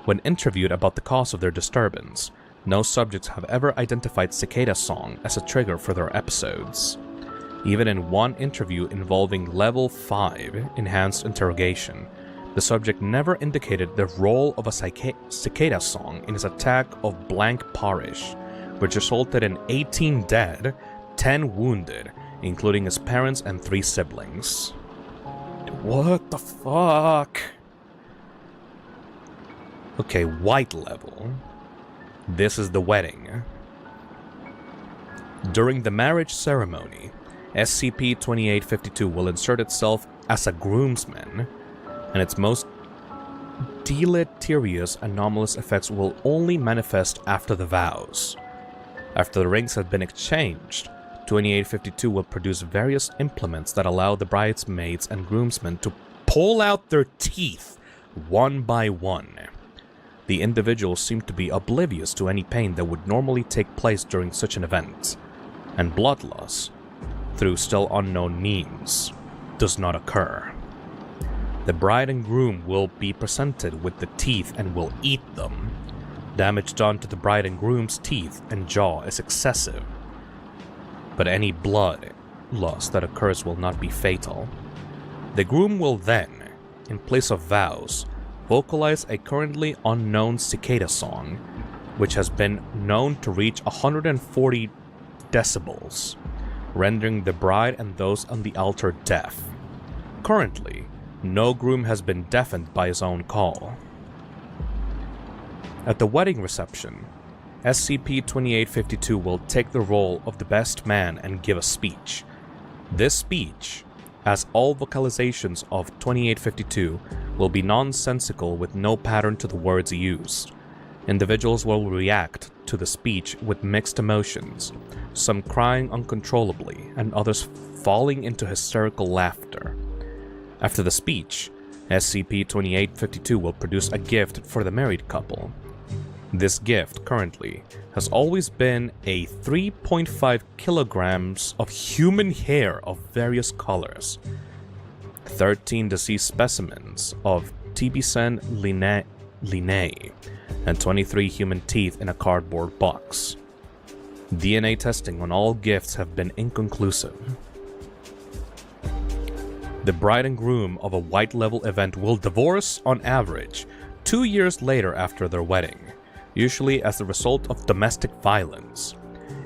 When interviewed about the cause of their disturbance, no subjects have ever identified cicada song as a trigger for their episodes. Even in one interview involving Level 5 enhanced interrogation, the subject never indicated the role of a cicada song in his attack of Blank Parish, which resulted in 18 dead, 10 wounded, including his parents and 3 siblings. What the fuck? Okay, white level. This is the wedding. During the marriage ceremony, SCP-2852 will insert itself as a groomsman, and its most deleterious anomalous effects will only manifest after the vows. After the rings have been exchanged, 2852 will produce various implements that allow the bridesmaids and groomsmen to pull out their teeth one by one. The individuals seem to be oblivious to any pain that would normally take place during such an event, and blood loss, through still unknown means, does not occur. The bride and groom will be presented with the teeth and will eat them. Damage done to the bride and groom's teeth and jaw is excessive, but any blood loss that occurs will not be fatal. The groom will then, in place of vows, vocalize a currently unknown cicada song, which has been known to reach 140 decibels, rendering the bride and those on the altar deaf. Currently, no groom has been deafened by his own call. At the wedding reception, SCP-2852 will take the role of the best man and give a speech. This speech, as all vocalizations of 2852, will be nonsensical with no pattern to the words used. Individuals will react to the speech with mixed emotions, some crying uncontrollably and others falling into hysterical laughter. After the speech, SCP-2852 will produce a gift for the married couple. This gift, currently, has always been a 3.5 kilograms of human hair of various colors, 13 deceased specimens of Tibicen linnae, and 23 human teeth in a cardboard box. DNA testing on all gifts have been inconclusive. The bride and groom of a white level event will divorce on average 2 years later after their wedding, usually as a result of domestic violence.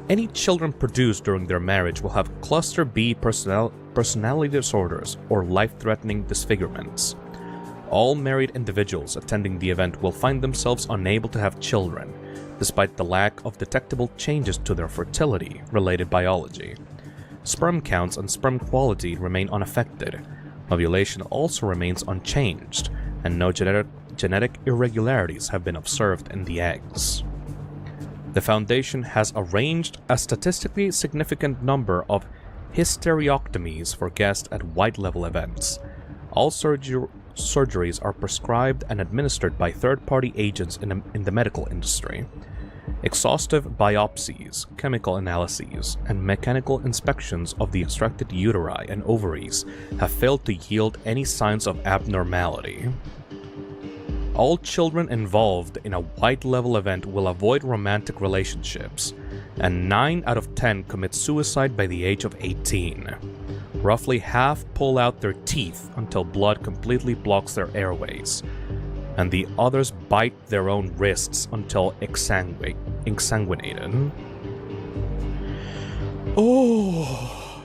Any children produced during their marriage will have cluster B personality disorders or life-threatening disfigurements. All married individuals attending the event will find themselves unable to have children, despite the lack of detectable changes to their fertility-related biology. Sperm counts and sperm quality remain unaffected. Ovulation also remains unchanged, and no genetic irregularities have been observed in the eggs. The Foundation has arranged a statistically significant number of hysterectomies for guests at white-level events. All surgeries are prescribed and administered by third-party agents in the medical industry. Exhaustive biopsies, chemical analyses, and mechanical inspections of the extracted uteri and ovaries have failed to yield any signs of abnormality. All children involved in a white-level event will avoid romantic relationships, and 9 out of 10 commit suicide by the age of 18. Roughly half pull out their teeth until blood completely blocks their airways, and the others bite their own wrists until exsanguinated. Oh,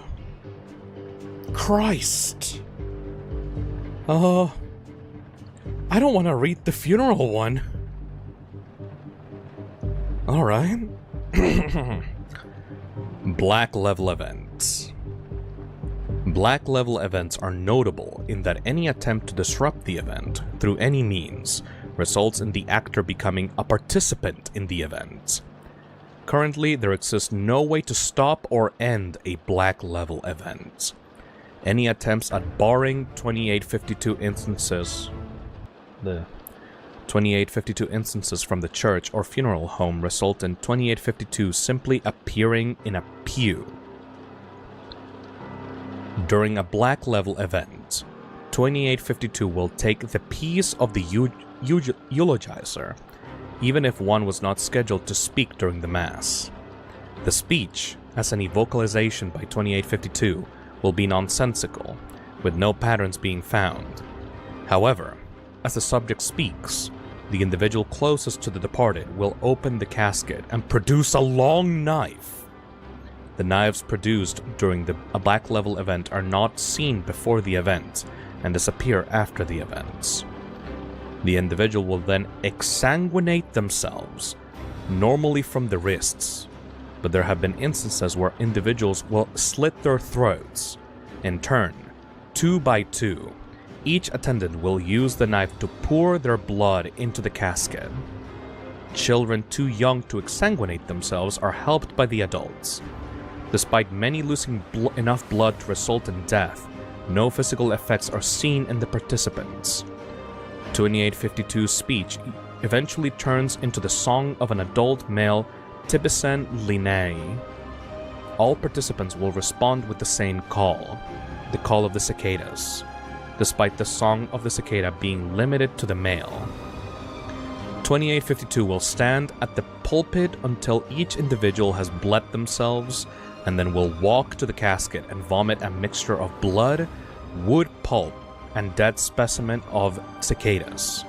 Christ. I don't want to read the funeral one. Alright. Black level events. Black level events are notable in that any attempt to disrupt the event through any means results in the actor becoming a participant in the event. Currently, there exists no way to stop or end a black level event. Any attempts at barring 2852 instances from the church or funeral home result in 2852 simply appearing in a pew. During a black level event, 2852 will take the piece of the eulogizer, even if one was not scheduled to speak during the mass. The speech, as any vocalization by 2852, will be nonsensical, with no patterns being found. However, as the subject speaks, the individual closest to the departed will open the casket and produce a long knife. The knives produced during a black level event are not seen before the event and disappear after the events. The individual will then exsanguinate themselves, normally from the wrists, but there have been instances where individuals will slit their throats. In turn, 2 by 2, each attendant will use the knife to pour their blood into the casket. Children too young to exsanguinate themselves are helped by the adults. Despite many losing enough blood to result in death, no physical effects are seen in the participants. 2852's speech eventually turns into the song of an adult male Tibicen linnae. All participants will respond with the same call, the call of the cicadas, despite the song of the cicada being limited to the male. 2852 will stand at the pulpit until each individual has bled themselves, and then will walk to the casket and vomit a mixture of blood, wood pulp, and dead specimen of cicadas.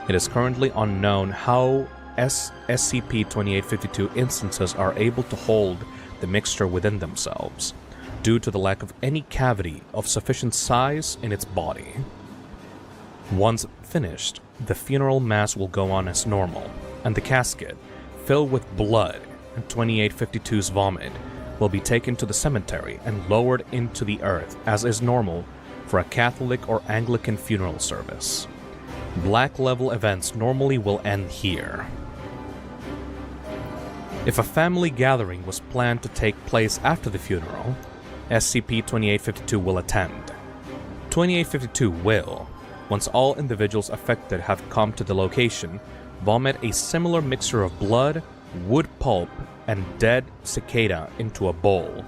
It is currently unknown how SCP-2852 instances are able to hold the mixture within themselves, due to the lack of any cavity of sufficient size in its body. Once finished, the funeral mass will go on as normal, and the casket, filled with blood and 2852's vomit, will be taken to the cemetery and lowered into the earth, as is normal for a Catholic or Anglican funeral service. Black level events normally will end here. If a family gathering was planned to take place after the funeral, SCP-2852 will attend. 2852 will, Once all individuals affected have come to the location, vomit a similar mixture of blood, wood pulp, and dead cicada into a bowl.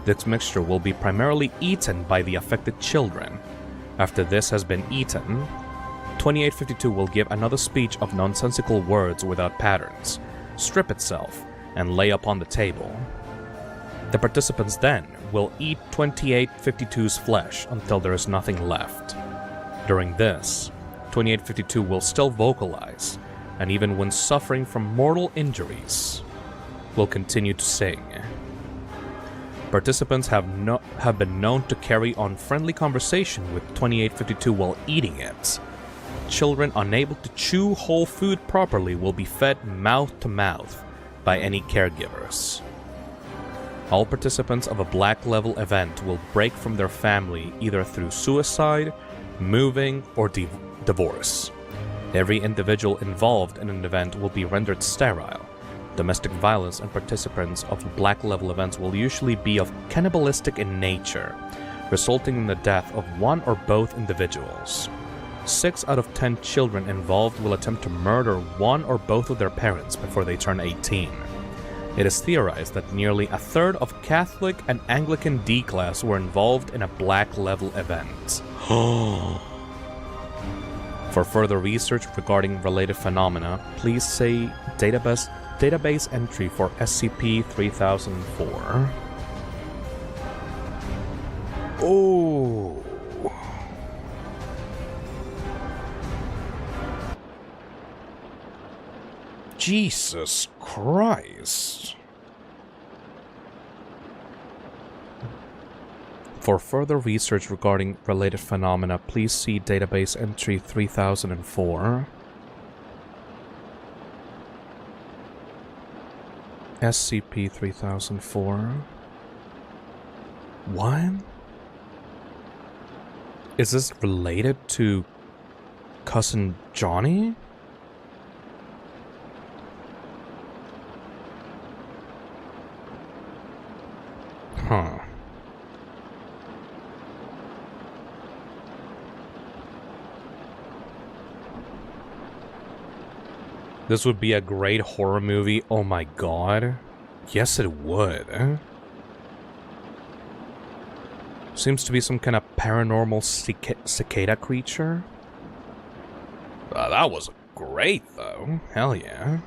This mixture will be primarily eaten by the affected children. After this has been eaten, 2852 will give another speech of nonsensical words without patterns, strip itself, and lay upon the table. The participants then will eat 2852's flesh until there is nothing left. During this, 2852 will still vocalize, and even when suffering from mortal injuries, will continue to sing. Participants have been known to carry on friendly conversation with 2852 while eating it. Children unable to chew whole food properly will be fed mouth to mouth by any caregivers. All participants of a Black Level event will break from their family either through suicide, moving, or divorce. Every individual involved in an event will be rendered sterile. Domestic violence and participants of Black Level events will usually be of cannibalistic in nature, resulting in the death of one or both individuals. 6 out of 10 children involved will attempt to murder one or both of their parents before they turn 18. It is theorized that nearly a third of Catholic and Anglican D-class were involved in a Black Level event. For further research regarding related phenomena, please see database entry for SCP-3004. Oh. Jesus Christ. For further research regarding related phenomena, please see database entry 3004. SCP-3004. What? Is this related to Cousin Johnny? Huh. This would be a great horror movie. Oh my god. Yes, it would. Seems to be some kind of paranormal cicada creature. That was great, though. Hell yeah.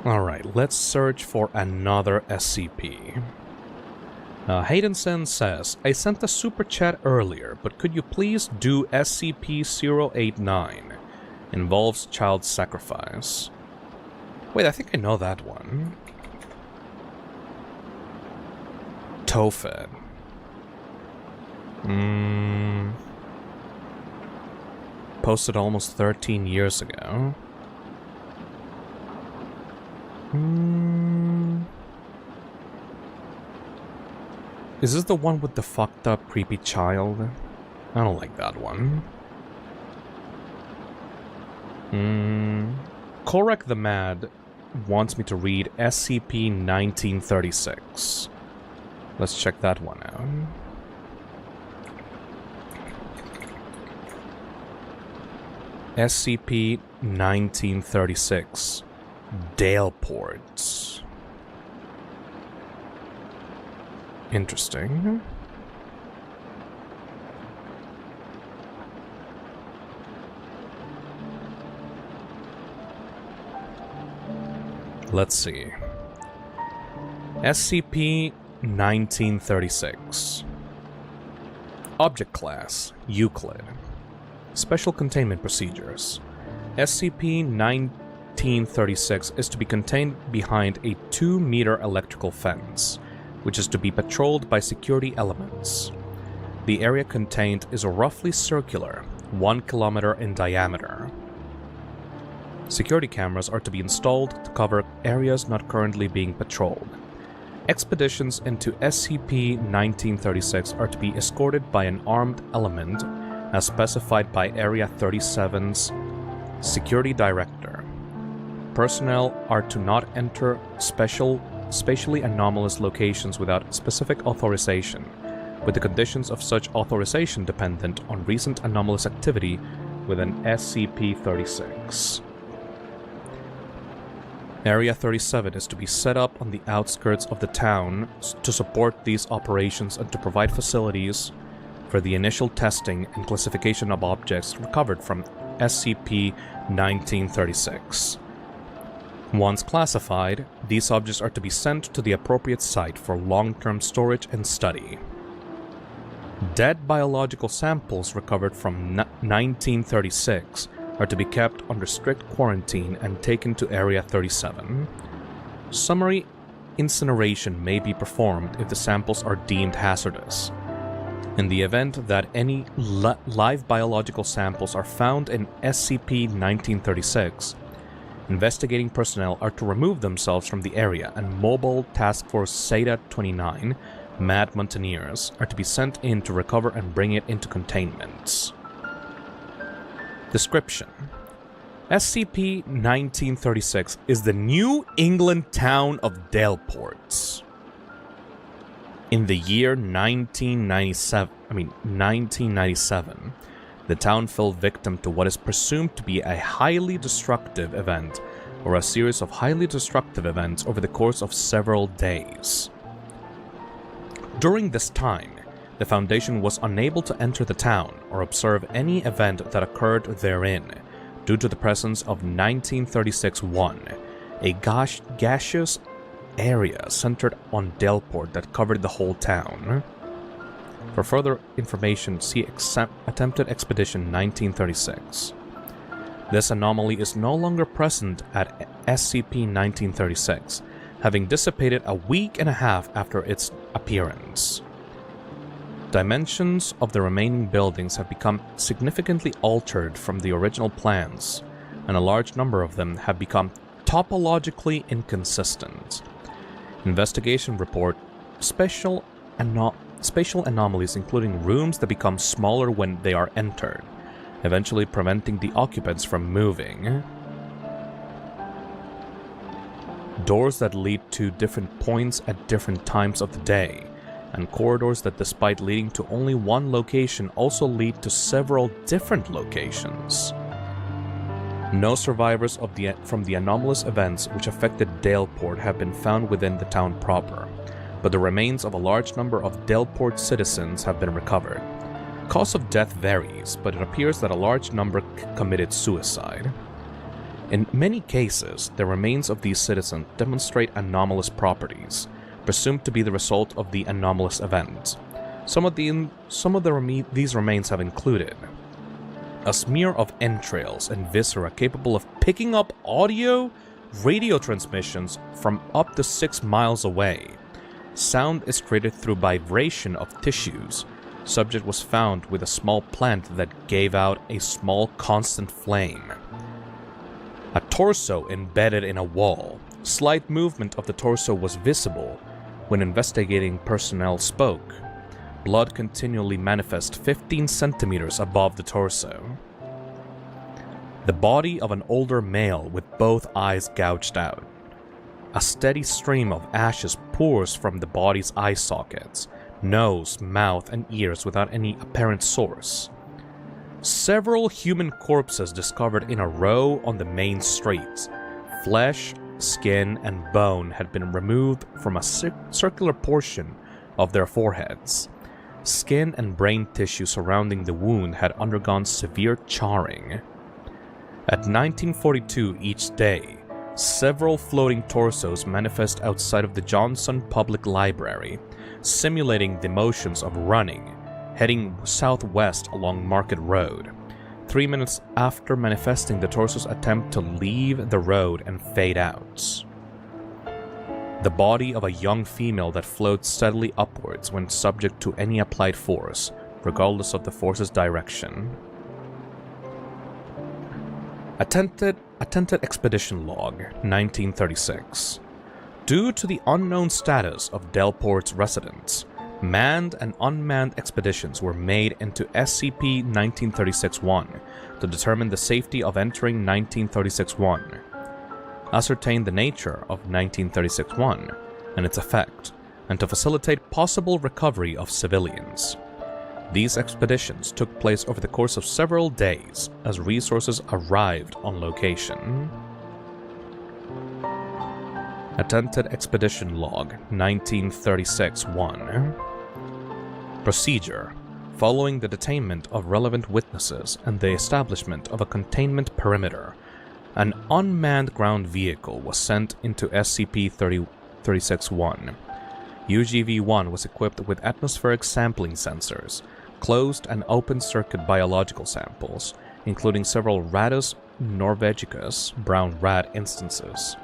Alright, let's search for another SCP. Haydenson says, I sent a super chat earlier, but could you please do SCP-089? Involves child sacrifice. Wait, I think I know that one. Tophet. Posted almost 13 years ago. Is this the one with the fucked up creepy child? I don't like that one. Korak the Mad wants me to read SCP-1936. Let's check that one out. SCP-1936. Daleport. Interesting. Let's see. SCP-1936. Object Class: Euclid. Special Containment Procedures. SCP-1936 is to be contained behind a 2-meter electrical fence, which is to be patrolled by security elements. The area contained is roughly circular, 1 kilometer in diameter. Security cameras are to be installed to cover areas not currently being patrolled. Expeditions into SCP-1936 are to be escorted by an armed element as specified by Area 37's Security Director. Personnel are to not enter spatially anomalous locations without specific authorization, with the conditions of such authorization dependent on recent anomalous activity with an SCP-36. Area 37 is to be set up on the outskirts of the town to support these operations and to provide facilities for the initial testing and classification of objects recovered from SCP-1936. Once classified, these objects are to be sent to the appropriate site for long-term storage and study. Dead biological samples recovered from 1936 are to be kept under strict quarantine and taken to Area 37. Summary incineration may be performed if the samples are deemed hazardous. In the event that any live biological samples are found in SCP-1936, investigating personnel are to remove themselves from the area, and Mobile Task Force Zeta-29 Mad Mountaineers are to be sent in to recover and bring it into containment. Description: SCP-1936 is the New England town of Delport. In the year 1997, the town fell victim to what is presumed to be a highly destructive event, or a series of highly destructive events over the course of several days. During this time, the Foundation was unable to enter the town or observe any event that occurred therein, due to the presence of 1936-1, a gaseous area centered on Delport that covered the whole town. For further information, see Attempted Expedition 1936. This anomaly is no longer present at SCP-1936, having dissipated a week and a half after its appearance. Dimensions of the remaining buildings have become significantly altered from the original plans, and a large number of them have become topologically inconsistent. Investigation report spatial anomalies, including rooms that become smaller when they are entered, eventually preventing the occupants from moving. Doors that lead to different points at different times of the day, and corridors that, despite leading to only one location, also lead to several different locations. No survivors from the anomalous events which affected Delport have been found within the town proper, but the remains of a large number of Delport citizens have been recovered. Cause of death varies, but it appears that a large number committed suicide. In many cases, the remains of these citizens demonstrate anomalous properties, presumed to be the result of the anomalous event. Some of these remains have included a smear of entrails and viscera capable of picking up radio transmissions from up to 6 miles away. Sound is created through vibration of tissues. Subject was found with a small plant that gave out a small constant flame. A torso embedded in a wall. Slight movement of the torso was visible when investigating personnel spoke. Blood continually manifests 15 centimeters above the torso. The body of an older male with both eyes gouged out. A steady stream of ashes pours from the body's eye sockets, nose, mouth, and ears without any apparent source. Several human corpses discovered in a row on the main streets. Flesh, skin, and bone had been removed from a circular portion of their foreheads. Skin and brain tissue surrounding the wound had undergone severe charring. At 1942 each day, several floating torsos manifest outside of the Johnson Public Library, simulating the motions of running, heading southwest along Market Road. 3 minutes after manifesting, the torsos attempt to leave the road and fade out. The body of a young female that floats steadily upwards when subject to any applied force, regardless of the force's direction. Attempted Expedition Log, 1936. Due to the unknown status of Delport's residents, manned and unmanned expeditions were made into SCP-1936-1 to determine the safety of entering 1936-1, ascertain the nature of 1936-1 and its effect, and to facilitate possible recovery of civilians. These expeditions took place over the course of several days as resources arrived on location. Attempted Expedition Log 1936-1. Procedure. Following the detainment of relevant witnesses and the establishment of a containment perimeter, an unmanned ground vehicle was sent into SCP-36-1. UGV-1 was equipped with atmospheric sampling sensors, closed and open-circuit biological samples, including several Rattus norvegicus brown rat instances.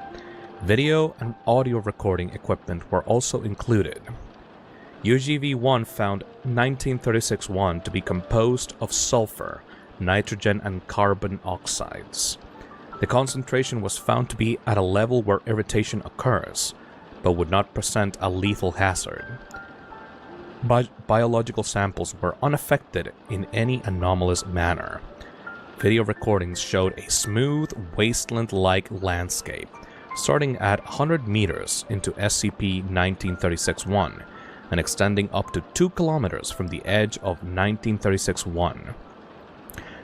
Video and audio recording equipment were also included. UGV-1 found 1936-1 to be composed of sulfur, nitrogen, and carbon oxides. The concentration was found to be at a level where irritation occurs, but would not present a lethal hazard. Biological samples were unaffected in any anomalous manner. Video recordings showed a smooth, wasteland-like landscape, starting at 100 meters into SCP-1936-1 and extending up to 2 kilometers from the edge of 1936-1.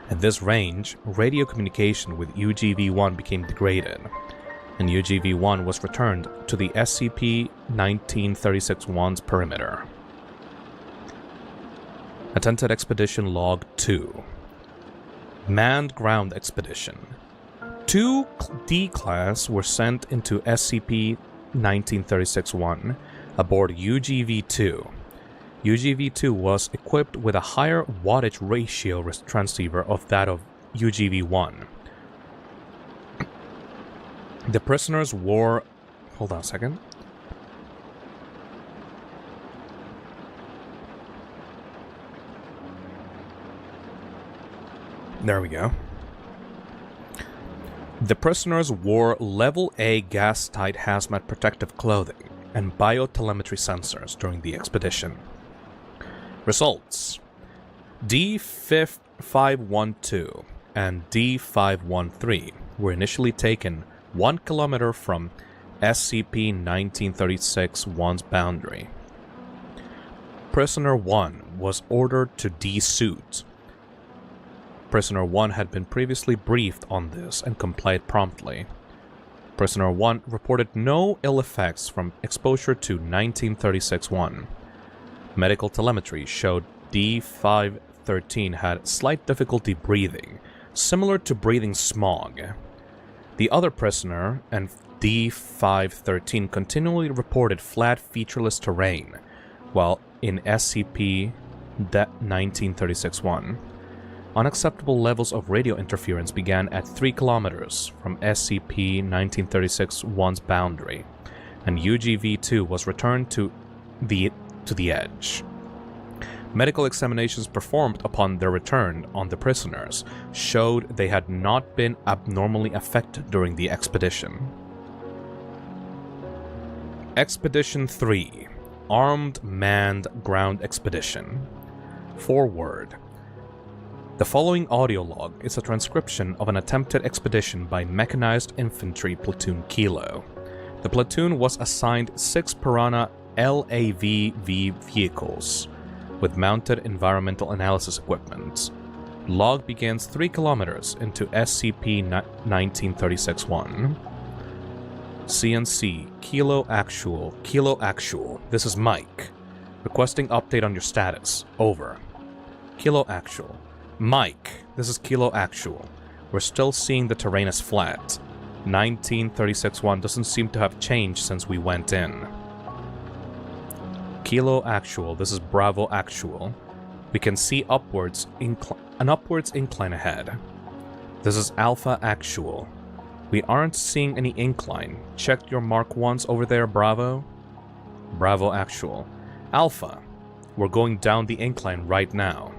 At this range, radio communication with UGV-1 became degraded, and UGV-1 was returned to the SCP-1936-1's perimeter. Attempted Expedition Log 2. Manned Ground Expedition. 2 D-Class were sent into SCP-1936-1 aboard UGV-2. UGV-2 was equipped with a higher wattage ratio transceiver of that of UGV-1. The prisoners wore... Hold on a second. There we go. The prisoners wore Level A gas-tight hazmat protective clothing and biotelemetry sensors during the expedition. Results: D512 and D513 were initially taken 1 kilometer from SCP-1936-1's boundary. Prisoner 1 was ordered to desuit. Prisoner 1 had been previously briefed on this and complied promptly. Prisoner 1 reported no ill effects from exposure to 1936-1. Medical telemetry showed D513 had slight difficulty breathing, similar to breathing smog. The other prisoner and D513 continually reported flat, featureless terrain, while in SCP-1936-1. Unacceptable levels of radio interference began at 3 kilometers from SCP-1936-1's boundary, and UGV-2 was returned to the edge. Medical examinations performed upon their return on the prisoners showed they had not been abnormally affected during the expedition. Expedition 3. Armed Manned Ground Expedition. Forward. The following audio log is a transcription of an attempted expedition by Mechanized Infantry Platoon Kilo. The platoon was assigned 6 Piranha LAV-V vehicles with mounted environmental analysis equipment. Log begins 3 kilometers into SCP-1936-1. CNC, Kilo Actual, this is Mike. Requesting update on your status, over. Kilo Actual. Mike, this is Kilo Actual. We're still seeing the terrain as flat. 1936-1 doesn't seem to have changed since we went in. Kilo Actual, this is Bravo Actual. We can see an upwards incline ahead. This is Alpha Actual. We aren't seeing any incline. Check your Mark 1s over there, Bravo. Bravo Actual. Alpha, we're going down the incline right now.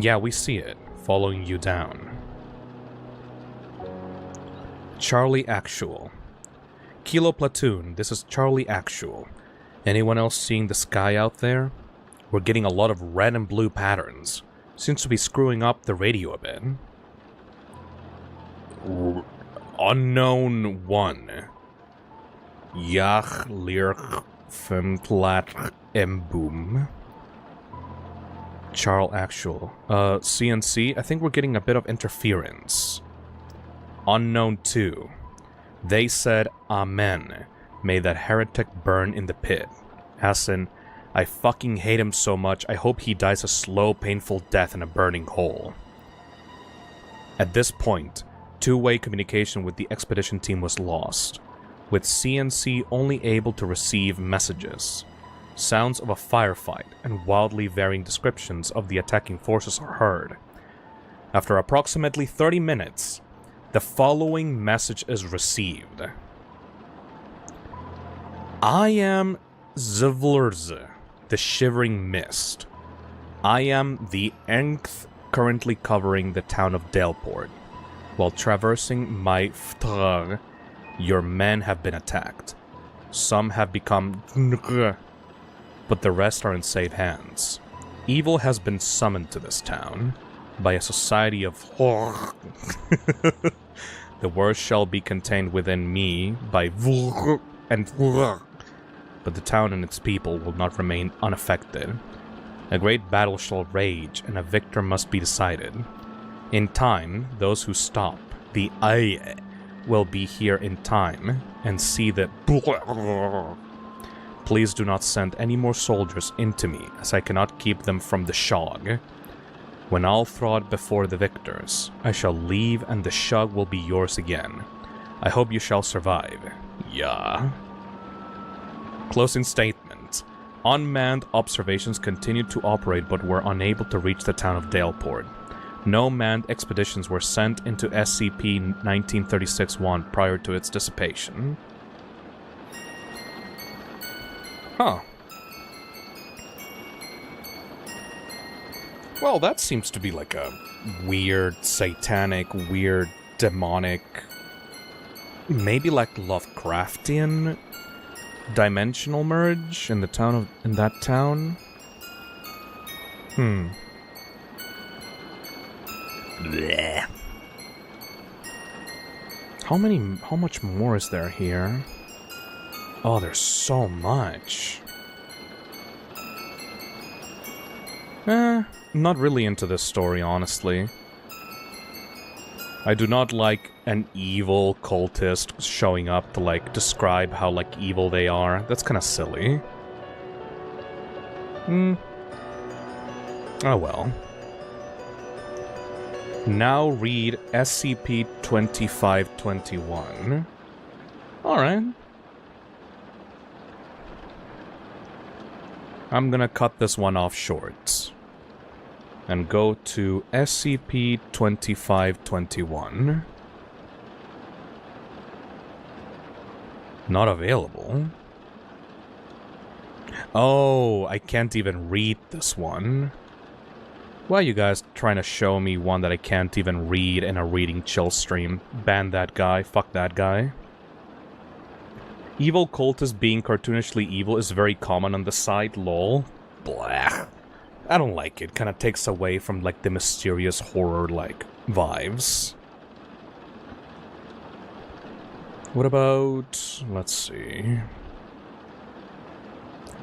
Yeah, we see it, following you down. Charlie Actual. Kilo Platoon, this is Charlie Actual. Anyone else seeing the sky out there? We're getting a lot of red and blue patterns. Seems to be screwing up the radio a bit. Unknown 1. Yach Lir Femplat Boom. Charles Actual. CNC, I think we're getting a bit of interference. Unknown 2. They said, Amen. May that heretic burn in the pit. As in, I fucking hate him so much, I hope he dies a slow, painful death in a burning hole. At this point, two-way communication with the expedition team was lost, with CNC only able to receive messages. Sounds of a firefight and wildly varying descriptions of the attacking forces are heard. After approximately 30 minutes, the following message is received. I am Zvlurz, the Shivering Mist. I am the Nth currently covering the town of Delport. While traversing my Ftr, your men have been attacked. Some have become but the rest are in safe hands. Evil has been summoned to this town by a society of The worst shall be contained within me by and but the town and its people will not remain unaffected. A great battle shall rage, and a victor must be decided. In time, those who stop the Aye will be here in time and see that. Please do not send any more soldiers into me, as I cannot keep them from the Shog. When I'll throd before the victors, I shall leave and the Shog will be yours again. I hope you shall survive. Yeah. Closing statement. Unmanned observations continued to operate but were unable to reach the town of Delport. No manned expeditions were sent into SCP-1936-1 prior to its dissipation. Huh. Well, that seems to be like a weird, satanic, weird, demonic, maybe like Lovecraftian dimensional merge in the town of that town. Blech. How much more is there here? Oh, there's so much. Not really into this story, honestly. I do not like an evil cultist showing up to, like, describe how, like, evil they are. That's kind of silly. Oh well. Now read SCP-2521. Alright. I'm gonna cut this one off short. And go to SCP-2521. Not available. Oh, I can't even read this one. Why are you guys trying to show me one that I can't even read in a reading chill stream? Ban that guy, fuck that guy. Evil cultists being cartoonishly evil is very common on the site, lol. Blah. I don't like it. Kind of takes away from, like, the mysterious horror-like vibes. What about... let's see...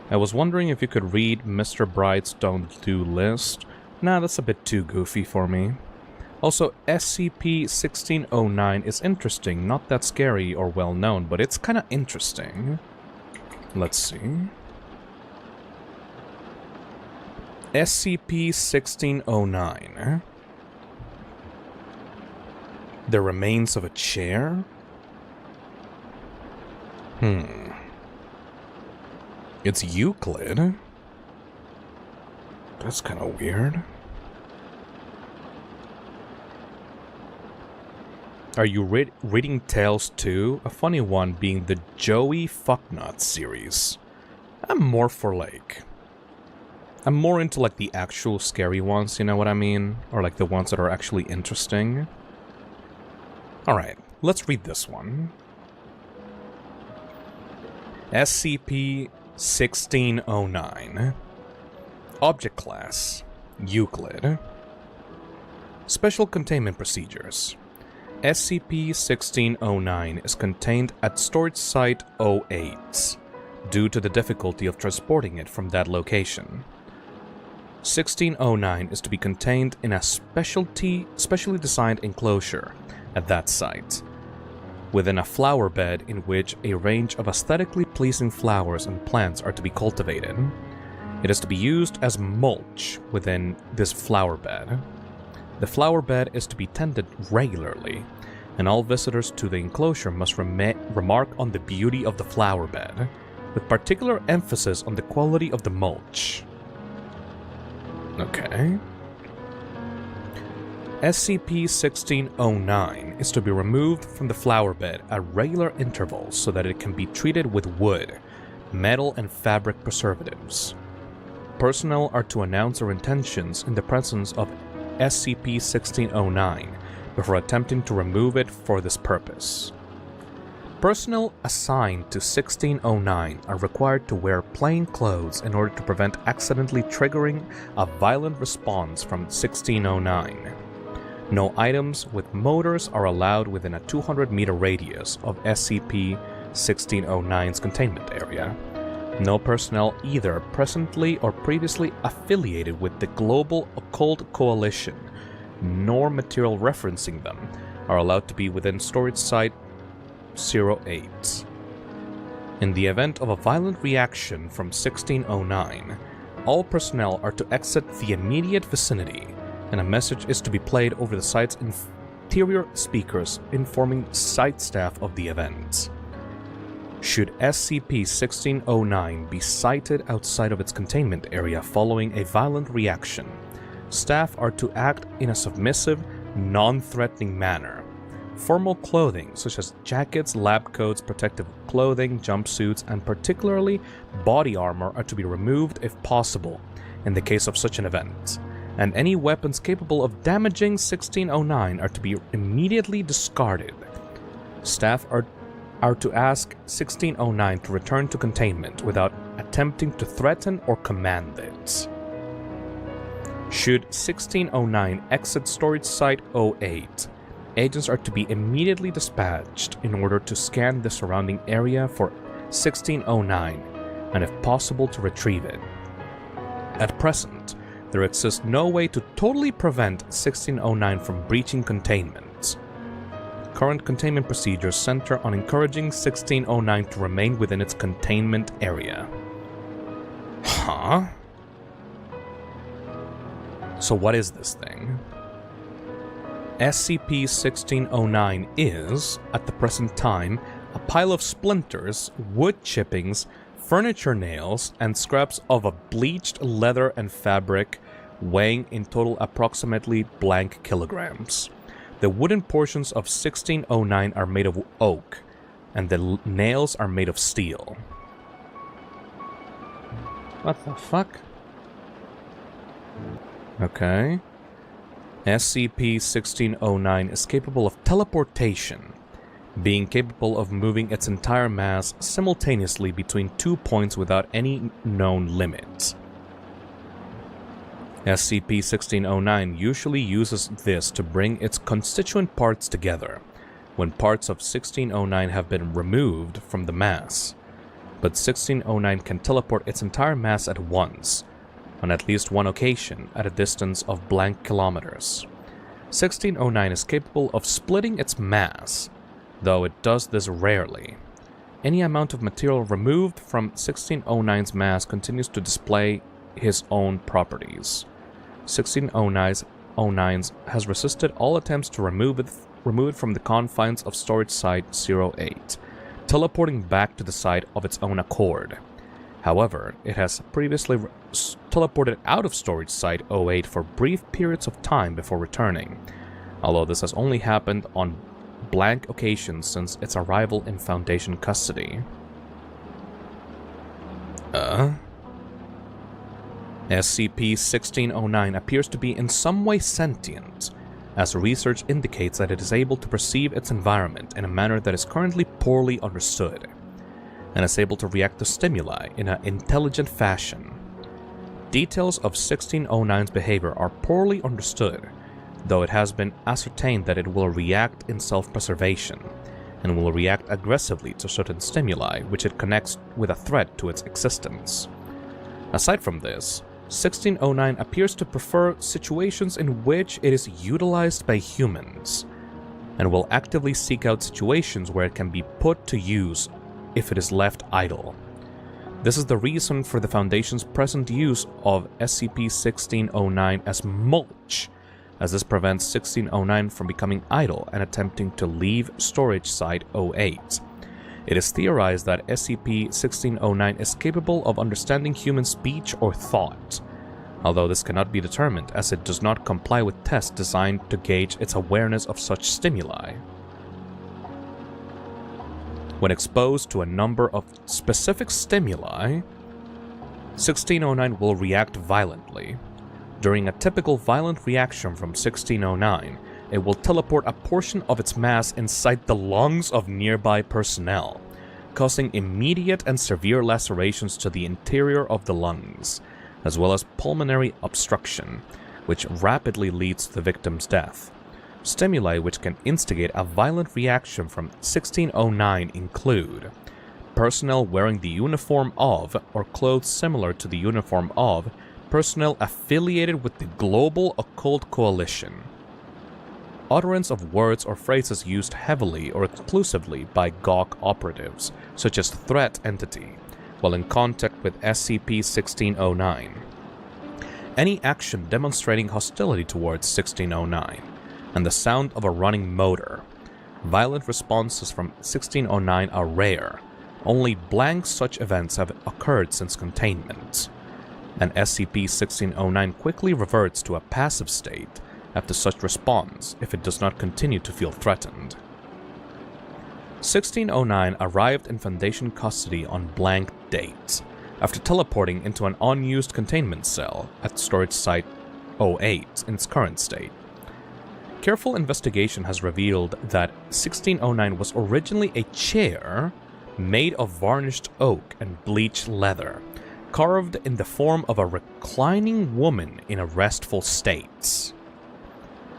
I was wondering if you could read Mr. Bright's Don't Do list. Nah, that's a bit too goofy for me. Also, SCP-1609 is interesting. Not that scary or well-known, but it's kind of interesting. Let's see... SCP-1609. The remains of a chair? It's Euclid? That's kind of weird. Are you reading Tales 2? A funny one being the Joey Fucknut series. I'm more for, like... I'm more into, like, the actual scary ones, you know what I mean? Or, like, the ones that are actually interesting. Alright, let's read this one. SCP-1609. Object Class: Euclid. Special Containment Procedures. SCP-1609 is contained at Storage Site 08. due to the difficulty of transporting it from that location. 1609 is to be contained in a specially designed enclosure at that site, within a flower bed in which a range of aesthetically pleasing flowers and plants are to be cultivated. It is to be used as mulch within this flower bed. The flower bed is to be tended regularly, and all visitors to the enclosure must remark on the beauty of the flower bed, with particular emphasis on the quality of the mulch. Okay. SCP-1609 is to be removed from the flower bed at regular intervals so that it can be treated with wood, metal, and fabric preservatives. Personnel are to announce their intentions in the presence of SCP-1609 before attempting to remove it for this purpose. Personnel assigned to 1609 are required to wear plain clothes in order to prevent accidentally triggering a violent response from 1609. No items with motors are allowed within a 200-meter radius of SCP-1609's containment area. No personnel either presently or previously affiliated with the Global Occult Coalition, nor material referencing them, are allowed to be within Storage Site 08. In the event of a violent reaction from 1609, all personnel are to exit the immediate vicinity, and a message is to be played over the site's interior speakers informing site staff of the event. Should SCP-1609 be sighted outside of its containment area following a violent reaction, staff are to act in a submissive, non-threatening manner. Formal clothing, such as jackets, lab coats, protective clothing, jumpsuits, and particularly body armor, are to be removed if possible in the case of such an event, and any weapons capable of damaging 1609 are to be immediately discarded. Staff are to ask 1609 to return to containment without attempting to threaten or command it. Should 1609 exit Storage Site 08, agents are to be immediately dispatched in order to scan the surrounding area for 1609 and if possible to retrieve it. At present, there exists no way to totally prevent 1609 from breaching containment. Current containment procedures center on encouraging 1609 to remain within its containment area. Huh? So what is this thing? SCP-1609 is, at the present time, a pile of splinters, wood chippings, furniture nails, and scraps of a bleached leather and fabric weighing in total approximately blank kilograms. The wooden portions of 1609 are made of oak, and the nails are made of steel. What the fuck? Okay. SCP-1609 is capable of teleportation, being capable of moving its entire mass simultaneously between 2 points without any known limit. SCP-1609 usually uses this to bring its constituent parts together, when parts of 1609 have been removed from the mass, but 1609 can teleport its entire mass at once, on at least one occasion at a distance of blank kilometers. 1609 is capable of splitting its mass, though it does this rarely. Any amount of material removed from 1609's mass continues to display his own properties. 1609 has resisted all attempts to remove it from the confines of Storage Site 08, teleporting back to the site of its own accord. However, it has previously teleported out of Storage Site 08 for brief periods of time before returning, although this has only happened on blank occasions since its arrival in Foundation custody. SCP-1609 appears to be in some way sentient, as research indicates that it is able to perceive its environment in a manner that is currently poorly understood, and is able to react to stimuli in an intelligent fashion. Details of 1609's behavior are poorly understood, though it has been ascertained that it will react in self-preservation, and will react aggressively to certain stimuli which it connects with a threat to its existence. Aside from this, 1609 appears to prefer situations in which it is utilized by humans, and will actively seek out situations where it can be put to use if it is left idle. This is the reason for the Foundation's present use of SCP-1609 as mulch, as this prevents 1609 from becoming idle and attempting to leave storage site 08. It is theorized that SCP-1609 is capable of understanding human speech or thought, although this cannot be determined as it does not comply with tests designed to gauge its awareness of such stimuli. When exposed to a number of specific stimuli, 1609 will react violently. During a typical violent reaction from 1609, it will teleport a portion of its mass inside the lungs of nearby personnel, causing immediate and severe lacerations to the interior of the lungs, as well as pulmonary obstruction, which rapidly leads to the victim's death. Stimuli which can instigate a violent reaction from 1609 include personnel wearing the uniform of, or clothes similar to the uniform of, personnel affiliated with the Global Occult Coalition. Utterance of words or phrases used heavily or exclusively by GOC operatives, such as threat entity, while in contact with SCP-1609. Any action demonstrating hostility towards 1609, and the sound of a running motor. Violent responses from 1609 are rare. Only blank such events have occurred since containment. And SCP-1609 quickly reverts to a passive state after such response if it does not continue to feel threatened. 1609 arrived in Foundation custody on blank date, after teleporting into an unused containment cell at storage site 08 in its current state. Careful investigation has revealed that 1609 was originally a chair made of varnished oak and bleached leather, carved in the form of a reclining woman in a restful state.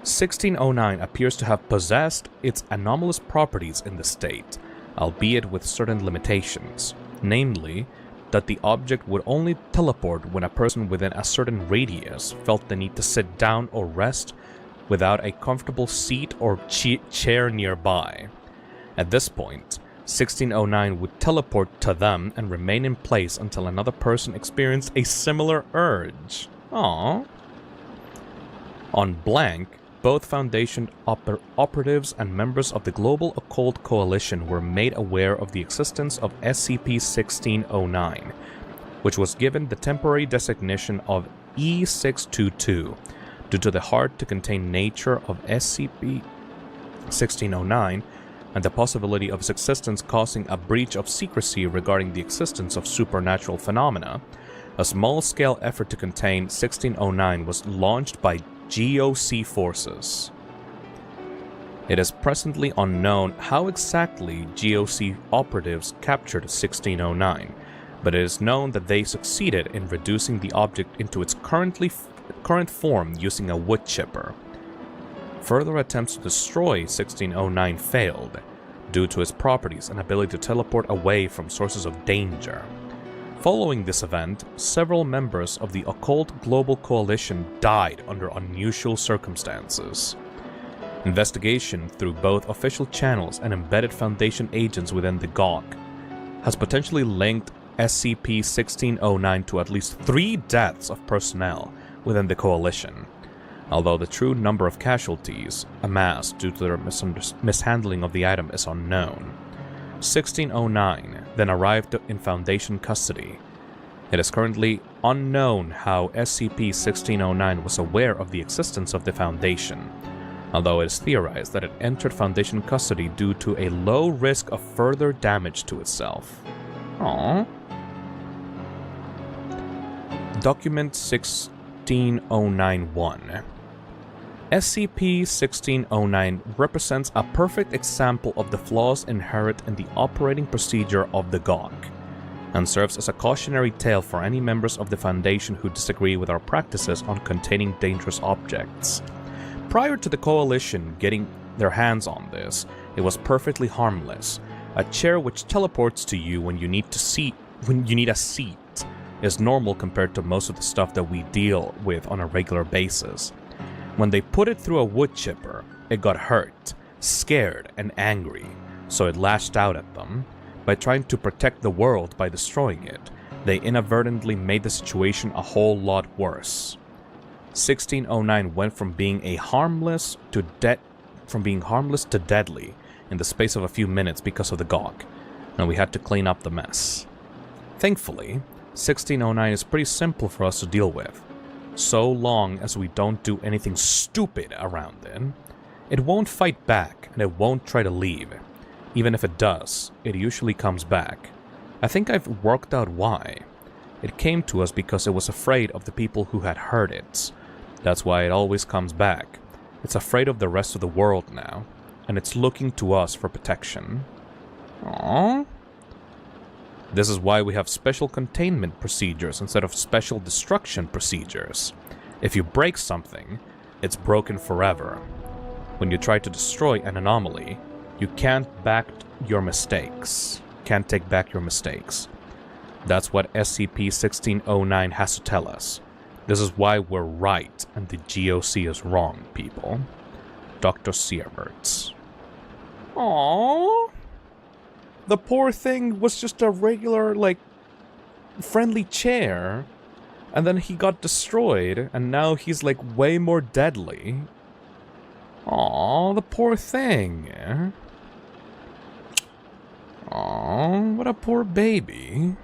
1609 appears to have possessed its anomalous properties in the state, albeit with certain limitations, namely, that the object would only teleport when a person within a certain radius felt the need to sit down or rest without a comfortable seat or chair nearby. At this point, 1609 would teleport to them and remain in place until another person experienced a similar urge. Aww. On blank, both Foundation operatives and members of the Global Occult Coalition were made aware of the existence of SCP-1609, which was given the temporary designation of E622 due to the hard-to-contain nature of SCP-1609 and the possibility of its existence causing a breach of secrecy regarding the existence of supernatural phenomena. A small-scale effort to contain 1609 was launched by GOC forces. It is presently unknown how exactly GOC operatives captured 1609, but it is known that they succeeded in reducing the object into its current form using a wood chipper. Further attempts to destroy 1609 failed, due to its properties and ability to teleport away from sources of danger. Following this event, several members of the Occult Global Coalition died under unusual circumstances. Investigation through both official channels and embedded Foundation agents within the GOC has potentially linked SCP-1609 to at least 3 deaths of personnel within the Coalition, although the true number of casualties amassed due to their mishandling of the item is unknown. 1609 then arrived in Foundation custody. It is currently unknown how SCP-1609 was aware of the existence of the Foundation, although it is theorized that it entered Foundation custody due to a low risk of further damage to itself. Aww. Document 16091. SCP-1609 represents a perfect example of the flaws inherent in the operating procedure of the GOC, and serves as a cautionary tale for any members of the Foundation who disagree with our practices on containing dangerous objects. Prior to the Coalition getting their hands on this, It was perfectly harmless. A chair which teleports to you when you need a seat is normal compared to most of the stuff that we deal with on a regular basis. When they put it through a wood chipper, it got hurt, scared, and angry, so it lashed out at them. By trying to protect the world by destroying it, they inadvertently made the situation a whole lot worse. 1609 went from being harmless to deadly in the space of a few minutes because of the Gawk, and we had to clean up the mess. Thankfully, 1609 is pretty simple for us to deal with. So long as we don't do anything stupid around it, it won't fight back and it won't try to leave. Even if it does, it usually comes back. I think I've worked out why. It came to us because it was afraid of the people who had hurt it. That's why it always comes back. It's afraid of the rest of the world now, and it's looking to us for protection. Aww. This is why we have special containment procedures instead of special destruction procedures. If you break something, it's broken forever. When you try to destroy an anomaly, you can't take back your mistakes. That's what SCP-1609 has to tell us. This is why we're right and the GOC is wrong, people. Dr. Sierberts. Aww. The poor thing was just a regular, friendly chair. And then he got destroyed, and now he's, way more deadly. Aww, the poor thing. Aww, what a poor baby.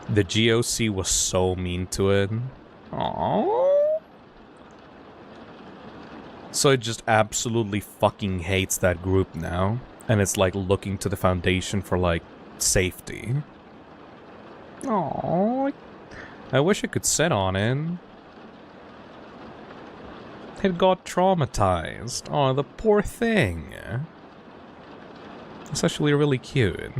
The GOC was so mean to it. Aww. So it just absolutely fucking hates that group now. And it's looking to the Foundation for safety. Aww. I wish I could sit on it. It got traumatized. Oh, the poor thing. It's actually really cute.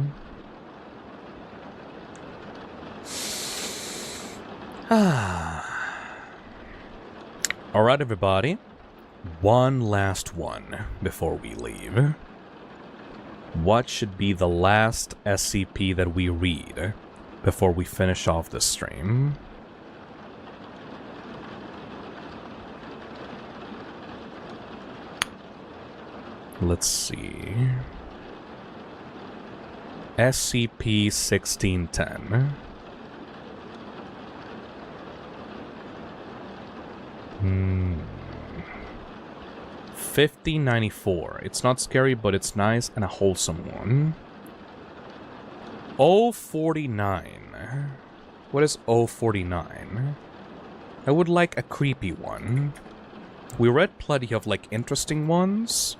Alright, everybody. One last one before we leave. What should be the last SCP that we read before we finish off this stream? Let's see. SCP-1610. 5094. It's not scary, but it's nice and a wholesome one. 049. What is 049? I would like a creepy one. We read plenty of, interesting ones.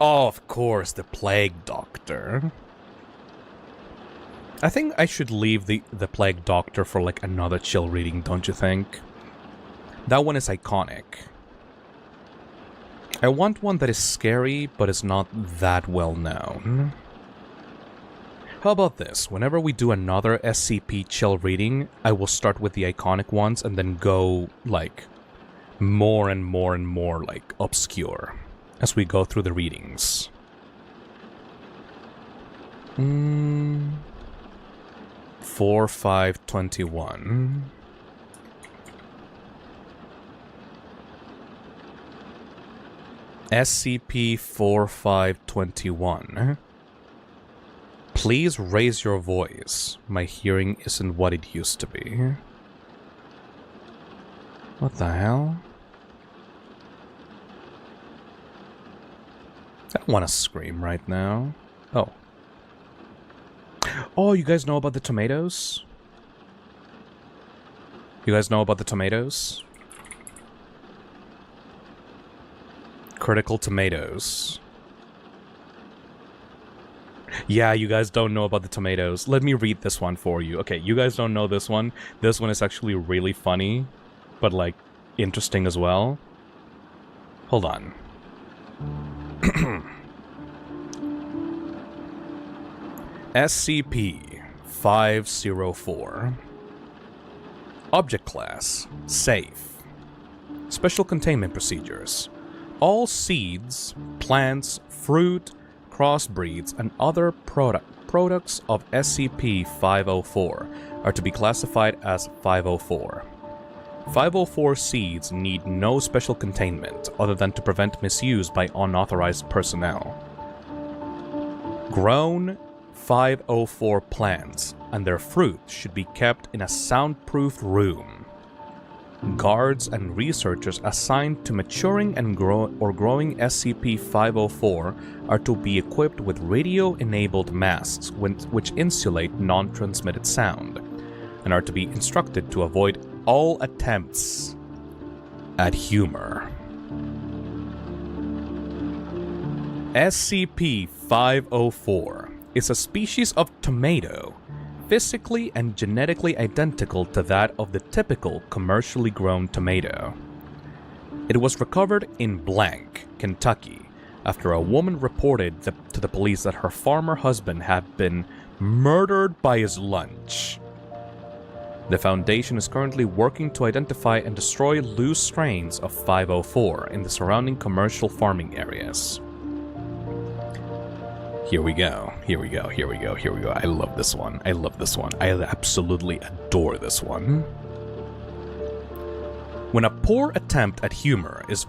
Oh, of course, the Plague Doctor. I think I should leave the Plague Doctor for, another chill reading, don't you think? That one is iconic. I want one that is scary, but is not that well known. How about this? Whenever we do another SCP chill reading, I will start with the iconic ones and then go, more and more and more, obscure as we go through the readings. 4521. SCP-4521. Please raise your voice. My hearing isn't what it used to be. What the hell? I don't want to scream right now. Oh. Oh, you guys know about the tomatoes? You guys know about the tomatoes? Critical tomatoes. Yeah, you guys don't know about the tomatoes. Let me read this one for you. Okay, you guys don't know this one. This one is actually really funny, but interesting as well. Hold on. SCP-504. Object Class: Safe. Special Containment Procedures: All seeds, plants, fruit, crossbreeds, and other products of SCP-504 are to be classified as 504. 504 seeds need no special containment other than to prevent misuse by unauthorized personnel. Grown 504 plants and their fruit should be kept in a soundproofed room. Guards and researchers assigned to maturing and growing SCP-504 are to be equipped with radio-enabled masks which insulate non-transmitted sound, and are to be instructed to avoid all attempts at humor. SCP-504 is a species of tomato, physically and genetically identical to that of the typical commercially grown tomato. It was recovered in Blank, Kentucky, after a woman reported to the police that her farmer husband had been murdered by his lunch. The Foundation is currently working to identify and destroy loose strains of 504 in the surrounding commercial farming areas. Here we go. I love this one. I absolutely adore this one. When a poor attempt at humor is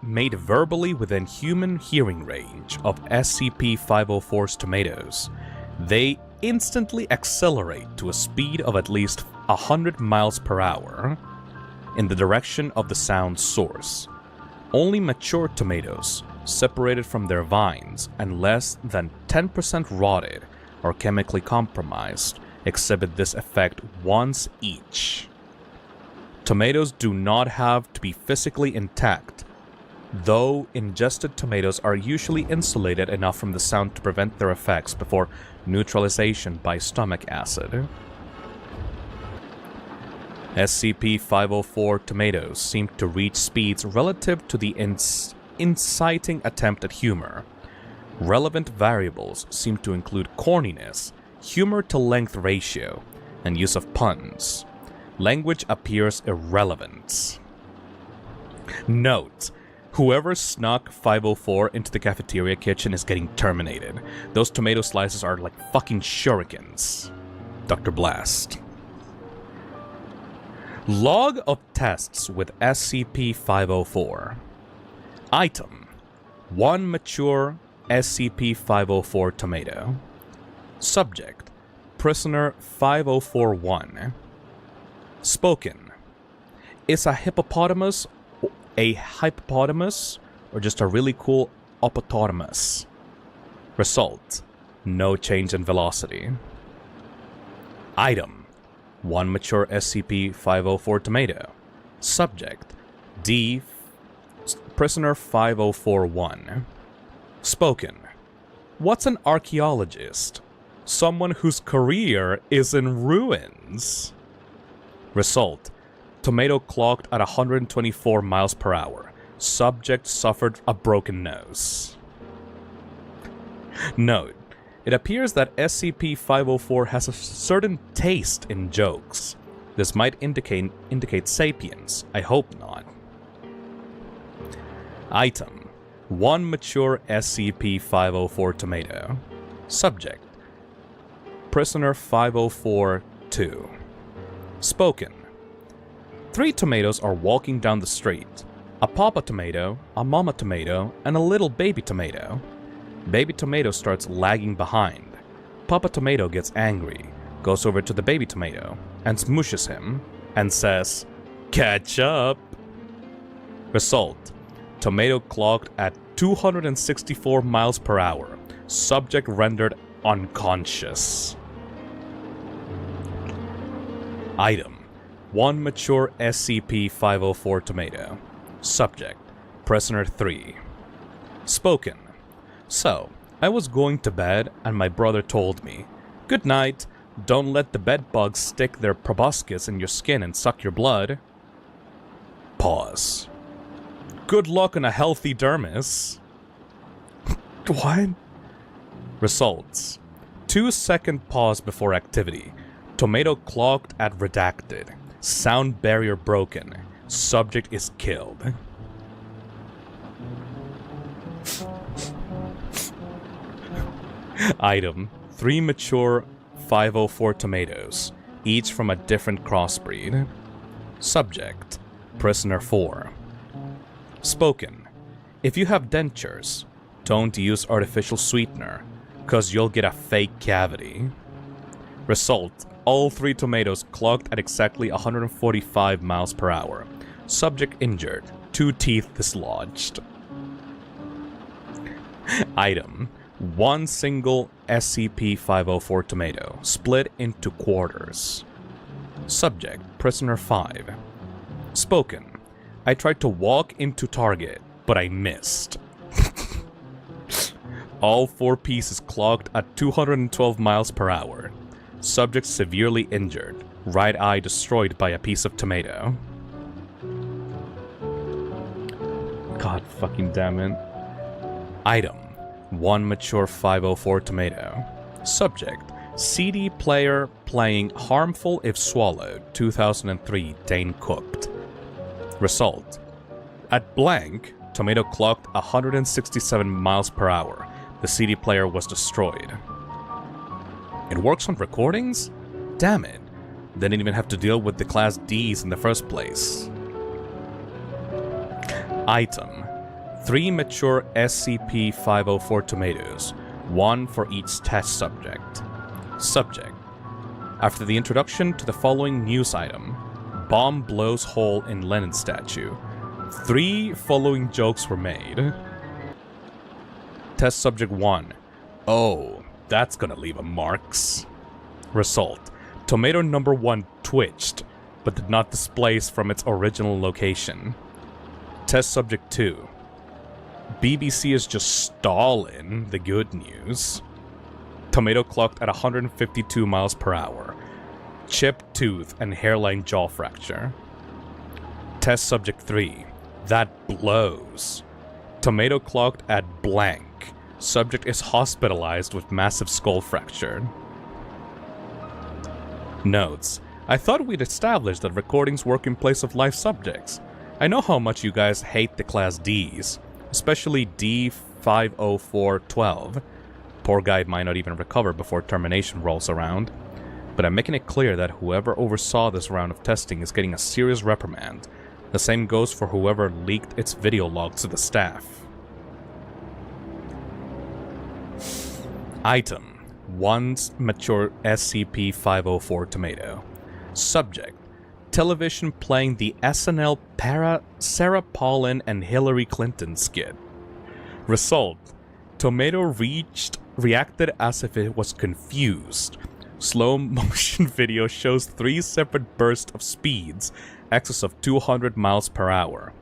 made verbally within human hearing range of SCP-504's tomatoes, they instantly accelerate to a speed of at least 100 miles per hour in the direction of the sound source. Only mature tomatoes, separated from their vines and less than 10% rotted or chemically compromised, exhibit this effect once each. Tomatoes do not have to be physically intact, though ingested tomatoes are usually insulated enough from the sound to prevent their effects before neutralization by stomach acid. SCP-504 tomatoes seem to reach speeds relative to the inciting attempt at humor. Relevant variables seem to include corniness, humor-to-length ratio, and use of puns. Language appears irrelevant. Note: whoever snuck 504 into the cafeteria kitchen is getting terminated. Those tomato slices are like fucking shurikens. Dr. Blast. Log of tests with SCP-504. Item: 1 mature SCP-504 tomato. Subject: Prisoner 504-1. Spoken: is a hippopotamus or just a really cool opotamus? Result: no change in velocity. Item: 1 mature SCP-504 tomato. Subject: Prisoner 504-1. Spoken: what's an archaeologist? Someone whose career is in ruins. Result: tomato clocked at 124 miles per hour. Subject suffered a broken nose. Note: it appears that SCP-504 has a certain taste in jokes. This might indicate sapience. I hope not. Item: 1 mature SCP-504 tomato. Subject: Prisoner 504-2. Spoken: 3 tomatoes are walking down the street. A papa tomato, a mama tomato, and a little baby tomato. Baby tomato starts lagging behind. Papa tomato gets angry, goes over to the baby tomato, and smooshes him, and says, "Catch up!" Result: tomato clocked at 264 miles per hour. Subject rendered unconscious. Item: 1 mature SCP-504 tomato. Subject: Prisoner 3. Spoken: so, I was going to bed and my brother told me, "Good night, don't let the bed bugs stick their proboscis in your skin and suck your blood." Pause. Good luck on a healthy dermis. What? Results: 2-second pause before activity. Tomato clocked at redacted. Sound barrier broken. Subject is killed. Item: 3 mature 504 tomatoes, each from a different crossbreed. Subject: Prisoner 4. Spoken: if you have dentures, don't use artificial sweetener, cause you'll get a fake cavity. Result: all 3 tomatoes clogged at exactly 145 miles per hour. Subject injured, 2 teeth dislodged. Item: 1 single SCP-504 tomato, split into quarters. Subject: Prisoner 5. Spoken: I tried to walk into target, but I missed. All 4 pieces clogged at 212 miles per hour. Subject severely injured, right eye destroyed by a piece of tomato. God fucking damn it. Item: 1 mature 504 tomato. Subject: CD player playing Harmful If Swallowed, 2003, Dane Cooked. Result: at blank, tomato clocked 167 miles per hour. The CD player was destroyed. It works on recordings? Damn it. They didn't even have to deal with the Class Ds in the first place. Item: 3 mature SCP-504 tomatoes, 1 for each test subject. Subject: after the introduction to the following news item, bomb blows hole in Lenin statue, 3 following jokes were made. Test subject 1. Oh, that's gonna leave a marks. Result: tomato number 1 twitched, but did not displace from its original location. Test subject 2. BBC is just stalling the good news. Tomato clocked at 152 miles per hour. Chipped tooth and hairline jaw fracture. Test subject 3. That blows. Tomato clocked at blank. Subject is hospitalized with massive skull fracture. Notes: I thought we'd established that recordings work in place of live subjects. I know how much you guys hate the Class Ds, especially D50412. Poor guy might not even recover before termination rolls around. But I'm making it clear that whoever oversaw this round of testing is getting a serious reprimand. The same goes for whoever leaked its video logs to the staff. Item: 1 mature SCP-504 tomato. Subject: television playing the SNL Sarah Palin and Hillary Clinton skit. Result: tomato reacted as if it was confused. Slow motion video shows 3 separate bursts of speeds, excess of 200 miles per hour.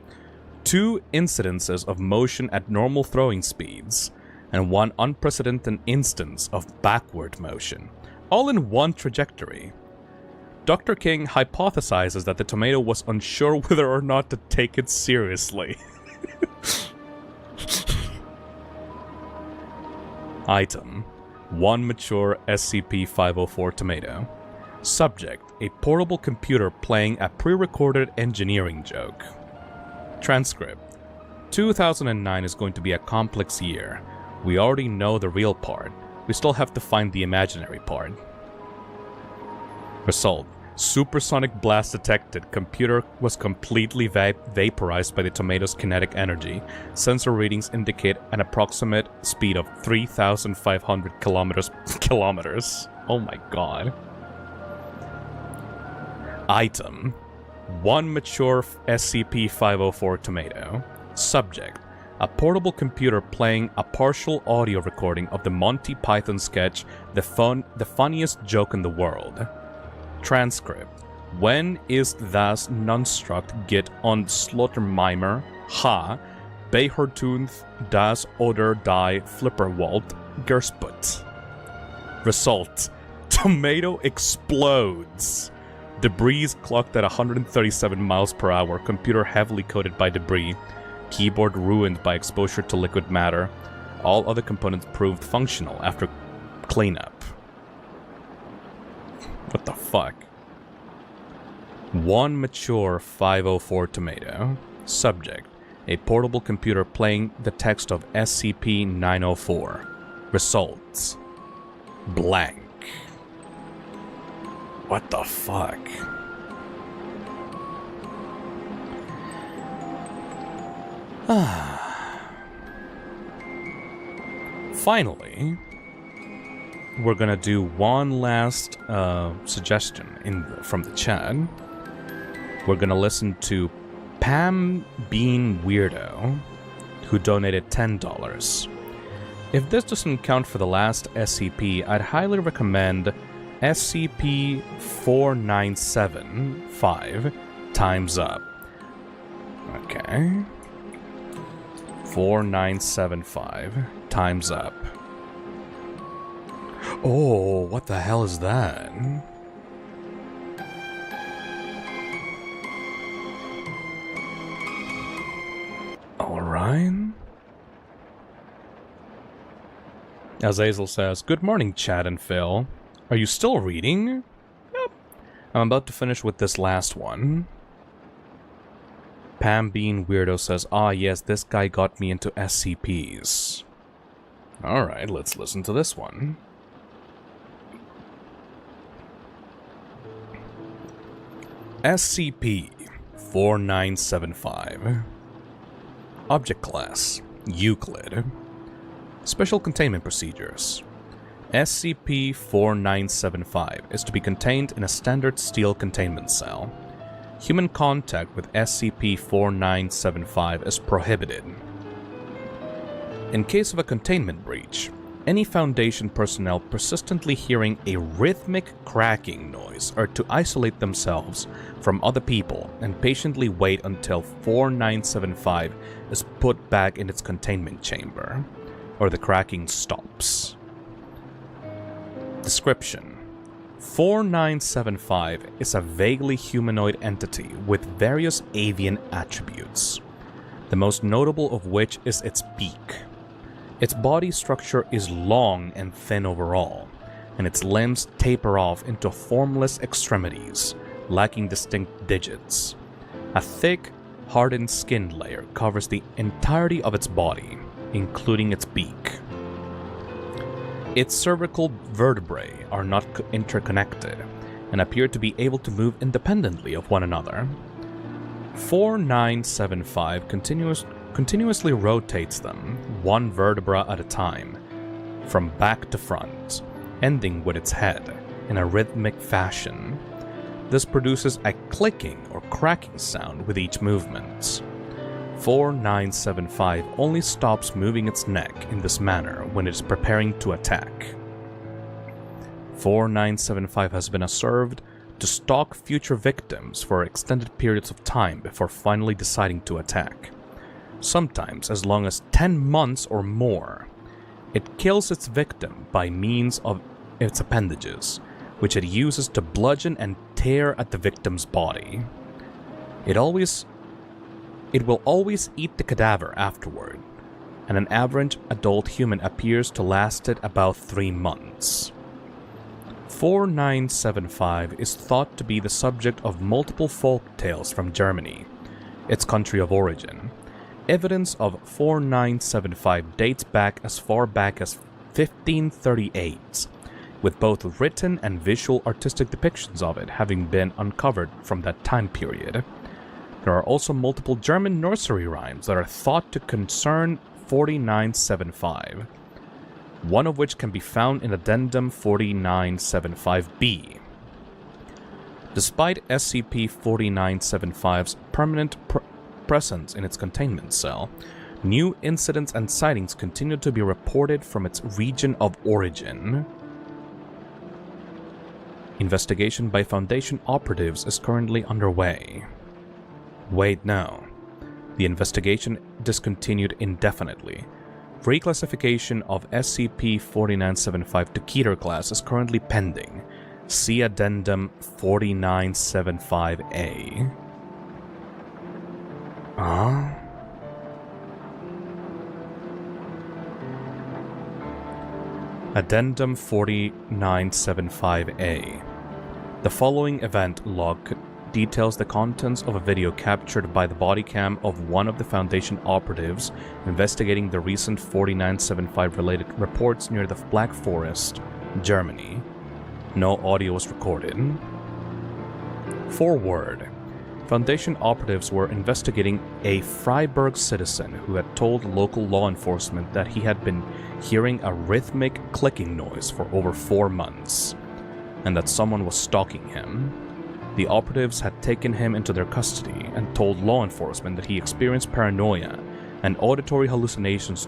2 incidences of motion at normal throwing speeds, and 1 unprecedented instance of backward motion, all in one trajectory. Dr. King hypothesizes that the tomato was unsure whether or not to take it seriously. Item: 1 mature SCP-504 tomato. Subject: a portable computer playing a pre-recorded engineering joke. Transcript: 2009 is going to be a complex year. We already know the real part. We still have to find the imaginary part. Result: supersonic blast detected. Computer was completely vaporized by the tomato's kinetic energy. Sensor readings indicate an approximate speed of 3,500 kilometers. Oh my god. Item: 1 mature SCP-504 tomato. Subject: a portable computer playing a partial audio recording of the Monty Python sketch The Funniest Joke in the World. Transcript: when ist das Nunstruct geht on Slottermimer, ha, Behertunth das oder die Flipperwalt Gersput. Result: tomato explodes. Debris clocked at 137 miles per hour, computer heavily coated by debris, keyboard ruined by exposure to liquid matter. All other components proved functional after cleanup. What the fuck? 1 mature 504 tomato. Subject: a portable computer playing the text of SCP-904. Results: blank. What the fuck? Finally, we're gonna do one last suggestion from the chat. We're gonna listen to Pam Bean Weirdo, who donated $10. If this doesn't count for the last SCP, I'd highly recommend SCP-4975 Time's Up. Okay. 4975 Time's Up. Oh, what the hell is that? Alright. Azazel says, "Good morning, Chad and Phil. Are you still reading?" Yep. I'm about to finish with this last one. Pam Bean Weirdo says, "Ah yes, this guy got me into SCPs." Alright, let's listen to this one. SCP-4975. Object Class: Euclid. Special Containment Procedures. SCP-4975 is to be contained in a standard steel containment cell. Human contact with SCP-4975 is prohibited. In case of a containment breach, any Foundation personnel persistently hearing a rhythmic cracking noise are to isolate themselves from other people and patiently wait until 4975 is put back in its containment chamber, or the cracking stops. Description: 4975 is a vaguely humanoid entity with various avian attributes, the most notable of which is its beak. Its body structure is long and thin overall, and its limbs taper off into formless extremities, lacking distinct digits. A thick, hardened skin layer covers the entirety of its body, including its beak. Its cervical vertebrae are not interconnected, and appear to be able to move independently of one another. 4975 continuously rotates them, one vertebra at a time, from back to front, ending with its head, in a rhythmic fashion. This produces a clicking or cracking sound with each movement. 4975 only stops moving its neck in this manner when it is preparing to attack. 4975 has been observed to stalk future victims for extended periods of time before finally deciding to attack. Sometimes as long as 10 months or more. It kills its victim by means of its appendages, which it uses to bludgeon and tear at the victim's body. It will always eat the cadaver afterward, and an average adult human appears to last it about 3 months. 4975 is thought to be the subject of multiple folk tales from Germany, its country of origin. Evidence of 4975 dates back as far back as 1538, with both written and visual artistic depictions of it having been uncovered from that time period. There are also multiple German nursery rhymes that are thought to concern 4975, one of which can be found in Addendum 4975-B. Despite SCP-4975's permanent presence in its containment cell, new incidents and sightings continue to be reported from its region of origin. Investigation by Foundation operatives is currently underway. Wait, no. The investigation discontinued indefinitely. Reclassification of SCP-4975 to Keter class is currently pending. See Addendum 4975-A. Addendum 4975-A. The following event log details the contents of a video captured by the body cam of one of the Foundation operatives investigating the recent 4975 related reports near the Black Forest Germany. No audio was recorded. Forward. Foundation operatives were investigating a Freiburg citizen who had told local law enforcement that he had been hearing a rhythmic clicking noise for over 4 months, and that someone was stalking him. The operatives had taken him into their custody and told law enforcement that he experienced paranoia and auditory hallucinations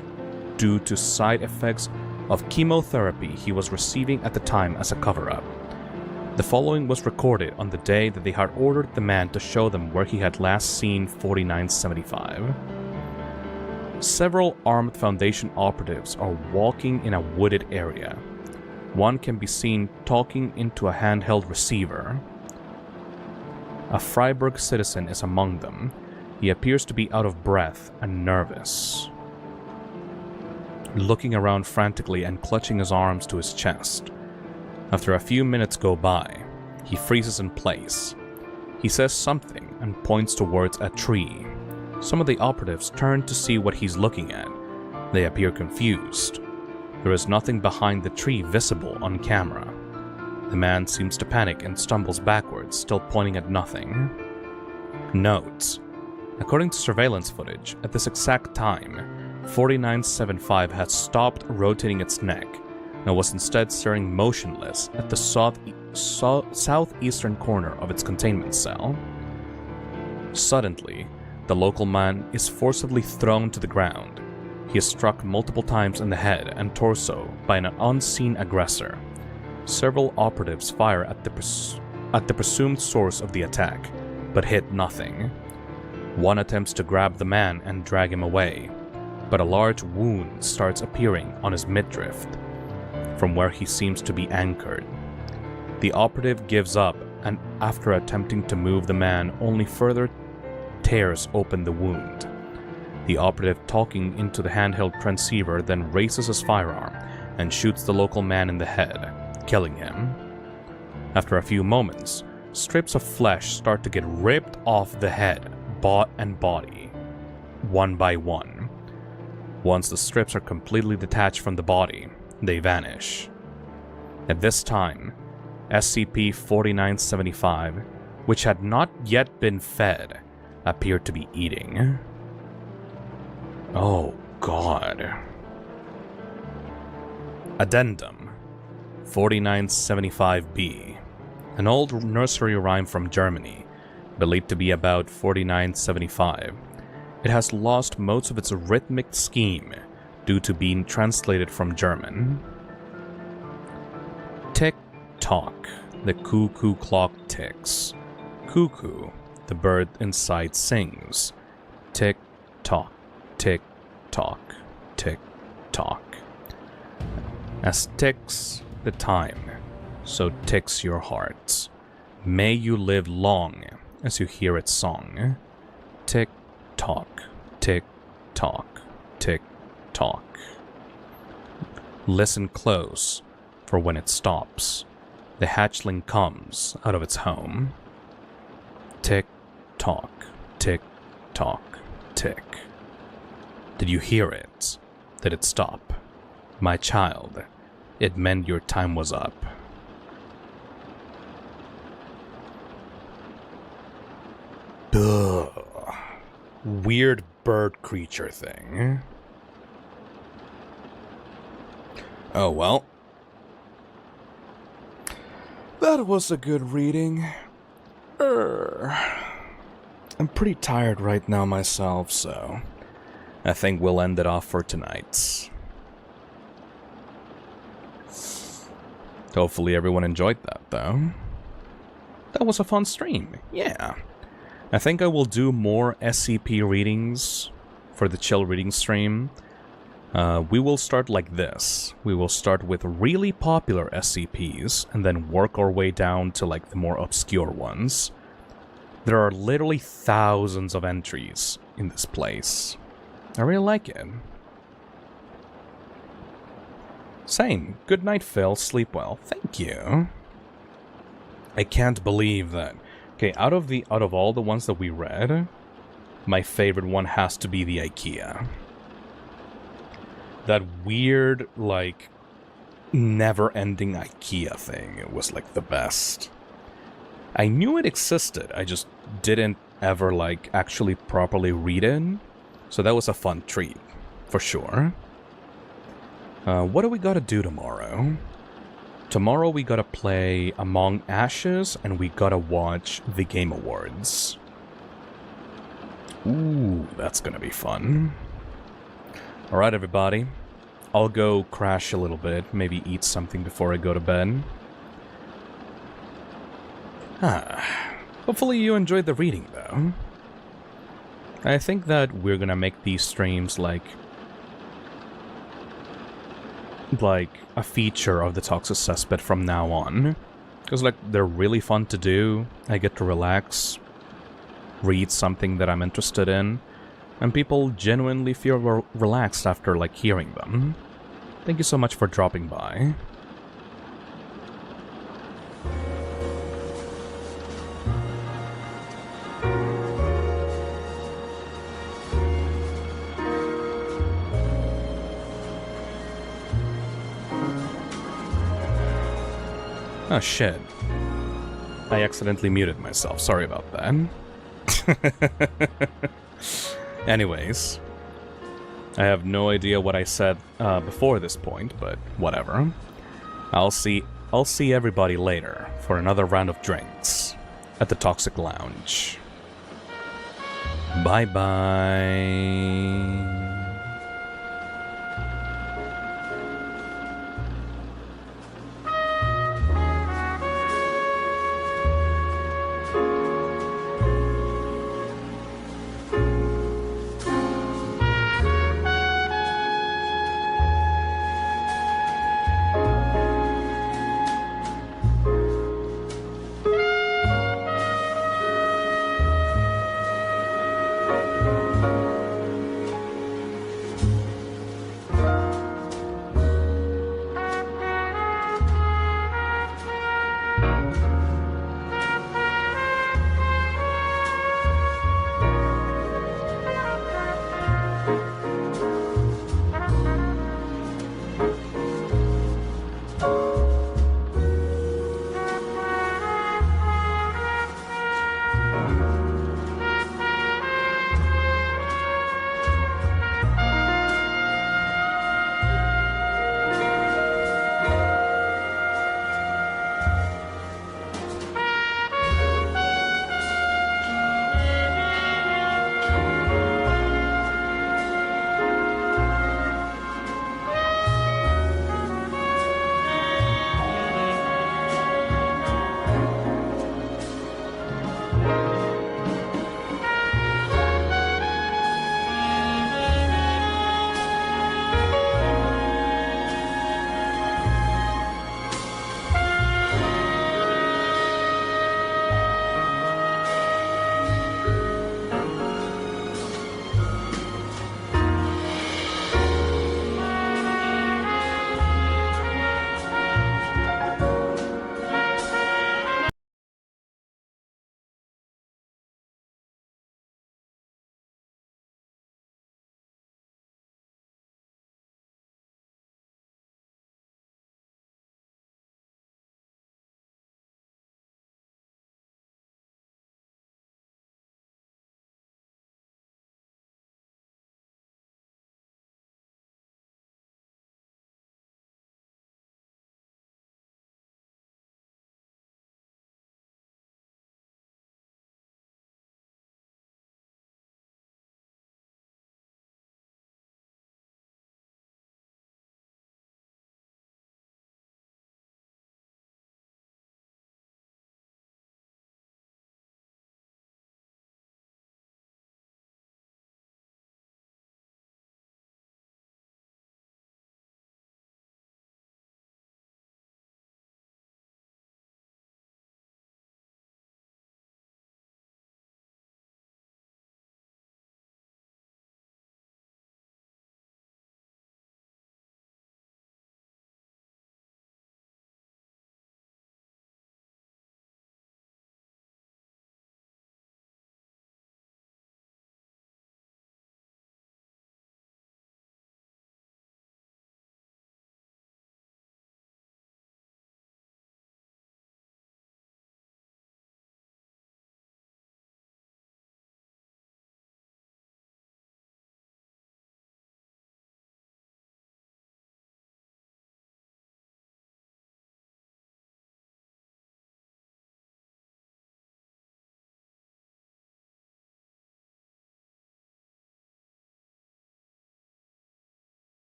due to side effects of chemotherapy he was receiving at the time as a cover-up. The following was recorded on the day that they had ordered the man to show them where he had last seen 4975. Several armed Foundation operatives are walking in a wooded area. One can be seen talking into a handheld receiver. A Freiburg citizen is among them. He appears to be out of breath and nervous, looking around frantically and clutching his arms to his chest. After a few minutes go by, he freezes in place. He says something and points towards a tree. Some of the operatives turn to see what he's looking at. They appear confused. There is nothing behind the tree visible on camera. The man seems to panic and stumbles backwards, still pointing at nothing. Notes. According to surveillance footage, at this exact time, 4975 had stopped rotating its neck and was instead staring motionless at the southeastern corner of its containment cell. Suddenly, the local man is forcibly thrown to the ground. He is struck multiple times in the head and torso by an unseen aggressor. Several operatives fire at the presumed source of the attack, but hit nothing. One attempts to grab the man and drag him away, but a large wound starts appearing on his midriff, from where he seems to be anchored. The operative gives up, and after attempting to move the man, only further tears open the wound. The operative talking into the handheld transceiver then raises his firearm and shoots the local man in the head, killing him. After a few moments, strips of flesh start to get ripped off the head, and body, one by one. Once the strips are completely detached from the body, they vanish. At this time, SCP-4975, which had not yet been fed, appeared to be eating. Oh God. Addendum 4975-B, an old nursery rhyme from Germany, believed to be about 4975. It has lost most of its rhythmic scheme due to being translated from German. Tick-tock, the cuckoo clock ticks. Cuckoo, the bird inside sings. Tick-tock, tick-tock, tick-tock. As ticks the time, so ticks your heart. May you live long as you hear its song. Tick-tock, tick-tock, tick-tock. Listen close, for when it stops, the hatchling comes out of its home. Tick-tock, tick-tock, tick. Did you hear it? Did it stop? My child, it meant your time was up. Ugh. Weird bird creature thing. Oh well. That was a good reading. I'm pretty tired right now myself, so I think we'll end it off for tonight. Hopefully everyone enjoyed that, though. That was a fun stream, yeah. I think I will do more SCP readings for the chill reading stream. We will start like this. We will start with really popular SCPs and then work our way down to like the more obscure ones. There are literally thousands of entries in this place. I really like it. Same. Good night, Phil. Sleep well. Thank you. I can't believe that. Okay, out of all the ones that we read, my favorite one has to be the IKEA. That weird, like, never-ending IKEA thing. It was like the best. I knew it existed, I just didn't ever like actually properly read it. So that was a fun treat, for sure. What do we gotta do tomorrow? Tomorrow we gotta play Among Ashes and we gotta watch the Game Awards. Ooh, that's gonna be fun. Alright everybody, I'll go crash a little bit, maybe eat something before I go to bed. Hopefully you enjoyed the reading though. I think that we're gonna make these streams like a feature of the Toxic Cesspit from now on. Because like they're really fun to do, I get to relax, read something that I'm interested in, and people genuinely feel relaxed after like hearing them. Thank you so much for dropping by. Oh shit. I accidentally muted myself, sorry about that. Anyways. I have no idea what I said before this point, but whatever. I'll see everybody later for another round of drinks at the Toxic Lounge. Bye bye.